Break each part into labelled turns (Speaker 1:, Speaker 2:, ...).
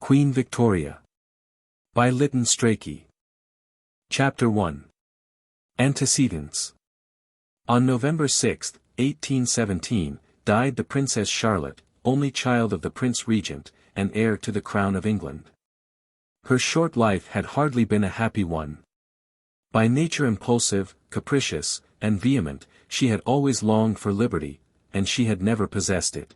Speaker 1: Queen Victoria. By Lytton Strachey. Chapter 1. Antecedents. On November 6, 1817, died the Princess Charlotte, only child of the Prince Regent, and heir to the crown of England. Her short life had hardly been a happy one. By nature impulsive, capricious, and vehement, she had always longed for liberty, and she had never possessed it.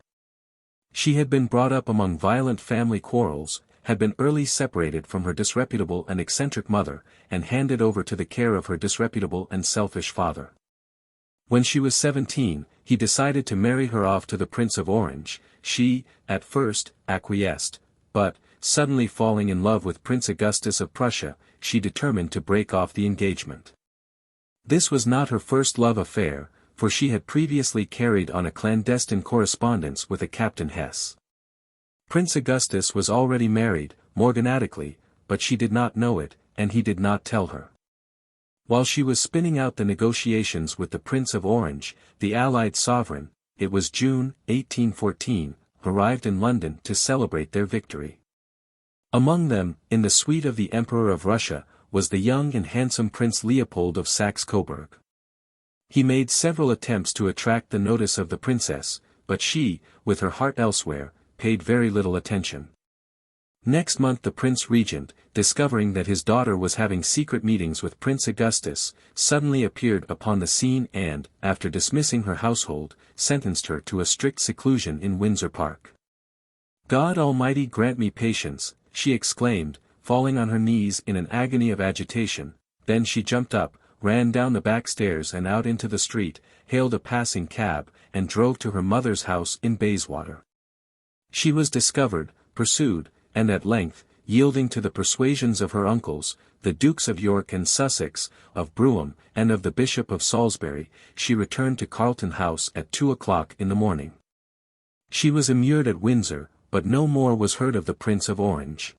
Speaker 1: She had been brought up among violent family quarrels, had been early separated from her disreputable and eccentric mother, and handed over to the care of her disreputable and selfish father. When she was 17, he decided to marry her off to the Prince of Orange. She, at first, acquiesced, but, suddenly falling in love with Prince Augustus of Prussia, she determined to break off the engagement. This was not her first love affair, for she had previously carried on a clandestine correspondence with a Captain Hesse. Prince Augustus was already married, morganatically, but she did not know it, and he did not tell her. While she was spinning out the negotiations with the Prince of Orange, the Allied sovereign, it was June, 1814, arrived in London to celebrate their victory. Among them, in the suite of the Emperor of Russia, was the young and handsome Prince Leopold of Saxe-Coburg. He made several attempts to attract the notice of the princess, but she, with her heart elsewhere, paid very little attention. Next month the Prince Regent, discovering that his daughter was having secret meetings with Prince Augustus, suddenly appeared upon the scene and, after dismissing her household, sentenced her to a strict seclusion in Windsor Park. "God Almighty grant me patience," she exclaimed, falling on her knees in an agony of agitation. Then she jumped up, ran down the back stairs and out into the street, hailed a passing cab, and drove to her mother's house in Bayswater. She was discovered, pursued, and at length, yielding to the persuasions of her uncles, the Dukes of York and Sussex, of Brougham, and of the Bishop of Salisbury, she returned to Carlton House at 2 o'clock in the morning. She was immured at Windsor, but no more was heard of the Prince of Orange.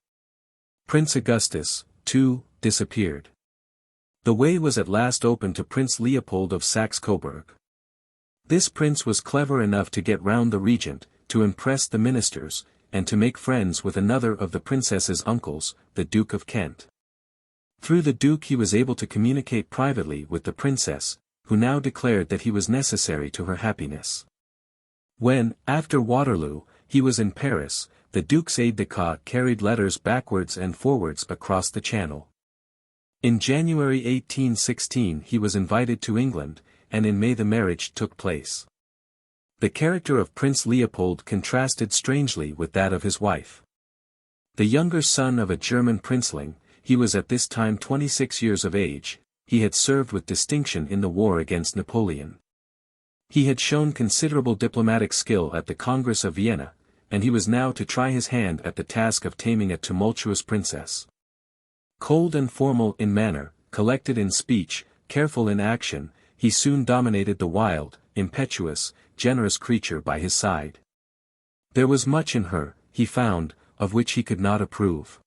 Speaker 1: Prince Augustus, too, disappeared. The way was at last open to Prince Leopold of Saxe-Coburg. This prince was clever enough to get round the regent, to impress the ministers, and to make friends with another of the princess's uncles, the Duke of Kent. Through the Duke he was able to communicate privately with the princess, who now declared that he was necessary to her happiness. When, after Waterloo, he was in Paris, the Duke's aide-de-camp carried letters backwards and forwards across the Channel. In January 1816 he was invited to England, and in May the marriage took place. The character of Prince Leopold contrasted strangely with that of his wife. The younger son of a German princeling, he was at this time 26 years of age, he had served with distinction in the war against Napoleon. He had shown considerable diplomatic skill at the Congress of Vienna, and he was now to try his hand at the task of taming a tumultuous princess. Cold and formal in manner, collected in speech, careful in action, he soon dominated the wild, impetuous, generous creature by his side. There was much in her, he found, of which he could not approve.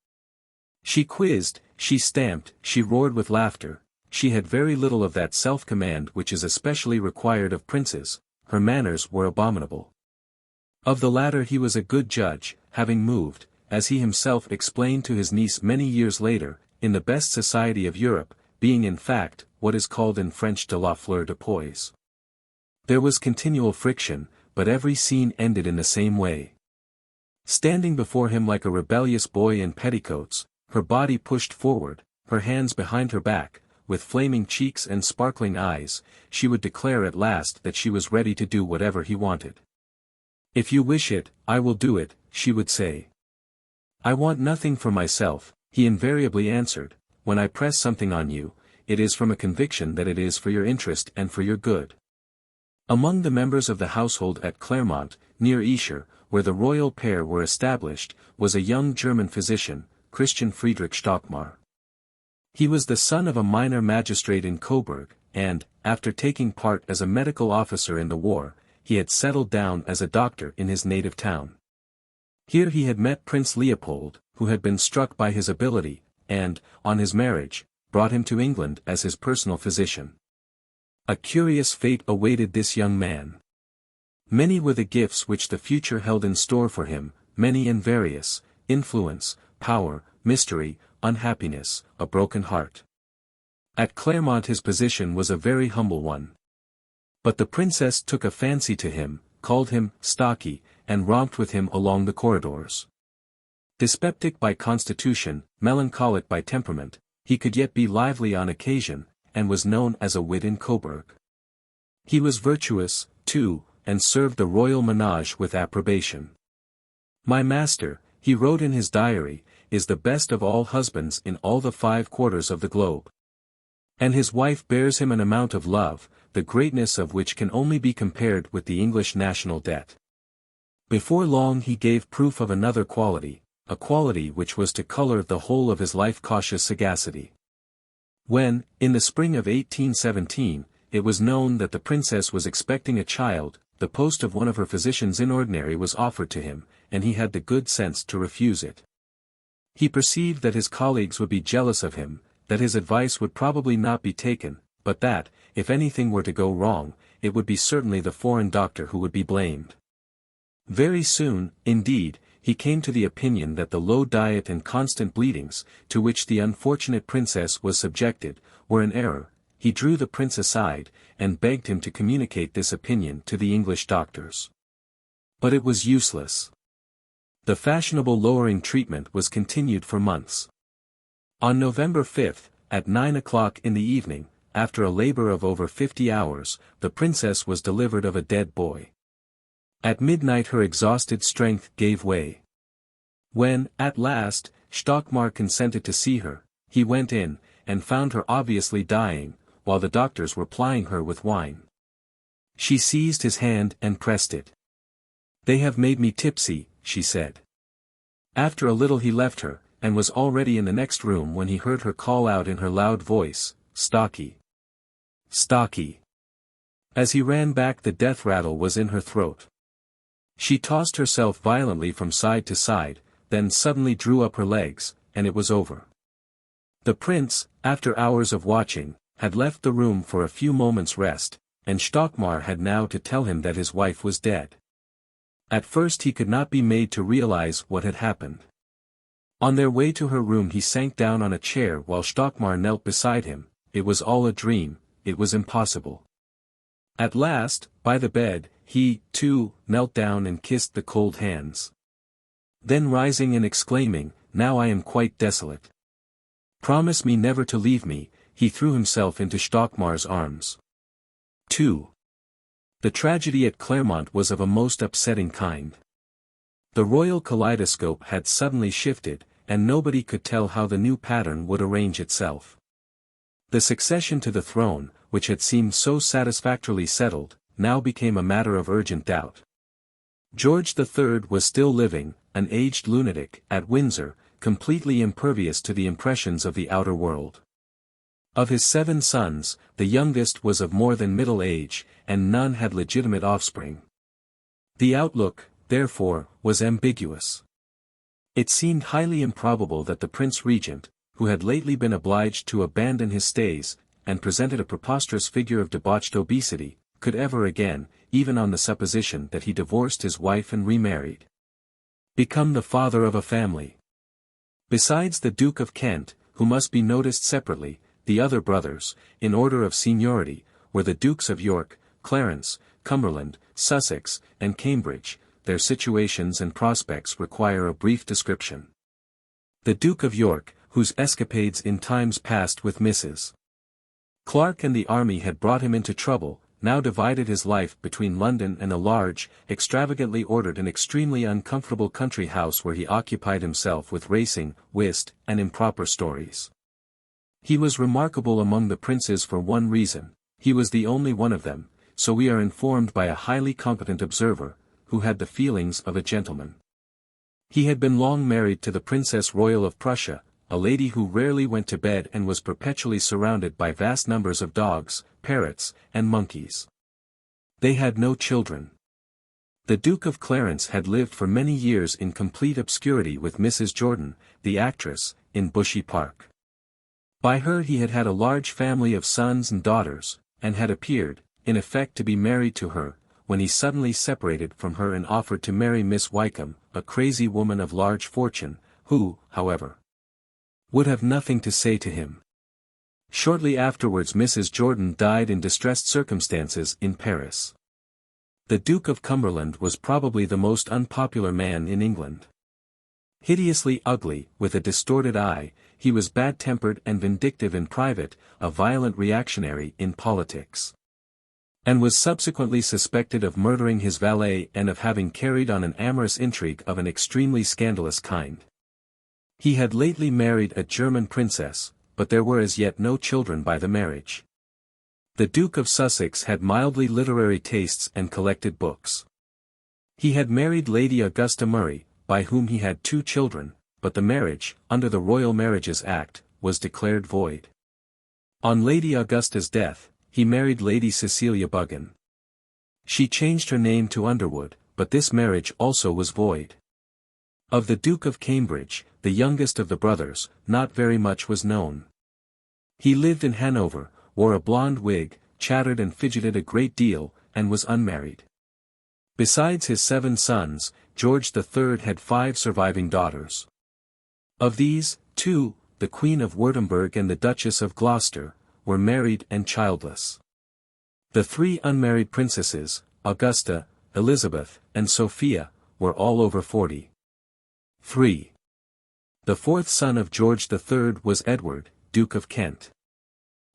Speaker 1: She quizzed, she stamped, she roared with laughter, she had very little of that self-command which is especially required of princes, her manners were abominable. Of the latter he was a good judge, having moved, as he himself explained to his niece many years later, in the best society of Europe, being in fact, what is called in French de la fleur de poise. There was continual friction, but every scene ended in the same way. Standing before him like a rebellious boy in petticoats, her body pushed forward, her hands behind her back, with flaming cheeks and sparkling eyes, she would declare at last that she was ready to do whatever he wanted. "If you wish it, I will do it," she would say. "I want nothing for myself," he invariably answered. "When I press something on you, it is from a conviction that it is for your interest and for your good." Among the members of the household at Claremont, near Esher, where the royal pair were established, was a young German physician, Christian Friedrich Stockmar. He was the son of a minor magistrate in Coburg, and, after taking part as a medical officer in the war, he had settled down as a doctor in his native town. Here he had met Prince Leopold, who had been struck by his ability, and, on his marriage, brought him to England as his personal physician. A curious fate awaited this young man. Many were the gifts which the future held in store for him, many and various, influence, power, mystery, unhappiness, a broken heart. At Claremont his position was a very humble one. But the princess took a fancy to him, called him Strachey, and romped with him along the corridors. Dyspeptic by constitution, melancholic by temperament, he could yet be lively on occasion, and was known as a wit in Coburg. He was virtuous, too, and served the royal menage with approbation. "My master," he wrote in his diary, "is the best of all husbands in all the 5 quarters of the globe. And his wife bears him an amount of love, the greatness of which can only be compared with the English national debt." Before long he gave proof of another quality, a quality which was to color the whole of his life: cautious sagacity. When, in the spring of 1817, it was known that the princess was expecting a child, the post of one of her physicians in ordinary was offered to him, and he had the good sense to refuse it. He perceived that his colleagues would be jealous of him, that his advice would probably not be taken, but that, if anything were to go wrong, it would be certainly the foreign doctor who would be blamed. Very soon, indeed, he came to the opinion that the low diet and constant bleedings, to which the unfortunate princess was subjected, were an error. He drew the prince aside, and begged him to communicate this opinion to the English doctors. But it was useless. The fashionable lowering treatment was continued for months. On November 5, at 9 o'clock in the evening, after a labor of over 50 hours, the princess was delivered of a dead boy. At midnight her exhausted strength gave way. When, at last, Stockmar consented to see her, he went in, and found her obviously dying, while the doctors were plying her with wine. She seized his hand and pressed it. "They have made me tipsy," she said. After a little he left her, and was already in the next room when he heard her call out in her loud voice, "Strachey! Strachey!" As he ran back the death rattle was in her throat. She tossed herself violently from side to side, then suddenly drew up her legs, and it was over. The prince, after hours of watching, had left the room for a few moments' rest, and Stockmar had now to tell him that his wife was dead. At first he could not be made to realize what had happened. On their way to her room he sank down on a chair while Stockmar knelt beside him. It was all a dream, it was impossible. At last, by the bed, he, too, knelt down and kissed the cold hands. Then rising and exclaiming, "Now I am quite desolate. Promise me never to leave me," he threw himself into Stockmar's arms. 2. The tragedy at Claremont was of a most upsetting kind. The royal kaleidoscope had suddenly shifted, and nobody could tell how the new pattern would arrange itself. The succession to the throne, which had seemed so satisfactorily settled, now became a matter of urgent doubt. George III was still living, an aged lunatic, at Windsor, completely impervious to the impressions of the outer world. Of his 7 sons, the youngest was of more than middle age, and none had legitimate offspring. The outlook, therefore, was ambiguous. It seemed highly improbable that the Prince Regent, who had lately been obliged to abandon his stays, and presented a preposterous figure of debauched obesity, could ever again, even on the supposition that he divorced his wife and remarried, become the father of a family. Besides the Duke of Kent, who must be noticed separately, the other brothers, in order of seniority, were the Dukes of York, Clarence, Cumberland, Sussex, and Cambridge. Their situations and prospects require a brief description. The Duke of York, whose escapades in times past with Mrs. Clark and the army had brought him into trouble, now divided his life between London and a large, extravagantly ordered and extremely uncomfortable country house where he occupied himself with racing, whist, and improper stories. He was remarkable among the princes for one reason: he was the only one of them, so we are informed by a highly competent observer, who had the feelings of a gentleman. He had been long married to the Princess Royal of Prussia, a lady who rarely went to bed and was perpetually surrounded by vast numbers of dogs, parrots, and monkeys. They had no children. The Duke of Clarence had lived for many years in complete obscurity with Mrs. Jordan, the actress, in Bushy Park. By her he had had a large family of sons and daughters, and had appeared, in effect, to be married to her, when he suddenly separated from her and offered to marry Miss Wykeham, a crazy woman of large fortune, who, however, would have nothing to say to him. Shortly afterwards Mrs. Jordan died in distressed circumstances in Paris. The Duke of Cumberland was probably the most unpopular man in England. Hideously ugly, with a distorted eye, he was bad-tempered and vindictive in private, a violent reactionary in politics, and was subsequently suspected of murdering his valet and of having carried on an amorous intrigue of an extremely scandalous kind. He had lately married a German princess, but there were as yet no children by the marriage. The Duke of Sussex had mildly literary tastes and collected books. He had married Lady Augusta Murray, by whom he had 2 children, but the marriage, under the Royal Marriages Act, was declared void. On Lady Augusta's death, he married Lady Cecilia Buggin. She changed her name to Underwood, but this marriage also was void. Of the Duke of Cambridge, the youngest of the brothers, not very much was known. He lived in Hanover, wore a blonde wig, chattered and fidgeted a great deal, and was unmarried. Besides his 7 sons, George III had 5 surviving daughters. Of these, 2, the Queen of Württemberg and the Duchess of Gloucester, were married and childless. The 3 unmarried princesses, Augusta, Elizabeth, and Sophia, were all over 40. 3. The 4th son of George III was Edward, Duke of Kent.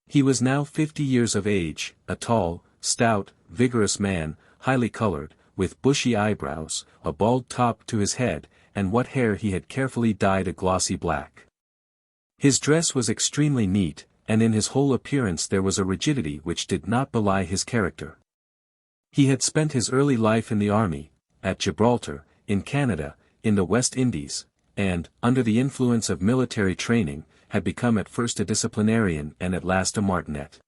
Speaker 1: He was now 50 years of age, a tall, stout, vigorous man, highly colored, with bushy eyebrows, a bald top to his head, and what hair he had carefully dyed a glossy black. His dress was extremely neat, and in his whole appearance there was a rigidity which did not belie his character. He had spent his early life in the army, at Gibraltar, in Canada, in the West Indies, and, under the influence of military training, had become at first a disciplinarian and at last a martinet.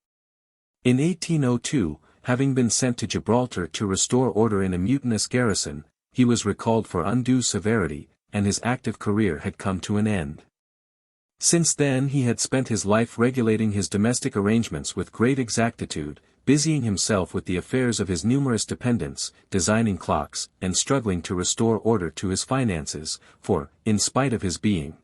Speaker 1: In 1802, having been sent to Gibraltar to restore order in a mutinous garrison, he was recalled for undue severity, and his active career had come to an end. Since then he had spent his life regulating his domestic arrangements with great exactitude, busying himself with the affairs of his numerous dependents, designing clocks, and struggling to restore order to his finances, for, in spite of his being,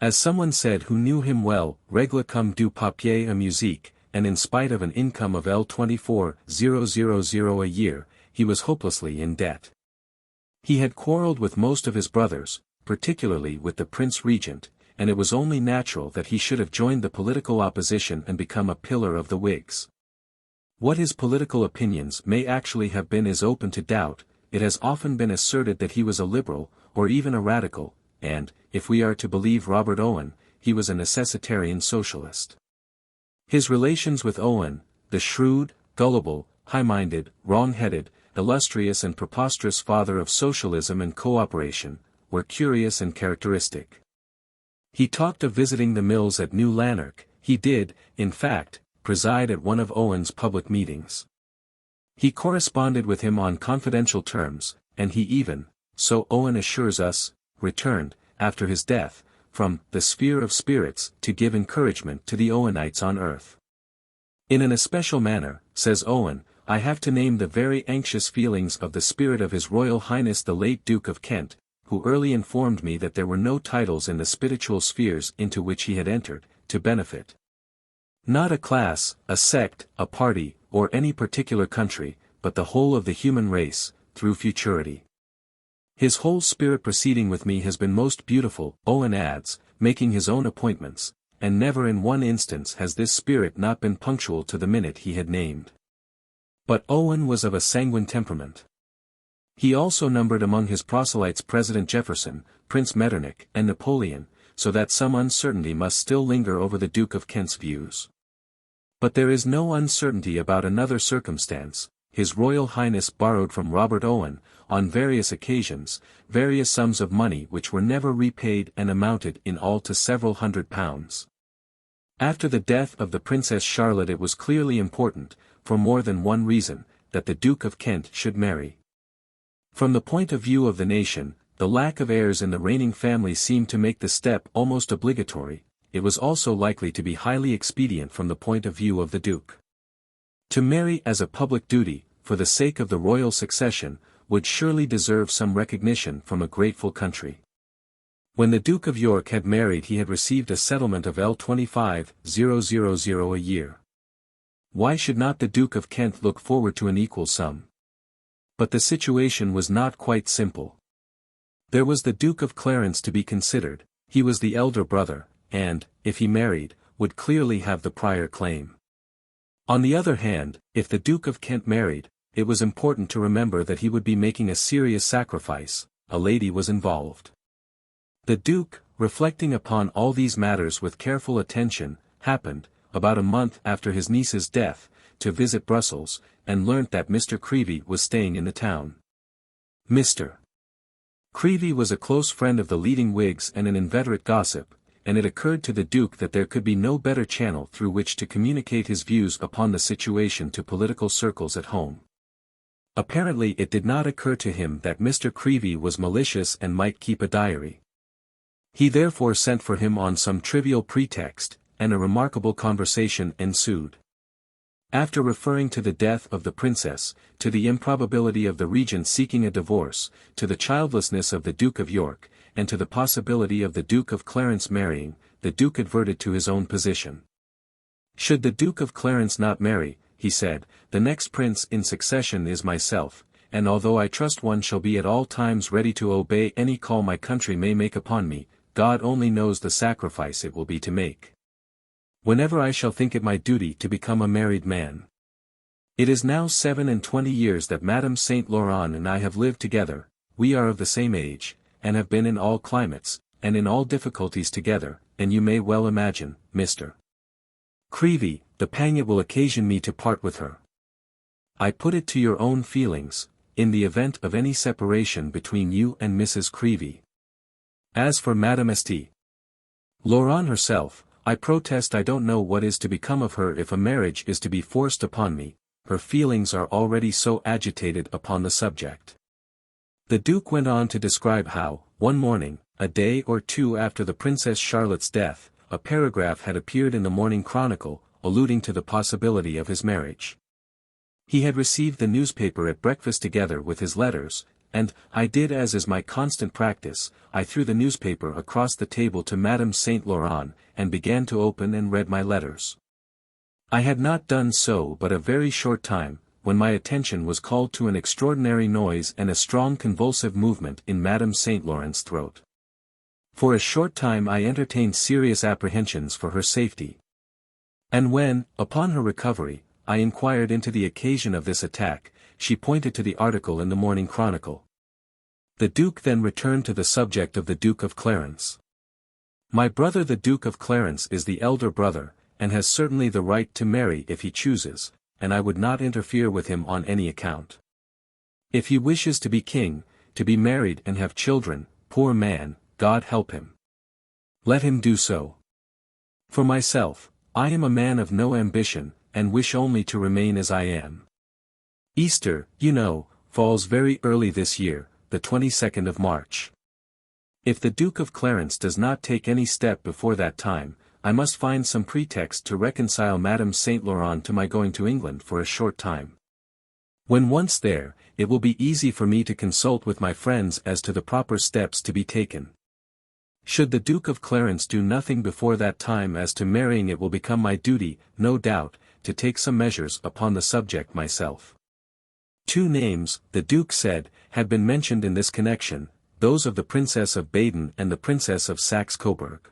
Speaker 1: as someone said who knew him well, règle comme du papier à musique, and in spite of an income of L24,000 a year, he was hopelessly in debt. He had quarrelled with most of his brothers, particularly with the Prince Regent, and it was only natural that he should have joined the political opposition and become a pillar of the Whigs. What his political opinions may actually have been is open to doubt. It has often been asserted that he was a liberal, or even a radical, and, if we are to believe Robert Owen, he was a necessitarian socialist. His relations with Owen, the shrewd, gullible, high-minded, wrong-headed, illustrious and preposterous father of socialism and co-operation, were curious and characteristic. He talked of visiting the mills at New Lanark. He did, in fact, preside at one of Owen's public meetings. He corresponded with him on confidential terms, and he even, so Owen assures us, returned, after his death, from the sphere of spirits to give encouragement to the Owenites on earth. In an especial manner, says Owen, I have to name the very anxious feelings of the spirit of His Royal Highness the late Duke of Kent, who early informed me that there were no titles in the spiritual spheres into which he had entered, to benefit not a class, a sect, a party, or any particular country, but the whole of the human race, through futurity. His whole spirit proceeding with me has been most beautiful, Owen adds, making his own appointments, and never in one instance has this spirit not been punctual to the minute he had named. But Owen was of a sanguine temperament. He also numbered among his proselytes President Jefferson, Prince Metternich, and Napoleon, so that some uncertainty must still linger over the Duke of Kent's views. But there is no uncertainty about another circumstance. His Royal Highness borrowed from Robert Owen, on various occasions, various sums of money which were never repaid and amounted in all to several £100s. After the death of the Princess Charlotte it was clearly important, for more than one reason, that the Duke of Kent should marry. From the point of view of the nation, the lack of heirs in the reigning family seemed to make the step almost obligatory. It was also likely to be highly expedient from the point of view of the Duke. To marry as a public duty, for the sake of the royal succession, would surely deserve some recognition from a grateful country. When the Duke of York had married he had received a settlement of L25,000 a year. Why should not the Duke of Kent look forward to an equal sum? But the situation was not quite simple. There was the Duke of Clarence to be considered. He was the elder brother, and, if he married, would clearly have the prior claim. On the other hand, if the Duke of Kent married, it was important to remember that he would be making a serious sacrifice. A lady was involved. The Duke, reflecting upon all these matters with careful attention, happened, about a month after his niece's death, to visit Brussels, and learnt that Mr. Creevey was staying in the town. Mr. Creevey was a close friend of the leading Whigs and an inveterate gossip, and it occurred to the Duke that there could be no better channel through which to communicate his views upon the situation to political circles at home. Apparently it did not occur to him that Mr. Creevey was malicious and might keep a diary. He therefore sent for him on some trivial pretext, and a remarkable conversation ensued. After referring to the death of the princess, to the improbability of the regent seeking a divorce, to the childlessness of the Duke of York, and to the possibility of the Duke of Clarence marrying, the Duke adverted to his own position. Should the Duke of Clarence not marry, he said, the next prince in succession is myself, and although I trust one shall be at all times ready to obey any call my country may make upon me, God only knows the sacrifice it will be to make. Whenever I shall think it my duty to become a married man. It is now 27 years that Madame Saint Laurent and I have lived together. We are of the same age, and have been in all climates, and in all difficulties together, and you may well imagine, Mr. Creevey, the pang it will occasion me to part with her. I put it to your own feelings, in the event of any separation between you and Mrs. Creevey. As for Madame St. Laurent herself, I protest I don't know what is to become of her if a marriage is to be forced upon me. Her feelings are already so agitated upon the subject. The Duke went on to describe how, one morning, a day or two after the Princess Charlotte's death, a paragraph had appeared in the Morning Chronicle, alluding to the possibility of his marriage. He had received the newspaper at breakfast together with his letters, and, I did as is my constant practice, I threw the newspaper across the table to Madame Saint Laurent, and began to open and read my letters. I had not done so but a very short time, when my attention was called to an extraordinary noise and a strong convulsive movement in Madame Saint Laurent's throat. For a short time I entertained serious apprehensions for her safety. And when, upon her recovery, I inquired into the occasion of this attack, she pointed to the article in the Morning Chronicle. The Duke then returned to the subject of the Duke of Clarence. My brother the Duke of Clarence is the elder brother, and has certainly the right to marry if he chooses, and I would not interfere with him on any account. If he wishes to be king, to be married and have children, poor man, God help him. Let him do so. For myself, I am a man of no ambition, and wish only to remain as I am. Easter, you know, falls very early this year, the 22nd of March. If the Duke of Clarence does not take any step before that time, I must find some pretext to reconcile Madame Saint Laurent to my going to England for a short time. When once there, it will be easy for me to consult with my friends as to the proper steps to be taken. Should the Duke of Clarence do nothing before that time as to marrying, it will become my duty, no doubt, to take some measures upon the subject myself. 2 names, the Duke said, had been mentioned in this connection, those of the Princess of Baden and the Princess of Saxe-Coburg.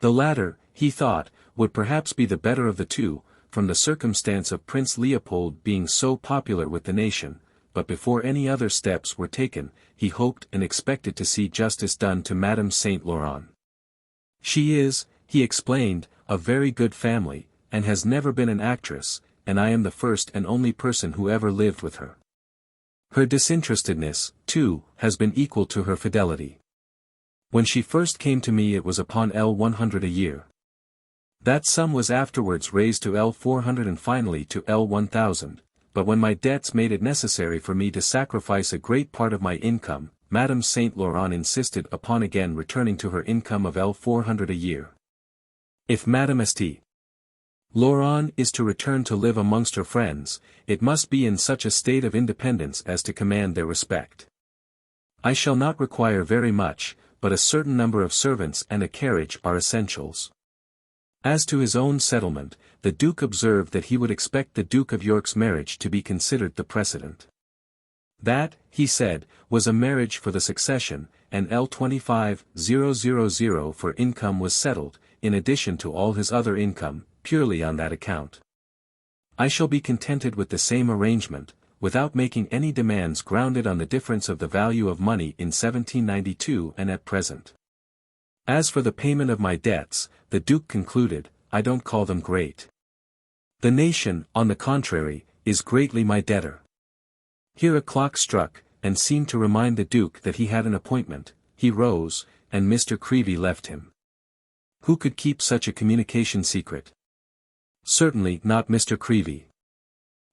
Speaker 1: The latter, he thought, would perhaps be the better of the two, from the circumstance of Prince Leopold being so popular with the nation, but before any other steps were taken, he hoped and expected to see justice done to Madame Saint Laurent. She is, he explained, of very good family, and has never been an actress, and I am the first and only person who ever lived with her. Her disinterestedness, too, has been equal to her fidelity. When she first came to me it was upon L100 a year. That sum was afterwards raised to L400 and finally to L1000, but when my debts made it necessary for me to sacrifice a great part of my income, Madame Saint Laurent insisted upon again returning to her income of L400 a year. If Madame St. Lehzen is to return to live amongst her friends, it must be in such a state of independence as to command their respect. I shall not require very much, but a certain number of servants and a carriage are essentials. As to his own settlement, the Duke observed that he would expect the Duke of York's marriage to be considered the precedent. That, he said, was a marriage for the succession, and L25,000 for income was settled, in addition to all his other income, purely on that account. I shall be contented with the same arrangement, without making any demands grounded on the difference of the value of money in 1792 and at present. As for the payment of my debts, the Duke concluded, I don't call them great. The nation, on the contrary, is greatly my debtor. Here a clock struck, and seemed to remind the Duke that he had an appointment. He rose, and Mr. Creevey left him. Who could keep such a communication secret? Certainly not Mr. Creevey.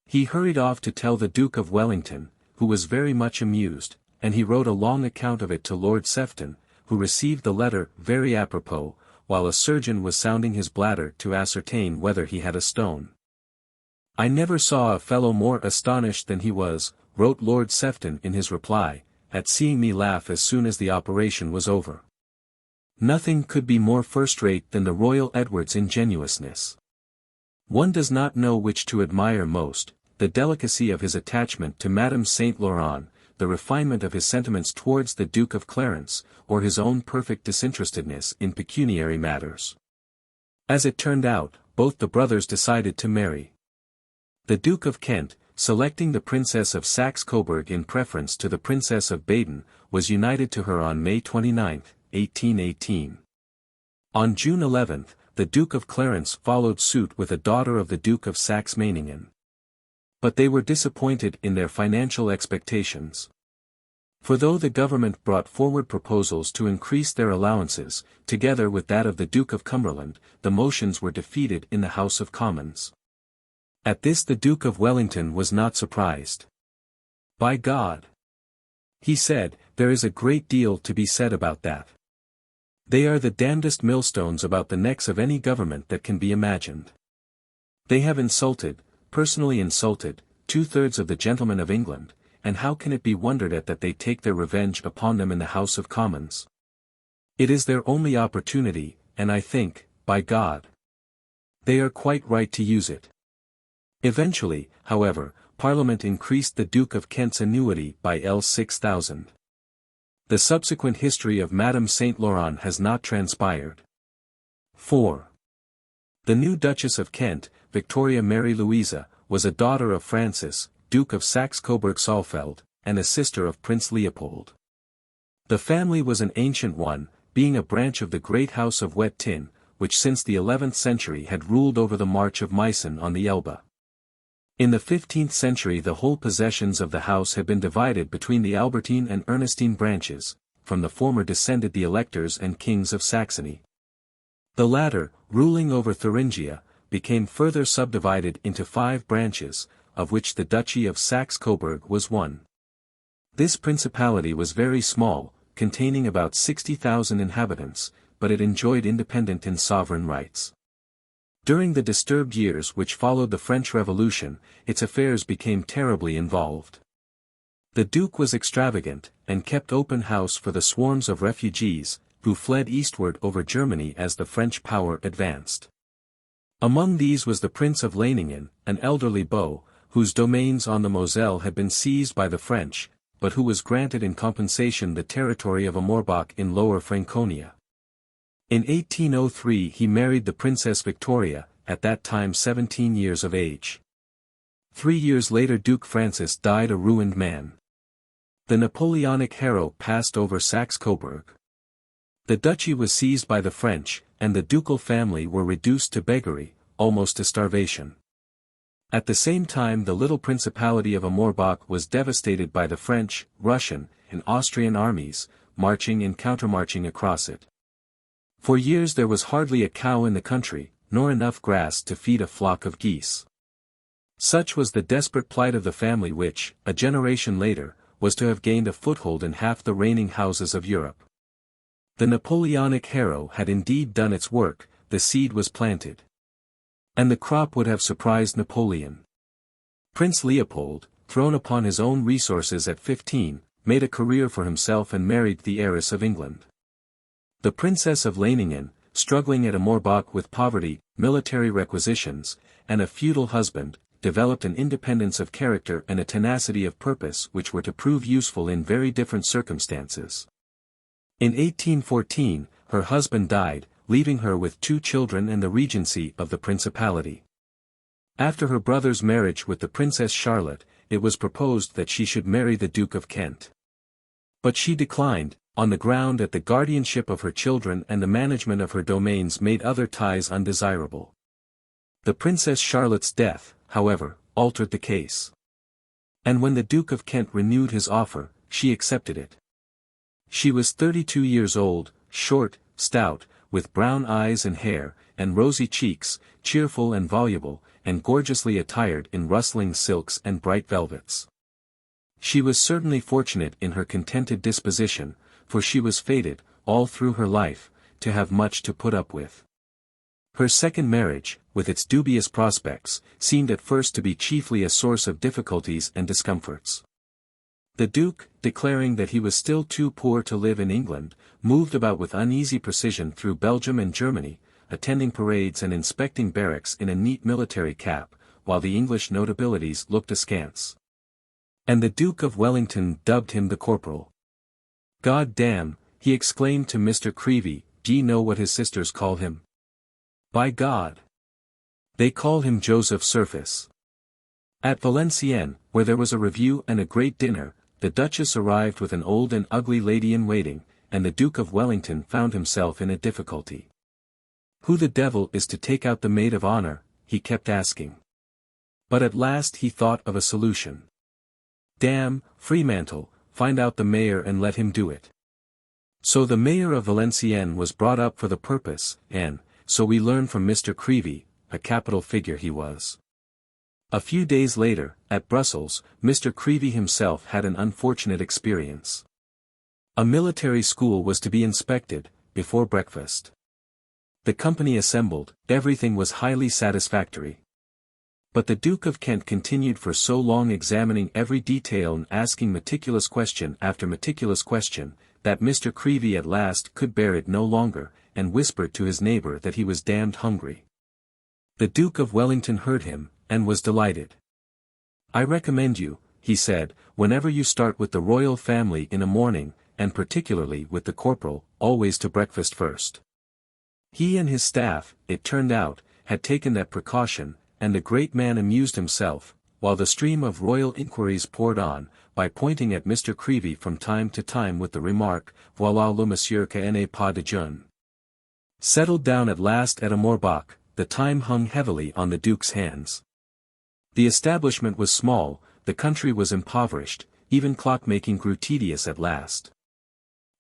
Speaker 1: He hurried off to tell the Duke of Wellington, who was very much amused, and he wrote a long account of it to Lord Sefton, who received the letter very apropos, while a surgeon was sounding his bladder to ascertain whether he had a stone. I never saw a fellow more astonished than he was, wrote Lord Sefton in his reply, at seeing me laugh as soon as the operation was over. Nothing could be more first-rate than the Royal Edward's ingenuousness. One does not know which to admire most, the delicacy of his attachment to Madame St. Laurent, the refinement of his sentiments towards the Duke of Clarence, or his own perfect disinterestedness in pecuniary matters. As it turned out, both the brothers decided to marry. The Duke of Kent, selecting the Princess of Saxe-Coburg in preference to the Princess of Baden, was united to her on May 29, 1818. On June 11, the Duke of Clarence followed suit with a daughter of the Duke of Saxe-Meiningen. But they were disappointed in their financial expectations. For though the government brought forward proposals to increase their allowances, together with that of the Duke of Cumberland, the motions were defeated in the House of Commons. At this the Duke of Wellington was not surprised. By God! He said, there is a great deal to be said about that. They are the damnedest millstones about the necks of any government that can be imagined. They have insulted, personally insulted, 2/3 of the gentlemen of England, and how can it be wondered at that they take their revenge upon them in the House of Commons? It is their only opportunity, and I think, by God, they are quite right to use it. Eventually, however, Parliament increased the Duke of Kent's annuity by L6,000. The subsequent history of Madame St. Laurent has not transpired. 4. The new Duchess of Kent, Victoria Mary Louisa, was a daughter of Francis, Duke of Saxe-Coburg-Saalfeld, and a sister of Prince Leopold. The family was an ancient one, being a branch of the great house of Wettin, which since the 11th century had ruled over the March of Meissen on the Elbe. In the 15th century the whole possessions of the house had been divided between the Albertine and Ernestine branches, from the former descended the electors and kings of Saxony. The latter, ruling over Thuringia, became further subdivided into 5 branches, of which the Duchy of Saxe-Coburg was one. This principality was very small, containing about 60,000 inhabitants, but it enjoyed independent and sovereign rights. During the disturbed years which followed the French Revolution, its affairs became terribly involved. The Duke was extravagant, and kept open house for the swarms of refugees, who fled eastward over Germany as the French power advanced. Among these was the Prince of Leiningen, an elderly beau, whose domains on the Moselle had been seized by the French, but who was granted in compensation the territory of Amorbach in Lower Franconia. In 1803 he married the Princess Victoria, at that time 17 years of age. 3 years later Duke Francis died a ruined man. The Napoleonic hero passed over Saxe-Coburg. The duchy was seized by the French, and the ducal family were reduced to beggary, almost to starvation. At the same time the little principality of Amorbach was devastated by the French, Russian, and Austrian armies, marching and countermarching across it. For years there was hardly a cow in the country, nor enough grass to feed a flock of geese. Such was the desperate plight of the family which, a generation later, was to have gained a foothold in half the reigning houses of Europe. The Napoleonic hero had indeed done its work, the seed was planted. And the crop would have surprised Napoleon. Prince Leopold, thrown upon his own resources at 15, made a career for himself and married the heiress of England. The Princess of Leiningen, struggling at Amorbach with poverty, military requisitions, and a feudal husband, developed an independence of character and a tenacity of purpose which were to prove useful in very different circumstances. In 1814, her husband died, leaving her with 2 children and the regency of the principality. After her brother's marriage with the Princess Charlotte, it was proposed that she should marry the Duke of Kent. But she declined, on the ground that the guardianship of her children and the management of her domains made other ties undesirable. The Princess Charlotte's death, however, altered the case. And when the Duke of Kent renewed his offer, she accepted it. She was 32 years old, short, stout, with brown eyes and hair, and rosy cheeks, cheerful and voluble, and gorgeously attired in rustling silks and bright velvets. She was certainly fortunate in her contented disposition, for she was fated, all through her life, to have much to put up with. Her second marriage, with its dubious prospects, seemed at first to be chiefly a source of difficulties and discomforts. The Duke, declaring that he was still too poor to live in England, moved about with uneasy precision through Belgium and Germany, attending parades and inspecting barracks in a neat military cap, while the English notabilities looked askance. And the Duke of Wellington dubbed him the Corporal. "God damn," he exclaimed to Mr. Creevey, "d'ye know what his sisters call him? By God! They call him Joseph Surface." At Valenciennes, where there was a review and a great dinner, the Duchess arrived with an old and ugly lady-in-waiting, and the Duke of Wellington found himself in a difficulty. Who the devil is to take out the maid of honor, he kept asking. But at last he thought of a solution. Damn, Fremantle, find out the mayor and let him do it. So the mayor of Valenciennes was brought up for the purpose, and, so we learn from Mr. Creevey, a capital figure he was. A few days later, at Brussels, Mr. Creevey himself had an unfortunate experience. A military school was to be inspected, before breakfast. The company assembled, everything was highly satisfactory. But the Duke of Kent continued for so long examining every detail and asking meticulous question after meticulous question, that Mr. Creevey at last could bear it no longer, and whispered to his neighbour that he was damned hungry. The Duke of Wellington heard him, and was delighted. "I recommend you," he said, "whenever you start with the royal family in a morning, and particularly with the corporal, always to breakfast first." He and his staff, it turned out, had taken that precaution, and the great man amused himself, while the stream of royal inquiries poured on, by pointing at Mr. Creevey from time to time with the remark, "Voilà le monsieur qui n'est pas de jeune." Settled down at last at Amorbach, the time hung heavily on the Duke's hands. The establishment was small, the country was impoverished, even clockmaking grew tedious at last.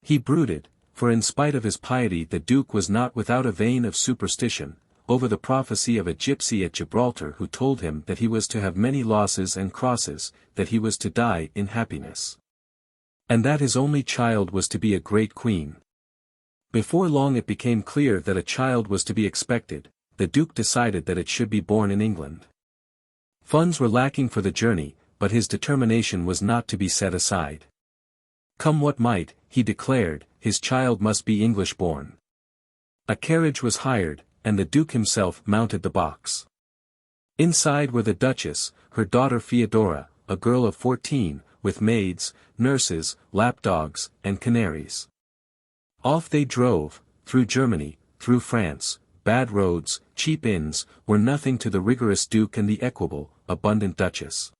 Speaker 1: He brooded, for in spite of his piety the Duke was not without a vein of superstition, over the prophecy of a gypsy at Gibraltar who told him that he was to have many losses and crosses, that he was to die in happiness, and that his only child was to be a great queen. Before long it became clear that a child was to be expected. The Duke decided that it should be born in England. Funds were lacking for the journey, but his determination was not to be set aside. Come what might, he declared, his child must be English-born. A carriage was hired, and the Duke himself mounted the box. Inside were the Duchess, her daughter Feodora, a girl of 14, with maids, nurses, lapdogs, and canaries. Off they drove, through Germany, through France. Bad roads, cheap inns, were nothing to the rigorous Duke and the equable, abundant Duchess.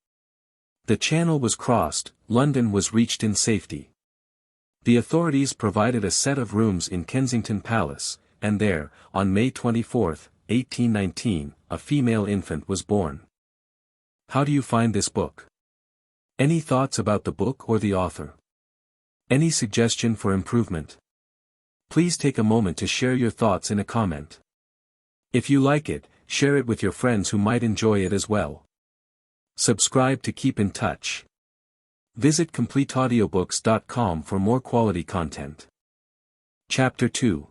Speaker 1: The Channel was crossed, London was reached in safety. The authorities provided a set of rooms in Kensington Palace, and there, on May 24, 1819, a female infant was born. How do you find this book? Any thoughts about the book or the author? Any suggestion for improvement? Please take a moment to share your thoughts in a comment. If you like it, share it with your friends who might enjoy it as well. Subscribe to keep in touch. Visit CompleteAudiobooks.com for more quality content. Chapter 2.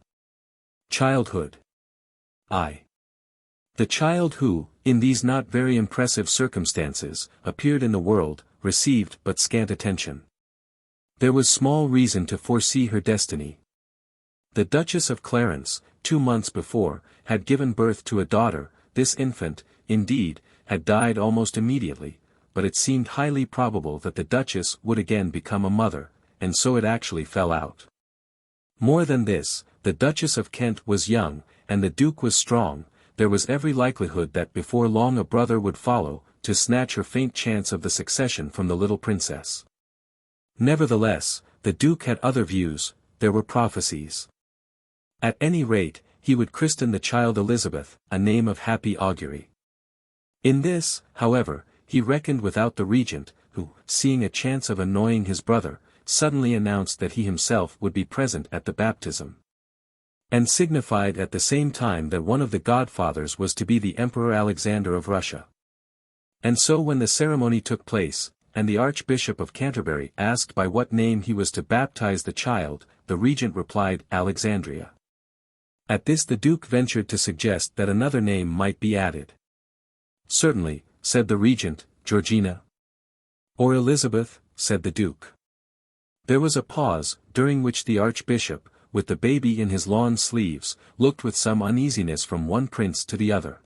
Speaker 1: Childhood. The child who, in these not very impressive circumstances, appeared in the world, received but scant attention. There was small reason to foresee her destiny. The Duchess of Clarence, 2 months before, had given birth to a daughter. This infant, indeed, had died almost immediately, but it seemed highly probable that the Duchess would again become a mother, and so it actually fell out. More than this, the Duchess of Kent was young, and the Duke was strong. There was every likelihood that before long a brother would follow, to snatch her faint chance of the succession from the little princess. Nevertheless, the Duke had other views. There were prophecies. At any rate, he would christen the child Elizabeth, a name of happy augury. In this, however, he reckoned without the regent, who, seeing a chance of annoying his brother, suddenly announced that he himself would be present at the baptism, and signified at the same time that one of the godfathers was to be the Emperor Alexander of Russia. And so when the ceremony took place, and the Archbishop of Canterbury asked by what name he was to baptize the child, the regent replied, Alexandria. At this the Duke ventured to suggest that another name might be added. Certainly, said the regent, Georgina. Or Elizabeth, said the Duke. There was a pause, during which the Archbishop, with the baby in his lawn sleeves, looked with some uneasiness from one prince to the other.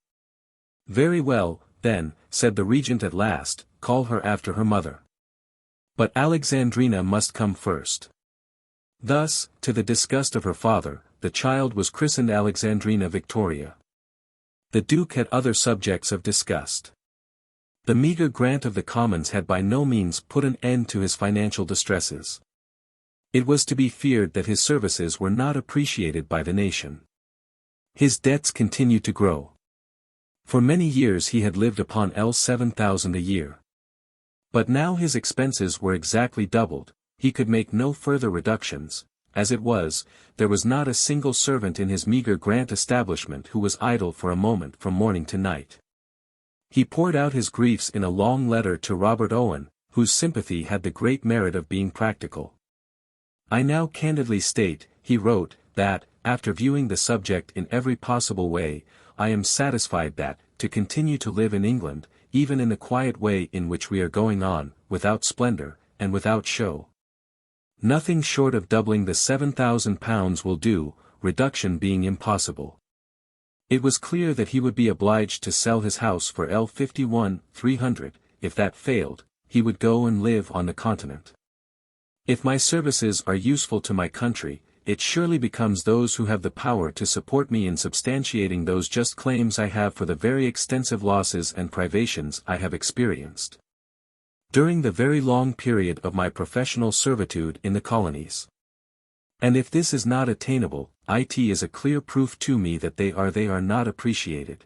Speaker 1: Very well, then, said the regent at last, call her after her mother. But Alexandrina must come first. Thus, to the disgust of her father, the child was christened Alexandrina Victoria. The Duke had other subjects of disgust. The meagre grant of the Commons had by no means put an end to his financial distresses. It was to be feared that his services were not appreciated by the nation. His debts continued to grow. For many years he had lived upon £7,000 a year. But now his expenses were exactly doubled. He could make no further reductions. As it was, there was not a single servant in his meagre grant establishment who was idle for a moment from morning to night. He poured out his griefs in a long letter to Robert Owen, whose sympathy had the great merit of being practical. I now candidly state, he wrote, that, after viewing the subject in every possible way, I am satisfied that, to continue to live in England, even in the quiet way in which we are going on, without splendor, and without show, nothing short of doubling the £7,000 will do, reduction being impossible. It was clear that he would be obliged to sell his house for £51,300, if that failed, he would go and live on the continent. If my services are useful to my country, it surely becomes those who have the power to support me in substantiating those just claims I have for the very extensive losses and privations I have experienced during the very long period of my professional servitude in the colonies. And if this is not attainable, it is a clear proof to me that they are not appreciated.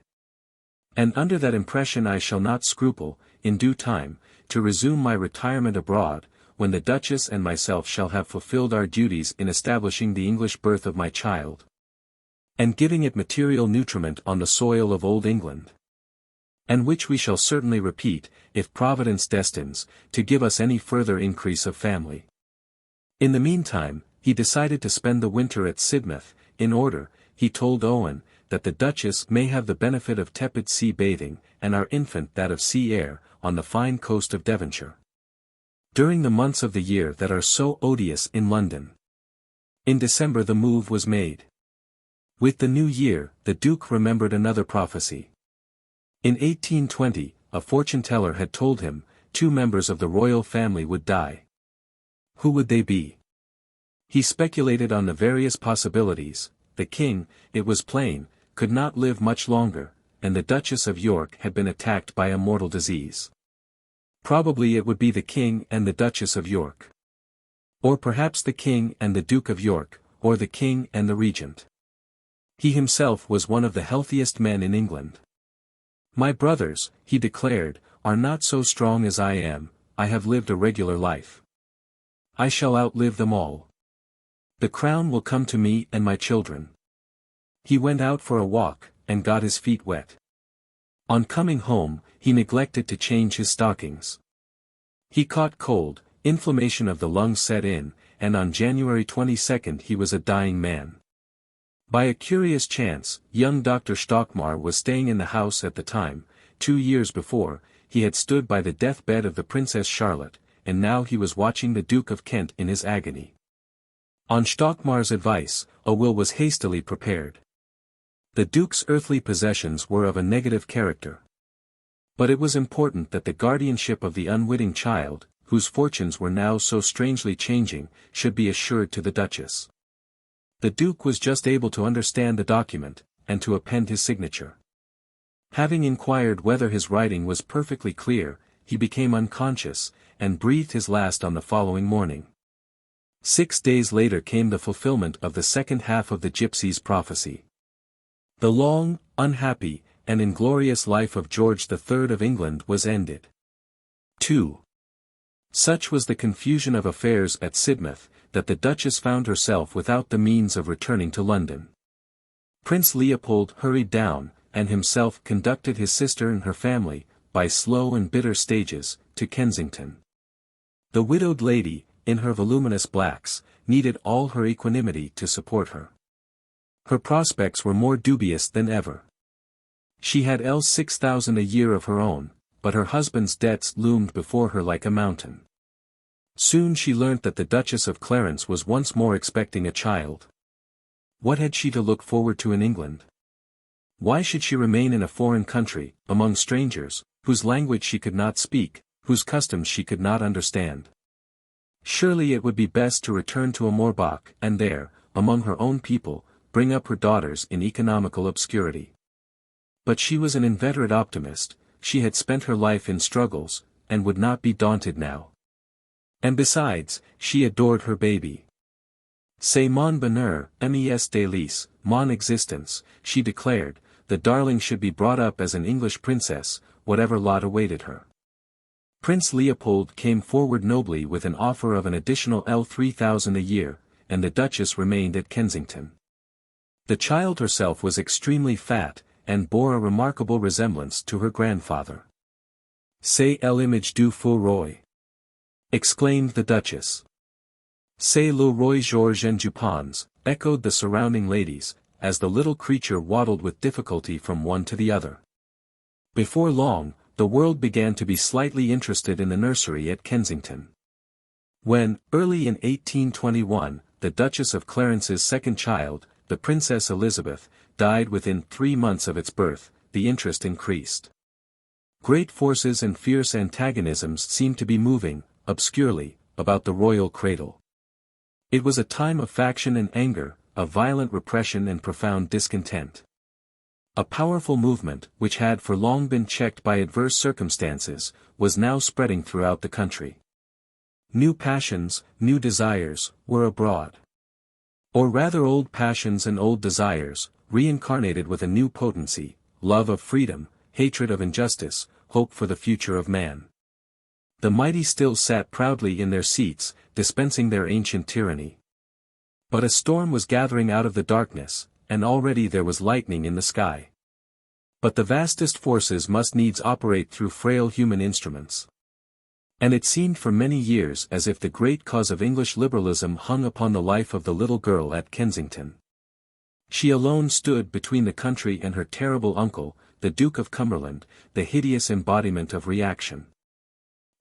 Speaker 1: And under that impression I shall not scruple, in due time, to resume my retirement abroad, when the Duchess and myself shall have fulfilled our duties in establishing the English birth of my child, and giving it material nutriment on the soil of Old England, and which we shall certainly repeat, if Providence destines, to give us any further increase of family. In the meantime, he decided to spend the winter at Sidmouth, in order, he told Owen, that the Duchess may have the benefit of tepid sea bathing, and our infant that of sea air, on the fine coast of Devonshire, during the months of the year that are so odious in London. In December the move was made. With the new year, the Duke remembered another prophecy. In 1820, a fortune-teller had told him, 2 members of the royal family would die. Who would they be? He speculated on the various possibilities. The king, it was plain, could not live much longer, and the Duchess of York had been attacked by a mortal disease. Probably it would be the king and the Duchess of York. Or perhaps the king and the Duke of York, or the king and the regent. He himself was one of the healthiest men in England. My brothers, he declared, are not so strong as I am. I have lived a regular life. I shall outlive them all. The crown will come to me and my children. He went out for a walk, and got his feet wet. On coming home, he neglected to change his stockings. He caught cold, inflammation of the lungs set in, and on January 22 he was a dying man. By a curious chance, young Dr. Stockmar was staying in the house at the time. 2 years before, he had stood by the deathbed of the Princess Charlotte, and now he was watching the Duke of Kent in his agony. On Stockmar's advice, a will was hastily prepared. The Duke's earthly possessions were of a negative character. But it was important that the guardianship of the unwitting child, whose fortunes were now so strangely changing, should be assured to the Duchess. The Duke was just able to understand the document, and to append his signature. Having inquired whether his writing was perfectly clear, he became unconscious, and breathed his last on the following morning. 6 days later came the fulfillment of the second half of the gypsy's prophecy. The long, unhappy, and inglorious life of George III of England was ended. 2. Such was the confusion of affairs at Sidmouth, that the Duchess found herself without the means of returning to London. Prince Leopold hurried down, and himself conducted his sister and her family, by slow and bitter stages, to Kensington. The widowed lady, in her voluminous blacks, needed all her equanimity to support her. Her prospects were more dubious than ever. She had 6,000 a year of her own, but her husband's debts loomed before her like a mountain. Soon she learnt that the Duchess of Clarence was once more expecting a child. What had she to look forward to in England? Why should she remain in a foreign country, among strangers, whose language she could not speak, whose customs she could not understand? Surely it would be best to return to Amorbach, and there, among her own people, bring up her daughters in economical obscurity. But she was an inveterate optimist, she had spent her life in struggles, and would not be daunted now. And besides, she adored her baby. C'est mon bonheur, mes délices, mon existence, she declared, the darling should be brought up as an English princess, whatever lot awaited her. Prince Leopold came forward nobly with an offer of an additional 3,000 a year, and the Duchess remained at Kensington. The child herself was extremely fat, and bore a remarkable resemblance to her grandfather. C'est l'image du fou roi, exclaimed the Duchess. C'est le roi Georges en jupons, echoed the surrounding ladies, as the little creature waddled with difficulty from one to the other. Before long, the world began to be slightly interested in the nursery at Kensington. When, early in 1821, the Duchess of Clarence's second child, the Princess Elizabeth, died within 3 months of its birth, the interest increased. Great forces and fierce antagonisms seemed to be moving, obscurely, about the royal cradle. It was a time of faction and anger, of violent repression and profound discontent. A powerful movement, which had for long been checked by adverse circumstances, was now spreading throughout the country. New passions, new desires, were abroad. Or rather old passions and old desires, reincarnated with a new potency, love of freedom, hatred of injustice, hope for the future of man. The mighty still sat proudly in their seats, dispensing their ancient tyranny. But a storm was gathering out of the darkness, and already there was lightning in the sky. But the vastest forces must needs operate through frail human instruments. And it seemed for many years as if the great cause of English liberalism hung upon the life of the little girl at Kensington. She alone stood between the country and her terrible uncle, the Duke of Cumberland, the hideous embodiment of reaction.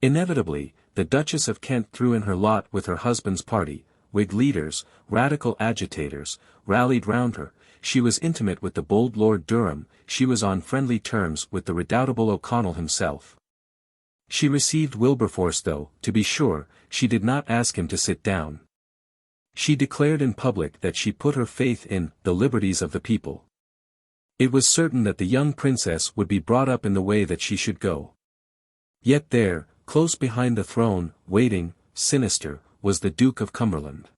Speaker 1: Inevitably, the Duchess of Kent threw in her lot with her husband's party. Whig leaders, radical agitators, rallied round her. She was intimate with the bold Lord Durham, she was on friendly terms with the redoubtable O'Connell himself. She received Wilberforce though, to be sure, she did not ask him to sit down. She declared in public that she put her faith in the liberties of the people. It was certain that the young princess would be brought up in the way that she should go. Yet there, close behind the throne, waiting, sinister, was the Duke of Cumberland.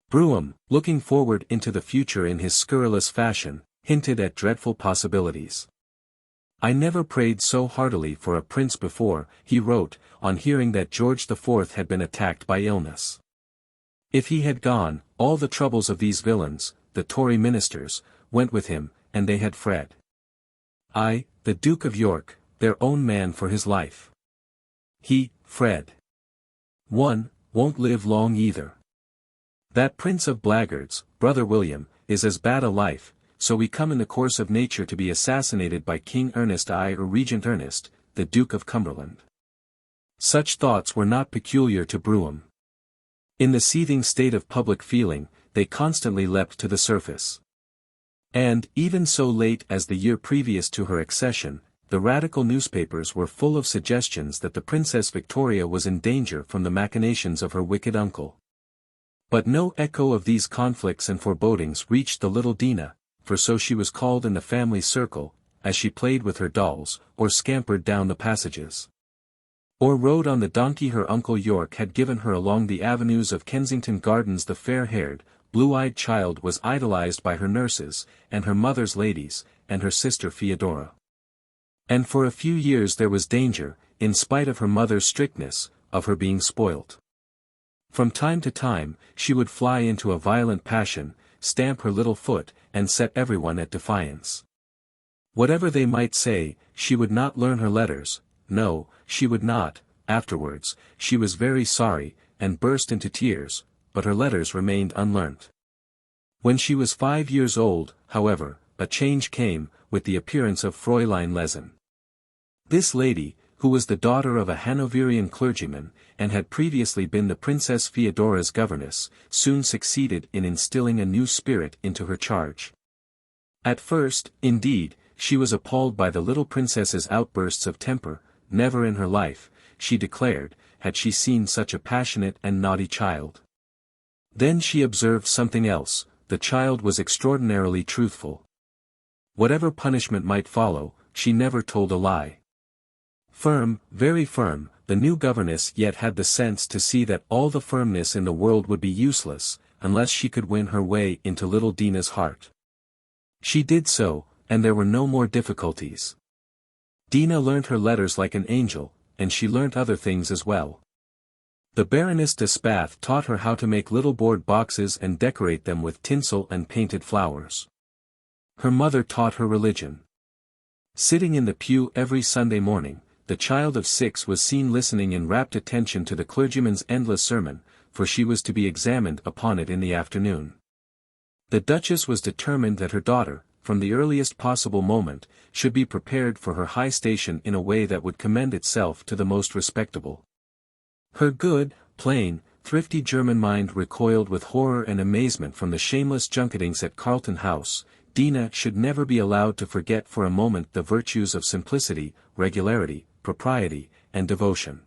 Speaker 1: Brougham, looking forward into the future in his scurrilous fashion, hinted at dreadful possibilities. I never prayed so heartily for a prince before, he wrote, on hearing that George IV had been attacked by illness. If he had gone, all the troubles of these villains, the Tory ministers, went with him, and they had fled. I, the Duke of York, their own man for his life. He, Fred. Won't live long either. That prince of blackguards, brother William, is as bad a life, so we come in the course of nature to be assassinated by King Ernest I or Regent Ernest, the Duke of Cumberland. Such thoughts were not peculiar to Brougham. In the seething state of public feeling, they constantly leapt to the surface. And, even so late as the year previous to her accession, the radical newspapers were full of suggestions that the Princess Victoria was in danger from the machinations of her wicked uncle. But no echo of these conflicts and forebodings reached the little Dinah, for so she was called in the family circle, as she played with her dolls, or scampered down the passages, or rode on the donkey her Uncle York had given her along the avenues of Kensington Gardens. The fair-haired, blue-eyed child was idolized by her nurses, and her mother's ladies, and her sister Theodora. And for a few years there was danger, in spite of her mother's strictness, of her being spoilt. From time to time, she would fly into a violent passion, stamp her little foot, and set everyone at defiance. Whatever they might say, she would not learn her letters. No, she would not. Afterwards, she was very sorry, and burst into tears, but her letters remained unlearnt. When she was 5 years old, however, a change came, with the appearance of Fraulein Lehzen. This lady, who was the daughter of a Hanoverian clergyman, and had previously been the Princess Theodora's governess, soon succeeded in instilling a new spirit into her charge. At first, indeed, she was appalled by the little princess's outbursts of temper. Never in her life, she declared, had she seen such a passionate and naughty child. Then she observed something else: the child was extraordinarily truthful. Whatever punishment might follow, she never told a lie. Firm, very firm, the new governess yet had the sense to see that all the firmness in the world would be useless, unless she could win her way into little Dinah's heart. She did so, and there were no more difficulties. Dinah learnt her letters like an angel, and she learnt other things as well. The Baroness de Spath taught her how to make little board boxes and decorate them with tinsel and painted flowers. Her mother taught her religion. Sitting in the pew every Sunday morning, the child of 6 was seen listening in rapt attention to the clergyman's endless sermon, for she was to be examined upon it in the afternoon. The Duchess was determined that her daughter, from the earliest possible moment, should be prepared for her high station in a way that would commend itself to the most respectable. Her good, plain, thrifty German mind recoiled with horror and amazement from the shameless junketings at Carlton House. Dinah should never be allowed to forget for a moment the virtues of simplicity, regularity, propriety, and devotion.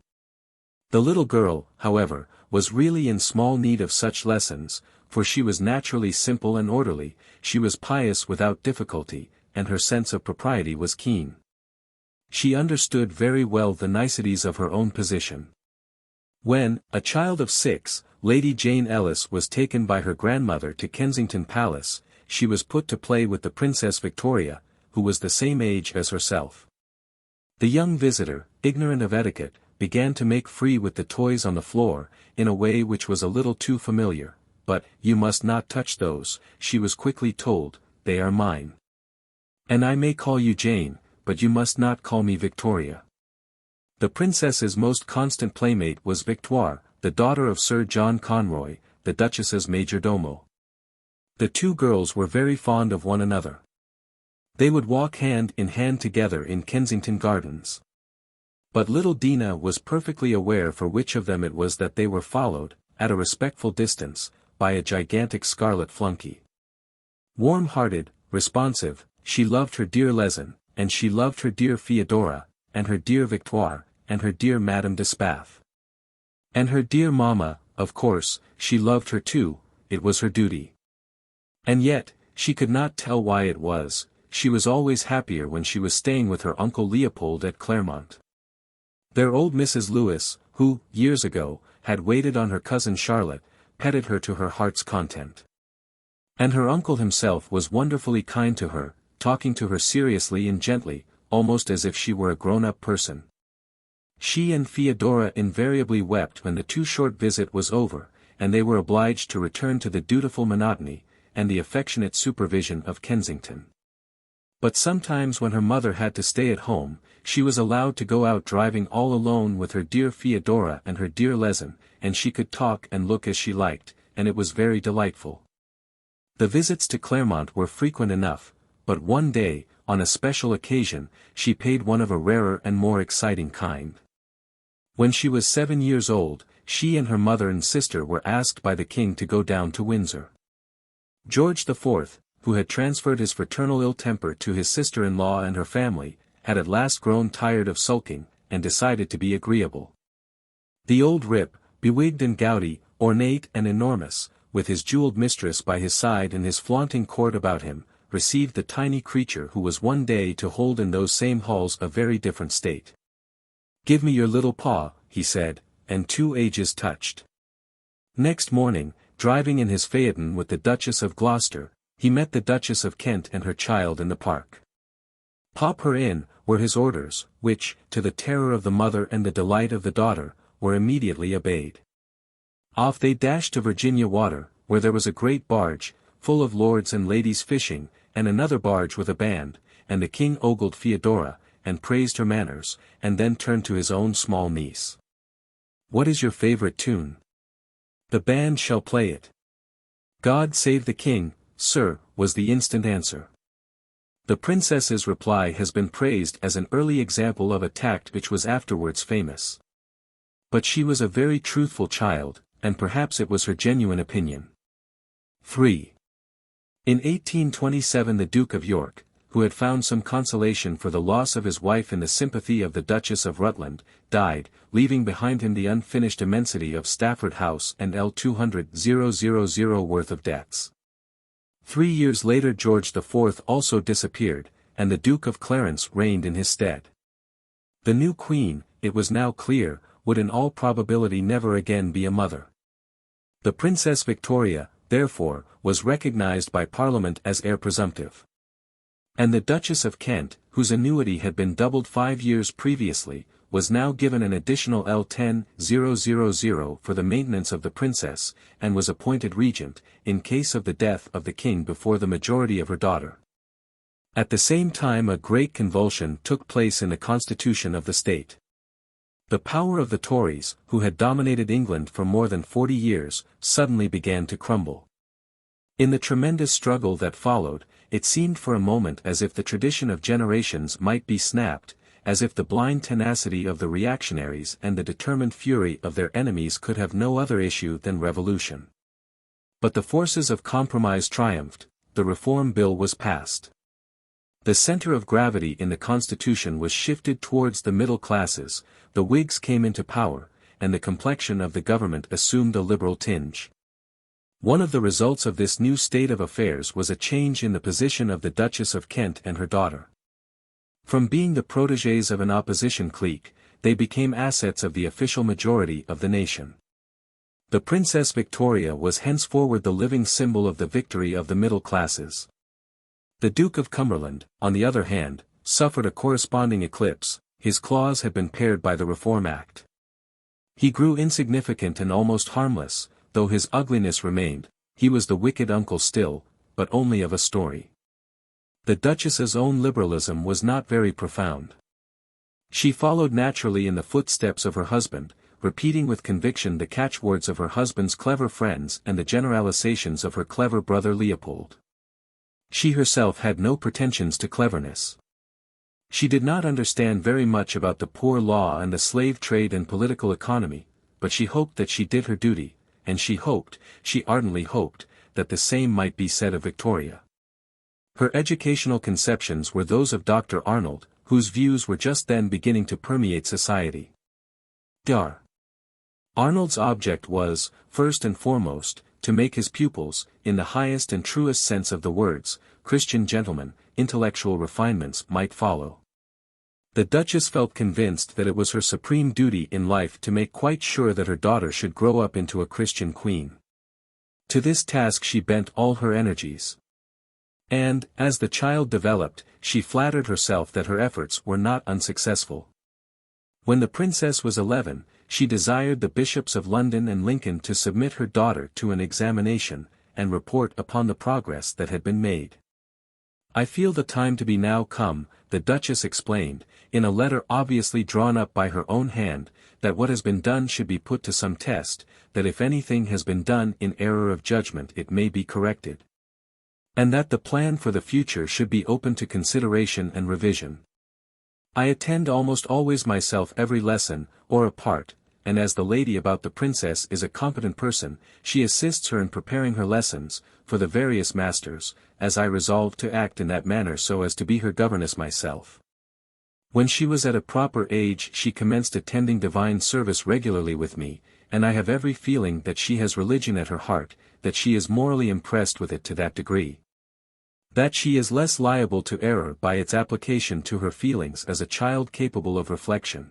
Speaker 1: The little girl, however, was really in small need of such lessons, for she was naturally simple and orderly, she was pious without difficulty, and her sense of propriety was keen. She understood very well the niceties of her own position. When, a child of 6, Lady Jane Ellis was taken by her grandmother to Kensington Palace, she was put to play with the Princess Victoria, who was the same age as herself. The young visitor, ignorant of etiquette, began to make free with the toys on the floor, in a way which was a little too familiar. But, you must not touch those, she was quickly told, they are mine. And I may call you Jane, but you must not call me Victoria. The princess's most constant playmate was Victoire, the daughter of Sir John Conroy, the Duchess's majordomo. The two girls were very fond of one another. They would walk hand in hand together in Kensington Gardens. But little Dinah was perfectly aware for which of them it was that they were followed, at a respectful distance, by a gigantic scarlet flunkey. Warm-hearted, responsive, she loved her dear Lehzen, and she loved her dear Theodora, and her dear Victoire, and her dear Madame de Spath. And her dear mamma, of course, she loved her too, it was her duty. And yet, she could not tell why it was, she was always happier when she was staying with her Uncle Leopold at Claremont. Their old Mrs. Lewis, who, years ago, had waited on her cousin Charlotte, petted her to her heart's content. And her uncle himself was wonderfully kind to her, talking to her seriously and gently, almost as if she were a grown-up person. She and Theodora invariably wept when the too short visit was over, and they were obliged to return to the dutiful monotony, and the affectionate supervision of Kensington. But sometimes when her mother had to stay at home, she was allowed to go out driving all alone with her dear Theodora and her dear Lehzen, and she could talk and look as she liked, and it was very delightful. The visits to Claremont were frequent enough, but one day, on a special occasion, she paid one of a rarer and more exciting kind. When she was 7 years old, she and her mother and sister were asked by the king to go down to Windsor. George IV, who had transferred his fraternal ill temper to his sister-in-law and her family, had at last grown tired of sulking, and decided to be agreeable. The old rip, bewigged and gouty, ornate and enormous, with his jeweled mistress by his side and his flaunting court about him, received the tiny creature who was one day to hold in those same halls a very different state. "Give me your little paw," he said, and 2 ages touched. Next morning, driving in his phaeton with the Duchess of Gloucester, he met the Duchess of Kent and her child in the park. "Pop her in," were his orders, which, to the terror of the mother and the delight of the daughter, were immediately obeyed. Off they dashed to Virginia Water, where there was a great barge, full of lords and ladies fishing, and another barge with a band, and the king ogled Theodora, and praised her manners, and then turned to his own small niece. "What is your favorite tune? The band shall play it." "God save the king, sir," was the instant answer. The princess's reply has been praised as an early example of a tact which was afterwards famous. But she was a very truthful child, and perhaps it was her genuine opinion. 3. In 1827 the Duke of York, who had found some consolation for the loss of his wife in the sympathy of the Duchess of Rutland, died, leaving behind him the unfinished immensity of Stafford House and L200,000 worth of debts. 3 years later George IV also disappeared, and the Duke of Clarence reigned in his stead. The new queen, it was now clear, would in all probability never again be a mother. The Princess Victoria, therefore, was recognized by Parliament as heir presumptive. And the Duchess of Kent, whose annuity had been doubled 5 years previously, was now given an additional L10,000 for the maintenance of the princess, and was appointed regent, in case of the death of the king before the majority of her daughter. At the same time a great convulsion took place in the constitution of the state. The power of the Tories, who had dominated England for more than 40 years, suddenly began to crumble. In the tremendous struggle that followed, it seemed for a moment as if the tradition of generations might be snapped, as if the blind tenacity of the reactionaries and the determined fury of their enemies could have no other issue than revolution. But the forces of compromise triumphed, the Reform Bill was passed. The center of gravity in the Constitution was shifted towards the middle classes, the Whigs came into power, and the complexion of the government assumed a liberal tinge. One of the results of this new state of affairs was a change in the position of the Duchess of Kent and her daughter. From being the protégés of an opposition clique, they became assets of the official majority of the nation. The Princess Victoria was henceforward the living symbol of the victory of the middle classes. The Duke of Cumberland, on the other hand, suffered a corresponding eclipse. His claws had been pared by the Reform Act. He grew insignificant and almost harmless, though his ugliness remained. He was the wicked uncle still, but only of a story. The Duchess's own liberalism was not very profound. She followed naturally in the footsteps of her husband, repeating with conviction the catchwords of her husband's clever friends and the generalizations of her clever brother Leopold. She herself had no pretensions to cleverness. She did not understand very much about the poor law and the slave trade and political economy, but she hoped that she did her duty, and she ardently hoped, that the same might be said of Victoria. Her educational conceptions were those of Dr. Arnold, whose views were just then beginning to permeate society. Dr. Arnold's object was, first and foremost, to make his pupils, in the highest and truest sense of the words, Christian gentlemen. Intellectual refinements might follow. The Duchess felt convinced that it was her supreme duty in life to make quite sure that her daughter should grow up into a Christian queen. To this task she bent all her energies. And, as the child developed, she flattered herself that her efforts were not unsuccessful. When the princess was 11, she desired the bishops of London and Lincoln to submit her daughter to an examination, and report upon the progress that had been made. "I feel the time to be now come," the Duchess explained, in a letter obviously drawn up by her own hand, "that what has been done should be put to some test, that if anything has been done in error of judgment it may be corrected. and that the plan for the future should be open to consideration and revision. I attend almost always myself every lesson, or a part, and as the lady about the princess is a competent person, she assists her in preparing her lessons, for the various masters, as I resolved to act in that manner so as to be her governess myself. When she was at a proper age she commenced attending divine service regularly with me, and I have every feeling that she has religion at her heart, that she is morally impressed with it to that degree, that she is less liable to error by its application to her feelings as a child capable of reflection.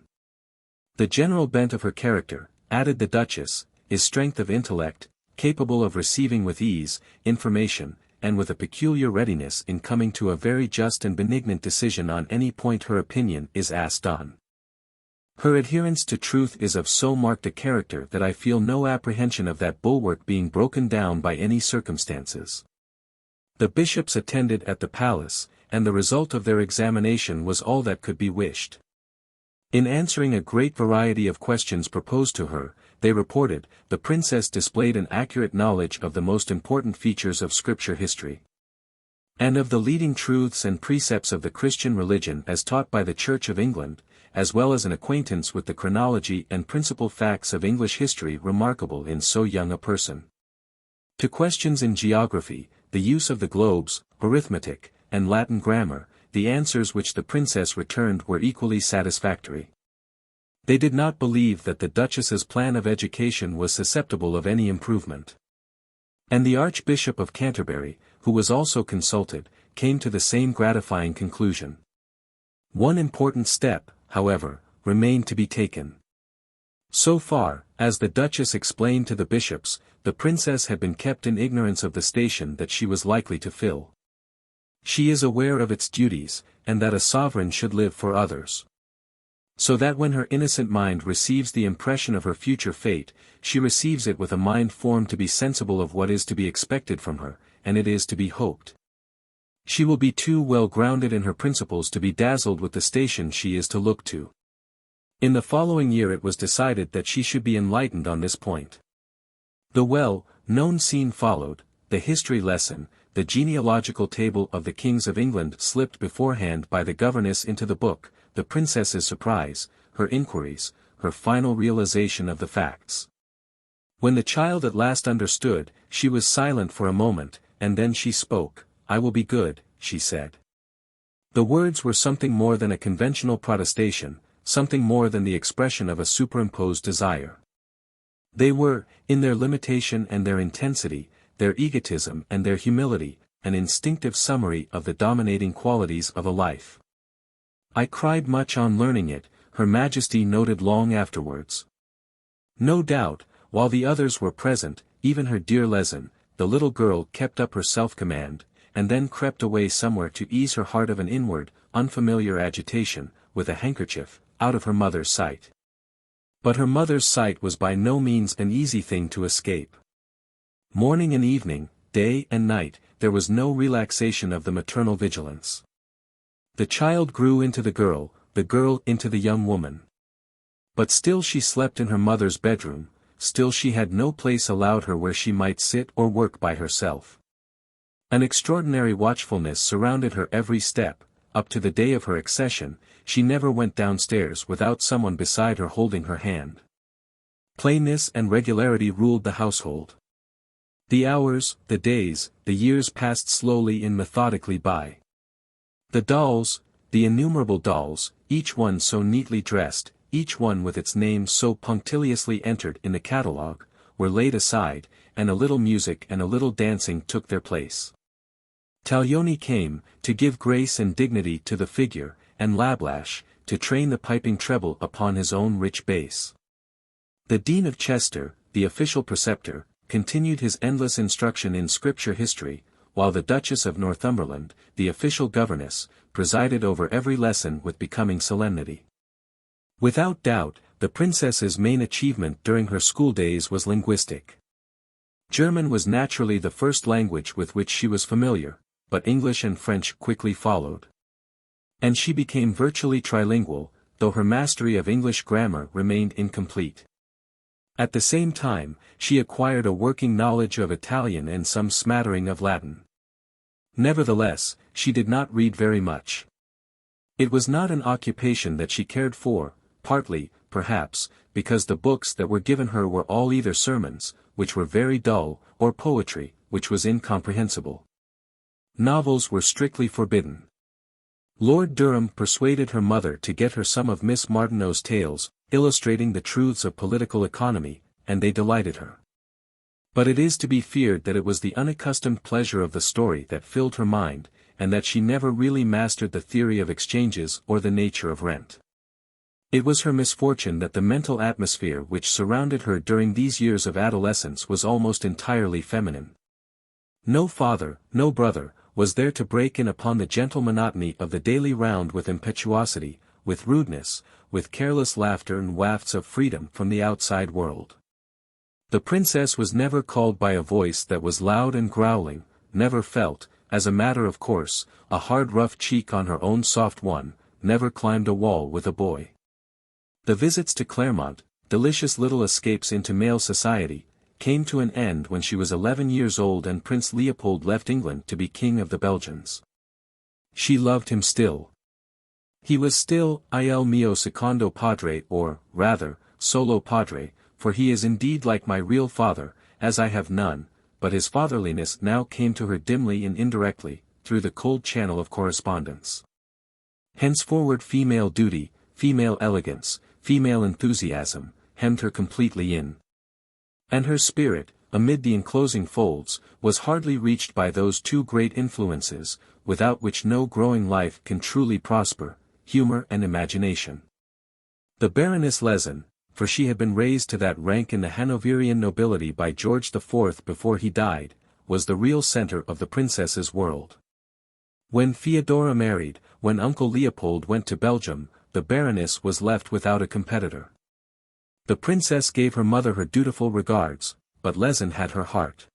Speaker 1: The general bent of her character, added the Duchess, is strength of intellect, capable of receiving with ease, information, and with a peculiar readiness in coming to a very just and benignant decision on any point her opinion is asked on. Her adherence to truth is of so marked a character that I feel no apprehension of that bulwark being broken down by any circumstances. The bishops attended at the palace, and the result of their examination was all that could be wished. In answering a great variety of questions proposed to her, they reported, the princess displayed an accurate knowledge of the most important features of scripture history, and of the leading truths and precepts of the Christian religion as taught by the Church of England, as well as an acquaintance with the chronology and principal facts of English history remarkable in so young a person. To questions in geography, the use of the globes, arithmetic, and Latin grammar, the answers which the princess returned were equally satisfactory. They did not believe that the Duchess's plan of education was susceptible of any improvement. And the Archbishop of Canterbury, who was also consulted, came to the same gratifying conclusion. One important step, however, remained to be taken. So far, as the Duchess explained to the bishops, the princess had been kept in ignorance of the station that she was likely to fill. She is aware of its duties, and that a sovereign should live for others. So that when her innocent mind receives the impression of her future fate, she receives it with a mind formed to be sensible of what is to be expected from her, and it is to be hoped she will be too well grounded in her principles to be dazzled with the station she is to look to. In the following year it was decided that she should be enlightened on this point. The well-known scene followed, the history lesson, the genealogical table of the kings of England slipped beforehand by the governess into the book, the princess's surprise, her inquiries, her final realization of the facts. When the child at last understood, she was silent for a moment, and then she spoke. "I will be good," she said. The words were something more than a conventional protestation, something more than the expression of a superimposed desire. They were, in their limitation and their intensity, their egotism and their humility, an instinctive summary of the dominating qualities of a life. "I cried much on learning it," Her Majesty noted long afterwards. No doubt, while the others were present, even her dear Lehzen, the little girl kept up her self-command, and then crept away somewhere to ease her heart of an inward, unfamiliar agitation, with a handkerchief, out of her mother's sight. But her mother's sight was by no means an easy thing to escape. Morning and evening, day and night, there was no relaxation of the maternal vigilance. The child grew into the girl into the young woman. But still she slept in her mother's bedroom, still she had no place allowed her where she might sit or work by herself. An extraordinary watchfulness surrounded her every step. Up to the day of her accession, she never went downstairs without someone beside her holding her hand. Plainness and regularity ruled the household. The hours, the days, the years passed slowly and methodically by. The dolls, the innumerable dolls, each one so neatly dressed, each one with its name so punctiliously entered in the catalogue, were laid aside, and a little music and a little dancing took their place. Taglioni came, to give grace and dignity to the figure, and Lablache, to train the piping treble upon his own rich bass. The Dean of Chester, the official preceptor, continued his endless instruction in scripture history, while the Duchess of Northumberland, the official governess, presided over every lesson with becoming solemnity. Without doubt, the princess's main achievement during her school days was linguistic. German was naturally the first language with which she was familiar, but English and French quickly followed. And she became virtually trilingual, though her mastery of English grammar remained incomplete. At the same time, she acquired a working knowledge of Italian and some smattering of Latin. Nevertheless, she did not read very much. It was not an occupation that she cared for, partly, perhaps, because the books that were given her were all either sermons, which were very dull, or poetry, which was incomprehensible. Novels were strictly forbidden. Lord Durham persuaded her mother to get her some of Miss Martineau's tales, illustrating the truths of political economy, and they delighted her. But it is to be feared that it was the unaccustomed pleasure of the story that filled her mind, and that she never really mastered the theory of exchanges or the nature of rent. It was her misfortune that the mental atmosphere which surrounded her during these years of adolescence was almost entirely feminine. No father, no brother, was there to break in upon the gentle monotony of the daily round with impetuosity, with rudeness, with careless laughter and wafts of freedom from the outside world. The princess was never called by a voice that was loud and growling, never felt, as a matter of course, a hard rough cheek on her own soft one, never climbed a wall with a boy. The visits to Claremont, delicious little escapes into male society, came to an end when she was 11 years old and Prince Leopold left England to be King of the Belgians. She loved him still. He was still il mio secondo padre, or, rather, solo padre, for he is indeed like my real father, as I have none, but his fatherliness now came to her dimly and indirectly, through the cold channel of correspondence. Henceforward female duty, female elegance, female enthusiasm, hemmed her completely in. And her spirit, amid the enclosing folds, was hardly reached by those two great influences, without which no growing life can truly prosper, humor and imagination. The Baroness Lehzen, for she had been raised to that rank in the Hanoverian nobility by George IV before he died, was the real center of the princess's world. When Theodora married, when Uncle Leopold went to Belgium, the Baroness was left without a competitor. The princess gave her mother her dutiful regards, but Lehzen had her heart.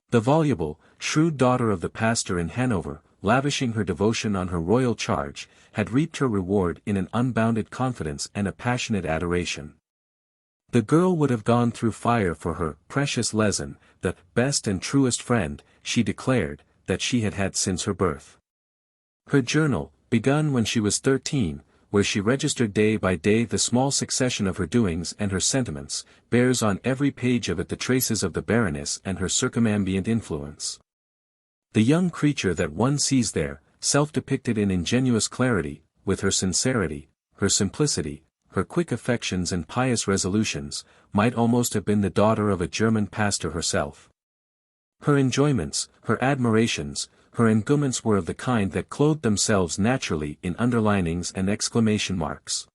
Speaker 1: The voluble, shrewd daughter of the pastor in Hanover, lavishing her devotion on her royal charge, had reaped her reward in an unbounded confidence and a passionate adoration. The girl would have gone through fire for her precious Lehzen, the best and truest friend, she declared, that she had had since her birth. Her journal, begun when she was 13, where she registered day by day the small succession of her doings and her sentiments, bears on every page of it the traces of the Baroness and her circumambient influence. The young creature that one sees there, self-depicted in ingenuous clarity, with her sincerity, her simplicity, her quick affections and pious resolutions, might almost have been the daughter of a German pastor herself. Her enjoyments, her admirations, her engagements were of the kind that clothed themselves naturally in underlinings and exclamation marks.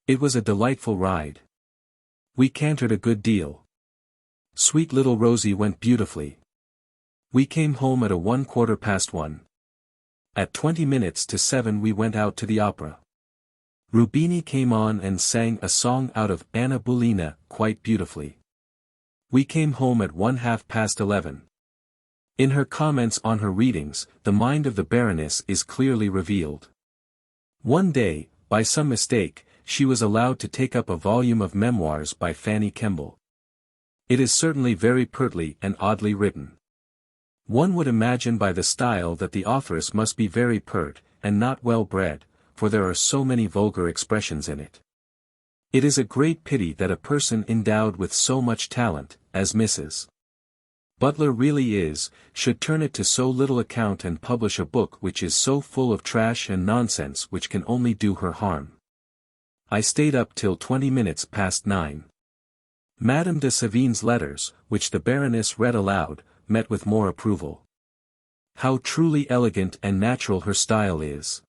Speaker 1: It was a delightful ride. We cantered a good deal. Sweet little Rosie went beautifully. We came home at 1:15. At 7:20 we went out to the opera. Rubini came on and sang a song out of Anna Boulina quite beautifully. We came home at 11:30. In her comments on her readings, the mind of the Baroness is clearly revealed. One day, by some mistake, she was allowed to take up a volume of memoirs by Fanny Kemble. It is certainly very pertly and oddly written. One would imagine by the style that the authoress must be very pert, and not well bred, for there are so many vulgar expressions in it. It is a great pity that a person endowed with so much talent, as Mrs. Butler really is, should turn it to so little account and publish a book which is so full of trash and nonsense which can only do her harm. I stayed up till 9:20. Madame de Sevigne's letters, which the Baroness read aloud, met with more approval. How truly elegant and natural her style is!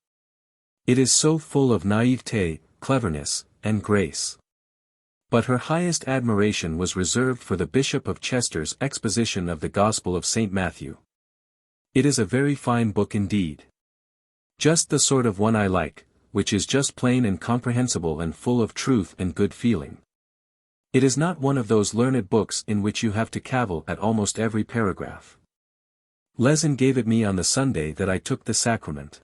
Speaker 1: It is so full of naïveté, cleverness, and grace. But her highest admiration was reserved for the Bishop of Chester's exposition of the Gospel of St. Matthew. It is a very fine book indeed. Just the sort of one I like, which is just plain and comprehensible and full of truth and good feeling. It is not one of those learned books in which you have to cavil at almost every paragraph. Lehzen gave it me on the Sunday that I took the sacrament.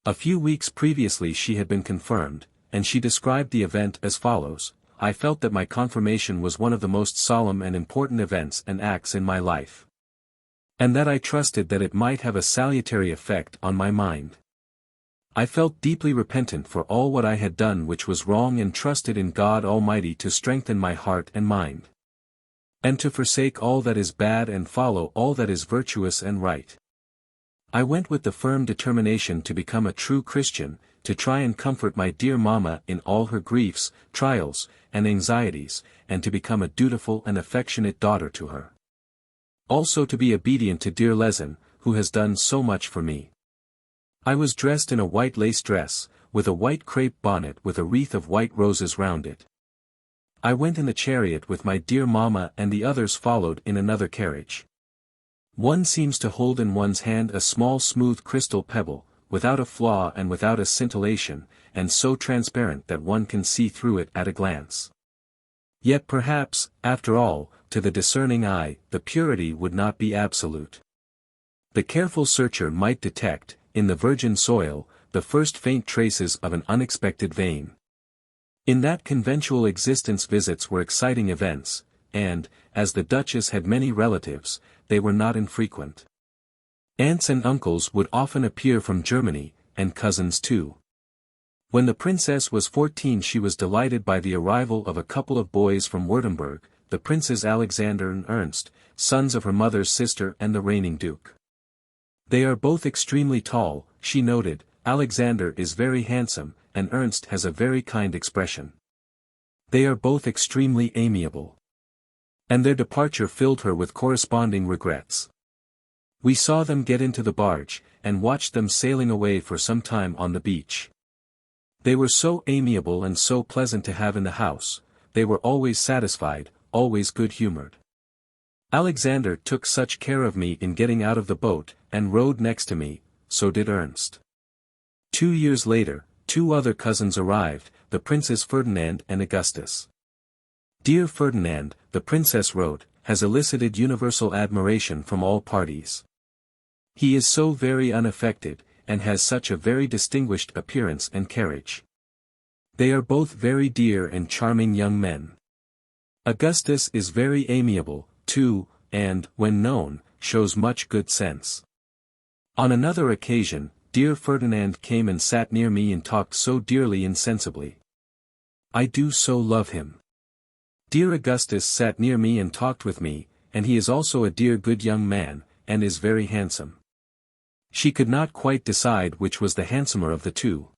Speaker 1: A few weeks previously she had been confirmed, and she described the event as follows: I felt that my confirmation was one of the most solemn and important events and acts in my life. and that I trusted that it might have a salutary effect on my mind. I felt deeply repentant for all what I had done which was wrong, and trusted in God Almighty to strengthen my heart and mind, and to forsake all that is bad and follow all that is virtuous and right. I went with the firm determination to become a true Christian, to try and comfort my dear mamma in all her griefs, trials, and anxieties, and to become a dutiful and affectionate daughter to her. Also to be obedient to dear Lehzen, who has done so much for me. I was dressed in a white lace dress, with a white crape bonnet with a wreath of white roses round it. I went in the chariot with my dear mamma, and the others followed in another carriage. One seems to hold in one's hand a small smooth crystal pebble, without a flaw and without a scintillation, and so transparent that one can see through it at a glance. Yet perhaps, after all, to the discerning eye, the purity would not be absolute. The careful searcher might detect, in the virgin soil, the first faint traces of an unexpected vein. In that conventual existence visits were exciting events, and, as the Duchess had many relatives, they were not infrequent. Aunts and uncles would often appear from Germany, and cousins too. When the princess was 14 she was delighted by the arrival of a couple of boys from Württemberg, the Princes Alexander and Ernst, sons of her mother's sister and the reigning duke. They are both extremely tall, she noted. Alexander is very handsome, and Ernst has a very kind expression. They are both extremely amiable. And their departure filled her with corresponding regrets. We saw them get into the barge, and watched them sailing away for some time on the beach. They were so amiable and so pleasant to have in the house, they were always satisfied, always good-humored. Alexander took such care of me in getting out of the boat, and rode next to me, so did Ernst. 2 years later, 2 other cousins arrived, the Princes Ferdinand and Augustus. Dear Ferdinand, the princess wrote, has elicited universal admiration from all parties. He is so very unaffected, and has such a very distinguished appearance and carriage. They are both very dear and charming young men. Augustus is very amiable, too, and, when known, shows much good sense. On another occasion, dear Ferdinand came and sat near me and talked so dearly and sensibly. I do so love him. Dear Augustus sat near me and talked with me, and he is also a dear good young man, and is very handsome. She could not quite decide which was the handsomer of the two.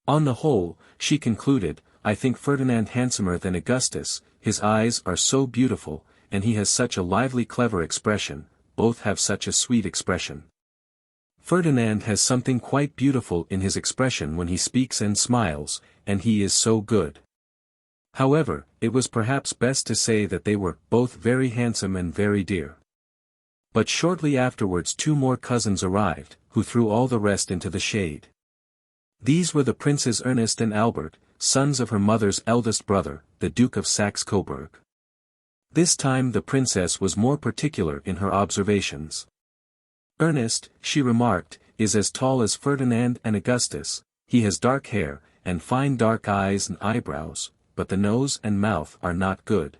Speaker 1: On the whole, she concluded, I think Ferdinand handsomer than Augustus, his eyes are so beautiful, and he has such a lively clever expression, both have such a sweet expression. Ferdinand has something quite beautiful in his expression when he speaks and smiles, and he is so good. However, it was perhaps best to say that they were both very handsome and very dear. But shortly afterwards 2 more cousins arrived, who threw all the rest into the shade. These were the Princes Ernest and Albert, sons of her mother's eldest brother, the Duke of Saxe-Coburg. This time the princess was more particular in her observations. Ernest, she remarked, is as tall as Ferdinand and Augustus, he has dark hair, and fine dark eyes and eyebrows, but the nose and mouth are not good.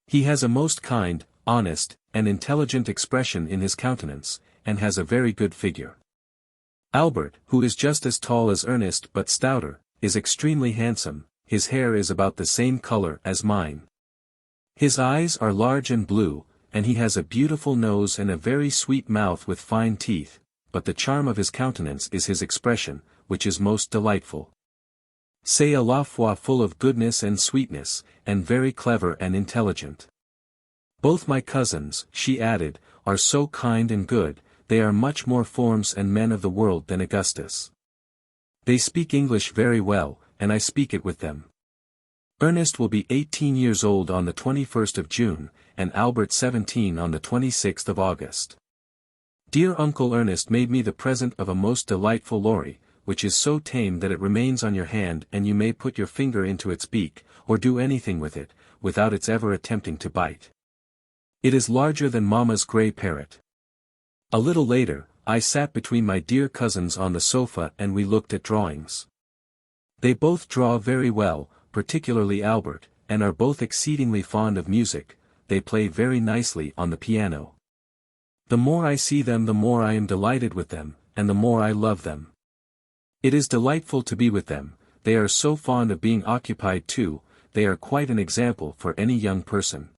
Speaker 1: He has a most kind, honest, and intelligent expression in his countenance, and has a very good figure. Albert, who is just as tall as Ernest but stouter, is extremely handsome, his hair is about the same color as mine. His eyes are large and blue, and he has a beautiful nose and a very sweet mouth with fine teeth, but the charm of his countenance is his expression, which is most delightful. C'est à la fois full of goodness and sweetness, and very clever and intelligent. Both my cousins, she added, are so kind and good, they are much more forms and men of the world than Augustus. They speak English very well, and I speak it with them. Ernest will be 18 years old on the 21st of June, and Albert 17 on the 26th of August. Dear Uncle Ernest made me the present of a most delightful lorry, which is so tame that it remains on your hand and you may put your finger into its beak, or do anything with it, without its ever attempting to bite. It is larger than Mamma's grey parrot. A little later, I sat between my dear cousins on the sofa and we looked at drawings. They both draw very well, particularly Albert, and are both exceedingly fond of music, they play very nicely on the piano. The more I see them the more I am delighted with them, and the more I love them. It is delightful to be with them, they are so fond of being occupied too, they are quite an example for any young person.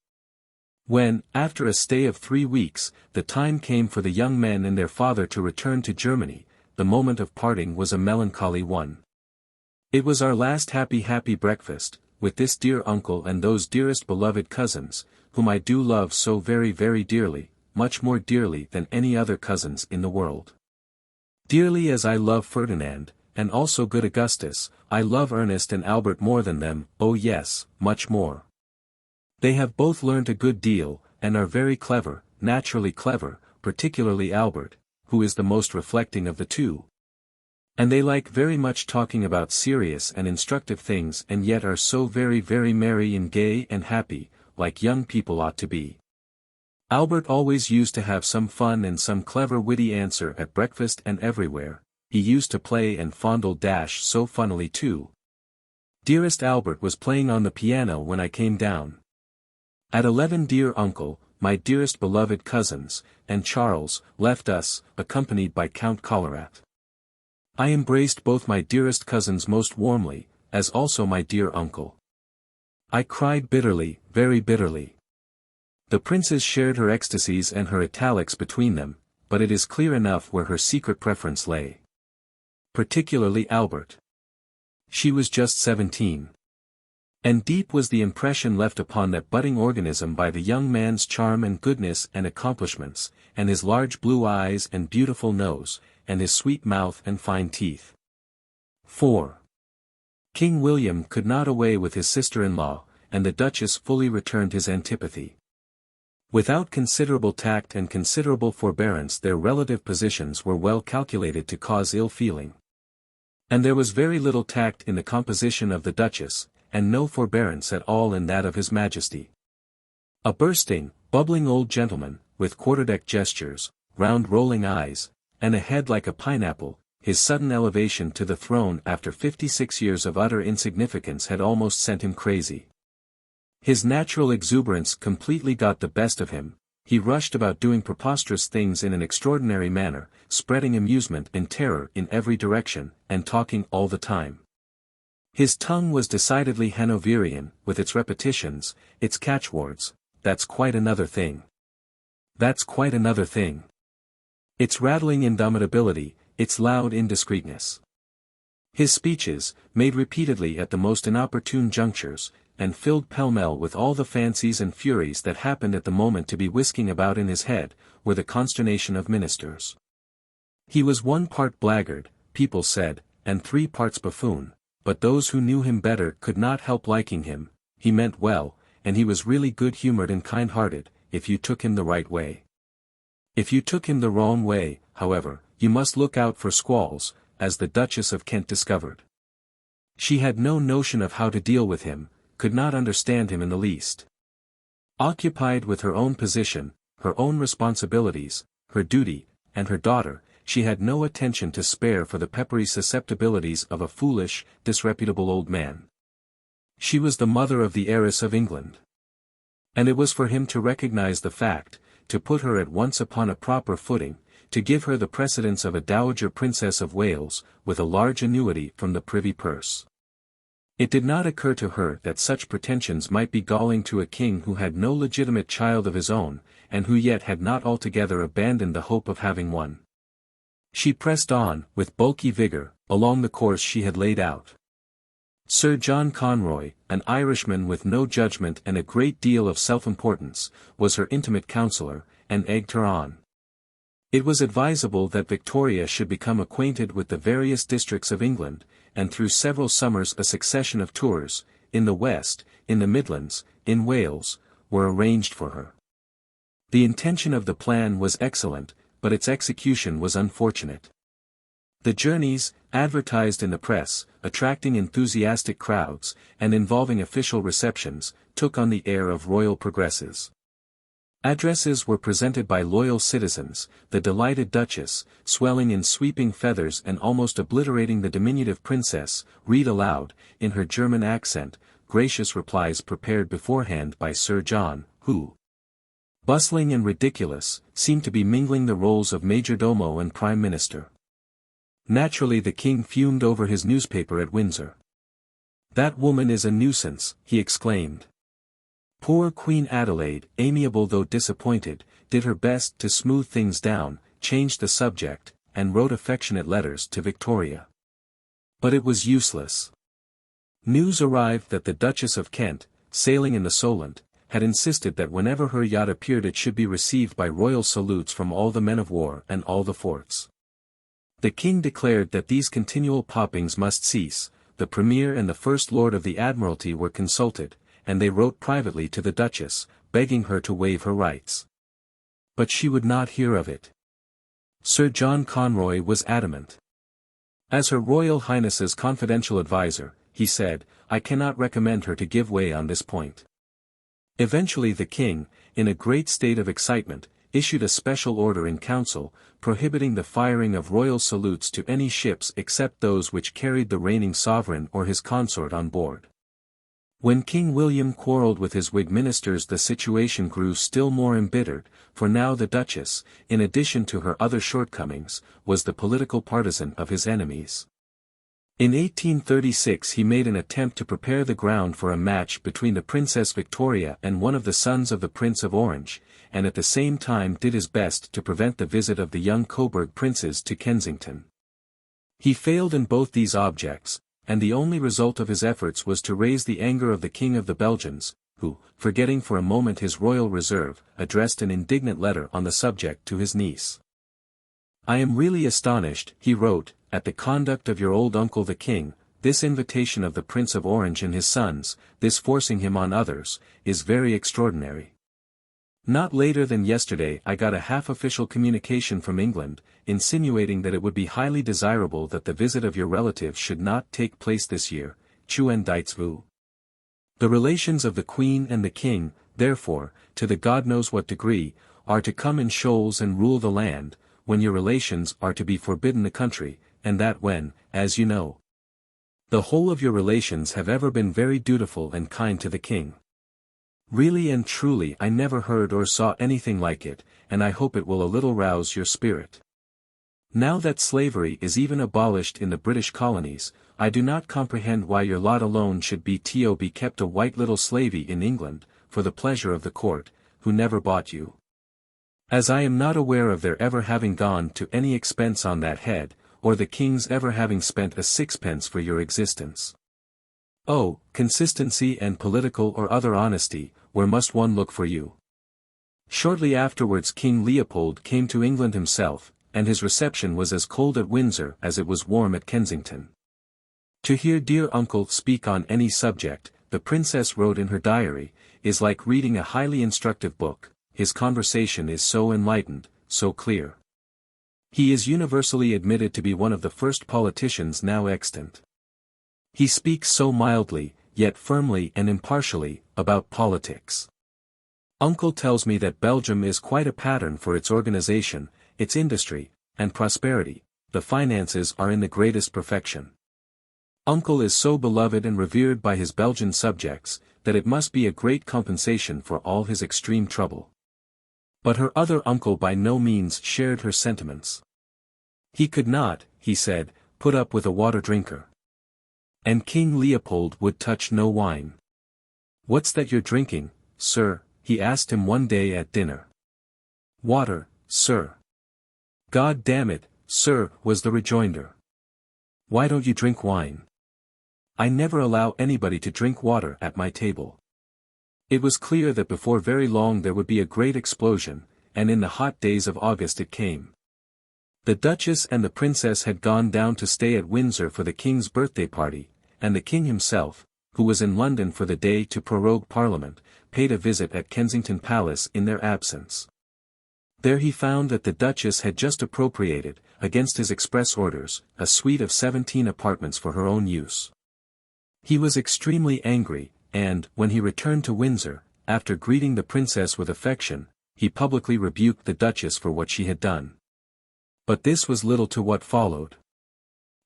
Speaker 1: When, after a stay of 3 weeks, the time came for the young men and their father to return to Germany, the moment of parting was a melancholy one. It was our last happy breakfast, with this dear uncle and those dearest beloved cousins, whom I do love so very dearly, much more dearly than any other cousins in the world. Dearly as I love Ferdinand, and also good Augustus, I love Ernest and Albert more than them, oh yes, much more. They have both learned a good deal, and are very clever, naturally clever, particularly Albert, who is the most reflecting of the two. And they like very much talking about serious and instructive things and yet are so very merry and gay and happy, like young people ought to be. Albert always used to have some fun and some clever witty answer at breakfast and everywhere, he used to play and fondle Dash so funnily too. Dearest Albert was playing on the piano when I came down. At 11 dear uncle, my dearest beloved cousins, and Charles, left us, accompanied by Count Collerat. I embraced both my dearest cousins most warmly, as also my dear uncle. I cried bitterly, very bitterly. The princess shared her ecstasies and her italics between them, but it is clear enough where her secret preference lay. Particularly Albert. She was just 17. And deep was the impression left upon that budding organism by the young man's charm and goodness and accomplishments, and his large blue eyes and beautiful nose, and his sweet mouth and fine teeth. 4. King William could not away with his sister-in-law, and the Duchess fully returned his antipathy. Without considerable tact and considerable forbearance their relative positions were well calculated to cause ill feeling. And there was very little tact in the composition of the Duchess, and no forbearance at all in that of His Majesty. A bursting, bubbling old gentleman, with quarterdeck gestures, round rolling eyes, and a head like a pineapple, his sudden elevation to the throne after 56 years of utter insignificance had almost sent him crazy. His natural exuberance completely got the best of him, he rushed about doing preposterous things in an extraordinary manner, spreading amusement and terror in every direction, and talking all the time. His tongue was decidedly Hanoverian, with its repetitions, its catchwords, that's quite another thing. That's quite another thing. Its rattling indomitability, its loud indiscreetness. His speeches, made repeatedly at the most inopportune junctures, and filled pell-mell with all the fancies and furies that happened at the moment to be whisking about in his head, were the consternation of ministers. He was 1 part blackguard, people said, and 3 parts buffoon, but those who knew him better could not help liking him, he meant well, and he was really good-humoured and kind-hearted, if you took him the right way. If you took him the wrong way, however, you must look out for squalls, as the Duchess of Kent discovered. She had no notion of how to deal with him, could not understand him in the least. Occupied with her own position, her own responsibilities, her duty, and her daughter, she had no attention to spare for the peppery susceptibilities of a foolish, disreputable old man. She was the mother of the heiress of England. And it was for him to recognize the fact, to put her at once upon a proper footing, to give her the precedence of a dowager princess of Wales, with a large annuity from the privy purse. It did not occur to her that such pretensions might be galling to a king who had no legitimate child of his own, and who yet had not altogether abandoned the hope of having one. She pressed on, with bulky vigor, along the course she had laid out. Sir John Conroy, an Irishman with no judgment and a great deal of self-importance, was her intimate counsellor, and egged her on. It was advisable that Victoria should become acquainted with the various districts of England, and through several summers a succession of tours, in the West, in the Midlands, in Wales, were arranged for her. The intention of the plan was excellent, but its execution was unfortunate. The journeys, advertised in the press, attracting enthusiastic crowds, and involving official receptions, took on the air of royal progresses. Addresses were presented by loyal citizens, the delighted Duchess, swelling in sweeping feathers and almost obliterating the diminutive princess, read aloud, in her German accent, gracious replies prepared beforehand by Sir John, who, Bustling and ridiculous, seemed to be mingling the roles of majordomo and prime minister. Naturally the king fumed over his newspaper at Windsor. "That woman is a nuisance," he exclaimed. Poor Queen Adelaide, amiable though disappointed, did her best to smooth things down, changed the subject, and wrote affectionate letters to Victoria. But it was useless. News arrived that the Duchess of Kent, sailing in the Solent, had insisted that whenever her yacht appeared it should be received by royal salutes from all the men of war and all the forts. The king declared that these continual poppings must cease. The Premier and the First Lord of the Admiralty were consulted, and they wrote privately to the Duchess, begging her to waive her rights. But she would not hear of it. Sir John Conroy was adamant. As Her Royal Highness's confidential adviser, he said, "I cannot recommend her to give way on this point." Eventually the king, in a great state of excitement, issued a special order in council, prohibiting the firing of royal salutes to any ships except those which carried the reigning sovereign or his consort on board. When King William quarrelled with his Whig ministers the situation grew still more embittered, for now the Duchess, in addition to her other shortcomings, was the political partisan of his enemies. In 1836 he made an attempt to prepare the ground for a match between the Princess Victoria and one of the sons of the Prince of Orange, and at the same time did his best to prevent the visit of the young Coburg princes to Kensington. He failed in both these objects, and the only result of his efforts was to raise the anger of the King of the Belgians, who, forgetting for a moment his royal reserve, addressed an indignant letter on the subject to his niece. "I am really astonished," he wrote, "at the conduct of your old uncle the king. This invitation of the Prince of Orange and his sons, this forcing him on others, is very extraordinary. Not later than yesterday I got a half-official communication from England, insinuating that it would be highly desirable that the visit of your relatives should not take place this year. Chuen dites vous. The relations of the Queen and the King, therefore, to the God knows what degree, are to come in shoals and rule the land, when your relations are to be forbidden the country, and that when, as you know, the whole of your relations have ever been very dutiful and kind to the King. Really and truly I never heard or saw anything like it, and I hope it will a little rouse your spirit. Now that slavery is even abolished in the British colonies, I do not comprehend why your lot alone should be to be kept a white little slavey in England, for the pleasure of the court, who never bought you. As I am not aware of their ever having gone to any expense on that head, or the King's ever having spent a sixpence for your existence. Oh, consistency and political or other honesty, where must one look for you? Shortly afterwards King Leopold came to England himself, and his reception was as cold at Windsor as it was warm at Kensington. To hear dear uncle speak on any subject, the princess wrote in her diary, is like reading a highly instructive book. His conversation is so enlightened, so clear. He is universally admitted to be one of the first politicians now extant. He speaks so mildly, yet firmly and impartially, about politics. Uncle tells me that Belgium is quite a pattern for its organization, its industry, and prosperity. The finances are in the greatest perfection. Uncle is so beloved and revered by his Belgian subjects, that it must be a great compensation for all his extreme trouble. But her other uncle by no means shared her sentiments. He could not, he said, put up with a water drinker. And King Leopold would touch no wine. "What's that you're drinking, sir?" he asked him one day at dinner. "Water, sir." "God damn it, sir," was the rejoinder. "Why don't you drink wine?" "I never allow anybody to drink water at my table." It was clear that before very long there would be a great explosion, and in the hot days of August it came. The Duchess and the Princess had gone down to stay at Windsor for the King's birthday party, and the King himself, who was in London for the day to prorogue Parliament, paid a visit at Kensington Palace in their absence. There he found that the Duchess had just appropriated, against his express orders, a suite of 17 apartments for her own use. He was extremely angry, and, when he returned to Windsor, after greeting the Princess with affection, he publicly rebuked the Duchess for what she had done. But this was little to what followed.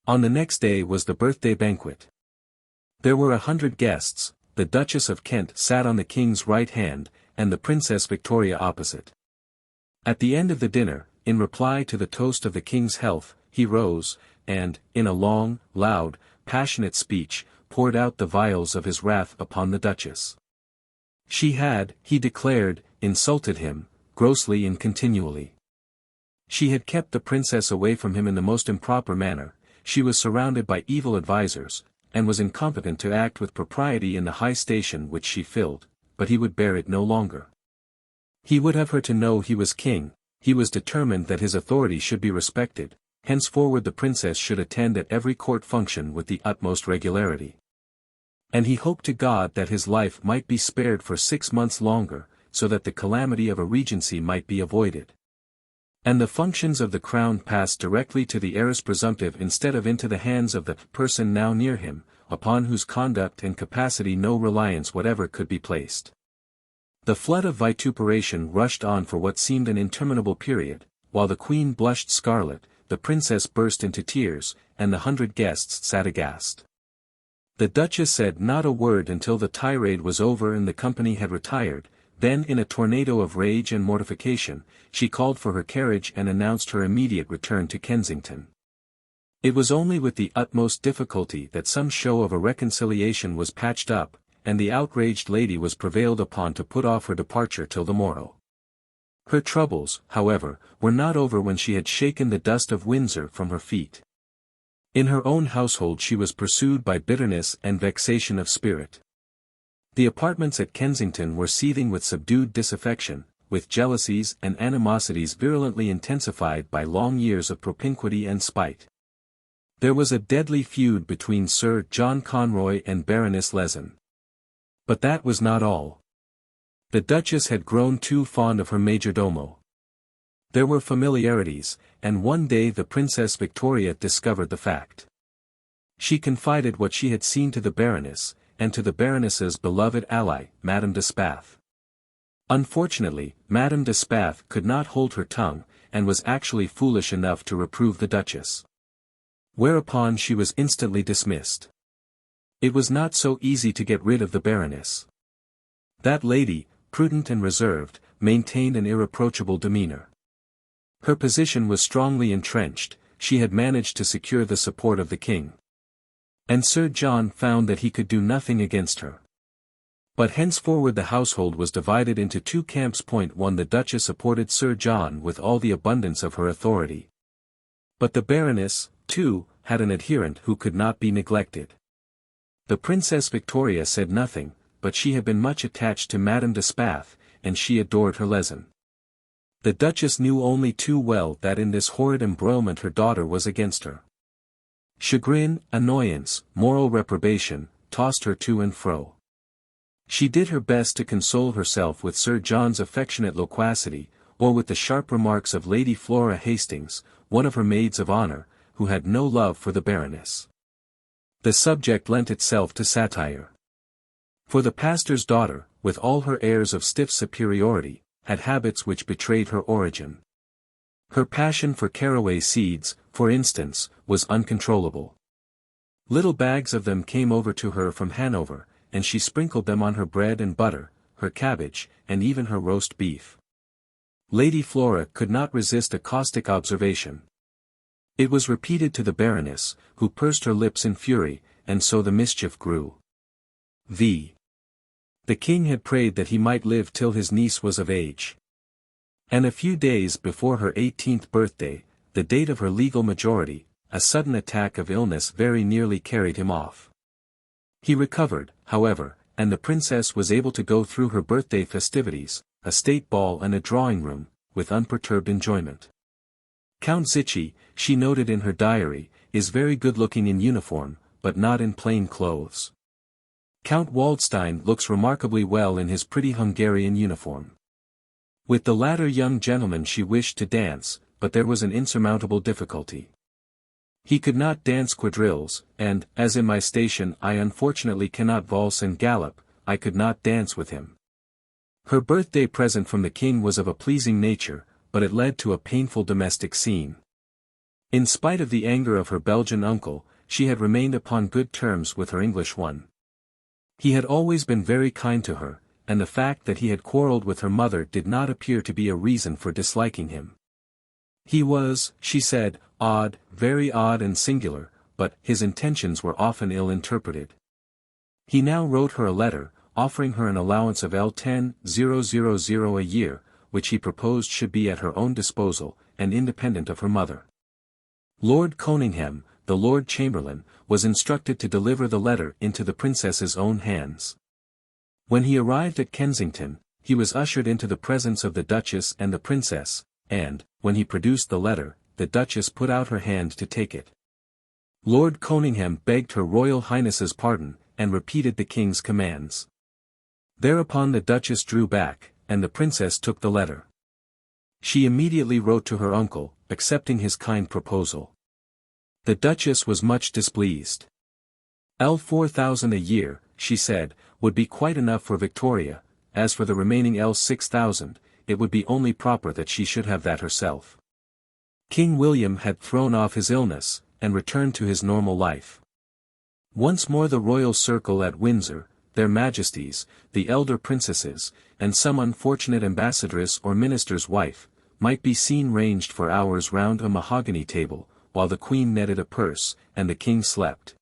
Speaker 1: On the next day was the birthday banquet. There were 100 guests. The Duchess of Kent sat on the King's right hand, and the Princess Victoria opposite. At the end of the dinner, in reply to the toast of the king's health, he rose, and, in a long, loud, passionate speech, poured out the vials of his wrath upon the Duchess. She had, he declared, insulted him, grossly and continually. She had kept the princess away from him in the most improper manner, she was surrounded by evil advisers, and was incompetent to act with propriety in the high station which she filled, but he would bear it no longer. He would have her to know he was king, he was determined that his authority should be respected, henceforward the princess should attend at every court function with the utmost regularity. And he hoped to God that his life might be spared for 6 months longer, so that the calamity of a regency might be avoided. And the functions of the crown passed directly to the heiress presumptive instead of into the hands of the person now near him, upon whose conduct and capacity no reliance whatever could be placed. The flood of vituperation rushed on for what seemed an interminable period, while the queen blushed scarlet, the princess burst into tears, and the 100 guests sat aghast. The Duchess said not a word until the tirade was over and the company had retired. Then in a tornado of rage and mortification, she called for her carriage and announced her immediate return to Kensington. It was only with the utmost difficulty that some show of a reconciliation was patched up, and the outraged lady was prevailed upon to put off her departure till the morrow. Her troubles, however, were not over when she had shaken the dust of Windsor from her feet. In her own household she was pursued by bitterness and vexation of spirit. The apartments at Kensington were seething with subdued disaffection, with jealousies and animosities virulently intensified by long years of propinquity and spite. There was a deadly feud between Sir John Conroy and Baroness Lehzen. But that was not all. The Duchess had grown too fond of her majordomo. There were familiarities, and one day the Princess Victoria discovered the fact. She confided what she had seen to the Baroness, and to the Baroness's beloved ally, Madame de Spath. Unfortunately, Madame de Spath could not hold her tongue, and was actually foolish enough to reprove the Duchess. Whereupon she was instantly dismissed. It was not so easy to get rid of the Baroness. That lady, prudent and reserved, maintained an irreproachable demeanor. Her position was strongly entrenched, she had managed to secure the support of the king. And Sir John found that he could do nothing against her. But henceforward the household was divided into 2 camps. 1 The Duchess supported Sir John with all the abundance of her authority. But the Baroness, too, had an adherent who could not be neglected. The Princess Victoria said nothing, but she had been much attached to Madame de Spath, and she adored her Lehzen. The Duchess knew only too well that in this horrid embroilment her daughter was against her. Chagrin, annoyance, moral reprobation, tossed her to and fro. She did her best to console herself with Sir John's affectionate loquacity, or with the sharp remarks of Lady Flora Hastings, one of her maids of honour, who had no love for the Baroness. The subject lent itself to satire. For the pastor's daughter, with all her airs of stiff superiority, had habits which betrayed her origin. Her passion for caraway seeds, for instance, was uncontrollable. Little bags of them came over to her from Hanover, and she sprinkled them on her bread and butter, her cabbage, and even her roast beef. Lady Flora could not resist a caustic observation. It was repeated to the Baroness, who pursed her lips in fury, and so the mischief grew. The king had prayed that he might live till his niece was of age. And a few days before her 18th birthday, the date of her legal majority, a sudden attack of illness very nearly carried him off. He recovered, however, and the princess was able to go through her birthday festivities, a state ball and a drawing-room, with unperturbed enjoyment. Count Zichy, she noted in her diary, is very good-looking in uniform, but not in plain clothes. Count Waldstein looks remarkably well in his pretty Hungarian uniform. With the latter young gentleman she wished to dance, but there was an insurmountable difficulty. He could not dance quadrilles, and, as in my station I unfortunately cannot valse and gallop, I could not dance with him. Her birthday present from the king was of a pleasing nature, but it led to a painful domestic scene. In spite of the anger of her Belgian uncle, she had remained upon good terms with her English one. He had always been very kind to her, and the fact that he had quarrelled with her mother did not appear to be a reason for disliking him. He was, she said, odd, very odd and singular, but his intentions were often ill-interpreted. He now wrote her a letter, offering her an allowance of L10,000 a year, which he proposed should be at her own disposal, and independent of her mother. Lord Conyngham, the Lord Chamberlain, was instructed to deliver the letter into the princess's own hands. When he arrived at Kensington, he was ushered into the presence of the Duchess and the Princess, and, when he produced the letter, the Duchess put out her hand to take it. Lord Conyngham begged Her Royal Highness's pardon, and repeated the King's commands. Thereupon the Duchess drew back, and the Princess took the letter. She immediately wrote to her uncle, accepting his kind proposal. The Duchess was much displeased. L4,000 a year, she said, would be quite enough for Victoria, as for the remaining L6,000, it would be only proper that she should have that herself. King William had thrown off his illness, and returned to his normal life. Once more the royal circle at Windsor, their Majesties, the elder princesses, and some unfortunate ambassadress or minister's wife, might be seen ranged for hours round a mahogany table, while the Queen netted a purse, and the King slept.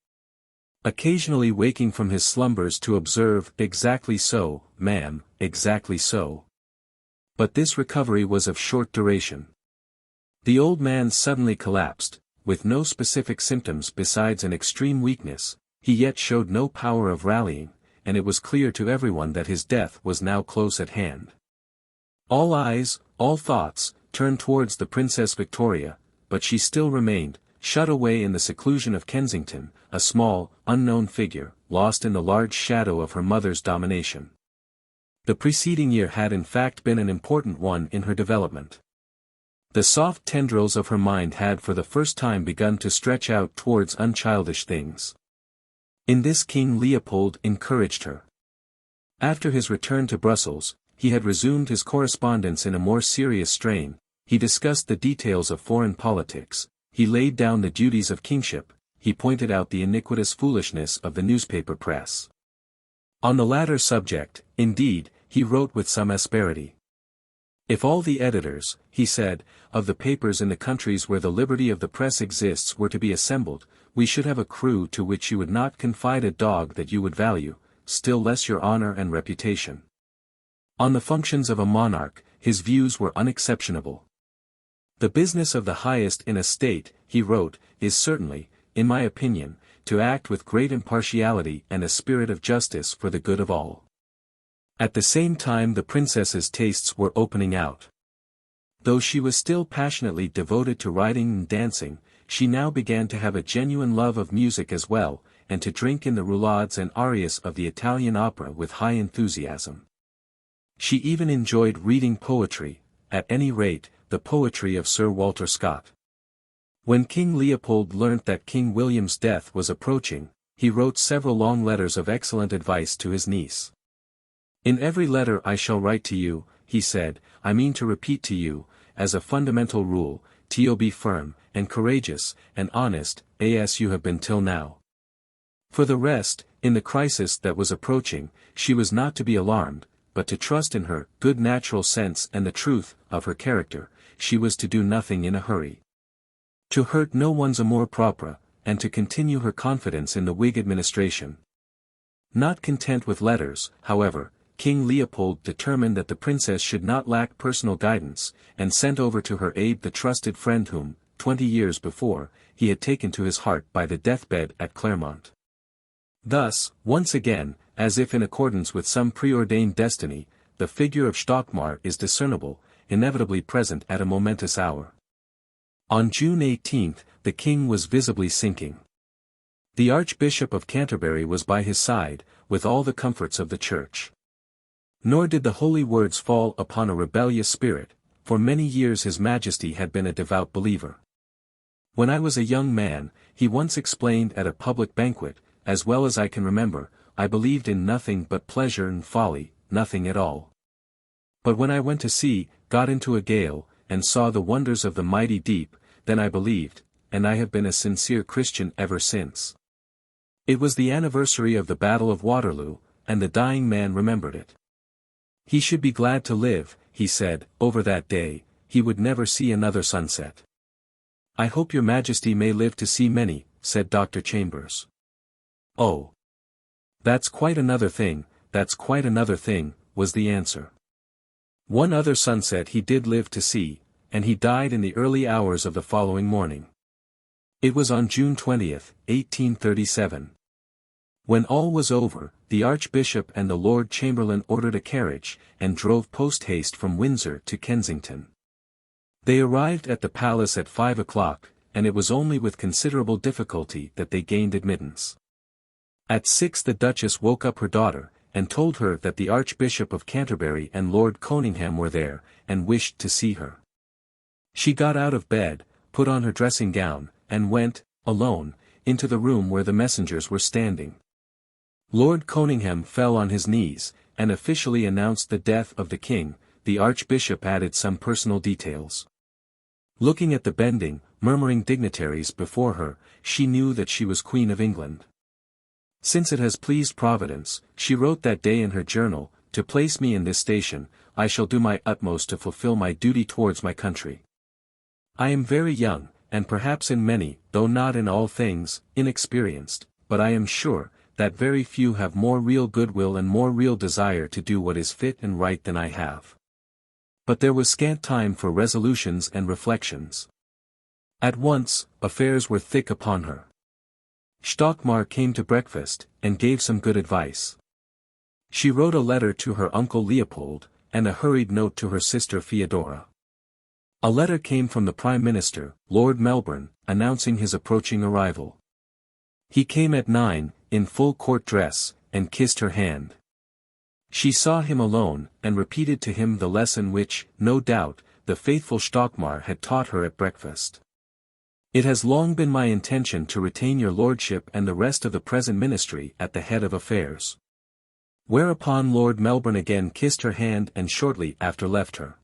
Speaker 1: Occasionally waking from his slumbers to observe, "Exactly so, ma'am, exactly so." But this recovery was of short duration. The old man suddenly collapsed, with no specific symptoms besides an extreme weakness. He yet showed no power of rallying, and it was clear to everyone that his death was now close at hand. All eyes, all thoughts, turned towards the Princess Victoria, but she still remained, shut away in the seclusion of Kensington, a small, unknown figure, lost in the large shadow of her mother's domination. The preceding year had in fact been an important one in her development. The soft tendrils of her mind had for the first time begun to stretch out towards unchildish things. In this King Leopold encouraged her. After his return to Brussels, he had resumed his correspondence in a more serious strain. He discussed the details of foreign politics, he laid down the duties of kingship, he pointed out the iniquitous foolishness of the newspaper press. On the latter subject, indeed, he wrote with some asperity. If all the editors, he said, of the papers in the countries where the liberty of the press exists were to be assembled, we should have a crew to which you would not confide a dog that you would value, still less your honor and reputation. On the functions of a monarch, his views were unexceptionable. The business of the highest in a state, he wrote, is certainly, in my opinion, to act with great impartiality and a spirit of justice for the good of all. At the same time the princess's tastes were opening out. Though she was still passionately devoted to riding and dancing, she now began to have a genuine love of music as well, and to drink in the roulades and arias of the Italian opera with high enthusiasm. She even enjoyed reading poetry, at any rate, the poetry of Sir Walter Scott. When King Leopold learnt that King William's death was approaching, he wrote several long letters of excellent advice to his niece. "In every letter I shall write to you," he said, "I mean to repeat to you, as a fundamental rule, to be firm, and courageous, and honest, as you have been till now. For the rest, in the crisis that was approaching, she was not to be alarmed, but to trust in her good natural sense and the truth of her character. She was to do nothing in a hurry, to hurt no one's amour propre, and to continue her confidence in the Whig administration." Not content with letters, however, King Leopold determined that the princess should not lack personal guidance, and sent over to her aid the trusted friend whom, 20 years before, he had taken to his heart by the deathbed at Claremont. Thus, once again, as if in accordance with some preordained destiny, the figure of Stockmar is discernible, inevitably present at a momentous hour. On June 18, the king was visibly sinking. The Archbishop of Canterbury was by his side, with all the comforts of the Church. Nor did the holy words fall upon a rebellious spirit. For many years His Majesty had been a devout believer. "When I was a young man," he once explained at a public banquet, "as well as I can remember, I believed in nothing but pleasure and folly, nothing at all. But when I went to sea, got into a gale, and saw the wonders of the mighty deep, then I believed, and I have been a sincere Christian ever since." It was the anniversary of the Battle of Waterloo, and the dying man remembered it. He should be glad to live, he said, over that day, he would never see another sunset. I hope your Majesty may live to see many, said Dr. Chambers. Oh. That's quite another thing, was the answer. One other sunset he did live to see, and he died in the early hours of the following morning. It was on June 20, 1837. When all was over, the Archbishop and the Lord Chamberlain ordered a carriage, and drove post-haste from Windsor to Kensington. They arrived at the palace at 5 o'clock, and it was only with considerable difficulty that they gained admittance. At 6 the Duchess woke up her daughter, and told her that the Archbishop of Canterbury and Lord Conyngham were there, and wished to see her. She got out of bed, put on her dressing gown, and went, alone, into the room where the messengers were standing. Lord Conyngham fell on his knees, and officially announced the death of the king. The Archbishop added some personal details. Looking at the bending, murmuring dignitaries before her, she knew that she was Queen of England. Since it has pleased Providence, she wrote that day in her journal, to place me in this station, I shall do my utmost to fulfill my duty towards my country. I am very young, and perhaps in many, though not in all things, inexperienced, but I am sure, that very few have more real goodwill and more real desire to do what is fit and right than I have. But there was scant time for resolutions and reflections. At once, affairs were thick upon her. Stockmar came to breakfast, and gave some good advice. She wrote a letter to her uncle Leopold, and a hurried note to her sister Theodora. A letter came from the Prime Minister, Lord Melbourne, announcing his approaching arrival. He came at 9, in full court dress, and kissed her hand. She saw him alone, and repeated to him the lesson which, no doubt, the faithful Stockmar had taught her at breakfast. It has long been my intention to retain your lordship and the rest of the present ministry at the head of affairs. Whereupon Lord Melbourne again kissed her hand and shortly after left her.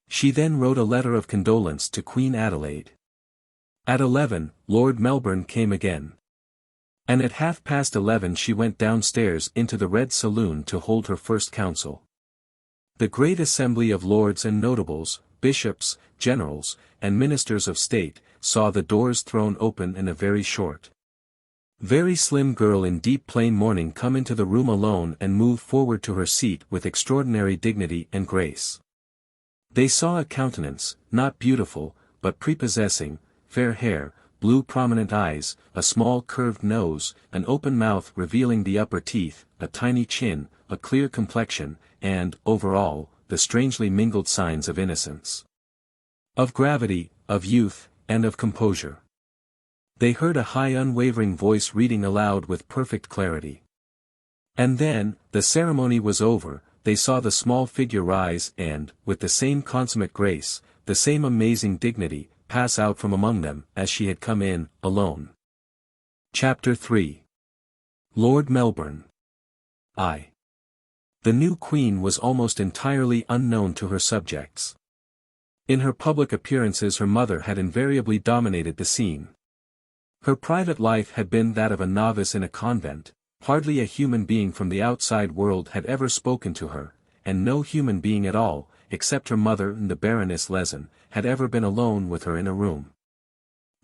Speaker 1: She then wrote a letter of condolence to Queen Adelaide. At 11, Lord Melbourne came again. And at 11:30 she went downstairs into the Red Saloon to hold her first council. The great assembly of lords and notables, bishops, generals, and ministers of state, saw the doors thrown open and a very slim girl in deep plain mourning come into the room alone and move forward to her seat with extraordinary dignity and grace. They saw a countenance, not beautiful, but prepossessing, fair hair, blue prominent eyes, a small curved nose, an open mouth revealing the upper teeth, a tiny chin, a clear complexion, and, over all, the strangely mingled signs of innocence, of gravity, of youth, and of composure. They heard a high unwavering voice reading aloud with perfect clarity. And then, the ceremony was over, they saw the small figure rise and, with the same consummate grace, the same amazing dignity, pass out from among them, as she had come in, alone. Chapter 3. Lord Melbourne. The new Queen was almost entirely unknown to her subjects. In her public appearances her mother had invariably dominated the scene. Her private life had been that of a novice in a convent, hardly a human being from the outside world had ever spoken to her, and no human being at all, except her mother and the Baroness Lehzen, had ever been alone with her in a room.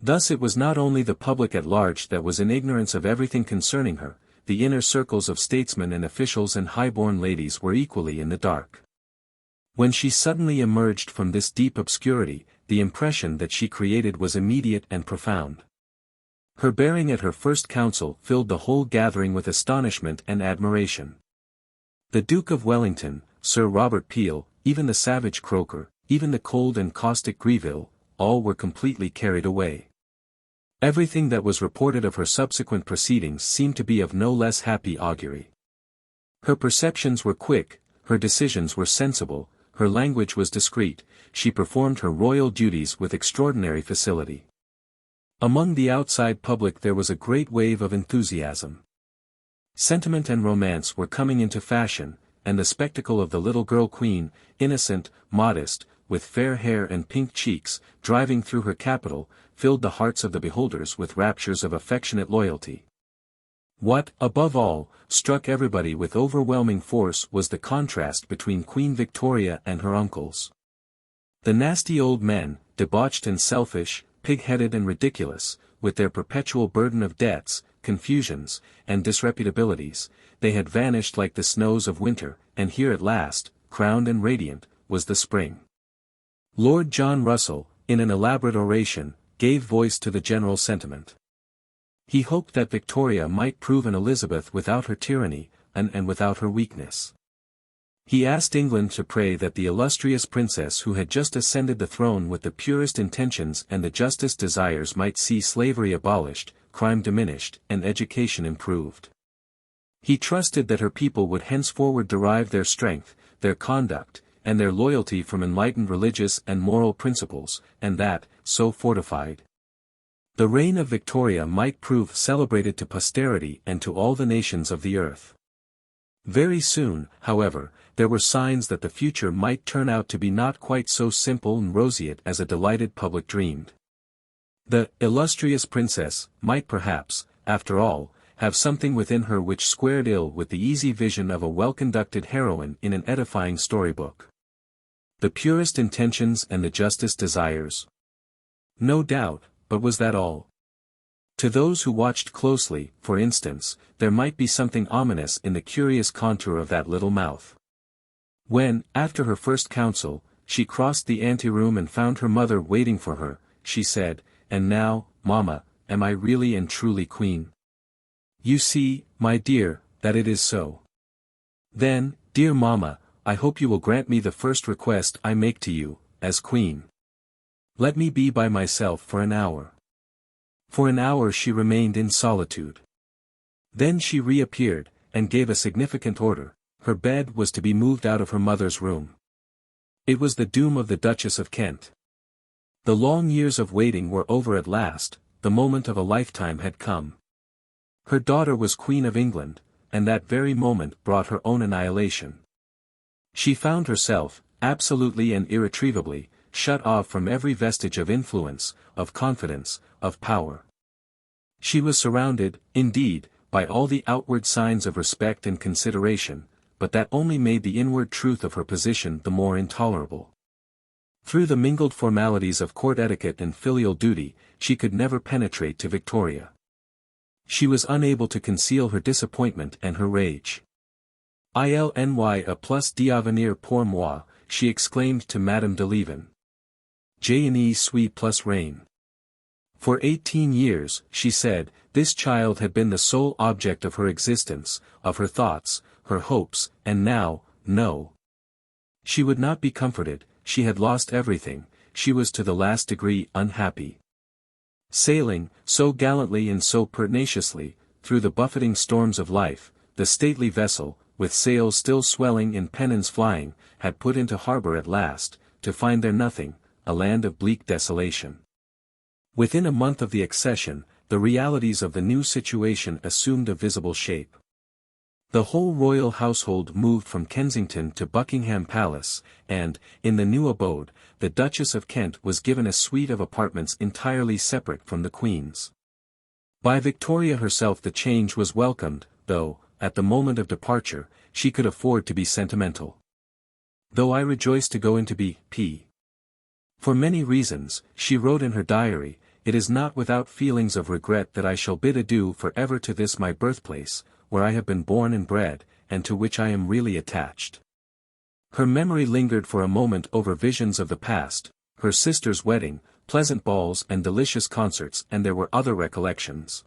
Speaker 1: Thus it was not only the public at large that was in ignorance of everything concerning her, the inner circles of statesmen and officials and high-born ladies were equally in the dark. When she suddenly emerged from this deep obscurity, the impression that she created was immediate and profound. Her bearing at her first council filled the whole gathering with astonishment and admiration. The Duke of Wellington, Sir Robert Peel, even the savage Croker, even the cold and caustic Greville, all were completely carried away. Everything that was reported of her subsequent proceedings seemed to be of no less happy augury. Her perceptions were quick, her decisions were sensible, her language was discreet, she performed her royal duties with extraordinary facility. Among the outside public there was a great wave of enthusiasm. Sentiment and romance were coming into fashion, and the spectacle of the little girl queen, innocent, modest, with fair hair and pink cheeks, driving through her capital, filled the hearts of the beholders with raptures of affectionate loyalty. What, above all, struck everybody with overwhelming force was the contrast between Queen Victoria and her uncles. The nasty old men, debauched and selfish, pig-headed and ridiculous, with their perpetual burden of debts, confusions, and disreputabilities, they had vanished like the snows of winter, and here at last, crowned and radiant, was the spring. Lord John Russell, in an elaborate oration, gave voice to the general sentiment. He hoped that Victoria might prove an Elizabeth without her tyranny, and without her weakness. He asked England to pray that the illustrious princess who had just ascended the throne with the purest intentions and the justest desires might see slavery abolished, crime diminished, and education improved. He trusted that her people would henceforward derive their strength, their conduct, and their loyalty from enlightened religious and moral principles, and that, so fortified, the reign of Victoria might prove celebrated to posterity and to all the nations of the earth. Very soon, however, there were signs that the future might turn out to be not quite so simple and roseate as a delighted public dreamed. The illustrious princess might perhaps, after all, have something within her which squared ill with the easy vision of a well-conducted heroine in an edifying storybook. The purest intentions and the justest desires. No doubt, but was that all? To those who watched closely, for instance, there might be something ominous in the curious contour of that little mouth. When, after her first council, she crossed the anteroom and found her mother waiting for her, she said, "And now, Mamma, am I really and truly queen? You see, my dear, that it is so. Then, dear Mamma, I hope you will grant me the first request I make to you, as queen. Let me be by myself for an hour." For an hour she remained in solitude. Then she reappeared, and gave a significant order. Her bed was to be moved out of her mother's room. It was the doom of the Duchess of Kent. The long years of waiting were over at last, the moment of a lifetime had come. Her daughter was Queen of England, and that very moment brought her own annihilation. She found herself, absolutely and irretrievably, shut off from every vestige of influence, of confidence, of power. She was surrounded, indeed, by all the outward signs of respect and consideration, but that only made the inward truth of her position the more intolerable. Through the mingled formalities of court etiquette and filial duty, she could never penetrate to Victoria. She was unable to conceal her disappointment and her rage. "Il n'y a plus d'avenir pour moi," she exclaimed to Madame de Lieven. "Je n'y suis plus reine." For 18 years, she said, this child had been the sole object of her existence, of her thoughts, her hopes, and now, no. She would not be comforted, she had lost everything, she was to the last degree unhappy. Sailing, so gallantly and so pertinaciously, through the buffeting storms of life, the stately vessel, with sails still swelling and pennons flying, had put into harbour at last, to find there nothing, a land of bleak desolation. Within a month of the accession, the realities of the new situation assumed a visible shape. The whole royal household moved from Kensington to Buckingham Palace, and, in the new abode, the Duchess of Kent was given a suite of apartments entirely separate from the Queen's. By Victoria herself the change was welcomed, though, at the moment of departure, she could afford to be sentimental. "Though I rejoice to go into B.P. For many reasons," she wrote in her diary, "it is not without feelings of regret that I shall bid adieu for ever to this my birthplace, where I have been born and bred, and to which I am really attached." Her memory lingered for a moment over visions of the past, her sister's wedding, pleasant balls and delicious concerts, and there were other recollections.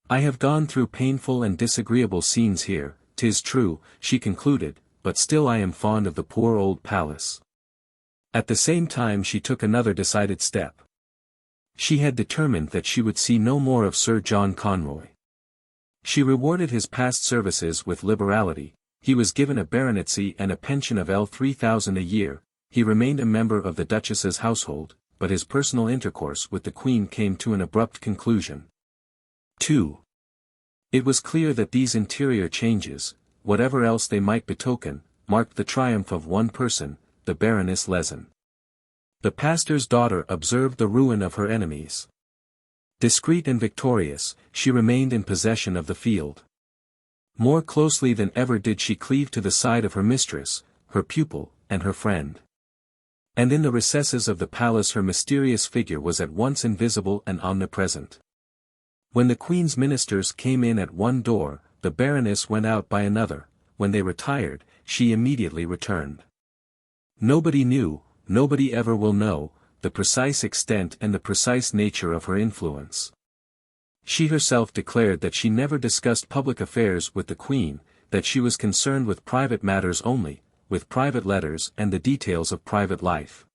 Speaker 1: "I have gone through painful and disagreeable scenes here, 'tis true," she concluded, "but still I am fond of the poor old palace." At the same time she took another decided step. She had determined that she would see no more of Sir John Conroy. She rewarded his past services with liberality. He was given a baronetcy and a pension of £3,000 a year, he remained a member of the Duchess's household, but his personal intercourse with the Queen came to an abrupt conclusion. 2. It was clear that these interior changes, whatever else they might betoken, marked the triumph of one person, the Baroness Lehzen. The pastor's daughter observed the ruin of her enemies. Discreet and victorious, she remained in possession of the field. More closely than ever did she cleave to the side of her mistress, her pupil, and her friend. And in the recesses of the palace her mysterious figure was at once invisible and omnipresent. When the Queen's ministers came in at one door, the Baroness went out by another. When they retired, she immediately returned. Nobody knew, nobody ever will know, the precise extent and the precise nature of her influence. She herself declared that she never discussed public affairs with the Queen, that she was concerned with private matters only, with private letters and the details of private life.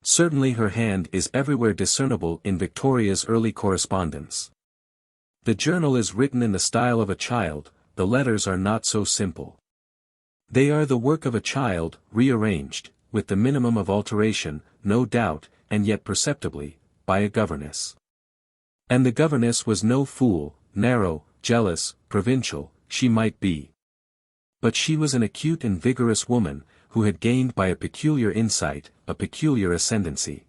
Speaker 1: Certainly her hand is everywhere discernible in Victoria's early correspondence. The journal is written in the style of a child, the letters are not so simple. They are the work of a child, rearranged, with the minimum of alteration, no doubt, and yet perceptibly, by a governess. And the governess was no fool, narrow, jealous, provincial, she might be. But she was an acute and vigorous woman, who had gained by a peculiar insight, a peculiar ascendancy.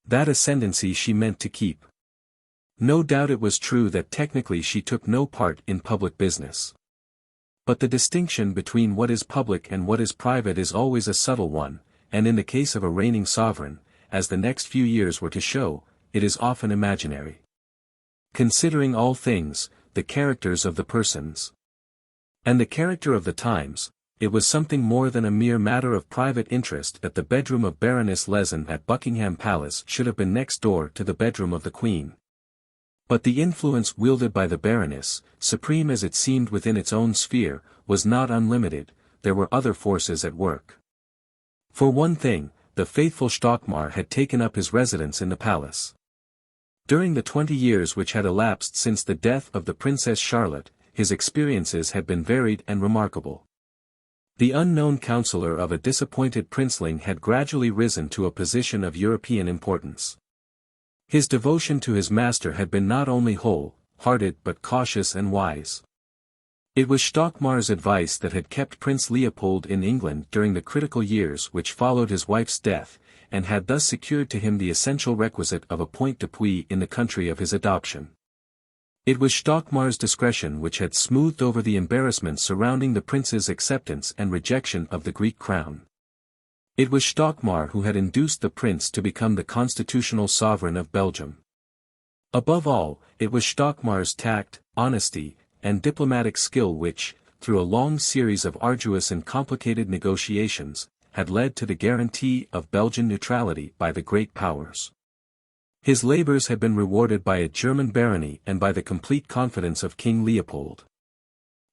Speaker 1: That ascendancy she meant to keep. No doubt it was true that technically she took no part in public business. But the distinction between what is public and what is private is always a subtle one, and in the case of a reigning sovereign, as the next few years were to show, it is often imaginary. Considering all things, the characters of the persons, and the character of the times, it was something more than a mere matter of private interest that the bedroom of Baroness Lehzen at Buckingham Palace should have been next door to the bedroom of the Queen. But the influence wielded by the Baroness, supreme as it seemed within its own sphere, was not unlimited, there were other forces at work. For one thing, the faithful Stockmar had taken up his residence in the palace. During the 20 years which had elapsed since the death of the Princess Charlotte, his experiences had been varied and remarkable. The unknown counsellor of a disappointed princeling had gradually risen to a position of European importance. His devotion to his master had been not only whole-hearted but cautious and wise. It was Stockmar's advice that had kept Prince Leopold in England during the critical years which followed his wife's death, and had thus secured to him the essential requisite of a point d'appui in the country of his adoption. It was Stockmar's discretion which had smoothed over the embarrassments surrounding the prince's acceptance and rejection of the Greek crown. It was Stockmar who had induced the prince to become the constitutional sovereign of Belgium. Above all, it was Stockmar's tact, honesty, and diplomatic skill which, through a long series of arduous and complicated negotiations, had led to the guarantee of Belgian neutrality by the great powers. His labors had been rewarded by a German barony and by the complete confidence of King Leopold.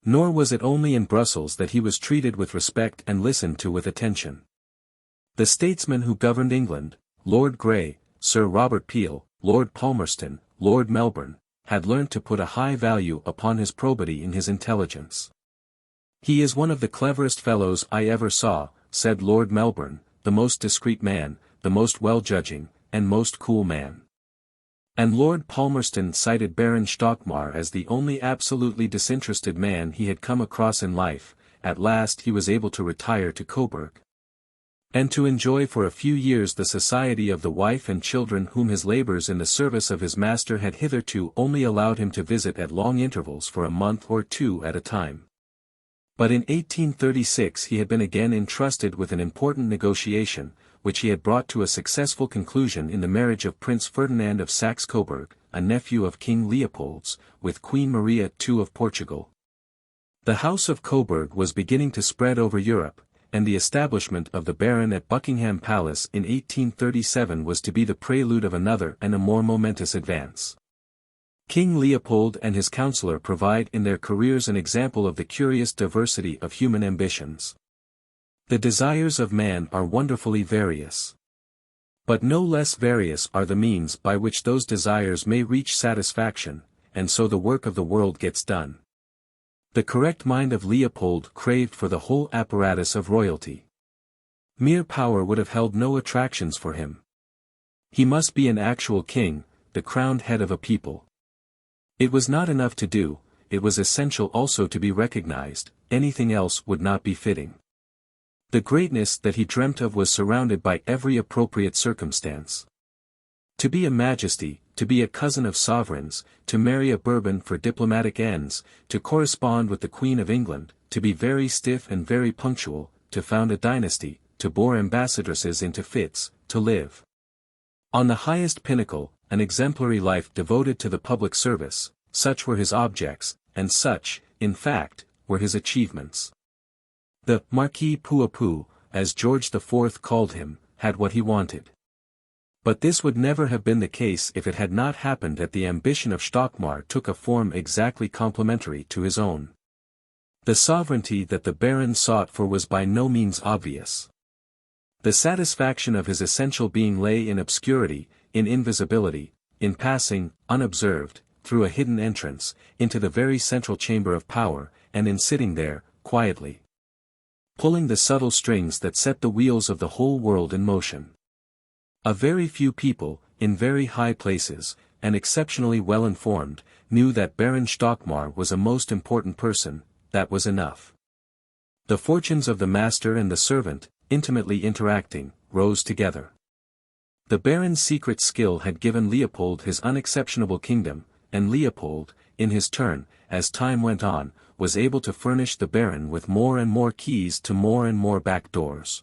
Speaker 1: Nor was it only in Brussels that he was treated with respect and listened to with attention. The statesmen who governed England, Lord Grey, Sir Robert Peel, Lord Palmerston, Lord Melbourne, had learnt to put a high value upon his probity in his intelligence. "He is one of the cleverest fellows I ever saw," said Lord Melbourne, "the most discreet man, the most well-judging, and most cool man." And Lord Palmerston cited Baron Stockmar as the only absolutely disinterested man he had come across in life. At last he was able to retire to Coburg, and to enjoy for a few years the society of the wife and children whom his labors in the service of his master had hitherto only allowed him to visit at long intervals for a month or two at a time. But in 1836 he had been again entrusted with an important negotiation, which he had brought to a successful conclusion in the marriage of Prince Ferdinand of Saxe-Coburg, a nephew of King Leopold's, with Queen Maria II of Portugal. The House of Coburg was beginning to spread over Europe, and the establishment of the Baron at Buckingham Palace in 1837 was to be the prelude of another and a more momentous advance. King Leopold and his counsellor provide in their careers an example of the curious diversity of human ambitions. The desires of man are wonderfully various. But no less various are the means by which those desires may reach satisfaction, and so the work of the world gets done. The correct mind of Leopold craved for the whole apparatus of royalty. Mere power would have held no attractions for him. He must be an actual king, the crowned head of a people. It was not enough to do, it was essential also to be recognized, anything else would not be fitting. The greatness that he dreamt of was surrounded by every appropriate circumstance. To be a majesty, to be a cousin of sovereigns, to marry a Bourbon for diplomatic ends, to correspond with the Queen of England, to be very stiff and very punctual, to found a dynasty, to bore ambassadresses into fits, to live on the highest pinnacle, an exemplary life devoted to the public service, such were his objects, and such, in fact, were his achievements. The Marquis Pouapou, as George IV called him, had what he wanted. But this would never have been the case if it had not happened that the ambition of Stockmar took a form exactly complementary to his own. The sovereignty that the Baron sought for was by no means obvious. The satisfaction of his essential being lay in obscurity, in invisibility, in passing, unobserved, through a hidden entrance, into the very central chamber of power, and in sitting there, quietly, pulling the subtle strings that set the wheels of the whole world in motion. A very few people, in very high places, and exceptionally well informed, knew that Baron Stockmar was a most important person. That was enough. The fortunes of the master and the servant, intimately interacting, rose together. The Baron's secret skill had given Leopold his unexceptionable kingdom, and Leopold, in his turn, as time went on, was able to furnish the Baron with more and more keys to more and more back doors.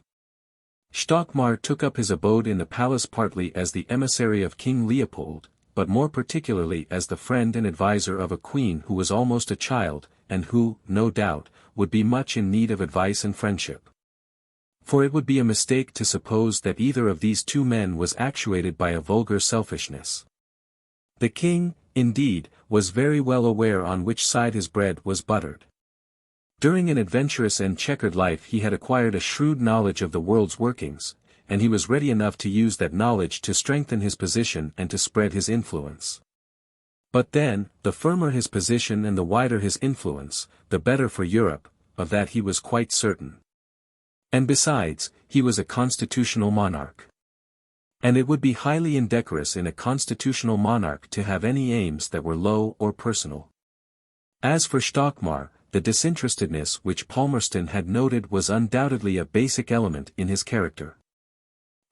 Speaker 1: Stockmar took up his abode in the palace partly as the emissary of King Leopold, but more particularly as the friend and adviser of a queen who was almost a child, and who, no doubt, would be much in need of advice and friendship. For it would be a mistake to suppose that either of these two men was actuated by a vulgar selfishness. The king, indeed, was very well aware on which side his bread was buttered. During an adventurous and checkered life he had acquired a shrewd knowledge of the world's workings, and he was ready enough to use that knowledge to strengthen his position and to spread his influence. But then, the firmer his position and the wider his influence, the better for Europe, of that he was quite certain. And besides, he was a constitutional monarch. And it would be highly indecorous in a constitutional monarch to have any aims that were low or personal. As for Stockmar, the disinterestedness which Palmerston had noted was undoubtedly a basic element in his character.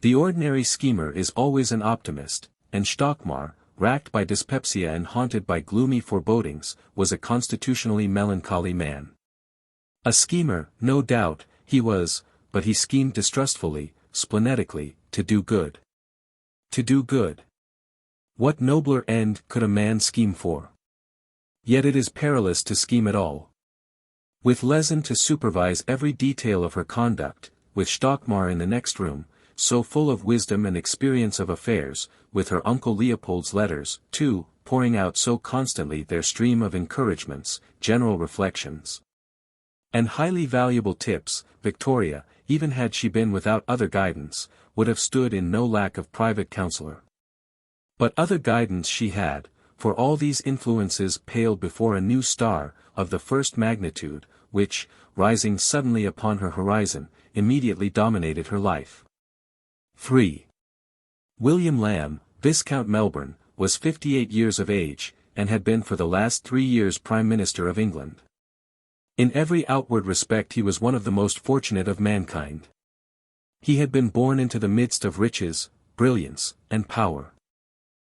Speaker 1: The ordinary schemer is always an optimist, and Stockmar, racked by dyspepsia and haunted by gloomy forebodings, was a constitutionally melancholy man. A schemer, no doubt, he was, but he schemed distrustfully, splenetically, to do good. To do good. What nobler end could a man scheme for? Yet it is perilous to scheme at all. With Lehzen to supervise every detail of her conduct, with Stockmar in the next room, so full of wisdom and experience of affairs, with her uncle Leopold's letters, too, pouring out so constantly their stream of encouragements, general reflections, and highly valuable tips, Victoria, even had she been without other guidance, would have stood in no lack of private counsellor. But other guidance she had, for all these influences paled before a new star, of the first magnitude, which, rising suddenly upon her horizon, immediately dominated her life. 3. William Lamb, Viscount Melbourne, was 58 years of age, and had been for the last 3 years Prime Minister of England. In every outward respect he was one of the most fortunate of mankind. He had been born into the midst of riches, brilliance, and power.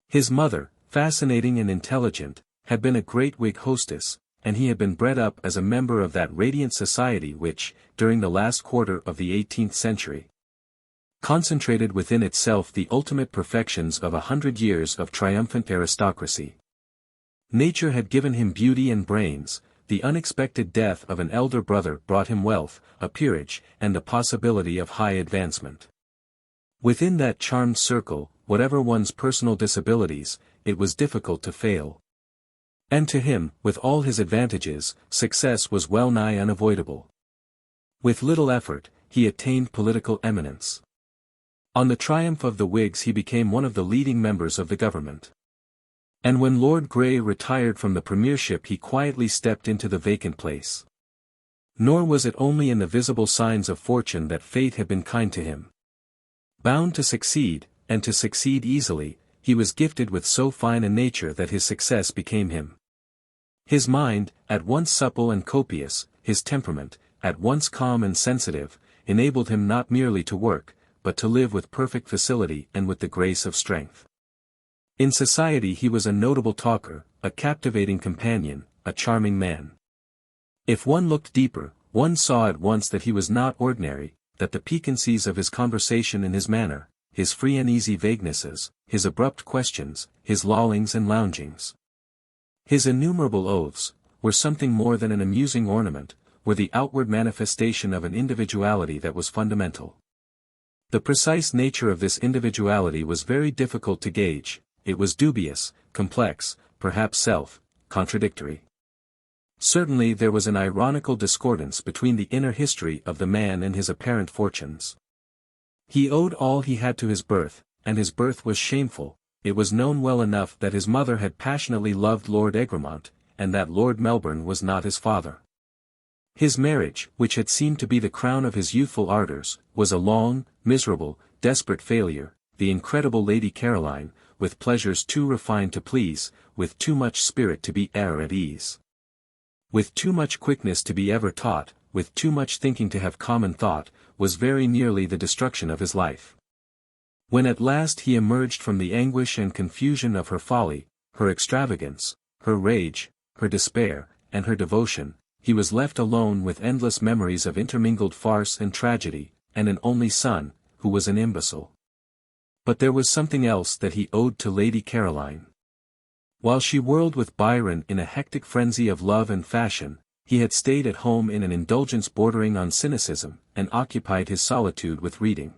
Speaker 1: His mother, fascinating and intelligent, had been a great Whig hostess, and he had been bred up as a member of that radiant society which, during the last quarter of the 18th century, concentrated within itself the ultimate perfections of 100 years of triumphant aristocracy. Nature had given him beauty and brains. The unexpected death of an elder brother brought him wealth, a peerage, and the possibility of high advancement. Within that charmed circle, whatever one's personal disabilities, it was difficult to fail. And to him, with all his advantages, success was well nigh unavoidable. With little effort, he attained political eminence. On the triumph of the Whigs he became one of the leading members of the government. And when Lord Grey retired from the premiership he quietly stepped into the vacant place. Nor was it only in the visible signs of fortune that fate had been kind to him. Bound to succeed, and to succeed easily, he was gifted with so fine a nature that his success became him. His mind, at once supple and copious, his temperament, at once calm and sensitive, enabled him not merely to work, but to live with perfect facility and with the grace of strength. In society he was a notable talker, a captivating companion, a charming man. If one looked deeper, one saw at once that he was not ordinary, that the piquancies of his conversation and his manner, his free and easy vaguenesses, his abrupt questions, his lollings and loungings, his innumerable oaths, were something more than an amusing ornament, were the outward manifestation of an individuality that was fundamental. The precise nature of this individuality was very difficult to gauge, it was dubious, complex, perhaps self-contradictory. Certainly there was an ironical discordance between the inner history of the man and his apparent fortunes. He owed all he had to his birth, and his birth was shameful. It was known well enough that his mother had passionately loved Lord Egremont, and that Lord Melbourne was not his father. His marriage, which had seemed to be the crown of his youthful ardours, was a long, miserable, desperate failure. The incredible Lady Caroline, with pleasures too refined to please, with too much spirit to be e'er at ease, with too much quickness to be ever taught, with too much thinking to have common thought, was very nearly the destruction of his life. When at last he emerged from the anguish and confusion of her folly, her extravagance, her rage, her despair, and her devotion, he was left alone with endless memories of intermingled farce and tragedy, and an only son, who was an imbecile. But there was something else that he owed to Lady Caroline. While she whirled with Byron in a hectic frenzy of love and fashion, he had stayed at home in an indulgence bordering on cynicism, and occupied his solitude with reading.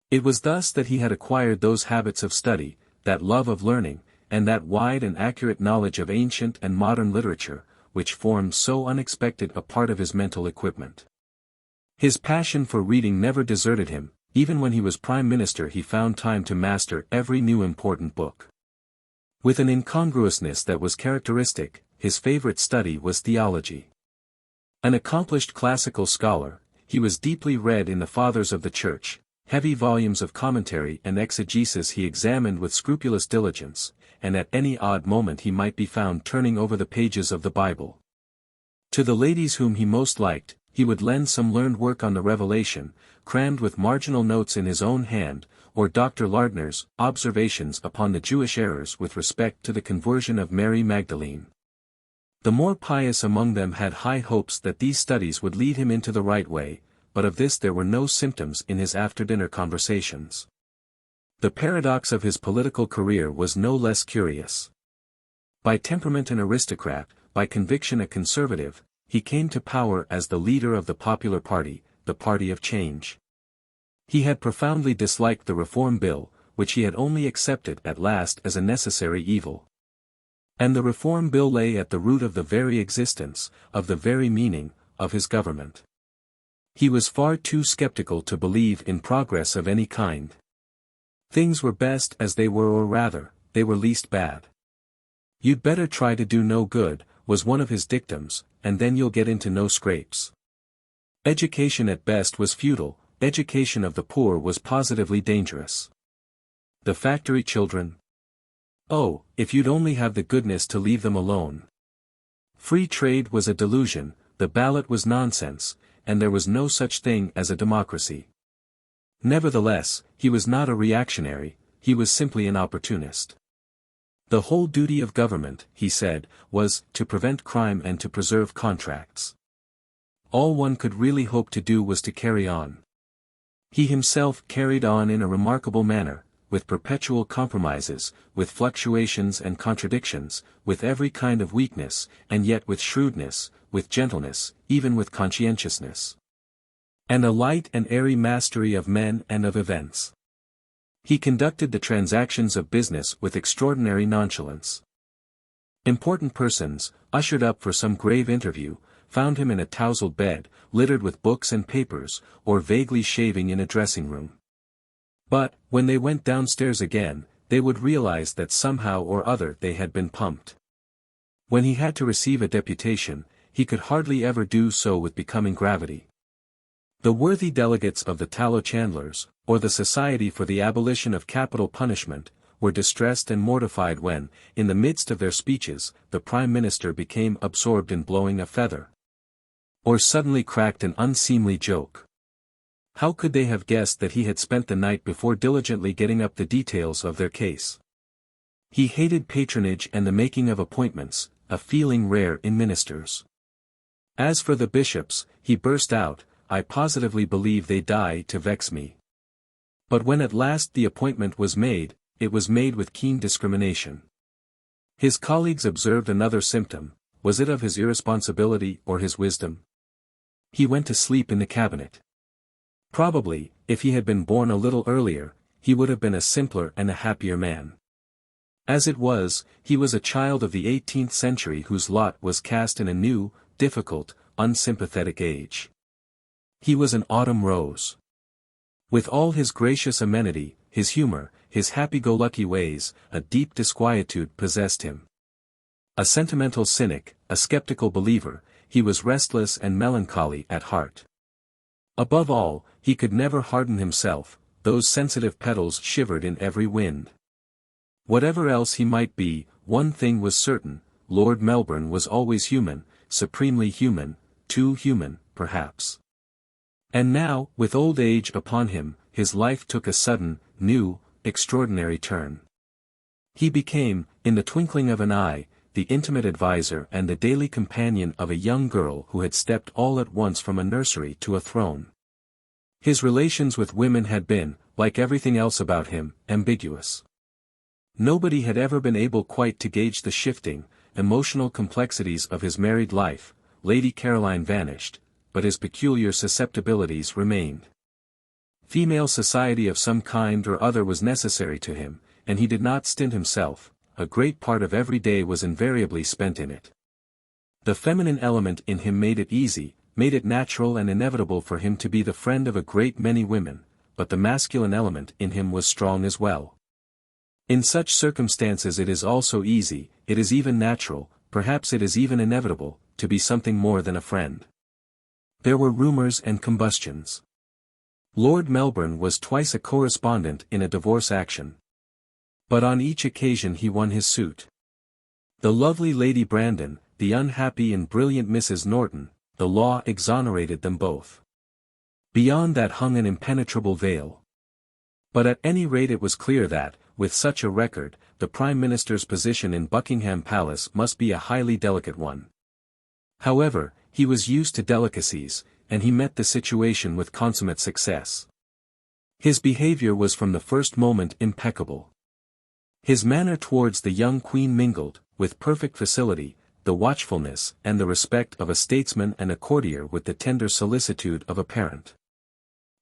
Speaker 1: It was thus that he had acquired those habits of study, that love of learning, and that wide and accurate knowledge of ancient and modern literature, which formed so unexpected a part of his mental equipment. His passion for reading never deserted him. Even when he was Prime Minister he found time to master every new important book. With an incongruousness that was characteristic, his favorite study was theology. An accomplished classical scholar, he was deeply read in the Fathers of the Church. Heavy volumes of commentary and exegesis he examined with scrupulous diligence, and at any odd moment he might be found turning over the pages of the Bible. To the ladies whom he most liked, he would lend some learned work on the Revelation, crammed with marginal notes in his own hand, or Dr. Lardner's Observations upon the Jewish Errors with respect to the conversion of Mary Magdalene. The more pious among them had high hopes that these studies would lead him into the right way, but of this there were no symptoms in his after-dinner conversations. The paradox of his political career was no less curious. By temperament an aristocrat, by conviction a conservative, he came to power as the leader of the popular party, the party of change. He had profoundly disliked the Reform Bill, which he had only accepted at last as a necessary evil. And the Reform Bill lay at the root of the very existence, of the very meaning, of his government. He was far too skeptical to believe in progress of any kind. Things were best as they were, or rather, they were least bad. "You'd better try to do no good," was one of his dictums, "and then you'll get into no scrapes." Education at best was futile, education of the poor was positively dangerous. The factory children? Oh, if you'd only have the goodness to leave them alone. Free trade was a delusion, the ballot was nonsense, and there was no such thing as a democracy. Nevertheless, he was not a reactionary, he was simply an opportunist. The whole duty of government, he said, was to prevent crime and to preserve contracts. All one could really hope to do was to carry on. He himself carried on in a remarkable manner, with perpetual compromises, with fluctuations and contradictions, with every kind of weakness, and yet with shrewdness, with gentleness, even with conscientiousness. And a light and airy mastery of men and of events. He conducted the transactions of business with extraordinary nonchalance. Important persons, ushered up for some grave interview, found him in a tousled bed, littered with books and papers, or vaguely shaving in a dressing-room. But, when they went downstairs again, they would realize that somehow or other they had been pumped. When he had to receive a deputation, he could hardly ever do so with becoming gravity. The worthy delegates of the tallow chandlers, or the Society for the Abolition of Capital Punishment, were distressed and mortified when, in the midst of their speeches, the Prime Minister became absorbed in blowing a feather, or suddenly cracked an unseemly joke. How could they have guessed that he had spent the night before diligently getting up the details of their case? He hated patronage and the making of appointments, a feeling rare in ministers. As for the bishops, he burst out, I positively believe they die to vex me. But when at last the appointment was made, it was made with keen discrimination. His colleagues observed another symptom. Was it of his irresponsibility or his wisdom? He went to sleep in the cabinet. Probably, if he had been born a little earlier, he would have been a simpler and a happier man. As it was, he was a child of the 18th century whose lot was cast in a new, difficult, unsympathetic age. He was an autumn rose. With all his gracious amenity, his humor, his happy-go-lucky ways, a deep disquietude possessed him. A sentimental cynic, a skeptical believer, he was restless and melancholy at heart. Above all, he could never harden himself, those sensitive petals shivered in every wind. Whatever else he might be, one thing was certain, Lord Melbourne was always human, supremely human, too human, perhaps. And now, with old age upon him, his life took a sudden, new, extraordinary turn. He became, in the twinkling of an eye, the intimate adviser and the daily companion of a young girl who had stepped all at once from a nursery to a throne. His relations with women had been, like everything else about him, ambiguous. Nobody had ever been able quite to gauge the shifting, emotional complexities of his married life. Lady Caroline vanished, but his peculiar susceptibilities remained. Female society of some kind or other was necessary to him, and he did not stint himself. A great part of every day was invariably spent in it. The feminine element in him made it easy, made it natural and inevitable for him to be the friend of a great many women, but the masculine element in him was strong as well. In such circumstances it is also easy, it is even natural, perhaps it is even inevitable, to be something more than a friend. There were rumors and combustions. Lord Melbourne was twice a correspondent in a divorce action. But on each occasion he won his suit. The lovely Lady Brandon, the unhappy and brilliant Mrs. Norton, the law exonerated them both. Beyond that hung an impenetrable veil. But at any rate it was clear that, with such a record, the Prime Minister's position in Buckingham Palace must be a highly delicate one. However, he was used to delicacies, and he met the situation with consummate success. His behavior was from the first moment impeccable. His manner towards the young Queen mingled, with perfect facility, the watchfulness and the respect of a statesman and a courtier with the tender solicitude of a parent.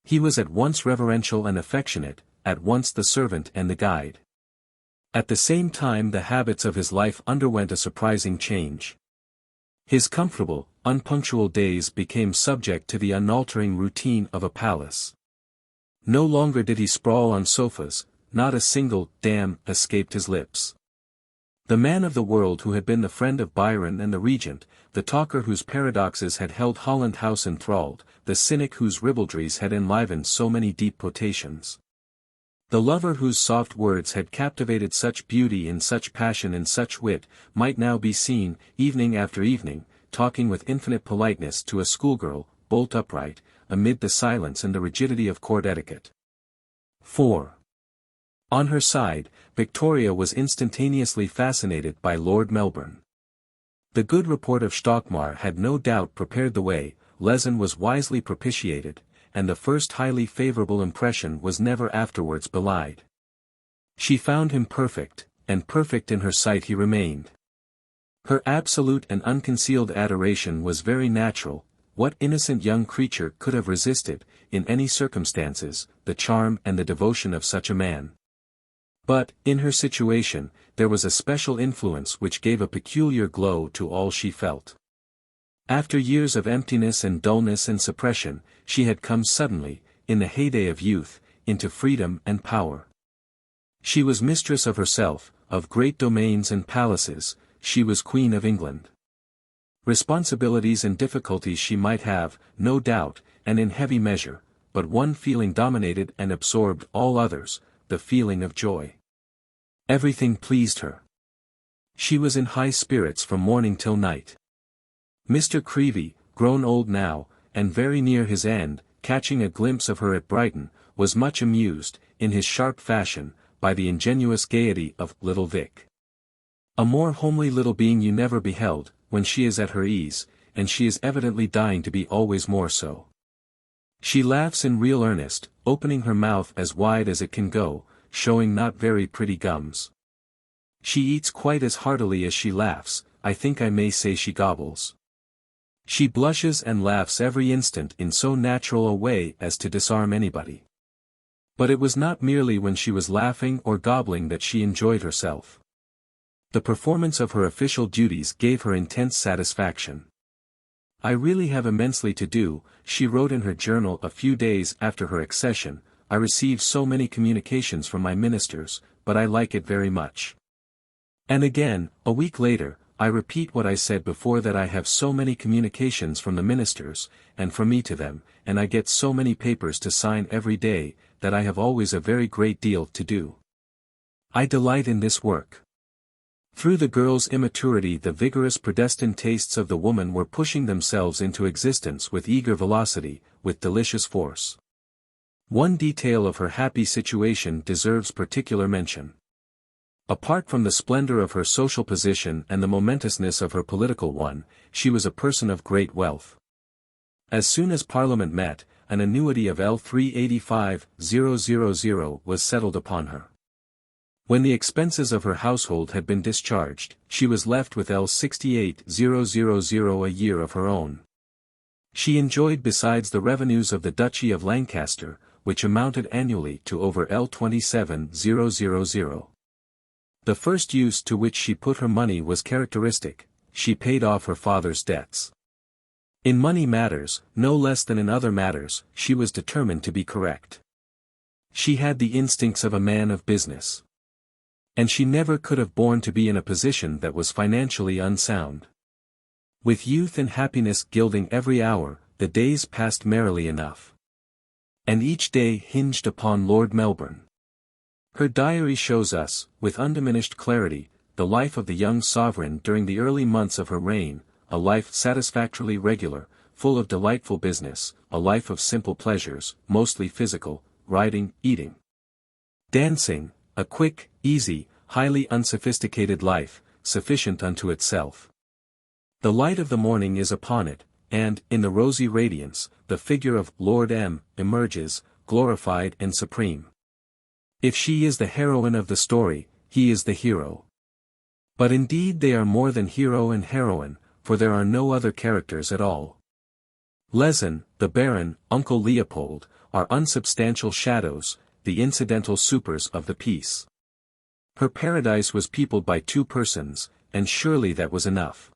Speaker 1: He was at once reverential and affectionate, at once the servant and the guide. At the same time the habits of his life underwent a surprising change. His comfortable, unpunctual days became subject to the unaltering routine of a palace. No longer did he sprawl on sofas, not a single "damn" escaped his lips. The man of the world who had been the friend of Byron and the Regent, the talker whose paradoxes had held Holland House enthralled, the cynic whose ribaldries had enlivened so many deep potations. The lover whose soft words had captivated such beauty and such passion and such wit, might now be seen, evening after evening, talking with infinite politeness to a schoolgirl, bolt upright, amid the silence and the rigidity of court etiquette. 4. On her side, Victoria was instantaneously fascinated by Lord Melbourne. The good report of Stockmar had no doubt prepared the way, Lehzen was wisely propitiated, and the first highly favourable impression was never afterwards belied. She found him perfect, and perfect in her sight he remained. Her absolute and unconcealed adoration was very natural. What innocent young creature could have resisted, in any circumstances, the charm and the devotion of such a man? But, in her situation, there was a special influence which gave a peculiar glow to all she felt. After years of emptiness and dullness and suppression, she had come suddenly, in the heyday of youth, into freedom and power. She was mistress of herself, of great domains and palaces, she was Queen of England. Responsibilities and difficulties she might have, no doubt, and in heavy measure, but one feeling dominated and absorbed all others, the feeling of joy. Everything pleased her. She was in high spirits from morning till night. Mr. Creevey, grown old now, and very near his end, catching a glimpse of her at Brighton, was much amused, in his sharp fashion, by the ingenuous gaiety of Little Vic. A more homely little being you never beheld, when she is at her ease, and she is evidently dying to be always more so. She laughs in real earnest, opening her mouth as wide as it can go, showing not very pretty gums. She eats quite as heartily as she laughs, I think I may say she gobbles. She blushes and laughs every instant in so natural a way as to disarm anybody. But it was not merely when she was laughing or gobbling that she enjoyed herself. The performance of her official duties gave her intense satisfaction. "I really have immensely to do," she wrote in her journal a few days after her accession. "I receive so many communications from my ministers, but I like it very much." And again, a week later, "I repeat what I said before, that I have so many communications from the ministers, and from me to them, and I get so many papers to sign every day, that I have always a very great deal to do. I delight in this work." Through the girl's immaturity the vigorous predestined tastes of the woman were pushing themselves into existence with eager velocity, with delicious force. One detail of her happy situation deserves particular mention. Apart from the splendor of her social position and the momentousness of her political one, she was a person of great wealth. As soon as Parliament met, an annuity of L385,000 was settled upon her. When the expenses of her household had been discharged, she was left with L68,000 a year of her own. She enjoyed besides the revenues of the Duchy of Lancaster, which amounted annually to over L27,000. The first use to which she put her money was characteristic: she paid off her father's debts. In money matters, no less than in other matters, she was determined to be correct. She had the instincts of a man of business. And she never could have borne to be in a position that was financially unsound. With youth and happiness gilding every hour, the days passed merrily enough. And each day hinged upon Lord Melbourne. Her diary shows us, with undiminished clarity, the life of the young sovereign during the early months of her reign, a life satisfactorily regular, full of delightful business, a life of simple pleasures, mostly physical, riding, eating, dancing, a quick, easy, highly unsophisticated life, sufficient unto itself. The light of the morning is upon it, and, in the rosy radiance, the figure of Lord M. emerges, glorified and supreme. If she is the heroine of the story, he is the hero. But indeed they are more than hero and heroine, for there are no other characters at all. Lehzen, the Baron, Uncle Leopold, are unsubstantial shadows, the incidental supers of the piece. Her paradise was peopled by two persons, and surely that was enough.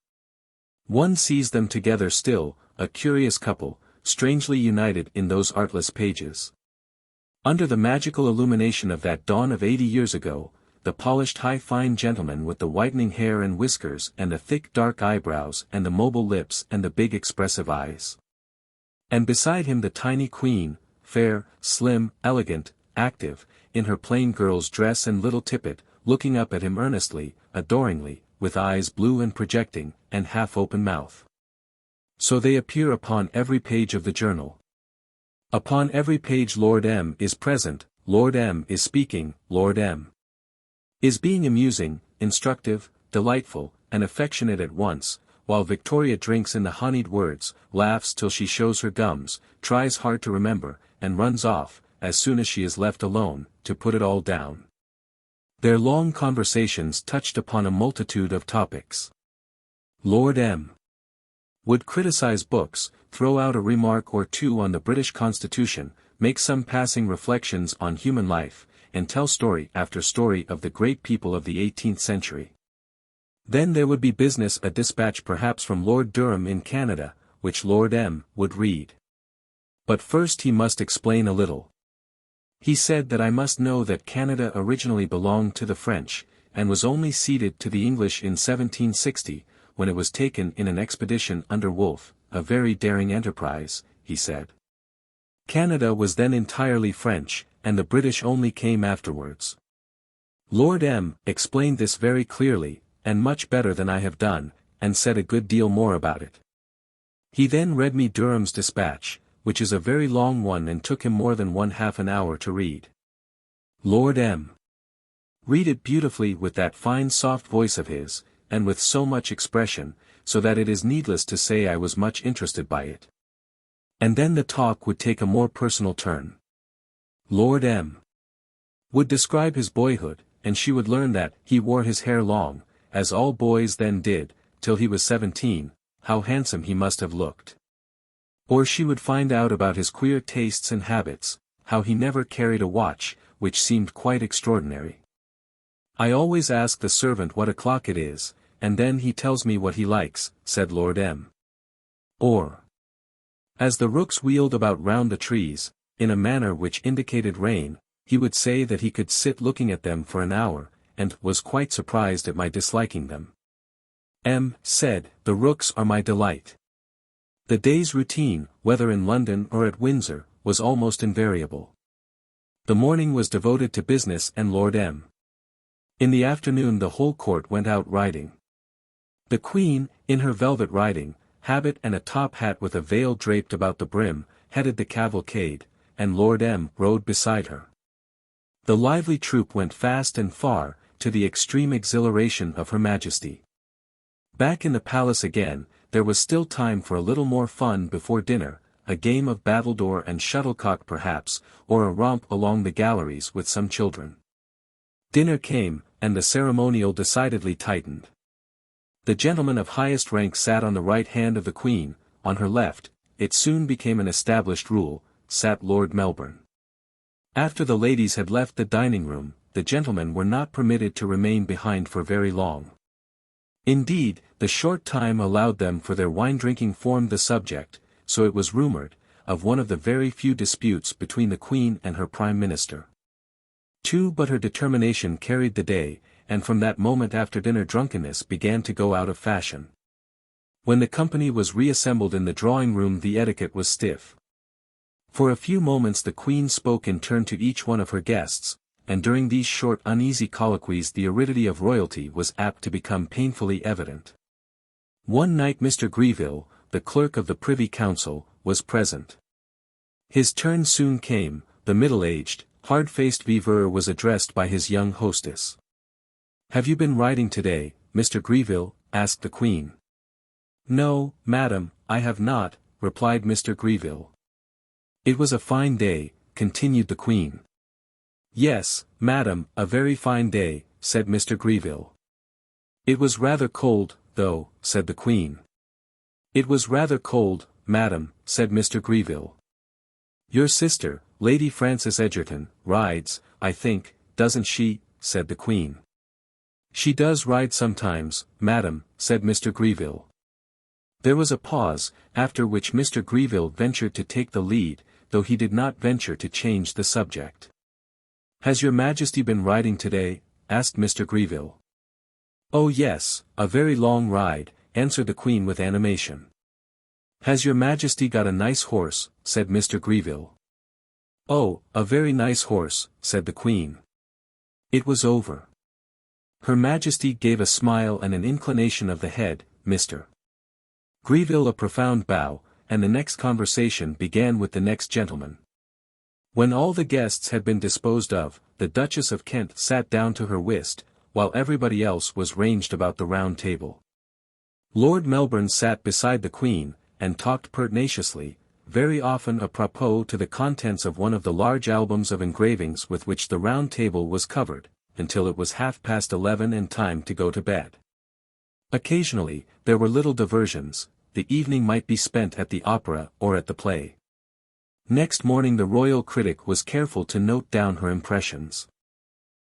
Speaker 1: One sees them together still, a curious couple, strangely united in those artless pages. Under the magical illumination of that dawn of 80 years ago, the polished high fine gentleman with the whitening hair and whiskers and the thick dark eyebrows and the mobile lips and the big expressive eyes. And beside him the tiny queen, fair, slim, elegant, active, in her plain girl's dress and little tippet, looking up at him earnestly, adoringly, with eyes blue and projecting, and half-open mouth. So they appear upon every page of the journal. Upon every page Lord M. is present, Lord M. is speaking, Lord M. is being amusing, instructive, delightful, and affectionate at once, while Victoria drinks in the honeyed words, laughs till she shows her gums, tries hard to remember, and runs off, as soon as she is left alone, to put it all down. Their long conversations touched upon a multitude of topics. Lord M. would criticize books, throw out a remark or two on the British Constitution, make some passing reflections on human life, and tell story after story of the great people of the 18th century. Then there would be business, a dispatch perhaps from Lord Durham in Canada, which Lord M. would read. But first he must explain a little. He said that I must know that Canada originally belonged to the French, and was only ceded to the English in 1760, when it was taken in an expedition under Wolfe, a very daring enterprise, he said. Canada was then entirely French, and the British only came afterwards. Lord M. explained this very clearly, and much better than I have done, and said a good deal more about it. He then read me Durham's dispatch, which is a very long one and took him more than 1/2 an hour to read. Lord M. Read it beautifully with that fine soft voice of his, and with so much expression, so that it is needless to say I was much interested by it. And then the talk would take a more personal turn. Lord M. would describe his boyhood, and she would learn that he wore his hair long, as all boys then did, till he was 17, how handsome he must have looked. Or she would find out about his queer tastes and habits, how he never carried a watch, which seemed quite extraordinary. I always ask the servant what o'clock it is, and then he tells me what he likes, said Lord M. Or, as the rooks wheeled about round the trees, in a manner which indicated rain, he would say that he could sit looking at them for an hour, and was quite surprised at my disliking them. M. said, "The rooks are my delight." The day's routine, whether in London or at Windsor, was almost invariable. The morning was devoted to business and Lord M. In the afternoon the whole court went out riding. The Queen, in her velvet riding habit and a top hat with a veil draped about the brim, headed the cavalcade, and Lord M. rode beside her. The lively troop went fast and far, to the extreme exhilaration of Her Majesty. Back in the palace again, there was still time for a little more fun before dinner, a game of battledore and shuttlecock perhaps, or a romp along the galleries with some children. Dinner came, and the ceremonial decidedly tightened. The gentleman of highest rank sat on the right hand of the Queen, on her left, it soon became an established rule, sat Lord Melbourne. After the ladies had left the dining-room, the gentlemen were not permitted to remain behind for very long. Indeed, the short time allowed them for their wine-drinking formed the subject, so it was rumoured, of one of the very few disputes between the Queen and her Prime Minister. But her determination carried the day, and from that moment after dinner drunkenness began to go out of fashion. When the company was reassembled in the drawing-room the etiquette was stiff. For a few moments the Queen spoke in turn to each one of her guests, and during these short uneasy colloquies the aridity of royalty was apt to become painfully evident. One night Mr. Greville, the clerk of the Privy Council, was present. His turn soon came, the middle-aged, hard-faced viveur was addressed by his young hostess. "Have you been riding today, Mr. Greville?" asked the Queen. "No, madam, I have not," replied Mr. Greville. "It was a fine day," continued the Queen. "Yes, madam, a very fine day," said Mr. Greville. "It was rather cold, though," said the Queen. "It was rather cold, madam," said Mr. Greville. "Your sister, Lady Frances Egerton, rides, I think, doesn't she?" said the Queen. "She does ride sometimes, madam," said Mr. Greville. There was a pause, after which Mr. Greville ventured to take the lead, though he did not venture to change the subject. "Has your Majesty been riding today?" asked Mr. Greville. "Oh yes, a very long ride," answered the Queen with animation. "Has your Majesty got a nice horse?" said Mr. Greville. "Oh, a very nice horse," said the Queen. It was over. Her Majesty gave a smile and an inclination of the head, Mr. Greville a profound bow, and the next conversation began with the next gentleman. When all the guests had been disposed of, the Duchess of Kent sat down to her whist, while everybody else was ranged about the round table. Lord Melbourne sat beside the Queen, and talked pertinaciously, very often apropos to the contents of one of the large albums of engravings with which the round table was covered, until it was 11:30 and time to go to bed. Occasionally, there were little diversions, the evening might be spent at the opera or at the play. Next morning the royal critic was careful to note down her impressions.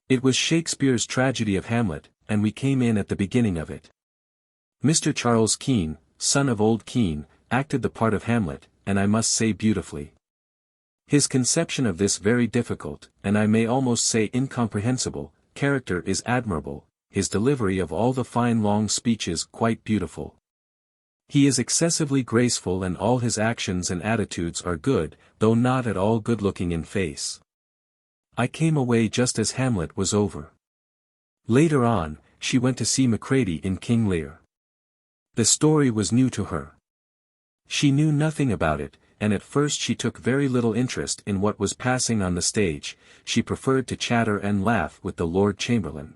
Speaker 1: It was Shakespeare's tragedy of Hamlet, and we came in at the beginning of it. Mr. Charles Kean, son of old Kean, acted the part of Hamlet, and I must say beautifully. His conception of this very difficult, and I may almost say incomprehensible, character is admirable, his delivery of all the fine long speeches quite beautiful. He is excessively graceful and all his actions and attitudes are good, though not at all good-looking in face. I came away just as Hamlet was over. Later on, she went to see Macready in King Lear. The story was new to her. She knew nothing about it, and at first she took very little interest in what was passing on the stage. She preferred to chatter and laugh with the Lord Chamberlain.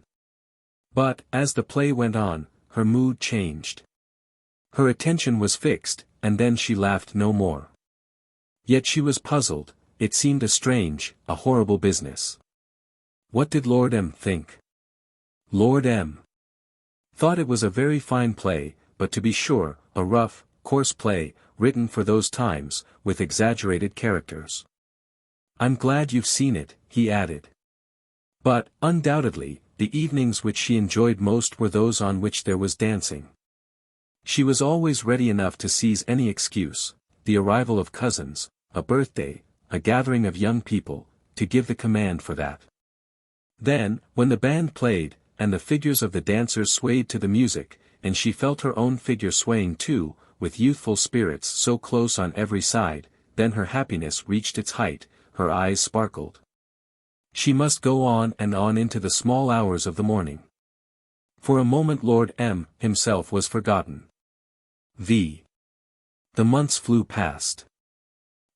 Speaker 1: But, as the play went on, her mood changed. Her attention was fixed, and then she laughed no more. Yet she was puzzled. It seemed a strange, a horrible business. What did Lord M. think? Lord M. thought it was a very fine play, but to be sure, a rough, coarse play, written for those times, with exaggerated characters. "I'm glad you've seen it," he added. But, undoubtedly, the evenings which she enjoyed most were those on which there was dancing. She was always ready enough to seize any excuse, the arrival of cousins, a birthday, a gathering of young people, to give the command for that. Then, when the band played, and the figures of the dancers swayed to the music, and she felt her own figure swaying too, with youthful spirits so close on every side, then her happiness reached its height, her eyes sparkled. She must go on and on into the small hours of the morning. For a moment Lord M. himself was forgotten. The months flew past.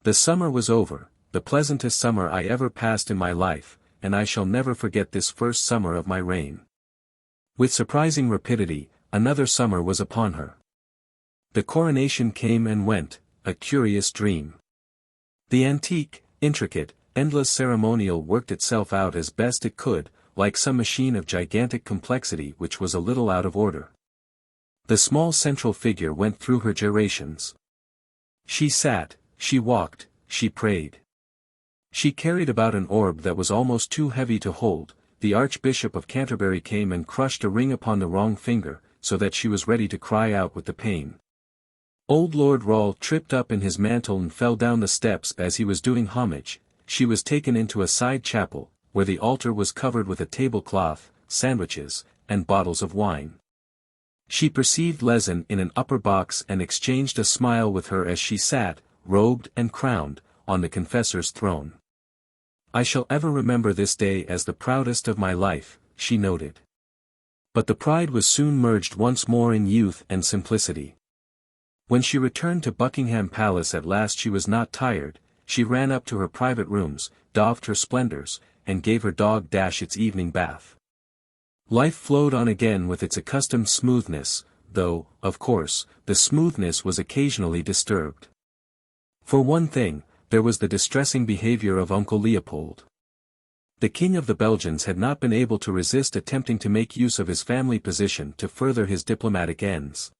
Speaker 1: The summer was over, the pleasantest summer I ever passed in my life, and I shall never forget this first summer of my reign. With surprising rapidity, another summer was upon her. The coronation came and went, a curious dream. The antique, intricate, endless ceremonial worked itself out as best it could, like some machine of gigantic complexity which was a little out of order. The small central figure went through her gyrations. She sat, she walked, she prayed. She carried about an orb that was almost too heavy to hold. The Archbishop of Canterbury came and crushed a ring upon the wrong finger, so that she was ready to cry out with the pain. Old Lord Rawle tripped up in his mantle and fell down the steps as he was doing homage. She was taken into a side chapel, where the altar was covered with a tablecloth, sandwiches, and bottles of wine. She perceived Lehzen in an upper box and exchanged a smile with her as she sat, robed and crowned, on the confessor's throne. "I shall ever remember this day as the proudest of my life," she noted. But the pride was soon merged once more in youth and simplicity. When she returned to Buckingham Palace at last she was not tired. She ran up to her private rooms, doffed her splendors, and gave her dog Dash its evening bath. Life flowed on again with its accustomed smoothness, though, of course, the smoothness was occasionally disturbed. For one thing, there was the distressing behavior of Uncle Leopold. The King of the Belgians had not been able to resist attempting to make use of his family position to further his diplomatic ends.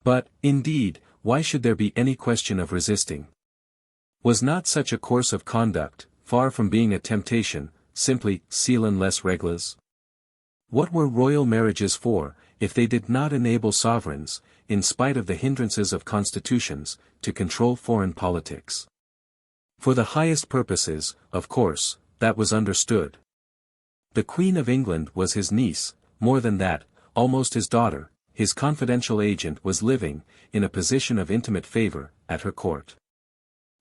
Speaker 1: But, indeed, why should there be any question of resisting? Was not such a course of conduct, far from being a temptation, simply "cielen les règles"? What were royal marriages for, if they did not enable sovereigns, in spite of the hindrances of constitutions, to control foreign politics? For the highest purposes, of course, that was understood. The Queen of England was his niece, more than that, almost his daughter. His confidential agent was living, in a position of intimate favor, at her court.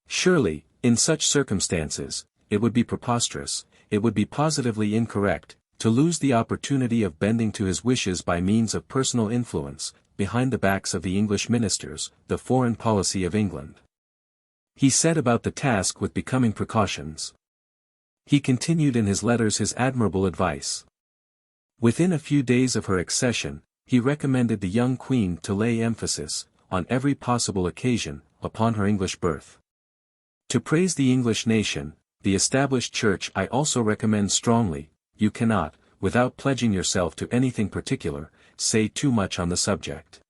Speaker 1: Surely, in such circumstances, it would be preposterous, it would be positively incorrect, to lose the opportunity of bending to his wishes by means of personal influence, behind the backs of the English ministers, the foreign policy of England. He set about the task with becoming precautions. He continued in his letters his admirable advice. Within a few days of her accession, he recommended the young queen to lay emphasis, on every possible occasion, upon her English birth. To praise the English nation, the established church I also recommend strongly. You cannot, without pledging yourself to anything particular, say too much on the subject.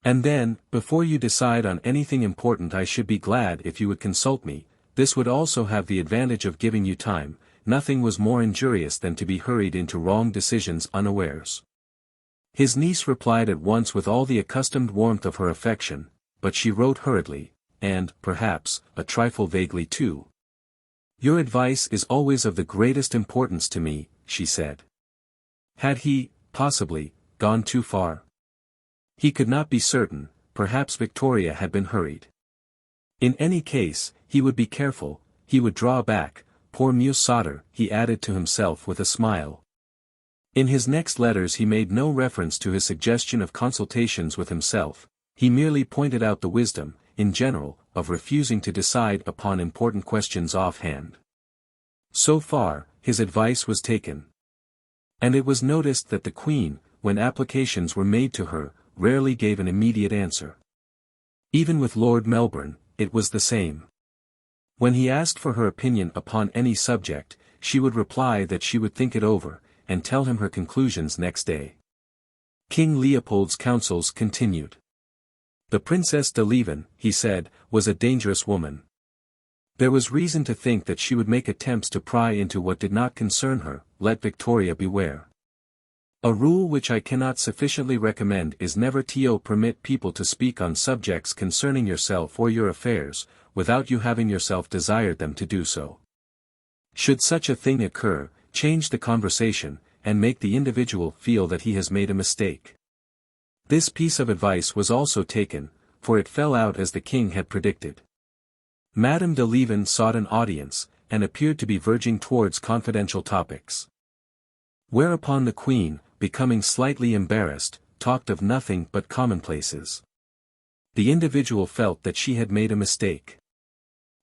Speaker 1: And then, before you decide on anything important I should be glad if you would consult me. This would also have the advantage of giving you time. Nothing was more injurious than to be hurried into wrong decisions unawares. His niece replied at once with all the accustomed warmth of her affection, but she wrote hurriedly, and, perhaps, a trifle vaguely too. "Your advice is always of the greatest importance to me," she said. Had he, possibly, gone too far? He could not be certain. Perhaps Victoria had been hurried. In any case, he would be careful, he would draw back. Poor Muse Sauter, he added to himself with a smile. In his next letters he made no reference to his suggestion of consultations with himself. He merely pointed out the wisdom, in general, of refusing to decide upon important questions offhand. So far, his advice was taken. And it was noticed that the Queen, when applications were made to her, rarely gave an immediate answer. Even with Lord Melbourne, it was the same. When he asked for her opinion upon any subject, she would reply that she would think it over, and tell him her conclusions next day. King Leopold's counsels continued. The Princess de Lehzen, he said, was a dangerous woman. There was reason to think that she would make attempts to pry into what did not concern her. Let Victoria beware. A rule which I cannot sufficiently recommend is never to permit people to speak on subjects concerning yourself or your affairs, without you having yourself desired them to do so. Should such a thing occur, change the conversation, and make the individual feel that he has made a mistake. This piece of advice was also taken, for it fell out as the king had predicted. Madame de Lehzen sought an audience, and appeared to be verging towards confidential topics. Whereupon the Queen, becoming slightly embarrassed, talked of nothing but commonplaces. The individual felt that she had made a mistake.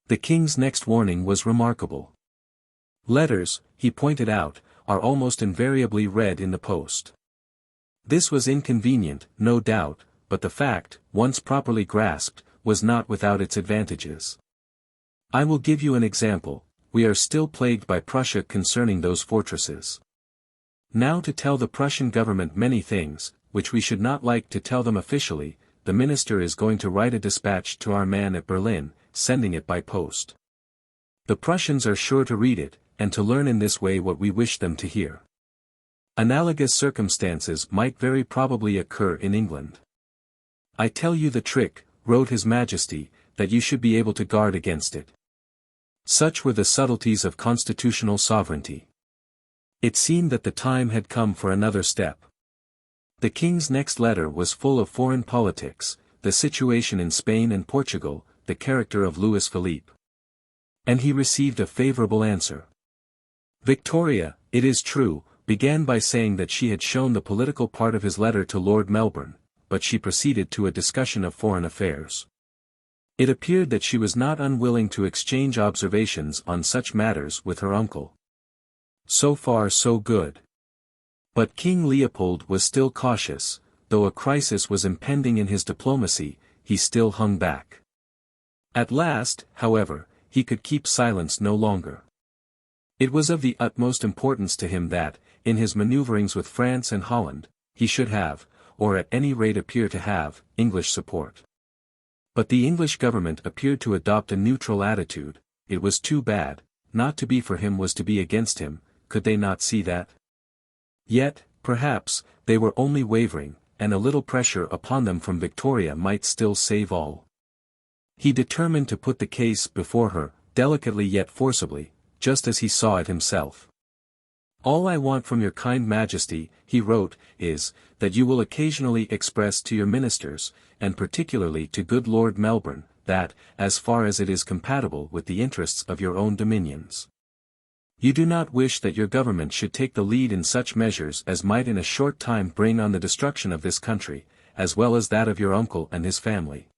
Speaker 1: The king's next warning was remarkable. Letters, he pointed out, are almost invariably read in the post. This was inconvenient, no doubt, but the fact, once properly grasped, was not without its advantages. I will give you an example. We are still plagued by Prussia concerning those fortresses. Now to tell the Prussian government many things, which we should not like to tell them officially, the minister is going to write a dispatch to our man at Berlin, sending it by post. The Prussians are sure to read it, and to learn in this way what we wish them to hear. Analogous circumstances might very probably occur in England. I tell you the trick, wrote His Majesty, that you should be able to guard against it. Such were the subtleties of constitutional sovereignty. It seemed that the time had come for another step. The king's next letter was full of foreign politics, the situation in Spain and Portugal, the character of Louis Philippe. And he received a favorable answer. Victoria, it is true, began by saying that she had shown the political part of his letter to Lord Melbourne, but she proceeded to a discussion of foreign affairs. It appeared that she was not unwilling to exchange observations on such matters with her uncle. So far so good. But King Leopold was still cautious. Though a crisis was impending in his diplomacy, he still hung back. At last, however, he could keep silence no longer. It was of the utmost importance to him that, in his maneuverings with France and Holland, he should have, or at any rate appear to have, English support. But the English government appeared to adopt a neutral attitude. It was too bad. Not to be for him was to be against him. Could they not see that? Yet, perhaps, they were only wavering, and a little pressure upon them from Victoria might still save all. He determined to put the case before her, delicately yet forcibly, just as he saw it himself. All I want from your kind Majesty, he wrote, is, that you will occasionally express to your ministers, and particularly to good Lord Melbourne, that, as far as it is compatible with the interests of your own dominions, you do not wish that your government should take the lead in such measures as might in a short time bring on the destruction of this country, as well as that of your uncle and his family.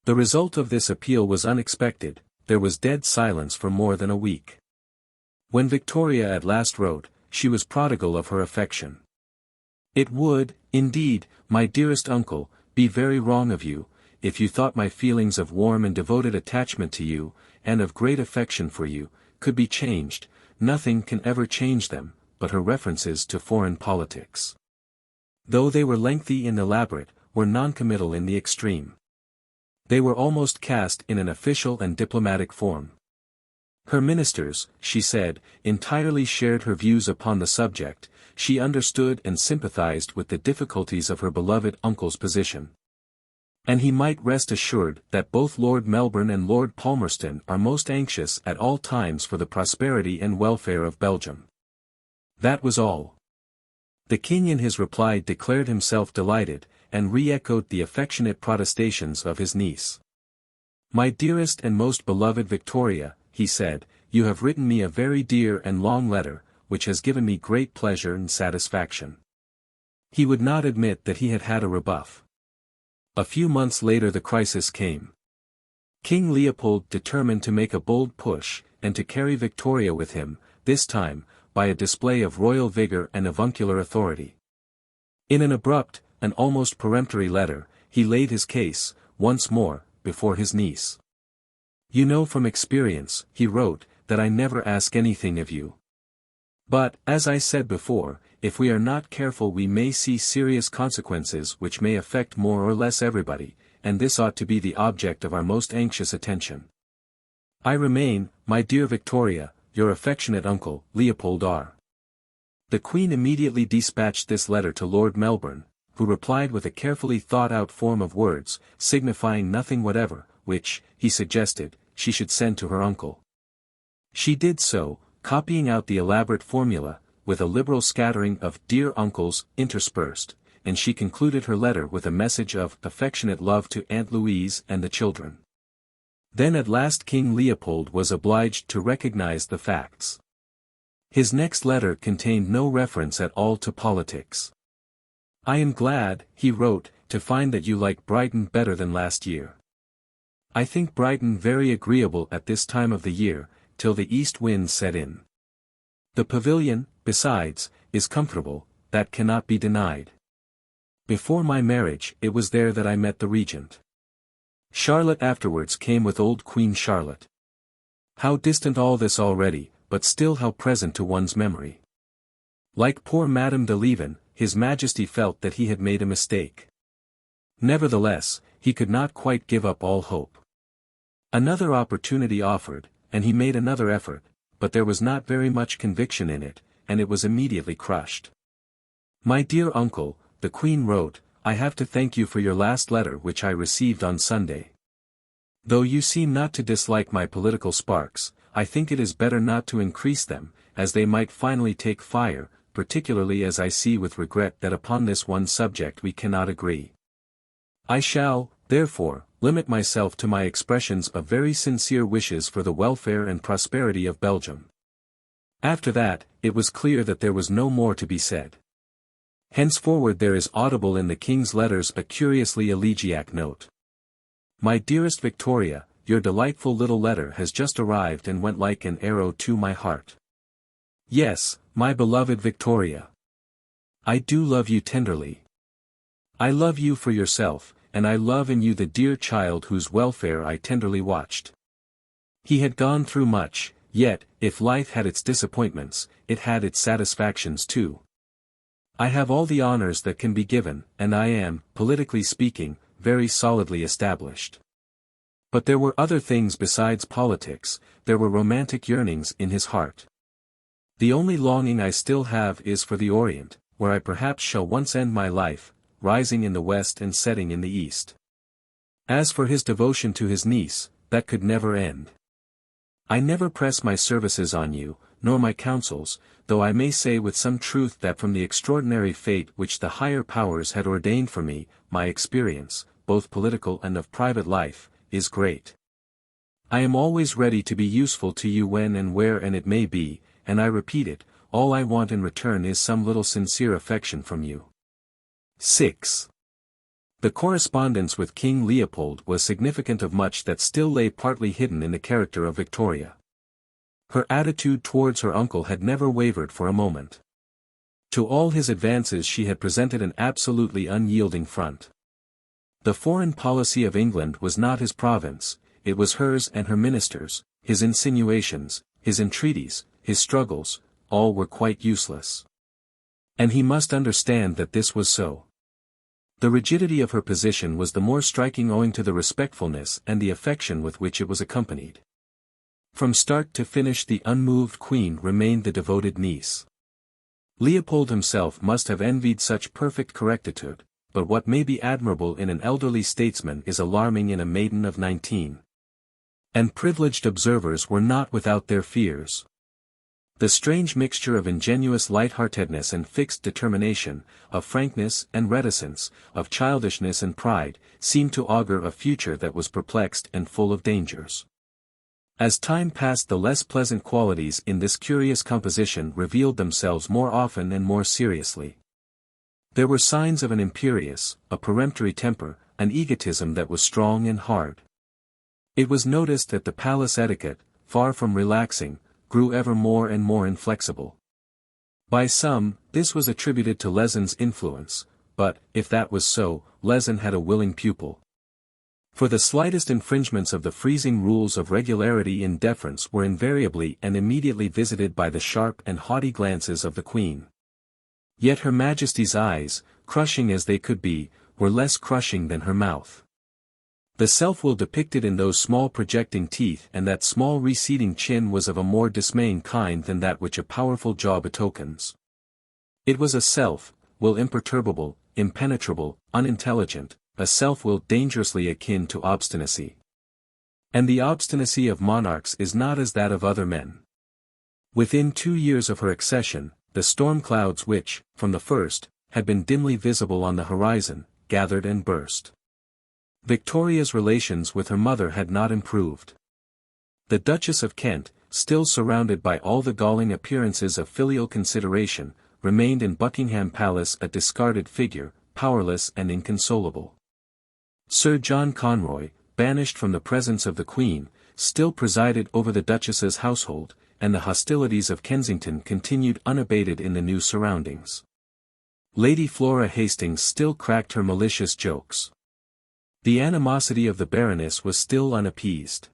Speaker 1: The result of this appeal was unexpected. There was dead silence for more than a week. When Victoria at last wrote, she was prodigal of her affection. It would, indeed, my dearest uncle, be very wrong of you, if you thought my feelings of warm and devoted attachment to you, and of great affection for you, could be changed. Nothing can ever change them, but her references to foreign politics, though they were lengthy and elaborate, were non-committal in the extreme. They were almost cast in an official and diplomatic form. Her ministers, she said, entirely shared her views upon the subject. She understood and sympathized with the difficulties of her beloved uncle's position. And he might rest assured that both Lord Melbourne and Lord Palmerston are most anxious at all times for the prosperity and welfare of Belgium. That was all. The king in his reply declared himself delighted, and re-echoed the affectionate protestations of his niece. My dearest and most beloved Victoria, he said, you have written me a very dear and long letter, which has given me great pleasure and satisfaction. He would not admit that he had had a rebuff. A few months later the crisis came. King Leopold determined to make a bold push, and to carry Victoria with him, this time, by a display of royal vigor and avuncular authority. In an abrupt, and almost peremptory letter, he laid his case, once more, before his niece. "You know from experience," he wrote, "that I never ask anything of you. But, as I said before, if we are not careful we may see serious consequences which may affect more or less everybody, and this ought to be the object of our most anxious attention. I remain, my dear Victoria, your affectionate uncle, Leopold R." The Queen immediately dispatched this letter to Lord Melbourne, who replied with a carefully thought-out form of words, signifying nothing whatever, which, he suggested, she should send to her uncle. She did so, copying out the elaborate formula, with a liberal scattering of "dear uncles" interspersed, and she concluded her letter with a message of affectionate love to Aunt Louise and the children. Then at last King Leopold was obliged to recognize the facts. His next letter contained no reference at all to politics. "I am glad," he wrote, "to find that you like Brighton better than last year. I think Brighton very agreeable at this time of the year, till the east winds set in. The pavilion, besides, is comfortable, that cannot be denied. Before my marriage it was there that I met the regent. Charlotte afterwards came with old Queen Charlotte. How distant all this already, but still how present to one's memory. Like poor Madame de Lieven, His Majesty felt that he had made a mistake. Nevertheless, he could not quite give up all hope. Another opportunity offered, and he made another effort, but there was not very much conviction in it, and it was immediately crushed. My dear uncle," the Queen wrote, "I have to thank you for your last letter which I received on Sunday. Though you seem not to dislike my political sparks, I think it is better not to increase them, as they might finally take fire, particularly as I see with regret that upon this one subject we cannot agree. I shall, therefore, limit myself to my expressions of very sincere wishes for the welfare and prosperity of Belgium." After that, it was clear that there was no more to be said. Henceforward there is audible in the King's letters a curiously elegiac note. "My dearest Victoria, your delightful little letter has just arrived and went like an arrow to my heart. Yes, my beloved Victoria. I do love you tenderly. I love you for yourself, and I love in you the dear child whose welfare I tenderly watched. He had gone through much, yet, if life had its disappointments, it had its satisfactions too. I have all the honors that can be given, and I am, politically speaking, very solidly established. But there were other things besides politics, there were romantic yearnings in his heart. The only longing I still have is for the Orient, where I perhaps shall once end my life, rising in the west and setting in the east. As for his devotion to his niece, that could never end. I never press my services on you, nor my counsels, though I may say with some truth that from the extraordinary fate which the higher powers had ordained for me, my experience, both political and of private life, is great. I am always ready to be useful to you when and where and it may be, and I repeat it, all I want in return is some little sincere affection from you." 6. The correspondence with King Leopold was significant of much that still lay partly hidden in the character of Victoria. Her attitude towards her uncle had never wavered for a moment. To all his advances she had presented an absolutely unyielding front. The foreign policy of England was not his province, it was hers and her ministers. His insinuations, his entreaties, his struggles, all were quite useless. And he must understand that this was so. The rigidity of her position was the more striking owing to the respectfulness and the affection with which it was accompanied. From start to finish the unmoved Queen remained the devoted niece. Leopold himself must have envied such perfect correctitude, but what may be admirable in an elderly statesman is alarming in a maiden of 19. And privileged observers were not without their fears. The strange mixture of ingenuous light-heartedness and fixed determination, of frankness and reticence, of childishness and pride, seemed to augur a future that was perplexed and full of dangers. As time passed the less pleasant qualities in this curious composition revealed themselves more often and more seriously. There were signs of an imperious, a peremptory temper, an egotism that was strong and hard. It was noticed that the palace etiquette, far from relaxing, grew ever more and more inflexible. By some, this was attributed to Lehzen's influence, but, if that was so, Lehzen had a willing pupil. For the slightest infringements of the freezing rules of regularity and deference were invariably and immediately visited by the sharp and haughty glances of the Queen. Yet Her Majesty's eyes, crushing as they could be, were less crushing than her mouth. The self-will depicted in those small projecting teeth and that small receding chin was of a more dismaying kind than that which a powerful jaw betokens. It was a self-will imperturbable, impenetrable, unintelligent, a self-will dangerously akin to obstinacy. And the obstinacy of monarchs is not as that of other men. Within 2 years of her accession, the storm clouds which, from the first, had been dimly visible on the horizon, gathered and burst. Victoria's relations with her mother had not improved. The Duchess of Kent, still surrounded by all the galling appearances of filial consideration, remained in Buckingham Palace a discarded figure, powerless and inconsolable. Sir John Conroy, banished from the presence of the Queen, still presided over the Duchess's household, and the hostilities of Kensington continued unabated in the new surroundings. Lady Flora Hastings still cracked her malicious jokes. The animosity of the Baroness was still unappeased.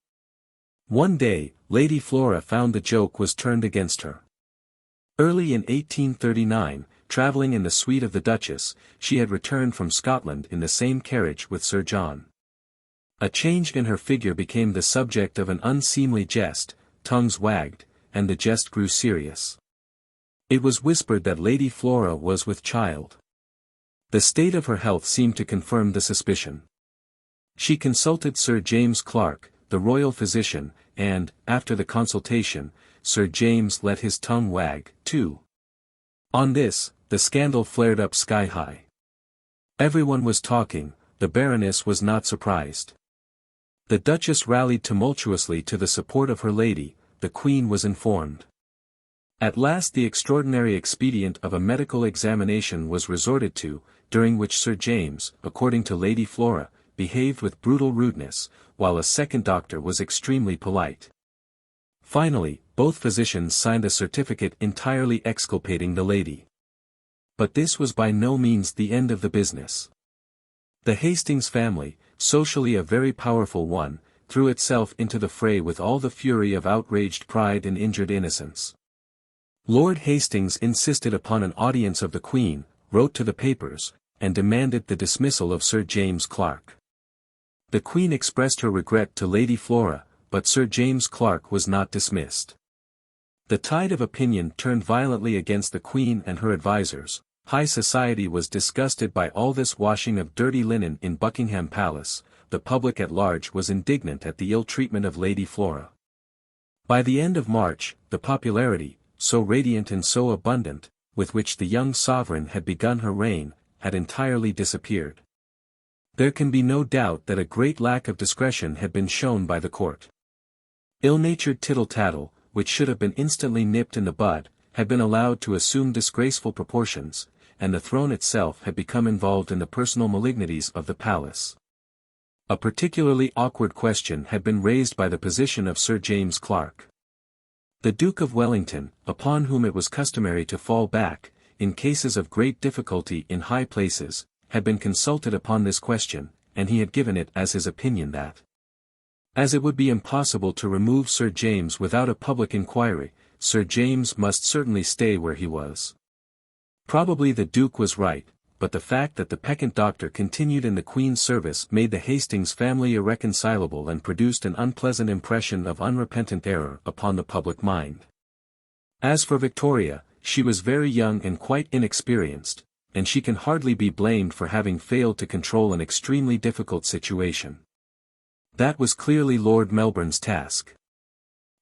Speaker 1: One day, Lady Flora found the joke was turned against her. Early in 1839, travelling in the suite of the Duchess, she had returned from Scotland in the same carriage with Sir John. A change in her figure became the subject of an unseemly jest, tongues wagged, and the jest grew serious. It was whispered that Lady Flora was with child. The state of her health seemed to confirm the suspicion. She consulted Sir James Clark, the royal physician, and, after the consultation, Sir James let his tongue wag, too. On this, the scandal flared up sky-high. Everyone was talking, the Baroness was not surprised. The Duchess rallied tumultuously to the support of her lady, the Queen was informed. At last the extraordinary expedient of a medical examination was resorted to, during which Sir James, according to Lady Flora, behaved with brutal rudeness, while a second doctor was extremely polite. Finally, both physicians signed a certificate entirely exculpating the lady. But this was by no means the end of the business. The Hastings family, socially a very powerful one, threw itself into the fray with all the fury of outraged pride and injured innocence. Lord Hastings insisted upon an audience of the Queen, wrote to the papers, and demanded the dismissal of Sir James Clark. The Queen expressed her regret to Lady Flora, but Sir James Clark was not dismissed. The tide of opinion turned violently against the Queen and her advisers. High society was disgusted by all this washing of dirty linen in Buckingham Palace, the public at large was indignant at the ill treatment of Lady Flora. By the end of March, the popularity, so radiant and so abundant, with which the young sovereign had begun her reign, had entirely disappeared. There can be no doubt that a great lack of discretion had been shown by the court. Ill-natured tittle-tattle, which should have been instantly nipped in the bud, had been allowed to assume disgraceful proportions, and the throne itself had become involved in the personal malignities of the palace. A particularly awkward question had been raised by the position of Sir James Clark. The Duke of Wellington, upon whom it was customary to fall back, in cases of great difficulty in high places, had been consulted upon this question, and he had given it as his opinion that, as it would be impossible to remove Sir James without a public inquiry, Sir James must certainly stay where he was. Probably the Duke was right, but the fact that the peccant doctor continued in the Queen's service made the Hastings family irreconcilable and produced an unpleasant impression of unrepentant error upon the public mind. As for Victoria, she was very young and quite inexperienced, and she can hardly be blamed for having failed to control an extremely difficult situation. That was clearly Lord Melbourne's task.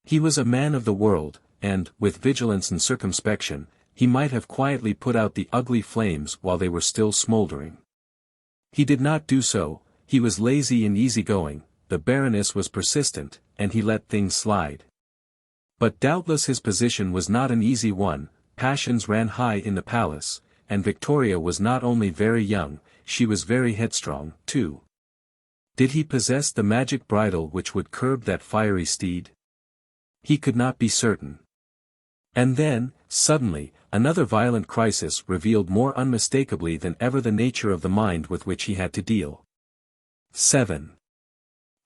Speaker 1: He was a man of the world, and, with vigilance and circumspection, he might have quietly put out the ugly flames while they were still smouldering. He did not do so, he was lazy and easygoing, the Baroness was persistent, and he let things slide. But doubtless his position was not an easy one, passions ran high in the palace, and Victoria was not only very young, she was very headstrong, too. Did he possess the magic bridle which would curb that fiery steed? He could not be certain. And then, suddenly, another violent crisis revealed more unmistakably than ever the nature of the mind with which he had to deal. 7.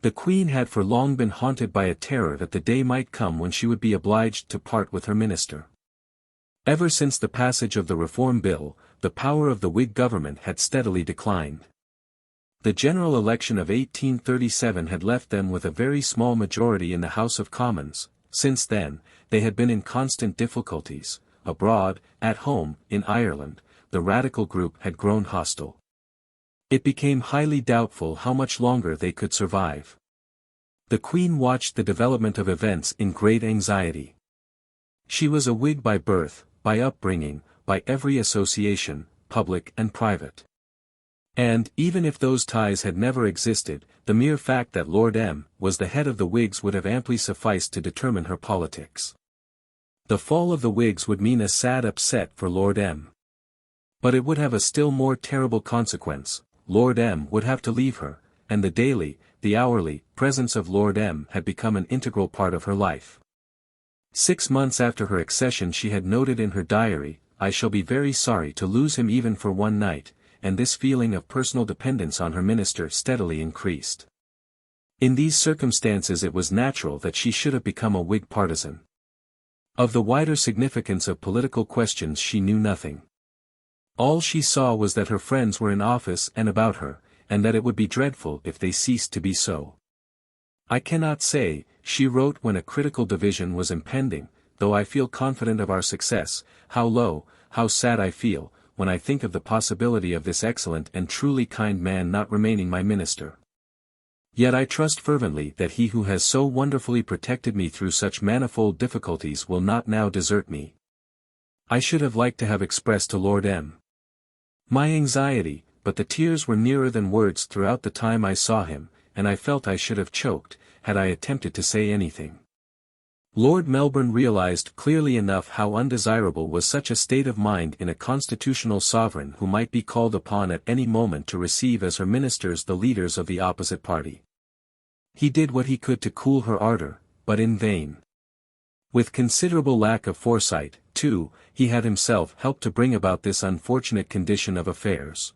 Speaker 1: The Queen had for long been haunted by a terror that the day might come when she would be obliged to part with her minister. Ever since the passage of the Reform Bill, the power of the Whig government had steadily declined. The general election of 1837 had left them with a very small majority in the House of Commons. Since then, they had been in constant difficulties. Abroad, at home, in Ireland, the radical group had grown hostile. It became highly doubtful how much longer they could survive. The Queen watched the development of events in great anxiety. She was a Whig by birth, by upbringing, by every association, public and private. And, even if those ties had never existed, the mere fact that Lord M. was the head of the Whigs would have amply sufficed to determine her politics. The fall of the Whigs would mean a sad upset for Lord M. But it would have a still more terrible consequence. Lord M. would have to leave her, and the daily, the hourly, presence of Lord M. had become an integral part of her life. 6 months after her accession she had noted in her diary, "I shall be very sorry to lose him even for one night," and this feeling of personal dependence on her minister steadily increased. In these circumstances it was natural that she should have become a Whig partisan. Of the wider significance of political questions she knew nothing. All she saw was that her friends were in office and about her, and that it would be dreadful if they ceased to be so. "I cannot say," she wrote when a critical division was impending, "though I feel confident of our success, how low, how sad I feel, when I think of the possibility of this excellent and truly kind man not remaining my minister. Yet I trust fervently that he who has so wonderfully protected me through such manifold difficulties will not now desert me." I should have liked to have expressed to Lord M. my anxiety, but the tears were nearer than words throughout the time I saw him, and I felt I should have choked, had I attempted to say anything. Lord Melbourne realized clearly enough how undesirable was such a state of mind in a constitutional sovereign who might be called upon at any moment to receive as her ministers the leaders of the opposite party. He did what he could to cool her ardor, but in vain. With considerable lack of foresight, too, he had himself helped to bring about this unfortunate condition of affairs.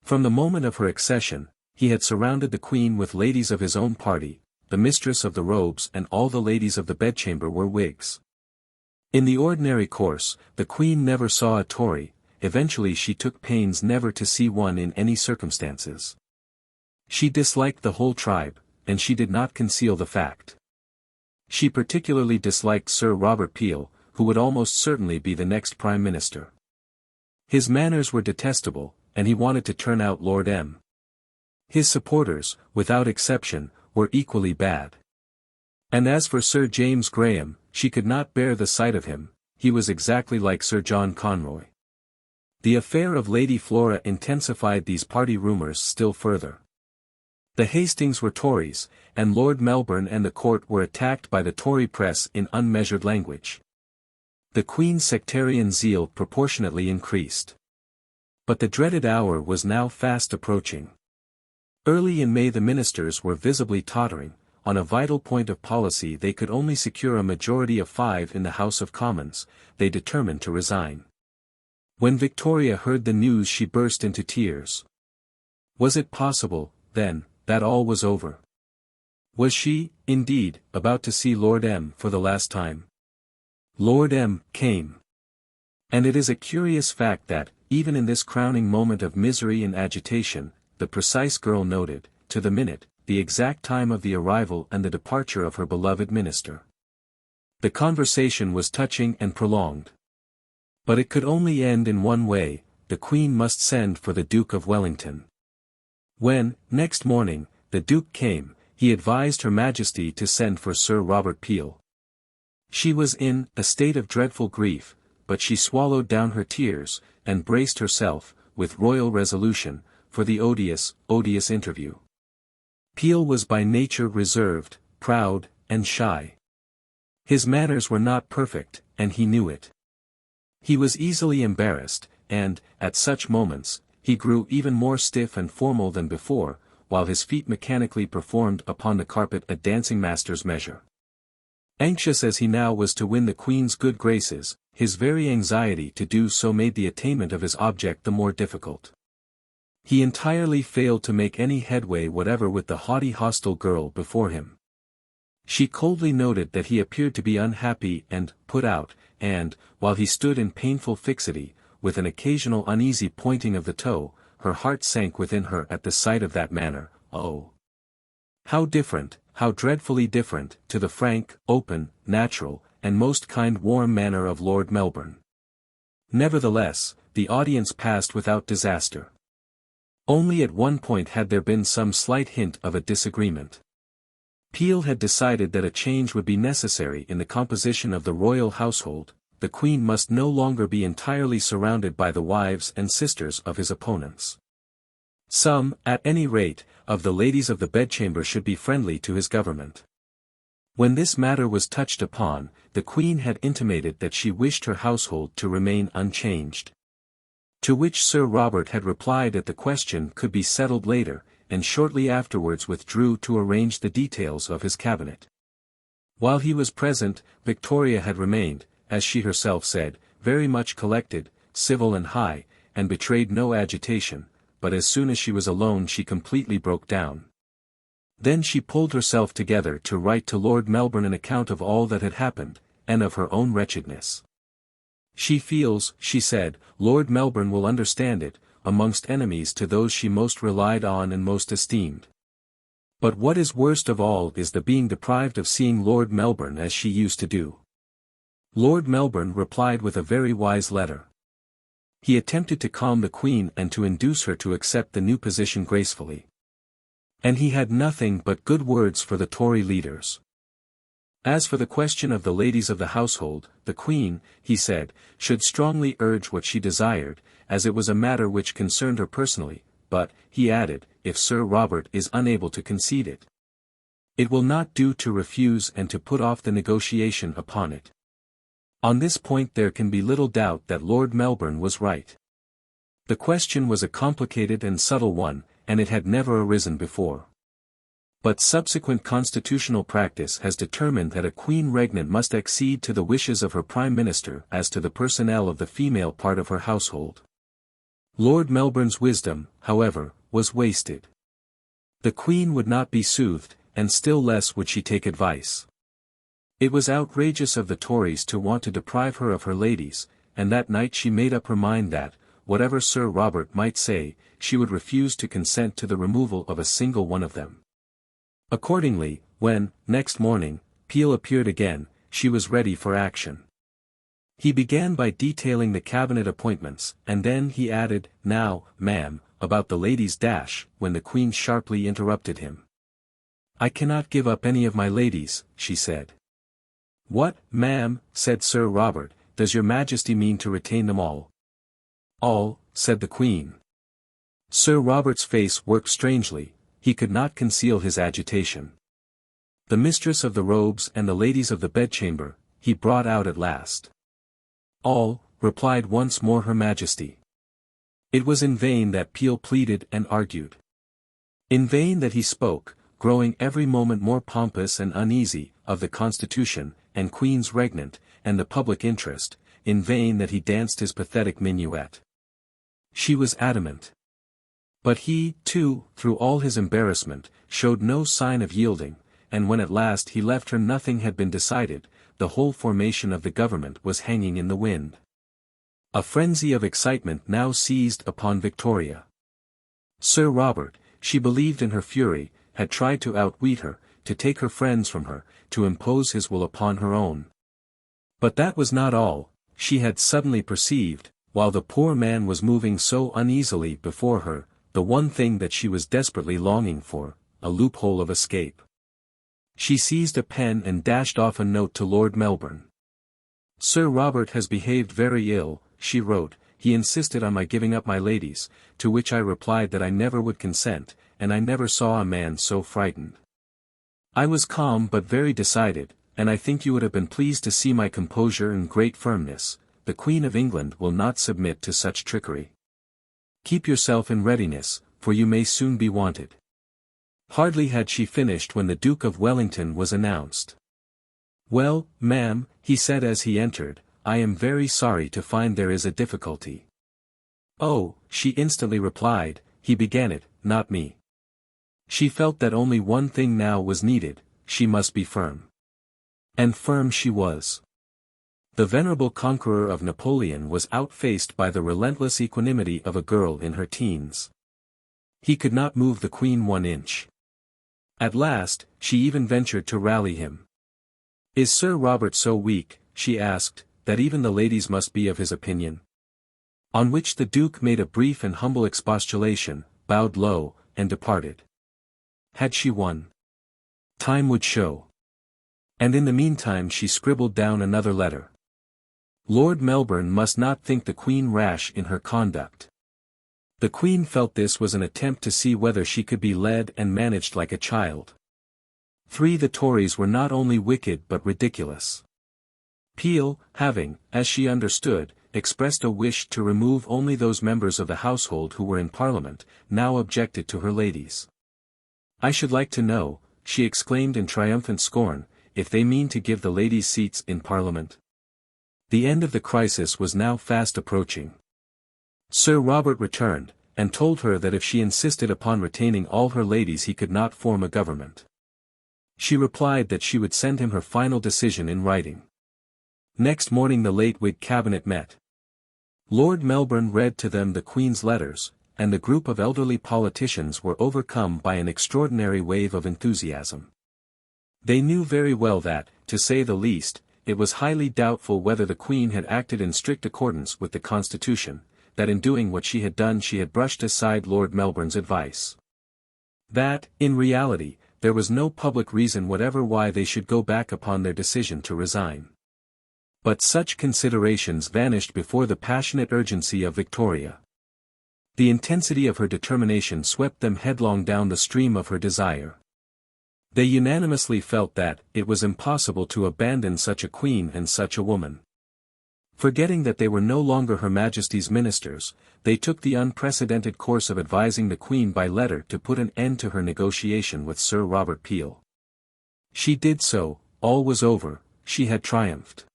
Speaker 1: From the moment of her accession, he had surrounded the Queen with ladies of his own party. The mistress of the robes and all the ladies of the bedchamber were Whigs. In the ordinary course, the Queen never saw a Tory. Eventually she took pains never to see one in any circumstances. She disliked the whole tribe, and she did not conceal the fact. She particularly disliked Sir Robert Peel, who would almost certainly be the next Prime Minister. His manners were detestable, and he wanted to turn out Lord M. His supporters, without exception, were equally bad. And as for Sir James Graham, she could not bear the sight of him. He was exactly like Sir John Conroy. The affair of Lady Flora intensified these party rumours still further. The Hastings were Tories, and Lord Melbourne and the court were attacked by the Tory press in unmeasured language. The Queen's sectarian zeal proportionately increased. But the dreaded hour was now fast approaching. Early in May the ministers were visibly tottering. On a vital point of policy they could only secure a majority of 5 in the House of Commons. They determined to resign. When Victoria heard the news she burst into tears. Was it possible, then, that all was over? Was she, indeed, about to see Lord M. for the last time? Lord M. came. And it is a curious fact that, even in this crowning moment of misery and agitation, the precise girl noted, to the minute, the exact time of the arrival and the departure of her beloved minister. The conversation was touching and prolonged. But it could only end in one way: the Queen must send for the Duke of Wellington. When, next morning, the Duke came, he advised Her Majesty to send for Sir Robert Peel. She was in a state of dreadful grief, but she swallowed down her tears, and braced herself, with royal resolution, for the odious interview. Peel was by nature reserved, proud, and shy. His manners were not perfect, and he knew it. He was easily embarrassed, and, at such moments, he grew even more stiff and formal than before, while his feet mechanically performed upon the carpet a dancing master's measure. Anxious as he now was to win the Queen's good graces, his very anxiety to do so made the attainment of his object the more difficult. He entirely failed to make any headway whatever with the haughty hostile girl before him. She coldly noted that he appeared to be unhappy and put out, and, while he stood in painful fixity, with an occasional uneasy pointing of the toe, her heart sank within her at the sight of that manner. Oh! How different, how dreadfully different, to the frank, open, natural, and most kind warm manner of Lord Melbourne. Nevertheless, the audience passed without disaster. Only at one point had there been some slight hint of a disagreement. Peel had decided that a change would be necessary in the composition of the royal household. The Queen must no longer be entirely surrounded by the wives and sisters of his opponents. Some, at any rate, of the ladies of the bedchamber should be friendly to his government. When this matter was touched upon, the Queen had intimated that she wished her household to remain unchanged. To which Sir Robert had replied that the question could be settled later, and shortly afterwards withdrew to arrange the details of his cabinet. While he was present, Victoria had remained, as she herself said, very much collected, civil and high, and betrayed no agitation, but as soon as she was alone she completely broke down. Then she pulled herself together to write to Lord Melbourne an account of all that had happened, and of her own wretchedness. She feels, she said, Lord Melbourne will understand it, amongst enemies to those she most relied on and most esteemed. But what is worst of all is the being deprived of seeing Lord Melbourne as she used to do. Lord Melbourne replied with a very wise letter. He attempted to calm the Queen and to induce her to accept the new position gracefully. And he had nothing but good words for the Tory leaders. As for the question of the ladies of the household, the Queen, he said, should strongly urge what she desired, as it was a matter which concerned her personally, but, he added, if Sir Robert is unable to concede it, it will not do to refuse and to put off the negotiation upon it. On this point there can be little doubt that Lord Melbourne was right. The question was a complicated and subtle one, and it had never arisen before. But subsequent constitutional practice has determined that a Queen Regnant must accede to the wishes of her Prime Minister as to the personnel of the female part of her household. Lord Melbourne's wisdom, however, was wasted. The Queen would not be soothed, and still less would she take advice. It was outrageous of the Tories to want to deprive her of her ladies, and that night she made up her mind that, whatever Sir Robert might say, she would refuse to consent to the removal of a single one of them. Accordingly, when, next morning, Peel appeared again, she was ready for action. He began by detailing the cabinet appointments, and then he added, "Now, ma'am, about the ladies dash," when the Queen sharply interrupted him. "I cannot give up any of my ladies," she said. "What, ma'am," said Sir Robert, "does your Majesty mean to retain them all?" "All," said the Queen. Sir Robert's face worked strangely, he could not conceal his agitation. "The mistress of the robes and the ladies of the bedchamber," he brought out at last. "All," replied once more Her Majesty. It was in vain that Peel pleaded and argued. In vain that he spoke, growing every moment more pompous and uneasy, of the Constitution, and Queen's Regnant, and the public interest, in vain that he danced his pathetic minuet. She was adamant. But he, too, through all his embarrassment, showed no sign of yielding, and when at last he left her nothing had been decided, the whole formation of the government was hanging in the wind. A frenzy of excitement now seized upon Victoria. Sir Robert, she believed in her fury, had tried to outwit her, to take her friends from her, to impose his will upon her own. But that was not all, she had suddenly perceived, while the poor man was moving so uneasily before her, the one thing that she was desperately longing for, a loophole of escape. She seized a pen and dashed off a note to Lord Melbourne. "Sir Robert has behaved very ill," she wrote, "he insisted on my giving up my ladies, to which I replied that I never would consent, and I never saw a man so frightened. I was calm but very decided, and I think you would have been pleased to see my composure and great firmness. The Queen of England will not submit to such trickery. Keep yourself in readiness, for you may soon be wanted." Hardly had she finished when the Duke of Wellington was announced. "Well, ma'am," he said as he entered, "I am very sorry to find there is a difficulty." "Oh," she instantly replied, "he began it, not me." She felt that only one thing now was needed, she must be firm. And firm she was. The venerable conqueror of Napoleon was outfaced by the relentless equanimity of a girl in her teens. He could not move the Queen 1 inch. At last, she even ventured to rally him. "Is Sir Robert so weak," she asked, "that even the ladies must be of his opinion?" On which the Duke made a brief and humble expostulation, bowed low, and departed. Had she won? Time would show. And in the meantime she scribbled down another letter. Lord Melbourne must not think the Queen rash in her conduct. The Queen felt this was an attempt to see whether she could be led and managed like a child. 3. The Tories were not only wicked but ridiculous. Peel, having, as she understood, expressed a wish to remove only those members of the household who were in Parliament, now objected to her ladies. "I should like to know," she exclaimed in triumphant scorn, "if they mean to give the ladies seats in Parliament." The end of the crisis was now fast approaching. Sir Robert returned, and told her that if she insisted upon retaining all her ladies he could not form a government. She replied that she would send him her final decision in writing. Next morning the late Whig cabinet met. Lord Melbourne read to them the Queen's letters, and the group of elderly politicians were overcome by an extraordinary wave of enthusiasm. They knew very well that, to say the least, it was highly doubtful whether the Queen had acted in strict accordance with the Constitution, that in doing what she had done she had brushed aside Lord Melbourne's advice. That, in reality, there was no public reason whatever why they should go back upon their decision to resign. But such considerations vanished before the passionate urgency of Victoria. The intensity of her determination swept them headlong down the stream of her desire. They unanimously felt that it was impossible to abandon such a queen and such a woman. Forgetting that they were no longer Her Majesty's ministers, they took the unprecedented course of advising the Queen by letter to put an end to her negotiation with Sir Robert Peel. She did so, all was over, she had triumphed.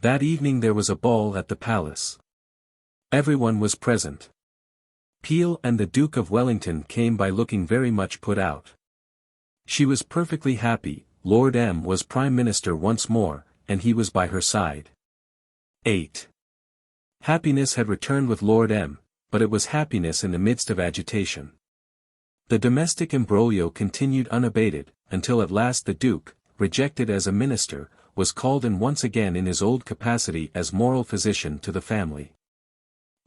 Speaker 1: That evening there was a ball at the palace. Everyone was present. Peel and the Duke of Wellington came by looking very much put out. She was perfectly happy, Lord M. was Prime Minister once more, and he was by her side. 8. Happiness had returned with Lord M., but it was happiness in the midst of agitation. The domestic imbroglio continued unabated, until at last the Duke, rejected as a minister, was called in once again in his old capacity as moral physician to the family.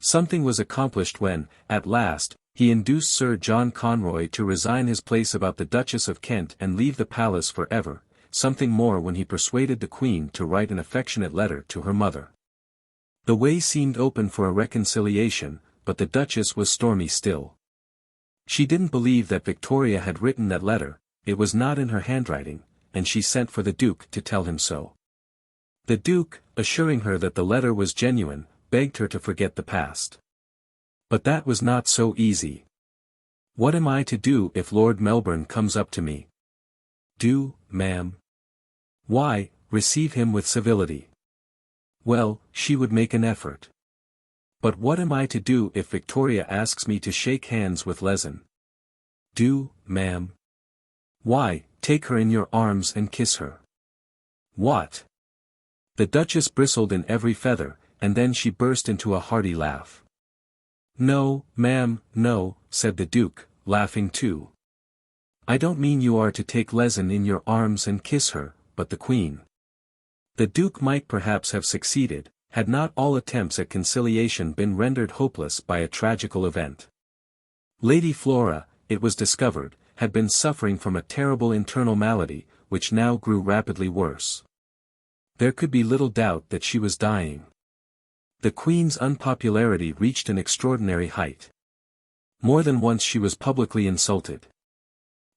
Speaker 1: Something was accomplished when, at last, he induced Sir John Conroy to resign his place about the Duchess of Kent and leave the palace for ever, something more when he persuaded the Queen to write an affectionate letter to her mother. The way seemed open for a reconciliation, but the Duchess was stormy still. She didn't believe that Victoria had written that letter, it was not in her handwriting, and she sent for the Duke to tell him so. The Duke, assuring her that the letter was genuine, begged her to forget the past. But that was not so easy. "What am I to do if Lord Melbourne comes up to me?" "Do, ma'am?" "Why, receive him with civility." Well, she would make an effort. "But what am I to do if Victoria asks me to shake hands with Lehzen?" "Do, ma'am?" "Why, take her in your arms and kiss her." "What?" The Duchess bristled in every feather, and then she burst into a hearty laugh. "No, ma'am, no," said the Duke, laughing too. "I don't mean you are to take Lehzen in your arms and kiss her, but the Queen." The Duke might perhaps have succeeded, had not all attempts at conciliation been rendered hopeless by a tragical event. Lady Flora, it was discovered, had been suffering from a terrible internal malady, which now grew rapidly worse. There could be little doubt that she was dying. The Queen's unpopularity reached an extraordinary height. More than once she was publicly insulted.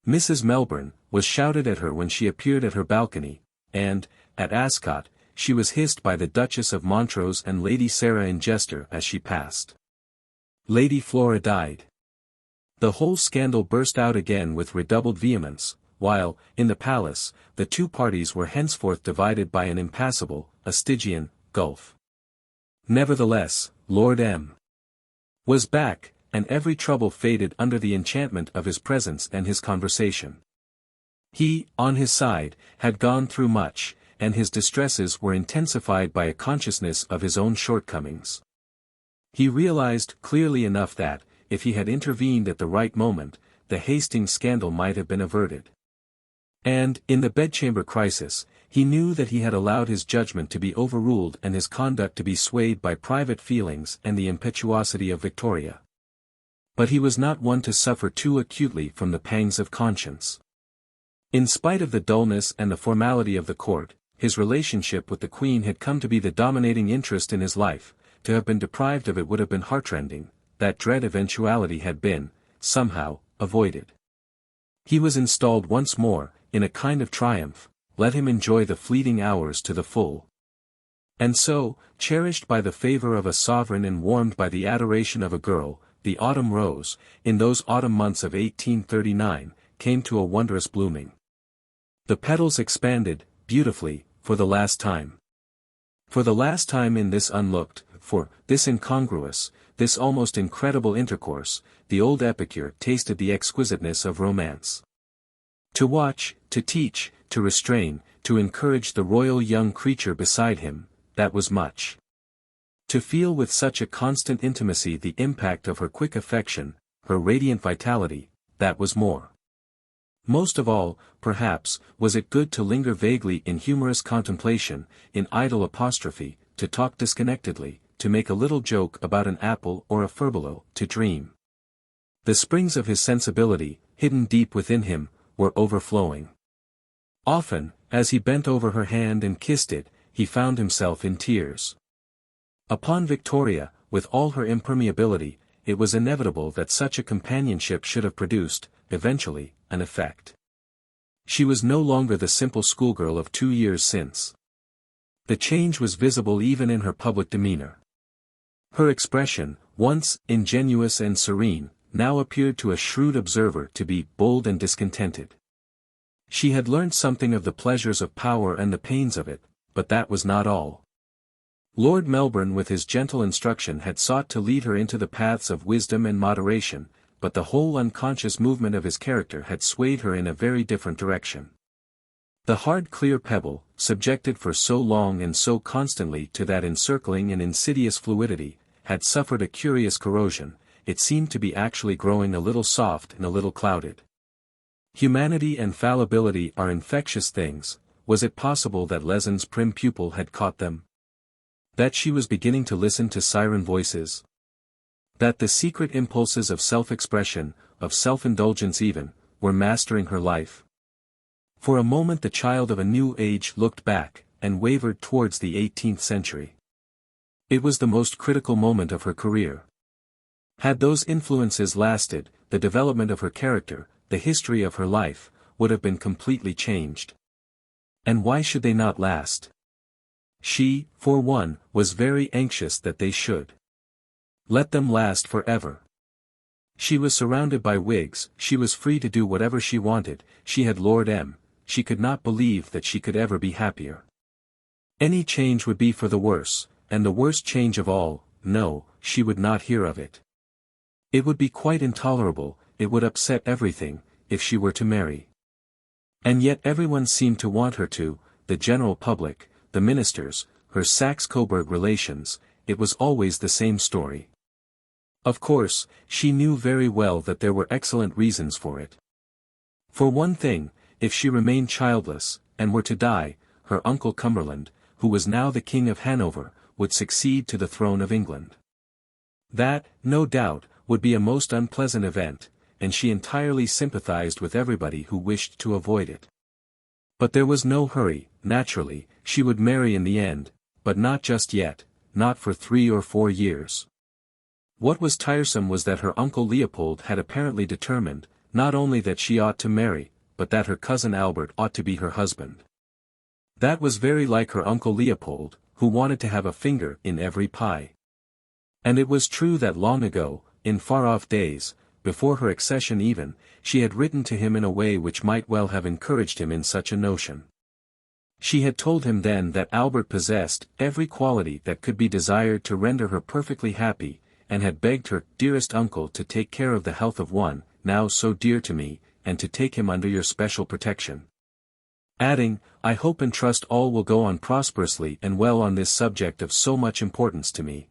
Speaker 1: Mrs. Melbourne was shouted at her when she appeared at her balcony, and, at Ascot, she was hissed by the Duchess of Montrose and Lady Sarah Ingester as she passed. Lady Flora died. The whole scandal burst out again with redoubled vehemence, while, in the palace, the two parties were henceforth divided by an impassable, a Stygian, gulf. Nevertheless, Lord M. was back, and every trouble faded under the enchantment of his presence and his conversation. He, on his side, had gone through much, and his distresses were intensified by a consciousness of his own shortcomings. He realized clearly enough that, if he had intervened at the right moment, the Hastings scandal might have been averted. And, in the bedchamber crisis, he knew that he had allowed his judgment to be overruled and his conduct to be swayed by private feelings and the impetuosity of Victoria. But he was not one to suffer too acutely from the pangs of conscience. In spite of the dullness and the formality of the court, his relationship with the Queen had come to be the dominating interest in his life. To have been deprived of it would have been heartrending. That dread eventuality had been, somehow, avoided. He was installed once more, in a kind of triumph. Let him enjoy the fleeting hours to the full. And so, cherished by the favor of a sovereign and warmed by the adoration of a girl, the autumn rose, in those autumn months of 1839, came to a wondrous blooming. The petals expanded, beautifully, for the last time. For the last time in this unlooked for, this incongruous, this almost incredible intercourse, the old epicure tasted the exquisiteness of romance. To watch, to teach, to restrain, to encourage the royal young creature beside him, that was much. To feel with such a constant intimacy the impact of her quick affection, her radiant vitality, that was more. Most of all, perhaps, was it good to linger vaguely in humorous contemplation, in idle apostrophe, to talk disconnectedly, to make a little joke about an apple or a furbelow, to dream. The springs of his sensibility, hidden deep within him, were overflowing. Often, as he bent over her hand and kissed it, he found himself in tears. Upon Victoria, with all her impermeability, it was inevitable that such a companionship should have produced, eventually, an effect. She was no longer the simple schoolgirl of 2 years since. The change was visible even in her public demeanor. Her expression, once ingenuous and serene, now appeared to a shrewd observer to be bold and discontented. She had learnt something of the pleasures of power and the pains of it, but that was not all. Lord Melbourne with his gentle instruction had sought to lead her into the paths of wisdom and moderation, but the whole unconscious movement of his character had swayed her in a very different direction. The hard clear pebble, subjected for so long and so constantly to that encircling and insidious fluidity, had suffered a curious corrosion. It seemed to be actually growing a little soft and a little clouded. Humanity and fallibility are infectious things. Was it possible that Lehzen's prim pupil had caught them? That she was beginning to listen to siren voices? That the secret impulses of self-expression, of self-indulgence even, were mastering her life? For a moment the child of a new age looked back, and wavered towards the 18th century. It was the most critical moment of her career. Had those influences lasted, the development of her character, the history of her life, would have been completely changed. And why should they not last? She, for one, was very anxious that they should. Let them last forever. She was surrounded by Whigs, she was free to do whatever she wanted, she had Lord M., she could not believe that she could ever be happier. Any change would be for the worse, and the worst change of all, no, she would not hear of it. It would be quite intolerable, it would upset everything, if she were to marry. And yet everyone seemed to want her to, the general public, the ministers, her Saxe-Coburg relations, it was always the same story. Of course, she knew very well that there were excellent reasons for it. For one thing, if she remained childless, and were to die, her uncle Cumberland, who was now the King of Hanover, would succeed to the throne of England. That, no doubt, would be a most unpleasant event, and she entirely sympathized with everybody who wished to avoid it. But there was no hurry, naturally, she would marry in the end, but not just yet, not for 3 or 4 years. What was tiresome was that her uncle Leopold had apparently determined, not only that she ought to marry, but that her cousin Albert ought to be her husband. That was very like her uncle Leopold, who wanted to have a finger in every pie. And it was true that long ago, in far-off days, before her accession even, she had written to him in a way which might well have encouraged him in such a notion. She had told him then that Albert possessed every quality that could be desired to render her perfectly happy, and had begged her dearest uncle to take care of the health of one, now so dear to me, and to take him under your special protection. Adding, I hope and trust all will go on prosperously and well on this subject of so much importance to me.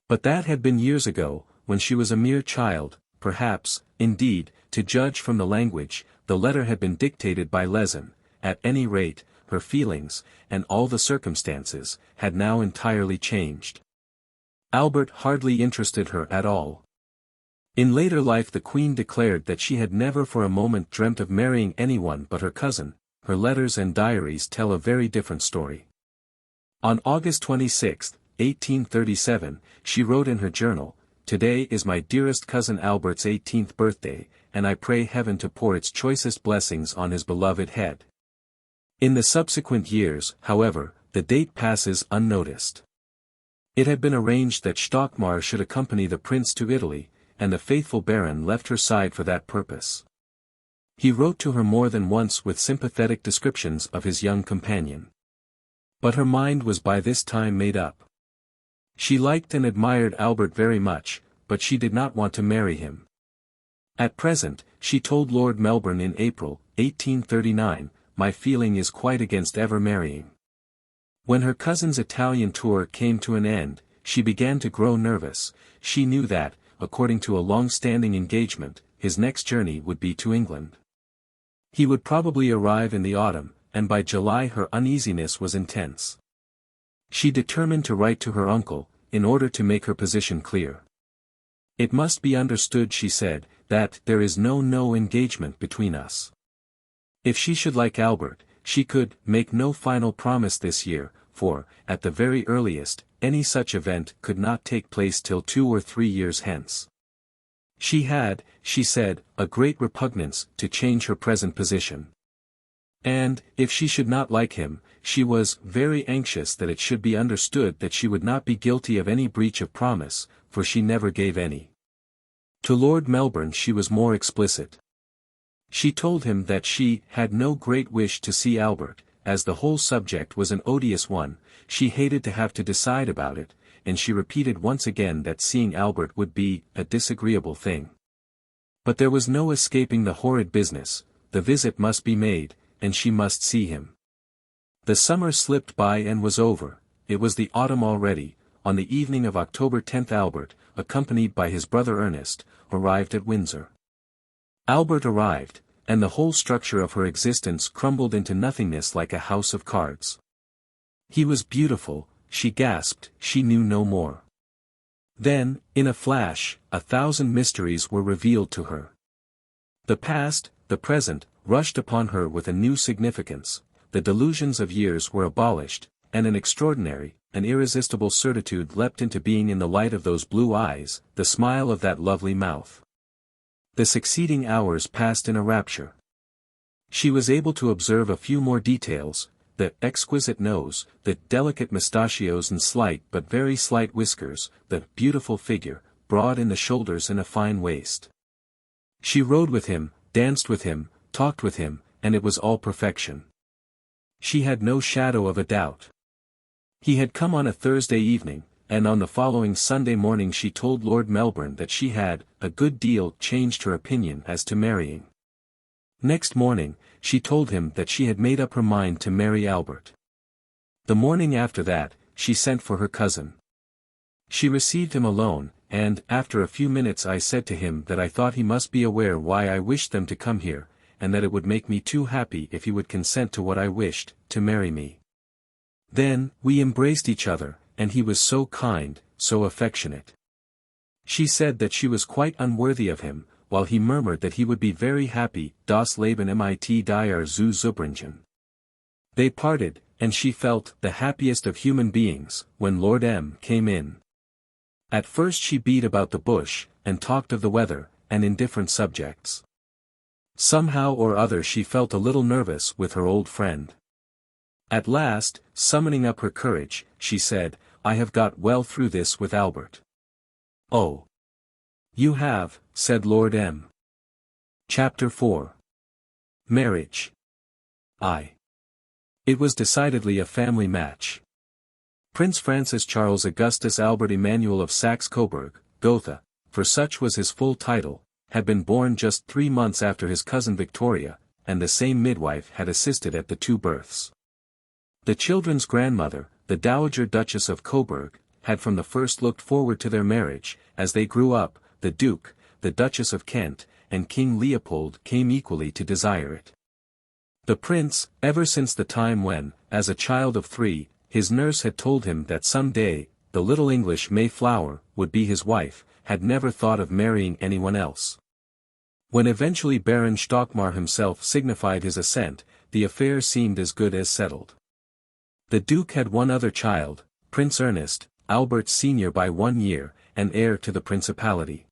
Speaker 1: But that had been years ago, when she was a mere child, perhaps, indeed, to judge from the language, the letter had been dictated by Lehzen. At any rate, her feelings, and all the circumstances, had now entirely changed. Albert hardly interested her at all. In later life the Queen declared that she had never for a moment dreamt of marrying anyone but her cousin. Her letters and diaries tell a very different story. On August 26, 1837, she wrote in her journal, Today is my dearest cousin Albert's 18th birthday, and I pray heaven to pour its choicest blessings on his beloved head. In the subsequent years, however, the date passes unnoticed. It had been arranged that Stockmar should accompany the prince to Italy, and the faithful baron left her side for that purpose. He wrote to her more than once with sympathetic descriptions of his young companion. But her mind was by this time made up. She liked and admired Albert very much, but she did not want to marry him. At present, she told Lord Melbourne in April, 1839, my feeling is quite against ever marrying. When her cousin's Italian tour came to an end, she began to grow nervous. She knew that, according to a long-standing engagement, his next journey would be to England. He would probably arrive in the autumn, and by July her uneasiness was intense. She determined to write to her uncle, in order to make her position clear. It must be understood, she said, that there is no engagement between us. If she should like Albert, she could make no final promise this year, for, at the very earliest, any such event could not take place till 2 or 3 years hence. She had, she said, a great repugnance to change her present position. And, if she should not like him, she was very anxious that it should be understood that she would not be guilty of any breach of promise, for she never gave any. To Lord Melbourne she was more explicit. She told him that she had no great wish to see Albert, as the whole subject was an odious one, she hated to have to decide about it, and she repeated once again that seeing Albert would be a disagreeable thing. But there was no escaping the horrid business, the visit must be made, and she must see him. The summer slipped by and was over, it was the autumn already. On the evening of October 10 Albert, accompanied by his brother Ernest, arrived at Windsor. Albert arrived, and the whole structure of her existence crumbled into nothingness like a house of cards. He was beautiful, she gasped, she knew no more. Then, in a flash, 1,000 mysteries were revealed to her. The past, the present, rushed upon her with a new significance, the delusions of years were abolished, and an extraordinary, an irresistible certitude leapt into being in the light of those blue eyes, the smile of that lovely mouth. The succeeding hours passed in a rapture. She was able to observe a few more details, the exquisite nose, the delicate mustachios and slight but very slight whiskers, the beautiful figure, broad in the shoulders and a fine waist. She rode with him, danced with him, talked with him, and it was all perfection. She had no shadow of a doubt. He had come on a Thursday evening, and on the following Sunday morning she told Lord Melbourne that she had, a good deal, changed her opinion as to marrying. Next morning, she told him that she had made up her mind to marry Albert. The morning after that, she sent for her cousin. She received him alone, and, after a few minutes I said to him that I thought he must be aware why I wished them to come here, and that it would make me too happy if he would consent to what I wished, to marry me. Then, we embraced each other, and he was so kind, so affectionate. She said that she was quite unworthy of him, while he murmured that he would be very happy, das Leben mit dir zu zubringen. They parted, and she felt the happiest of human beings, when Lord M. came in. At first she beat about the bush, and talked of the weather, and indifferent subjects. Somehow or other she felt a little nervous with her old friend. At last, summoning up her courage, she said, I have got well through this with Albert. Oh! "You have," said Lord M. Chapter 4. Marriage. It was decidedly a family match. Prince Francis Charles Augustus Albert Emmanuel of Saxe-Coburg, Gotha, for such was his full title, had been born just 3 months after his cousin Victoria, and the same midwife had assisted at the 2 births. The children's grandmother, the Dowager Duchess of Coburg, had from the first looked forward to their marriage. As they grew up, the Duke, the Duchess of Kent, and King Leopold came equally to desire it. The prince, ever since the time when, as a child of 3, his nurse had told him that some day, the little English Mayflower would be his wife, had never thought of marrying anyone else. When eventually Baron Stockmar himself signified his assent, the affair seemed as good as settled. The Duke had one other child, Prince Ernest, Albert's senior by 1 year, and heir to the principality.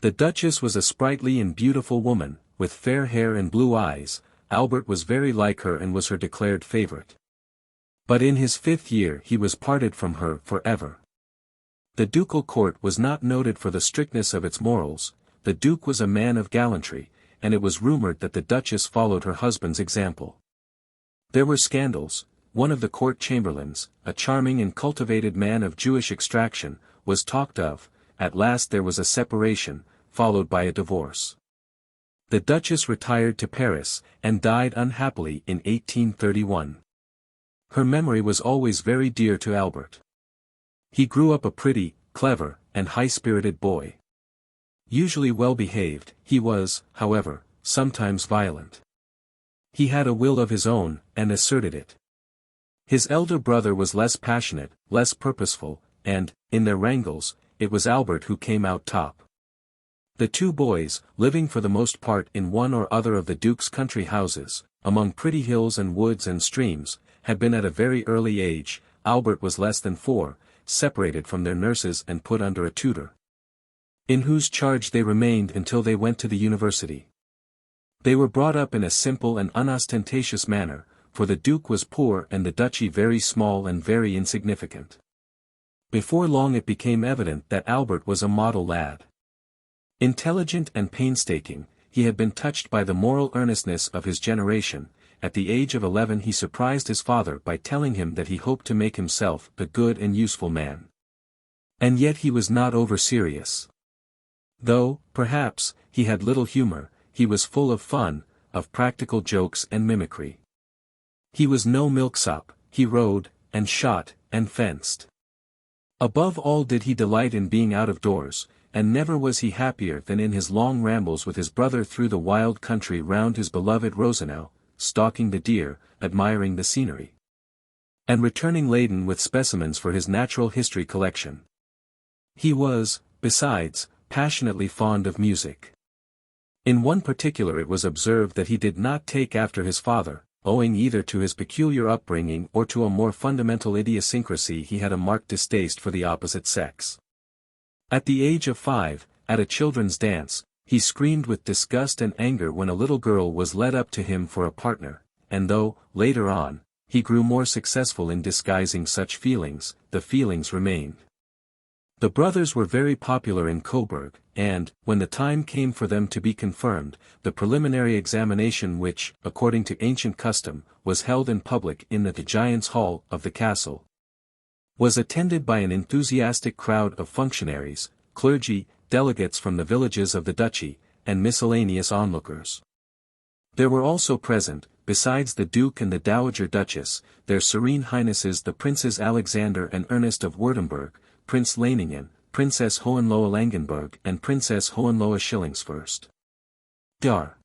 Speaker 1: The Duchess was a sprightly and beautiful woman, with fair hair and blue eyes. Albert was very like her and was her declared favorite. But in his 5th year he was parted from her forever. The ducal court was not noted for the strictness of its morals. The Duke was a man of gallantry, and it was rumored that the Duchess followed her husband's example. There were scandals. One of the court chamberlains, a charming and cultivated man of Jewish extraction, was talked of. At last there was a separation, followed by a divorce. The Duchess retired to Paris, and died unhappily in 1831. Her memory was always very dear to Albert. He grew up a pretty, clever, and high-spirited boy. Usually well-behaved, he was, however, sometimes violent. He had a will of his own, and asserted it. His elder brother was less passionate, less purposeful, and, in their wrangles, it was Albert who came out top. The 2 boys, living for the most part in one or other of the Duke's country houses, among pretty hills and woods and streams, had been at a very early age. Albert was less than 4, separated from their nurses and put under a tutor, in whose charge they remained until they went to the university. They were brought up in a simple and unostentatious manner, for the Duke was poor and the duchy very small and very insignificant. Before long it became evident that Albert was a model lad. Intelligent and painstaking, he had been touched by the moral earnestness of his generation. At the age of 11 he surprised his father by telling him that he hoped to make himself a good and useful man. And yet he was not over-serious. Though, perhaps, he had little humor, he was full of fun, of practical jokes and mimicry. He was no milksop, he rode, and shot, and fenced. Above all did he delight in being out of doors, and never was he happier than in his long rambles with his brother through the wild country round his beloved Rosenau, stalking the deer, admiring the scenery, and returning laden with specimens for his natural history collection. He was, besides, passionately fond of music. In one particular it was observed that he did not take after his father, owing either to his peculiar upbringing or to a more fundamental idiosyncrasy. He had a marked distaste for the opposite sex. At the age of 5, at a children's dance, he screamed with disgust and anger when a little girl was led up to him for a partner, and though, later on, he grew more successful in disguising such feelings, the feelings remained. The brothers were very popular in Coburg, and, when the time came for them to be confirmed, the preliminary examination which, according to ancient custom, was held in public in the Giant's Hall of the castle, was attended by an enthusiastic crowd of functionaries, clergy, delegates from the villages of the duchy, and miscellaneous onlookers. There were also present, besides the Duke and the Dowager Duchess, their Serene Highnesses the Princes Alexander and Ernest of Württemberg, Prince Leiningen, Princess Hohenlohe-Langenburg and Princess Hohenlohe-Schillingsfürst. Dar.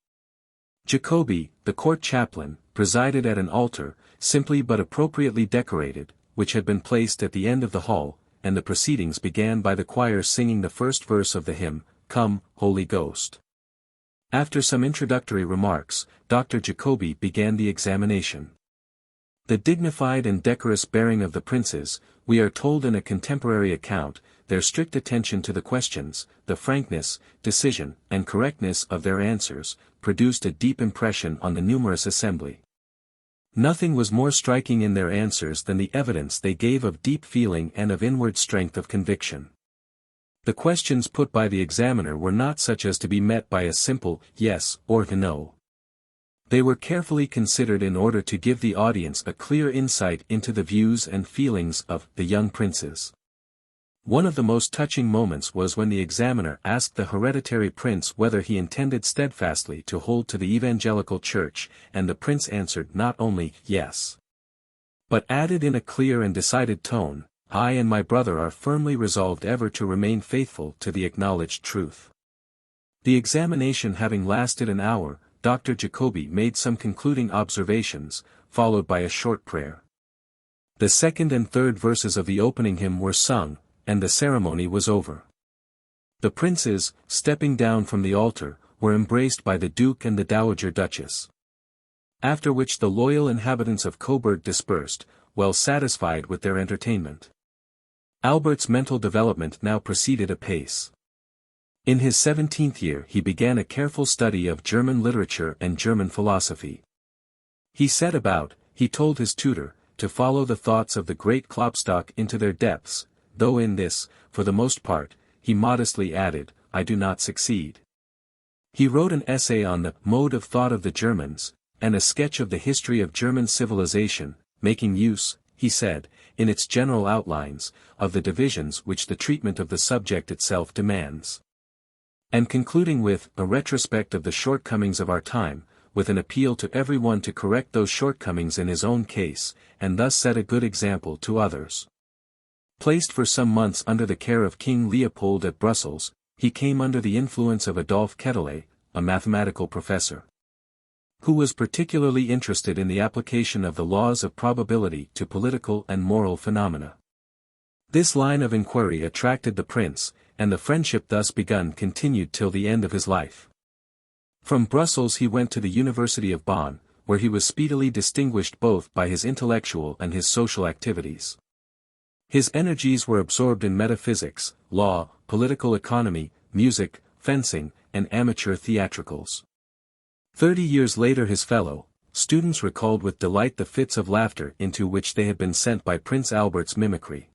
Speaker 1: Jacobi, the court chaplain, presided at an altar, simply but appropriately decorated, which had been placed at the end of the hall, and the proceedings began by the choir singing the first verse of the hymn, Come, Holy Ghost. After some introductory remarks, Dr. Jacobi began the examination. The dignified and decorous bearing of the princes, we are told in a contemporary account, their strict attention to the questions, the frankness, decision, and correctness of their answers, produced a deep impression on the numerous assembly. Nothing was more striking in their answers than the evidence they gave of deep feeling and of inward strength of conviction. The questions put by the examiner were not such as to be met by a simple yes or no. They were carefully considered in order to give the audience a clear insight into the views and feelings of the young princes. One of the most touching moments was when the examiner asked the hereditary prince whether he intended steadfastly to hold to the evangelical church, and the prince answered not only yes, but added in a clear and decided tone, "I and my brother are firmly resolved ever to remain faithful to the acknowledged truth." The examination having lasted an hour, Dr. Jacobi made some concluding observations, followed by a short prayer. The second and third verses of the opening hymn were sung, and the ceremony was over. The princes, stepping down from the altar, were embraced by the Duke and the Dowager Duchess. After which the loyal inhabitants of Coburg dispersed, well satisfied with their entertainment. Albert's mental development now proceeded apace. In his 17th year he began a careful study of German literature and German philosophy. He set about, he told his tutor, to follow the thoughts of the great Klopstock into their depths, though in this, for the most part, he modestly added, "I do not succeed." He wrote an essay on the mode of thought of the Germans, and a sketch of the history of German civilization, making use, he said, in its general outlines, of the divisions which the treatment of the subject itself demands. And concluding with a retrospect of the shortcomings of our time, with an appeal to every one to correct those shortcomings in his own case, and thus set a good example to others. Placed for some months under the care of King Leopold at Brussels, he came under the influence of Adolphe Quetelet, a mathematical professor, who was particularly interested in the application of the laws of probability to political and moral phenomena. This line of inquiry attracted the prince, and the friendship thus begun continued till the end of his life. From Brussels he went to the University of Bonn, where he was speedily distinguished both by his intellectual and his social activities. His energies were absorbed in metaphysics, law, political economy, music, fencing, and amateur theatricals. 30 years later his fellow students recalled with delight the fits of laughter into which they had been sent by Prince Albert's mimicry.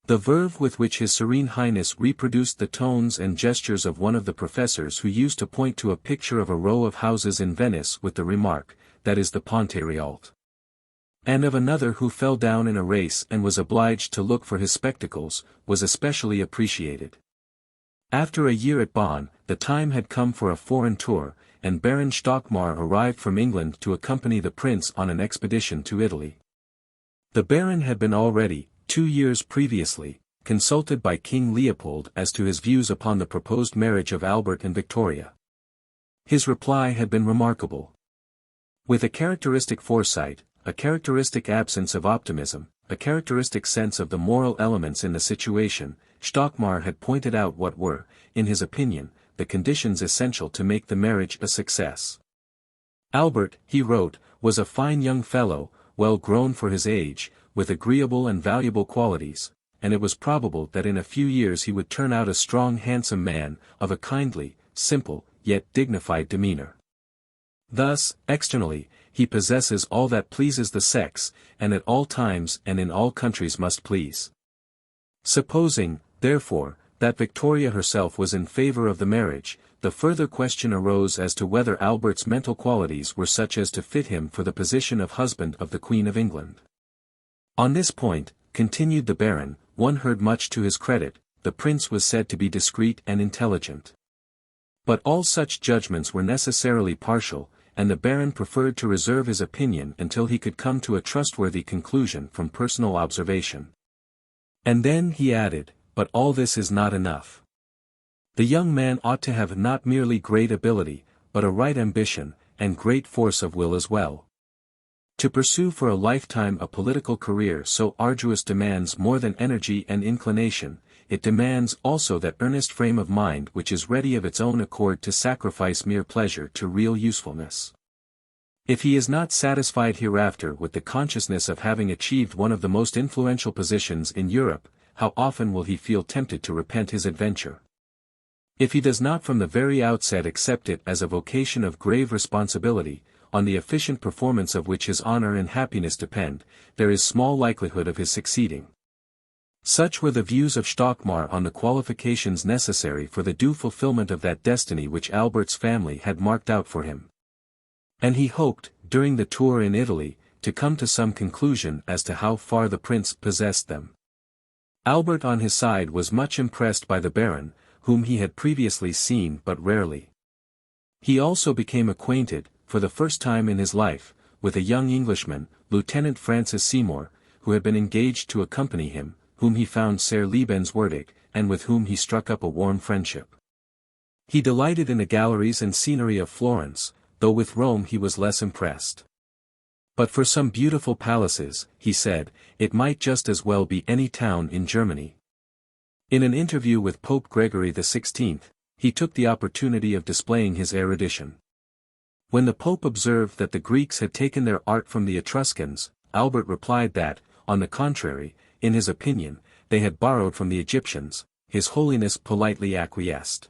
Speaker 1: The verve with which His Serene Highness reproduced the tones and gestures of one of the professors who used to point to a picture of a row of houses in Venice with the remark, "That is the Ponte Rialto," and of another who fell down in a race and was obliged to look for his spectacles, was especially appreciated. After a year at Bonn, the time had come for a foreign tour, and Baron Stockmar arrived from England to accompany the prince on an expedition to Italy. The Baron had been already, 2 years previously, consulted by King Leopold as to his views upon the proposed marriage of Albert and Victoria. His reply had been remarkable. With a characteristic foresight, a characteristic absence of optimism, a characteristic sense of the moral elements in the situation, Stockmar had pointed out what were, in his opinion, the conditions essential to make the marriage a success. Albert, he wrote, was a fine young fellow, well grown for his age, with agreeable and valuable qualities, and it was probable that in a few years he would turn out a strong handsome man, of a kindly, simple, yet dignified demeanor. Thus, externally, he possesses all that pleases the sex, and at all times and in all countries must please. Supposing, therefore, that Victoria herself was in favor of the marriage, the further question arose as to whether Albert's mental qualities were such as to fit him for the position of husband of the Queen of England. On this point, continued the Baron, one heard much to his credit, the prince was said to be discreet and intelligent. But all such judgments were necessarily partial, and the Baron preferred to reserve his opinion until he could come to a trustworthy conclusion from personal observation. And then he added, "But all this is not enough. The young man ought to have not merely great ability, but a right ambition, and great force of will as well. To pursue for a lifetime a political career so arduous demands more than energy and inclination, it demands also that earnest frame of mind which is ready of its own accord to sacrifice mere pleasure to real usefulness. If he is not satisfied hereafter with the consciousness of having achieved one of the most influential positions in Europe, how often will he feel tempted to repent his adventure? If he does not from the very outset accept it as a vocation of grave responsibility, on the efficient performance of which his honor and happiness depend, there is small likelihood of his succeeding. Such were the views of Stockmar on the qualifications necessary for the due fulfillment of that destiny which Albert's family had marked out for him. And he hoped, during the tour in Italy, to come to some conclusion as to how far the prince possessed them. Albert on his side was much impressed by the Baron, whom he had previously seen but rarely. He also became acquainted, for the first time in his life, with a young Englishman, Lieutenant Francis Seymour, who had been engaged to accompany him, whom he found sehr liebenswürdig, and with whom he struck up a warm friendship. He delighted in the galleries and scenery of Florence, though with Rome he was less impressed. But for some beautiful palaces, he said, it might just as well be any town in Germany. In an interview with Pope Gregory XVI, he took the opportunity of displaying his erudition. When the Pope observed that the Greeks had taken their art from the Etruscans, Albert replied that, on the contrary, in his opinion, they had borrowed from the Egyptians. His Holiness politely acquiesced.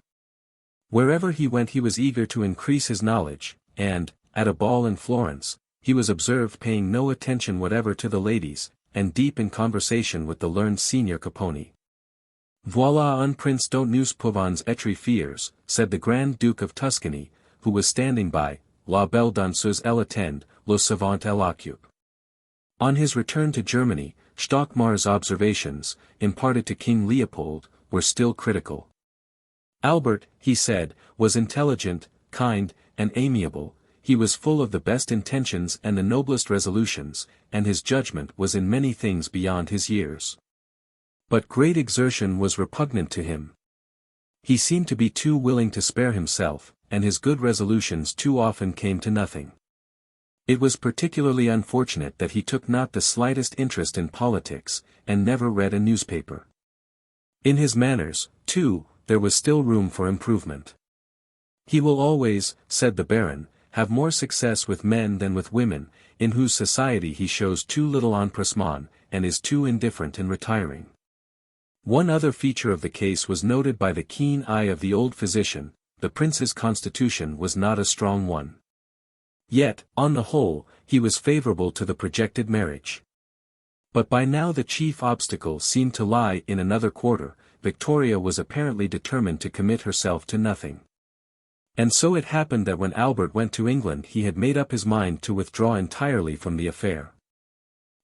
Speaker 1: Wherever he went he was eager to increase his knowledge, and, at a ball in Florence, he was observed paying no attention whatever to the ladies, and deep in conversation with the learned Signor Caponi. Voilà un prince dont nous pouvons être fiers, said the Grand Duke of Tuscany, who was standing by, la belle danseuse elle attend, le savant elle occupe. On his return to Germany, Stockmar's observations, imparted to King Leopold, were still critical. Albert, he said, was intelligent, kind, and amiable, he was full of the best intentions and the noblest resolutions, and his judgment was in many things beyond his years. But great exertion was repugnant to him. He seemed to be too willing to spare himself, and his good resolutions too often came to nothing. It was particularly unfortunate that he took not the slightest interest in politics, and never read a newspaper. In his manners, too, there was still room for improvement. He will always, said the Baron, have more success with men than with women, in whose society he shows too little empressement, and is too indifferent and retiring. One other feature of the case was noted by the keen eye of the old physician: the prince's constitution was not a strong one. Yet, on the whole, he was favorable to the projected marriage. But by now the chief obstacle seemed to lie in another quarter. Victoria was apparently determined to commit herself to nothing. And so it happened that when Albert went to England he had made up his mind to withdraw entirely from the affair.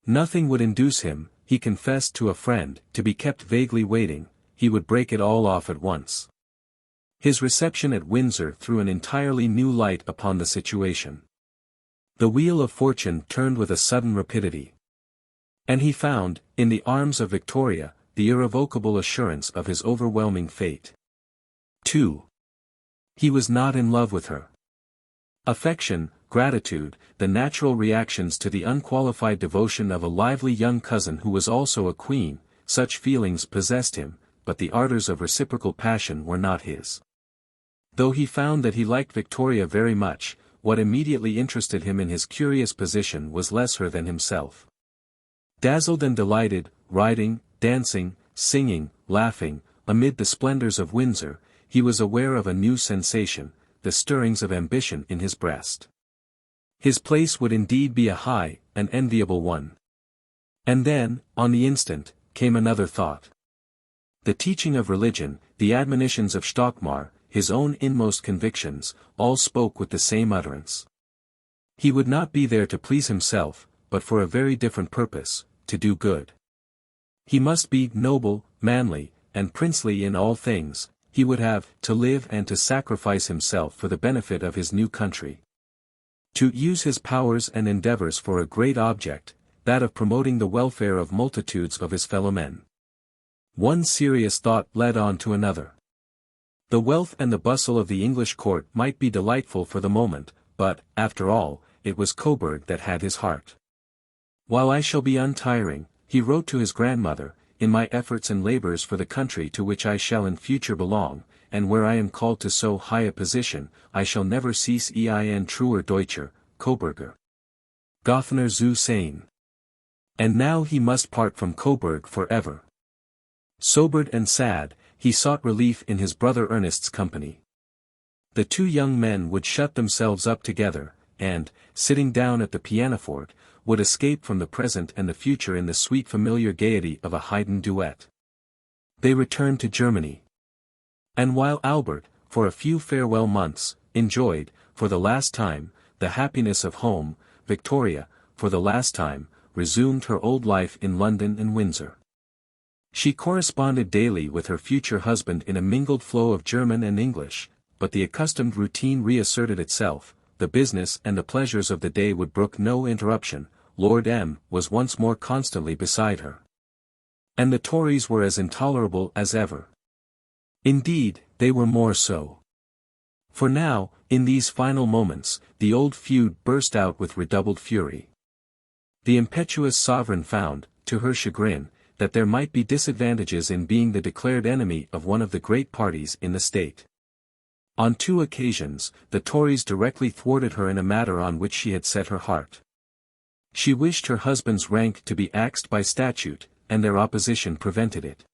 Speaker 1: Nothing would induce him, he confessed to a friend, to be kept vaguely waiting, he would break it all off at once. His reception at Windsor threw an entirely new light upon the situation. The wheel of fortune turned with a sudden rapidity. And he found, in the arms of Victoria, the irrevocable assurance of his overwhelming fate. 2. He was not in love with her. Affection, gratitude, the natural reactions to the unqualified devotion of a lively young cousin who was also a queen, such feelings possessed him, but the ardors of reciprocal passion were not his. Though he found that he liked Victoria very much, what immediately interested him in his curious position was less her than himself. Dazzled and delighted, riding, dancing, singing, laughing, amid the splendors of Windsor, he was aware of a new sensation, the stirrings of ambition in his breast. His place would indeed be a high, an enviable one. And then, on the instant, came another thought. The teaching of religion, the admonitions of Stockmar, his own inmost convictions, all spoke with the same utterance. He would not be there to please himself, but for a very different purpose, to do good. He must be noble, manly, and princely in all things. He would have to live and to sacrifice himself for the benefit of his new country. To use his powers and endeavors for a great object, that of promoting the welfare of multitudes of his fellow men. One serious thought led on to another. The wealth and the bustle of the English court might be delightful for the moment, but, after all, it was Coburg that had his heart. While I shall be untiring, he wrote to his grandmother, in my efforts and labors for the country to which I shall in future belong, and where I am called to so high a position, I shall never cease ein truer Deutscher, Coburger. Gothner zu sein. And now he must part from Coburg forever. Sobered and sad, he sought relief in his brother Ernest's company. The two young men would shut themselves up together, and, sitting down at the pianoforte, would escape from the present and the future in the sweet familiar gaiety of a Haydn duet. They returned to Germany. And while Albert, for a few farewell months, enjoyed, for the last time, the happiness of home, Victoria, for the last time, resumed her old life in London and Windsor. She corresponded daily with her future husband in a mingled flow of German and English, but the accustomed routine reasserted itself, the business and the pleasures of the day would brook no interruption. Lord M. was once more constantly beside her. And the Tories were as intolerable as ever. Indeed, they were more so. For now, in these final moments, the old feud burst out with redoubled fury. The impetuous sovereign found, to her chagrin, that there might be disadvantages in being the declared enemy of one of the great parties in the state. On 2 occasions, the Tories directly thwarted her in a matter on which she had set her heart. She wished her husband's rank to be axed by statute, and their opposition prevented it.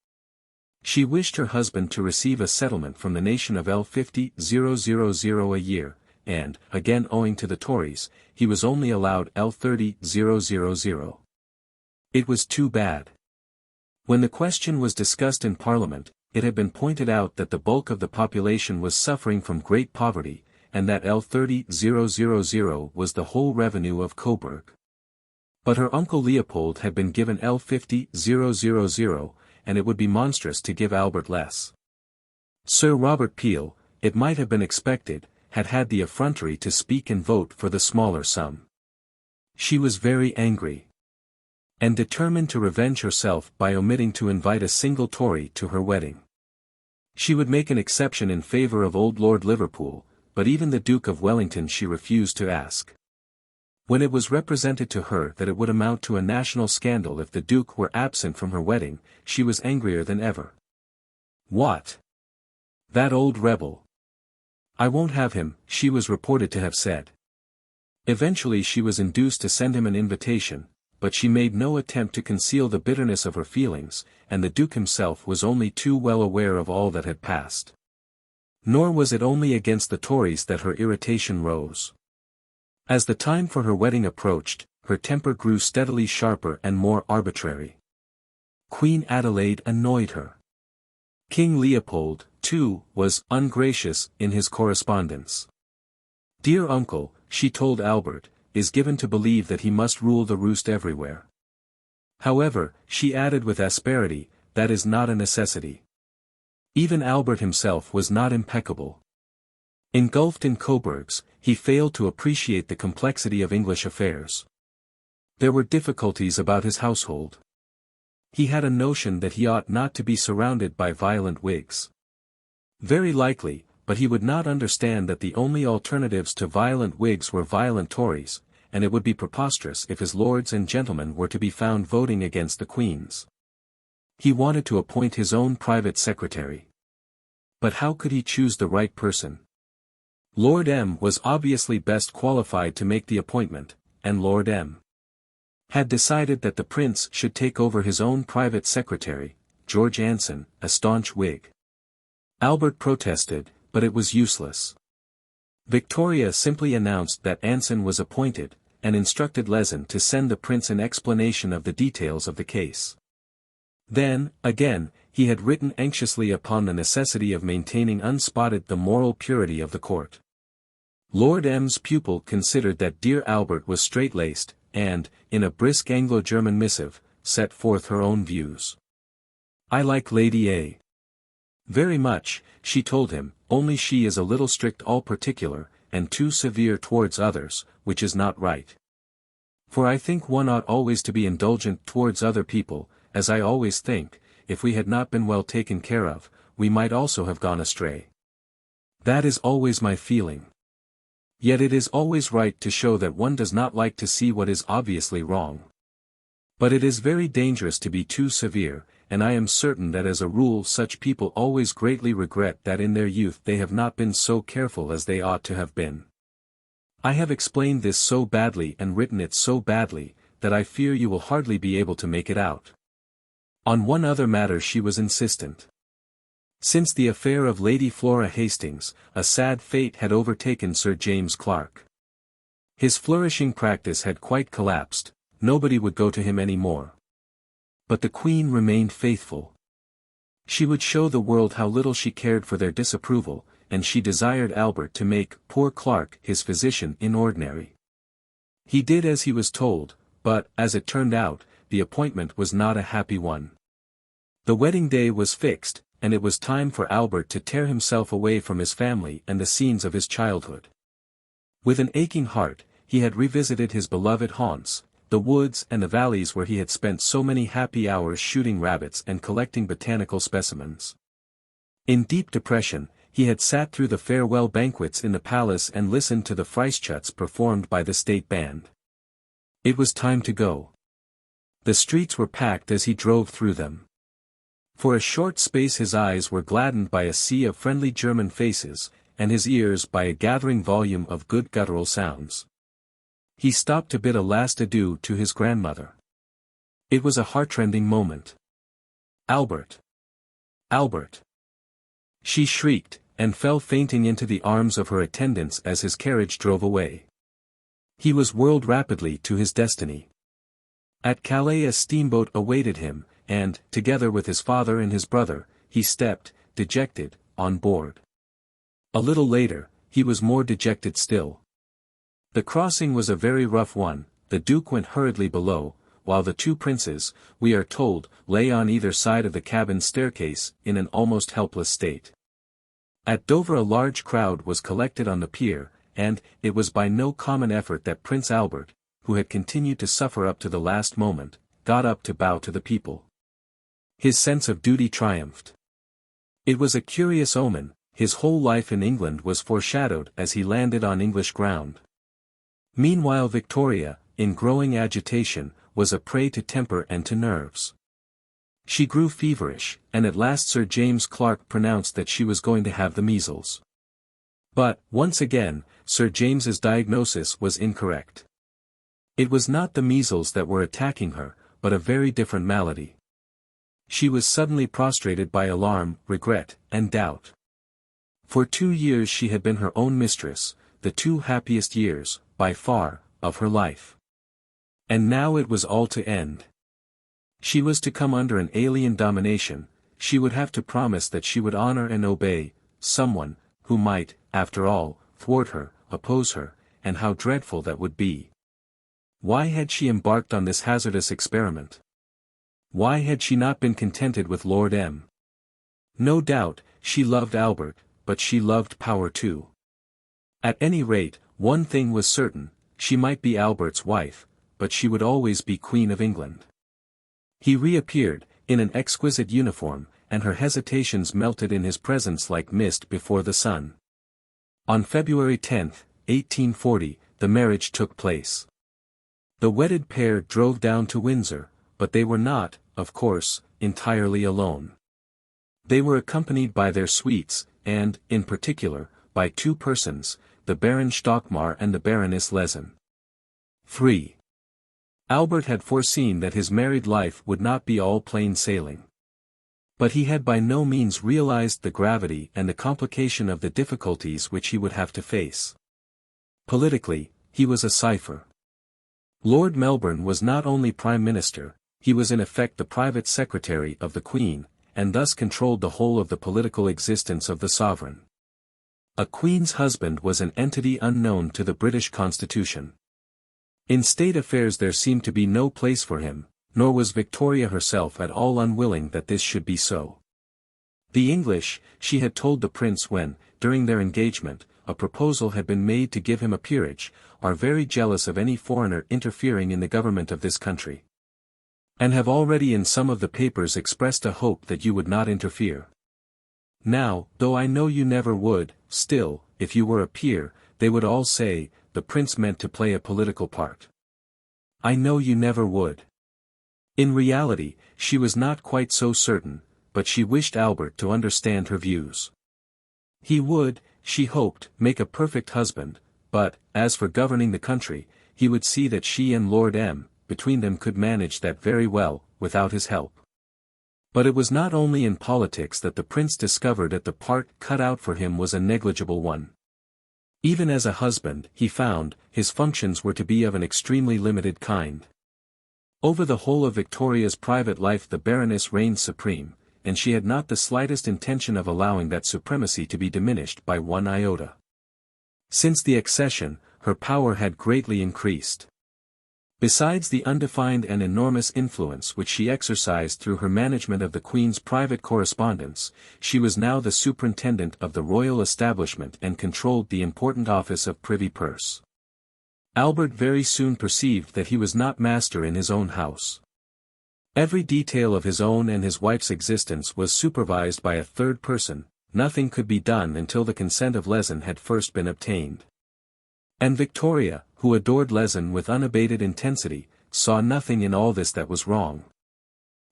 Speaker 1: She wished her husband to receive a settlement from the nation of L50,000 a year, and, again owing to the Tories, he was only allowed L30,000. It was too bad. When the question was discussed in Parliament, it had been pointed out that the bulk of the population was suffering from great poverty, and that L30,000 was the whole revenue of Coburg. But her uncle Leopold had been given L50,000, and it would be monstrous to give Albert less. Sir Robert Peel, it might have been expected, had had the effrontery to speak and vote for the smaller sum. She was very angry, and determined to revenge herself by omitting to invite a single Tory to her wedding. She would make an exception in favour of old Lord Liverpool, but even the Duke of Wellington she refused to ask. When it was represented to her that it would amount to a national scandal if the Duke were absent from her wedding, she was angrier than ever. What? That old rebel! I won't have him, she was reported to have said. Eventually she was induced to send him an invitation, but she made no attempt to conceal the bitterness of her feelings, and the Duke himself was only too well aware of all that had passed. Nor was it only against the Tories that her irritation rose. As the time for her wedding approached, her temper grew steadily sharper and more arbitrary. Queen Adelaide annoyed her. King Leopold, too, was ungracious in his correspondence. Dear uncle, she told Albert, is given to believe that he must rule the roost everywhere. However, she added with asperity, that is not a necessity. Even Albert himself was not impeccable. Engulfed in Coburgs, he failed to appreciate the complexity of English affairs. There were difficulties about his household. He had a notion that he ought not to be surrounded by violent Whigs. Very likely, but he would not understand that the only alternatives to violent Whigs were violent Tories, and it would be preposterous if his lords and gentlemen were to be found voting against the Queen's. He wanted to appoint his own private secretary. But how could he choose the right person? Lord M. was obviously best qualified to make the appointment, and Lord M. had decided that the Prince should take over his own private secretary, George Anson, a staunch Whig. Albert protested, but it was useless. Victoria simply announced that Anson was appointed, and instructed Lehzen to send the Prince an explanation of the details of the case. Then, again, he had written anxiously upon the necessity of maintaining unspotted the moral purity of the court. Lord M.'s pupil considered that dear Albert was straight-laced, and, in a brisk Anglo-German missive, set forth her own views. I like Lady A. very much, she told him, only she is a little strict all particular, and too severe towards others, which is not right. For I think one ought always to be indulgent towards other people, as I always think, if we had not been well taken care of, we might also have gone astray. That is always my feeling. Yet it is always right to show that one does not like to see what is obviously wrong. But it is very dangerous to be too severe, and I am certain that as a rule such people always greatly regret that in their youth they have not been so careful as they ought to have been. I have explained this so badly and written it so badly, that I fear you will hardly be able to make it out. On one other matter she was insistent. Since the affair of Lady Flora Hastings, a sad fate had overtaken Sir James Clark. His flourishing practice had quite collapsed, nobody would go to him any more. But the Queen remained faithful. She would show the world how little she cared for their disapproval, and she desired Albert to make poor Clark his physician in ordinary. He did as he was told, but, as it turned out, the appointment was not a happy one. The wedding day was fixed, and it was time for Albert to tear himself away from his family and the scenes of his childhood. With an aching heart, he had revisited his beloved haunts, the woods and the valleys where he had spent so many happy hours shooting rabbits and collecting botanical specimens. In deep depression, he had sat through the farewell banquets in the palace and listened to the Freischütz performed by the state band. It was time to go. The streets were packed as he drove through them. For a short space his eyes were gladdened by a sea of friendly German faces, and his ears by a gathering volume of good guttural sounds. He stopped to bid a last adieu to his grandmother. It was a heartrending moment. "Albert! Albert!" She shrieked, and fell fainting into the arms of her attendants as his carriage drove away. He was whirled rapidly to his destiny. At Calais a steamboat awaited him, and, together with his father and his brother, he stepped, dejected, on board. A little later, he was more dejected still. The crossing was a very rough one. The Duke went hurriedly below, while the two princes, we are told, lay on either side of the cabin staircase in an almost helpless state. At Dover a large crowd was collected on the pier, and it was by no common effort that Prince Albert, who had continued to suffer up to the last moment, got up to bow to the people. His sense of duty triumphed. It was a curious omen. His whole life in England was foreshadowed as he landed on English ground. Meanwhile Victoria, in growing agitation, was a prey to temper and to nerves. She grew feverish, and at last Sir James Clark pronounced that she was going to have the measles. But, once again, Sir James's diagnosis was incorrect. It was not the measles that were attacking her, but a very different malady. She was suddenly prostrated by alarm, regret, and doubt. For 2 years she had been her own mistress, the 2 happiest years, by far, of her life. And now it was all to end. She was to come under an alien domination. She would have to promise that she would honor and obey someone who might, after all, thwart her, oppose her, and how dreadful that would be. Why had she embarked on this hazardous experiment? Why had she not been contented with Lord M? No doubt, she loved Albert, but she loved power too. At any rate, one thing was certain: she might be Albert's wife, but she would always be Queen of England. He reappeared, in an exquisite uniform, and her hesitations melted in his presence like mist before the sun. On February 10, 1840, the marriage took place. The wedded pair drove down to Windsor, but they were not, of course, entirely alone. They were accompanied by their suites, and, in particular, by 2 persons, the Baron Stockmar and the Baroness Lehzen. 3. Albert had foreseen that his married life would not be all plain sailing. But he had by no means realized the gravity and the complication of the difficulties which he would have to face. Politically, he was a cipher. Lord Melbourne was not only Prime Minister, he was in effect the private secretary of the Queen, and thus controlled the whole of the political existence of the sovereign. A Queen's husband was an entity unknown to the British Constitution. In state affairs there seemed to be no place for him, nor was Victoria herself at all unwilling that this should be so. The English, she had told the prince when, during their engagement, a proposal had been made to give him a peerage, are very jealous of any foreigner interfering in the government of this country. And have already in some of the papers expressed a hope that you would not interfere. Now, though I know you never would, still, if you were a peer, they would all say, the prince meant to play a political part. I know you never would. In reality, she was not quite so certain, but she wished Albert to understand her views. He would, she hoped, make a perfect husband, but, as for governing the country, he would see that she and Lord M, between them could manage that very well, without his help. But it was not only in politics that the prince discovered that the part cut out for him was a negligible one. Even as a husband, he found, his functions were to be of an extremely limited kind. Over the whole of Victoria's private life the Baroness reigned supreme, and she had not the slightest intention of allowing that supremacy to be diminished by one iota. Since the accession, her power had greatly increased. Besides the undefined and enormous influence which she exercised through her management of the Queen's private correspondence, she was now the superintendent of the royal establishment and controlled the important office of Privy Purse. Albert very soon perceived that he was not master in his own house. Every detail of his own and his wife's existence was supervised by a third person. Nothing could be done until the consent of Lehzen had first been obtained. And Victoria, who adored Lehzen with unabated intensity, saw nothing in all this that was wrong.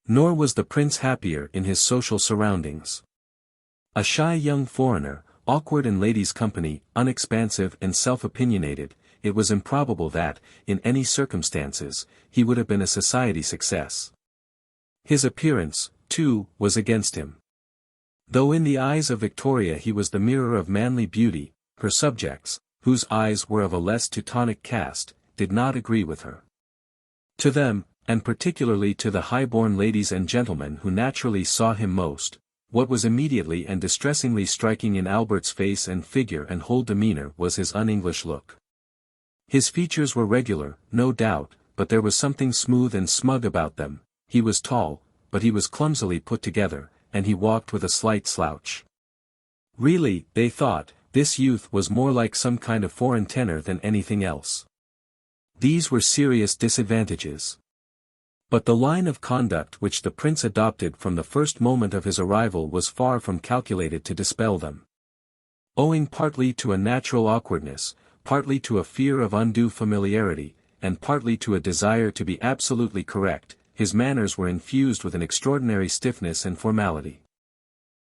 Speaker 1: Nor was the prince happier in his social surroundings. A shy young foreigner, awkward in ladies' company, unexpansive and self-opinionated, it was improbable that, in any circumstances, he would have been a society success. His appearance, too, was against him. Though in the eyes of Victoria he was the mirror of manly beauty, her subjects, whose eyes were of a less Teutonic cast, did not agree with her. To them, and particularly to the high-born ladies and gentlemen who naturally saw him most, what was immediately and distressingly striking in Albert's face and figure and whole demeanour was his un-English look. His features were regular, no doubt, but there was something smooth and smug about them. He was tall, but he was clumsily put together, and he walked with a slight slouch. Really, they thought, this youth was more like some kind of foreign tenor than anything else. These were serious disadvantages. But the line of conduct which the prince adopted from the first moment of his arrival was far from calculated to dispel them. Owing partly to a natural awkwardness, partly to a fear of undue familiarity, and partly to a desire to be absolutely correct, his manners were infused with an extraordinary stiffness and formality.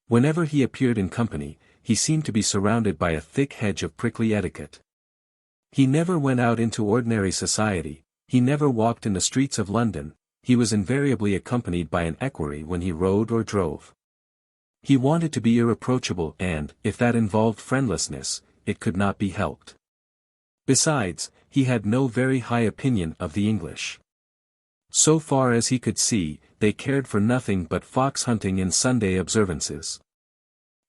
Speaker 1: Whenever he appeared in company, he seemed to be surrounded by a thick hedge of prickly etiquette. He never went out into ordinary society, he never walked in the streets of London, he was invariably accompanied by an equerry when he rode or drove. He wanted to be irreproachable and, if that involved friendlessness, it could not be helped. Besides, he had no very high opinion of the English. So far as he could see, they cared for nothing but fox hunting and Sunday observances.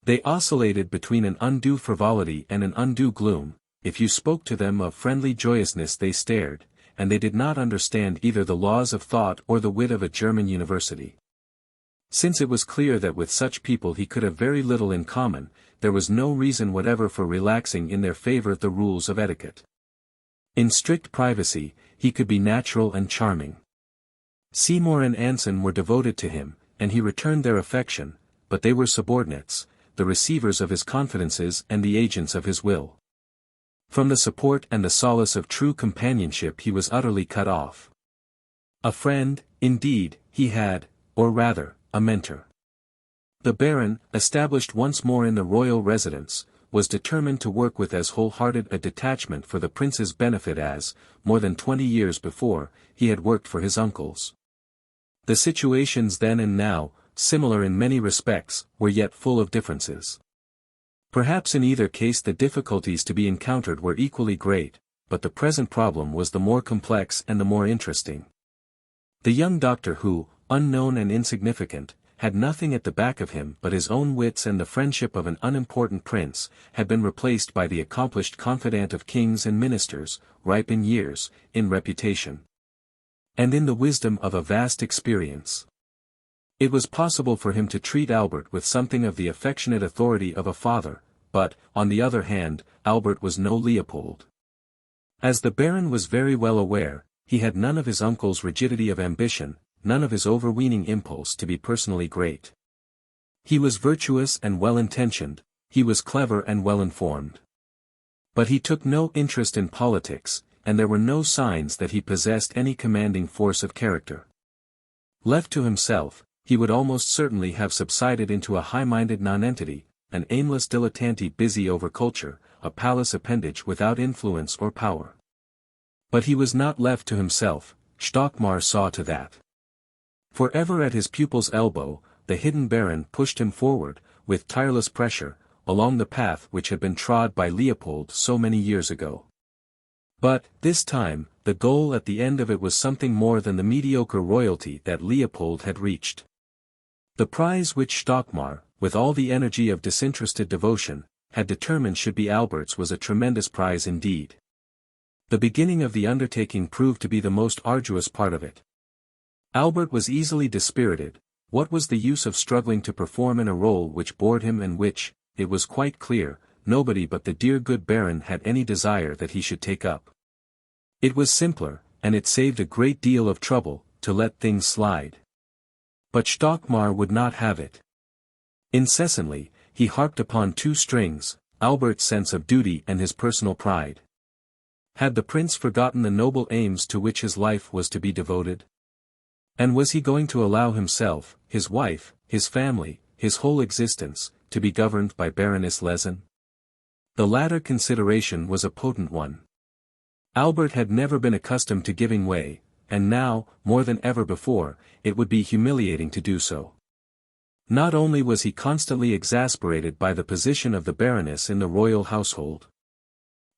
Speaker 1: They oscillated between an undue frivolity and an undue gloom. If you spoke to them of friendly joyousness they stared, and they did not understand either the laws of thought or the wit of a German university. Since it was clear that with such people he could have very little in common, there was no reason whatever for relaxing in their favor the rules of etiquette. In strict privacy, he could be natural and charming. Seymour and Anson were devoted to him, and he returned their affection, but they were subordinates, the receivers of his confidences and the agents of his will. From the support and the solace of true companionship he was utterly cut off. A friend, indeed, he had, or rather, a mentor. The Baron, established once more in the royal residence, was determined to work with as wholehearted a detachment for the prince's benefit as, more than 20 years before, he had worked for his uncles. The situations then and now, similar in many respects, were yet full of differences. Perhaps in either case the difficulties to be encountered were equally great, but the present problem was the more complex and the more interesting. The young doctor who, unknown and insignificant, had nothing at the back of him but his own wits and the friendship of an unimportant prince, had been replaced by the accomplished confidant of kings and ministers, ripe in years, in reputation, and in the wisdom of a vast experience. It was possible for him to treat Albert with something of the affectionate authority of a father, but, on the other hand, Albert was no Leopold. As the Baron was very well aware, he had none of his uncle's rigidity of ambition, none of his overweening impulse to be personally great. He was virtuous and well-intentioned, he was clever and well-informed. But he took no interest in politics, and there were no signs that he possessed any commanding force of character. Left to himself, he would almost certainly have subsided into a high-minded nonentity, an aimless dilettante busy over culture, a palace appendage without influence or power. But he was not left to himself, Stockmar saw to that. For ever at his pupil's elbow, the hidden Baron pushed him forward, with tireless pressure, along the path which had been trod by Leopold so many years ago. But, this time, the goal at the end of it was something more than the mediocre royalty that Leopold had reached. The prize which Stockmar, with all the energy of disinterested devotion, had determined should be Albert's was a tremendous prize indeed. The beginning of the undertaking proved to be the most arduous part of it. Albert was easily dispirited. What was the use of struggling to perform in a role which bored him and which, it was quite clear, nobody but the dear good Baron had any desire that he should take up? It was simpler, and it saved a great deal of trouble, to let things slide. But Stockmar would not have it. Incessantly, he harped upon two strings, Albert's sense of duty and his personal pride. Had the prince forgotten the noble aims to which his life was to be devoted? And was he going to allow himself, his wife, his family, his whole existence, to be governed by Baroness Lehzen? The latter consideration was a potent one. Albert had never been accustomed to giving way, and now, more than ever before, it would be humiliating to do so. Not only was he constantly exasperated by the position of the Baroness in the royal household.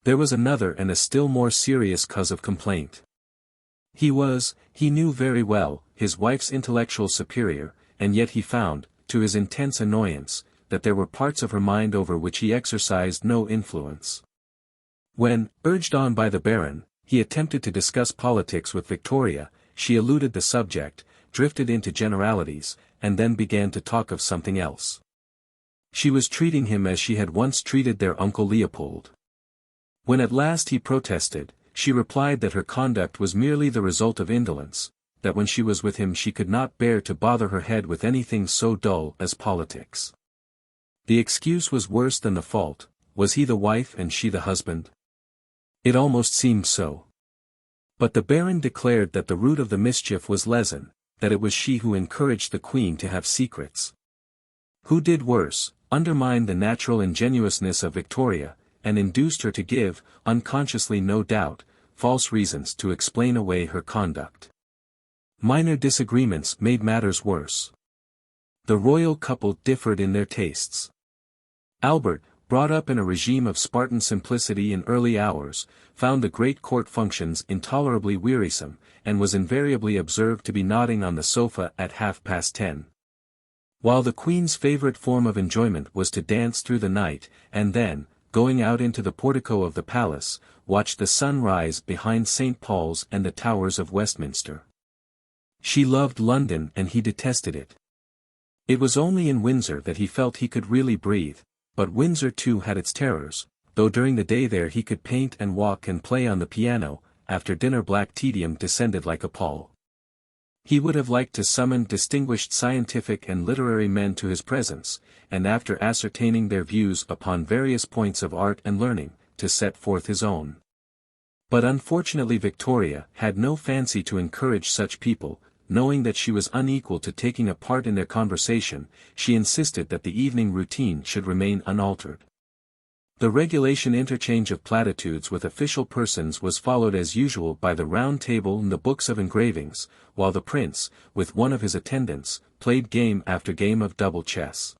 Speaker 1: There was another and a still more serious cause of complaint. He knew very well, his wife's intellectual superior, and yet he found, to his intense annoyance, that there were parts of her mind over which he exercised no influence. When, urged on by the Baron, he attempted to discuss politics with Victoria, she eluded the subject, drifted into generalities, and then began to talk of something else. She was treating him as she had once treated their uncle Leopold. When at last he protested, she replied that her conduct was merely the result of indolence, that when she was with him she could not bear to bother her head with anything so dull as politics. The excuse was worse than the fault. Was he the wife and she the husband? It almost seemed so. But the Baron declared that the root of the mischief was Lehzen, that it was she who encouraged the Queen to have secrets. Who did worse, undermined the natural ingenuousness of Victoria, and induced her to give, unconsciously no doubt, false reasons to explain away her conduct. Minor disagreements made matters worse. The royal couple differed in their tastes. Albert, brought up in a regime of Spartan simplicity in early hours, found the great court functions intolerably wearisome, and was invariably observed to be nodding on the sofa at 10:30. While the Queen's favourite form of enjoyment was to dance through the night, and then, going out into the portico of the palace, watch the sun rise behind St. Paul's and the towers of Westminster. She loved London and he detested it. It was only in Windsor that he felt he could really breathe, but Windsor too had its terrors, though during the day there he could paint and walk and play on the piano, after dinner black tedium descended like a pall. He would have liked to summon distinguished scientific and literary men to his presence, and after ascertaining their views upon various points of art and learning, to set forth his own. But unfortunately Victoria had no fancy to encourage such people. Knowing that she was unequal to taking a part in their conversation, she insisted that the evening routine should remain unaltered. The regulation interchange of platitudes with official persons was followed as usual by the round table and the books of engravings, while the prince, with one of his attendants, played game after game of double chess.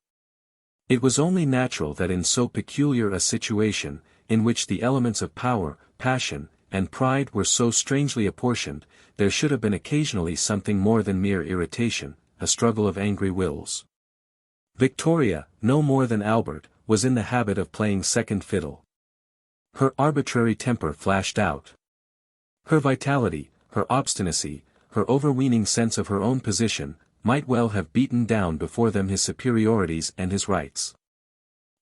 Speaker 1: It was only natural that in so peculiar a situation, in which the elements of power, passion, and pride were so strangely apportioned, there should have been occasionally something more than mere irritation, a struggle of angry wills. Victoria, no more than Albert, was in the habit of playing second fiddle. Her arbitrary temper flashed out. Her vitality, her obstinacy, her overweening sense of her own position, might well have beaten down before them his superiorities and his rights.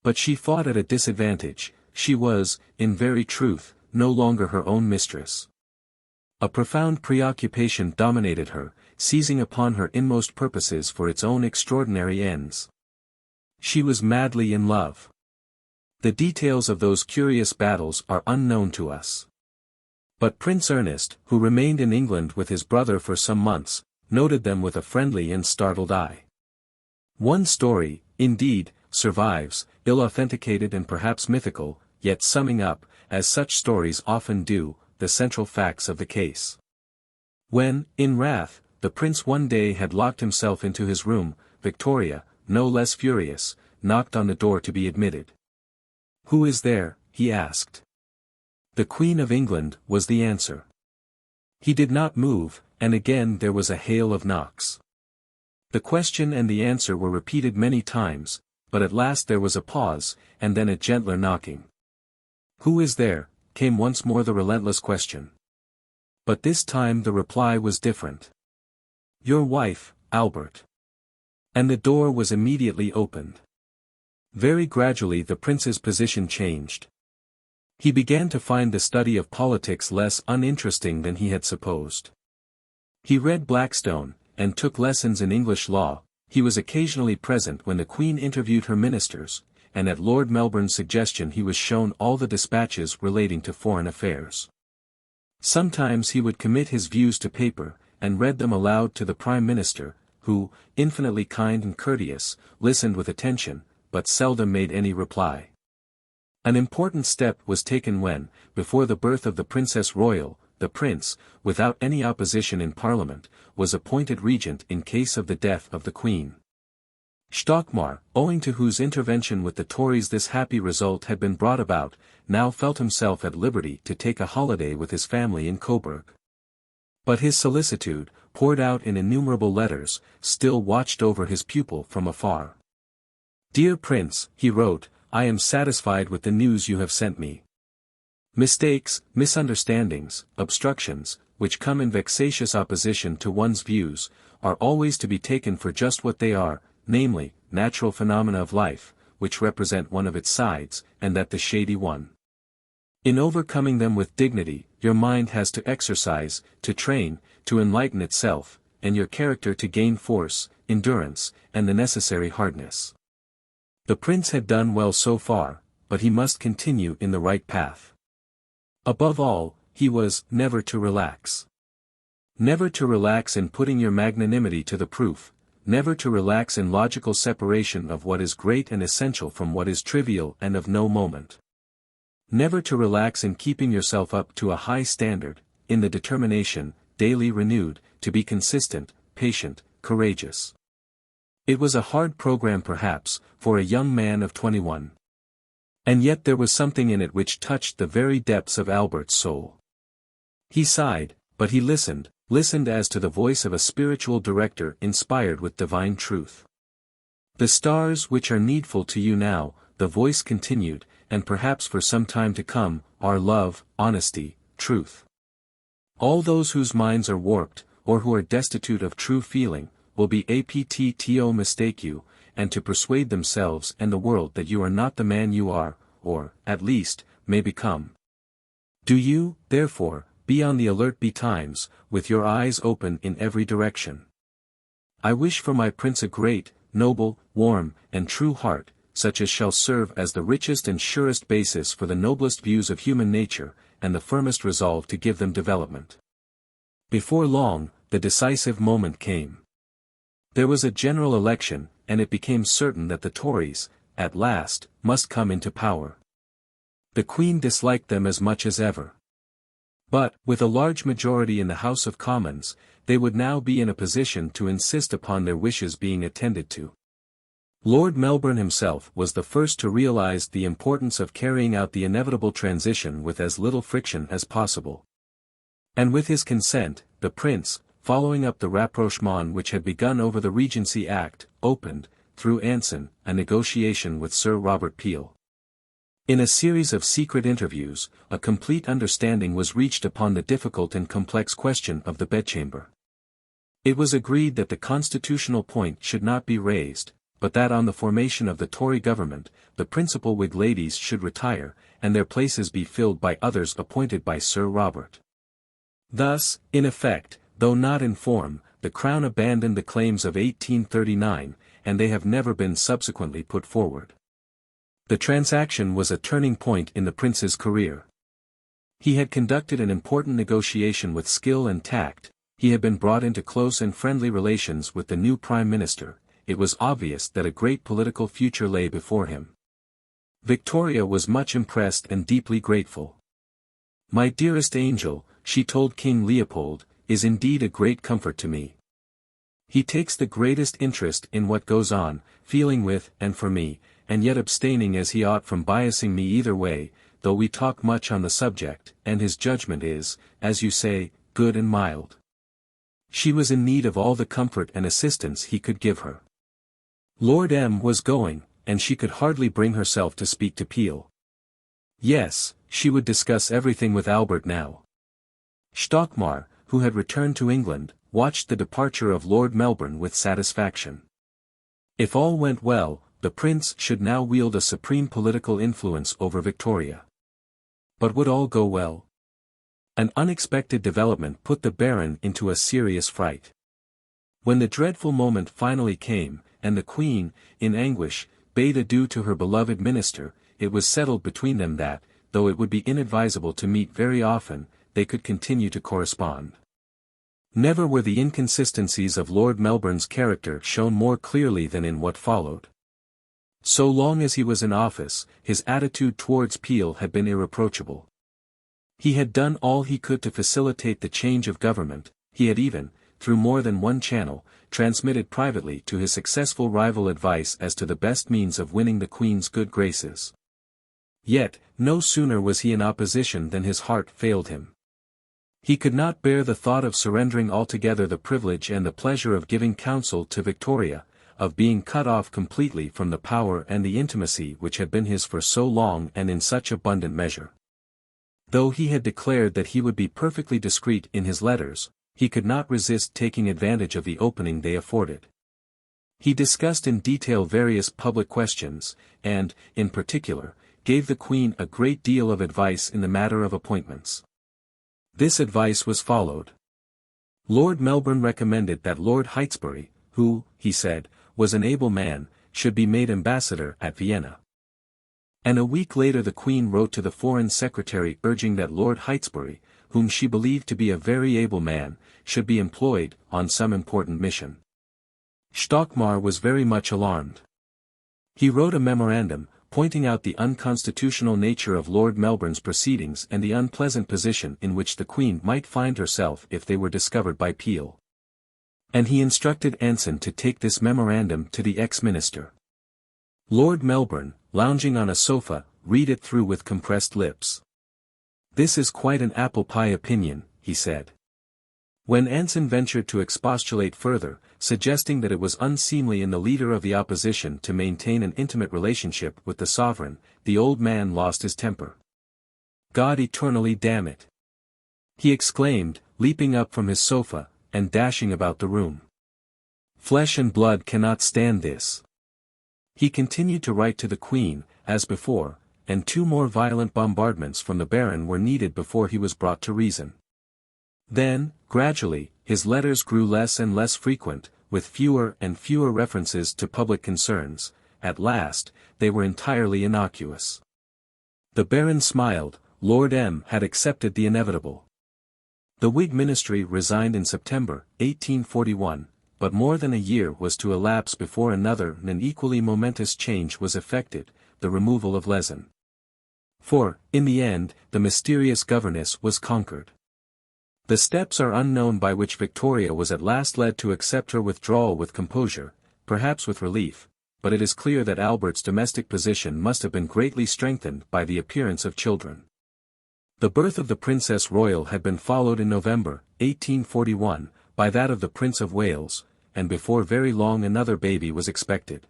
Speaker 1: But she fought at a disadvantage. She was, in very truth, no longer her own mistress. A profound preoccupation dominated her, seizing upon her inmost purposes for its own extraordinary ends. She was madly in love. The details of those curious battles are unknown to us. But Prince Ernest, who remained in England with his brother for some months, noted them with a friendly and startled eye. One story, indeed, survives, ill-authenticated and perhaps mythical, yet summing up, as such stories often do, the central facts of the case. When, in wrath, the prince one day had locked himself into his room, Victoria, no less furious, knocked on the door to be admitted. "Who is there?" he asked. "The Queen of England," was the answer. He did not move, and again there was a hail of knocks. The question and the answer were repeated many times, but at last there was a pause, and then a gentler knocking. "Who is there?" came once more the relentless question. But this time the reply was different. "Your wife, Albert." And the door was immediately opened. Very gradually the prince's position changed. He began to find the study of politics less uninteresting than he had supposed. He read Gladstone, and took lessons in English law. He was occasionally present when the Queen interviewed her ministers, and at Lord Melbourne's suggestion he was shown all the dispatches relating to foreign affairs. Sometimes he would commit his views to paper, and read them aloud to the Prime Minister, who, infinitely kind and courteous, listened with attention, but seldom made any reply. An important step was taken when, before the birth of the Princess Royal, the Prince, without any opposition in Parliament, was appointed regent in case of the death of the Queen. Stockmar, owing to whose intervention with the Tories this happy result had been brought about, now felt himself at liberty to take a holiday with his family in Coburg. But his solicitude, poured out in innumerable letters, still watched over his pupil from afar. "Dear Prince," he wrote, "I am satisfied with the news you have sent me. Mistakes, misunderstandings, obstructions, which come in vexatious opposition to one's views, are always to be taken for just what they are, namely, natural phenomena of life, which represent one of its sides, and that the shady one. In overcoming them with dignity, your mind has to exercise, to train, to enlighten itself, and your character to gain force, endurance, and the necessary hardness." The prince had done well so far, but he must continue in the right path. Above all, he was never to relax. Never to relax in putting your magnanimity to the proof, never to relax in logical separation of what is great and essential from what is trivial and of no moment. Never to relax in keeping yourself up to a high standard, in the determination, daily renewed, to be consistent, patient, courageous. It was a hard program perhaps, for a young man of 21. And yet there was something in it which touched the very depths of Albert's soul. He sighed, but he listened as to the voice of a spiritual director inspired with divine truth. "The stars which are needful to you now," the voice continued, "and perhaps for some time to come, are love, honesty, truth. All those whose minds are warped, or who are destitute of true feeling, will be apt to mistake you, and to persuade themselves and the world that you are not the man you are, or, at least, may become. Do you, therefore, be on the alert betimes, with your eyes open in every direction. I wish for my prince a great, noble, warm, and true heart, such as shall serve as the richest and surest basis for the noblest views of human nature, and the firmest resolve to give them development." Before long, the decisive moment came. There was a general election, and it became certain that the Tories, at last, must come into power. The Queen disliked them as much as ever. But, with a large majority in the House of Commons, they would now be in a position to insist upon their wishes being attended to. Lord Melbourne himself was the first to realize the importance of carrying out the inevitable transition with as little friction as possible. And with his consent, the Prince, following up the rapprochement which had begun over the Regency Act, opened, through Anson, a negotiation with Sir Robert Peel. In a series of secret interviews, a complete understanding was reached upon the difficult and complex question of the bedchamber. It was agreed that the constitutional point should not be raised, but that on the formation of the Tory government, the principal Whig ladies should retire, and their places be filled by others appointed by Sir Robert. Thus, in effect, though not in form, the Crown abandoned the claims of 1839, and they have never been subsequently put forward. The transaction was a turning point in the Prince's career. He had conducted an important negotiation with skill and tact, he had been brought into close and friendly relations with the new Prime Minister, it was obvious that a great political future lay before him. Victoria was much impressed and deeply grateful. "My dearest angel," she told King Leopold, "is indeed a great comfort to me. He takes the greatest interest in what goes on, feeling with and for me, and yet abstaining as he ought from biasing me either way, though we talk much on the subject, and his judgment is, as you say, good and mild. She was in need of all the comfort and assistance he could give her. Lord M. was going, and she could hardly bring herself to speak to Peel. Yes, she would discuss everything with Albert now. Stockmar, who had returned to England, watched the departure of Lord Melbourne with satisfaction. If all went well, the prince should now wield a supreme political influence over Victoria. But would all go well? An unexpected development put the Baron into a serious fright. When the dreadful moment finally came, and the Queen, in anguish, bade adieu to her beloved minister, it was settled between them that, though it would be inadvisable to meet very often, they could continue to correspond. Never were the inconsistencies of Lord Melbourne's character shown more clearly than in what followed. So long as he was in office, his attitude towards Peel had been irreproachable. He had done all he could to facilitate the change of government, he had even, through more than one channel, transmitted privately to his successful rival advice as to the best means of winning the Queen's good graces. Yet, no sooner was he in opposition than his heart failed him. He could not bear the thought of surrendering altogether the privilege and the pleasure of giving counsel to Victoria, of being cut off completely from the power and the intimacy which had been his for so long and in such abundant measure. Though he had declared that he would be perfectly discreet in his letters, he could not resist taking advantage of the opening they afforded. He discussed in detail various public questions, and, in particular, gave the Queen a great deal of advice in the matter of appointments. This advice was followed. Lord Melbourne recommended that Lord Heytesbury, who, he said, was an able man, should be made ambassador at Vienna. And a week later the Queen wrote to the Foreign Secretary urging that Lord Heytesbury, whom she believed to be a very able man, should be employed on some important mission. Stockmar was very much alarmed. He wrote a memorandum, pointing out the unconstitutional nature of Lord Melbourne's proceedings and the unpleasant position in which the Queen might find herself if they were discovered by Peel. And he instructed Anson to take this memorandum to the ex-minister. Lord Melbourne, lounging on a sofa, read it through with compressed lips. "This is quite an apple pie opinion," he said. When Anson ventured to expostulate further, suggesting that it was unseemly in the leader of the opposition to maintain an intimate relationship with the sovereign, the old man lost his temper. "God eternally damn it!" he exclaimed, leaping up from his sofa, and dashing about the room. "Flesh and blood cannot stand this." He continued to write to the Queen, as before, and 2 more violent bombardments from the Baron were needed before he was brought to reason. Then, gradually, his letters grew less and less frequent, with fewer and fewer references to public concerns. At last, they were entirely innocuous. The Baron smiled. Lord M. had accepted the inevitable. The Whig ministry resigned in September, 1841, but more than a year was to elapse before another and equally momentous change was effected, the removal of Lehzen. For, in the end, the mysterious governess was conquered. The steps are unknown by which Victoria was at last led to accept her withdrawal with composure, perhaps with relief, but it is clear that Albert's domestic position must have been greatly strengthened by the appearance of children. The birth of the Princess Royal had been followed in November, 1841, by that of the Prince of Wales, and before very long another baby was expected.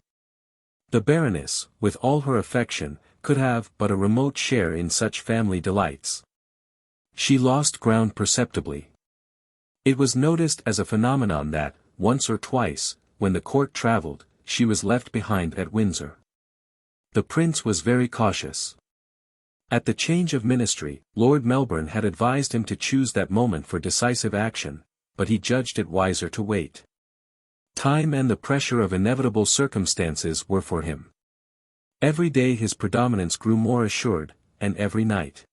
Speaker 1: The Baroness, with all her affection, could have but a remote share in such family delights. She lost ground perceptibly. It was noticed as a phenomenon that, once or twice, when the court travelled, she was left behind at Windsor. The prince was very cautious. At the change of ministry, Lord Melbourne had advised him to choose that moment for decisive action, but he judged it wiser to wait. Time and the pressure of inevitable circumstances were for him. Every day his predominance grew more assured, and every night.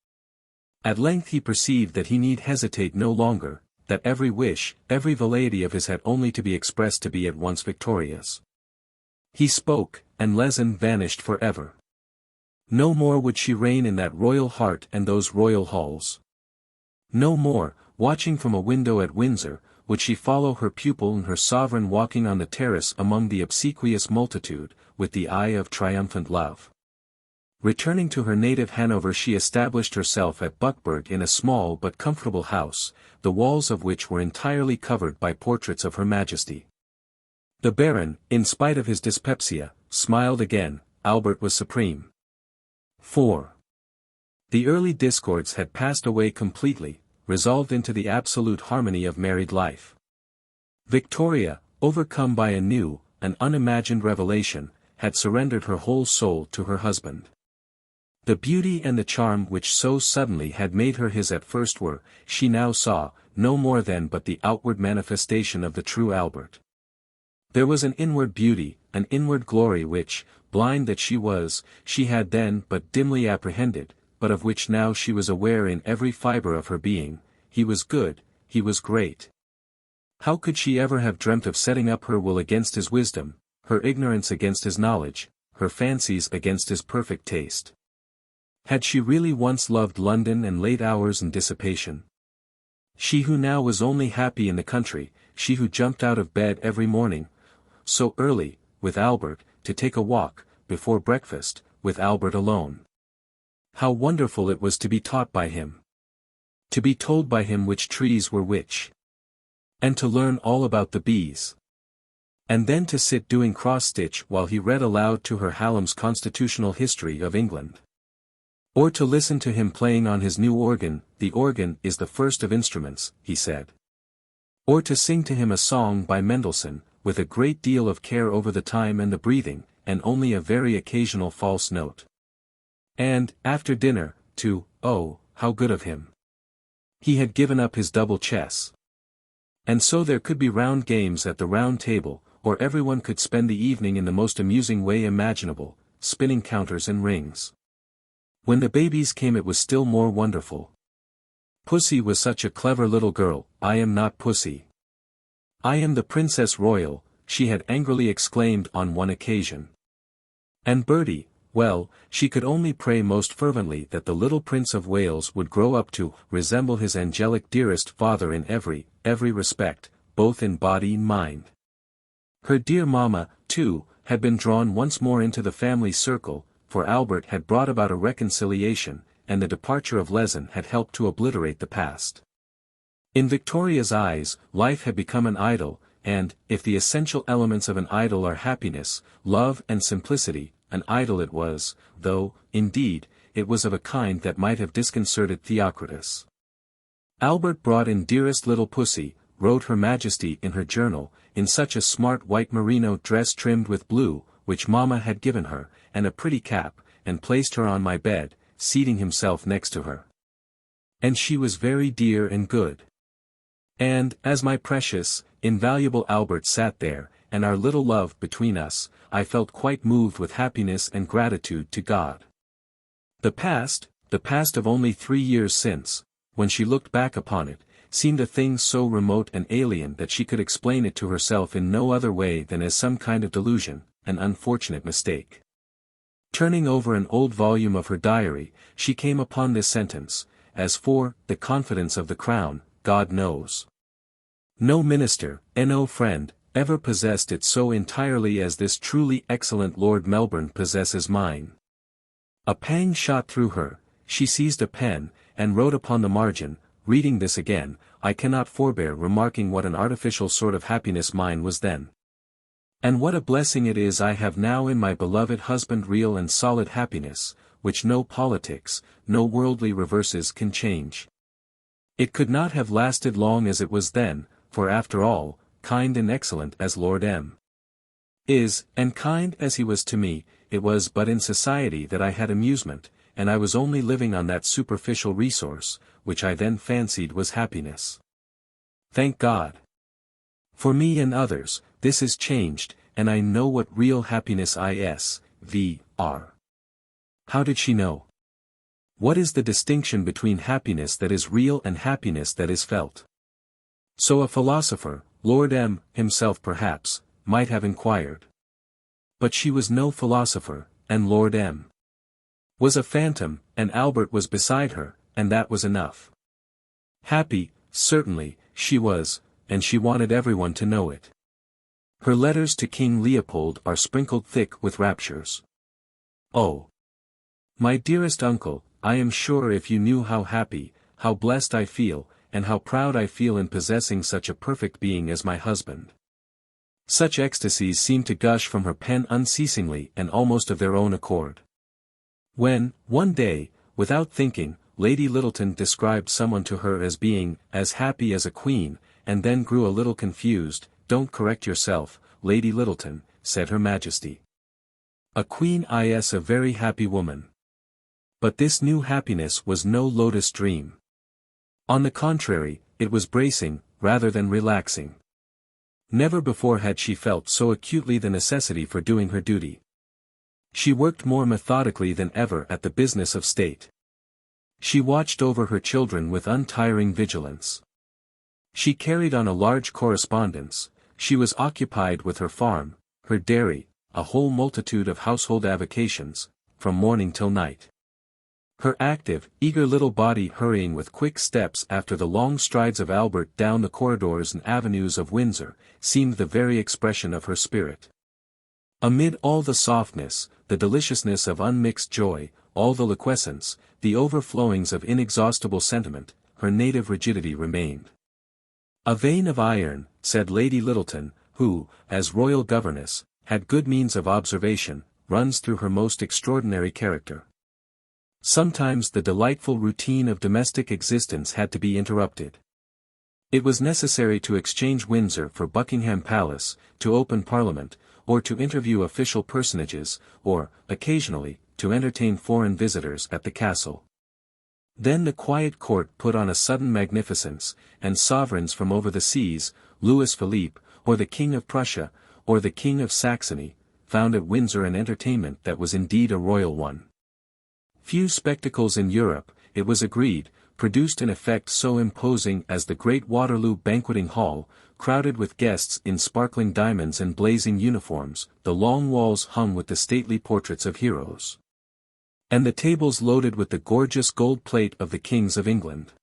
Speaker 1: At length he perceived that he need hesitate no longer, that every wish, every velleity of his had only to be expressed to be at once Victoria's. He spoke, and Lehzen vanished for ever. No more would she reign in that royal heart and those royal halls. No more, watching from a window at Windsor, would she follow her pupil and her sovereign walking on the terrace among the obsequious multitude, with the eye of triumphant love. Returning to her native Hanover, she established herself at Buckburg in a small but comfortable house, the walls of which were entirely covered by portraits of Her Majesty. The Baron, in spite of his dyspepsia, smiled again. Albert was supreme. 4. The early discords had passed away completely, resolved into the absolute harmony of married life. Victoria, overcome by a new, an unimagined revelation, had surrendered her whole soul to her husband. The beauty and the charm which so suddenly had made her his at first were, she now saw, no more than but the outward manifestation of the true Albert. There was an inward beauty, an inward glory which, blind that she was, she had then but dimly apprehended, but of which now she was aware in every fibre of her being. He was good, he was great. How could she ever have dreamt of setting up her will against his wisdom, her ignorance against his knowledge, her fancies against his perfect taste? Had she really once loved London and late hours and dissipation? She who now was only happy in the country, she who jumped out of bed every morning, so early, with Albert, to take a walk, before breakfast, with Albert alone. How wonderful it was to be taught by him. To be told by him which trees were which. And to learn all about the bees. And then to sit doing cross-stitch while he read aloud to her Hallam's Constitutional History of England. Or to listen to him playing on his new organ. The organ is the first of instruments, he said. Or to sing to him a song by Mendelssohn, with a great deal of care over the time and the breathing, and only a very occasional false note. And, after dinner, oh, how good of him. He had given up his double chess. And so there could be round games at the round table, or everyone could spend the evening in the most amusing way imaginable, spinning counters and rings. When the babies came it was still more wonderful. Pussy was such a clever little girl. I am not Pussy. I am the Princess Royal, she had angrily exclaimed on one occasion. And Bertie, well, she could only pray most fervently that the little Prince of Wales would grow up to resemble his angelic dearest father in every respect, both in body and mind. Her dear mamma, too, had been drawn once more into the family circle, for Albert had brought about a reconciliation, and the departure of Lehzen had helped to obliterate the past. In Victoria's eyes, life had become an idyll, and, if the essential elements of an idyll are happiness, love and simplicity, an idyll it was, though, indeed, it was of a kind that might have disconcerted Theocritus. Albert brought in dearest little Pussy, wrote Her Majesty in her journal, in such a smart white merino dress trimmed with blue, which mamma had given her, and a pretty cap, and placed her on my bed, seating himself next to her. And she was very dear and good. And, as my precious, invaluable Albert sat there, and our little love between us, I felt quite moved with happiness and gratitude to God. The past of only 3 years since, when she looked back upon it, seemed a thing so remote and alien that she could explain it to herself in no other way than as some kind of delusion, an unfortunate mistake. Turning over an old volume of her diary, she came upon this sentence, as for the confidence of the crown, God knows. No minister, and no friend, ever possessed it so entirely as this truly excellent Lord Melbourne possesses mine. A pang shot through her, she seized a pen, and wrote upon the margin. Reading this again, I cannot forbear remarking what an artificial sort of happiness mine was then. And what a blessing it is I have now in my beloved husband real and solid happiness, which no politics, no worldly reverses can change. It could not have lasted long as it was then, for after all, kind and excellent as Lord M. is, and kind as he was to me, it was but in society that I had amusement, and I was only living on that superficial resource, which I then fancied was happiness. Thank God. For me and others, this is changed, and I know what real happiness is. How did she know? What is the distinction between happiness that is real and happiness that is felt? So a philosopher, Lord M. himself perhaps, might have inquired. But she was no philosopher, and Lord M. was a phantom, and Albert was beside her, and that was enough. Happy, certainly, she was, and she wanted everyone to know it. Her letters to King Leopold are sprinkled thick with raptures. Oh, my dearest uncle, I am sure if you knew how happy, how blessed I feel, and how proud I feel in possessing such a perfect being as my husband. Such ecstasies seem to gush from her pen unceasingly and almost of their own accord. When, one day, without thinking, Lady Lyttelton described someone to her as being as happy as a queen, and then grew a little confused, "Don't correct yourself, Lady Lyttelton," said Her Majesty. "A queen is a very happy woman." But this new happiness was no lotus dream. On the contrary, it was bracing, rather than relaxing. Never before had she felt so acutely the necessity for doing her duty. She worked more methodically than ever at the business of state. She watched over her children with untiring vigilance. She carried on a large correspondence, she was occupied with her farm, her dairy, a whole multitude of household avocations, from morning till night. Her active, eager little body hurrying with quick steps after the long strides of Albert down the corridors and avenues of Windsor, seemed the very expression of her spirit. Amid all the softness, the deliciousness of unmixed joy, all the liquescence, the overflowings of inexhaustible sentiment, her native rigidity remained. "A vein of iron," said Lady Lyttelton, who, as royal governess, had good means of observation, "runs through her most extraordinary character." Sometimes the delightful routine of domestic existence had to be interrupted. It was necessary to exchange Windsor for Buckingham Palace, to open Parliament, or to interview official personages, or, occasionally, to entertain foreign visitors at the castle. Then the quiet court put on a sudden magnificence, and sovereigns from over the seas, Louis Philippe, or the King of Prussia, or the King of Saxony, found at Windsor an entertainment that was indeed a royal one. Few spectacles in Europe, it was agreed, produced an effect so imposing as the great Waterloo banqueting hall, crowded with guests in sparkling diamonds and blazing uniforms, the long walls hung with the stately portraits of heroes, and the tables loaded with the gorgeous gold plate of the kings of England.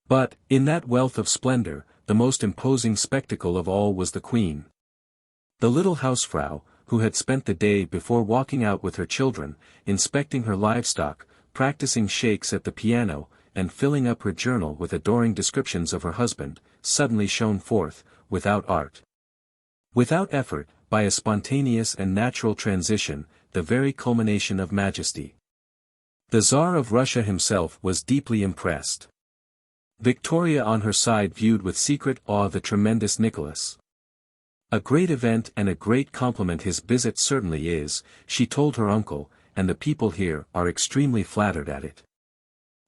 Speaker 1: But, in that wealth of splendor, the most imposing spectacle of all was the Queen. The little housefrau, who had spent the day before walking out with her children, inspecting her livestock, practicing shakes at the piano, and filling up her journal with adoring descriptions of her husband, suddenly shone forth, without art, without effort, by a spontaneous and natural transition, the very culmination of majesty. The Tsar of Russia himself was deeply impressed. Victoria on her side viewed with secret awe the tremendous Nicholas. "A great event and a great compliment his visit certainly is," she told her uncle, "and the people here are extremely flattered at it.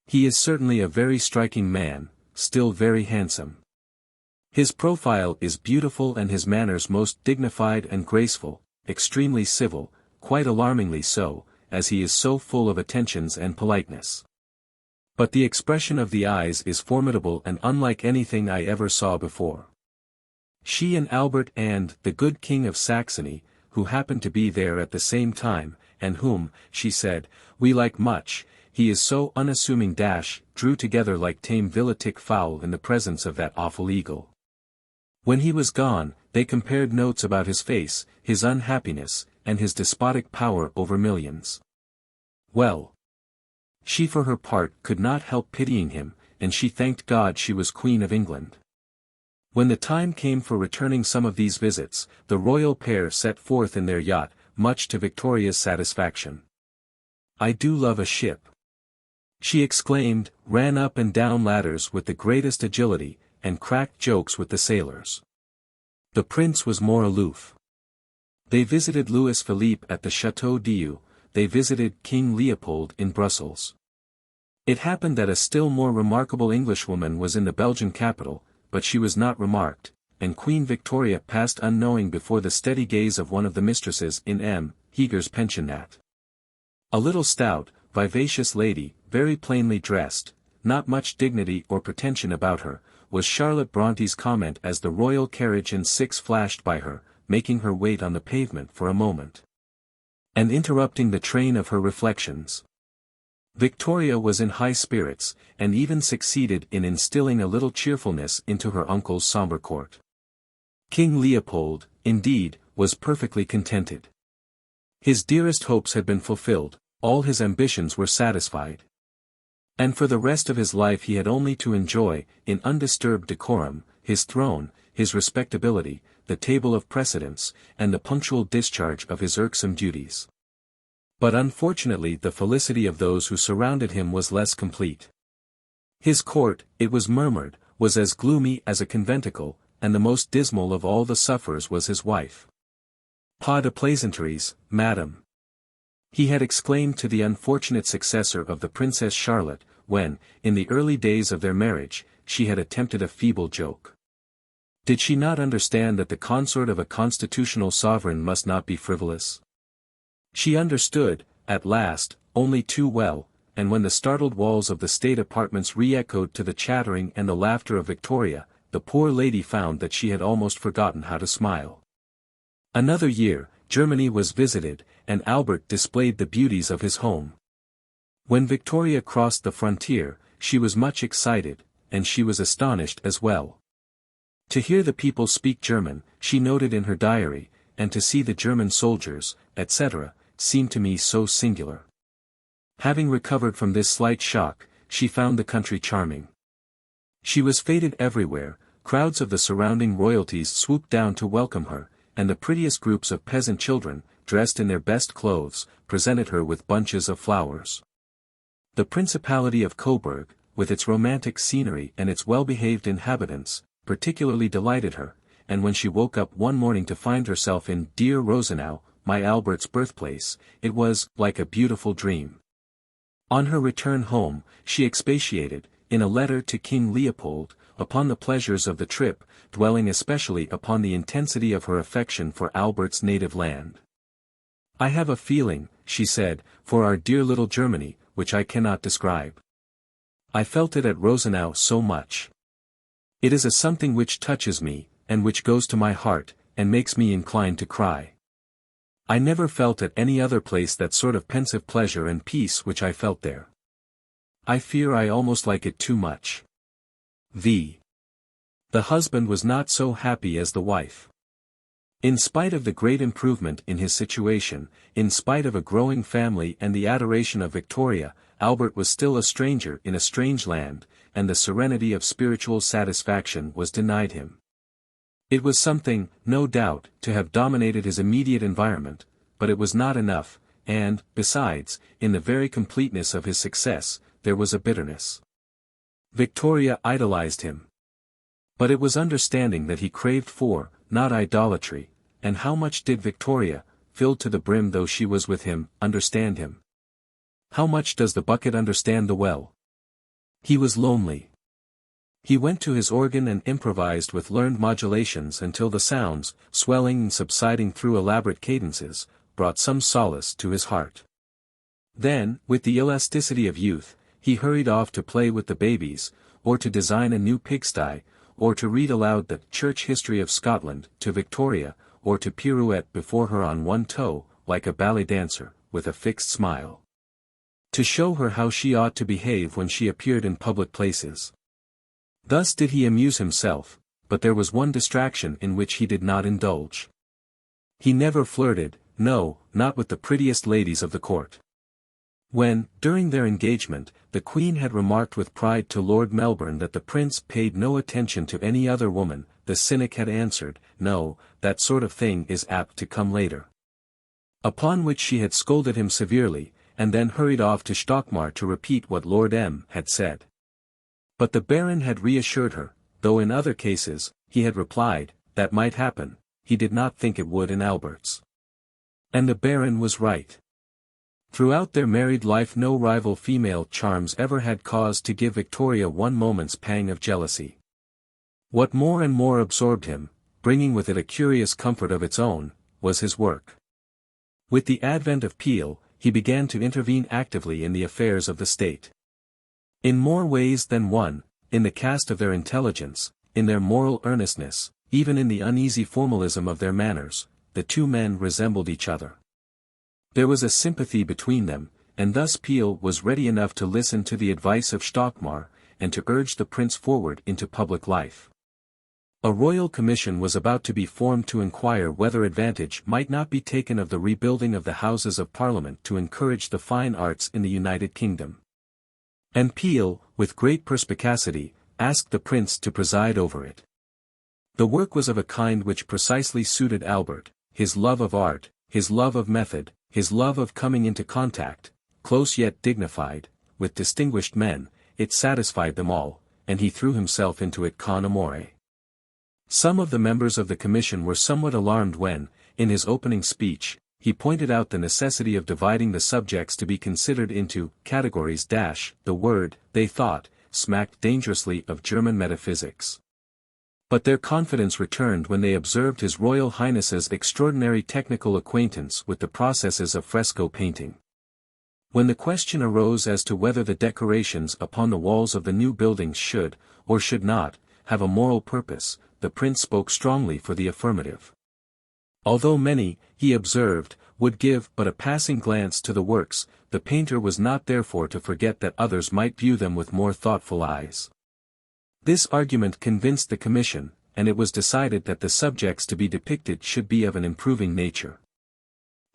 Speaker 1: He is certainly a very striking man, still very handsome. His profile is beautiful and his manners most dignified and graceful, extremely civil, quite alarmingly so, as he is so full of attentions and politeness. But the expression of the eyes is formidable and unlike anything I ever saw before." She and Albert and the good King of Saxony, who happened to be there at the same time, and whom, she said, "we like much, he is so unassuming drew together like tame villetic fowl in the presence of that awful eagle. When he was gone, they compared notes about his face, his unhappiness, and his despotic power over millions. Well, she for her part could not help pitying him, and she thanked God she was Queen of England. When the time came for returning some of these visits, the royal pair set forth in their yacht, much to Victoria's satisfaction. "I do love a ship," she exclaimed, ran up and down ladders with the greatest agility, and cracked jokes with the sailors. The prince was more aloof. They visited Louis Philippe at the Château d'Eu, they visited King Leopold in Brussels. It happened that a still more remarkable Englishwoman was in the Belgian capital, but she was not remarked, and Queen Victoria passed unknowing before the steady gaze of one of the mistresses in M. Heger's pensionnat. A little stout, vivacious lady, very plainly dressed, not much dignity or pretension about her, was Charlotte Bronte's comment as the royal carriage and six flashed by her, making her wait on the pavement for a moment, and interrupting the train of her reflections. Victoria was in high spirits, and even succeeded in instilling a little cheerfulness into her uncle's sombre court. King Leopold, indeed, was perfectly contented. His dearest hopes had been fulfilled, all his ambitions were satisfied. And for the rest of his life he had only to enjoy, in undisturbed decorum, his throne, his respectability, the table of precedence, and the punctual discharge of his irksome duties. But unfortunately the felicity of those who surrounded him was less complete. His court, it was murmured, was as gloomy as a conventicle, and the most dismal of all the sufferers was his wife. "Pas de plaisanteries, madame," he had exclaimed to the unfortunate successor of the Princess Charlotte, when, in the early days of their marriage, she had attempted a feeble joke. Did she not understand that the consort of a constitutional sovereign must not be frivolous? She understood, at last, only too well, and when the startled walls of the state apartments re-echoed to the chattering and the laughter of Victoria, the poor lady found that she had almost forgotten how to smile. Another year, Germany was visited, and Albert displayed the beauties of his home. When Victoria crossed the frontier, she was much excited, and she was astonished as well. To hear the people speak German, she noted in her diary, and to see the German soldiers, etc., seemed to me so singular. Having recovered from this slight shock, she found the country charming. She was feted everywhere, crowds of the surrounding royalties swooped down to welcome her, and the prettiest groups of peasant children, dressed in their best clothes, presented her with bunches of flowers. The Principality of Coburg, with its romantic scenery and its well-behaved inhabitants, particularly delighted her, and when she woke up one morning to find herself in dear Rosenau, my Albert's birthplace, it was like a beautiful dream. On her return home, she expatiated, in a letter to King Leopold, upon the pleasures of the trip, dwelling especially upon the intensity of her affection for Albert's native land. "I have a feeling," she said, "for our dear little Germany, which I cannot describe. I felt it at Rosenau so much. It is a something which touches me, and which goes to my heart, and makes me inclined to cry. I never felt at any other place that sort of pensive pleasure and peace which I felt there. I fear I almost like it too much." The husband was not so happy as the wife. In spite of the great improvement in his situation, in spite of a growing family and the adoration of Victoria, Albert was still a stranger in a strange land, and the serenity of spiritual satisfaction was denied him. It was something, no doubt, to have dominated his immediate environment, but it was not enough, and, besides, in the very completeness of his success, there was a bitterness. Victoria idolized him. But it was understanding that he craved for, not idolatry, and how much did Victoria, filled to the brim though she was with him, understand him? How much does the bucket understand the well? He was lonely. He went to his organ and improvised with learned modulations until the sounds, swelling and subsiding through elaborate cadences, brought some solace to his heart. Then, with the elasticity of youth, he hurried off to play with the babies, or to design a new pigsty, or to read aloud the Church History of Scotland to Victoria, or to pirouette before her on one toe, like a ballet dancer, with a fixed smile. To show her how she ought to behave when she appeared in public places. Thus did he amuse himself, but there was one distraction in which he did not indulge. He never flirted, no, not with the prettiest ladies of the court. When, during their engagement, the Queen had remarked with pride to Lord Melbourne that the Prince paid no attention to any other woman, the cynic had answered, "No, that sort of thing is apt to come later." Upon which she had scolded him severely, and then hurried off to Stockmar to repeat what Lord M. had said. But the Baron had reassured her, though in other cases, he had replied, that might happen, he did not think it would in Albert's. And the Baron was right. Throughout their married life no rival female charms ever had cause to give Victoria one moment's pang of jealousy. What more and more absorbed him, bringing with it a curious comfort of its own, was his work. With the advent of Peel, he began to intervene actively in the affairs of the state. In more ways than one, in the cast of their intelligence, in their moral earnestness, even in the uneasy formalism of their manners, the two men resembled each other. There was a sympathy between them, and thus Peel was ready enough to listen to the advice of Stockmar, and to urge the Prince forward into public life. A royal commission was about to be formed to inquire whether advantage might not be taken of the rebuilding of the Houses of Parliament to encourage the fine arts in the United Kingdom. And Peel, with great perspicacity, asked the prince to preside over it. The work was of a kind which precisely suited Albert, his love of art, his love of method, his love of coming into contact, close yet dignified, with distinguished men. It satisfied them all, and he threw himself into it con amore. Some of the members of the commission were somewhat alarmed when, in his opening speech, he pointed out the necessity of dividing the subjects to be considered into categories. The word, they thought, smacked dangerously of German metaphysics. But their confidence returned when they observed His Royal Highness's extraordinary technical acquaintance with the processes of fresco painting. When the question arose as to whether the decorations upon the walls of the new buildings should, or should not, have a moral purpose, the prince spoke strongly for the affirmative. Although many, he observed, would give but a passing glance to the works, the painter was not therefore to forget that others might view them with more thoughtful eyes. This argument convinced the commission, and it was decided that the subjects to be depicted should be of an improving nature.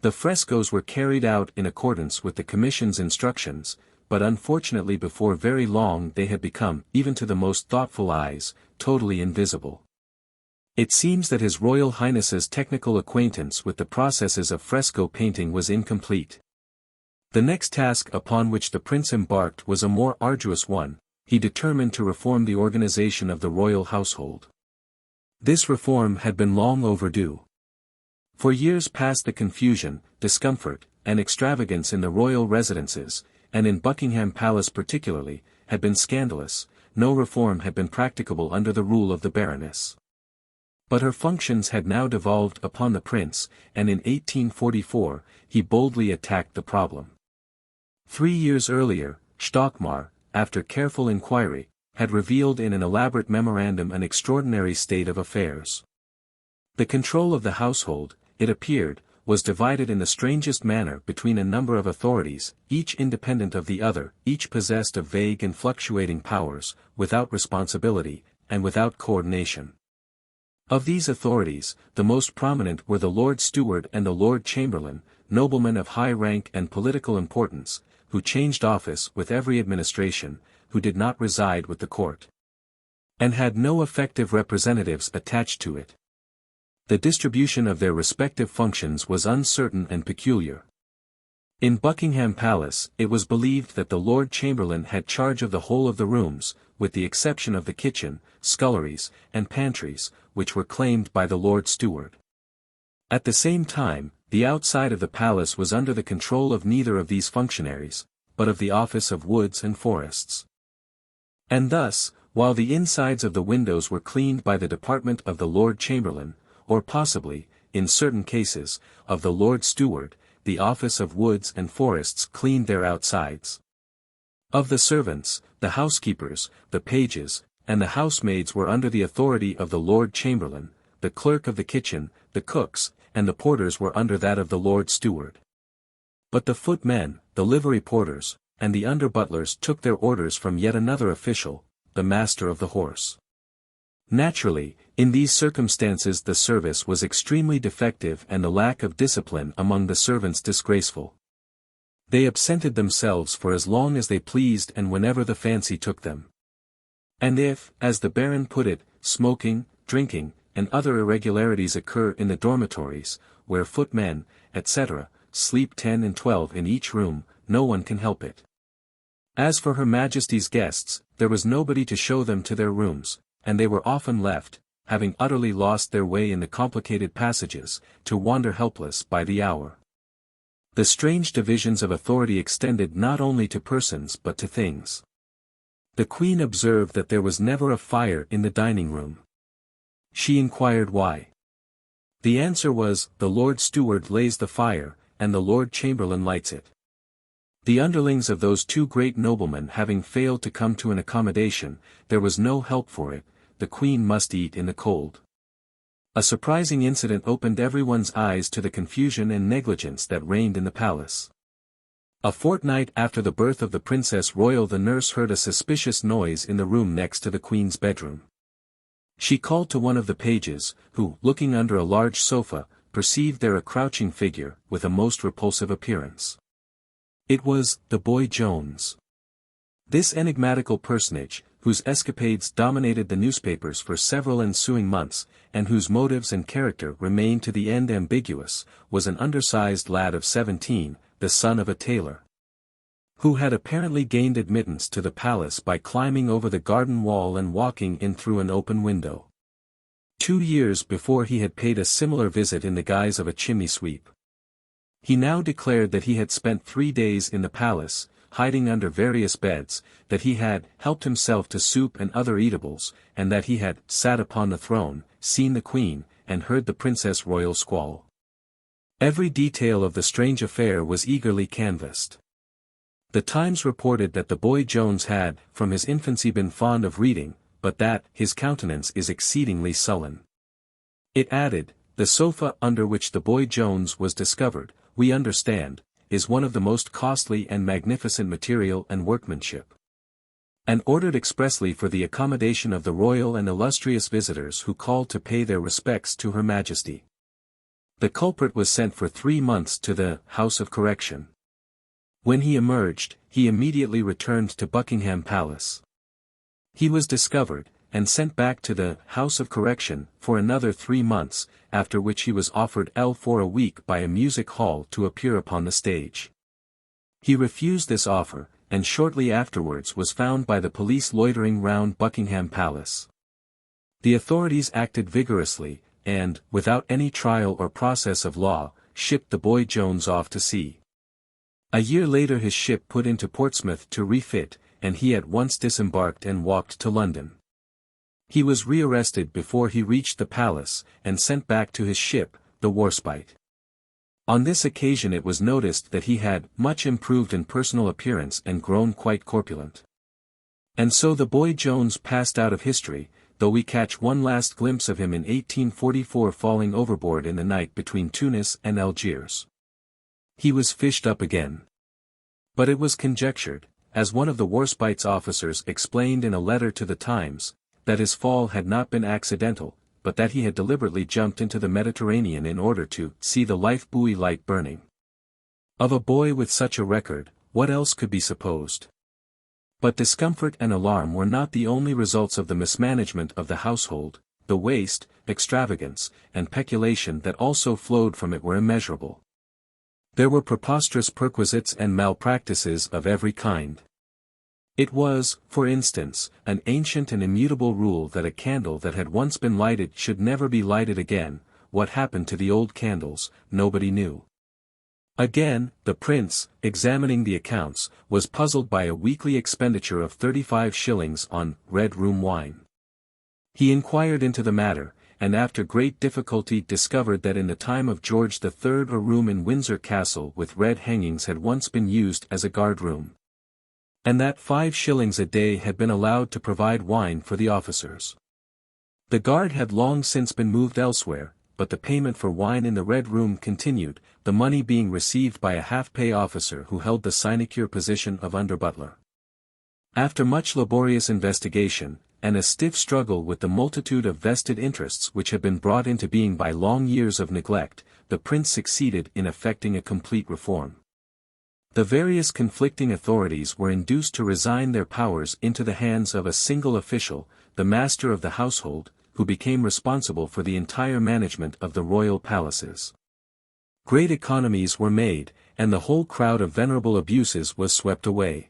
Speaker 1: The frescoes were carried out in accordance with the commission's instructions, but unfortunately before very long they had become, even to the most thoughtful eyes, totally invisible. It seems that His Royal Highness's technical acquaintance with the processes of fresco painting was incomplete. The next task upon which the prince embarked was a more arduous one. He determined to reform the organization of the royal household. This reform had been long overdue. For years past the confusion, discomfort, and extravagance in the royal residences, and in Buckingham Palace particularly, had been scandalous. No reform had been practicable under the rule of the Baroness. But her functions had now devolved upon the prince, and in 1844, he boldly attacked the problem. 3 years earlier, Stockmar, after careful inquiry, had revealed in an elaborate memorandum an extraordinary state of affairs. The control of the household, it appeared, was divided in the strangest manner between a number of authorities, each independent of the other, each possessed of vague and fluctuating powers, without responsibility, and without coordination. Of these authorities, the most prominent were the Lord Steward and the Lord Chamberlain, noblemen of high rank and political importance, who changed office with every administration, who did not reside with the court, and had no effective representatives attached to it. The distribution of their respective functions was uncertain and peculiar. In Buckingham Palace, it was believed that the Lord Chamberlain had charge of the whole of the rooms, with the exception of the kitchen, sculleries, and pantries, which were claimed by the Lord Steward. At the same time, the outside of the palace was under the control of neither of these functionaries, but of the Office of Woods and Forests. And thus, while the insides of the windows were cleaned by the department of the Lord Chamberlain, or possibly, in certain cases, of the Lord Steward, the Office of Woods and Forests cleaned their outsides. Of the servants, the housekeepers, the pages, and the housemaids were under the authority of the Lord Chamberlain, the clerk of the kitchen, the cooks, and the porters were under that of the Lord Steward. But the footmen, the livery porters, and the under-butlers took their orders from yet another official, the master of the horse. Naturally, in these circumstances the service was extremely defective and the lack of discipline among the servants disgraceful. They absented themselves for as long as they pleased and whenever the fancy took them. And if, as the Baron put it, smoking, drinking, and other irregularities occur in the dormitories, where footmen, etc., sleep 10 and 12 in each room, no one can help it. As for Her Majesty's guests, there was nobody to show them to their rooms, and they were often left, having utterly lost their way in the complicated passages, to wander helpless by the hour. The strange divisions of authority extended not only to persons but to things. The Queen observed that there was never a fire in the dining room. She inquired why. The answer was, the Lord Steward lays the fire, and the Lord Chamberlain lights it. The underlings of those two great noblemen having failed to come to an accommodation, there was no help for it, the Queen must eat in the cold. A surprising incident opened everyone's eyes to the confusion and negligence that reigned in the palace. A fortnight after the birth of the Princess Royal the nurse heard a suspicious noise in the room next to the Queen's bedroom. She called to one of the pages, who, looking under a large sofa, perceived there a crouching figure, with a most repulsive appearance. It was the boy Jones. This enigmatical personage, whose escapades dominated the newspapers for several ensuing months, and whose motives and character remained to the end ambiguous, was an undersized lad of 17, the son of a tailor, who had apparently gained admittance to the palace by climbing over the garden wall and walking in through an open window. 2 years before he had paid a similar visit in the guise of a chimney sweep. He now declared that he had spent 3 days in the palace, hiding under various beds, that he had helped himself to soup and other eatables, and that he had sat upon the throne, seen the Queen, and heard the Princess Royal squall. Every detail of the strange affair was eagerly canvassed. The Times reported that the boy Jones had, from his infancy, been fond of reading, but that his countenance is exceedingly sullen. It added, the sofa under which the boy Jones was discovered, we understand, is one of the most costly and magnificent material and workmanship, and ordered expressly for the accommodation of the royal and illustrious visitors who called to pay their respects to Her Majesty. The culprit was sent for 3 months to the House of Correction. When he emerged, he immediately returned to Buckingham Palace. He was discovered, and sent back to the House of Correction for another 3 months, after which he was offered L for a week by a music hall to appear upon the stage. He refused this offer, and shortly afterwards was found by the police loitering round Buckingham Palace. The authorities acted vigorously, and, without any trial or process of law, shipped the boy Jones off to sea. A year later his ship put into Portsmouth to refit, and he at once disembarked and walked to London. He was rearrested before he reached the palace, and sent back to his ship, the Warspite. On this occasion it was noticed that he had much improved in personal appearance and grown quite corpulent. And so the boy Jones passed out of history, though we catch one last glimpse of him in 1844 falling overboard in the night between Tunis and Algiers. He was fished up again. But it was conjectured, as one of the Warspite's officers explained in a letter to the Times, that his fall had not been accidental, but that he had deliberately jumped into the Mediterranean in order to see the life-buoy light burning. Of a boy with such a record, what else could be supposed? But discomfort and alarm were not the only results of the mismanagement of the household. The waste, extravagance, and peculation that also flowed from it were immeasurable. There were preposterous perquisites and malpractices of every kind. It was, for instance, an ancient and immutable rule that a candle that had once been lighted should never be lighted again. What happened to the old candles, nobody knew. Again, the prince, examining the accounts, was puzzled by a weekly expenditure of 35 shillings on red room wine. He inquired into the matter, and after great difficulty discovered that in the time of George III a room in Windsor Castle with red hangings had once been used as a guard-room, and that 5 shillings a day had been allowed to provide wine for the officers. The guard had long since been moved elsewhere, but the payment for wine in the Red Room continued, the money being received by a half-pay officer who held the sinecure position of under-butler. After much laborious investigation, and a stiff struggle with the multitude of vested interests which had been brought into being by long years of neglect, the prince succeeded in effecting a complete reform. The various conflicting authorities were induced to resign their powers into the hands of a single official, the master of the household, who became responsible for the entire management of the royal palaces. Great economies were made, and the whole crowd of venerable abuses was swept away.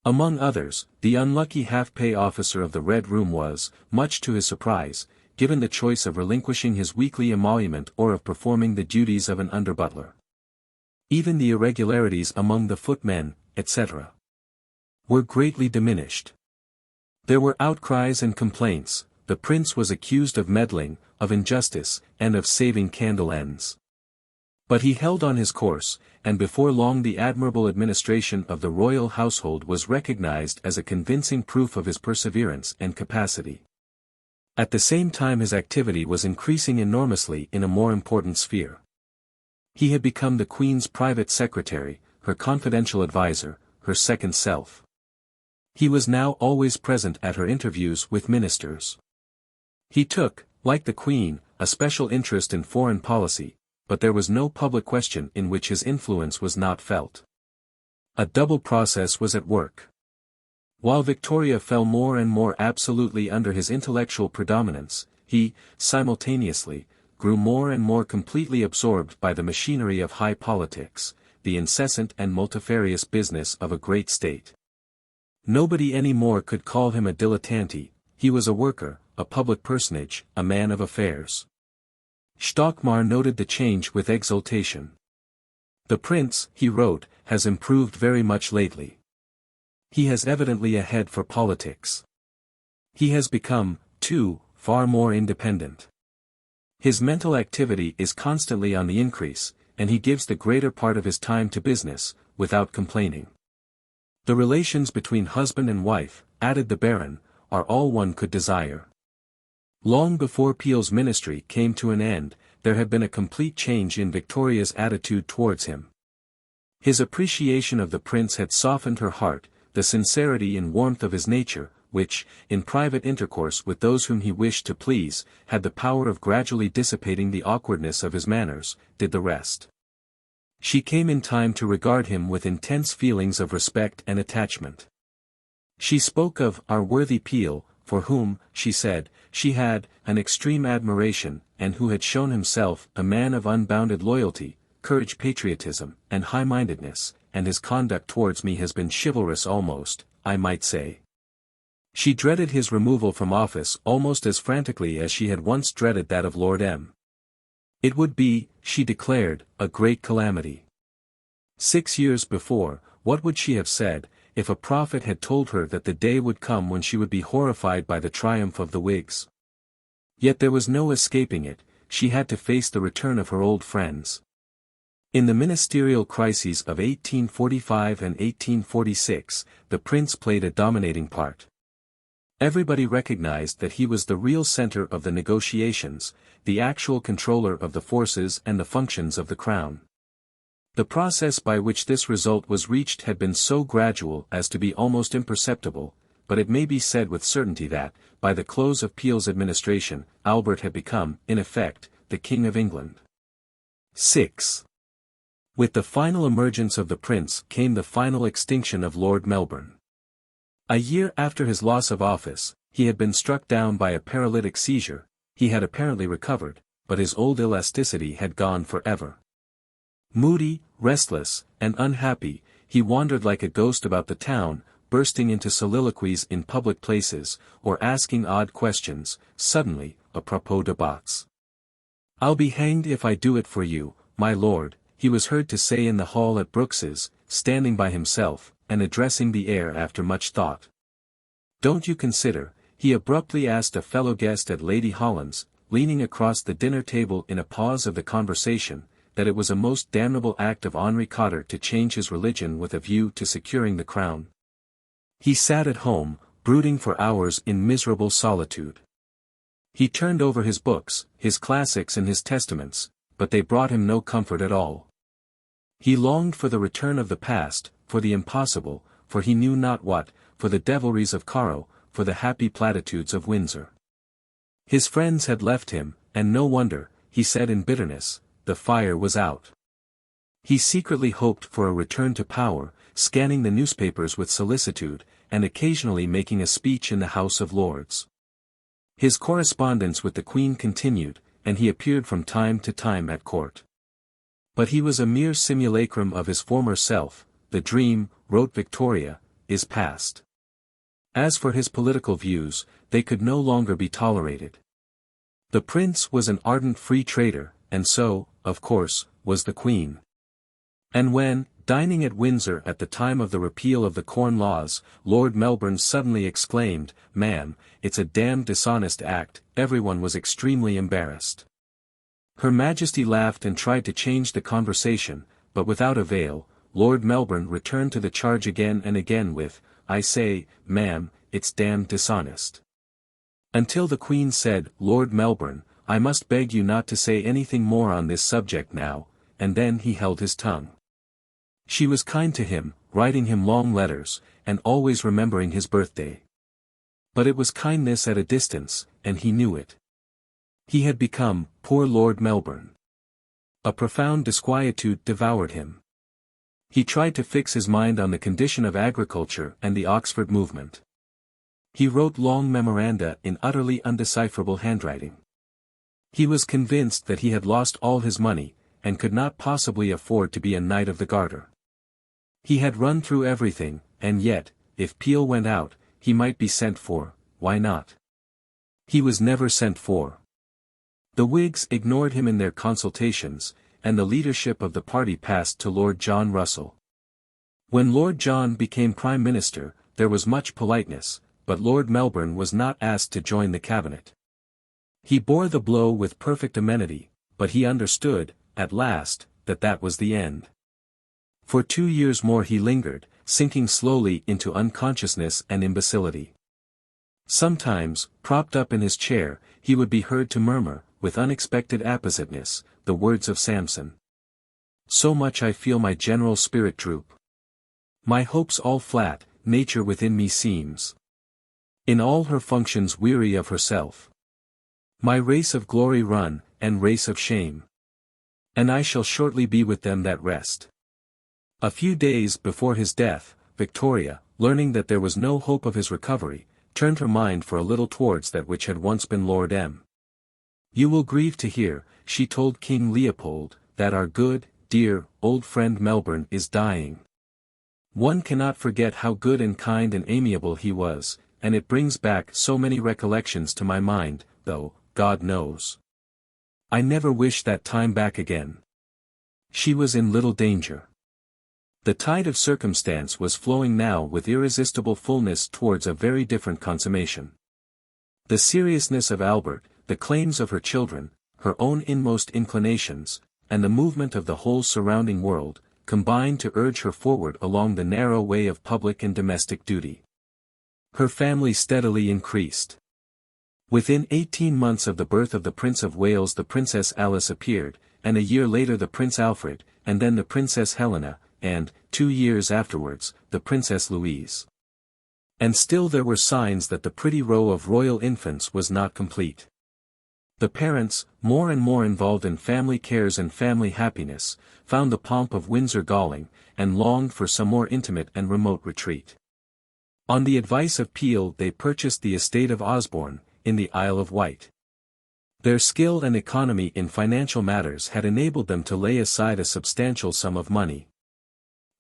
Speaker 1: Among others, the unlucky half-pay officer of the Red Room was, much to his surprise, given the choice of relinquishing his weekly emolument or of performing the duties of an under-butler. Even the irregularities among the footmen, etc., were greatly diminished. There were outcries and complaints. The prince was accused of meddling, of injustice, and of saving candle ends. But he held on his course, and before long the admirable administration of the royal household was recognized as a convincing proof of his perseverance and capacity. At the same time his activity was increasing enormously in a more important sphere. He had become the Queen's private secretary, her confidential adviser, her second self. He was now always present at her interviews with ministers. He took, like the Queen, a special interest in foreign policy, but there was no public question in which his influence was not felt. A double process was at work. While Victoria fell more and more absolutely under his intellectual predominance, he, simultaneously, grew more and more completely absorbed by the machinery of high politics, the incessant and multifarious business of a great state. Nobody any more could call him a dilettante, he was a worker, a public personage, a man of affairs. Stockmar noted the change with exultation. "The prince," he wrote, "has improved very much lately. He has evidently a head for politics. He has become, too, far more independent. His mental activity is constantly on the increase, and he gives the greater part of his time to business, without complaining. The relations between husband and wife," added the Baron, "are all one could desire." Long before Peel's ministry came to an end, there had been a complete change in Victoria's attitude towards him. His appreciation of the prince had softened her heart, the sincerity and warmth of his nature, which, in private intercourse with those whom he wished to please, had the power of gradually dissipating the awkwardness of his manners, did the rest. She came in time to regard him with intense feelings of respect and attachment. She spoke of "our worthy Peel," for whom, she said, she had an extreme admiration, and who had shown himself a man of unbounded loyalty, courage, patriotism, and high-mindedness, and his conduct towards me has been chivalrous almost, I might say. She dreaded his removal from office almost as frantically as she had once dreaded that of Lord M. It would be, she declared, a great calamity. 6 years before, what would she have said, if a prophet had told her that the day would come when she would be horrified by the triumph of the Whigs? Yet there was no escaping it, she had to face the return of her old friends. In the ministerial crises of 1845 and 1846, the prince played a dominating part. Everybody recognized that he was the real center of the negotiations, the actual controller of the forces and the functions of the crown. The process by which this result was reached had been so gradual as to be almost imperceptible, but it may be said with certainty that, by the close of Peel's administration, Albert had become, in effect, the King of England. 6. With the final emergence of the prince came the final extinction of Lord Melbourne. A year after his loss of office, he had been struck down by a paralytic seizure. He had apparently recovered, but his old elasticity had gone forever. Moody, restless, and unhappy, he wandered like a ghost about the town, bursting into soliloquies in public places, or asking odd questions, suddenly, apropos de bottes. "I'll be hanged if I do it for you, my lord," he was heard to say in the hall at Brooks's, standing by himself, and addressing the air after much thought. "Don't you consider," he abruptly asked a fellow guest at Lady Holland's, leaning across the dinner table in a pause of the conversation, that it was a most damnable act of Henri Cotter to change his religion with a view to securing the crown? He sat at home, brooding for hours in miserable solitude. He turned over his books, his classics and his testaments, but they brought him no comfort at all. He longed for the return of the past, for the impossible, for he knew not what, for the devilries of Caro, for the happy platitudes of Windsor. His friends had left him, and no wonder, he said in bitterness, the fire was out. He secretly hoped for a return to power, scanning the newspapers with solicitude, and occasionally making a speech in the House of Lords. His correspondence with the Queen continued, and he appeared from time to time at court. But he was a mere simulacrum of his former self. The dream, wrote Victoria, is past. As for his political views, they could no longer be tolerated. The prince was an ardent free trader, and so, of course, was the Queen. And when, dining at Windsor at the time of the repeal of the Corn Laws, Lord Melbourne suddenly exclaimed, "Ma'am, it's a damned dishonest act," everyone was extremely embarrassed. Her Majesty laughed and tried to change the conversation, but without avail. Lord Melbourne returned to the charge again and again with, "I say, ma'am, it's damned dishonest." Until the Queen said, "Lord Melbourne, I must beg you not to say anything more on this subject now," and then he held his tongue. She was kind to him, writing him long letters, and always remembering his birthday. But it was kindness at a distance, and he knew it. He had become, poor Lord Melbourne. A profound disquietude devoured him. He tried to fix his mind on the condition of agriculture and the Oxford movement. He wrote long memoranda in utterly undecipherable handwriting. He was convinced that he had lost all his money, and could not possibly afford to be a Knight of the Garter. He had run through everything, and yet, if Peel went out, he might be sent for. Why not? He was never sent for. The Whigs ignored him in their consultations, and the leadership of the party passed to Lord John Russell. When Lord John became Prime Minister, there was much politeness, but Lord Melbourne was not asked to join the cabinet. He bore the blow with perfect amenity, but he understood, at last, that that was the end. For 2 years more he lingered, sinking slowly into unconsciousness and imbecility. Sometimes, propped up in his chair, he would be heard to murmur, with unexpected appositeness, the words of Samson. So much I feel my general spirit droop. My hopes all flat, nature within me seems in all her functions weary of herself. My race of glory run, and race of shame. And I shall shortly be with them that rest. A few days before his death, Victoria, learning that there was no hope of his recovery, turned her mind for a little towards that which had once been Lord M. You will grieve to hear, she told King Leopold, that our good, dear, old friend Melbourne is dying. One cannot forget how good and kind and amiable he was, and it brings back so many recollections to my mind, though, God knows, I never wish that time back again. She was in little danger. The tide of circumstance was flowing now with irresistible fullness towards a very different consummation. The seriousness of Albert, the claims of her children, her own inmost inclinations, and the movement of the whole surrounding world, combined to urge her forward along the narrow way of public and domestic duty. Her family steadily increased. Within 18 months of the birth of the Prince of Wales the Princess Alice appeared, and a year later the Prince Alfred, and then the Princess Helena, and, 2 years afterwards, the Princess Louise. And still there were signs that the pretty row of royal infants was not complete. The parents, more and more involved in family cares and family happiness, found the pomp of Windsor galling, and longed for some more intimate and remote retreat. On the advice of Peel they purchased the estate of Osborne, in the Isle of Wight. Their skill and economy in financial matters had enabled them to lay aside a substantial sum of money.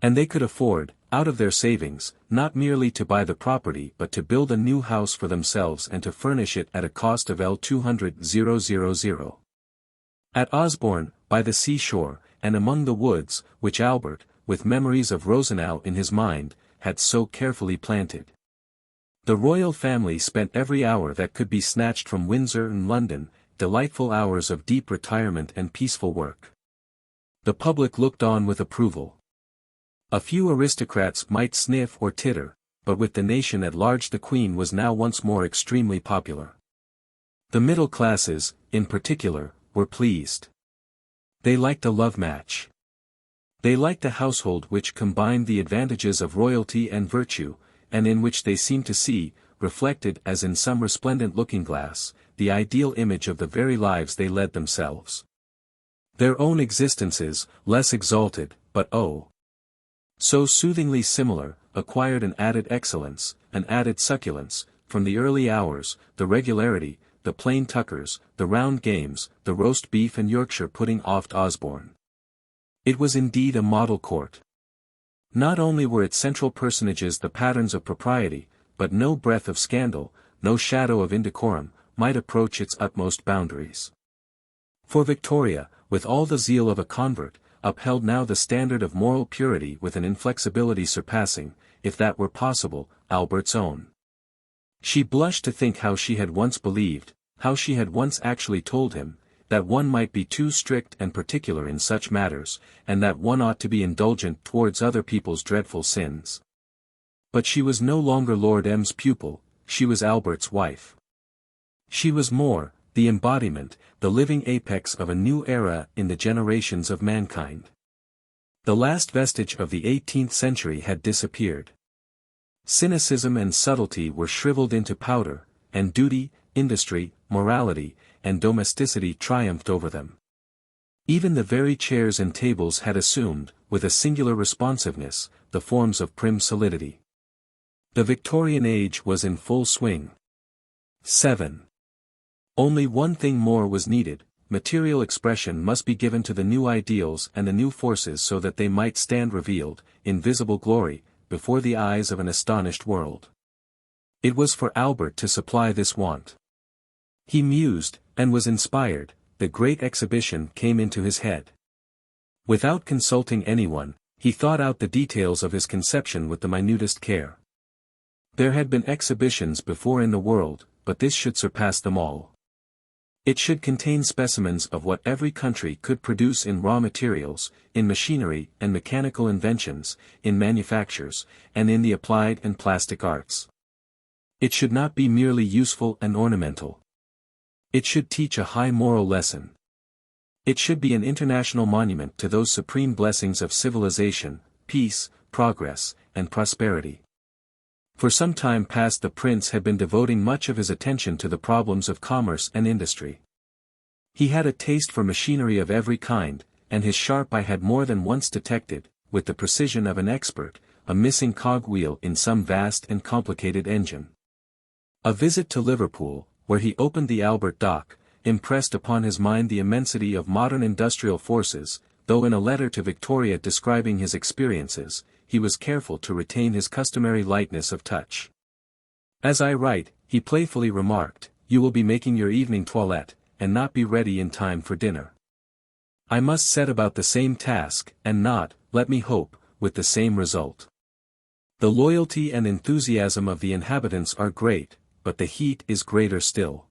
Speaker 1: And they could afford, out of their savings, not merely to buy the property but to build a new house for themselves and to furnish it at a cost of L200,000. At Osborne, by the seashore, and among the woods, which Albert, with memories of Rosenau in his mind, had so carefully planted. The royal family spent every hour that could be snatched from Windsor and London, delightful hours of deep retirement and peaceful work. The public looked on with approval. A few aristocrats might sniff or titter, but with the nation at large the Queen was now once more extremely popular. The middle classes, in particular, were pleased. They liked a love match. They liked a household which combined the advantages of royalty and virtue, and in which they seemed to see, reflected as in some resplendent looking-glass, the ideal image of the very lives they led themselves. Their own existences, less exalted, but so soothingly similar, acquired an added excellence, an added succulence, from the early hours, the regularity, the plain tuckers, the round games, the roast beef and Yorkshire pudding oft Osborne. It was indeed a model court. Not only were its central personages the patterns of propriety, but no breath of scandal, no shadow of indecorum, might approach its utmost boundaries. For Victoria, with all the zeal of a convert, upheld now the standard of moral purity with an inflexibility surpassing, if that were possible, Albert's own. She blushed to think how she had once believed, how she had once actually told him, that one might be too strict and particular in such matters, and that one ought to be indulgent towards other people's dreadful sins. But she was no longer Lord M.'s pupil, she was Albert's wife. She was more, the embodiment, the living apex of a new era in the generations of mankind. The last vestige of the 18th century had disappeared. Cynicism and subtlety were shriveled into powder, and duty, industry, morality, and domesticity triumphed over them. Even the very chairs and tables had assumed, with a singular responsiveness, the forms of prim solidity. The Victorian age was in full swing. 7. Only one thing more was needed: material expression must be given to the new ideals and the new forces so that they might stand revealed, in visible glory, before the eyes of an astonished world. It was for Albert to supply this want. He mused, and was inspired. The great exhibition came into his head. Without consulting anyone, he thought out the details of his conception with the minutest care. There had been exhibitions before in the world, but this should surpass them all. It should contain specimens of what every country could produce in raw materials, in machinery and mechanical inventions, in manufactures, and in the applied and plastic arts. It should not be merely useful and ornamental. It should teach a high moral lesson. It should be an international monument to those supreme blessings of civilization, peace, progress, and prosperity. For some time past the prince had been devoting much of his attention to the problems of commerce and industry. He had a taste for machinery of every kind, and his sharp eye had more than once detected, with the precision of an expert, a missing cogwheel in some vast and complicated engine. A visit to Liverpool, where he opened the Albert Dock, impressed upon his mind the immensity of modern industrial forces, though in a letter to Victoria describing his experiences, he was careful to retain his customary lightness of touch. "As I write," he playfully remarked, "you will be making your evening toilette, and not be ready in time for dinner. I must set about the same task, and not, let me hope, with the same result. The loyalty and enthusiasm of the inhabitants are great, but the heat is greater still.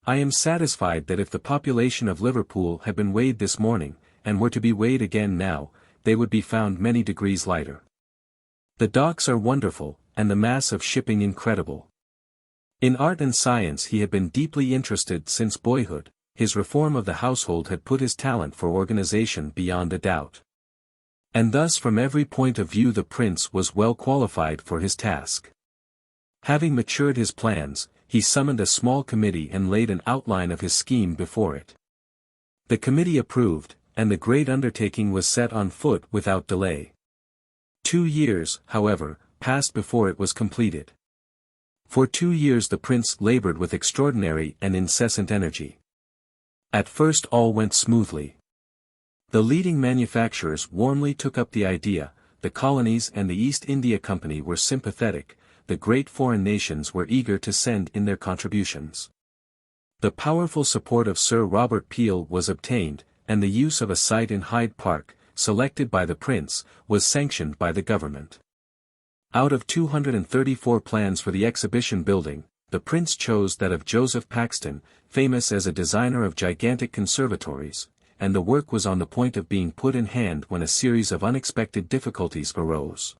Speaker 1: I am satisfied that if the population of Liverpool had been weighed this morning, and were to be weighed again now, they would be found many degrees lighter. The docks are wonderful, and the mass of shipping incredible." In art and science he had been deeply interested since boyhood. His reform of the household had put his talent for organization beyond a doubt. And thus from every point of view the prince was well qualified for his task. Having matured his plans, he summoned a small committee and laid an outline of his scheme before it. The committee approved, and the great undertaking was set on foot without delay. 2 years, however, passed before it was completed. For 2 years the prince labored with extraordinary and incessant energy. At first all went smoothly. The leading manufacturers warmly took up the idea, the colonies and the East India Company were sympathetic, the great foreign nations were eager to send in their contributions. The powerful support of Sir Robert Peel was obtained, and the use of a site in Hyde Park, selected by the prince, was sanctioned by the government. Out of 234 plans for the exhibition building, the prince chose that of Joseph Paxton, famous as a designer of gigantic conservatories, and the work was on the point of being put in hand when a series of unexpected difficulties arose.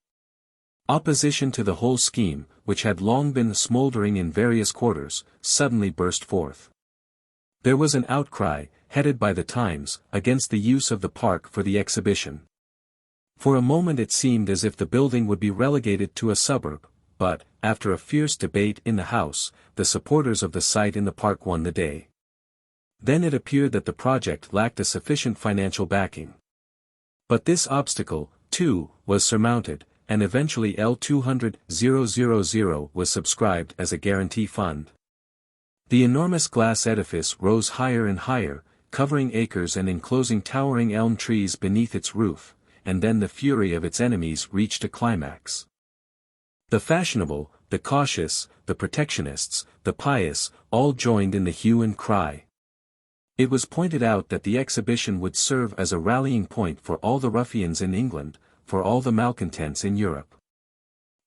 Speaker 1: Opposition to the whole scheme, which had long been smouldering in various quarters, suddenly burst forth. There was an outcry, headed by the Times, against the use of the park for the exhibition. For a moment it seemed as if the building would be relegated to a suburb, but, after a fierce debate in the House, the supporters of the site in the park won the day. Then it appeared that the project lacked a sufficient financial backing. But this obstacle, too, was surmounted, and eventually L200,000 was subscribed as a guarantee fund. The enormous glass edifice rose higher and higher, covering acres and enclosing towering elm trees beneath its roof, and then the fury of its enemies reached a climax. The fashionable, the cautious, the protectionists, the pious, all joined in the hue and cry. It was pointed out that the exhibition would serve as a rallying point for all the ruffians in England, for all the malcontents in Europe.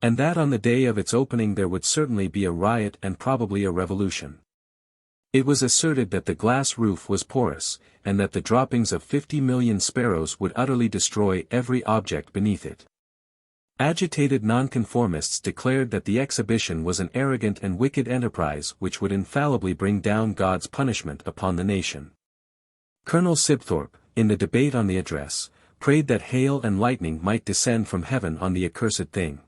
Speaker 1: And that on the day of its opening there would certainly be a riot and probably a revolution. It was asserted that the glass roof was porous, and that the droppings of 50 million sparrows would utterly destroy every object beneath it. Agitated nonconformists declared that the exhibition was an arrogant and wicked enterprise which would infallibly bring down God's punishment upon the nation. Colonel Sibthorpe, in the debate on the address, prayed that hail and lightning might descend from heaven on the accursed thing.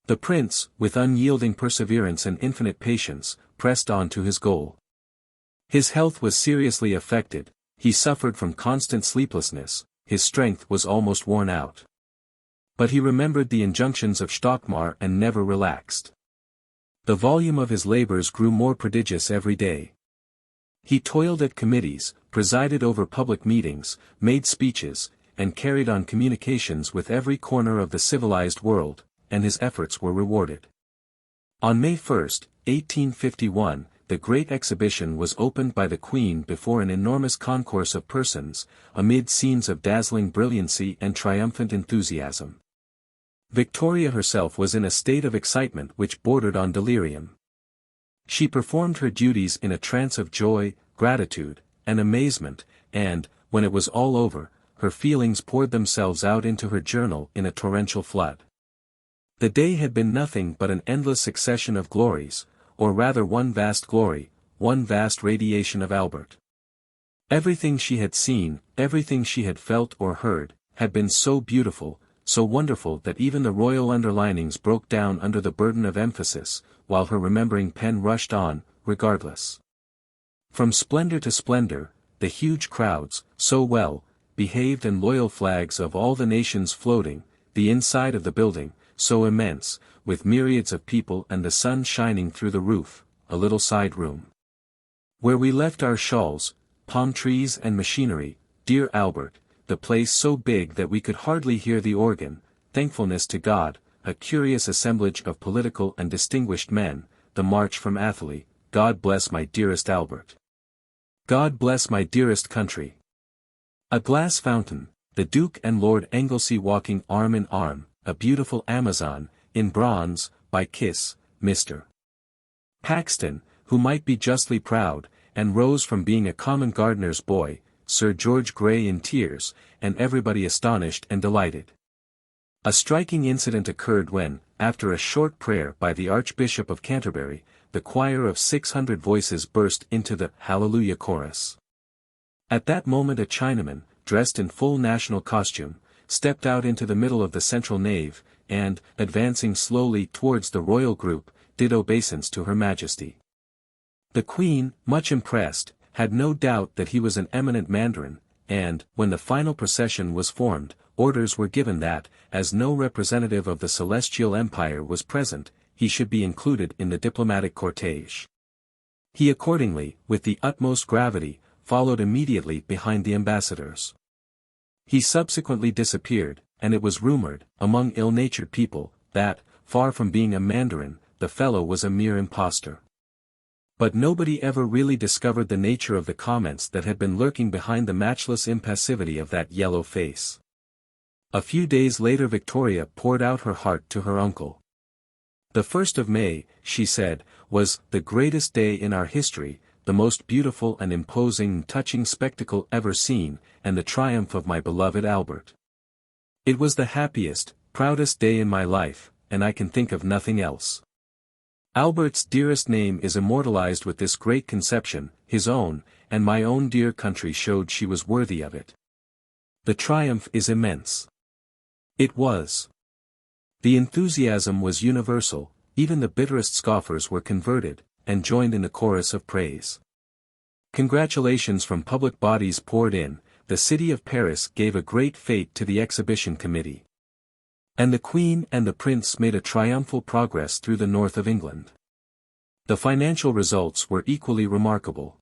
Speaker 1: The prince, with unyielding perseverance and infinite patience, pressed on to his goal. His health was seriously affected, he suffered from constant sleeplessness, his strength was almost worn out. But he remembered the injunctions of Stockmar and never relaxed. The volume of his labors grew more prodigious every day. He toiled at committees, presided over public meetings, made speeches, and carried on communications with every corner of the civilized world, and his efforts were rewarded. On May 1, 1851, the Great Exhibition was opened by the Queen before an enormous concourse of persons, amid scenes of dazzling brilliancy and triumphant enthusiasm. Victoria herself was in a state of excitement which bordered on delirium. She performed her duties in a trance of joy, gratitude, and amazement, and, when it was all over, her feelings poured themselves out into her journal in a torrential flood. The day had been nothing but an endless succession of glories, or rather one vast glory, one vast radiation of Albert. Everything she had seen, everything she had felt or heard, had been so beautiful, so wonderful that even the royal underlinings broke down under the burden of emphasis, while her remembering pen rushed on, regardless. From splendor to splendor, the huge crowds, so well behaved and loyal flags of all the nations floating, the inside of the building, so immense, with myriads of people and the sun shining through the roof, a little side room. Where we left our shawls, palm trees and machinery, dear Albert, the place so big that we could hardly hear the organ, thankfulness to God, a curious assemblage of political and distinguished men, the march from Athelney, God bless my dearest Albert. God bless my dearest country. A glass fountain, the Duke and Lord Anglesey walking arm in arm, a beautiful Amazon, in bronze, by Kiss, Mr. Paxton, who might be justly proud, and rose from being a common gardener's boy, Sir George Grey in tears, and everybody astonished and delighted. A striking incident occurred when, after a short prayer by the Archbishop of Canterbury, the choir of 600 voices burst into the Hallelujah chorus. At that moment a Chinaman, dressed in full national costume, stepped out into the middle of the central nave, and, advancing slowly towards the royal group, did obeisance to Her Majesty. The Queen, much impressed, had no doubt that he was an eminent Mandarin, and, when the final procession was formed, orders were given that, as no representative of the Celestial Empire was present, he should be included in the diplomatic cortege. He accordingly, with the utmost gravity, followed immediately behind the ambassadors. He subsequently disappeared, and it was rumored, among ill-natured people, that, far from being a Mandarin, the fellow was a mere impostor. But nobody ever really discovered the nature of the comments that had been lurking behind the matchless impassivity of that yellow face. A few days later Victoria poured out her heart to her uncle. The 1st of May, she said, was the greatest day in our history, the most beautiful and imposing and touching spectacle ever seen, and the triumph of my beloved Albert. It was the happiest, proudest day in my life, and I can think of nothing else. Albert's dearest name is immortalized with this great conception, his own, and my own dear country showed she was worthy of it. The triumph is immense. It was. The enthusiasm was universal, even the bitterest scoffers were converted, and joined in the chorus of praise. Congratulations from public bodies poured in, the city of Paris gave a great fete to the exhibition committee. And the Queen and the Prince made a triumphal progress through the north of England. The financial results were equally remarkable.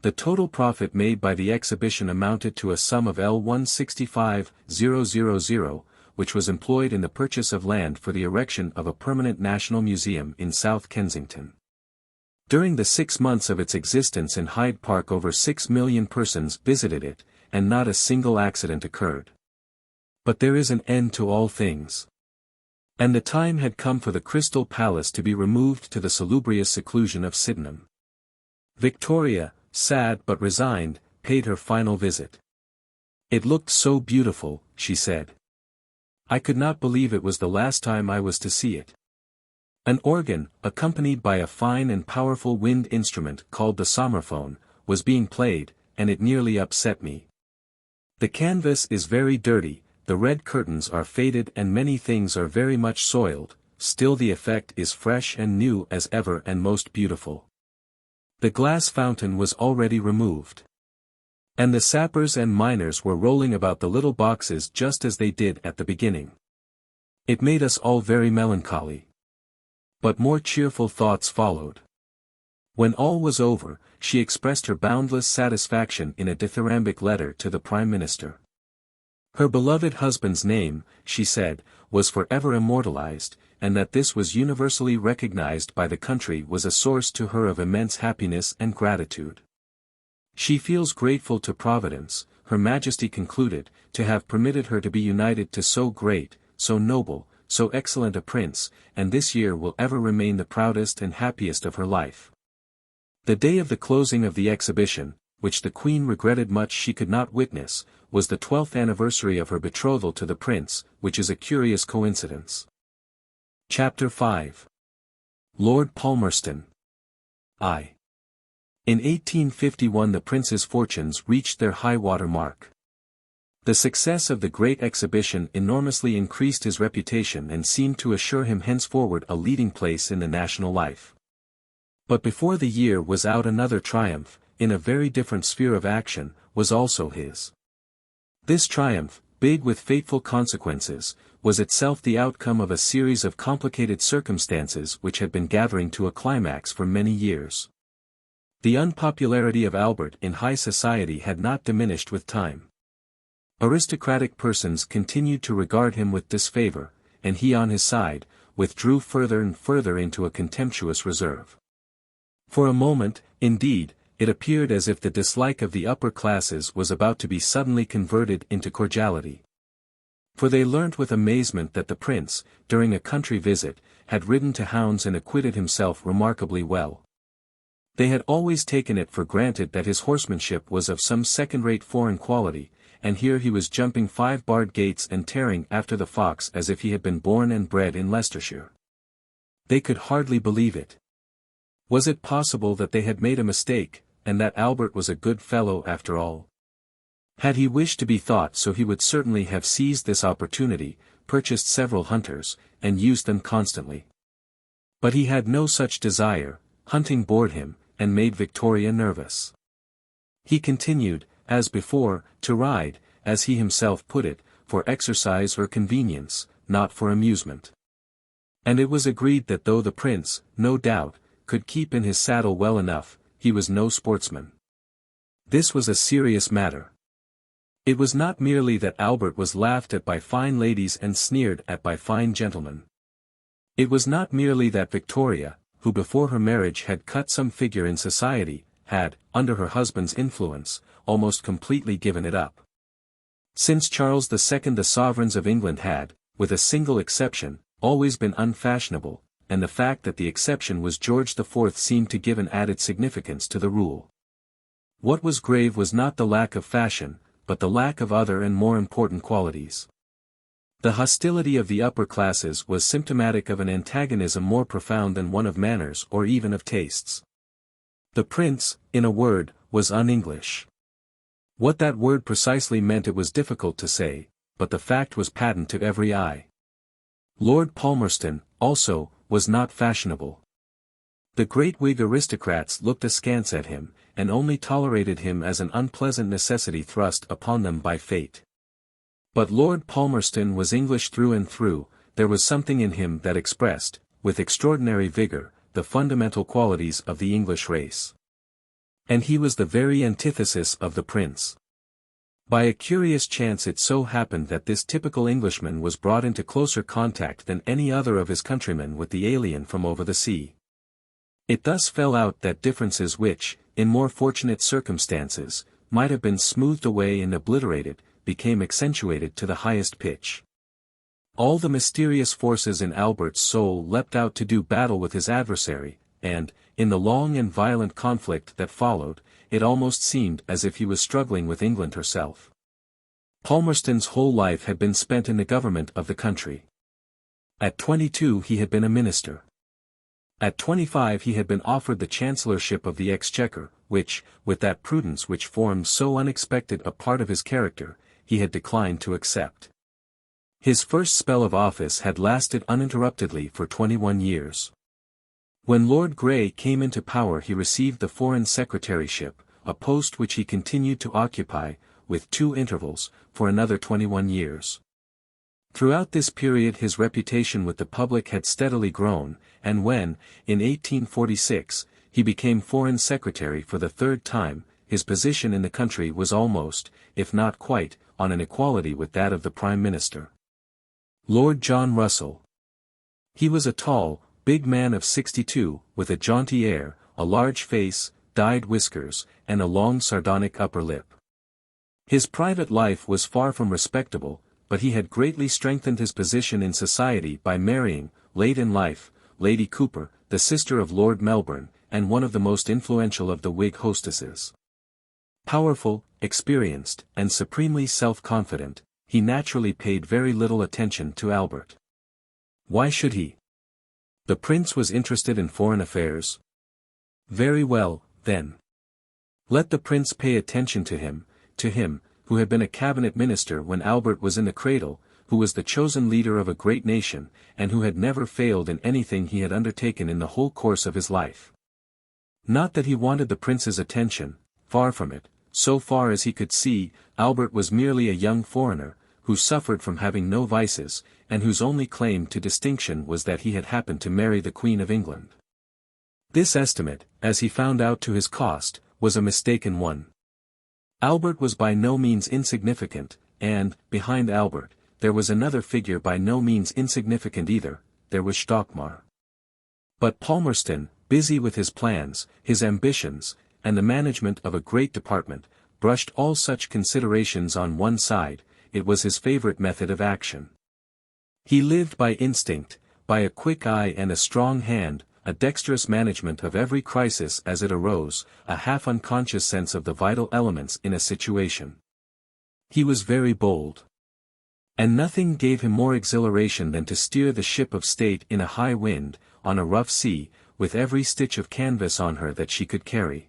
Speaker 1: The total profit made by the exhibition amounted to a sum of L165,000, which was employed in the purchase of land for the erection of a permanent national museum in South Kensington. During the 6 months of its existence in Hyde Park over 6 million persons visited it, and not a single accident occurred. But there is an end to all things. And the time had come for the Crystal Palace to be removed to the salubrious seclusion of Sydenham. Victoria, sad but resigned, paid her final visit. It looked so beautiful, she said. I could not believe it was the last time I was to see it. An organ, accompanied by a fine and powerful wind instrument called the sommerphone, was being played, and it nearly upset me. The canvas is very dirty, the red curtains are faded and many things are very much soiled, still the effect is fresh and new as ever and most beautiful. The glass fountain was already removed. And the sappers and miners were rolling about the little boxes just as they did at the beginning. It made us all very melancholy. But more cheerful thoughts followed. When all was over, she expressed her boundless satisfaction in a dithyrambic letter to the Prime Minister. Her beloved husband's name, she said, was forever immortalized, and that this was universally recognized by the country was a source to her of immense happiness and gratitude. She feels grateful to Providence, Her Majesty concluded, to have permitted her to be united to so great, so noble, so excellent a prince, and this year will ever remain the proudest and happiest of her life. The day of the closing of the exhibition, which the Queen regretted much she could not witness, was the 12th anniversary of her betrothal to the prince, which is a curious coincidence. Chapter 5. Lord Palmerston. I. In 1851 the prince's fortunes reached their high-water mark. The success of the great exhibition enormously increased his reputation and seemed to assure him henceforward a leading place in the national life. But before the year was out another triumph, in a very different sphere of action, was also his. This triumph, big with fateful consequences, was itself the outcome of a series of complicated circumstances which had been gathering to a climax for many years. The unpopularity of Albert in high society had not diminished with time. Aristocratic persons continued to regard him with disfavor, and he on his side, withdrew further and further into a contemptuous reserve. For a moment, indeed, it appeared as if the dislike of the upper classes was about to be suddenly converted into cordiality. For they learnt with amazement that the prince, during a country visit, had ridden to hounds and acquitted himself remarkably well. They had always taken it for granted that his horsemanship was of some second-rate foreign quality, and here he was jumping 5 barred gates and tearing after the fox as if he had been born and bred in Leicestershire. They could hardly believe it. Was it possible that they had made a mistake, and that Albert was a good fellow after all? Had he wished to be thought so he would certainly have seized this opportunity, purchased several hunters, and used them constantly. But he had no such desire, hunting bored him, and made Victoria nervous. He continued, as before, to ride, as he himself put it, for exercise or convenience, not for amusement. And it was agreed that though the prince, no doubt, could keep in his saddle well enough, he was no sportsman. This was a serious matter. It was not merely that Albert was laughed at by fine ladies and sneered at by fine gentlemen. It was not merely that Victoria, who before her marriage had cut some figure in society, had, under her husband's influence, almost completely given it up. Since Charles II the sovereigns of England had, with a single exception, always been unfashionable, and the fact that the exception was George IV seemed to give an added significance to the rule. What was grave was not the lack of fashion, but the lack of other and more important qualities. The hostility of the upper classes was symptomatic of an antagonism more profound than one of manners or even of tastes. The prince, in a word, was un-English. What that word precisely meant it was difficult to say, but the fact was patent to every eye. Lord Palmerston, also, was not fashionable. The great Whig aristocrats looked askance at him, and only tolerated him as an unpleasant necessity thrust upon them by fate. But Lord Palmerston was English through and through. There was something in him that expressed, with extraordinary vigor, the fundamental qualities of the English race. And he was the very antithesis of the prince. By a curious chance it so happened that this typical Englishman was brought into closer contact than any other of his countrymen with the alien from over the sea. It thus fell out that differences which, in more fortunate circumstances, might have been smoothed away and obliterated, became accentuated to the highest pitch. All the mysterious forces in Albert's soul leapt out to do battle with his adversary, and, in the long and violent conflict that followed, it almost seemed as if he was struggling with England herself. Palmerston's whole life had been spent in the government of the country. At 22 he had been a minister. At 25 he had been offered the chancellorship of the Exchequer, which, with that prudence which formed so unexpected a part of his character, he had declined to accept. His first spell of office had lasted uninterruptedly for 21 years. When Lord Grey came into power he received the Foreign Secretaryship, a post which he continued to occupy, with 2 intervals, for another 21 years. Throughout this period his reputation with the public had steadily grown, and when, in 1846, he became Foreign Secretary for the 3rd time, his position in the country was almost, if not quite, on an equality with that of the Prime Minister. Lord John Russell. He was a tall, big man of 62, with a jaunty air, a large face, dyed whiskers, and a long sardonic upper lip. His private life was far from respectable, but he had greatly strengthened his position in society by marrying, late in life, Lady Cooper, the sister of Lord Melbourne, and one of the most influential of the Whig hostesses. Powerful, experienced, and supremely self-confident, he naturally paid very little attention to Albert. Why should he? The prince was interested in foreign affairs. Very well, then. Let the prince pay attention to him, who had been a cabinet minister when Albert was in the cradle, who was the chosen leader of a great nation, and who had never failed in anything he had undertaken in the whole course of his life. Not that he wanted the prince's attention, far from it, so far as he could see, Albert was merely a young foreigner, who suffered from having no vices, and whose only claim to distinction was that he had happened to marry the Queen of England. This estimate, as he found out to his cost, was a mistaken one. Albert was by no means insignificant, and, behind Albert, there was another figure by no means insignificant either, there was Stockmar. But Palmerston, busy with his plans, his ambitions, and the management of a great department, brushed all such considerations on one side. It was his favorite method of action. He lived by instinct, by a quick eye and a strong hand, a dexterous management of every crisis as it arose, a half-unconscious sense of the vital elements in a situation. He was very bold. And nothing gave him more exhilaration than to steer the ship of state in a high wind, on a rough sea, with every stitch of canvas on her that she could carry.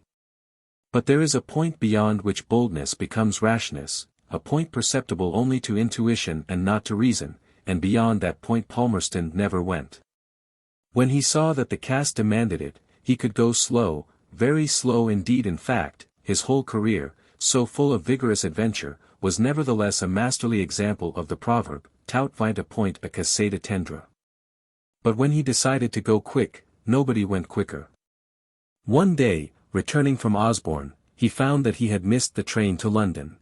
Speaker 1: But there is a point beyond which boldness becomes rashness, a point perceptible only to intuition and not to reason, and beyond that point Palmerston never went. When he saw that the cast demanded it, he could go slow, very slow indeed. In fact, his whole career, so full of vigorous adventure, was nevertheless a masterly example of the proverb, tout vient à point à casser de tendre. But when he decided to go quick, nobody went quicker. One day, returning from Osborne, he found that he had missed the train to London.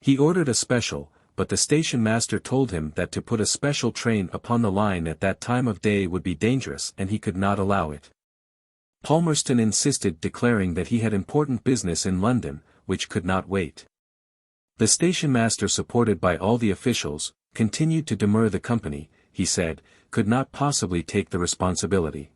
Speaker 1: He ordered a special, but the station master told him that to put a special train upon the line at that time of day would be dangerous and he could not allow it. Palmerston insisted, declaring that he had important business in London, which could not wait. The station master, supported by all the officials, continued to demur. The company, he said, could not possibly take the responsibility.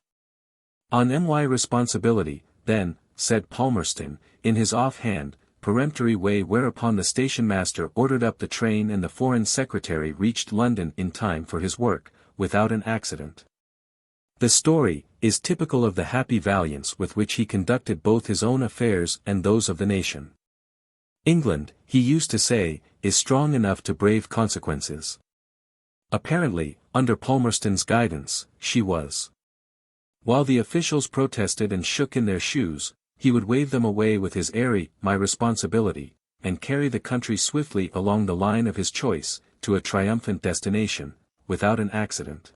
Speaker 1: On my responsibility, then, said Palmerston, in his off-hand, peremptory way, whereupon the station master ordered up the train and the Foreign Secretary reached London in time for his work, without an accident. The story is typical of the happy valiance with which he conducted both his own affairs and those of the nation. England, he used to say, is strong enough to brave consequences. Apparently, under Palmerston's guidance, she was. While the officials protested and shook in their shoes, he would wave them away with his airy, my responsibility, and carry the country swiftly along the line of his choice, to a triumphant destination, without an accident.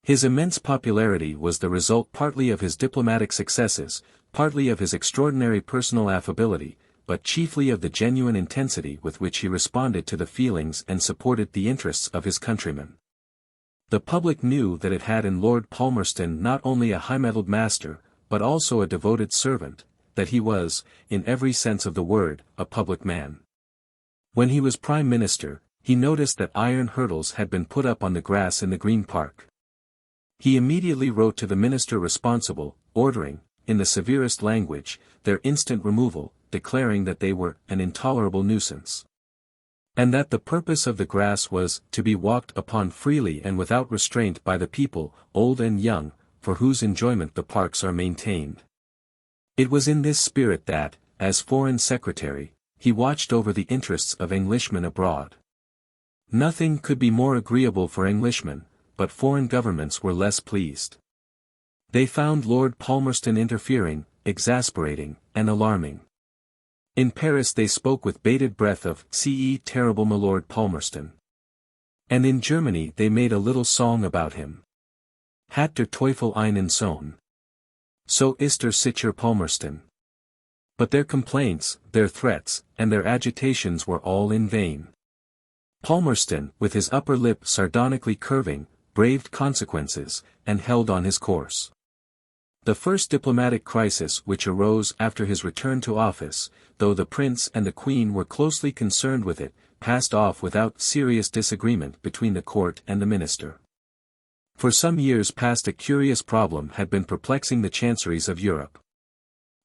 Speaker 1: His immense popularity was the result partly of his diplomatic successes, partly of his extraordinary personal affability, but chiefly of the genuine intensity with which he responded to the feelings and supported the interests of his countrymen. The public knew that it had in Lord Palmerston not only a high-mettled master, but also a devoted servant, that he was, in every sense of the word, a public man. When he was Prime Minister, he noticed that iron hurdles had been put up on the grass in the Green Park. He immediately wrote to the minister responsible, ordering, in the severest language, their instant removal, declaring that they were an intolerable nuisance. And that the purpose of the grass was to be walked upon freely and without restraint by the people, old and young, for whose enjoyment the parks are maintained. It was in this spirit that, as Foreign Secretary, he watched over the interests of Englishmen abroad. Nothing could be more agreeable for Englishmen, but foreign governments were less pleased. They found Lord Palmerston interfering, exasperating, and alarming. In Paris they spoke with bated breath of "Ce terrible Milord Palmerston." And in Germany they made a little song about him. Hat der Teufel einen Sohn. So ist sicher Palmerston. But their complaints, their threats, and their agitations were all in vain. Palmerston, with his upper lip sardonically curving, braved consequences, and held on his course. The first diplomatic crisis which arose after his return to office, though the prince and the queen were closely concerned with it, passed off without serious disagreement between the court and the minister. For some years past a curious problem had been perplexing the chanceries of Europe.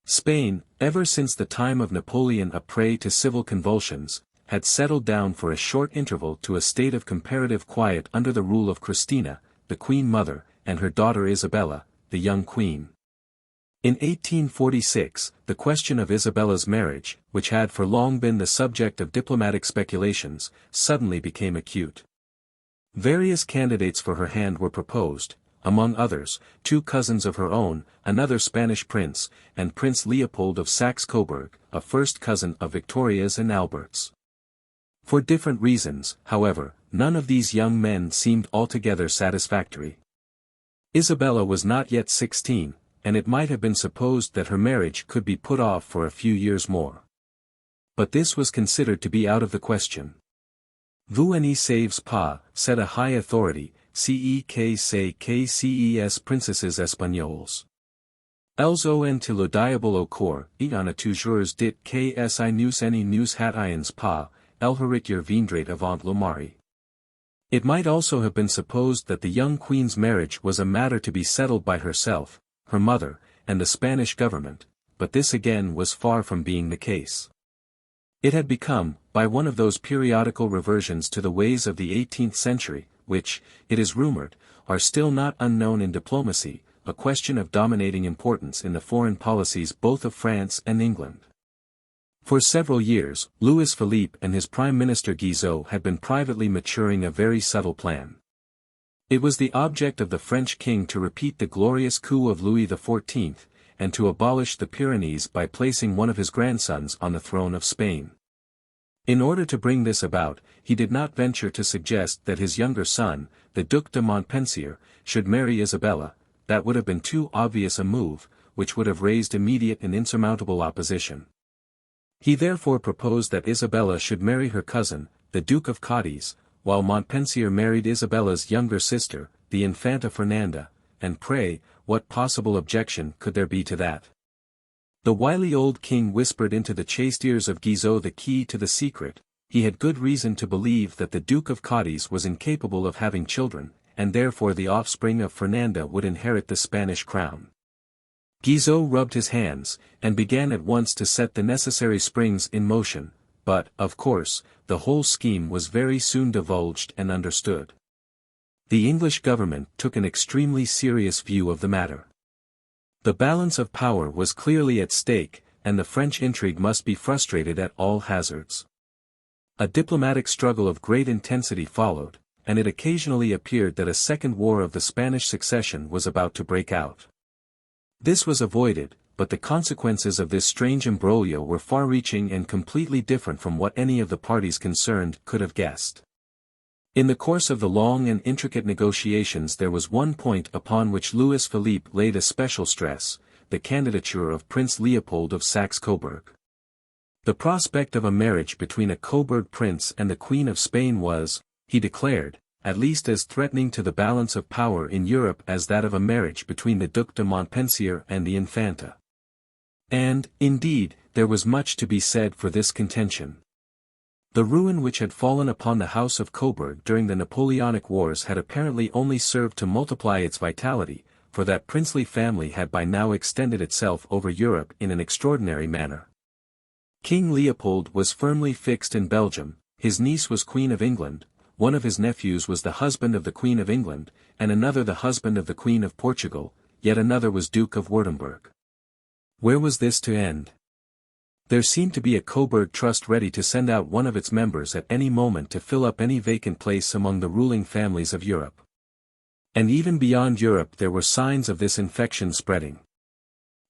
Speaker 1: Spain, ever since the time of Napoleon a prey to civil convulsions, had settled down for a short interval to a state of comparative quiet under the rule of Christina, the Queen Mother, and her daughter Isabella, the young queen. In 1846, the question of Isabella's marriage, which had for long been the subject of diplomatic speculations, suddenly became acute. Various candidates for her hand were proposed, among others, two cousins of her own, another Spanish prince, and Prince Leopold of Saxe-Coburg, a first cousin of Victoria's and Albert's. For different reasons, however, none of these young men seemed altogether satisfactory. Isabella was not yet 16, and it might have been supposed that her marriage could be put off for a few years more. But this was considered to be out of the question. Vous n'y savez pas, said a high authority, c'est que ces princesses espagnoles. Elles ont le diable au corps, et on a toujours dit que si nous nous hâtions pas, elles reviendraient avant le mari. It might also have been supposed that the young queen's marriage was a matter to be settled by herself, her mother, and the Spanish government, but this again was far from being the case. It had become, by one of those periodical reversions to the ways of the 18th century, which, it is rumored, are still not unknown in diplomacy, a question of dominating importance in the foreign policies both of France and England. For several years, Louis Philippe and his Prime Minister Guizot had been privately maturing a very subtle plan. It was the object of the French king to repeat the glorious coup of Louis XIV, and to abolish the Pyrenees by placing one of his grandsons on the throne of Spain. In order to bring this about, he did not venture to suggest that his younger son, the Duc de Montpensier, should marry Isabella. That would have been too obvious a move, which would have raised immediate and insurmountable opposition. He therefore proposed that Isabella should marry her cousin, the Duke of Cadiz, while Montpensier married Isabella's younger sister, the Infanta Fernanda, and pray, what possible objection could there be to that? The wily old king whispered into the chaste ears of Guizot the key to the secret. He had good reason to believe that the Duke of Cadiz was incapable of having children, and therefore the offspring of Fernanda would inherit the Spanish crown. Guizot rubbed his hands, and began at once to set the necessary springs in motion, but, of course, the whole scheme was very soon divulged and understood. The English government took an extremely serious view of the matter. The balance of power was clearly at stake, and the French intrigue must be frustrated at all hazards. A diplomatic struggle of great intensity followed, and it occasionally appeared that a second war of the Spanish succession was about to break out. This was avoided, but the consequences of this strange imbroglio were far-reaching and completely different from what any of the parties concerned could have guessed. In the course of the long and intricate negotiations there was one point upon which Louis Philippe laid a special stress, the candidature of Prince Leopold of Saxe-Coburg. The prospect of a marriage between a Coburg prince and the Queen of Spain was, he declared, at least as threatening to the balance of power in Europe as that of a marriage between the Duc de Montpensier and the Infanta. And, indeed, there was much to be said for this contention. The ruin which had fallen upon the House of Coburg during the Napoleonic Wars had apparently only served to multiply its vitality, for that princely family had by now extended itself over Europe in an extraordinary manner. King Leopold was firmly fixed in Belgium, his niece was Queen of England, one of his nephews was the husband of the Queen of England, and another the husband of the Queen of Portugal, yet another was Duke of Württemberg. Where was this to end? There seemed to be a Coburg trust ready to send out one of its members at any moment to fill up any vacant place among the ruling families of Europe. And even beyond Europe there were signs of this infection spreading.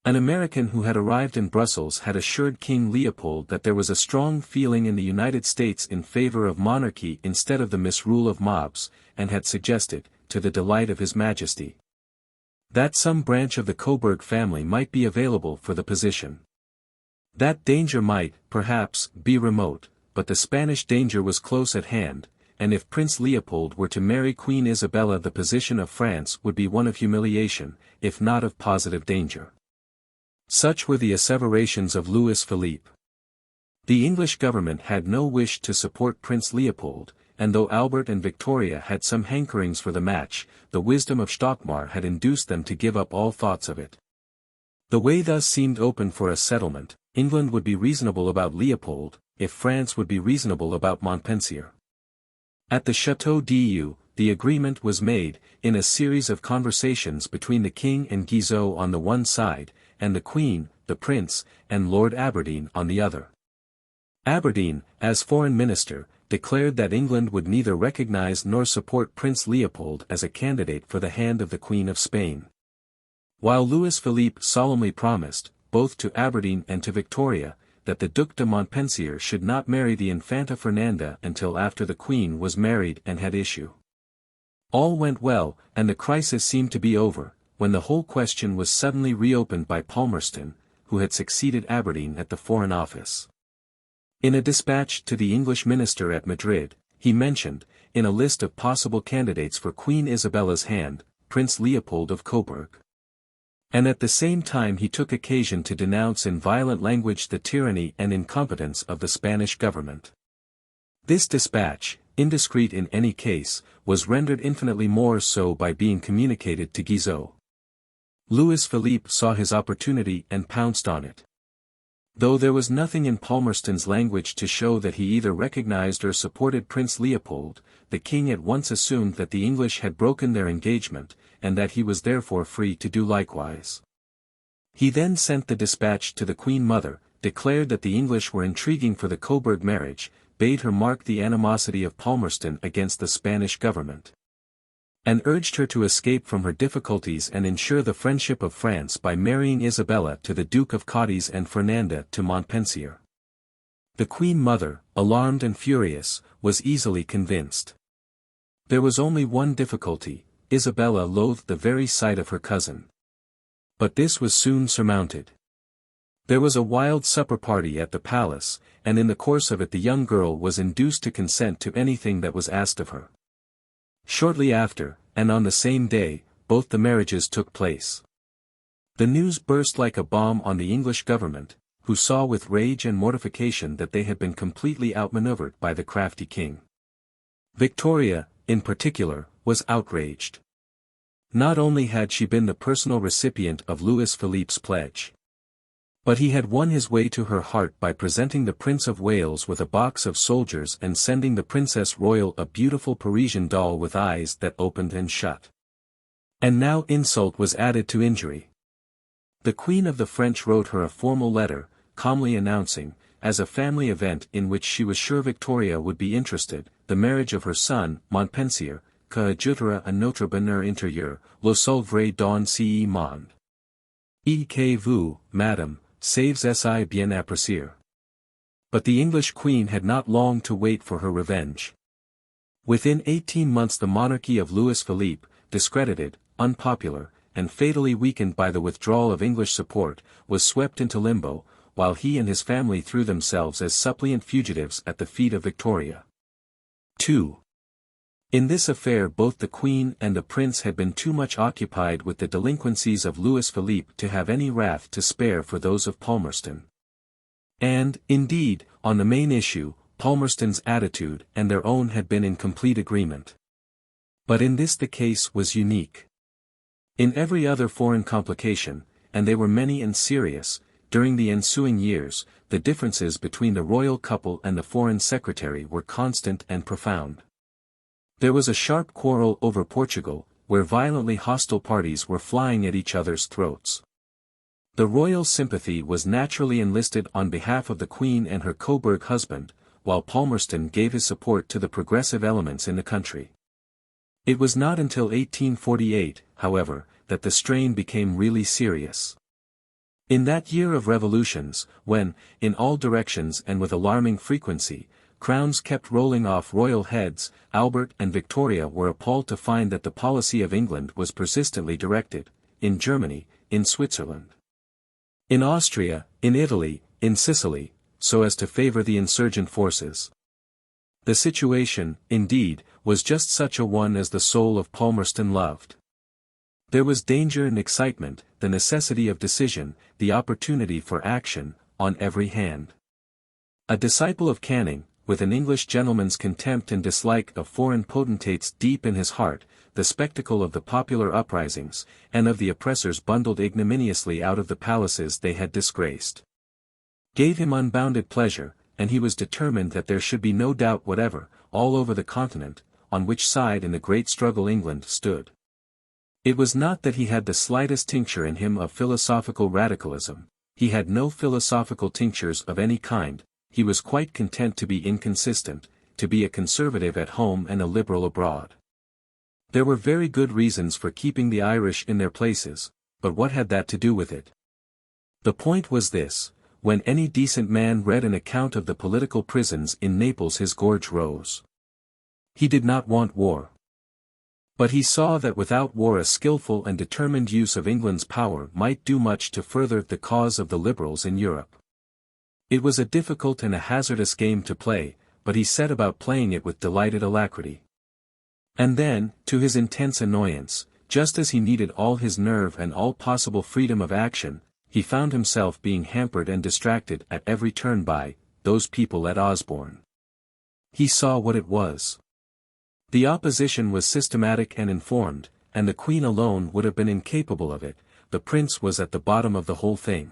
Speaker 1: An American who had arrived in Brussels had assured King Leopold that there was a strong feeling in the United States in favor of monarchy instead of the misrule of mobs, and had suggested, to the delight of His Majesty, that some branch of the Coburg family might be available for the position. That danger might, perhaps, be remote, but the Spanish danger was close at hand, and if Prince Leopold were to marry Queen Isabella the position of France would be one of humiliation, if not of positive danger. Such were the asseverations of Louis Philippe. The English government had no wish to support Prince Leopold, and though Albert and Victoria had some hankerings for the match, the wisdom of Stockmar had induced them to give up all thoughts of it. The way thus seemed open for a settlement. England would be reasonable about Leopold, if France would be reasonable about Montpensier. At the Château d'Eu, the agreement was made, in a series of conversations between the King and Guizot on the one side, and the Queen, the Prince, and Lord Aberdeen on the other. Aberdeen, as Foreign Minister, declared that England would neither recognize nor support Prince Leopold as a candidate for the hand of the Queen of Spain. While Louis Philippe solemnly promised, both to Aberdeen and to Victoria, that the Duc de Montpensier should not marry the Infanta Fernanda until after the Queen was married and had issue. All went well, and the crisis seemed to be over, when the whole question was suddenly reopened by Palmerston, who had succeeded Aberdeen at the Foreign Office. In a dispatch to the English minister at Madrid, he mentioned, in a list of possible candidates for Queen Isabella's hand, Prince Leopold of Coburg. And at the same time he took occasion to denounce in violent language the tyranny and incompetence of the Spanish government. This dispatch, indiscreet in any case, was rendered infinitely more so by being communicated to Guizot. Louis Philippe saw his opportunity and pounced on it. Though there was nothing in Palmerston's language to show that he either recognized or supported Prince Leopold, the king at once assumed that the English had broken their engagement, and that he was therefore free to do likewise. He then sent the dispatch to the Queen Mother, declared that the English were intriguing for the Coburg marriage, bade her mark the animosity of Palmerston against the Spanish government, and urged her to escape from her difficulties and ensure the friendship of France by marrying Isabella to the Duke of Cadiz and Fernanda to Montpensier. The Queen Mother, alarmed and furious, was easily convinced. There was only one difficulty: Isabella loathed the very sight of her cousin. But this was soon surmounted. There was a wild supper party at the palace, and in the course of it the young girl was induced to consent to anything that was asked of her. Shortly after, and on the same day, both the marriages took place. The news burst like a bomb on the English government, who saw with rage and mortification that they had been completely outmaneuvered by the crafty king. Victoria, in particular, was outraged. Not only had she been the personal recipient of Louis Philippe's pledge, but he had won his way to her heart by presenting the Prince of Wales with a box of soldiers and sending the Princess Royal a beautiful Parisian doll with eyes that opened and shut. And now insult was added to injury. The Queen of the French wrote her a formal letter, calmly announcing, as a family event in which she was sure Victoria would be interested, the marriage of her son, Montpensier, que ajoutera à notre bonheur intérieur, le seul vrai dans ce monde. Et que vous, madame, saves si bien apprécier. But the English queen had not long to wait for her revenge. Within 18 months the monarchy of Louis Philippe, discredited, unpopular, and fatally weakened by the withdrawal of English support, was swept into limbo, while he and his family threw themselves as suppliant fugitives at the feet of Victoria. 2. In this affair both the Queen and the Prince had been too much occupied with the delinquencies of Louis Philippe to have any wrath to spare for those of Palmerston. And, indeed, on the main issue, Palmerston's attitude and their own had been in complete agreement. But in this the case was unique. In every other foreign complication, and they were many and serious, during the ensuing years, the differences between the royal couple and the Foreign Secretary were constant and profound. There was a sharp quarrel over Portugal, where violently hostile parties were flying at each other's throats. The royal sympathy was naturally enlisted on behalf of the Queen and her Coburg husband, while Palmerston gave his support to the progressive elements in the country. It was not until 1848, however, that the strain became really serious. In that year of revolutions, when, in all directions and with alarming frequency, crowns kept rolling off royal heads, Albert and Victoria were appalled to find that the policy of England was persistently directed, in Germany, in Switzerland, in Austria, in Italy, in Sicily, so as to favor the insurgent forces. The situation, indeed, was just such a one as the soul of Palmerston loved. There was danger and excitement, the necessity of decision, the opportunity for action, on every hand. A disciple of Canning, with an English gentleman's contempt and dislike of foreign potentates deep in his heart, the spectacle of the popular uprisings, and of the oppressors bundled ignominiously out of the palaces they had disgraced, gave him unbounded pleasure, and he was determined that there should be no doubt whatever, all over the continent, on which side in the great struggle England stood. It was not that he had the slightest tincture in him of philosophical radicalism, he had no philosophical tinctures of any kind, he was quite content to be inconsistent, to be a conservative at home and a liberal abroad. There were very good reasons for keeping the Irish in their places, but what had that to do with it? The point was this: when any decent man read an account of the political prisons in Naples his gorge rose. He did not want war. But he saw that without war a skillful and determined use of England's power might do much to further the cause of the liberals in Europe. It was a difficult and a hazardous game to play, but he set about playing it with delighted alacrity. And then, to his intense annoyance, just as he needed all his nerve and all possible freedom of action, he found himself being hampered and distracted at every turn by those people at Osborne. He saw what it was. The opposition was systematic and informed, and the Queen alone would have been incapable of it. The Prince was at the bottom of the whole thing.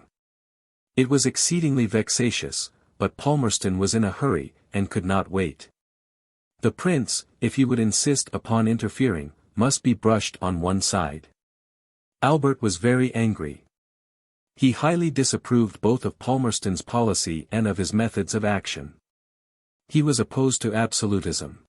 Speaker 1: It was exceedingly vexatious, but Palmerston was in a hurry, and could not wait. The Prince, if he would insist upon interfering, must be brushed on one side. Albert was very angry. He highly disapproved both of Palmerston's policy and of his methods of action. He was opposed to absolutism.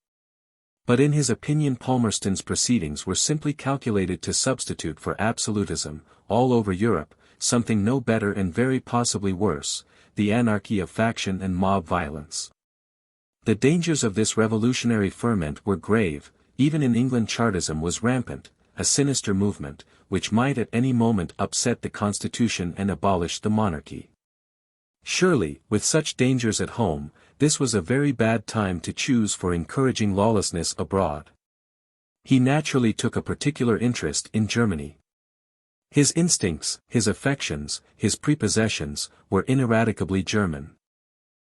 Speaker 1: But in his opinion Palmerston's proceedings were simply calculated to substitute for absolutism, all over Europe, something no better and very possibly worse, the anarchy of faction and mob violence. The dangers of this revolutionary ferment were grave, even in England Chartism was rampant, a sinister movement, which might at any moment upset the constitution and abolish the monarchy. Surely, with such dangers at home, this was a very bad time to choose for encouraging lawlessness abroad. He naturally took a particular interest in Germany. His instincts, his affections, his prepossessions, were ineradicably German.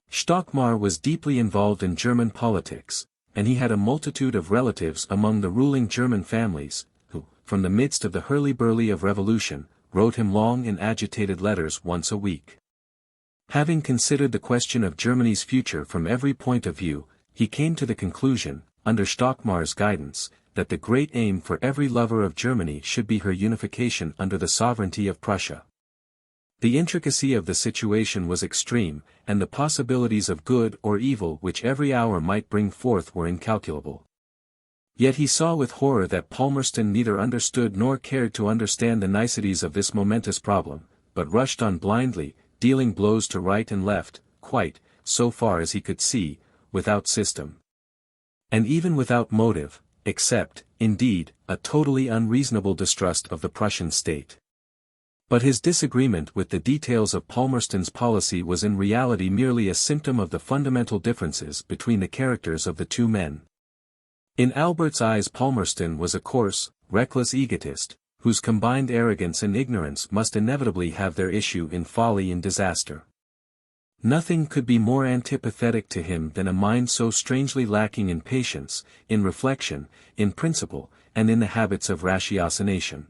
Speaker 1: Stockmar was deeply involved in German politics, and he had a multitude of relatives among the ruling German families, who, from the midst of the hurly-burly of revolution, wrote him long and agitated letters once a week. Having considered the question of Germany's future from every point of view, he came to the conclusion, under Stockmar's guidance, that the great aim for every lover of Germany should be her unification under the sovereignty of Prussia. The intricacy of the situation was extreme, and the possibilities of good or evil which every hour might bring forth were incalculable. Yet he saw with horror that Palmerston neither understood nor cared to understand the niceties of this momentous problem, but rushed on blindly, dealing blows to right and left, quite, so far as he could see, without system. And even without motive, except, indeed, a totally unreasonable distrust of the Prussian state. But his disagreement with the details of Palmerston's policy was in reality merely a symptom of the fundamental differences between the characters of the two men. In Albert's eyes Palmerston was a coarse, reckless egotist, whose combined arrogance and ignorance must inevitably have their issue in folly and disaster. Nothing could be more antipathetic to him than a mind so strangely lacking in patience, in reflection, in principle, and in the habits of ratiocination.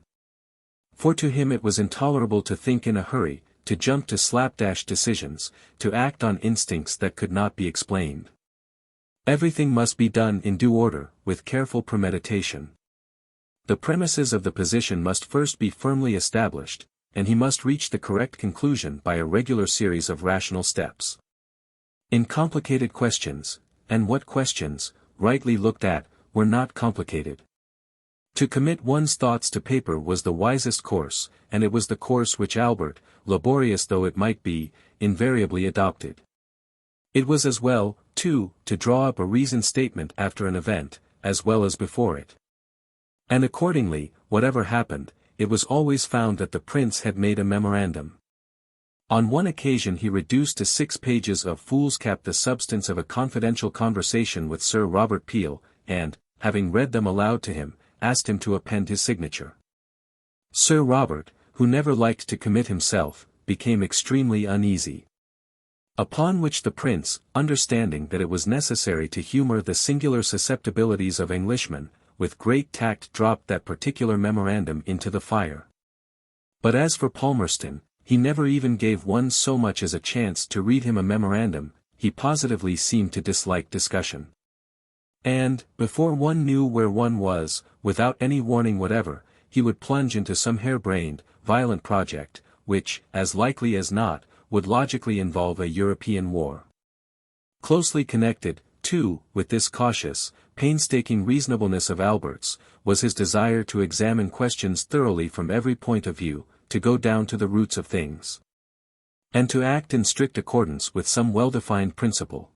Speaker 1: For to him it was intolerable to think in a hurry, to jump to slapdash decisions, to act on instincts that could not be explained. Everything must be done in due order, with careful premeditation. The premises of the position must first be firmly established, and he must reach the correct conclusion by a regular series of rational steps. In complicated questions, and what questions, rightly looked at, were not complicated, To commit one's thoughts to paper was the wisest course, and it was the course which Albert, laborious though it might be, invariably adopted. It was as well, too, to draw up a reasoned statement after an event, as well as before it. And accordingly, whatever happened, it was always found that the prince had made a memorandum. On one occasion he reduced to 6 pages of foolscap the substance of a confidential conversation with Sir Robert Peel, and, having read them aloud to him, asked him to append his signature. Sir Robert, who never liked to commit himself, became extremely uneasy. Upon which the prince, understanding that it was necessary to humour the singular susceptibilities of Englishmen, with great tact dropped that particular memorandum into the fire. But as for Palmerston, he never even gave one so much as a chance to read him a memorandum. He positively seemed to dislike discussion. And, before one knew where one was, without any warning whatever, he would plunge into some harebrained, violent project, which, as likely as not, would logically involve a European war. Closely connected, too, with this cautious, painstaking reasonableness of Albert's, was his desire to examine questions thoroughly from every point of view, to go down to the roots of things, and to act in strict accordance with some well-defined principle.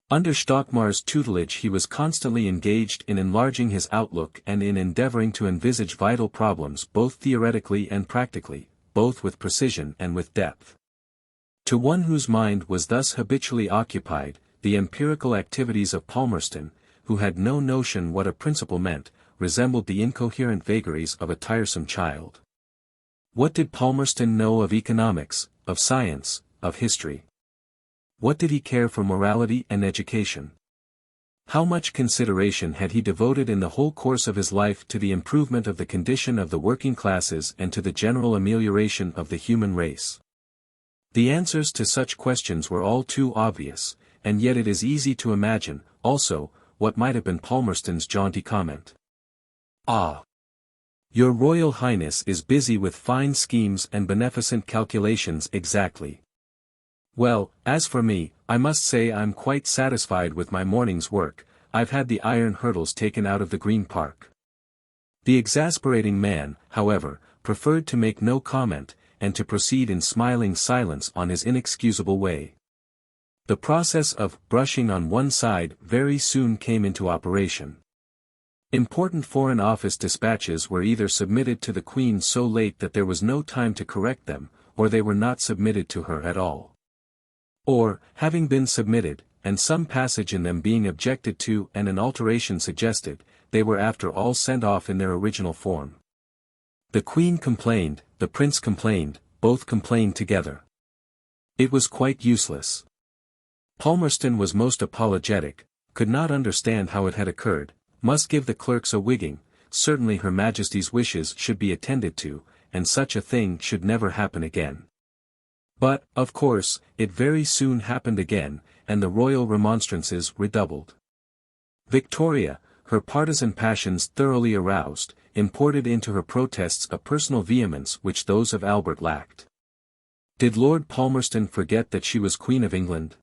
Speaker 1: Under Stockmar's tutelage he was constantly engaged in enlarging his outlook and in endeavoring to envisage vital problems both theoretically and practically, both with precision and with depth. To one whose mind was thus habitually occupied, the empirical activities of Palmerston, who had no notion what a principle meant, resembled the incoherent vagaries of a tiresome child. What did Palmerston know of economics, of science, of history? What did he care for morality and education? How much consideration had he devoted in the whole course of his life to the improvement of the condition of the working classes and to the general amelioration of the human race? The answers to such questions were all too obvious, and yet it is easy to imagine, also, what might have been Palmerston's jaunty comment. "Ah! Your Royal Highness is busy with fine schemes and beneficent calculations exactly. Well, as for me, I must say I'm quite satisfied with my morning's work. I've had the iron hurdles taken out of the Green Park." The exasperating man, however, preferred to make no comment, and to proceed in smiling silence on his inexcusable way. The process of brushing on one side very soon came into operation. Important Foreign Office dispatches were either submitted to the Queen so late that there was no time to correct them, or they were not submitted to her at all. Or, having been submitted, and some passage in them being objected to and an alteration suggested, they were after all sent off in their original form. The Queen complained, the Prince complained, both complained together. It was quite useless. Palmerston was most apologetic, could not understand how it had occurred, must give the clerks a wigging, certainly Her Majesty's wishes should be attended to, and such a thing should never happen again. But, of course, it very soon happened again, and the royal remonstrances redoubled. Victoria, her partisan passions thoroughly aroused, imported into her protests a personal vehemence which those of Albert lacked. Did Lord Palmerston forget that she was Queen of England?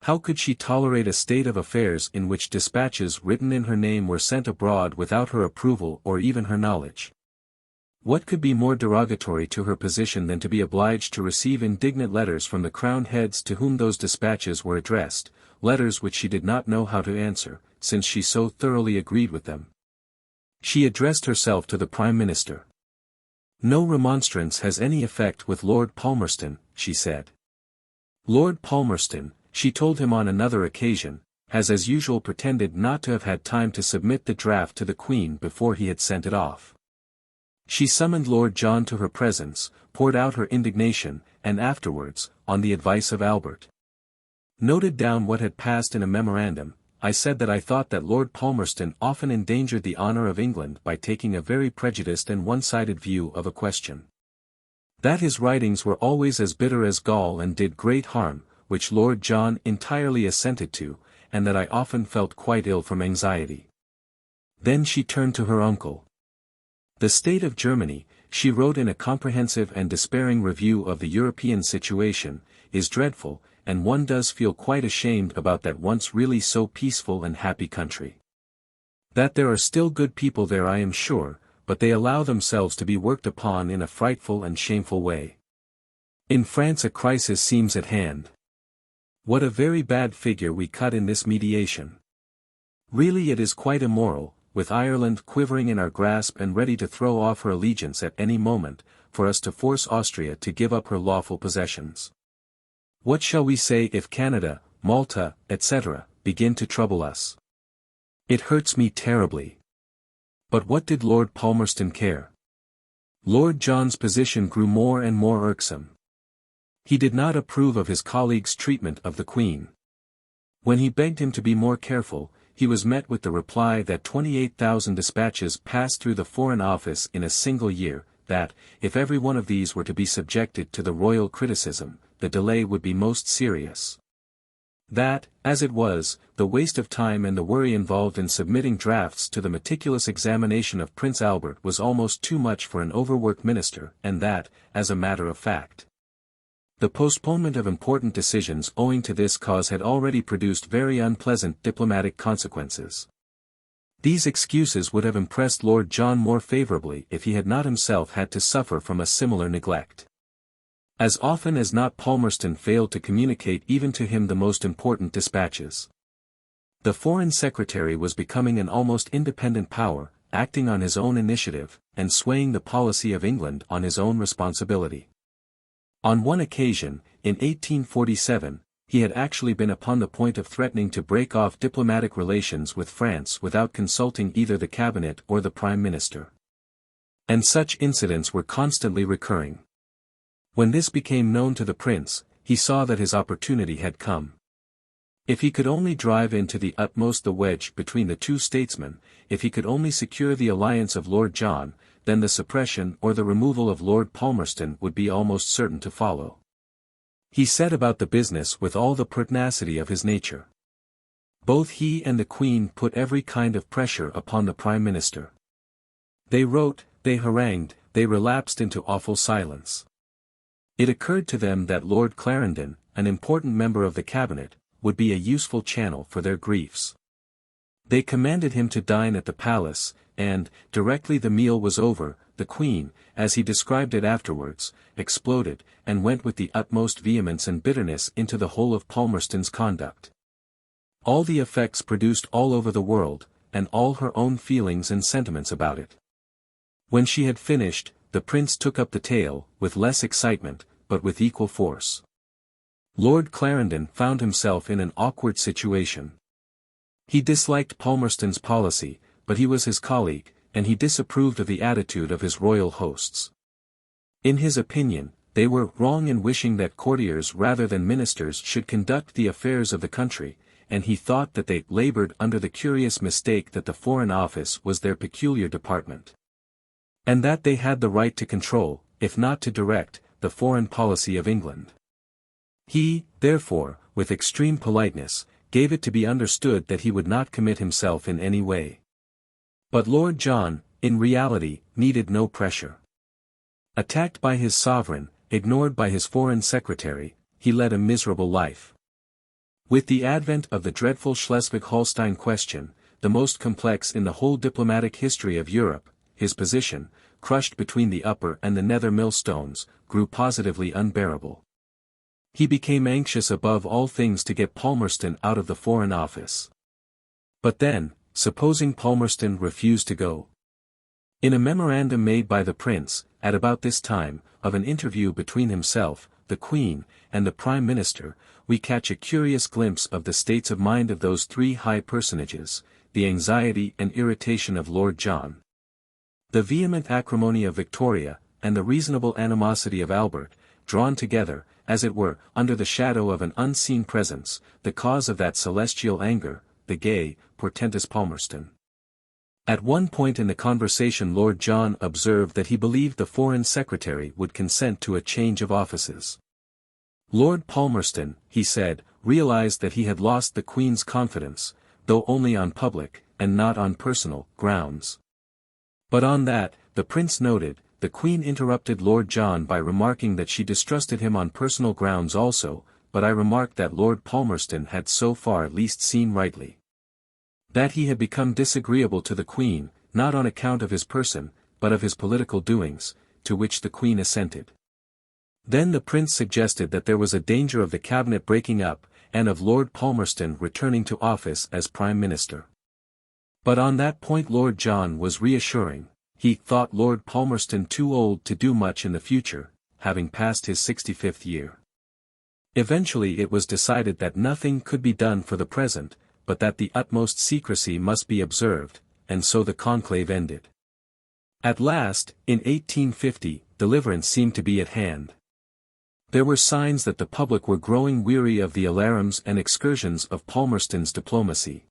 Speaker 1: How could she tolerate a state of affairs in which dispatches written in her name were sent abroad without her approval or even her knowledge? What could be more derogatory to her position than to be obliged to receive indignant letters from the crowned heads to whom those dispatches were addressed, letters which she did not know how to answer, since she so thoroughly agreed with them? She addressed herself to the Prime Minister. "No remonstrance has any effect with Lord Palmerston," she said. Lord Palmerston, she told him on another occasion, has as usual pretended not to have had time to submit the draft to the Queen before he had sent it off. She summoned Lord John to her presence, poured out her indignation, and afterwards, on the advice of Albert, noted down what had passed in a memorandum. I said that I thought that Lord Palmerston often endangered the honour of England by taking a very prejudiced and one-sided view of a question. That his writings were always as bitter as gall and did great harm, which Lord John entirely assented to, and that I often felt quite ill from anxiety. Then she turned to her uncle. The state of Germany, she wrote in a comprehensive and despairing review of the European situation, is dreadful, and one does feel quite ashamed about that once really so peaceful and happy country. That there are still good people there I am sure, but they allow themselves to be worked upon in a frightful and shameful way. In France a crisis seems at hand. What a very bad figure we cut in this mediation. Really it is quite immoral, with Ireland quivering in our grasp and ready to throw off her allegiance at any moment, for us to force Austria to give up her lawful possessions. What shall we say if Canada, Malta, etc., begin to trouble us? It hurts me terribly. But what did Lord Palmerston care? Lord John's position grew more and more irksome. He did not approve of his colleague's treatment of the Queen. When he begged him to be more careful, he was met with the reply that 28,000 dispatches passed through the Foreign Office in a single year, that, if every one of these were to be subjected to the royal criticism, the delay would be most serious. That, as it was, the waste of time and the worry involved in submitting drafts to the meticulous examination of Prince Albert was almost too much for an overworked minister, and that, as a matter of fact, the postponement of important decisions owing to this cause had already produced very unpleasant diplomatic consequences. These excuses would have impressed Lord John more favourably if he had not himself had to suffer from a similar neglect. As often as not Palmerston failed to communicate even to him the most important dispatches. The Foreign Secretary was becoming an almost independent power, acting on his own initiative, and swaying the policy of England on his own responsibility. On one occasion, in 1847, he had actually been upon the point of threatening to break off diplomatic relations with France without consulting either the cabinet or the Prime Minister. And such incidents were constantly recurring. When this became known to the Prince, he saw that his opportunity had come. If he could only drive into the utmost the wedge between the two statesmen, if he could only secure the alliance of Lord John, then the suppression or the removal of Lord Palmerston would be almost certain to follow. He set about the business with all the pertinacity of his nature. Both he and the Queen put every kind of pressure upon the Prime Minister. They wrote, they harangued, they relapsed into awful silence. It occurred to them that Lord Clarendon, an important member of the cabinet, would be a useful channel for their griefs. They commanded him to dine at the palace, and, directly the meal was over, the Queen, as he described it afterwards, exploded, and went with the utmost vehemence and bitterness into the whole of Palmerston's conduct. All the effects produced all over the world, and all her own feelings and sentiments about it. When she had finished, the Prince took up the tale, with less excitement, but with equal force. Lord Clarendon found himself in an awkward situation. He disliked Palmerston's policy, but he was his colleague, and he disapproved of the attitude of his royal hosts. In his opinion, they were wrong in wishing that courtiers rather than ministers should conduct the affairs of the country, and he thought that they laboured under the curious mistake that the Foreign Office was their peculiar department. And that they had the right to control, if not to direct, the foreign policy of England. He, therefore, with extreme politeness, gave it to be understood that he would not commit himself in any way. But Lord John, in reality, needed no pressure. Attacked by his sovereign, ignored by his Foreign Secretary, he led a miserable life. With the advent of the dreadful Schleswig-Holstein question, the most complex in the whole diplomatic history of Europe, his position, crushed between the upper and the nether millstones, grew positively unbearable. He became anxious above all things to get Palmerston out of the Foreign Office. But then, supposing Palmerston refused to go? In a memorandum made by the Prince, at about this time, of an interview between himself, the Queen, and the Prime Minister, we catch a curious glimpse of the states of mind of those three high personages, the anxiety and irritation of Lord John, the vehement acrimony of Victoria, and the reasonable animosity of Albert, drawn together, as it were, under the shadow of an unseen presence, the cause of that celestial anger, the gay, portentous Palmerston. At one point in the conversation Lord John observed that he believed the Foreign Secretary would consent to a change of offices. Lord Palmerston, he said, realized that he had lost the Queen's confidence, though only on public, and not on personal, grounds. But on that, the Prince noted, the Queen interrupted Lord John by remarking that she distrusted him on personal grounds also, but I remarked that Lord Palmerston had so far at least seen rightly. That he had become disagreeable to the Queen, not on account of his person, but of his political doings, to which the Queen assented. Then the Prince suggested that there was a danger of the cabinet breaking up, and of Lord Palmerston returning to office as Prime Minister. But on that point Lord John was reassuring. He thought Lord Palmerston too old to do much in the future, having passed his 65th year. Eventually it was decided that nothing could be done for the present, but that the utmost secrecy must be observed, and so the conclave ended. At last, in 1850, deliverance seemed to be at hand. There were signs that the public were growing weary of the alarums and excursions of Palmerston's diplomacy.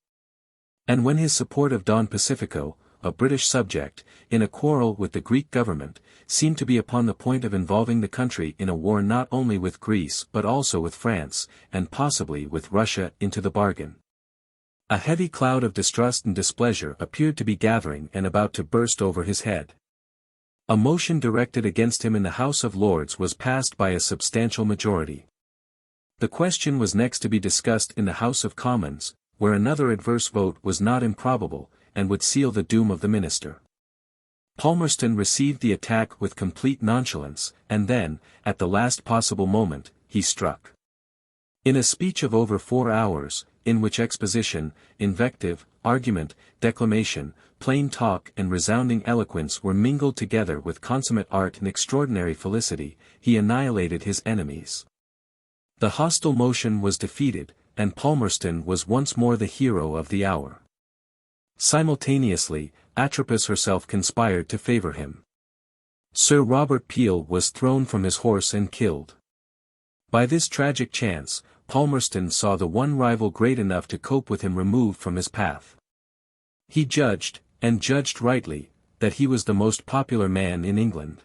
Speaker 1: And when his support of Don Pacifico, a British subject, in a quarrel with the Greek government, seemed to be upon the point of involving the country in a war not only with Greece but also with France, and possibly with Russia into the bargain. A heavy cloud of distrust and displeasure appeared to be gathering and about to burst over his head. A motion directed against him in the House of Lords was passed by a substantial majority. The question was next to be discussed in the House of Commons, where another adverse vote was not improbable, and would seal the doom of the minister. Palmerston received the attack with complete nonchalance, and then, at the last possible moment, he struck. In a speech of over 4 hours, in which exposition, invective, argument, declamation, plain talk and resounding eloquence were mingled together with consummate art and extraordinary felicity, he annihilated his enemies. The hostile motion was defeated, and Palmerston was once more the hero of the hour. Simultaneously, Atropos herself conspired to favour him. Sir Robert Peel was thrown from his horse and killed. By this tragic chance, Palmerston saw the one rival great enough to cope with him removed from his path. He judged, and judged rightly, that he was the most popular man in England.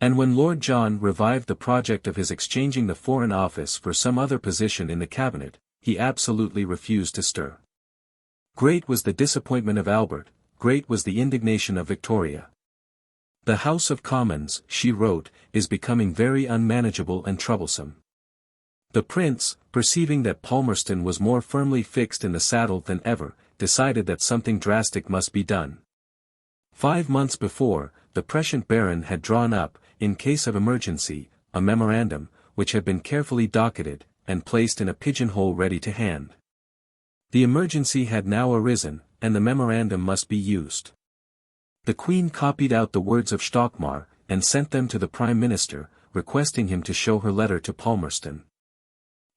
Speaker 1: And when Lord John revived the project of his exchanging the Foreign Office for some other position in the cabinet, he absolutely refused to stir. Great was the disappointment of Albert, great was the indignation of Victoria. The House of Commons, she wrote, is becoming very unmanageable and troublesome. The Prince, perceiving that Palmerston was more firmly fixed in the saddle than ever, decided that something drastic must be done. 5 months before, the prescient Baron had drawn up, in case of emergency, a memorandum, which had been carefully docketed, and placed in a pigeonhole ready to hand. The emergency had now arisen, and the memorandum must be used. The Queen copied out the words of Stockmar, and sent them to the Prime Minister, requesting him to show her letter to Palmerston.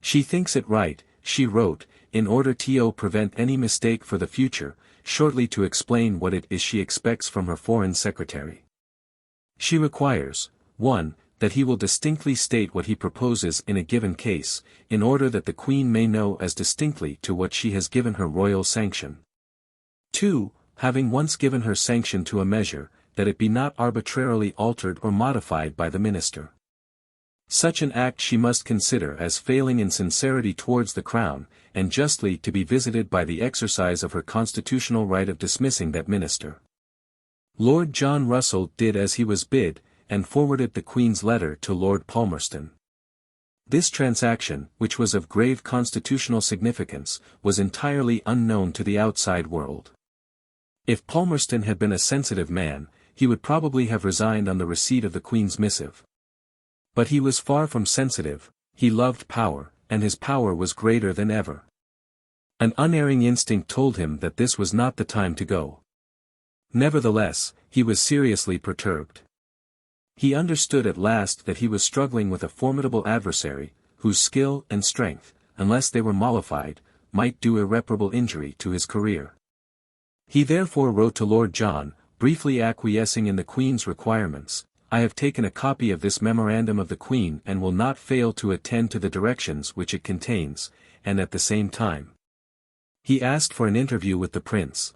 Speaker 1: She thinks it right, she wrote, in order to prevent any mistake for the future, shortly to explain what it is she expects from her Foreign Secretary. She requires, 1. That he will distinctly state what he proposes in a given case, in order that the Queen may know as distinctly to what she has given her royal sanction. 2. Having once given her sanction to a measure, that it be not arbitrarily altered or modified by the Minister. Such an act she must consider as failing in sincerity towards the Crown, and justly to be visited by the exercise of her constitutional right of dismissing that Minister. Lord John Russell did as he was bid, and forwarded the Queen's letter to Lord Palmerston. This transaction, which was of grave constitutional significance, was entirely unknown to the outside world. If Palmerston had been a sensitive man, he would probably have resigned on the receipt of the Queen's missive. But he was far from sensitive, he loved power, and his power was greater than ever. An unerring instinct told him that this was not the time to go. Nevertheless, he was seriously perturbed. He understood at last that he was struggling with a formidable adversary, whose skill and strength, unless they were mollified, might do irreparable injury to his career. He therefore wrote to Lord John, briefly acquiescing in the Queen's requirements. I have taken a copy of this memorandum of the Queen and will not fail to attend to the directions which it contains, and at the same time. He asked for an interview with the Prince.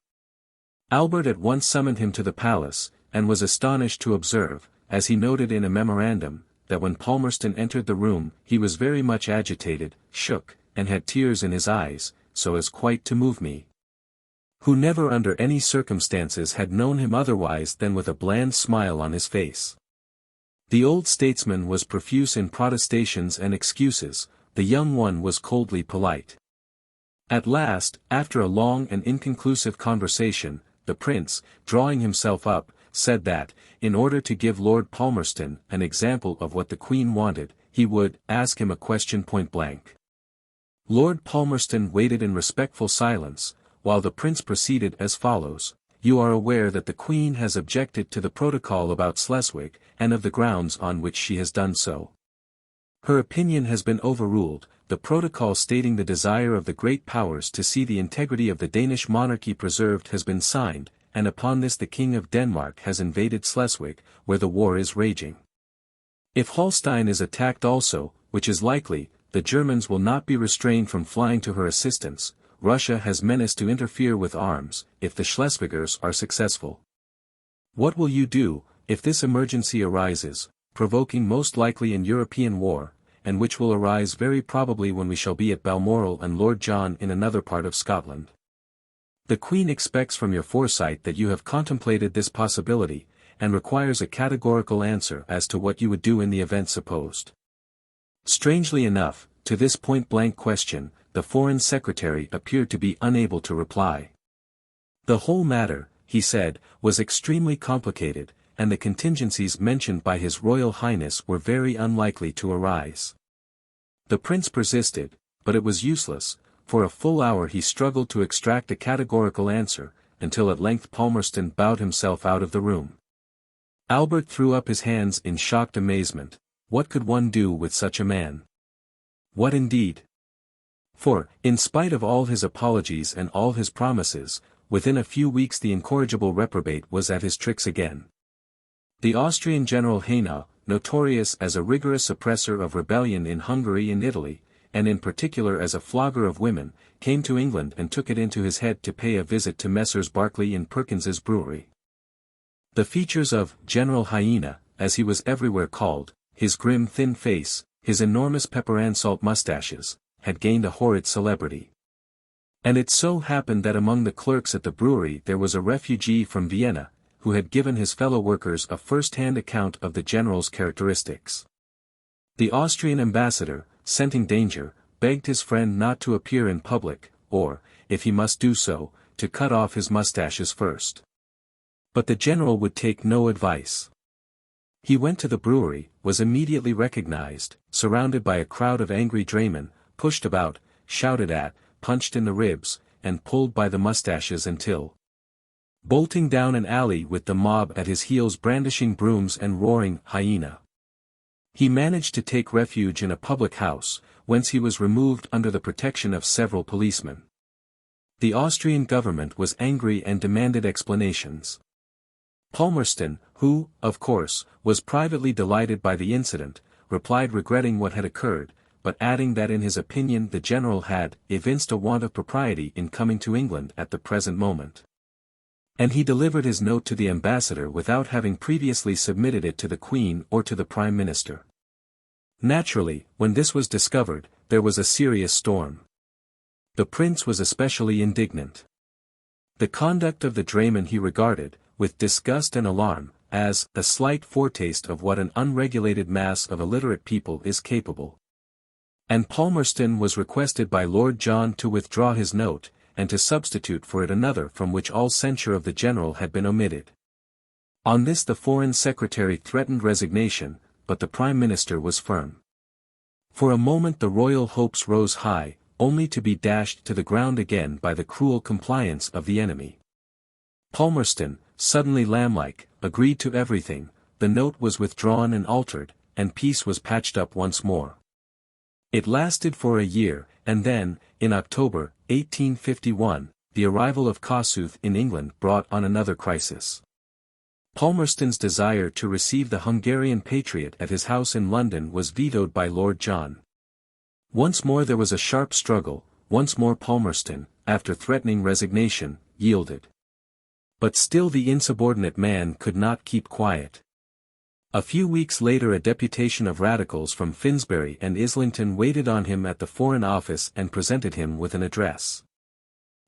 Speaker 1: Albert at once summoned him to the palace, and was astonished to observe, as he noted in a memorandum, that when Palmerston entered the room he was very much agitated, shook, and had tears in his eyes, so as quite to move me, who never under any circumstances had known him otherwise than with a bland smile on his face. The old statesman was profuse in protestations and excuses, the young one was coldly polite. At last, after a long and inconclusive conversation, the prince, drawing himself up, said that, in order to give Lord Palmerston an example of what the Queen wanted, he would ask him a question point blank. Lord Palmerston waited in respectful silence, while the prince proceeded as follows: "You are aware that the Queen has objected to the protocol about Schleswig, and of the grounds on which she has done so. Her opinion has been overruled, the protocol stating the desire of the great powers to see the integrity of the Danish monarchy preserved has been signed, and upon this the King of Denmark has invaded Schleswig, where the war is raging. If Holstein is attacked also, which is likely, the Germans will not be restrained from flying to her assistance. Russia has menaced to interfere with arms, if the Schleswigers are successful. What will you do, if this emergency arises, provoking most likely an European war, and which will arise very probably when we shall be at Balmoral and Lord John in another part of Scotland? The Queen expects from your foresight that you have contemplated this possibility, and requires a categorical answer as to what you would do in the event supposed." Strangely enough, to this point-blank question, the Foreign Secretary appeared to be unable to reply. The whole matter, he said, was extremely complicated, and the contingencies mentioned by His Royal Highness were very unlikely to arise. The prince persisted, but it was useless. For a full hour he struggled to extract a categorical answer, until at length Palmerston bowed himself out of the room. Albert threw up his hands in shocked amazement. What could one do with such a man? What indeed? For, in spite of all his apologies and all his promises, within a few weeks the incorrigible reprobate was at his tricks again. The Austrian General Haynau, notorious as a rigorous suppressor of rebellion in Hungary and Italy, and in particular as a flogger of women, came to England and took it into his head to pay a visit to Messrs. Barclay and Perkins's brewery. The features of General Hyena, as he was everywhere called, his grim thin face, his enormous pepper and salt mustaches, had gained a horrid celebrity. And it so happened that among the clerks at the brewery there was a refugee from Vienna, who had given his fellow workers a first-hand account of the general's characteristics. The Austrian ambassador, scenting danger, begged his friend not to appear in public, or, if he must do so, to cut off his mustaches first. But the general would take no advice. He went to the brewery, was immediately recognized, surrounded by a crowd of angry draymen, pushed about, shouted at, punched in the ribs, and pulled by the mustaches until, bolting down an alley with the mob at his heels brandishing brooms and roaring "Hyena," he managed to take refuge in a public house, whence he was removed under the protection of several policemen. The Austrian government was angry and demanded explanations. Palmerston, who, of course, was privately delighted by the incident, replied regretting what had occurred, but adding that in his opinion the general had evinced a want of propriety in coming to England at the present moment. And he delivered his note to the ambassador without having previously submitted it to the Queen or to the Prime Minister. Naturally, when this was discovered, there was a serious storm. The prince was especially indignant. The conduct of the draymen he regarded, with disgust and alarm, as a slight foretaste of what an unregulated mass of illiterate people is capable. And Palmerston was requested by Lord John to withdraw his note, and to substitute for it another from which all censure of the general had been omitted. On this the Foreign Secretary threatened resignation, but the Prime Minister was firm. For a moment the royal hopes rose high, only to be dashed to the ground again by the cruel compliance of the enemy. Palmerston, suddenly lamb-like, agreed to everything, the note was withdrawn and altered, and peace was patched up once more. It lasted for a year, and then, in October, 1851, the arrival of Kossuth in England brought on another crisis. Palmerston's desire to receive the Hungarian patriot at his house in London was vetoed by Lord John. Once more there was a sharp struggle, once more Palmerston, after threatening resignation, yielded. But still the insubordinate man could not keep quiet. A few weeks later a deputation of radicals from Finsbury and Islington waited on him at the Foreign Office and presented him with an address,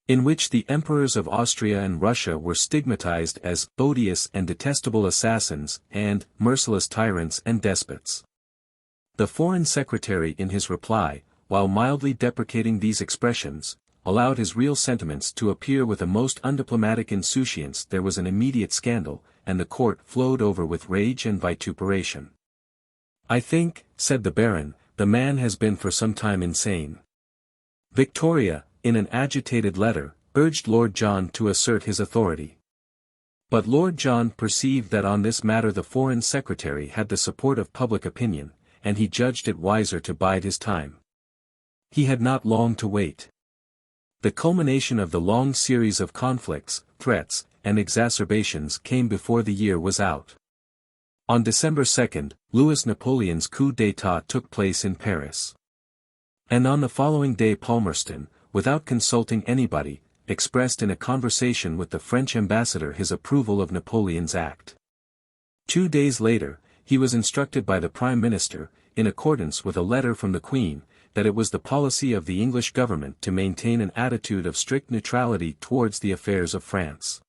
Speaker 1: in which the emperors of Austria and Russia were stigmatized as odious and detestable assassins and merciless tyrants and despots. The Foreign Secretary in his reply, while mildly deprecating these expressions, allowed his real sentiments to appear with a most undiplomatic insouciance, there was an immediate scandal, and the court flowed over with rage and vituperation. "I think," said the Baron, "the man has been for some time insane." Victoria, in an agitated letter, urged Lord John to assert his authority. But Lord John perceived that on this matter the Foreign Secretary had the support of public opinion, and he judged it wiser to bide his time. He had not long to wait. The culmination of the long series of conflicts, threats, and exacerbations came before the year was out. On December 2, Louis Napoleon's coup d'état took place in Paris. And on the following day Palmerston, without consulting anybody, expressed in a conversation with the French ambassador his approval of Napoleon's act. 2 days later, he was instructed by the Prime Minister, in accordance with a letter from the Queen, that it was the policy of the English government to maintain an attitude of strict neutrality towards the affairs of France.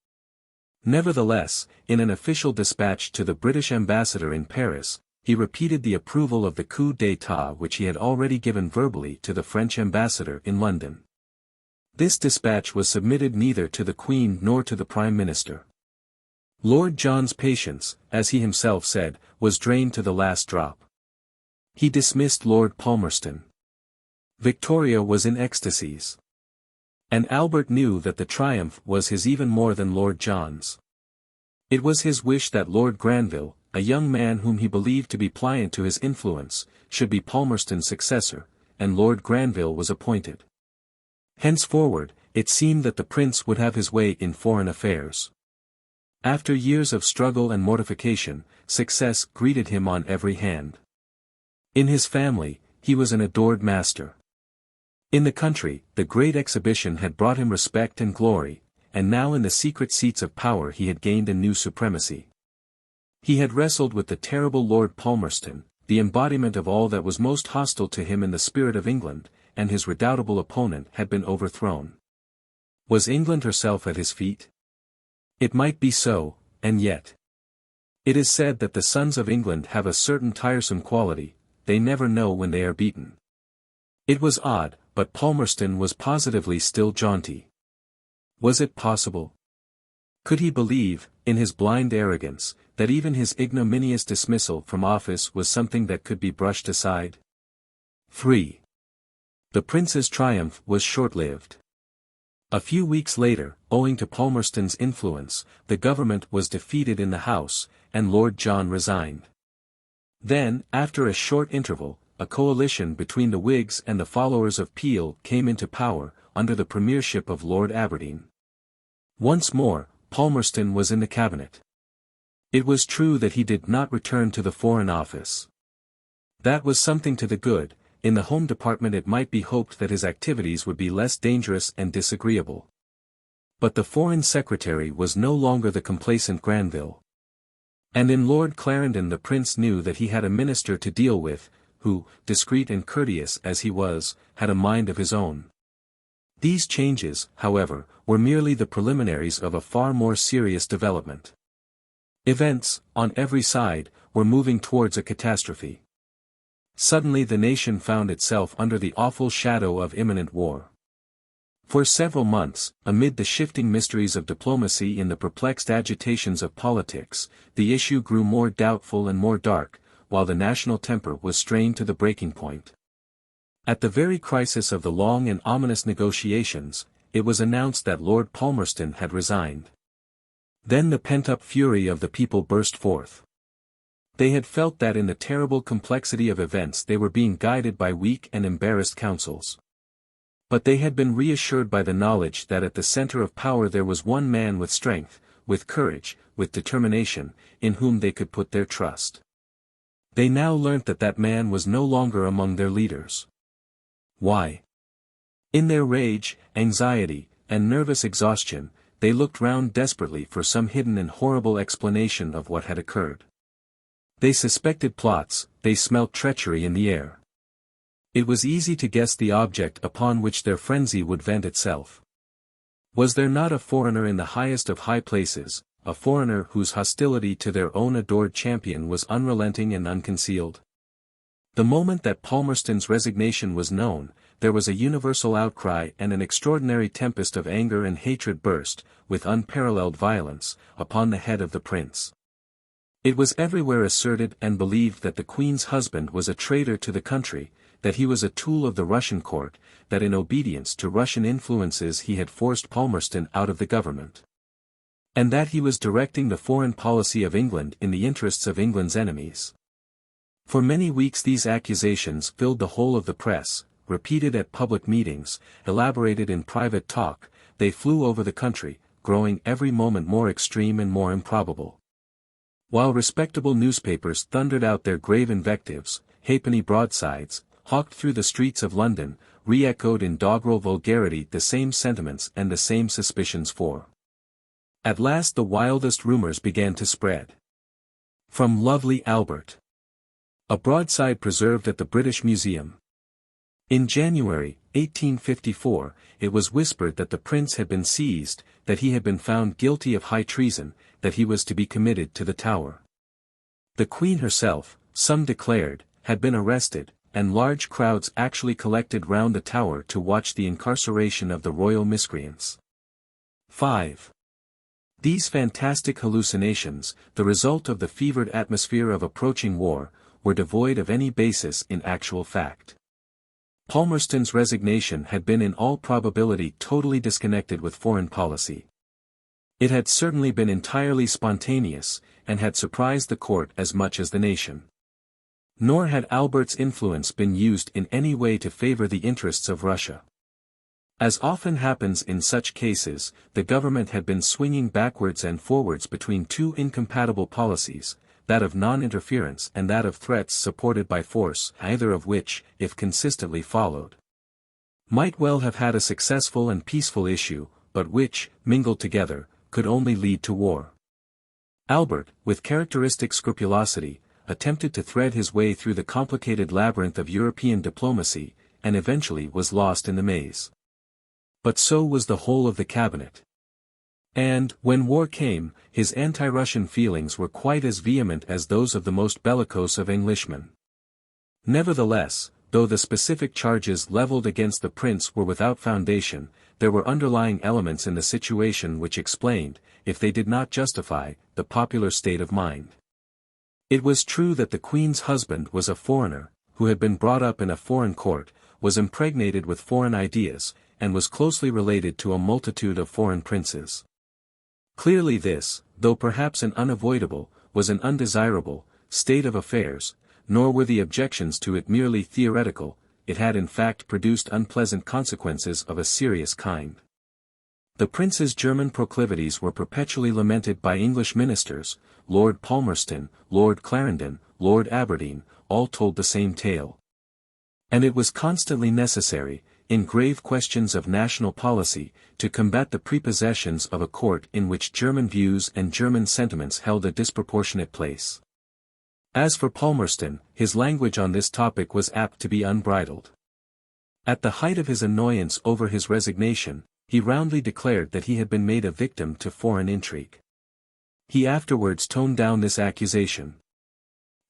Speaker 1: Nevertheless, in an official dispatch to the British ambassador in Paris, he repeated the approval of the coup d'état which he had already given verbally to the French ambassador in London. This dispatch was submitted neither to the Queen nor to the Prime Minister. Lord John's patience, as he himself said, was drained to the last drop. He dismissed Lord Palmerston. Victoria was in ecstasies. And Albert knew that the triumph was his even more than Lord John's. It was his wish that Lord Granville, a young man whom he believed to be pliant to his influence, should be Palmerston's successor, and Lord Granville was appointed. Henceforward, it seemed that the prince would have his way in foreign affairs. After years of struggle and mortification, success greeted him on every hand. In his family, he was an adored master. In the country, the great exhibition had brought him respect and glory, and now in the secret seats of power he had gained a new supremacy. He had wrestled with the terrible Lord Palmerston, the embodiment of all that was most hostile to him in the spirit of England, and his redoubtable opponent had been overthrown. Was England herself at his feet? It might be so, and yet. It is said that the sons of England have a certain tiresome quality, they never know when they are beaten. It was odd, but Palmerston was positively still jaunty. Was it possible? Could he believe, in his blind arrogance, that even his ignominious dismissal from office was something that could be brushed aside? 3. The prince's triumph was short-lived. A few weeks later, owing to Palmerston's influence, the government was defeated in the House, and Lord John resigned. Then, after a short interval, a coalition between the Whigs and the followers of Peel came into power, under the premiership of Lord Aberdeen. Once more, Palmerston was in the cabinet. It was true that he did not return to the Foreign Office. That was something to the good. In the Home Department it might be hoped that his activities would be less dangerous and disagreeable. But the Foreign Secretary was no longer the complacent Granville. And in Lord Clarendon the Prince knew that he had a minister to deal with, who, discreet and courteous as he was, had a mind of his own. These changes, however, were merely the preliminaries of a far more serious development. Events, on every side, were moving towards a catastrophe. Suddenly the nation found itself under the awful shadow of imminent war. For several months, amid the shifting mysteries of diplomacy and the perplexed agitations of politics, the issue grew more doubtful and more dark, while the national temper was strained to the breaking point. At the very crisis of the long and ominous negotiations, it was announced that Lord Palmerston had resigned. Then the pent-up fury of the people burst forth. They had felt that in the terrible complexity of events they were being guided by weak and embarrassed counsels. But they had been reassured by the knowledge that at the center of power there was one man with strength, with courage, with determination, in whom they could put their trust. They now learnt that that man was no longer among their leaders. Why? In their rage, anxiety, and nervous exhaustion, they looked round desperately for some hidden and horrible explanation of what had occurred. They suspected plots, they smelt treachery in the air. It was easy to guess the object upon which their frenzy would vent itself. Was there not a foreigner in the highest of high places, a foreigner whose hostility to their own adored champion was unrelenting and unconcealed? The moment that Palmerston's resignation was known, there was a universal outcry and an extraordinary tempest of anger and hatred burst, with unparalleled violence, upon the head of the prince. It was everywhere asserted and believed that the Queen's husband was a traitor to the country, that he was a tool of the Russian court, that in obedience to Russian influences he had forced Palmerston out of the government, and that he was directing the foreign policy of England in the interests of England's enemies. For many weeks these accusations filled the whole of the press, repeated at public meetings, elaborated in private talk, they flew over the country, growing every moment more extreme and more improbable. While respectable newspapers thundered out their grave invectives, halfpenny broadsides, hawked through the streets of London, re-echoed in doggerel vulgarity the same sentiments and the same suspicions for. At last the wildest rumours began to spread. From lovely Albert. A broadside preserved at the British Museum. In January, 1854, it was whispered that the prince had been seized, that he had been found guilty of high treason, that he was to be committed to the Tower. The Queen herself, some declared, had been arrested, and large crowds actually collected round the Tower to watch the incarceration of the royal miscreants. 5. These fantastic hallucinations, the result of the fevered atmosphere of approaching war, were devoid of any basis in actual fact. Palmerston's resignation had been in all probability totally disconnected with foreign policy. It had certainly been entirely spontaneous, and had surprised the court as much as the nation. Nor had Albert's influence been used in any way to favor the interests of Russia. As often happens in such cases, the government had been swinging backwards and forwards between two incompatible policies, that of non-interference and that of threats supported by force, either of which, if consistently followed, might well have had a successful and peaceful issue, but which, mingled together, could only lead to war. Albert, with characteristic scrupulosity, attempted to thread his way through the complicated labyrinth of European diplomacy, and eventually was lost in the maze. But so was the whole of the cabinet. And, when war came, his anti-Russian feelings were quite as vehement as those of the most bellicose of Englishmen. Nevertheless, though the specific charges levelled against the prince were without foundation, there were underlying elements in the situation which explained, if they did not justify, the popular state of mind. It was true that the Queen's husband was a foreigner, who had been brought up in a foreign court, was impregnated with foreign ideas, and was closely related to a multitude of foreign princes. Clearly this, though perhaps an unavoidable, was an undesirable, state of affairs, nor were the objections to it merely theoretical, it had in fact produced unpleasant consequences of a serious kind. The prince's German proclivities were perpetually lamented by English ministers, Lord Palmerston, Lord Clarendon, Lord Aberdeen, all told the same tale. And it was constantly necessary, in grave questions of national policy, to combat the prepossessions of a court in which German views and German sentiments held a disproportionate place. As for Palmerston, his language on this topic was apt to be unbridled. At the height of his annoyance over his resignation, he roundly declared that he had been made a victim to foreign intrigue. He afterwards toned down this accusation.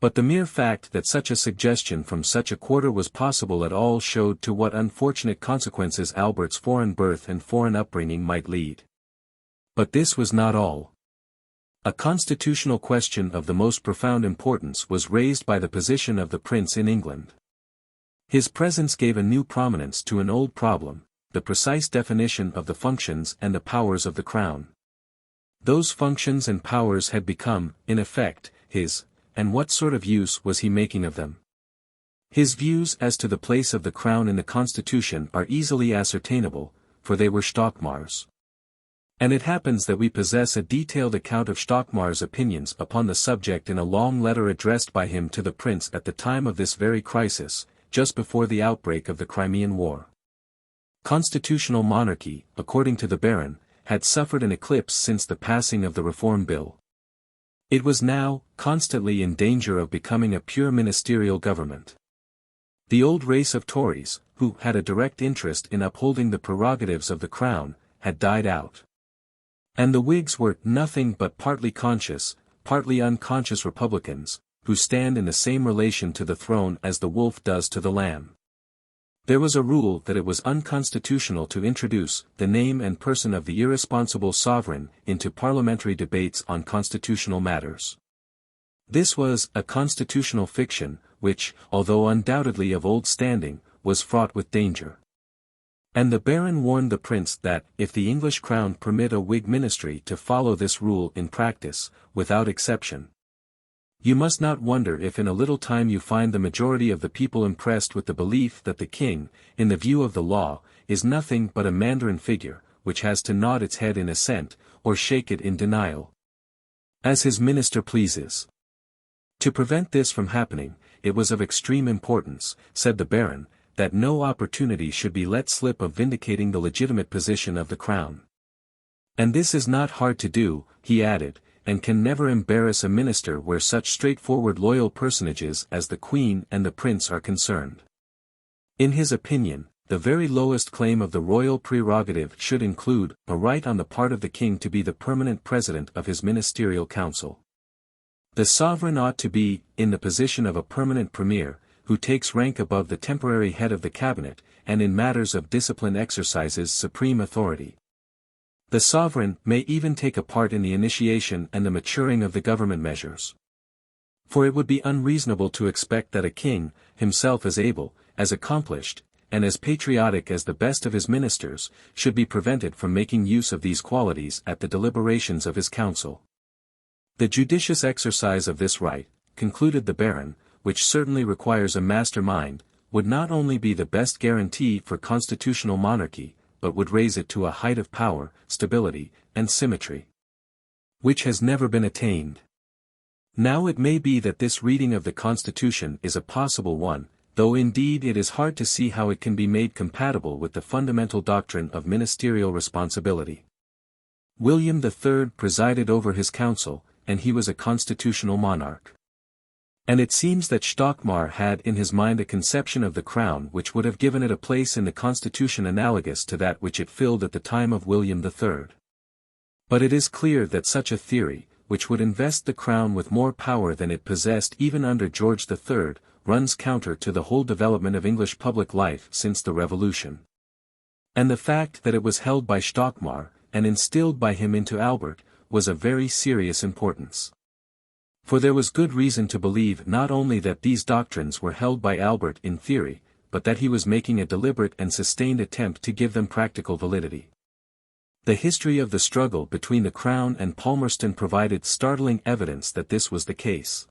Speaker 1: But the mere fact that such a suggestion from such a quarter was possible at all showed to what unfortunate consequences Albert's foreign birth and foreign upbringing might lead. But this was not all. A constitutional question of the most profound importance was raised by the position of the prince in England. His presence gave a new prominence to an old problem, the precise definition of the functions and the powers of the crown. Those functions and powers had become, in effect, his, and what sort of use was he making of them? His views as to the place of the crown in the Constitution are easily ascertainable, for they were Stockmar's. And it happens that we possess a detailed account of Stockmar's opinions upon the subject in a long letter addressed by him to the prince at the time of this very crisis, just before the outbreak of the Crimean War. Constitutional monarchy, according to the Baron, had suffered an eclipse since the passing of the Reform Bill. It was now, constantly in danger of becoming a pure ministerial government. The old race of Tories, who had a direct interest in upholding the prerogatives of the crown, had died out. And the Whigs were nothing but partly conscious, partly unconscious Republicans, who stand in the same relation to the throne as the wolf does to the lamb. There was a rule that it was unconstitutional to introduce the name and person of the irresponsible sovereign into parliamentary debates on constitutional matters. This was a constitutional fiction, which, although undoubtedly of old standing, was fraught with danger. And the Baron warned the prince that, if the English crown permit a Whig ministry to follow this rule in practice, without exception, you must not wonder if in a little time you find the majority of the people impressed with the belief that the king, in the view of the law, is nothing but a mandarin figure, which has to nod its head in assent, or shake it in denial, as his minister pleases. To prevent this from happening, it was of extreme importance, said the Baron, that no opportunity should be let slip of vindicating the legitimate position of the crown. And this is not hard to do, he added, and can never embarrass a minister where such straightforward loyal personages as the Queen and the Prince are concerned. In his opinion, the very lowest claim of the royal prerogative should include a right on the part of the king to be the permanent president of his ministerial council. The sovereign ought to be, in the position of a permanent premier, who takes rank above the temporary head of the cabinet, and in matters of discipline exercises supreme authority. The sovereign may even take a part in the initiation and the maturing of the government measures. For it would be unreasonable to expect that a king, himself as able, as accomplished, and as patriotic as the best of his ministers, should be prevented from making use of these qualities at the deliberations of his council. The judicious exercise of this right, concluded the Baron, which certainly requires a master mind, would not only be the best guarantee for constitutional monarchy, but would raise it to a height of power, stability, and symmetry, which has never been attained. Now it may be that this reading of the Constitution is a possible one, though indeed it is hard to see how it can be made compatible with the fundamental doctrine of ministerial responsibility. William III presided over his council, and he was a constitutional monarch. And it seems that Stockmar had in his mind a conception of the crown which would have given it a place in the Constitution analogous to that which it filled at the time of William III. But it is clear that such a theory, which would invest the crown with more power than it possessed even under George III, runs counter to the whole development of English public life since the Revolution. And the fact that it was held by Stockmar, and instilled by him into Albert, was of very serious importance. For there was good reason to believe not only that these doctrines were held by Albert in theory, but that he was making a deliberate and sustained attempt to give them practical validity. The history of the struggle between the Crown and Palmerston provided startling evidence that this was the case.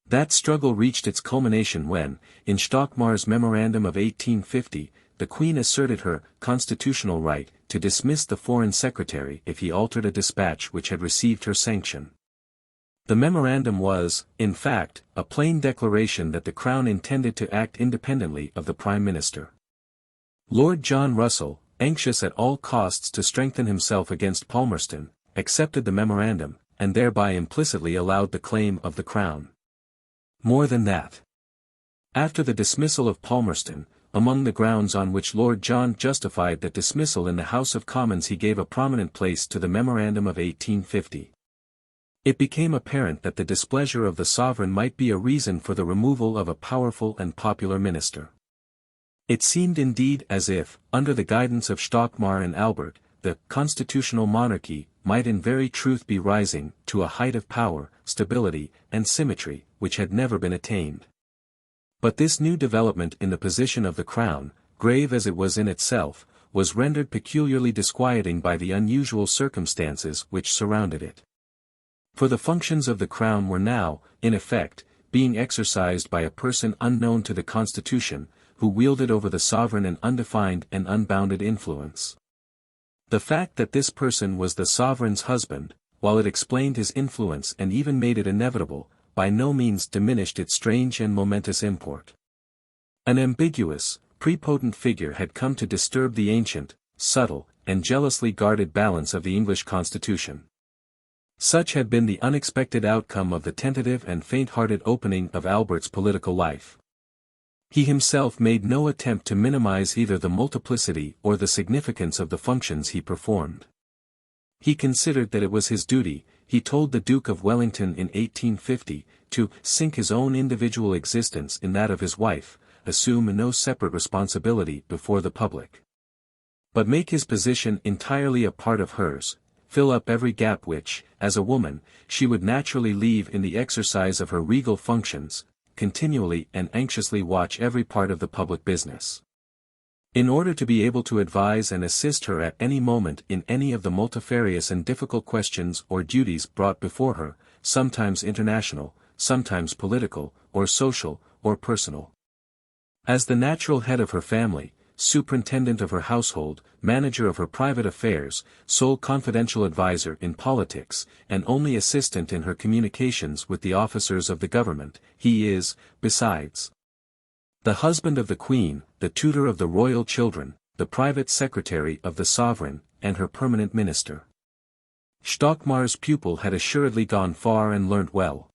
Speaker 1: That struggle reached its culmination when, in Stockmar's memorandum of 1850, the Queen asserted her constitutional right to dismiss the Foreign Secretary if he altered a dispatch which had received her sanction. The memorandum was, in fact, a plain declaration that the Crown intended to act independently of the Prime Minister. Lord John Russell, anxious at all costs to strengthen himself against Palmerston, accepted the memorandum, and thereby implicitly allowed the claim of the Crown. More than that. After the dismissal of Palmerston, among the grounds on which Lord John justified that dismissal in the House of Commons, he gave a prominent place to the memorandum of 1850. It became apparent that the displeasure of the sovereign might be a reason for the removal of a powerful and popular minister. It seemed indeed as if, under the guidance of Stockmar and Albert, the constitutional monarchy might in very truth be rising to a height of power, stability, and symmetry, which had never been attained. But this new development in the position of the Crown, grave as it was in itself, was rendered peculiarly disquieting by the unusual circumstances which surrounded it. For the functions of the Crown were now, in effect, being exercised by a person unknown to the Constitution, who wielded over the sovereign an undefined and unbounded influence. The fact that this person was the sovereign's husband, while it explained his influence and even made it inevitable, by no means diminished its strange and momentous import. An ambiguous, prepotent figure had come to disturb the ancient, subtle, and jealously guarded balance of the English Constitution. Such had been the unexpected outcome of the tentative and faint-hearted opening of Albert's political life. He himself made no attempt to minimize either the multiplicity or the significance of the functions he performed. He considered that it was his duty, he told the Duke of Wellington in 1850, to sink his own individual existence in that of his wife, assume no separate responsibility before the public, but make his position entirely a part of hers, fill up every gap which, as a woman, she would naturally leave in the exercise of her regal functions, continually and anxiously watch every part of the public business, in order to be able to advise and assist her at any moment in any of the multifarious and difficult questions or duties brought before her, sometimes international, sometimes political, or social, or personal. As the natural head of her family, superintendent of her household, manager of her private affairs, sole confidential adviser in politics, and only assistant in her communications with the officers of the government, he is, besides, the husband of the Queen, the tutor of the royal children, the private secretary of the sovereign, and her permanent minister. Stockmar's pupil had assuredly gone far and learnt well.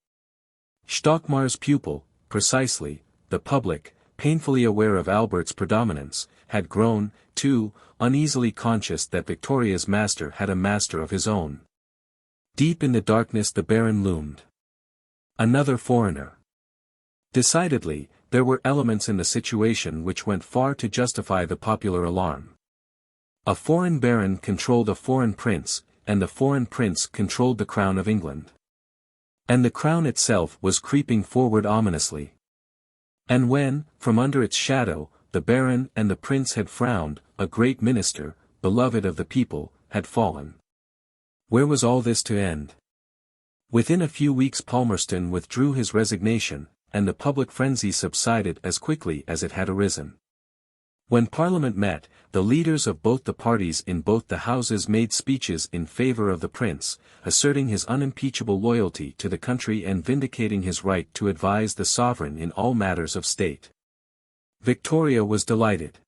Speaker 1: Stockmar's pupil, precisely, the public, painfully aware of Albert's predominance, had grown, too, uneasily conscious that Victoria's master had a master of his own. Deep in the darkness the Baron loomed. Another foreigner. Decidedly, there were elements in the situation which went far to justify the popular alarm. A foreign baron controlled a foreign prince, and the foreign prince controlled the crown of England. And the crown itself was creeping forward ominously. And when, from under its shadow, the baron and the prince had frowned, a great minister, beloved of the people, had fallen. Where was all this to end? Within a few weeks Palmerston withdrew his resignation, and the public frenzy subsided as quickly as it had arisen. When Parliament met, the leaders of both the parties in both the houses made speeches in favour of the prince, asserting his unimpeachable loyalty to the country and vindicating his right to advise the sovereign in all matters of state. Victoria was delighted.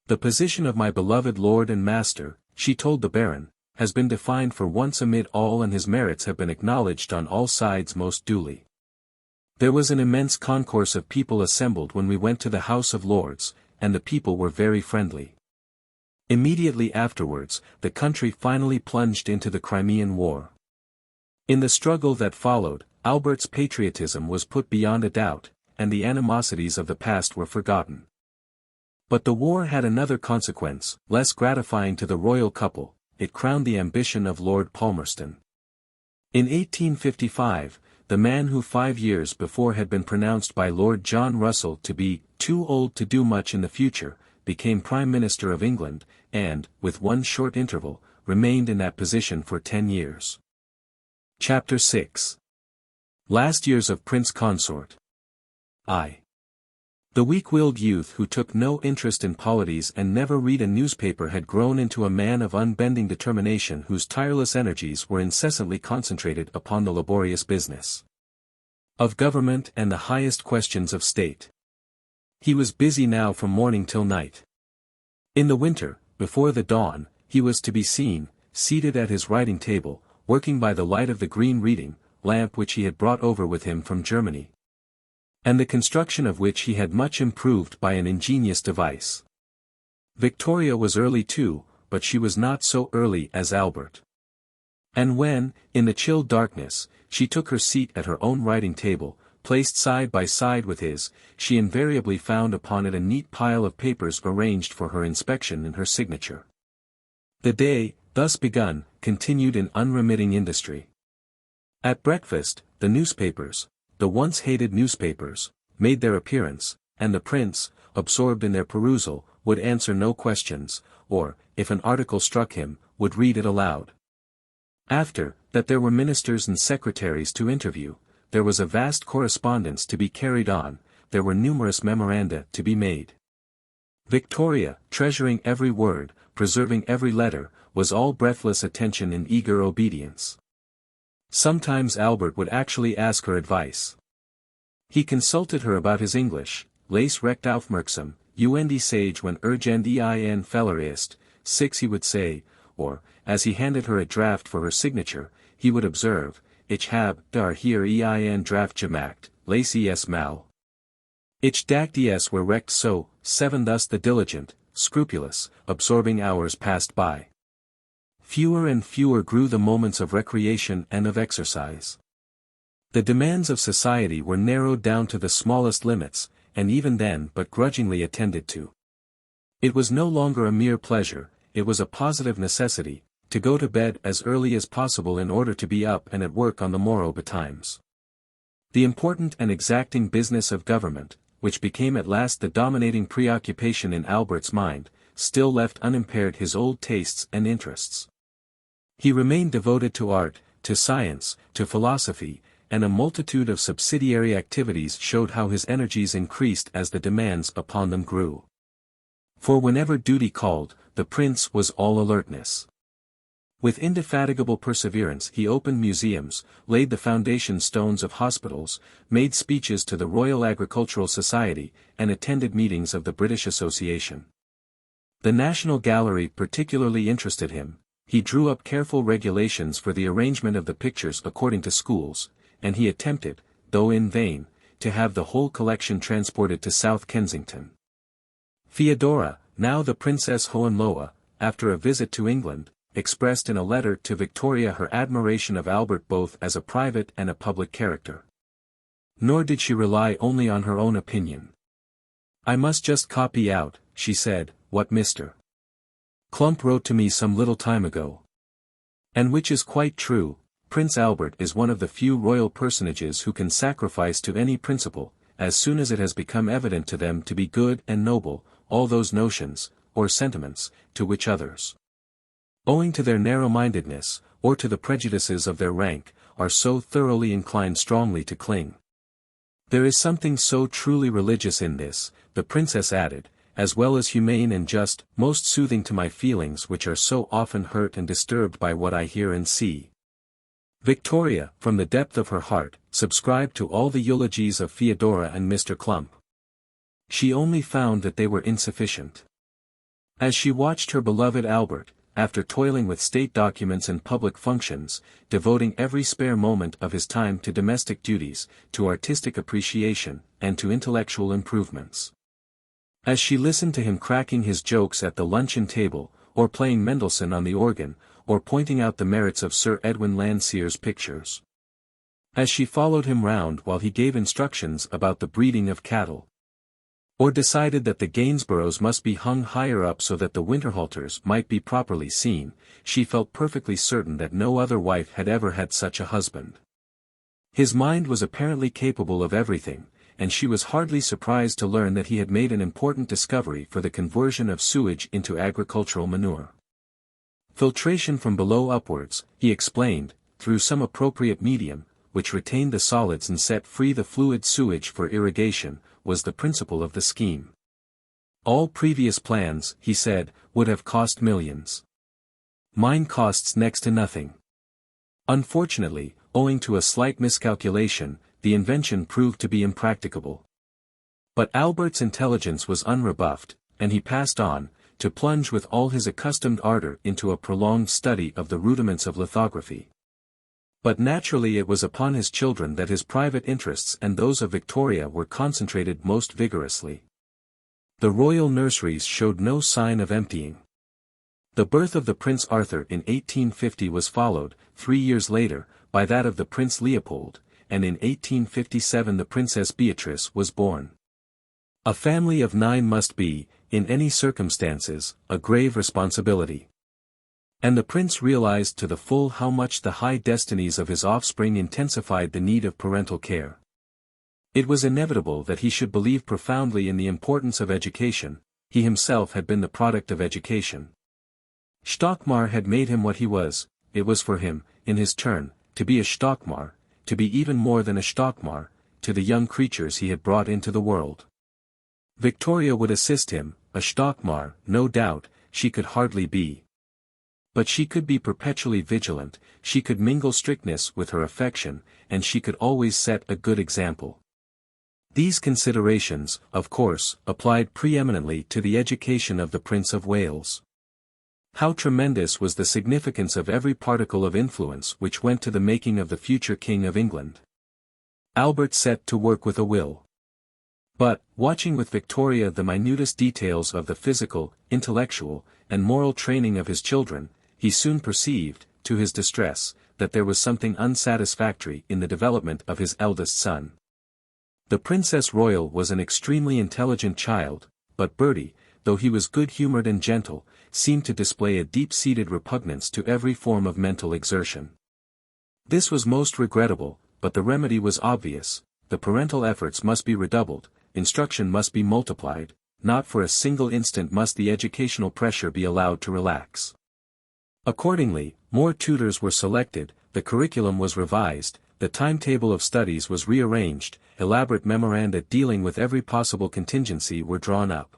Speaker 1: "The position of my beloved lord and master," she told the baron, "has been defined for once amid all, and his merits have been acknowledged on all sides most duly. There was an immense concourse of people assembled when we went to the House of Lords, and the people were very friendly." Immediately afterwards, the country finally plunged into the Crimean War. In the struggle that followed, Albert's patriotism was put beyond a doubt, and the animosities of the past were forgotten. But the war had another consequence, less gratifying to the royal couple: it crowned the ambition of Lord Palmerston. In 1855, the man who 5 years before had been pronounced by Lord John Russell to be too old to do much in the future, became Prime Minister of England, and, with one short interval, remained in that position for 10 years. Chapter 6. Last Years of Prince Consort. The weak-willed youth who took no interest in polities and never read a newspaper had grown into a man of unbending determination whose tireless energies were incessantly concentrated upon the laborious business of government and the highest questions of state. He was busy now from morning till night. In the winter, before the dawn, he was to be seen, seated at his writing table, working by the light of the green reading lamp which he had brought over with him from Germany, and the construction of which he had much improved by an ingenious device. Victoria was early too, but she was not so early as Albert. And when, in the chill darkness, she took her seat at her own writing table, placed side by side with his, she invariably found upon it a neat pile of papers arranged for her inspection and her signature. The day, thus begun, continued in unremitting industry. At breakfast, the newspapers, the once hated newspapers, made their appearance, and the prince, absorbed in their perusal, would answer no questions, or, if an article struck him, would read it aloud. After that there were ministers and secretaries to interview, there was a vast correspondence to be carried on, there were numerous memoranda to be made. Victoria, treasuring every word, preserving every letter, was all breathless attention and eager obedience. Sometimes Albert would actually ask her advice. He consulted her about his English, "Lace recht aufmerksam, und sage when irgend ein Fehler ist," 6 he would say, or, as he handed her a draft for her signature, he would observe, "Ich hab dar hier ein Draft gemacht, lace es mal. Ich dachte es were recht so." 7 Thus the diligent, scrupulous, absorbing hours passed by. Fewer and fewer grew the moments of recreation and of exercise. The demands of society were narrowed down to the smallest limits, and even then but grudgingly attended to. It was no longer a mere pleasure, it was a positive necessity, to go to bed as early as possible in order to be up and at work on the morrow betimes. The important and exacting business of government, which became at last the dominating preoccupation in Albert's mind, still left unimpaired his old tastes and interests. He remained devoted to art, to science, to philosophy, and a multitude of subsidiary activities showed how his energies increased as the demands upon them grew. For whenever duty called, the prince was all alertness. With indefatigable perseverance he opened museums, laid the foundation stones of hospitals, made speeches to the Royal Agricultural Society, and attended meetings of the British Association. The National Gallery particularly interested him. He drew up careful regulations for the arrangement of the pictures according to schools, and he attempted, though in vain, to have the whole collection transported to South Kensington. Theodora, now the Princess Hohenlohe, after a visit to England, expressed in a letter to Victoria her admiration of Albert both as a private and a public character. Nor did she rely only on her own opinion. "I must just copy out," she said, "what Mr. Clump wrote to me some little time ago. And which is quite true, Prince Albert is one of the few royal personages who can sacrifice to any principle, as soon as it has become evident to them to be good and noble, all those notions, or sentiments, to which others, owing to their narrow-mindedness, or to the prejudices of their rank, are so thoroughly inclined strongly to cling. There is something so truly religious in this," the princess added, "as well as humane and just, most soothing to my feelings which are so often hurt and disturbed by what I hear and see." Victoria, from the depth of her heart, subscribed to all the eulogies of Theodora and Mr. Clump. She only found that they were insufficient. As she watched her beloved Albert, after toiling with state documents and public functions, devoting every spare moment of his time to domestic duties, to artistic appreciation, and to intellectual improvements. As she listened to him cracking his jokes at the luncheon table, or playing Mendelssohn on the organ, or pointing out the merits of Sir Edwin Landseer's pictures. As she followed him round while he gave instructions about the breeding of cattle, or decided that the Gainsboroughs must be hung higher up so that the Winterhalters might be properly seen, she felt perfectly certain that no other wife had ever had such a husband. His mind was apparently capable of everything, and she was hardly surprised to learn that he had made an important discovery for the conversion of sewage into agricultural manure. Filtration from below upwards, he explained, through some appropriate medium, which retained the solids and set free the fluid sewage for irrigation, was the principle of the scheme. All previous plans, he said, would have cost millions. Mine costs next to nothing. Unfortunately, owing to a slight miscalculation, the invention proved to be impracticable. But Albert's intelligence was unrebuffed, and he passed on, to plunge with all his accustomed ardor into a prolonged study of the rudiments of lithography. But naturally it was upon his children that his private interests and those of Victoria were concentrated most vigorously. The royal nurseries showed no sign of emptying. The birth of the Prince Arthur in 1850 was followed, 3 years later, by that of the Prince Leopold, and in 1857 the Princess Beatrice was born. A family of 9 must be, in any circumstances, a grave responsibility. And the prince realized to the full how much the high destinies of his offspring intensified the need of parental care. It was inevitable that he should believe profoundly in the importance of education. He himself had been the product of education. Stockmar had made him what he was. It was for him, in his turn, to be a Stockmar, to be even more than a Stockmar, to the young creatures he had brought into the world. Victoria would assist him, a Stockmar, no doubt, she could hardly be. But she could be perpetually vigilant, she could mingle strictness with her affection, and she could always set a good example. These considerations, of course, applied preeminently to the education of the Prince of Wales. How tremendous was the significance of every particle of influence which went to the making of the future King of England. Albert set to work with a will. But, watching with Victoria the minutest details of the physical, intellectual, and moral training of his children, he soon perceived, to his distress, that there was something unsatisfactory in the development of his eldest son. The Princess Royal was an extremely intelligent child, but Bertie, though he was good-humoured and gentle, seemed to display a deep-seated repugnance to every form of mental exertion. This was most regrettable, but the remedy was obvious: the parental efforts must be redoubled, instruction must be multiplied, not for a single instant must the educational pressure be allowed to relax. Accordingly, more tutors were selected, the curriculum was revised, the timetable of studies was rearranged, elaborate memoranda dealing with every possible contingency were drawn up.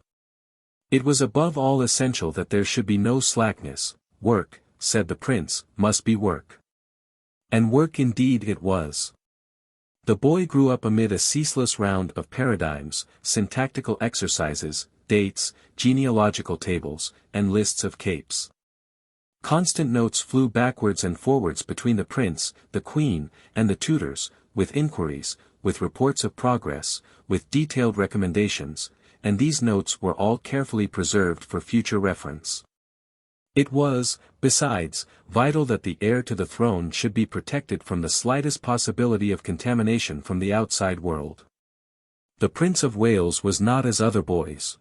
Speaker 1: It was above all essential that there should be no slackness. Work, said the prince, must be work. And work indeed it was. The boy grew up amid a ceaseless round of paradigms, syntactical exercises, dates, genealogical tables, and lists of capes. Constant notes flew backwards and forwards between the prince, the queen, and the tutors, with inquiries, with reports of progress, with detailed recommendations, and these notes were all carefully preserved for future reference. It was, besides, vital that the heir to the throne should be protected from the slightest possibility of contamination from the outside world. The Prince of Wales was not as other boys.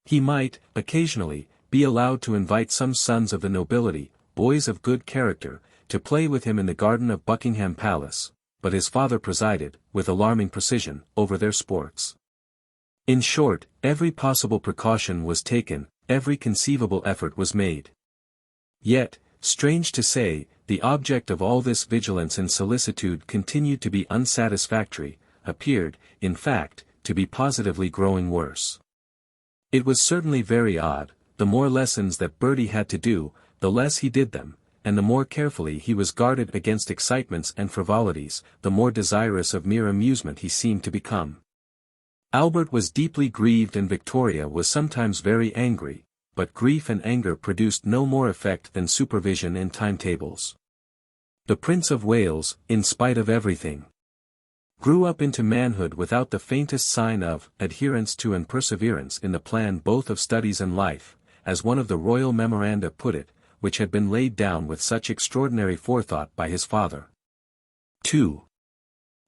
Speaker 1: He might, occasionally, be allowed to invite some sons of the nobility, boys of good character, to play with him in the garden of Buckingham Palace, but his father presided, with alarming precision, over their sports. In short, every possible precaution was taken, every conceivable effort was made. Yet, strange to say, the object of all this vigilance and solicitude continued to be unsatisfactory, appeared, in fact, to be positively growing worse. It was certainly very odd: the more lessons that Bertie had to do, the less he did them, and the more carefully he was guarded against excitements and frivolities, the more desirous of mere amusement he seemed to become. Albert was deeply grieved and Victoria was sometimes very angry, but grief and anger produced no more effect than supervision and timetables. The Prince of Wales, in spite of everything, grew up into manhood without the faintest sign of adherence to and perseverance in the plan both of studies and life, as one of the royal memoranda put it, which had been laid down with such extraordinary forethought by his father. 2.